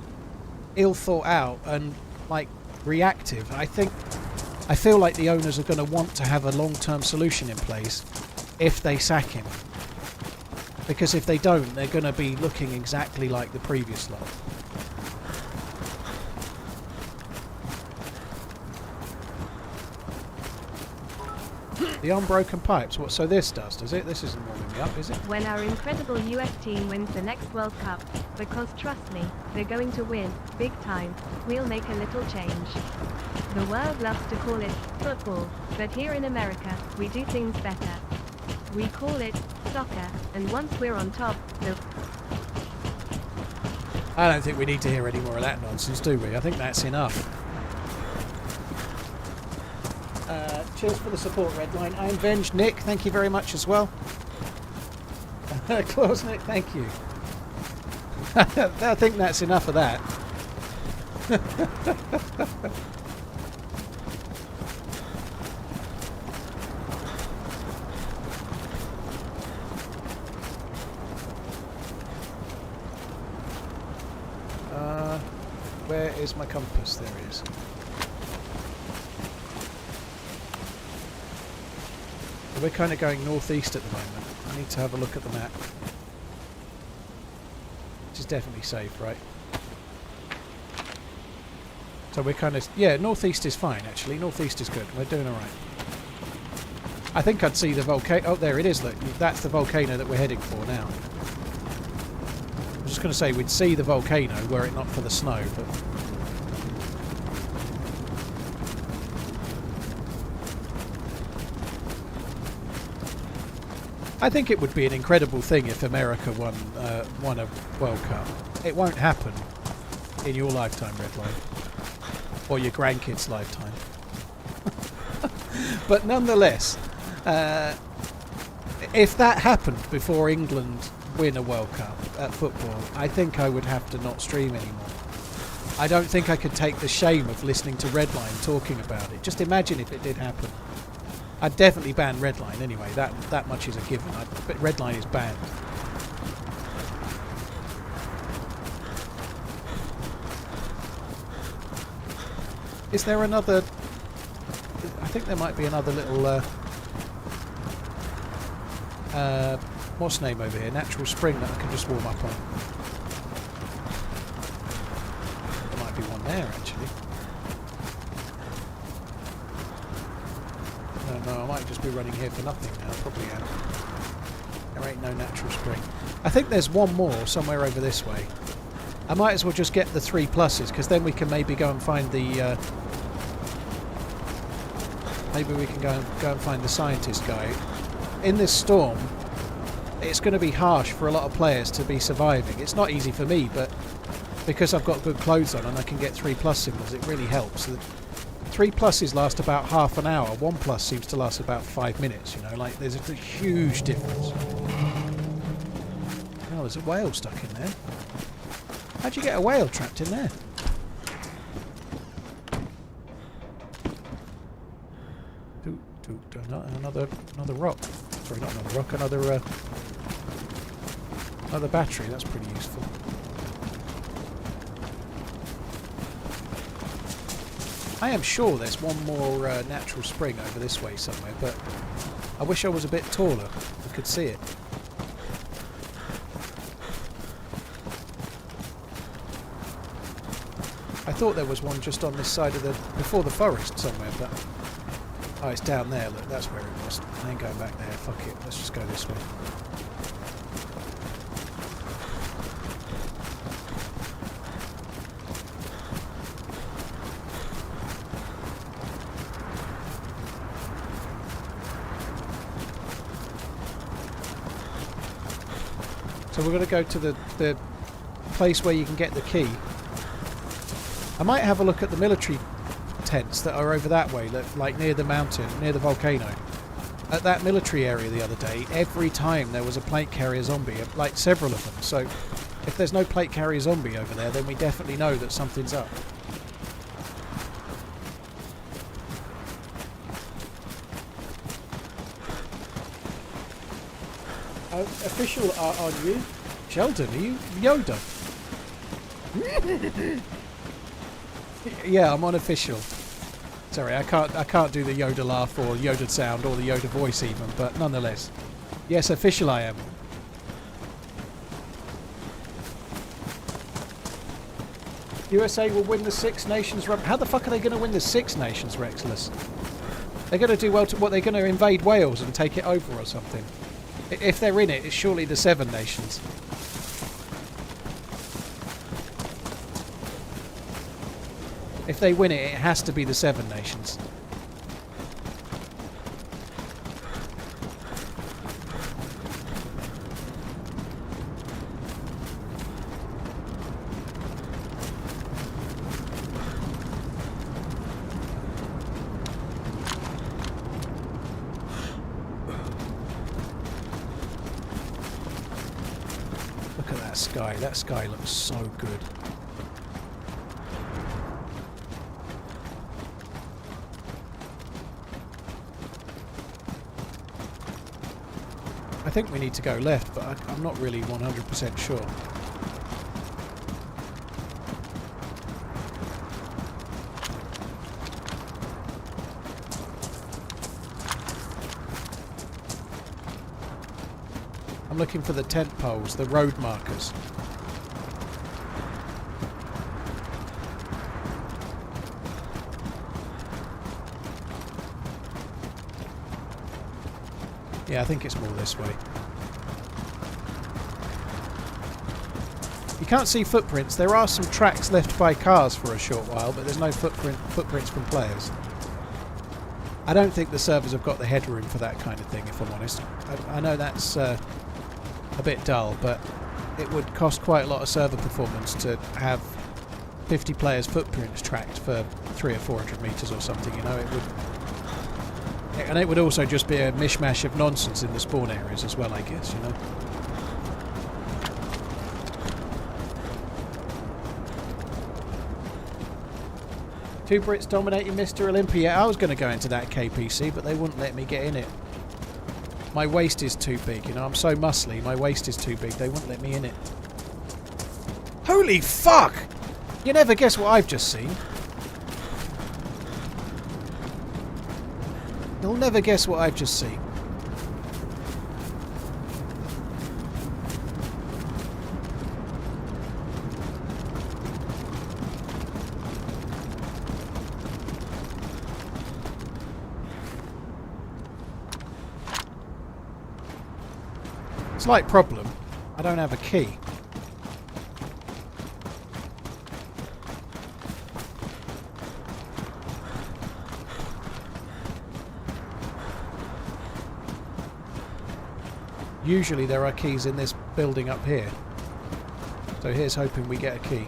Speaker 1: ill thought out and like reactive. I feel like the owners are going to want to have a long-term solution in place if they sack him, because if they don't, they're going to be looking exactly like the previous lot. The unbroken pipes. What? So this does it? This isn't warming me up, is it?
Speaker 2: When our incredible US team wins the next World Cup, because trust me, they're going to win, big time, we'll make a little change. The world loves to call it football, but here in America, we do things better. We call it soccer, and once we're on top,
Speaker 1: I don't think we need to hear any more of that nonsense, do we? I think that's enough. Cheers for the support, Redline. I'm Venge. Nick, thank you very much as well. Claus Nick, thank you. I think that's enough of that. Where is my compass? There it is. We're kind of going northeast at the moment. I need to have a look at the map. Which is definitely safe, right? So we're kind of... Yeah, northeast is fine, actually. Northeast is good. We're doing alright. I think I'd see the volcano... Oh, there it is, look. That's the volcano that we're heading for now. I was just going to say, we'd see the volcano were it not for the snow, but... I think it would be an incredible thing if America won a World Cup. It won't happen in your lifetime, Redline, or your grandkids' lifetime. But nonetheless, if that happened before England win a World Cup at football, I think I would have to not stream anymore. I don't think I could take the shame of listening to Redline talking about it. Just imagine if it did happen. I'd definitely ban Redline anyway, that much is a given, but Redline is banned. Is there another... I think there might be another little... what's the name over here? Natural spring that I can just warm up on. There might be one there actually. No, I might just be running here for nothing now. Probably am. There ain't no natural spring. I think there's one more somewhere over this way. I might as well just get the 3 pluses, because then we can maybe go and find the... maybe we can go and find the scientist guy. In this storm, it's going to be harsh for a lot of players to be surviving. It's not easy for me, but because I've got good clothes on and I can get 3 plus symbols, it really helps. 3 pluses last about half an hour. 1 plus seems to last about 5 minutes, you know, like there's a huge difference. Oh, there's a whale stuck in there. How'd you get a whale trapped in there? Another rock. Sorry, not another rock, another battery. That's pretty useful. I am sure there's one more natural spring over this way somewhere, but I wish I was a bit taller and could see it. I thought there was one just on this side of before the forest somewhere, but... Oh, it's down there, look, that's where it was. I ain't going back there, fuck it, let's just go this way. So we're going to go to the place where you can get the key. I might have a look at the military tents that are over that way, like near the mountain, near the volcano. At that military area the other day, every time there was a plate carrier zombie, like several of them. So if there's no plate carrier zombie over there, then we definitely know that something's up. Official on you. Sheldon, are you Yoda? Yeah, I'm on official. Sorry, I can't do the Yoda laugh or Yoda sound or the Yoda voice even, but nonetheless. Yes, official I am. USA will win the Six Nations. How the fuck are they going to win the Six Nations, Rexless? They're going to do well to what? They're going to invade Wales and take it over or something. If they're in it, it's surely the Seven Nations. If they win it, it has to be the Seven Nations. Look at that sky. That sky looks so good. I think we need to go left, but I'm not really 100% sure. I'm looking for the tent poles, the road markers. Yeah, I think it's more this way. You can't see footprints. There are some tracks left by cars for a short while, but there's no footprints from players. I don't think the servers have got the headroom for that kind of thing, if I'm honest. I know that's a bit dull, but it would cost quite a lot of server performance to have 50 players' footprints tracked for 300 or 400 meters or something, you know. It would... And it would also just be a mishmash of nonsense in the spawn areas as well, I guess, you know. Two Brits dominating Mr. Olympia. I was going to go into that KPC, but they wouldn't let me get in it. My waist is too big, you know. I'm so muscly, my waist is too big. They wouldn't let me in it. Holy fuck! You never guess what I've just seen. You'll never guess what I've just seen. Slight problem. I don't have a key. Usually there are keys in this building up here. So here's hoping we get a key.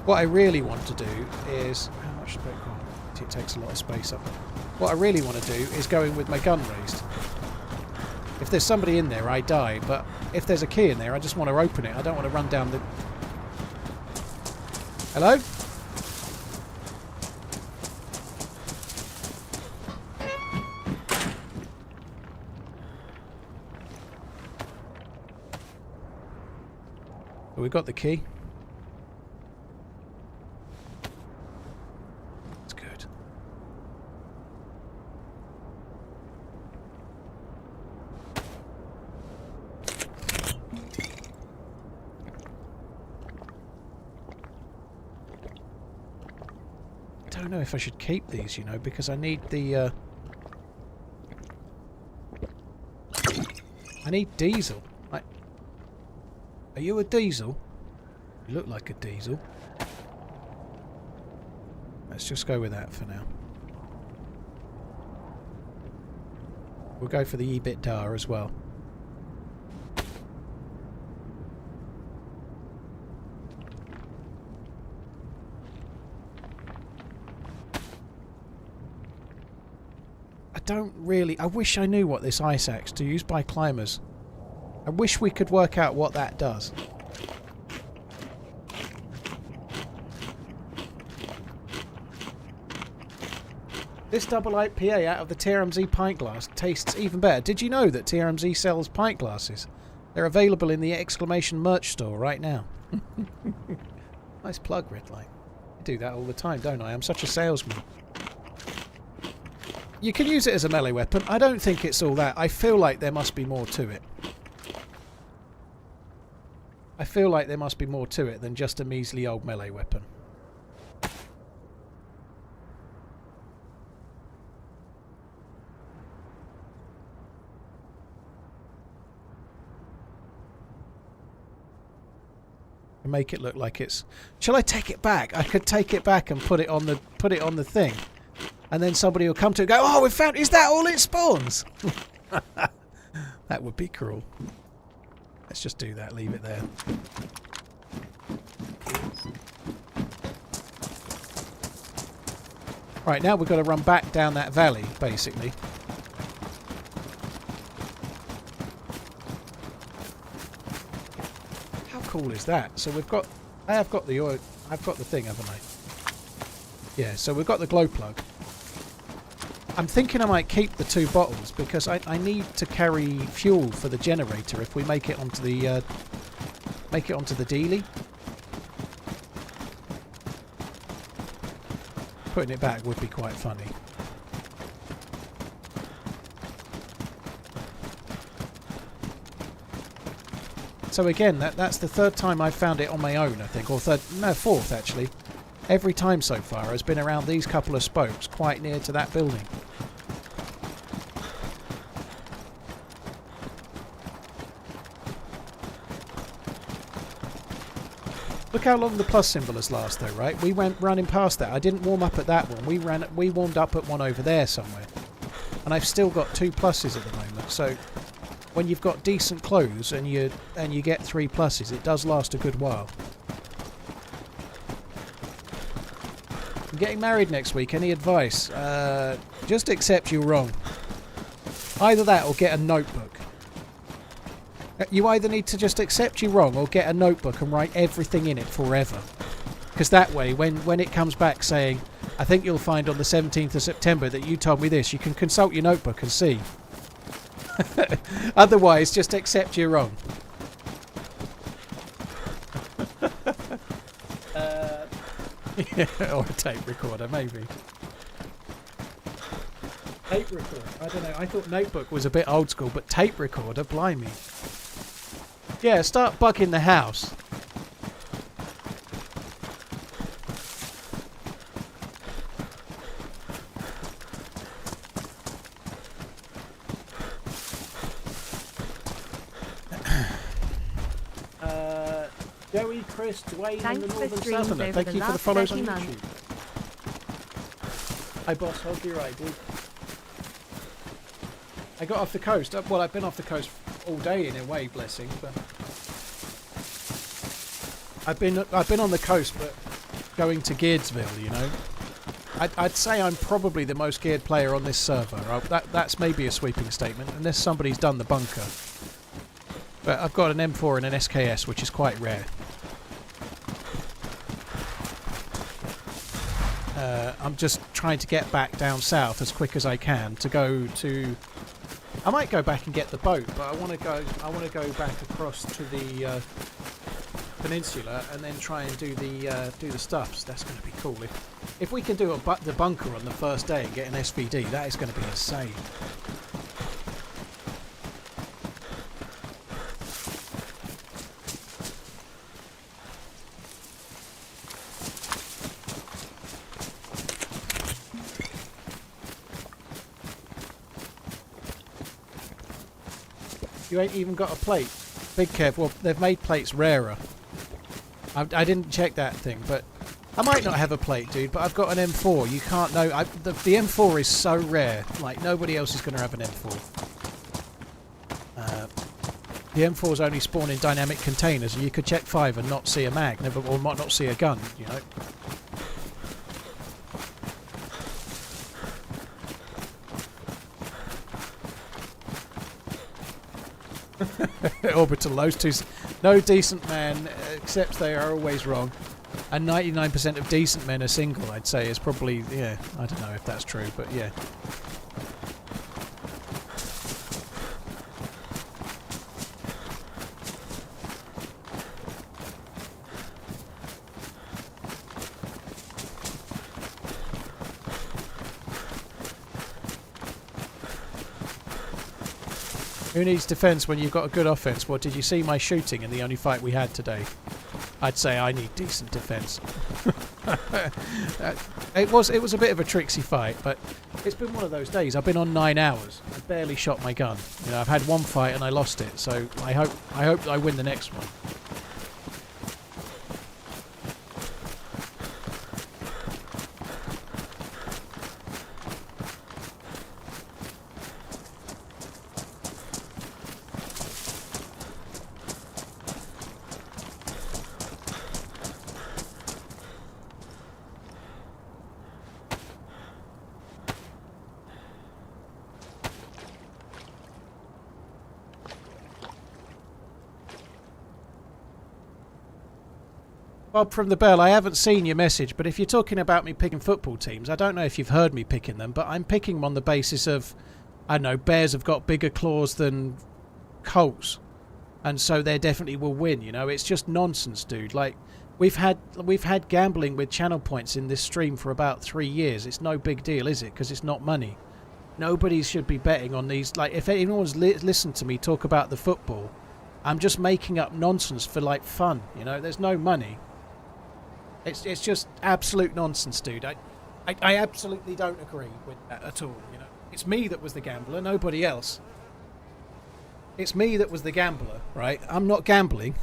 Speaker 1: What I really want to do is... How much space? Oh, it takes a lot of space up. What I really want to do is go in with my gun raised. If there's somebody in there, I die. But if there's a key in there, I just want to open it. I don't want to run down the... Hello? We've got the key. That's good. I don't know if I should keep these, you know, because I need the I need diesel. Are you a diesel? You look like a diesel. Let's just go with that for now. We'll go for the EBITDA as well. I wish I knew what this ice axe to use by climbers. I wish we could work out what that does. This double IPA out of the TRMZ pint glass tastes even better. Did you know that TRMZ sells pint glasses? They're available in the exclamation merch store right now. Nice plug, Redline. I do that all the time, don't I? I'm such a salesman. You can use it as a melee weapon. I don't think it's all that. I feel like there must be more to it. I feel like there must be more to it than just a measly old melee weapon. Make it look like it's... Shall I take it back? I could take it back and put it on the thing. And then somebody will come to it and go, oh, we found... Is that all it spawns? That would be cruel. Let's just do that. Leave it there. Right, now we've got to run back down that valley, basically. How cool is that? So we've got... I've got the oil... I've got the thing, haven't I? Yeah, so we've got the glow plug. I'm thinking I might keep the 2 bottles because I need to carry fuel for the generator if we make it onto the dealie. Putting it back would be quite funny. So again, that's the 3rd time I've found it on my own, I think, or 4th actually. Every time so far has been around these couple of spokes, quite near to that building. Look how long the plus symbol has lasted, though, right? We went running past that. I didn't warm up at that one. We warmed up at one over there somewhere, and I've still got 2 pluses at the moment. So when you've got decent clothes and you get 3 pluses, it does last a good while. I'm getting married next week. Any advice? Just accept you're wrong. Either that or get a notebook. You either need to just accept you're wrong or get a notebook and write everything in it forever. Because that way, when it comes back saying, I think you'll find on the 17th of September that you told me this, you can consult your notebook and see. Otherwise, just accept you're wrong. Yeah, or a tape recorder, maybe. Tape recorder? I don't know. I thought notebook was a bit old school, but tape recorder, blimey. Yeah, start bugging the house. Joey, Chris, Dwayne, and the Northern Southerner. Thank you for the follows on YouTube. Hi, boss. Hope you're right, dude. I got off the coast. Well, I've been off the coast all day in a way, blessing. But I've been on the coast, but going to Geardsville, you know. I'd say I'm probably the most geared player on this server. That's maybe a sweeping statement, unless somebody's done the bunker. But I've got an M4 and an SKS, which is quite rare. I'm just trying to get back down south as quick as I can to go to... I might go back and get the boat, but I want to go back across to the peninsula and then try and do the stuffs. That's going to be cool. If we can do the bunker on the first day and get an SVD, that is going to be insane. You ain't even got a plate. Big Kev, well, they've made plates rarer. I didn't check that thing, but I might not have a plate, dude, but I've got an M4. You can't know. The M4 is so rare. Like, nobody else is going to have an M4. The M4s only spawn in dynamic containers, and you could check 5 and not see a mag, or might not see a gun, you know. Orbital, those two. No decent man accepts they are always wrong. And 99% of decent men are single, I'd say, is probably, yeah, I don't know if that's true, but yeah. Who needs defence when you've got a good offence? Well, did you see my shooting in the only fight we had today? I'd say I need decent defence. It was a bit of a tricksy fight, but it's been one of those days. I've been on 9 hours. I barely shot my gun. You know, I've had one fight and I lost it, so I hope I win the next one. Bob from the Bell, I haven't seen your message, but if you're talking about me picking football teams, I don't know if you've heard me picking them, but I'm picking them on the basis of, I don't know, Bears have got bigger claws than Colts, and so they definitely will win, you know. It's just nonsense, dude. Like, we've had gambling with channel points in this stream for about 3 years. It's no big deal, is it? Because it's not money. Nobody should be betting on these. Like, if anyone's listened to me talk about the football, I'm just making up nonsense for, like, fun, you know. There's no money. It's just absolute nonsense, dude. I absolutely don't agree with that at all, you know. It's me that was the gambler, nobody else. It's me that was the gambler, right? I'm not gambling.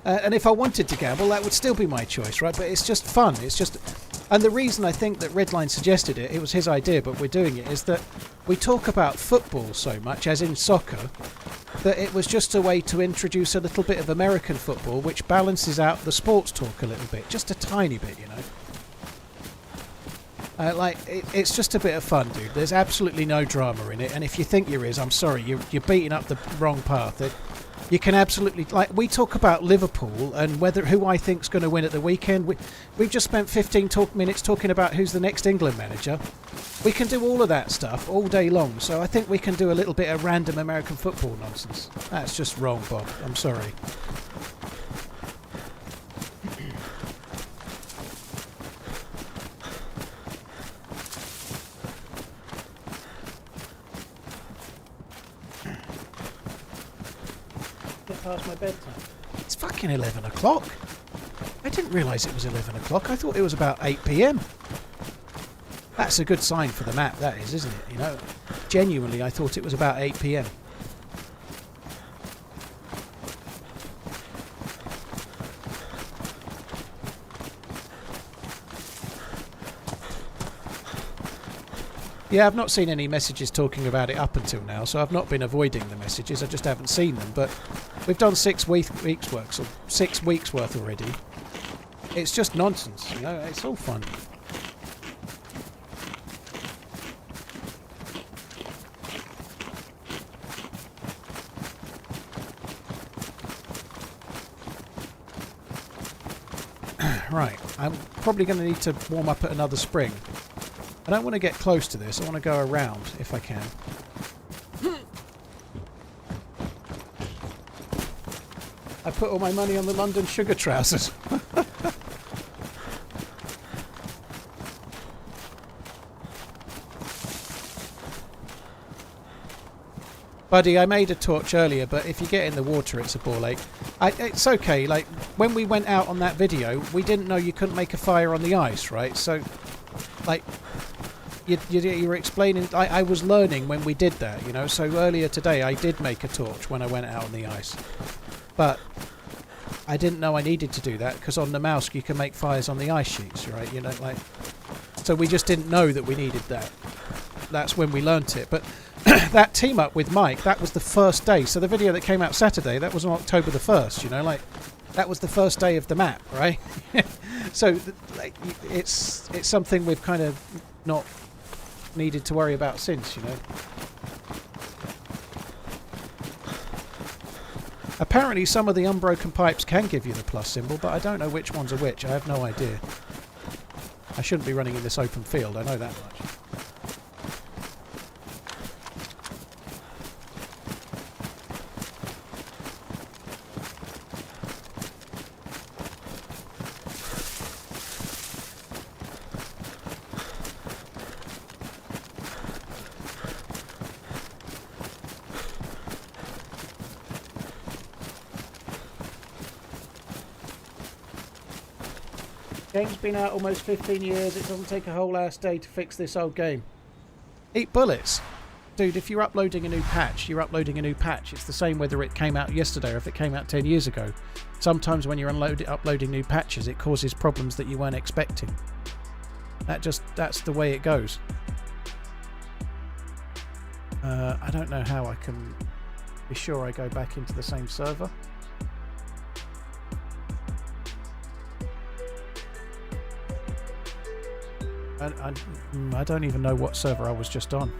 Speaker 1: And if I wanted to gamble, that would still be my choice, right? But it's just fun. It's just... And the reason I think that Redline suggested it, it was his idea, but we're doing it, is that we talk about football so much, as in soccer, that it was just a way to introduce a little bit of American football, which balances out the sports talk a little bit, just a tiny bit, you know. It's just a bit of fun, dude. There's absolutely no drama in it, and if you think there is, I'm sorry, you're beating up the wrong path. You can absolutely, like, we talk about Liverpool and who I think's going to win at the weekend. We've just spent 15 minutes talking about who's the next England manager. We can do all of that stuff all day long, so I think we can do a little bit of random American football nonsense. That's just wrong, Bob. I'm sorry. Past my bedtime. It's fucking 11 o'clock. I didn't realise it was 11 o'clock. I thought it was about 8 PM. That's a good sign for the map, that is, isn't it? You know, genuinely, I thought it was about 8 PM. Yeah, I've not seen any messages talking about it up until now, so I've not been avoiding the messages. I just haven't seen them. But we've done 6 weeks worth, or 6 weeks worth already. It's just nonsense, you know. It's all fun. Right, I'm probably going to need to warm up at another spring. I don't want to get close to this. I want to go around if I can. I put all my money on the London sugar trousers. Buddy, I made a torch earlier, but if you get in the water, it's a ball ache. It's okay. Like, when we went out on that video, we didn't know you couldn't make a fire on the ice, right? So, like... You were explaining... I was learning when we did that, you know. So earlier today I did make a torch when I went out on the ice. But I didn't know I needed to do that because on the mouse you can make fires on the ice sheets, right? You know, like, so we just didn't know that we needed that. That's when we learnt it. But that team up with Mike, that was the first day. So the video that came out Saturday, that was on October the 1st, you know, like that was the first day of the map, right? So like, it's something we've kind of not needed to worry about since, you know. Apparently some of the unbroken pipes can give you the plus symbol, but I don't know which ones are which. I have no idea. I shouldn't be running in this open field, I know that much. Game's been out almost 15 years. It doesn't take a whole ass day to fix this old game. Eat bullets. Dude, if you're uploading a new patch, you're uploading a new patch. It's the same whether it came out yesterday or if it came out 10 years ago. Sometimes when you're uploading new patches, it causes problems that you weren't expecting. That's the way it goes. I don't know how I can be sure I go back into the same server. I don't even know what server I was just on.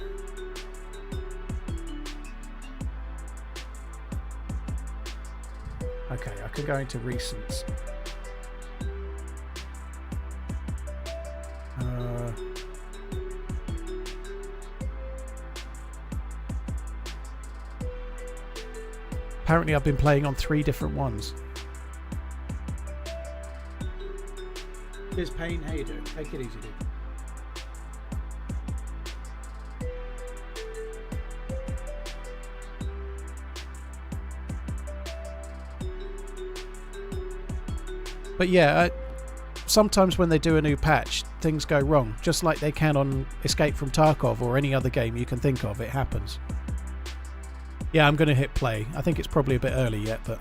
Speaker 1: Okay, I can go into recents. Apparently I've been playing on 3 different ones. Here's Payne, how you doing? Take it easy, dude. But yeah, sometimes when they do a new patch, things go wrong. Just like they can on Escape from Tarkov or any other game you can think of, it happens. Yeah, I'm going to hit play. I think it's probably a bit early yet, but...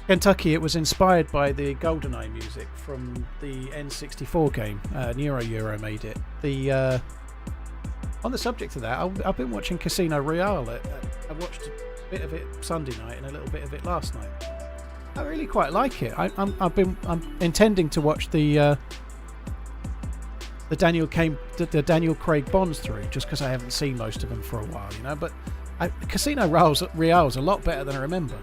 Speaker 1: Kentucky, it was inspired by the GoldenEye music from the N64 game. Euro made it. On the subject of that, I've been watching Casino Royale. I watched a bit of it Sunday night and a little bit of it last night. I really quite like it. I'm intending to watch the Daniel Craig Bonds through, just because I haven't seen most of them for a while, you know. But Casino Royale's a lot better than I remember.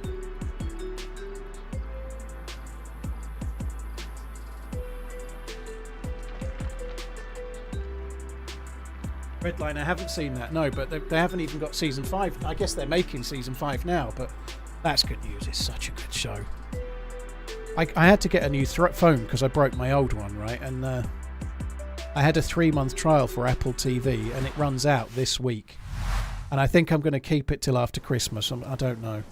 Speaker 1: Redline, I haven't seen that, no, but they haven't even got season 5. I guess they're making season 5 now, but that's good news. It's such a good show. I had to get a new phone because I broke my old one, right? And I had a 3-month trial for Apple TV, and it runs out this week. And I think I'm going to keep it till after Christmas. I don't know.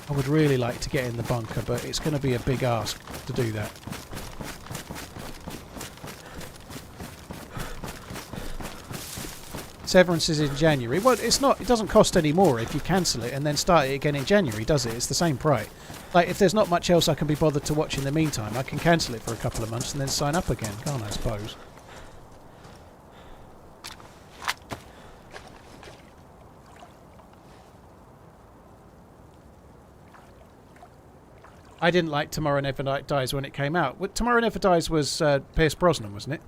Speaker 1: I would really like to get in the bunker, but it's going to be a big ask to do that. Severance is in January. Well, it's not. It doesn't cost any more if you cancel it and then start it again in January, does it? It's the same price. Like, if there's not much else I can be bothered to watch in the meantime, I can cancel it for a couple of months and then sign up again, can't I suppose? I didn't like Tomorrow Never Dies when it came out. Tomorrow Never Dies was Pierce Brosnan, wasn't it?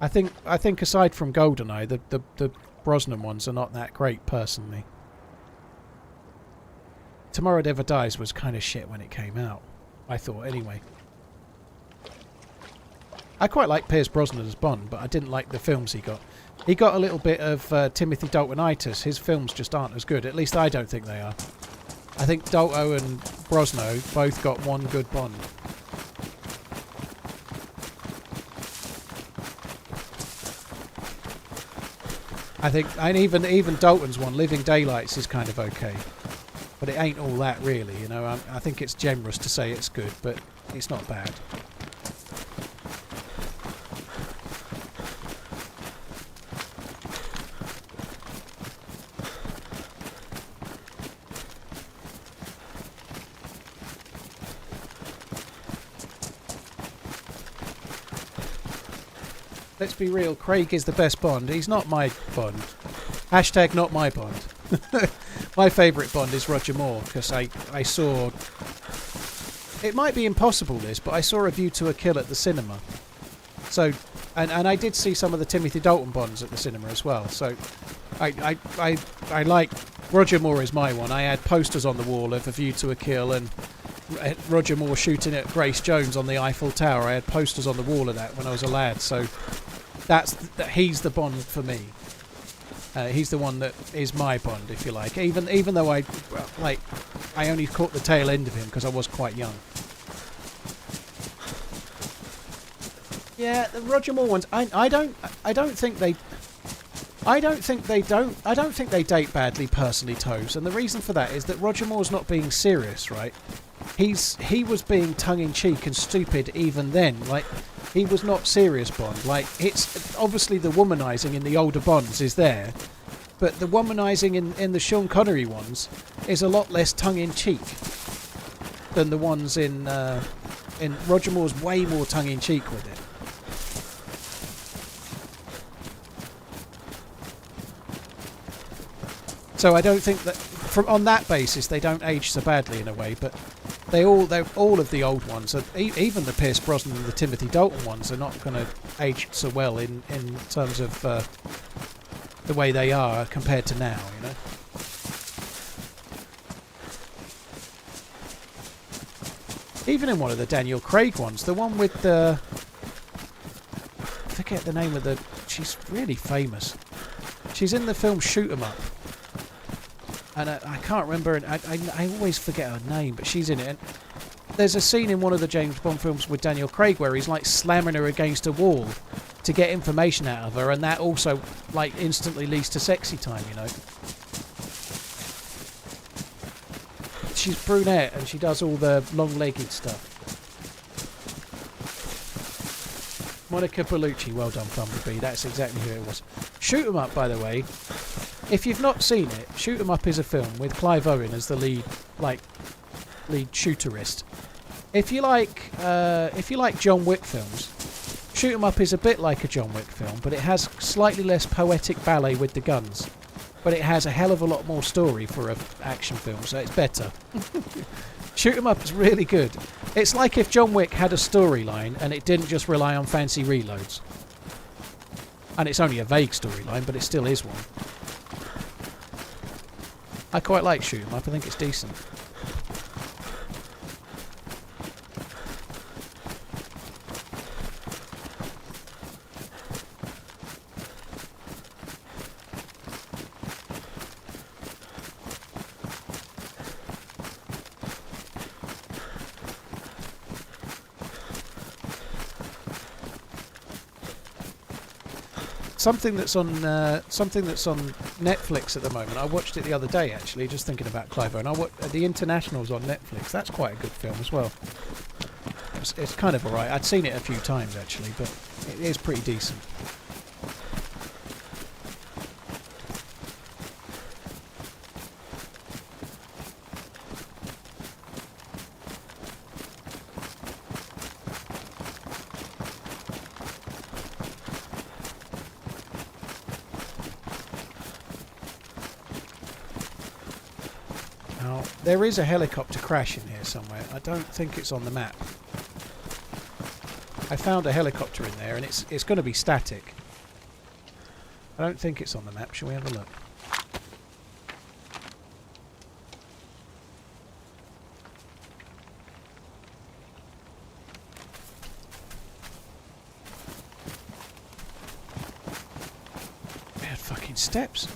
Speaker 1: I think aside from GoldenEye, the Brosnan ones are not that great personally. Tomorrow Never Dies was kind of shit when it came out, I thought anyway. I quite like Pierce Brosnan as Bond, but I didn't like the films he got. He got a little bit of Timothy Dalton-itis. His films just aren't as good. At least I don't think they are. I think Dalto and Brosnan both got one good Bond. I think, and even Dalton's one, Living Daylights, is kind of okay, but it ain't all that really. You know, I think it's generous to say it's good, but it's not bad. Let's be real, Craig is the best Bond. He's not my Bond. Hashtag not my Bond. My favourite Bond is Roger Moore, because I saw... It might be impossible, this, but I saw A View to a Kill at the cinema. So, and I did see some of the Timothy Dalton Bonds at the cinema as well. So, I like... Roger Moore is my one. I had posters on the wall of A View to a Kill and Roger Moore shooting at Grace Jones on the Eiffel Tower. I had posters on the wall of that when I was a lad. So... he's the Bond for me. He's the one that is my Bond, if you like. Even though I only caught the tail end of him because I was quite young. Yeah, the Roger Moore ones. I don't think they date badly, personally, Toes. And the reason for that is that Roger Moore's not being serious, right? He was being tongue-in-cheek and stupid even then. Like, he was not serious Bond. Like, it's obviously the womanising in the older Bonds is there, but the womanising in the Sean Connery ones is a lot less tongue-in-cheek than the ones in Roger Moore's way more tongue-in-cheek with it. So I don't think that on that basis they don't age so badly in a way, but they're all of the old ones, even the Pierce Brosnan and the Timothy Dalton ones, are not going to age so well in terms of the way they are compared to now, you know. Even in one of the Daniel Craig ones, the one with the... I forget the name of the... She's really famous. She's in the film Shoot 'Em Up. And I can't remember, and I always forget her name, but she's in it. And there's a scene in one of the James Bond films with Daniel Craig where he's like slamming her against a wall to get information out of her, and that also like instantly leads to sexy time, you know. She's brunette and she does all the long-legged stuff. Monica Bellucci, well done, Bumblebee. That's exactly who it was. Shoot 'Em Up, by the way. If you've not seen it, Shoot 'Em Up is a film with Clive Owen as the lead shooterist. If you like John Wick films, Shoot 'Em Up is a bit like a John Wick film, but it has slightly less poetic ballet with the guns. But it has a hell of a lot more story for an action film, so it's better. Shoot 'Em Up is really good. It's like if John Wick had a storyline and it didn't just rely on fancy reloads. And it's only a vague storyline, but it still is one. I quite like Shoot 'Em Up. I think it's decent. Something that's on Netflix at the moment. I watched it the other day, actually, just thinking about Clive Owen. The International's on Netflix. That's quite a good film as well. It's kind of alright. I'd seen it a few times actually, but it is pretty decent. There is a helicopter crash in here somewhere. I don't think it's on the map. I found a helicopter in there and it's going to be static. I don't think it's on the map. Shall we have a look? They had fucking steps.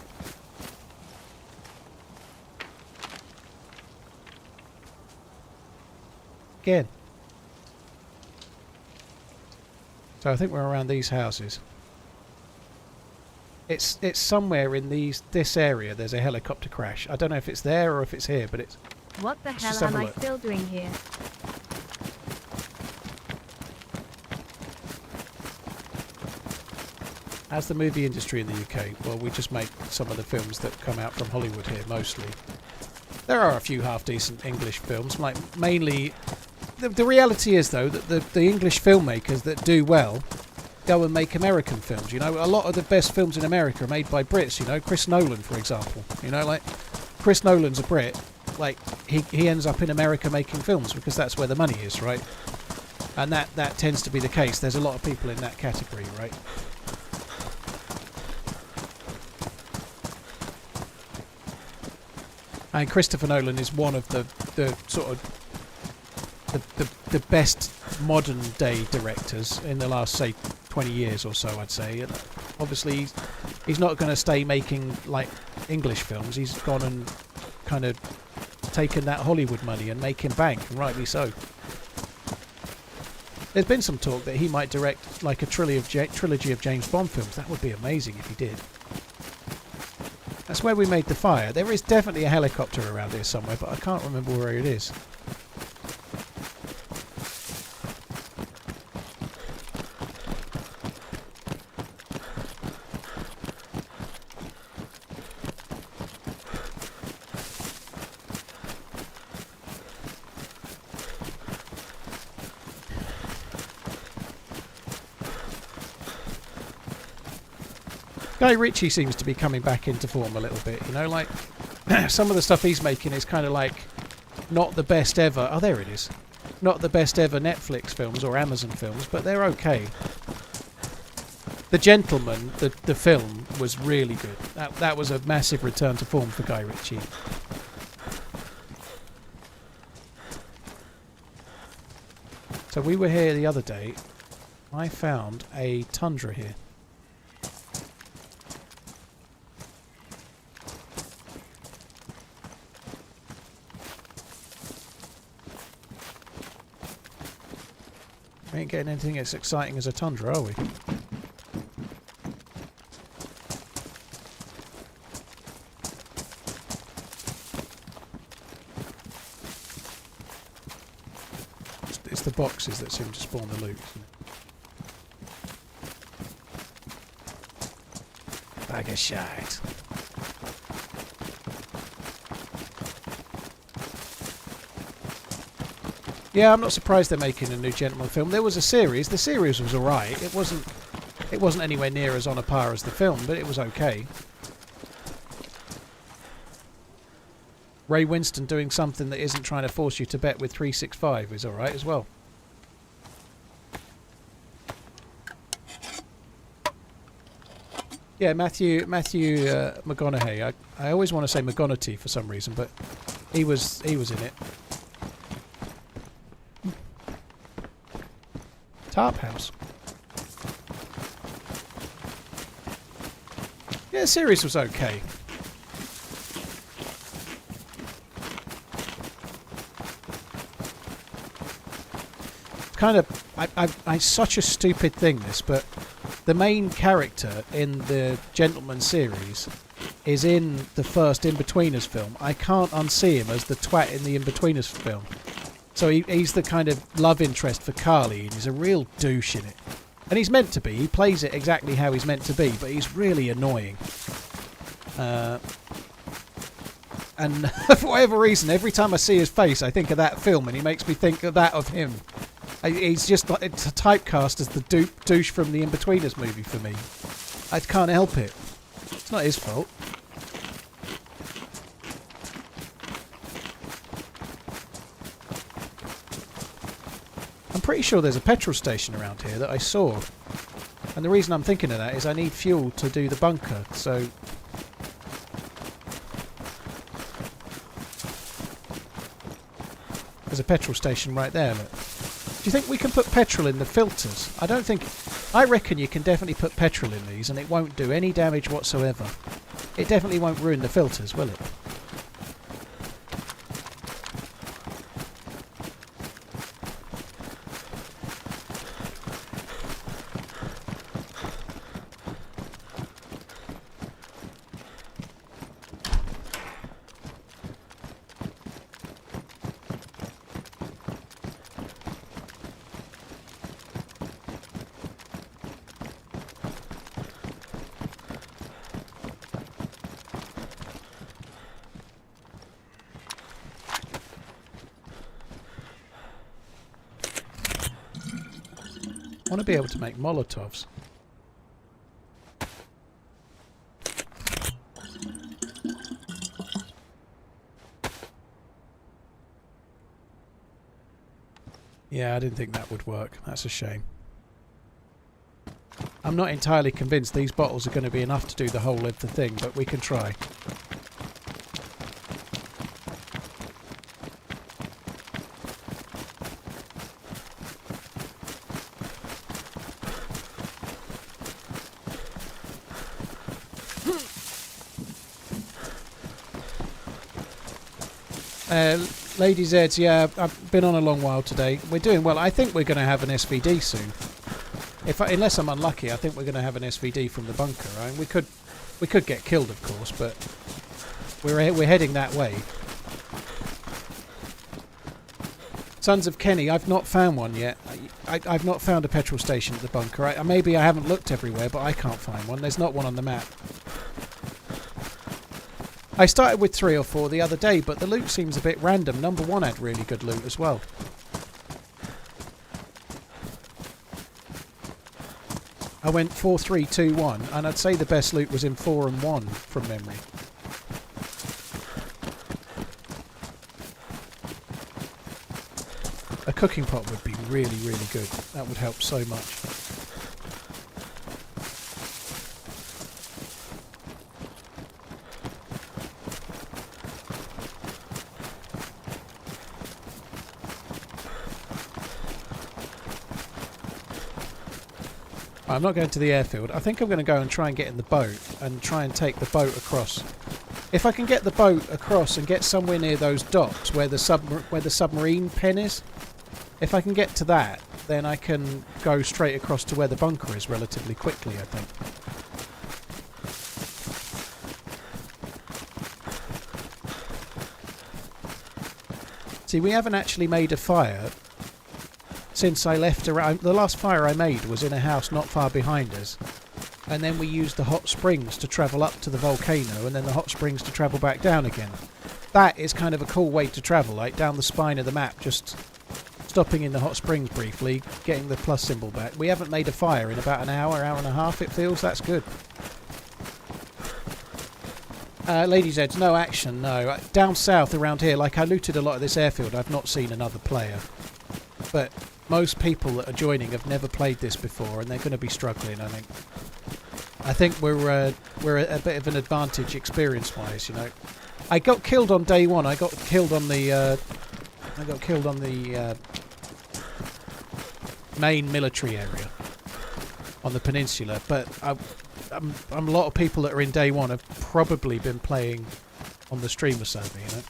Speaker 1: Again. So I think we're around these houses. It's somewhere in this area. There's a helicopter crash. I don't know if it's there or if it's here, but it's.
Speaker 2: What the
Speaker 1: Let's
Speaker 2: hell
Speaker 1: just have
Speaker 2: am
Speaker 1: a
Speaker 2: I
Speaker 1: look.
Speaker 2: still doing here?
Speaker 1: As the movie industry in the UK, well, we just make some of the films that come out from Hollywood here mostly. There are a few half-decent English films, like mainly. The reality is, though, that the English filmmakers that do well go and make American films. You know, a lot of the best films in America are made by Brits. You know, Chris Nolan, for example. You know, like Chris Nolan's a Brit. Like he ends up in America making films because that's where the money is, right? And that tends to be the case. There's a lot of people in that category, right? And Christopher Nolan is one of the sort of the best modern day directors in the last, say, 20 years or so, I'd say. And obviously he's not going to stay making like English films. He's gone and kind of taken that Hollywood money and making bank, and rightly so. There's been some talk that he might direct like a trilogy of James Bond films. That would be amazing if he did. That's where we made the fire. There is definitely a helicopter around here somewhere, but I can't remember where it is. Guy Ritchie seems to be coming back into form a little bit, you know, like some of the stuff he's making is kind of like not the best ever. Oh, there it is. Not the best ever Netflix films or Amazon films, but they're okay. The Gentleman, the film, was really good. That was a massive return to form for Guy Ritchie. So we were here the other day. I found a Tundra here. We ain't getting anything as exciting as a Tundra, are we? It's the boxes that seem to spawn the loot, isn't it? Bag of shite. Yeah, I'm not surprised they're making a new Gentleman film. There was a series. The series was alright. It wasn't anywhere near as on a par as the film, but it was okay. Ray Winston doing something that isn't trying to force you to bet with 365 is alright as well. Yeah, Matthew McConaughey. I always want to say McGonaghy for some reason, but he was in it. Tarp House. Yeah, the series was okay. Kind of, I such a stupid thing this, but the main character in the Gentleman series is in the first Inbetweeners film. I can't unsee him as the twat in the Inbetweeners film. So he's the kind of love interest for Carly, and he's a real douche in it. And he's meant to be. He plays it exactly how he's meant to be, but he's really annoying. And for whatever reason, every time I see his face, I think of that film, and he makes me think of that of him. He's just like it's typecast as the douche from the Inbetweeners movie for me. I can't help it. It's not his fault. I'm pretty sure there's a petrol station around here that I saw. And the reason I'm thinking of that is I need fuel to do the bunker, so... There's a petrol station right there, look. Do you think we can put petrol in the filters? I don't think... I reckon you can definitely put petrol in these and it won't do any damage whatsoever. It definitely won't ruin the filters, will it? want to be able to make Molotovs. Yeah, I didn't think that would work. That's a shame. I'm not entirely convinced these bottles are going to be enough to do the whole of the thing, but we can try. Lady Zeds, yeah, I've been on a long while today. We're doing well. I think we're going to have an SVD soon. Unless I'm unlucky, I think we're going to have an SVD from the bunker. I mean, we could get killed, of course, but we're heading that way. Sons of Kenny, I've not found one yet. I've not found a petrol station at the bunker. Maybe I haven't looked everywhere, but I can't find one. There's not one on the map. I started with 3 or 4 the other day, but the loot seems a bit random. Number 1 had really good loot as well. I went 4, 3, 2, 1, and I'd say the best loot was in 4 and 1 from memory. A cooking pot would be really, really good. That would help so much. I'm not going to the airfield. I think I'm going to go and try and get in the boat and try and take the boat across. If I can get the boat across and get somewhere near those docks where the submarine pen is, if I can get to that, then I can go straight across to where the bunker is relatively quickly, I think. See, we haven't actually made a fire since I left around. The last fire I made was in a house not far behind us, and then we used the hot springs to travel up to the volcano and then the hot springs to travel back down again. That is kind of a cool way to travel, like down the spine of the map, just stopping in the hot springs briefly, getting the plus symbol back. We haven't made a fire in about an hour and a half, it feels. That's good. Ladies' Edge, no action, no. Down south around here, like I looted a lot of this airfield, I've not seen another player. But most people that are joining have never played this before, and they're going to be struggling. I think we're a bit of an advantage experience-wise. You know, I got killed on day 1. I got killed on the main military area on the peninsula. But a lot of people that are in day 1 have probably been playing on the streamer server. You know.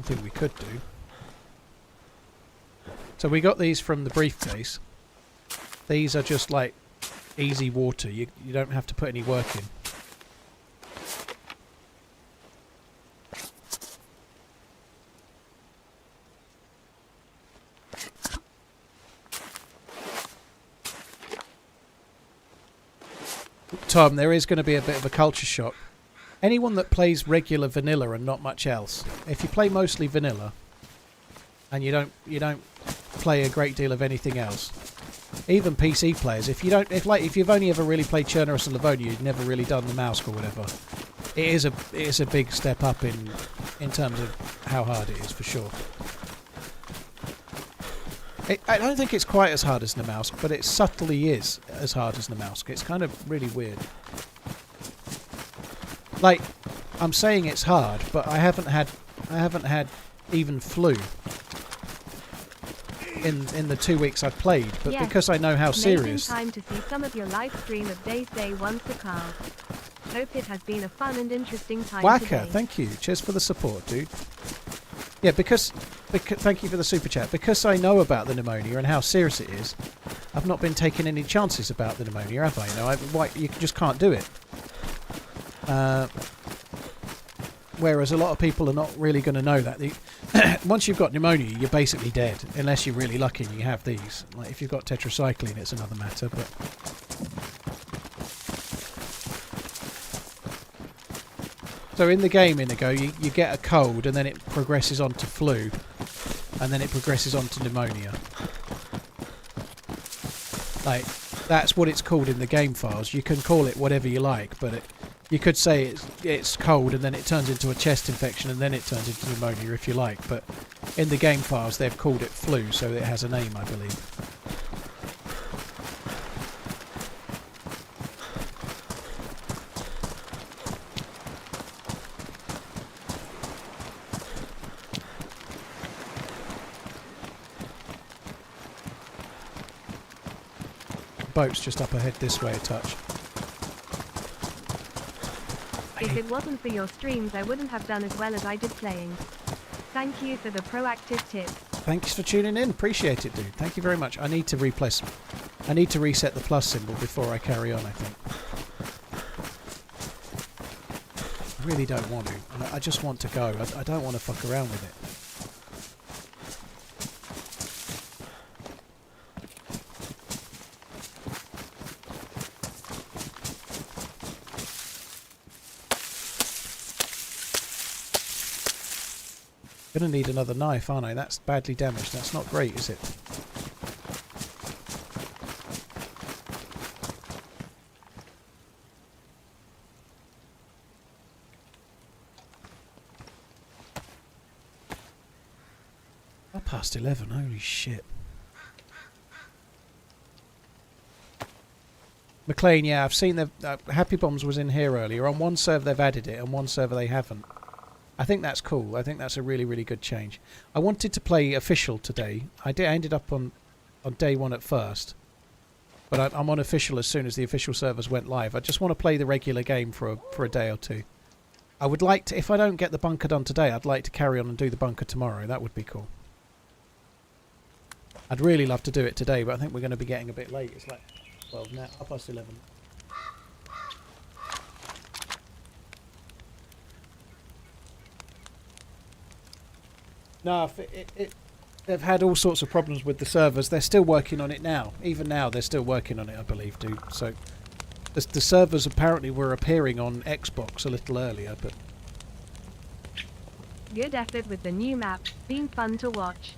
Speaker 1: Thing we could do. So we got these from the briefcase. These are just like easy water. You don't have to put any work in. Tom, there is going to be a bit of a culture shock. Anyone that plays regular vanilla and not much else, if you play mostly vanilla and you don't play a great deal of anything else, even PC players, if you've only ever really played Chernobyl and Livonia, you've never really done the mouse or whatever, it is a big step up in terms of how hard it is, for sure. I don't think it's quite as hard as the mouse, but it subtly is as hard as the mouse. It's kind of really weird. Like, I'm saying it's hard, but I haven't had even flu in the 2 weeks I've played. But yes, because I know how serious.
Speaker 2: Time to see some of your live stream of DayZ once a car. Hope it has been a fun and interesting time.
Speaker 1: Whacker,
Speaker 2: today.
Speaker 1: Thank you. Cheers for the support, dude. Yeah, because thank you for the super chat. Because I know about the pneumonia and how serious it is, I've not been taking any chances about the pneumonia, have I? No, you just can't do it. Whereas a lot of people are not really going to know that. once you've got pneumonia, you're basically dead, unless you're really lucky and you have these. Like if you've got tetracycline, it's another matter. But so in the game, Inigo, you get a cold, and then it progresses on to flu, and then it progresses on to pneumonia. Like that's what it's called in the game files. You can call it whatever you like, but you could say it's cold and then it turns into a chest infection and then it turns into pneumonia if you like, but in the game files they've called it flu, so it has a name, I believe. Boat's just up ahead this way a touch.
Speaker 2: If it wasn't for your streams, I wouldn't have done as well as I did playing. Thank you for the proactive tip. Thanks
Speaker 1: for tuning in. Appreciate it, dude. Thank you very much. I need to reset the plus symbol before I carry on, I think. I really don't want to. I just want to go. I don't want to fuck around with it. Gonna need another knife, aren't I? That's badly damaged. That's not great, is it? Oh, past 11. Holy shit. McLean, yeah, I've seen the Happy Bombs was in here earlier. On one server they've added it, and one server they haven't. I think that's cool. I think that's a really, really good change. I wanted to play official today. I ended up on day one at first. But I'm on official as soon as the official servers went live. I just want to play the regular game for a day or two. I would like to, if I don't get the bunker done today, I'd like to carry on and do the bunker tomorrow. That would be cool. I'd really love to do it today, but I think we're going to be getting a bit late. It's like 12 now, 11:30. No, they've had all sorts of problems with the servers. They're still working on it now. Even now, they're still working on it, I believe, dude. So the servers apparently were appearing on Xbox a little earlier, but
Speaker 2: good effort with the new map. Been fun to watch.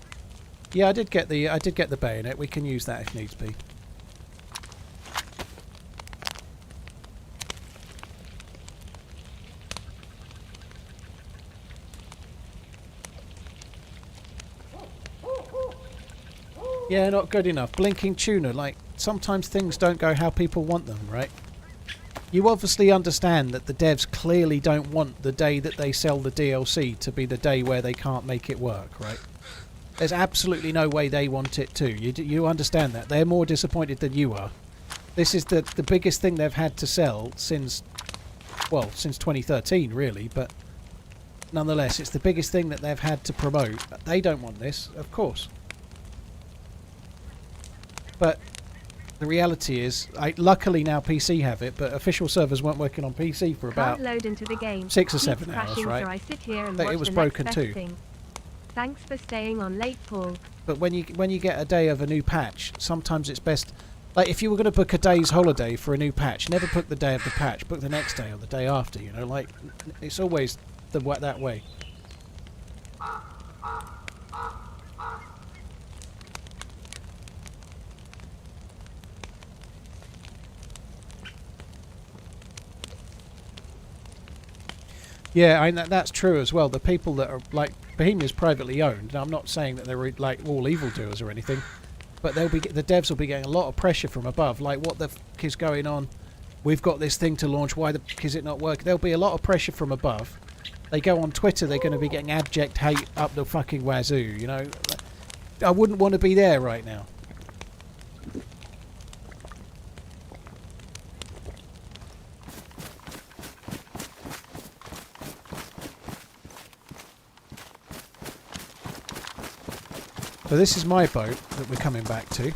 Speaker 1: Yeah, I did get the bayonet. We can use that if needs be. Yeah, not good enough. Blinking tuna, like, sometimes things don't go how people want them, right? You obviously understand that the devs clearly don't want the day that they sell the DLC to be the day where they can't make it work, right? There's absolutely no way they want it to. You understand that. They're more disappointed than you are. This is the biggest thing they've had to sell since 2013, really, but nonetheless, it's the biggest thing that they've had to promote. They don't want this, of course. But the reality is, luckily now PC have it, but official servers weren't working on PC for about
Speaker 2: load into the game.
Speaker 1: 6 or 7 hours, right?
Speaker 2: So I sit here and
Speaker 1: it was broken too.
Speaker 2: Thing. Thanks for staying on late, Paul.
Speaker 1: But when you get a day of a new patch, sometimes it's best. Like if you were going to book a day's holiday for a new patch, never book the day of the patch. Book the next day or the day after. You know, like it's always that way. Yeah, that's true as well. The people that are like Bohemia's privately owned, and I'm not saying that they're like all evildoers or anything, but the devs will be getting a lot of pressure from above. Like, what the fuck is going on? We've got this thing to launch. Why the fuck is it not working? There'll be a lot of pressure from above. They go on Twitter, they're going to be getting abject hate up the fucking wazoo. You know, I wouldn't want to be there right now. So this is my boat that we're coming back to.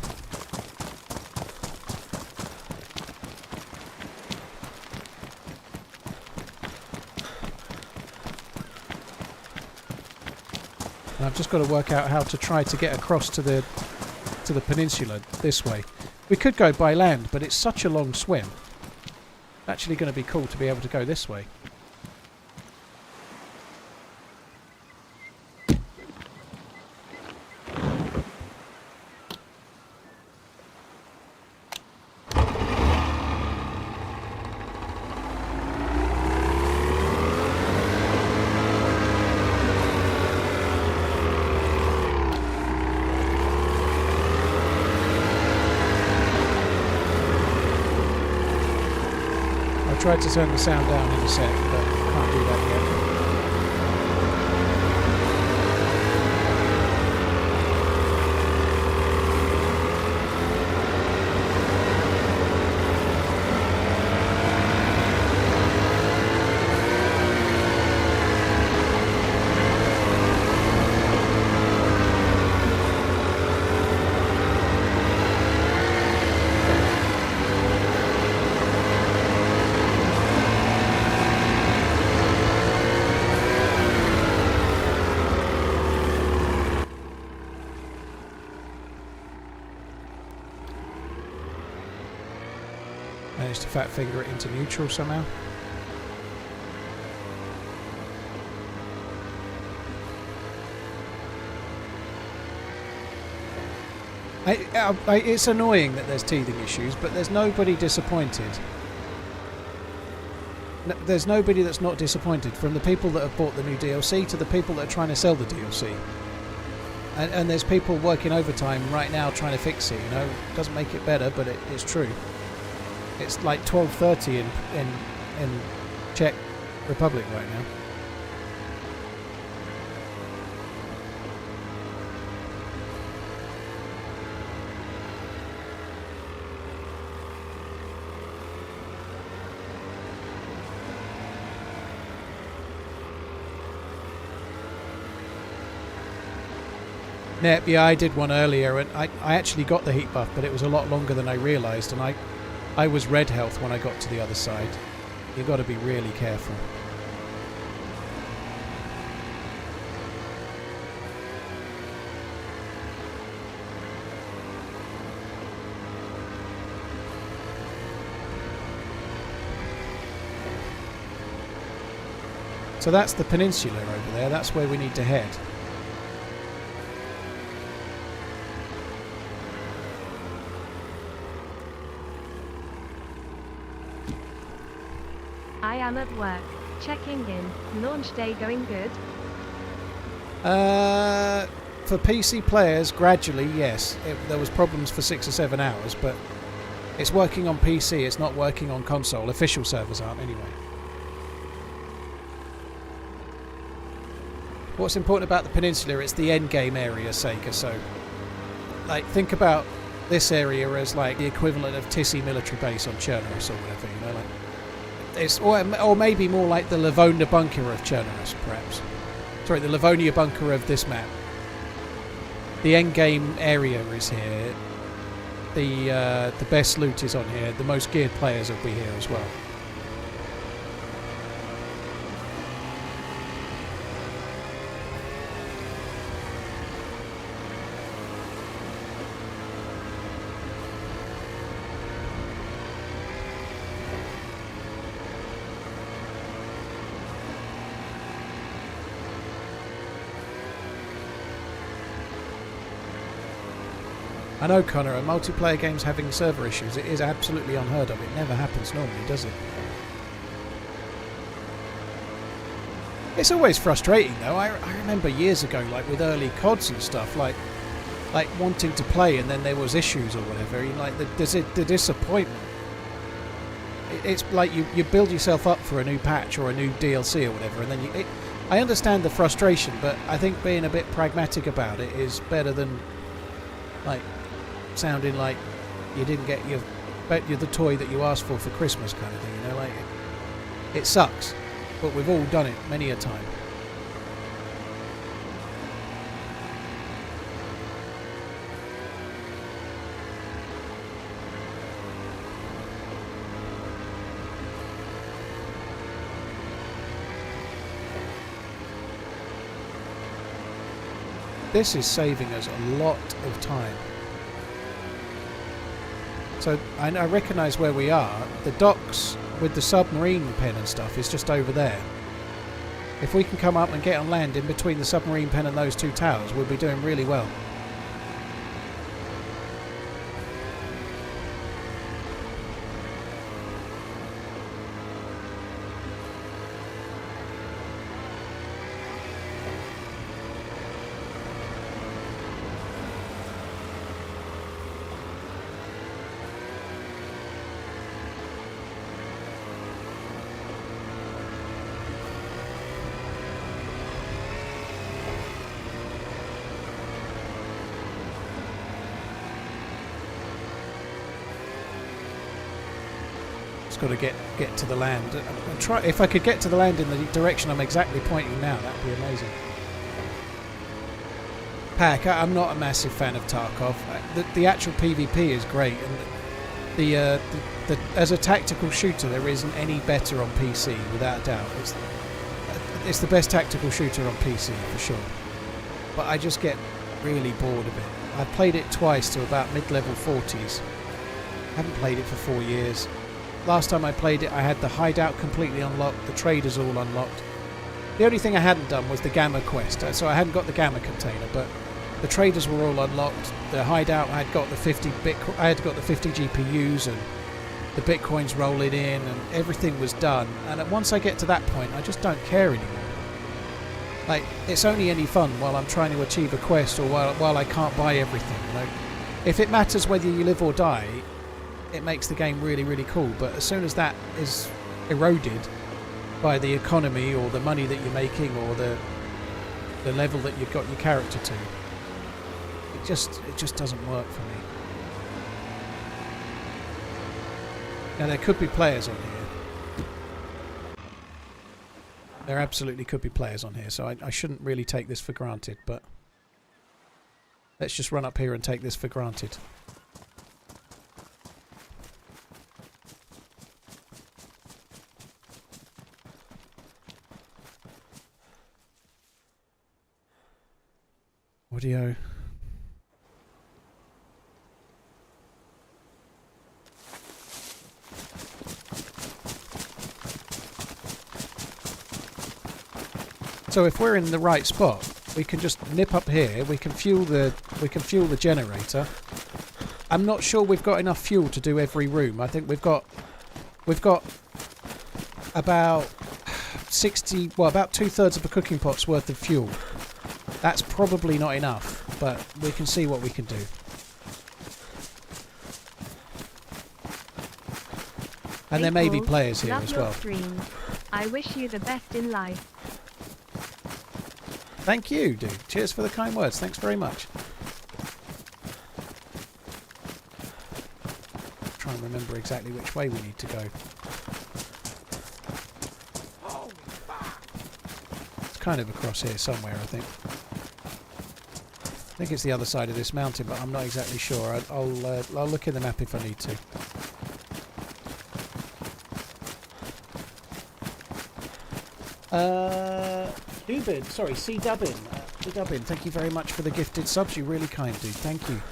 Speaker 1: And I've just got to work out how to try to get across to the peninsula this way. We could go by land, but it's such a long swim. Actually going to be cool to be able to go this way. I tried to turn the sound down in a sec, but can't do that yet. Managed to fat finger it into neutral somehow. It's annoying that there's teething issues, but there's nobody disappointed. There's nobody that's not disappointed, from the people that have bought the new DLC to the people that are trying to sell the DLC. And there's people working overtime right now trying to fix it. You know, it doesn't make it better, but it's true. It's like 12:30 in Czech Republic right now. Yeah, I did one earlier, and I actually got the heat buff, but it was a lot longer than I realised, and I was red health when I got to the other side. You've got to be really careful. So that's the peninsula over there. That's where we need to head.
Speaker 2: I am at work. Checking in. Launch day going good?
Speaker 1: For PC players, gradually, yes. There was problems for 6 or 7 hours, but it's working on PC. It's not working on console. Official servers aren't, anyway. What's important about the peninsula? It's the end game area, Sega. So, like, think about this area as like the equivalent of Tissy military base on Chernobyl or whatever. You know, like. It's, or maybe more like the Livonia bunker of Chernobyl, perhaps. Sorry, the Livonia bunker of this map. The endgame area is here. The best loot is on here. The most geared players will be here as well. I know, Connor, multiplayer games having server issues, it is absolutely unheard of. It never happens normally, does it? It's always frustrating, though. I remember years ago, like with early CODs and stuff, like wanting to play and then there was issues or whatever. Like the disappointment. It's like you build yourself up for a new patch or a new DLC or whatever, and then I understand the frustration, but I think being a bit pragmatic about it is better than like sounding like you didn't get the toy that you asked for Christmas kind of thing, you know, like it sucks, but we've all done it many a time. This is saving us a lot of time. So I recognise where we are. The docks with the submarine pen and stuff is just over there. If we can come up and get on land in between the submarine pen and those two towers, we'll be doing really well. Got to get to the land. And try if I could get to the land in the direction I'm exactly pointing now, that'd be amazing. Pack, I'm not a massive fan of Tarkov. The actual PvP is great, and the as a tactical shooter, there isn't any better on PC without a doubt. It's the best tactical shooter on PC for sure. But I just get really bored of it. I've played it twice to about mid-level 40s. I haven't played it for 4 years. Last time I played it, I had the hideout completely unlocked, the traders all unlocked. The only thing I hadn't done was the Gamma quest, so I hadn't got the Gamma container, but the traders were all unlocked. The hideout, I had got the 50 GPUs and the bitcoins rolling in, and everything was done. And once I get to that point, I just don't care anymore. Like, it's only any fun while I'm trying to achieve a quest or while I can't buy everything. You know? If it matters whether you live or die, it makes the game really, really cool. But as soon as that is eroded by the economy or the money that you're making or the level that you've got your character to, it just doesn't work for me. Now there could be players on here. There absolutely could be players on here, so I shouldn't really take this for granted, but let's just run up here and take this for granted. Audio. So if we're in the right spot, we can just nip up here. We can fuel the generator. I'm not sure we've got enough fuel to do every room. I think we've got about 60, well, about 2/3 of a cooking pot's worth of fuel. That's probably not enough, but we can see what we can do. And there may be players here as well.
Speaker 2: Stream. I wish you the best in life.
Speaker 1: Thank you, dude. Cheers for the kind words. Thanks very much. Try and remember exactly which way we need to go. It's kind of across here somewhere, I think. I think it's the other side of this mountain, but I'm not exactly sure. I'll look in the map if I need to. Dubin, sorry, C Dubbin. C Dubbin, thank you very much for the gifted subs. You're really kind, dude. Thank you.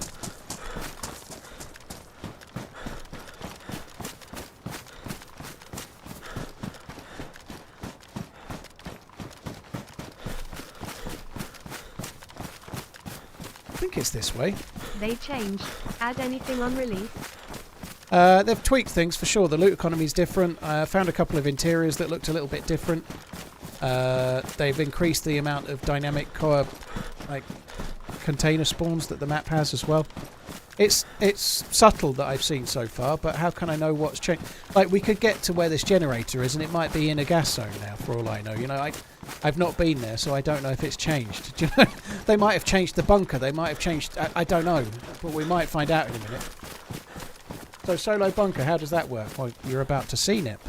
Speaker 1: I think it's this way.
Speaker 2: They changed. Add anything on release?
Speaker 1: They've tweaked things for sure. The loot economy is different. I found a couple of interiors that looked a little bit different. They've increased the amount of dynamic container spawns that the map has as well. It's subtle that I've seen so far, but how can I know what's changed? Like, we could get to where this generator is, and it might be in a gas zone now, for all I know. You know, I've not been there, so I don't know if it's changed. Do you know? They might have changed the bunker. They might have changed. I don't know, but we might find out in a minute. So, solo bunker, how does that work? Well, you're about to see it.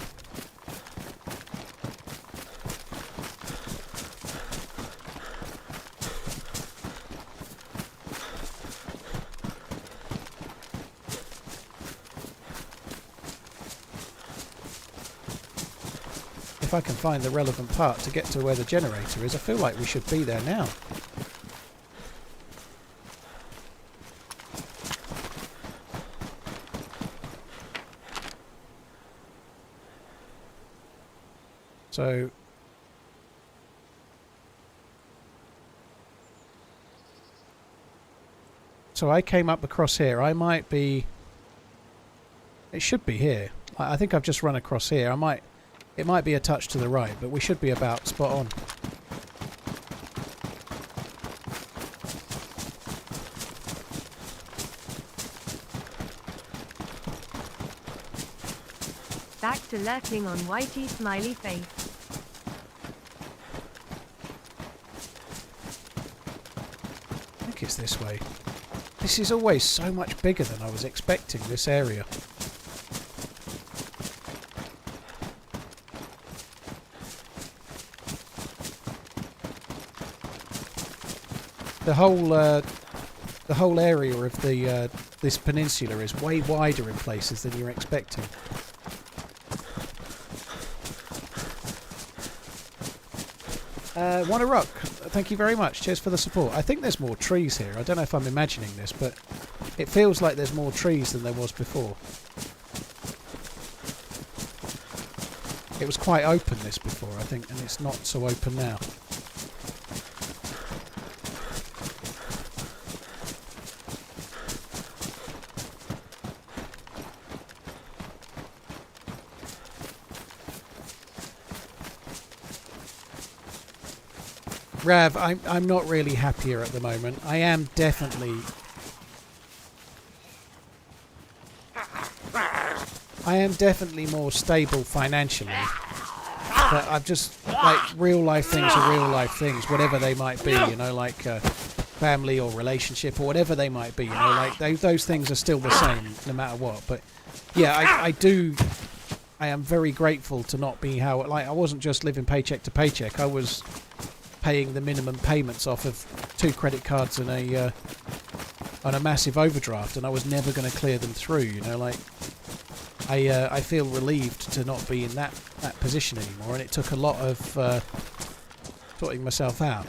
Speaker 1: If I can find the relevant part to get to where the generator is, I feel like we should be there now. So I came up across here. I might be... It should be here. I think I've just run across here. It might be a touch to the right, but we should be about spot on.
Speaker 2: Back to lurking on Whitey smiley face.
Speaker 1: I think it's this way. This is always so much bigger than I was expecting, this area. The whole area of the this peninsula is way wider in places than you're expecting. Wanna Rock, thank you very much. Cheers for the support. I think there's more trees here. I don't know if I'm imagining this, but it feels like there's more trees than there was before. It was quite open this before, I think, and it's not so open now. Rav, I'm not really happier at the moment. I am definitely more stable financially. But I've just, like, real life things are real life things, whatever they might be, you know, like family or relationship or whatever they might be, you know, like those things are still the same no matter what. But yeah, I am very grateful to not be I wasn't just living paycheck to paycheck. I was paying the minimum payments off of 2 credit cards and a massive overdraft, and I was never going to clear them through, you know, like I feel relieved to not be in that position anymore, and it took a lot of sorting myself out.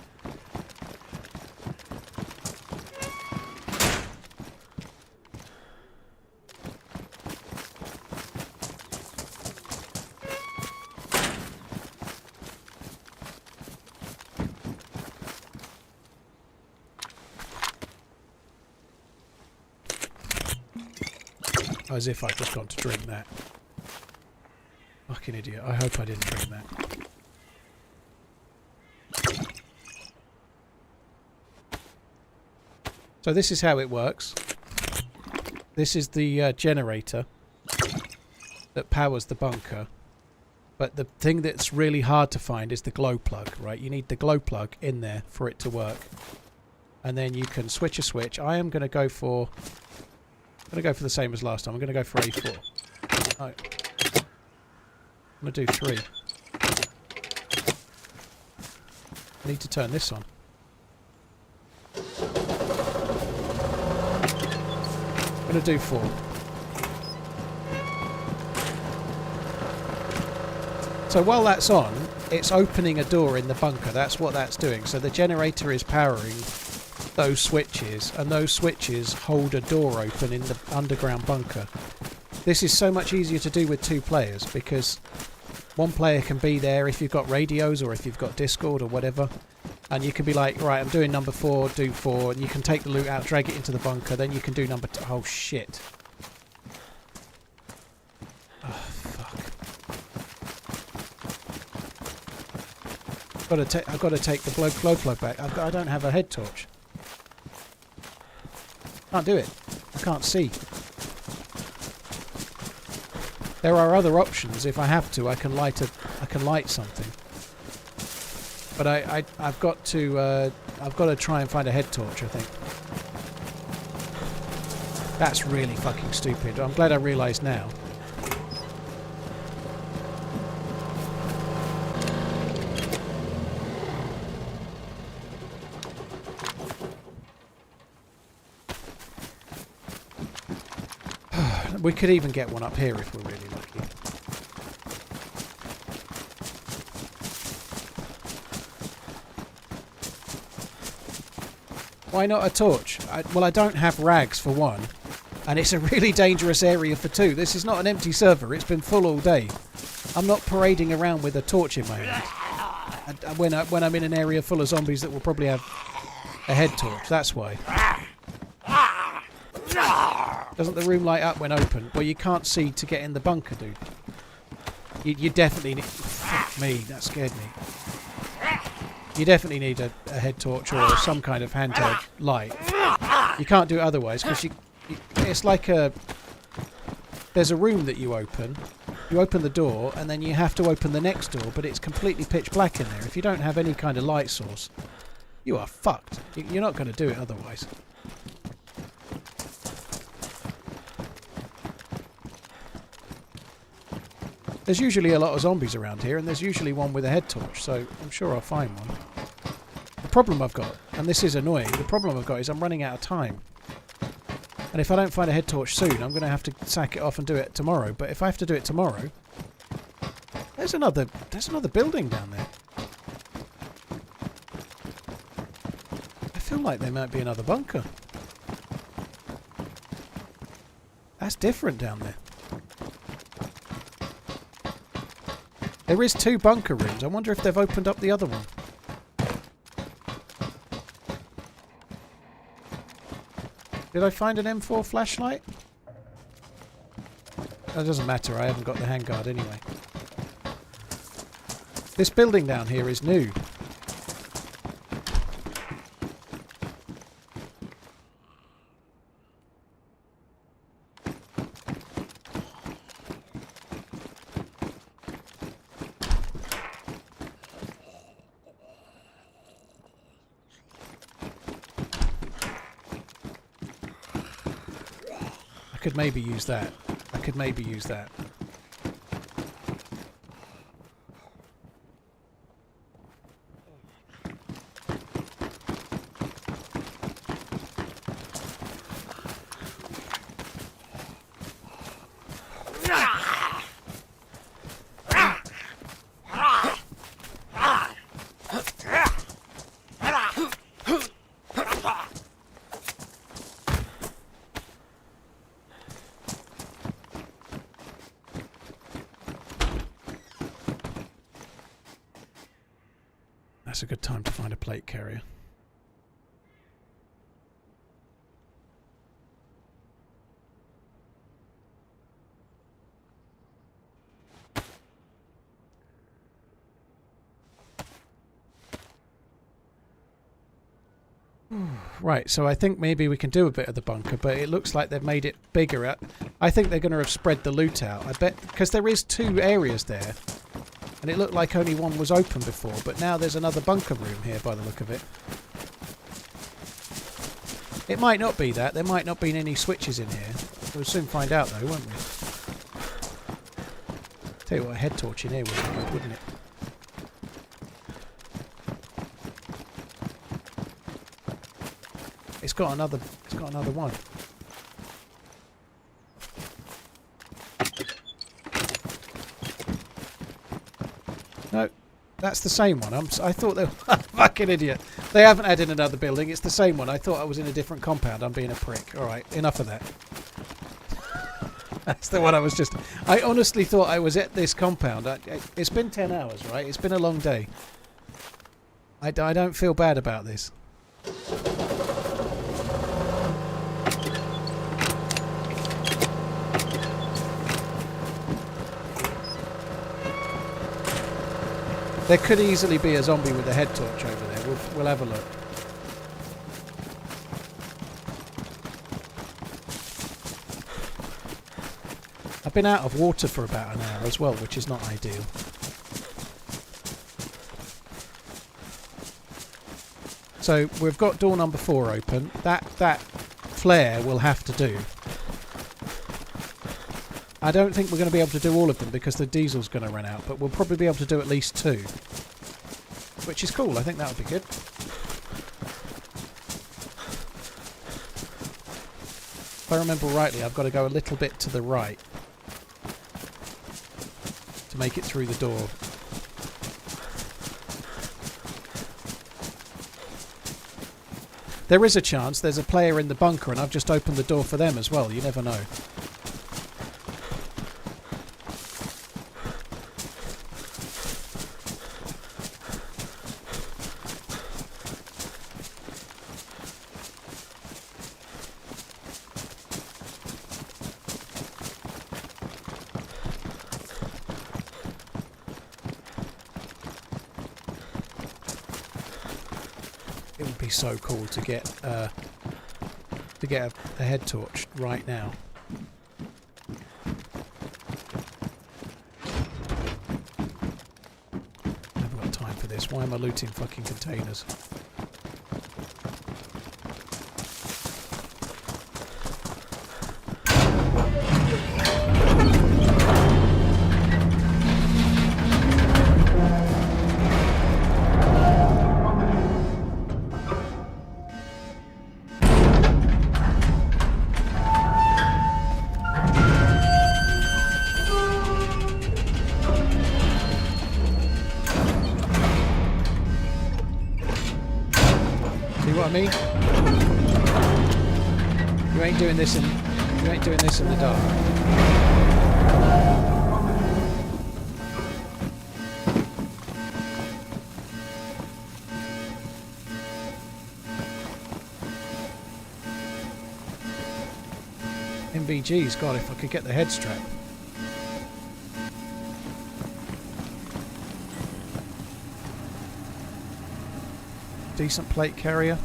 Speaker 1: As if I'd just gone to drink that. Fucking idiot. I hope I didn't drink that. So this is how it works. This is the generator that powers the bunker. But the thing that's really hard to find is the glow plug, right? You need the glow plug in there for it to work. And then you can switch a switch. I am going to go for... I'm going to go for the same as last time. I'm going to go for A4. No. I'm going to do 3. I need to turn this on. I'm going to do 4. So while that's on, it's opening a door in the bunker. That's what that's doing. So the generator is powering those switches, and those switches hold a door open in the underground bunker. This is so much easier to do with 2 players, because one player can be there if you've got radios or if you've got Discord or whatever, and you can be like, right, I'm doing number 4, do 4, and you can take the loot out, drag it into the bunker, then you can do number 2. Oh shit. Oh fuck. I've got to take the glow plug back. I don't have a head torch. Can't do it. I can't see. There are other options. If I have to, I can light something. But I've got to try and find a head torch, I think. That's really fucking stupid. I'm glad I realised now. We could even get one up here if we're really lucky. Why not a torch? Well, I don't have rags for one, and it's a really dangerous area for 2. This is not an empty server. It's been full all day. I'm not parading around with a torch in my hand. And when I'm in an area full of zombies that will probably have a head torch, that's why. Doesn't the room light up when open? Well, you can't see to get in the bunker, dude. You definitely need... Fuck me, that scared me. You definitely need a head torch or some kind of handheld light. You can't do it otherwise, because it's like a... There's a room that you open the door, and then you have to open the next door, but it's completely pitch black in there. If you don't have any kind of light source, you are fucked. You're not going to do it otherwise. There's usually a lot of zombies around here, and there's usually one with a head torch, so I'm sure I'll find one. The problem I've got, and this is annoying, the problem I've got is I'm running out of time. And if I don't find a head torch soon, I'm going to have to sack it off and do it tomorrow. But if I have to do it tomorrow... There's another building down there. I feel like there might be another bunker. That's different down there. There is 2 bunker rooms. I wonder if they've opened up the other one. Did I find an M4 flashlight? That doesn't matter, I haven't got the handguard anyway. This building down here is new. I could maybe use that. That's a good time to find a plate carrier. Right, so I think maybe we can do a bit of the bunker, but it looks like they've made it bigger. I think they're going to have spread the loot out. I bet, because there is 2 areas there. And it looked like only one was open before, but now there's another bunker room here by the look of it. It might not be that. There might not be any switches in here. We'll soon find out though, won't we? Tell you what, a head torch in here would be good, wouldn't it? It's got another one. No, that's the same one. I thought they were... Fucking idiot. They haven't added another building. It's the same one. I thought I was in a different compound. I'm being a prick. Alright, enough of that. That's the one I was just... I honestly thought I was at this compound. It's been 10 hours, right? It's been a long day. I don't feel bad about this. There could easily be a zombie with a head torch over there. We'll have a look. I've been out of water for about an hour as well, which is not ideal. So we've got door number 4 open. That flare will have to do. I don't think we're going to be able to do all of them because the diesel's going to run out, but we'll probably be able to do at least 2. Which is cool, I think that would be good. If I remember rightly, I've got to go a little bit to the right to make it through the door. There is a chance there's a player in the bunker and I've just opened the door for them as well, you never know. be so cool to get a head torch right now. Never got time for this. Why am I looting fucking containers? You ain't doing this in the dark. MVG's God, if I could get the head strap. Decent plate carrier.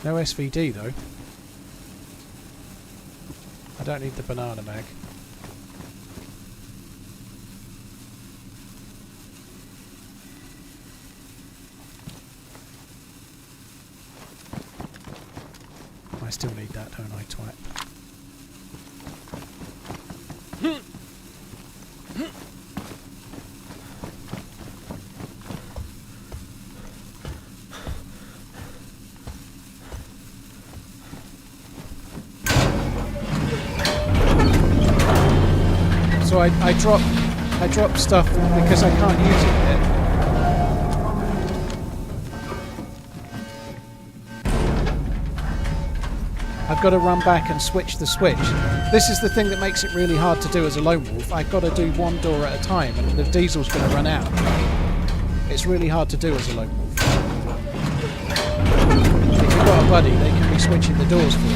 Speaker 1: No SVD though. I don't need the banana mag. I still need that, don't I, twat? So I drop stuff because I can't use it yet. I've got to run back and switch the switch. This is the thing that makes it really hard to do as a lone wolf. I've got to do one door at a time and the diesel's going to run out. It's really hard to do as a lone wolf. If you've got a buddy, they can be switching the doors for you.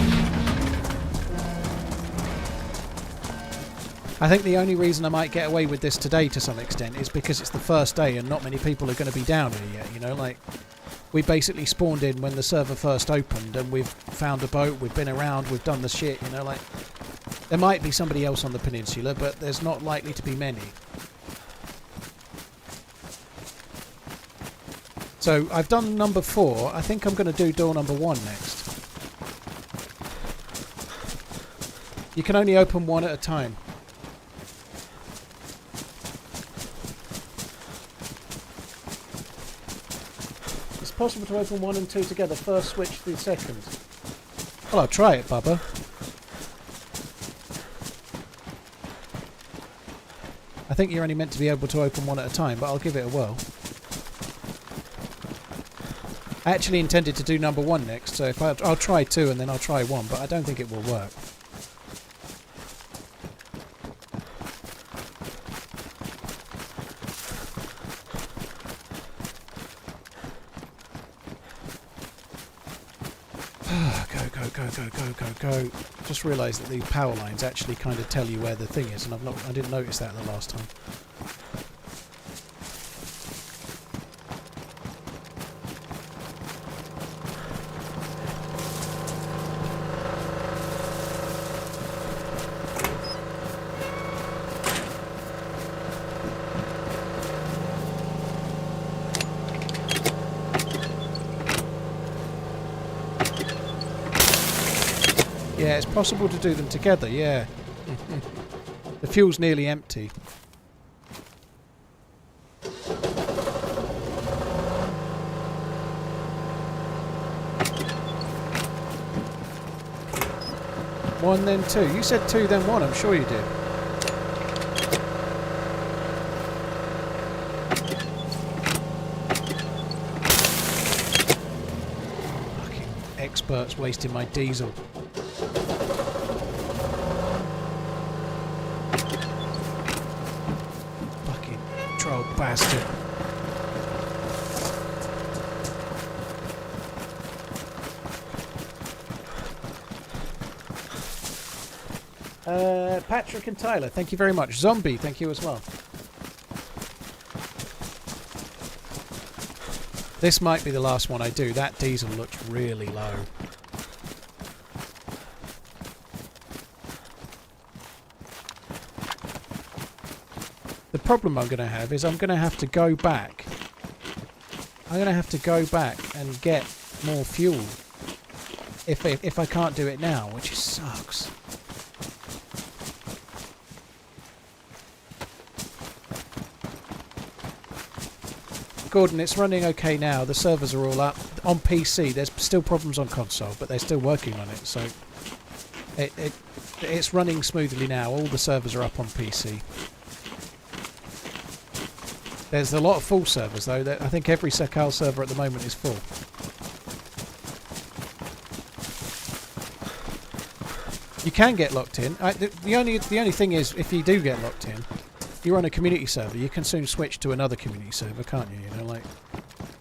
Speaker 1: I think the only reason I might get away with this today to some extent is because it's the first day and not many people are going to be down here yet, you know, like we basically spawned in when the server first opened and we've found a boat, we've been around, we've done the shit, you know, like there might be somebody else on the peninsula, but there's not likely to be many. So I've done number 4, I think I'm going to do door number 1 next. You can only open one at a time. Possible to open 1 and 2 together. First switch the second. Well, I'll try it, Bubba. I think you're only meant to be able to open 1 at a time, but I'll give it a whirl. I actually intended to do number 1 next, so if I'll try 2 and then I'll try 1, but I don't think it will work. Go. Just realised that these power lines actually kind of tell you where the thing is, and I didn't notice that the last time. Yeah, it's possible to do them together, yeah. The fuel's nearly empty. One then 2. You said 2 then 1, I'm sure you did. Fucking experts wasting my diesel. Bastard. Patrick and Tyler, thank you very much. Zombie, thank you as well. This might be the last one I do. That diesel looks really low. The problem I'm going to have is I'm going to have to go back. I'm going to have to go back and get more fuel if I can't do it now, which sucks. Gordon, it's running okay now. The servers are all up. On PC, there's still problems on console, but they're still working on it, so it's running smoothly now. All the servers are up on PC. There's a lot of full servers, though. I think every FROSTLINE server at the moment is full. You can get locked in. The only thing is, if you do get locked in, you're on a community server. You can soon switch to another community server, can't you? You know,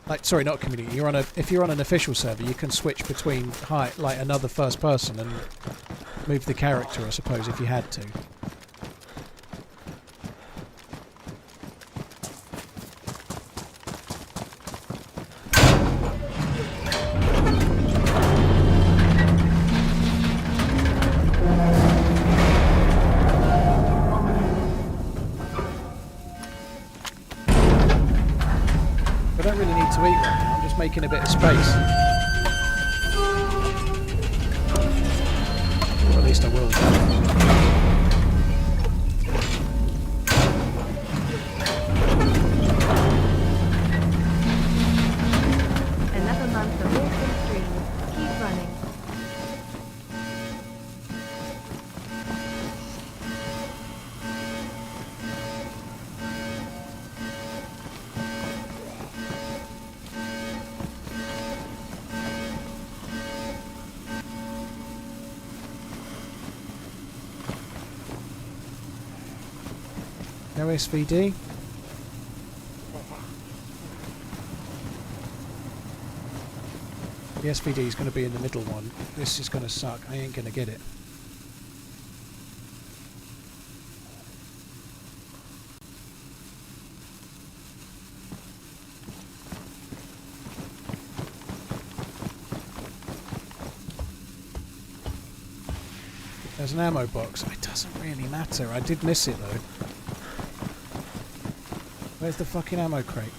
Speaker 1: like sorry, not community. If you're on an official server, you can switch between like another first person and move the character, I suppose, if you had to. Making a bit of space. Or at least I will.
Speaker 2: Another month of awesome streams. Keep running.
Speaker 1: No SVD. The SVD is going to be in the middle one. This is going to suck. I ain't going to get it. There's an ammo box. It doesn't really matter. I did miss it though. Where's the fucking ammo crate?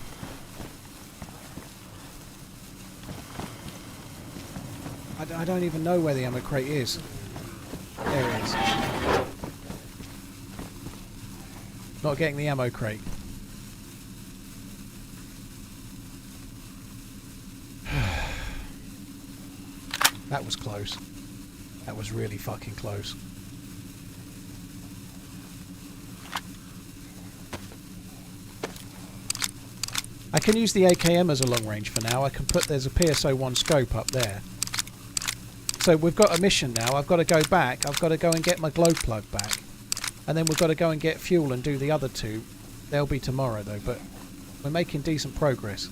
Speaker 1: I don't even know where the ammo crate is. There it is. Not getting the ammo crate. That was close. That was really fucking close. I can use the AKM as a long range for now. There's a PSO1 scope up there. So we've got a mission now. I've got to go back. I've got to go and get my glow plug back. And then we've got to go and get fuel and do the other two. They'll be tomorrow though, but we're making decent progress.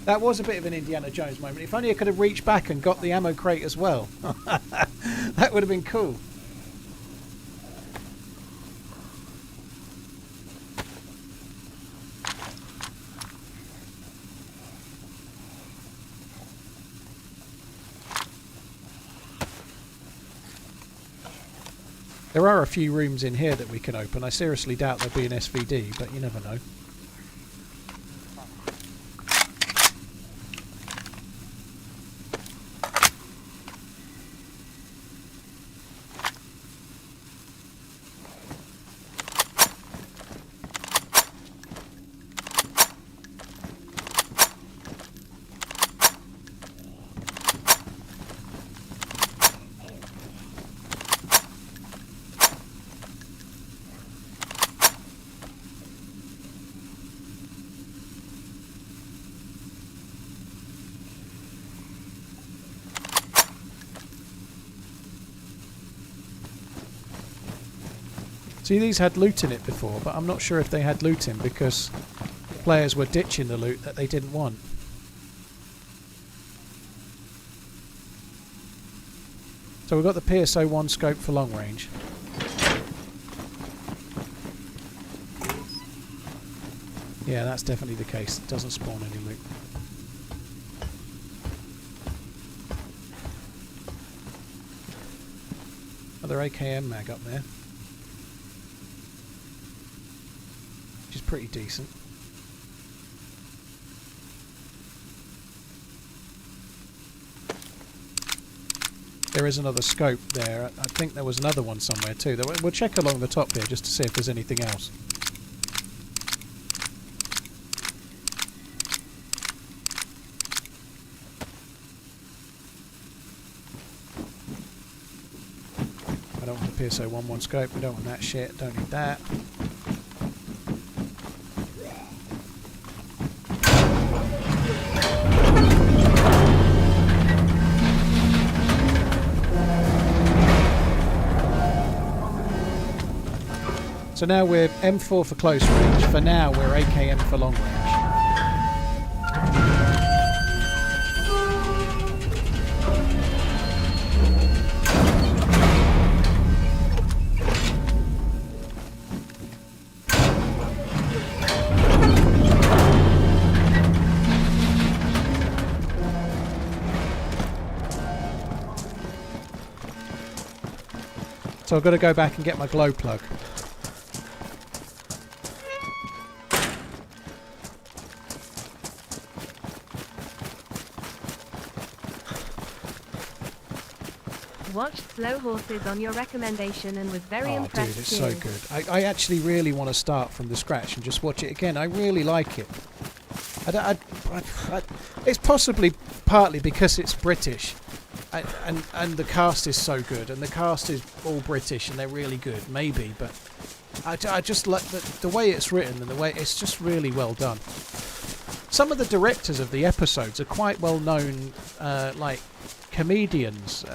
Speaker 1: That was a bit of an Indiana Jones moment. If only I could have reached back and got the ammo crate as well. That would have been cool. There are a few rooms in here that we can open. I seriously doubt there'll be an SVD, but you never know. See, these had loot in it before, but I'm not sure if they had loot in because players were ditching the loot that they didn't want. So we've got the PSO-1 scope for long range. Yeah, that's definitely the case. It doesn't spawn any loot. Another AKM mag up there. Which is pretty decent. There is another scope there. I think there was another one somewhere too. We'll check along the top here just to see if there's anything else. I don't want the PSO-11 scope. We don't want that shit. Don't need that. So now we're M4 for close range. For now, we're AKM for long range. So I've got to go back and get my glow plug.
Speaker 2: Watched Slow Horses on your recommendation and was very impressed.
Speaker 1: Dude, it's so good. I actually really want to start from the scratch and just watch it again. I really like it. It's possibly partly because it's British, and the cast is so good, and the cast is all British and they're really good. Maybe, but I just like the way it's written and the way it's just really well done. Some of the directors of the episodes are quite well known, like comedians,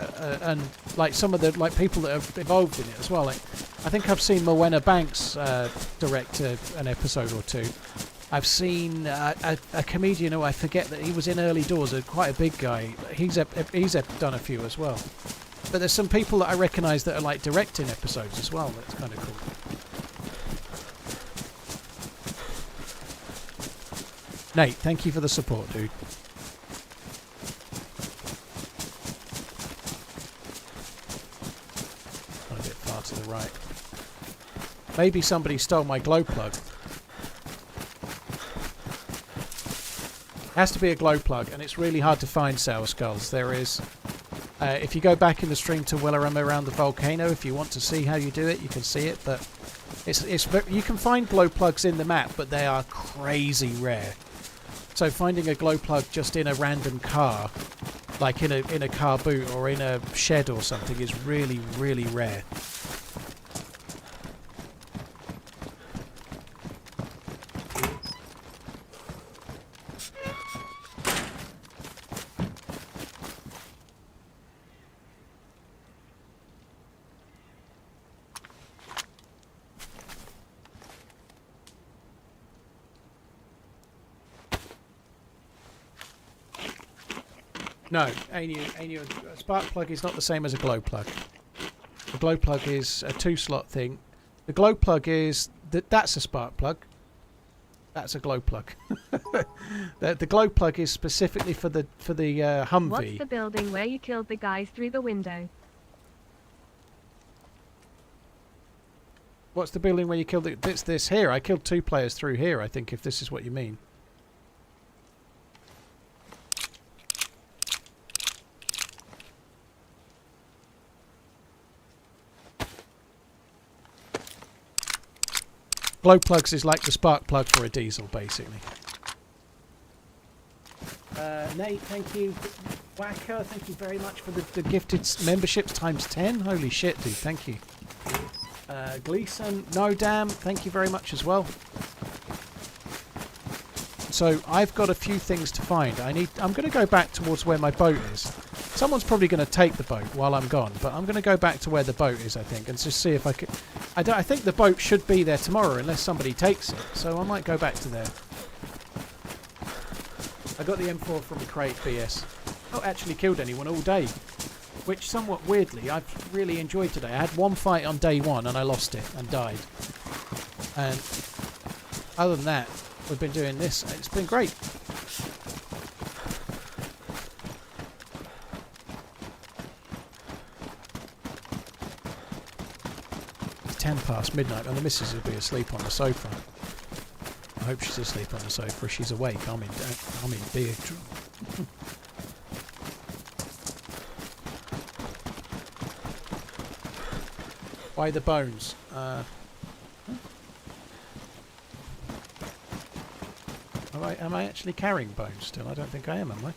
Speaker 1: and like some of the people that are involved in it as well. Like, I think I've seen Morwenna Banks direct an episode or two. I've seen a comedian who I forget that he was in Early Doors, quite a big guy. He's done a few as well. But there's some people that I recognise that are like directing episodes as well. That's kind of cool. Nate, thank you for the support, dude. Gone a bit far to the right. Maybe somebody stole my glow plug. Has to be a glow plug, and it's really hard to find, Sour Skulls. There is, if you go back in the stream to Willerham around the volcano, if you want to see how you do it, you can see it. But you can find glow plugs in the map, but they are crazy rare. So finding a glow plug just in a random car, like in a car boot or in a shed or something, is really, really rare. No, a spark plug is not the same as a glow plug. The glow plug is a 2-slot thing. The glow plug is that's a spark plug. That's a glow plug. The glow plug is specifically for the Humvee.
Speaker 2: What's the building where you killed the guys through the window?
Speaker 1: What's the building where you killed it? It's this here. I killed 2 players through here, I think, if this is what you mean. Glow plugs is like the spark plug for a diesel, basically. Nate, thank you. Whacker, thank you very much for the gifted memberships times 10. Holy shit, dude, thank you. Gleason, no damn, thank you very much as well. So I've got a few things to find. I'm going to go back towards where my boat is. Someone's probably going to take the boat while I'm gone, but I'm going to go back to where the boat is, I think, and just see if I can. I think the boat should be there tomorrow unless somebody takes it, so I might go back to there. I got the M4 from a crate, BS. Not actually killed anyone all day. which somewhat weirdly I've really enjoyed today. I had one fight on day one and I lost it and died. And other than that, we've been doing this. It's been great. It's 10 past midnight and the missus will be asleep on the sofa. I hope she's asleep on the sofa. If she's awake, I'm in big trouble. Why the bones? Am I actually carrying bones still? I don't think I am I?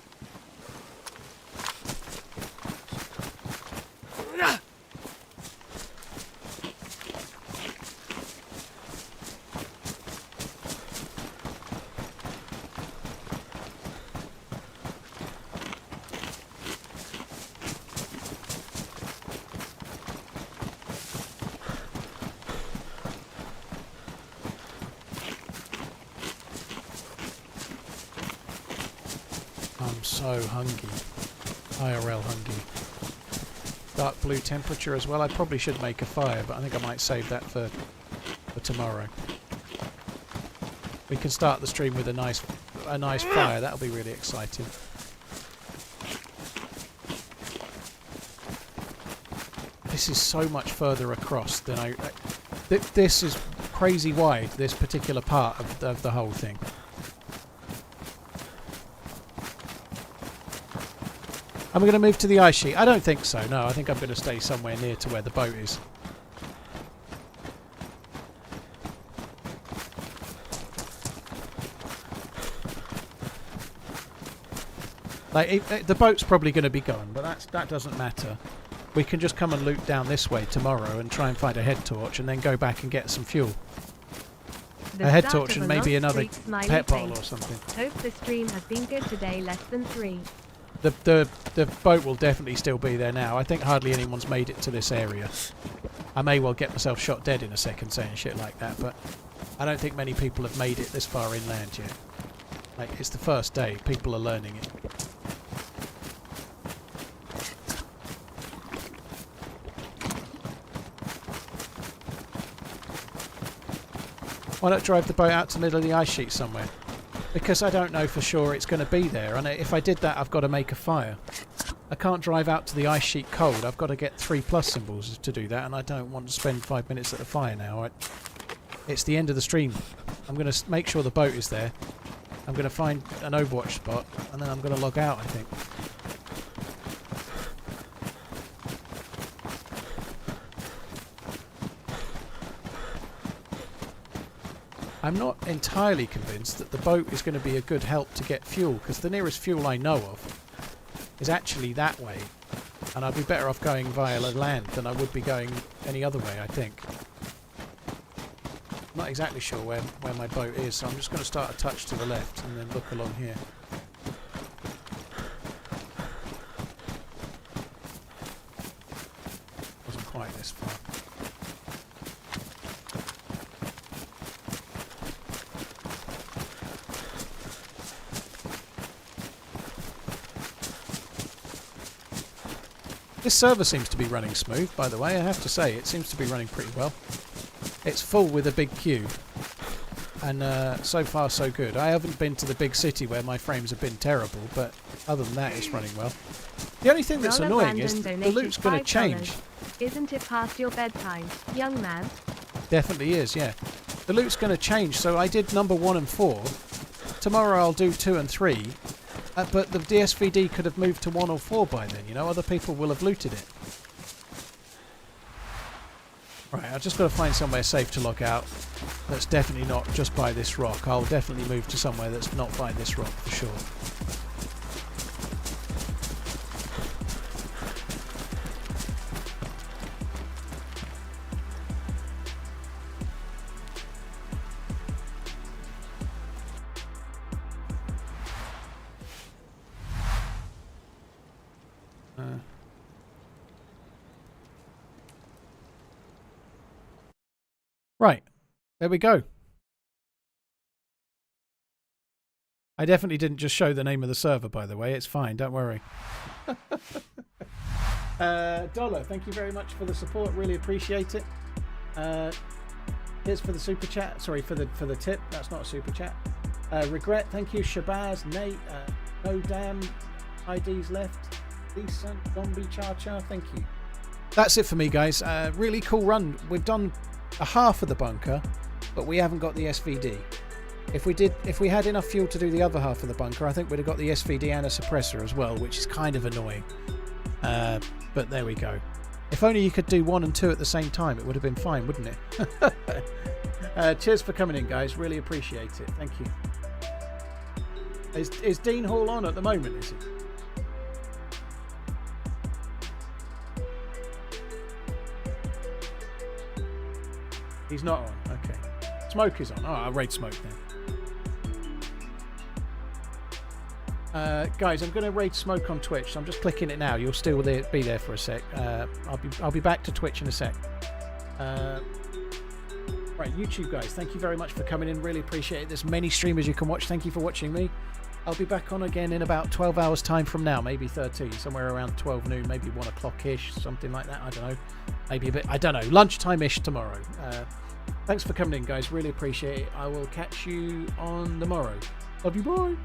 Speaker 1: I'm so hungry. IRL hungry. Dark blue temperature as well. I probably should make a fire, but I think I might save that for tomorrow. We can start the stream with a nice fire. That'll be really exciting. This is so much further across than this is crazy wide, this particular part of the whole thing. Am I going to move to the ice sheet? I don't think so, no. I think I'm going to stay somewhere near to where the boat is. Like, the boat's probably going to be gone, but that doesn't matter. We can just come and loop down this way tomorrow and try and find a head torch and then go back and get some fuel. A head torch and maybe another pet bottle or something.
Speaker 2: Hope the stream has been good today, less than 3.
Speaker 1: The boat will definitely still be there now. I think hardly anyone's made it to this area. I may well get myself shot dead in a second saying shit like that, but I don't think many people have made it this far inland yet. Like, it's the first day. People are learning it. Why not drive the boat out to the middle of the ice sheet somewhere? Because I don't know for sure it's going to be there, and if I did that I've got to make a fire. I can't drive out to the ice sheet cold. I've got to get 3+ symbols to do that, and I don't want to spend 5 minutes at the fire now. It's the end of the stream. I'm going to make sure the boat is there. I'm going to find an Overwatch spot, and then I'm going to log out, I think. I'm not entirely convinced that the boat is going to be a good help to get fuel, because the nearest fuel I know of is actually that way, and I'd be better off going via the land than I would be going any other way, I think. I'm not exactly sure where my boat is, so I'm just going to start a touch to the left and then look along here. Wasn't quite this far. This server seems to be running smooth, by the way. I have to say, it seems to be running pretty well. It's full with a big queue, and so far so good. I haven't been to the big city where my frames have been terrible, but other than that, it's running well. The only thing that's annoying is the loot's going to change.
Speaker 2: Isn't it past your bedtime, young man?
Speaker 1: Definitely is, yeah. The loot's going to change, so I did number 1 and 4. Tomorrow I'll do 2 and 3. But the DSVD could have moved to 1 or 4 by then, you know? Other people will have looted it. Right, I've just got to find somewhere safe to log out. That's definitely not just by this rock. I'll definitely move to somewhere that's not by this rock for sure. Right, there we go. I definitely didn't just show the name of the server, by the way. It's fine, don't worry. Dollar, thank you very much for the support. Really appreciate it. Here's for the super chat. Sorry for the tip. That's not a super chat. Regret, thank you. Shabazz, Nate, no damn IDs left. Decent zombie charger, thank you. That's it for me, guys. Really cool run. We've done a half of the bunker, but we haven't got the SVD. If we had enough fuel to do the other half of the bunker, I think we'd have got the SVD and a suppressor as well, which is kind of annoying. But there we go. If only you could do 1 and 2 at the same time, it would have been fine, wouldn't it? Cheers for coming in, guys. Really appreciate it. Thank you. Is Dean Hall on at the moment, is he? He's not on. Okay. Smoke is on. Oh, I'll raid Smoke then. Guys, I'm going to raid Smoke on Twitch, so I'm just clicking it now. You'll still be there for a sec. I'll be back to Twitch in a sec. Right, YouTube guys, thank you very much for coming in. Really appreciate it. There's many streamers you can watch. Thank you for watching me. I'll be back on again in about 12 hours time from now, maybe 13, somewhere around 12 noon, maybe 1 o'clock-ish, something like that. I don't know. Maybe a bit, I don't know, lunchtime-ish tomorrow. Thanks for coming in, guys. Really appreciate it. I will catch you on the morrow. Love you, bye.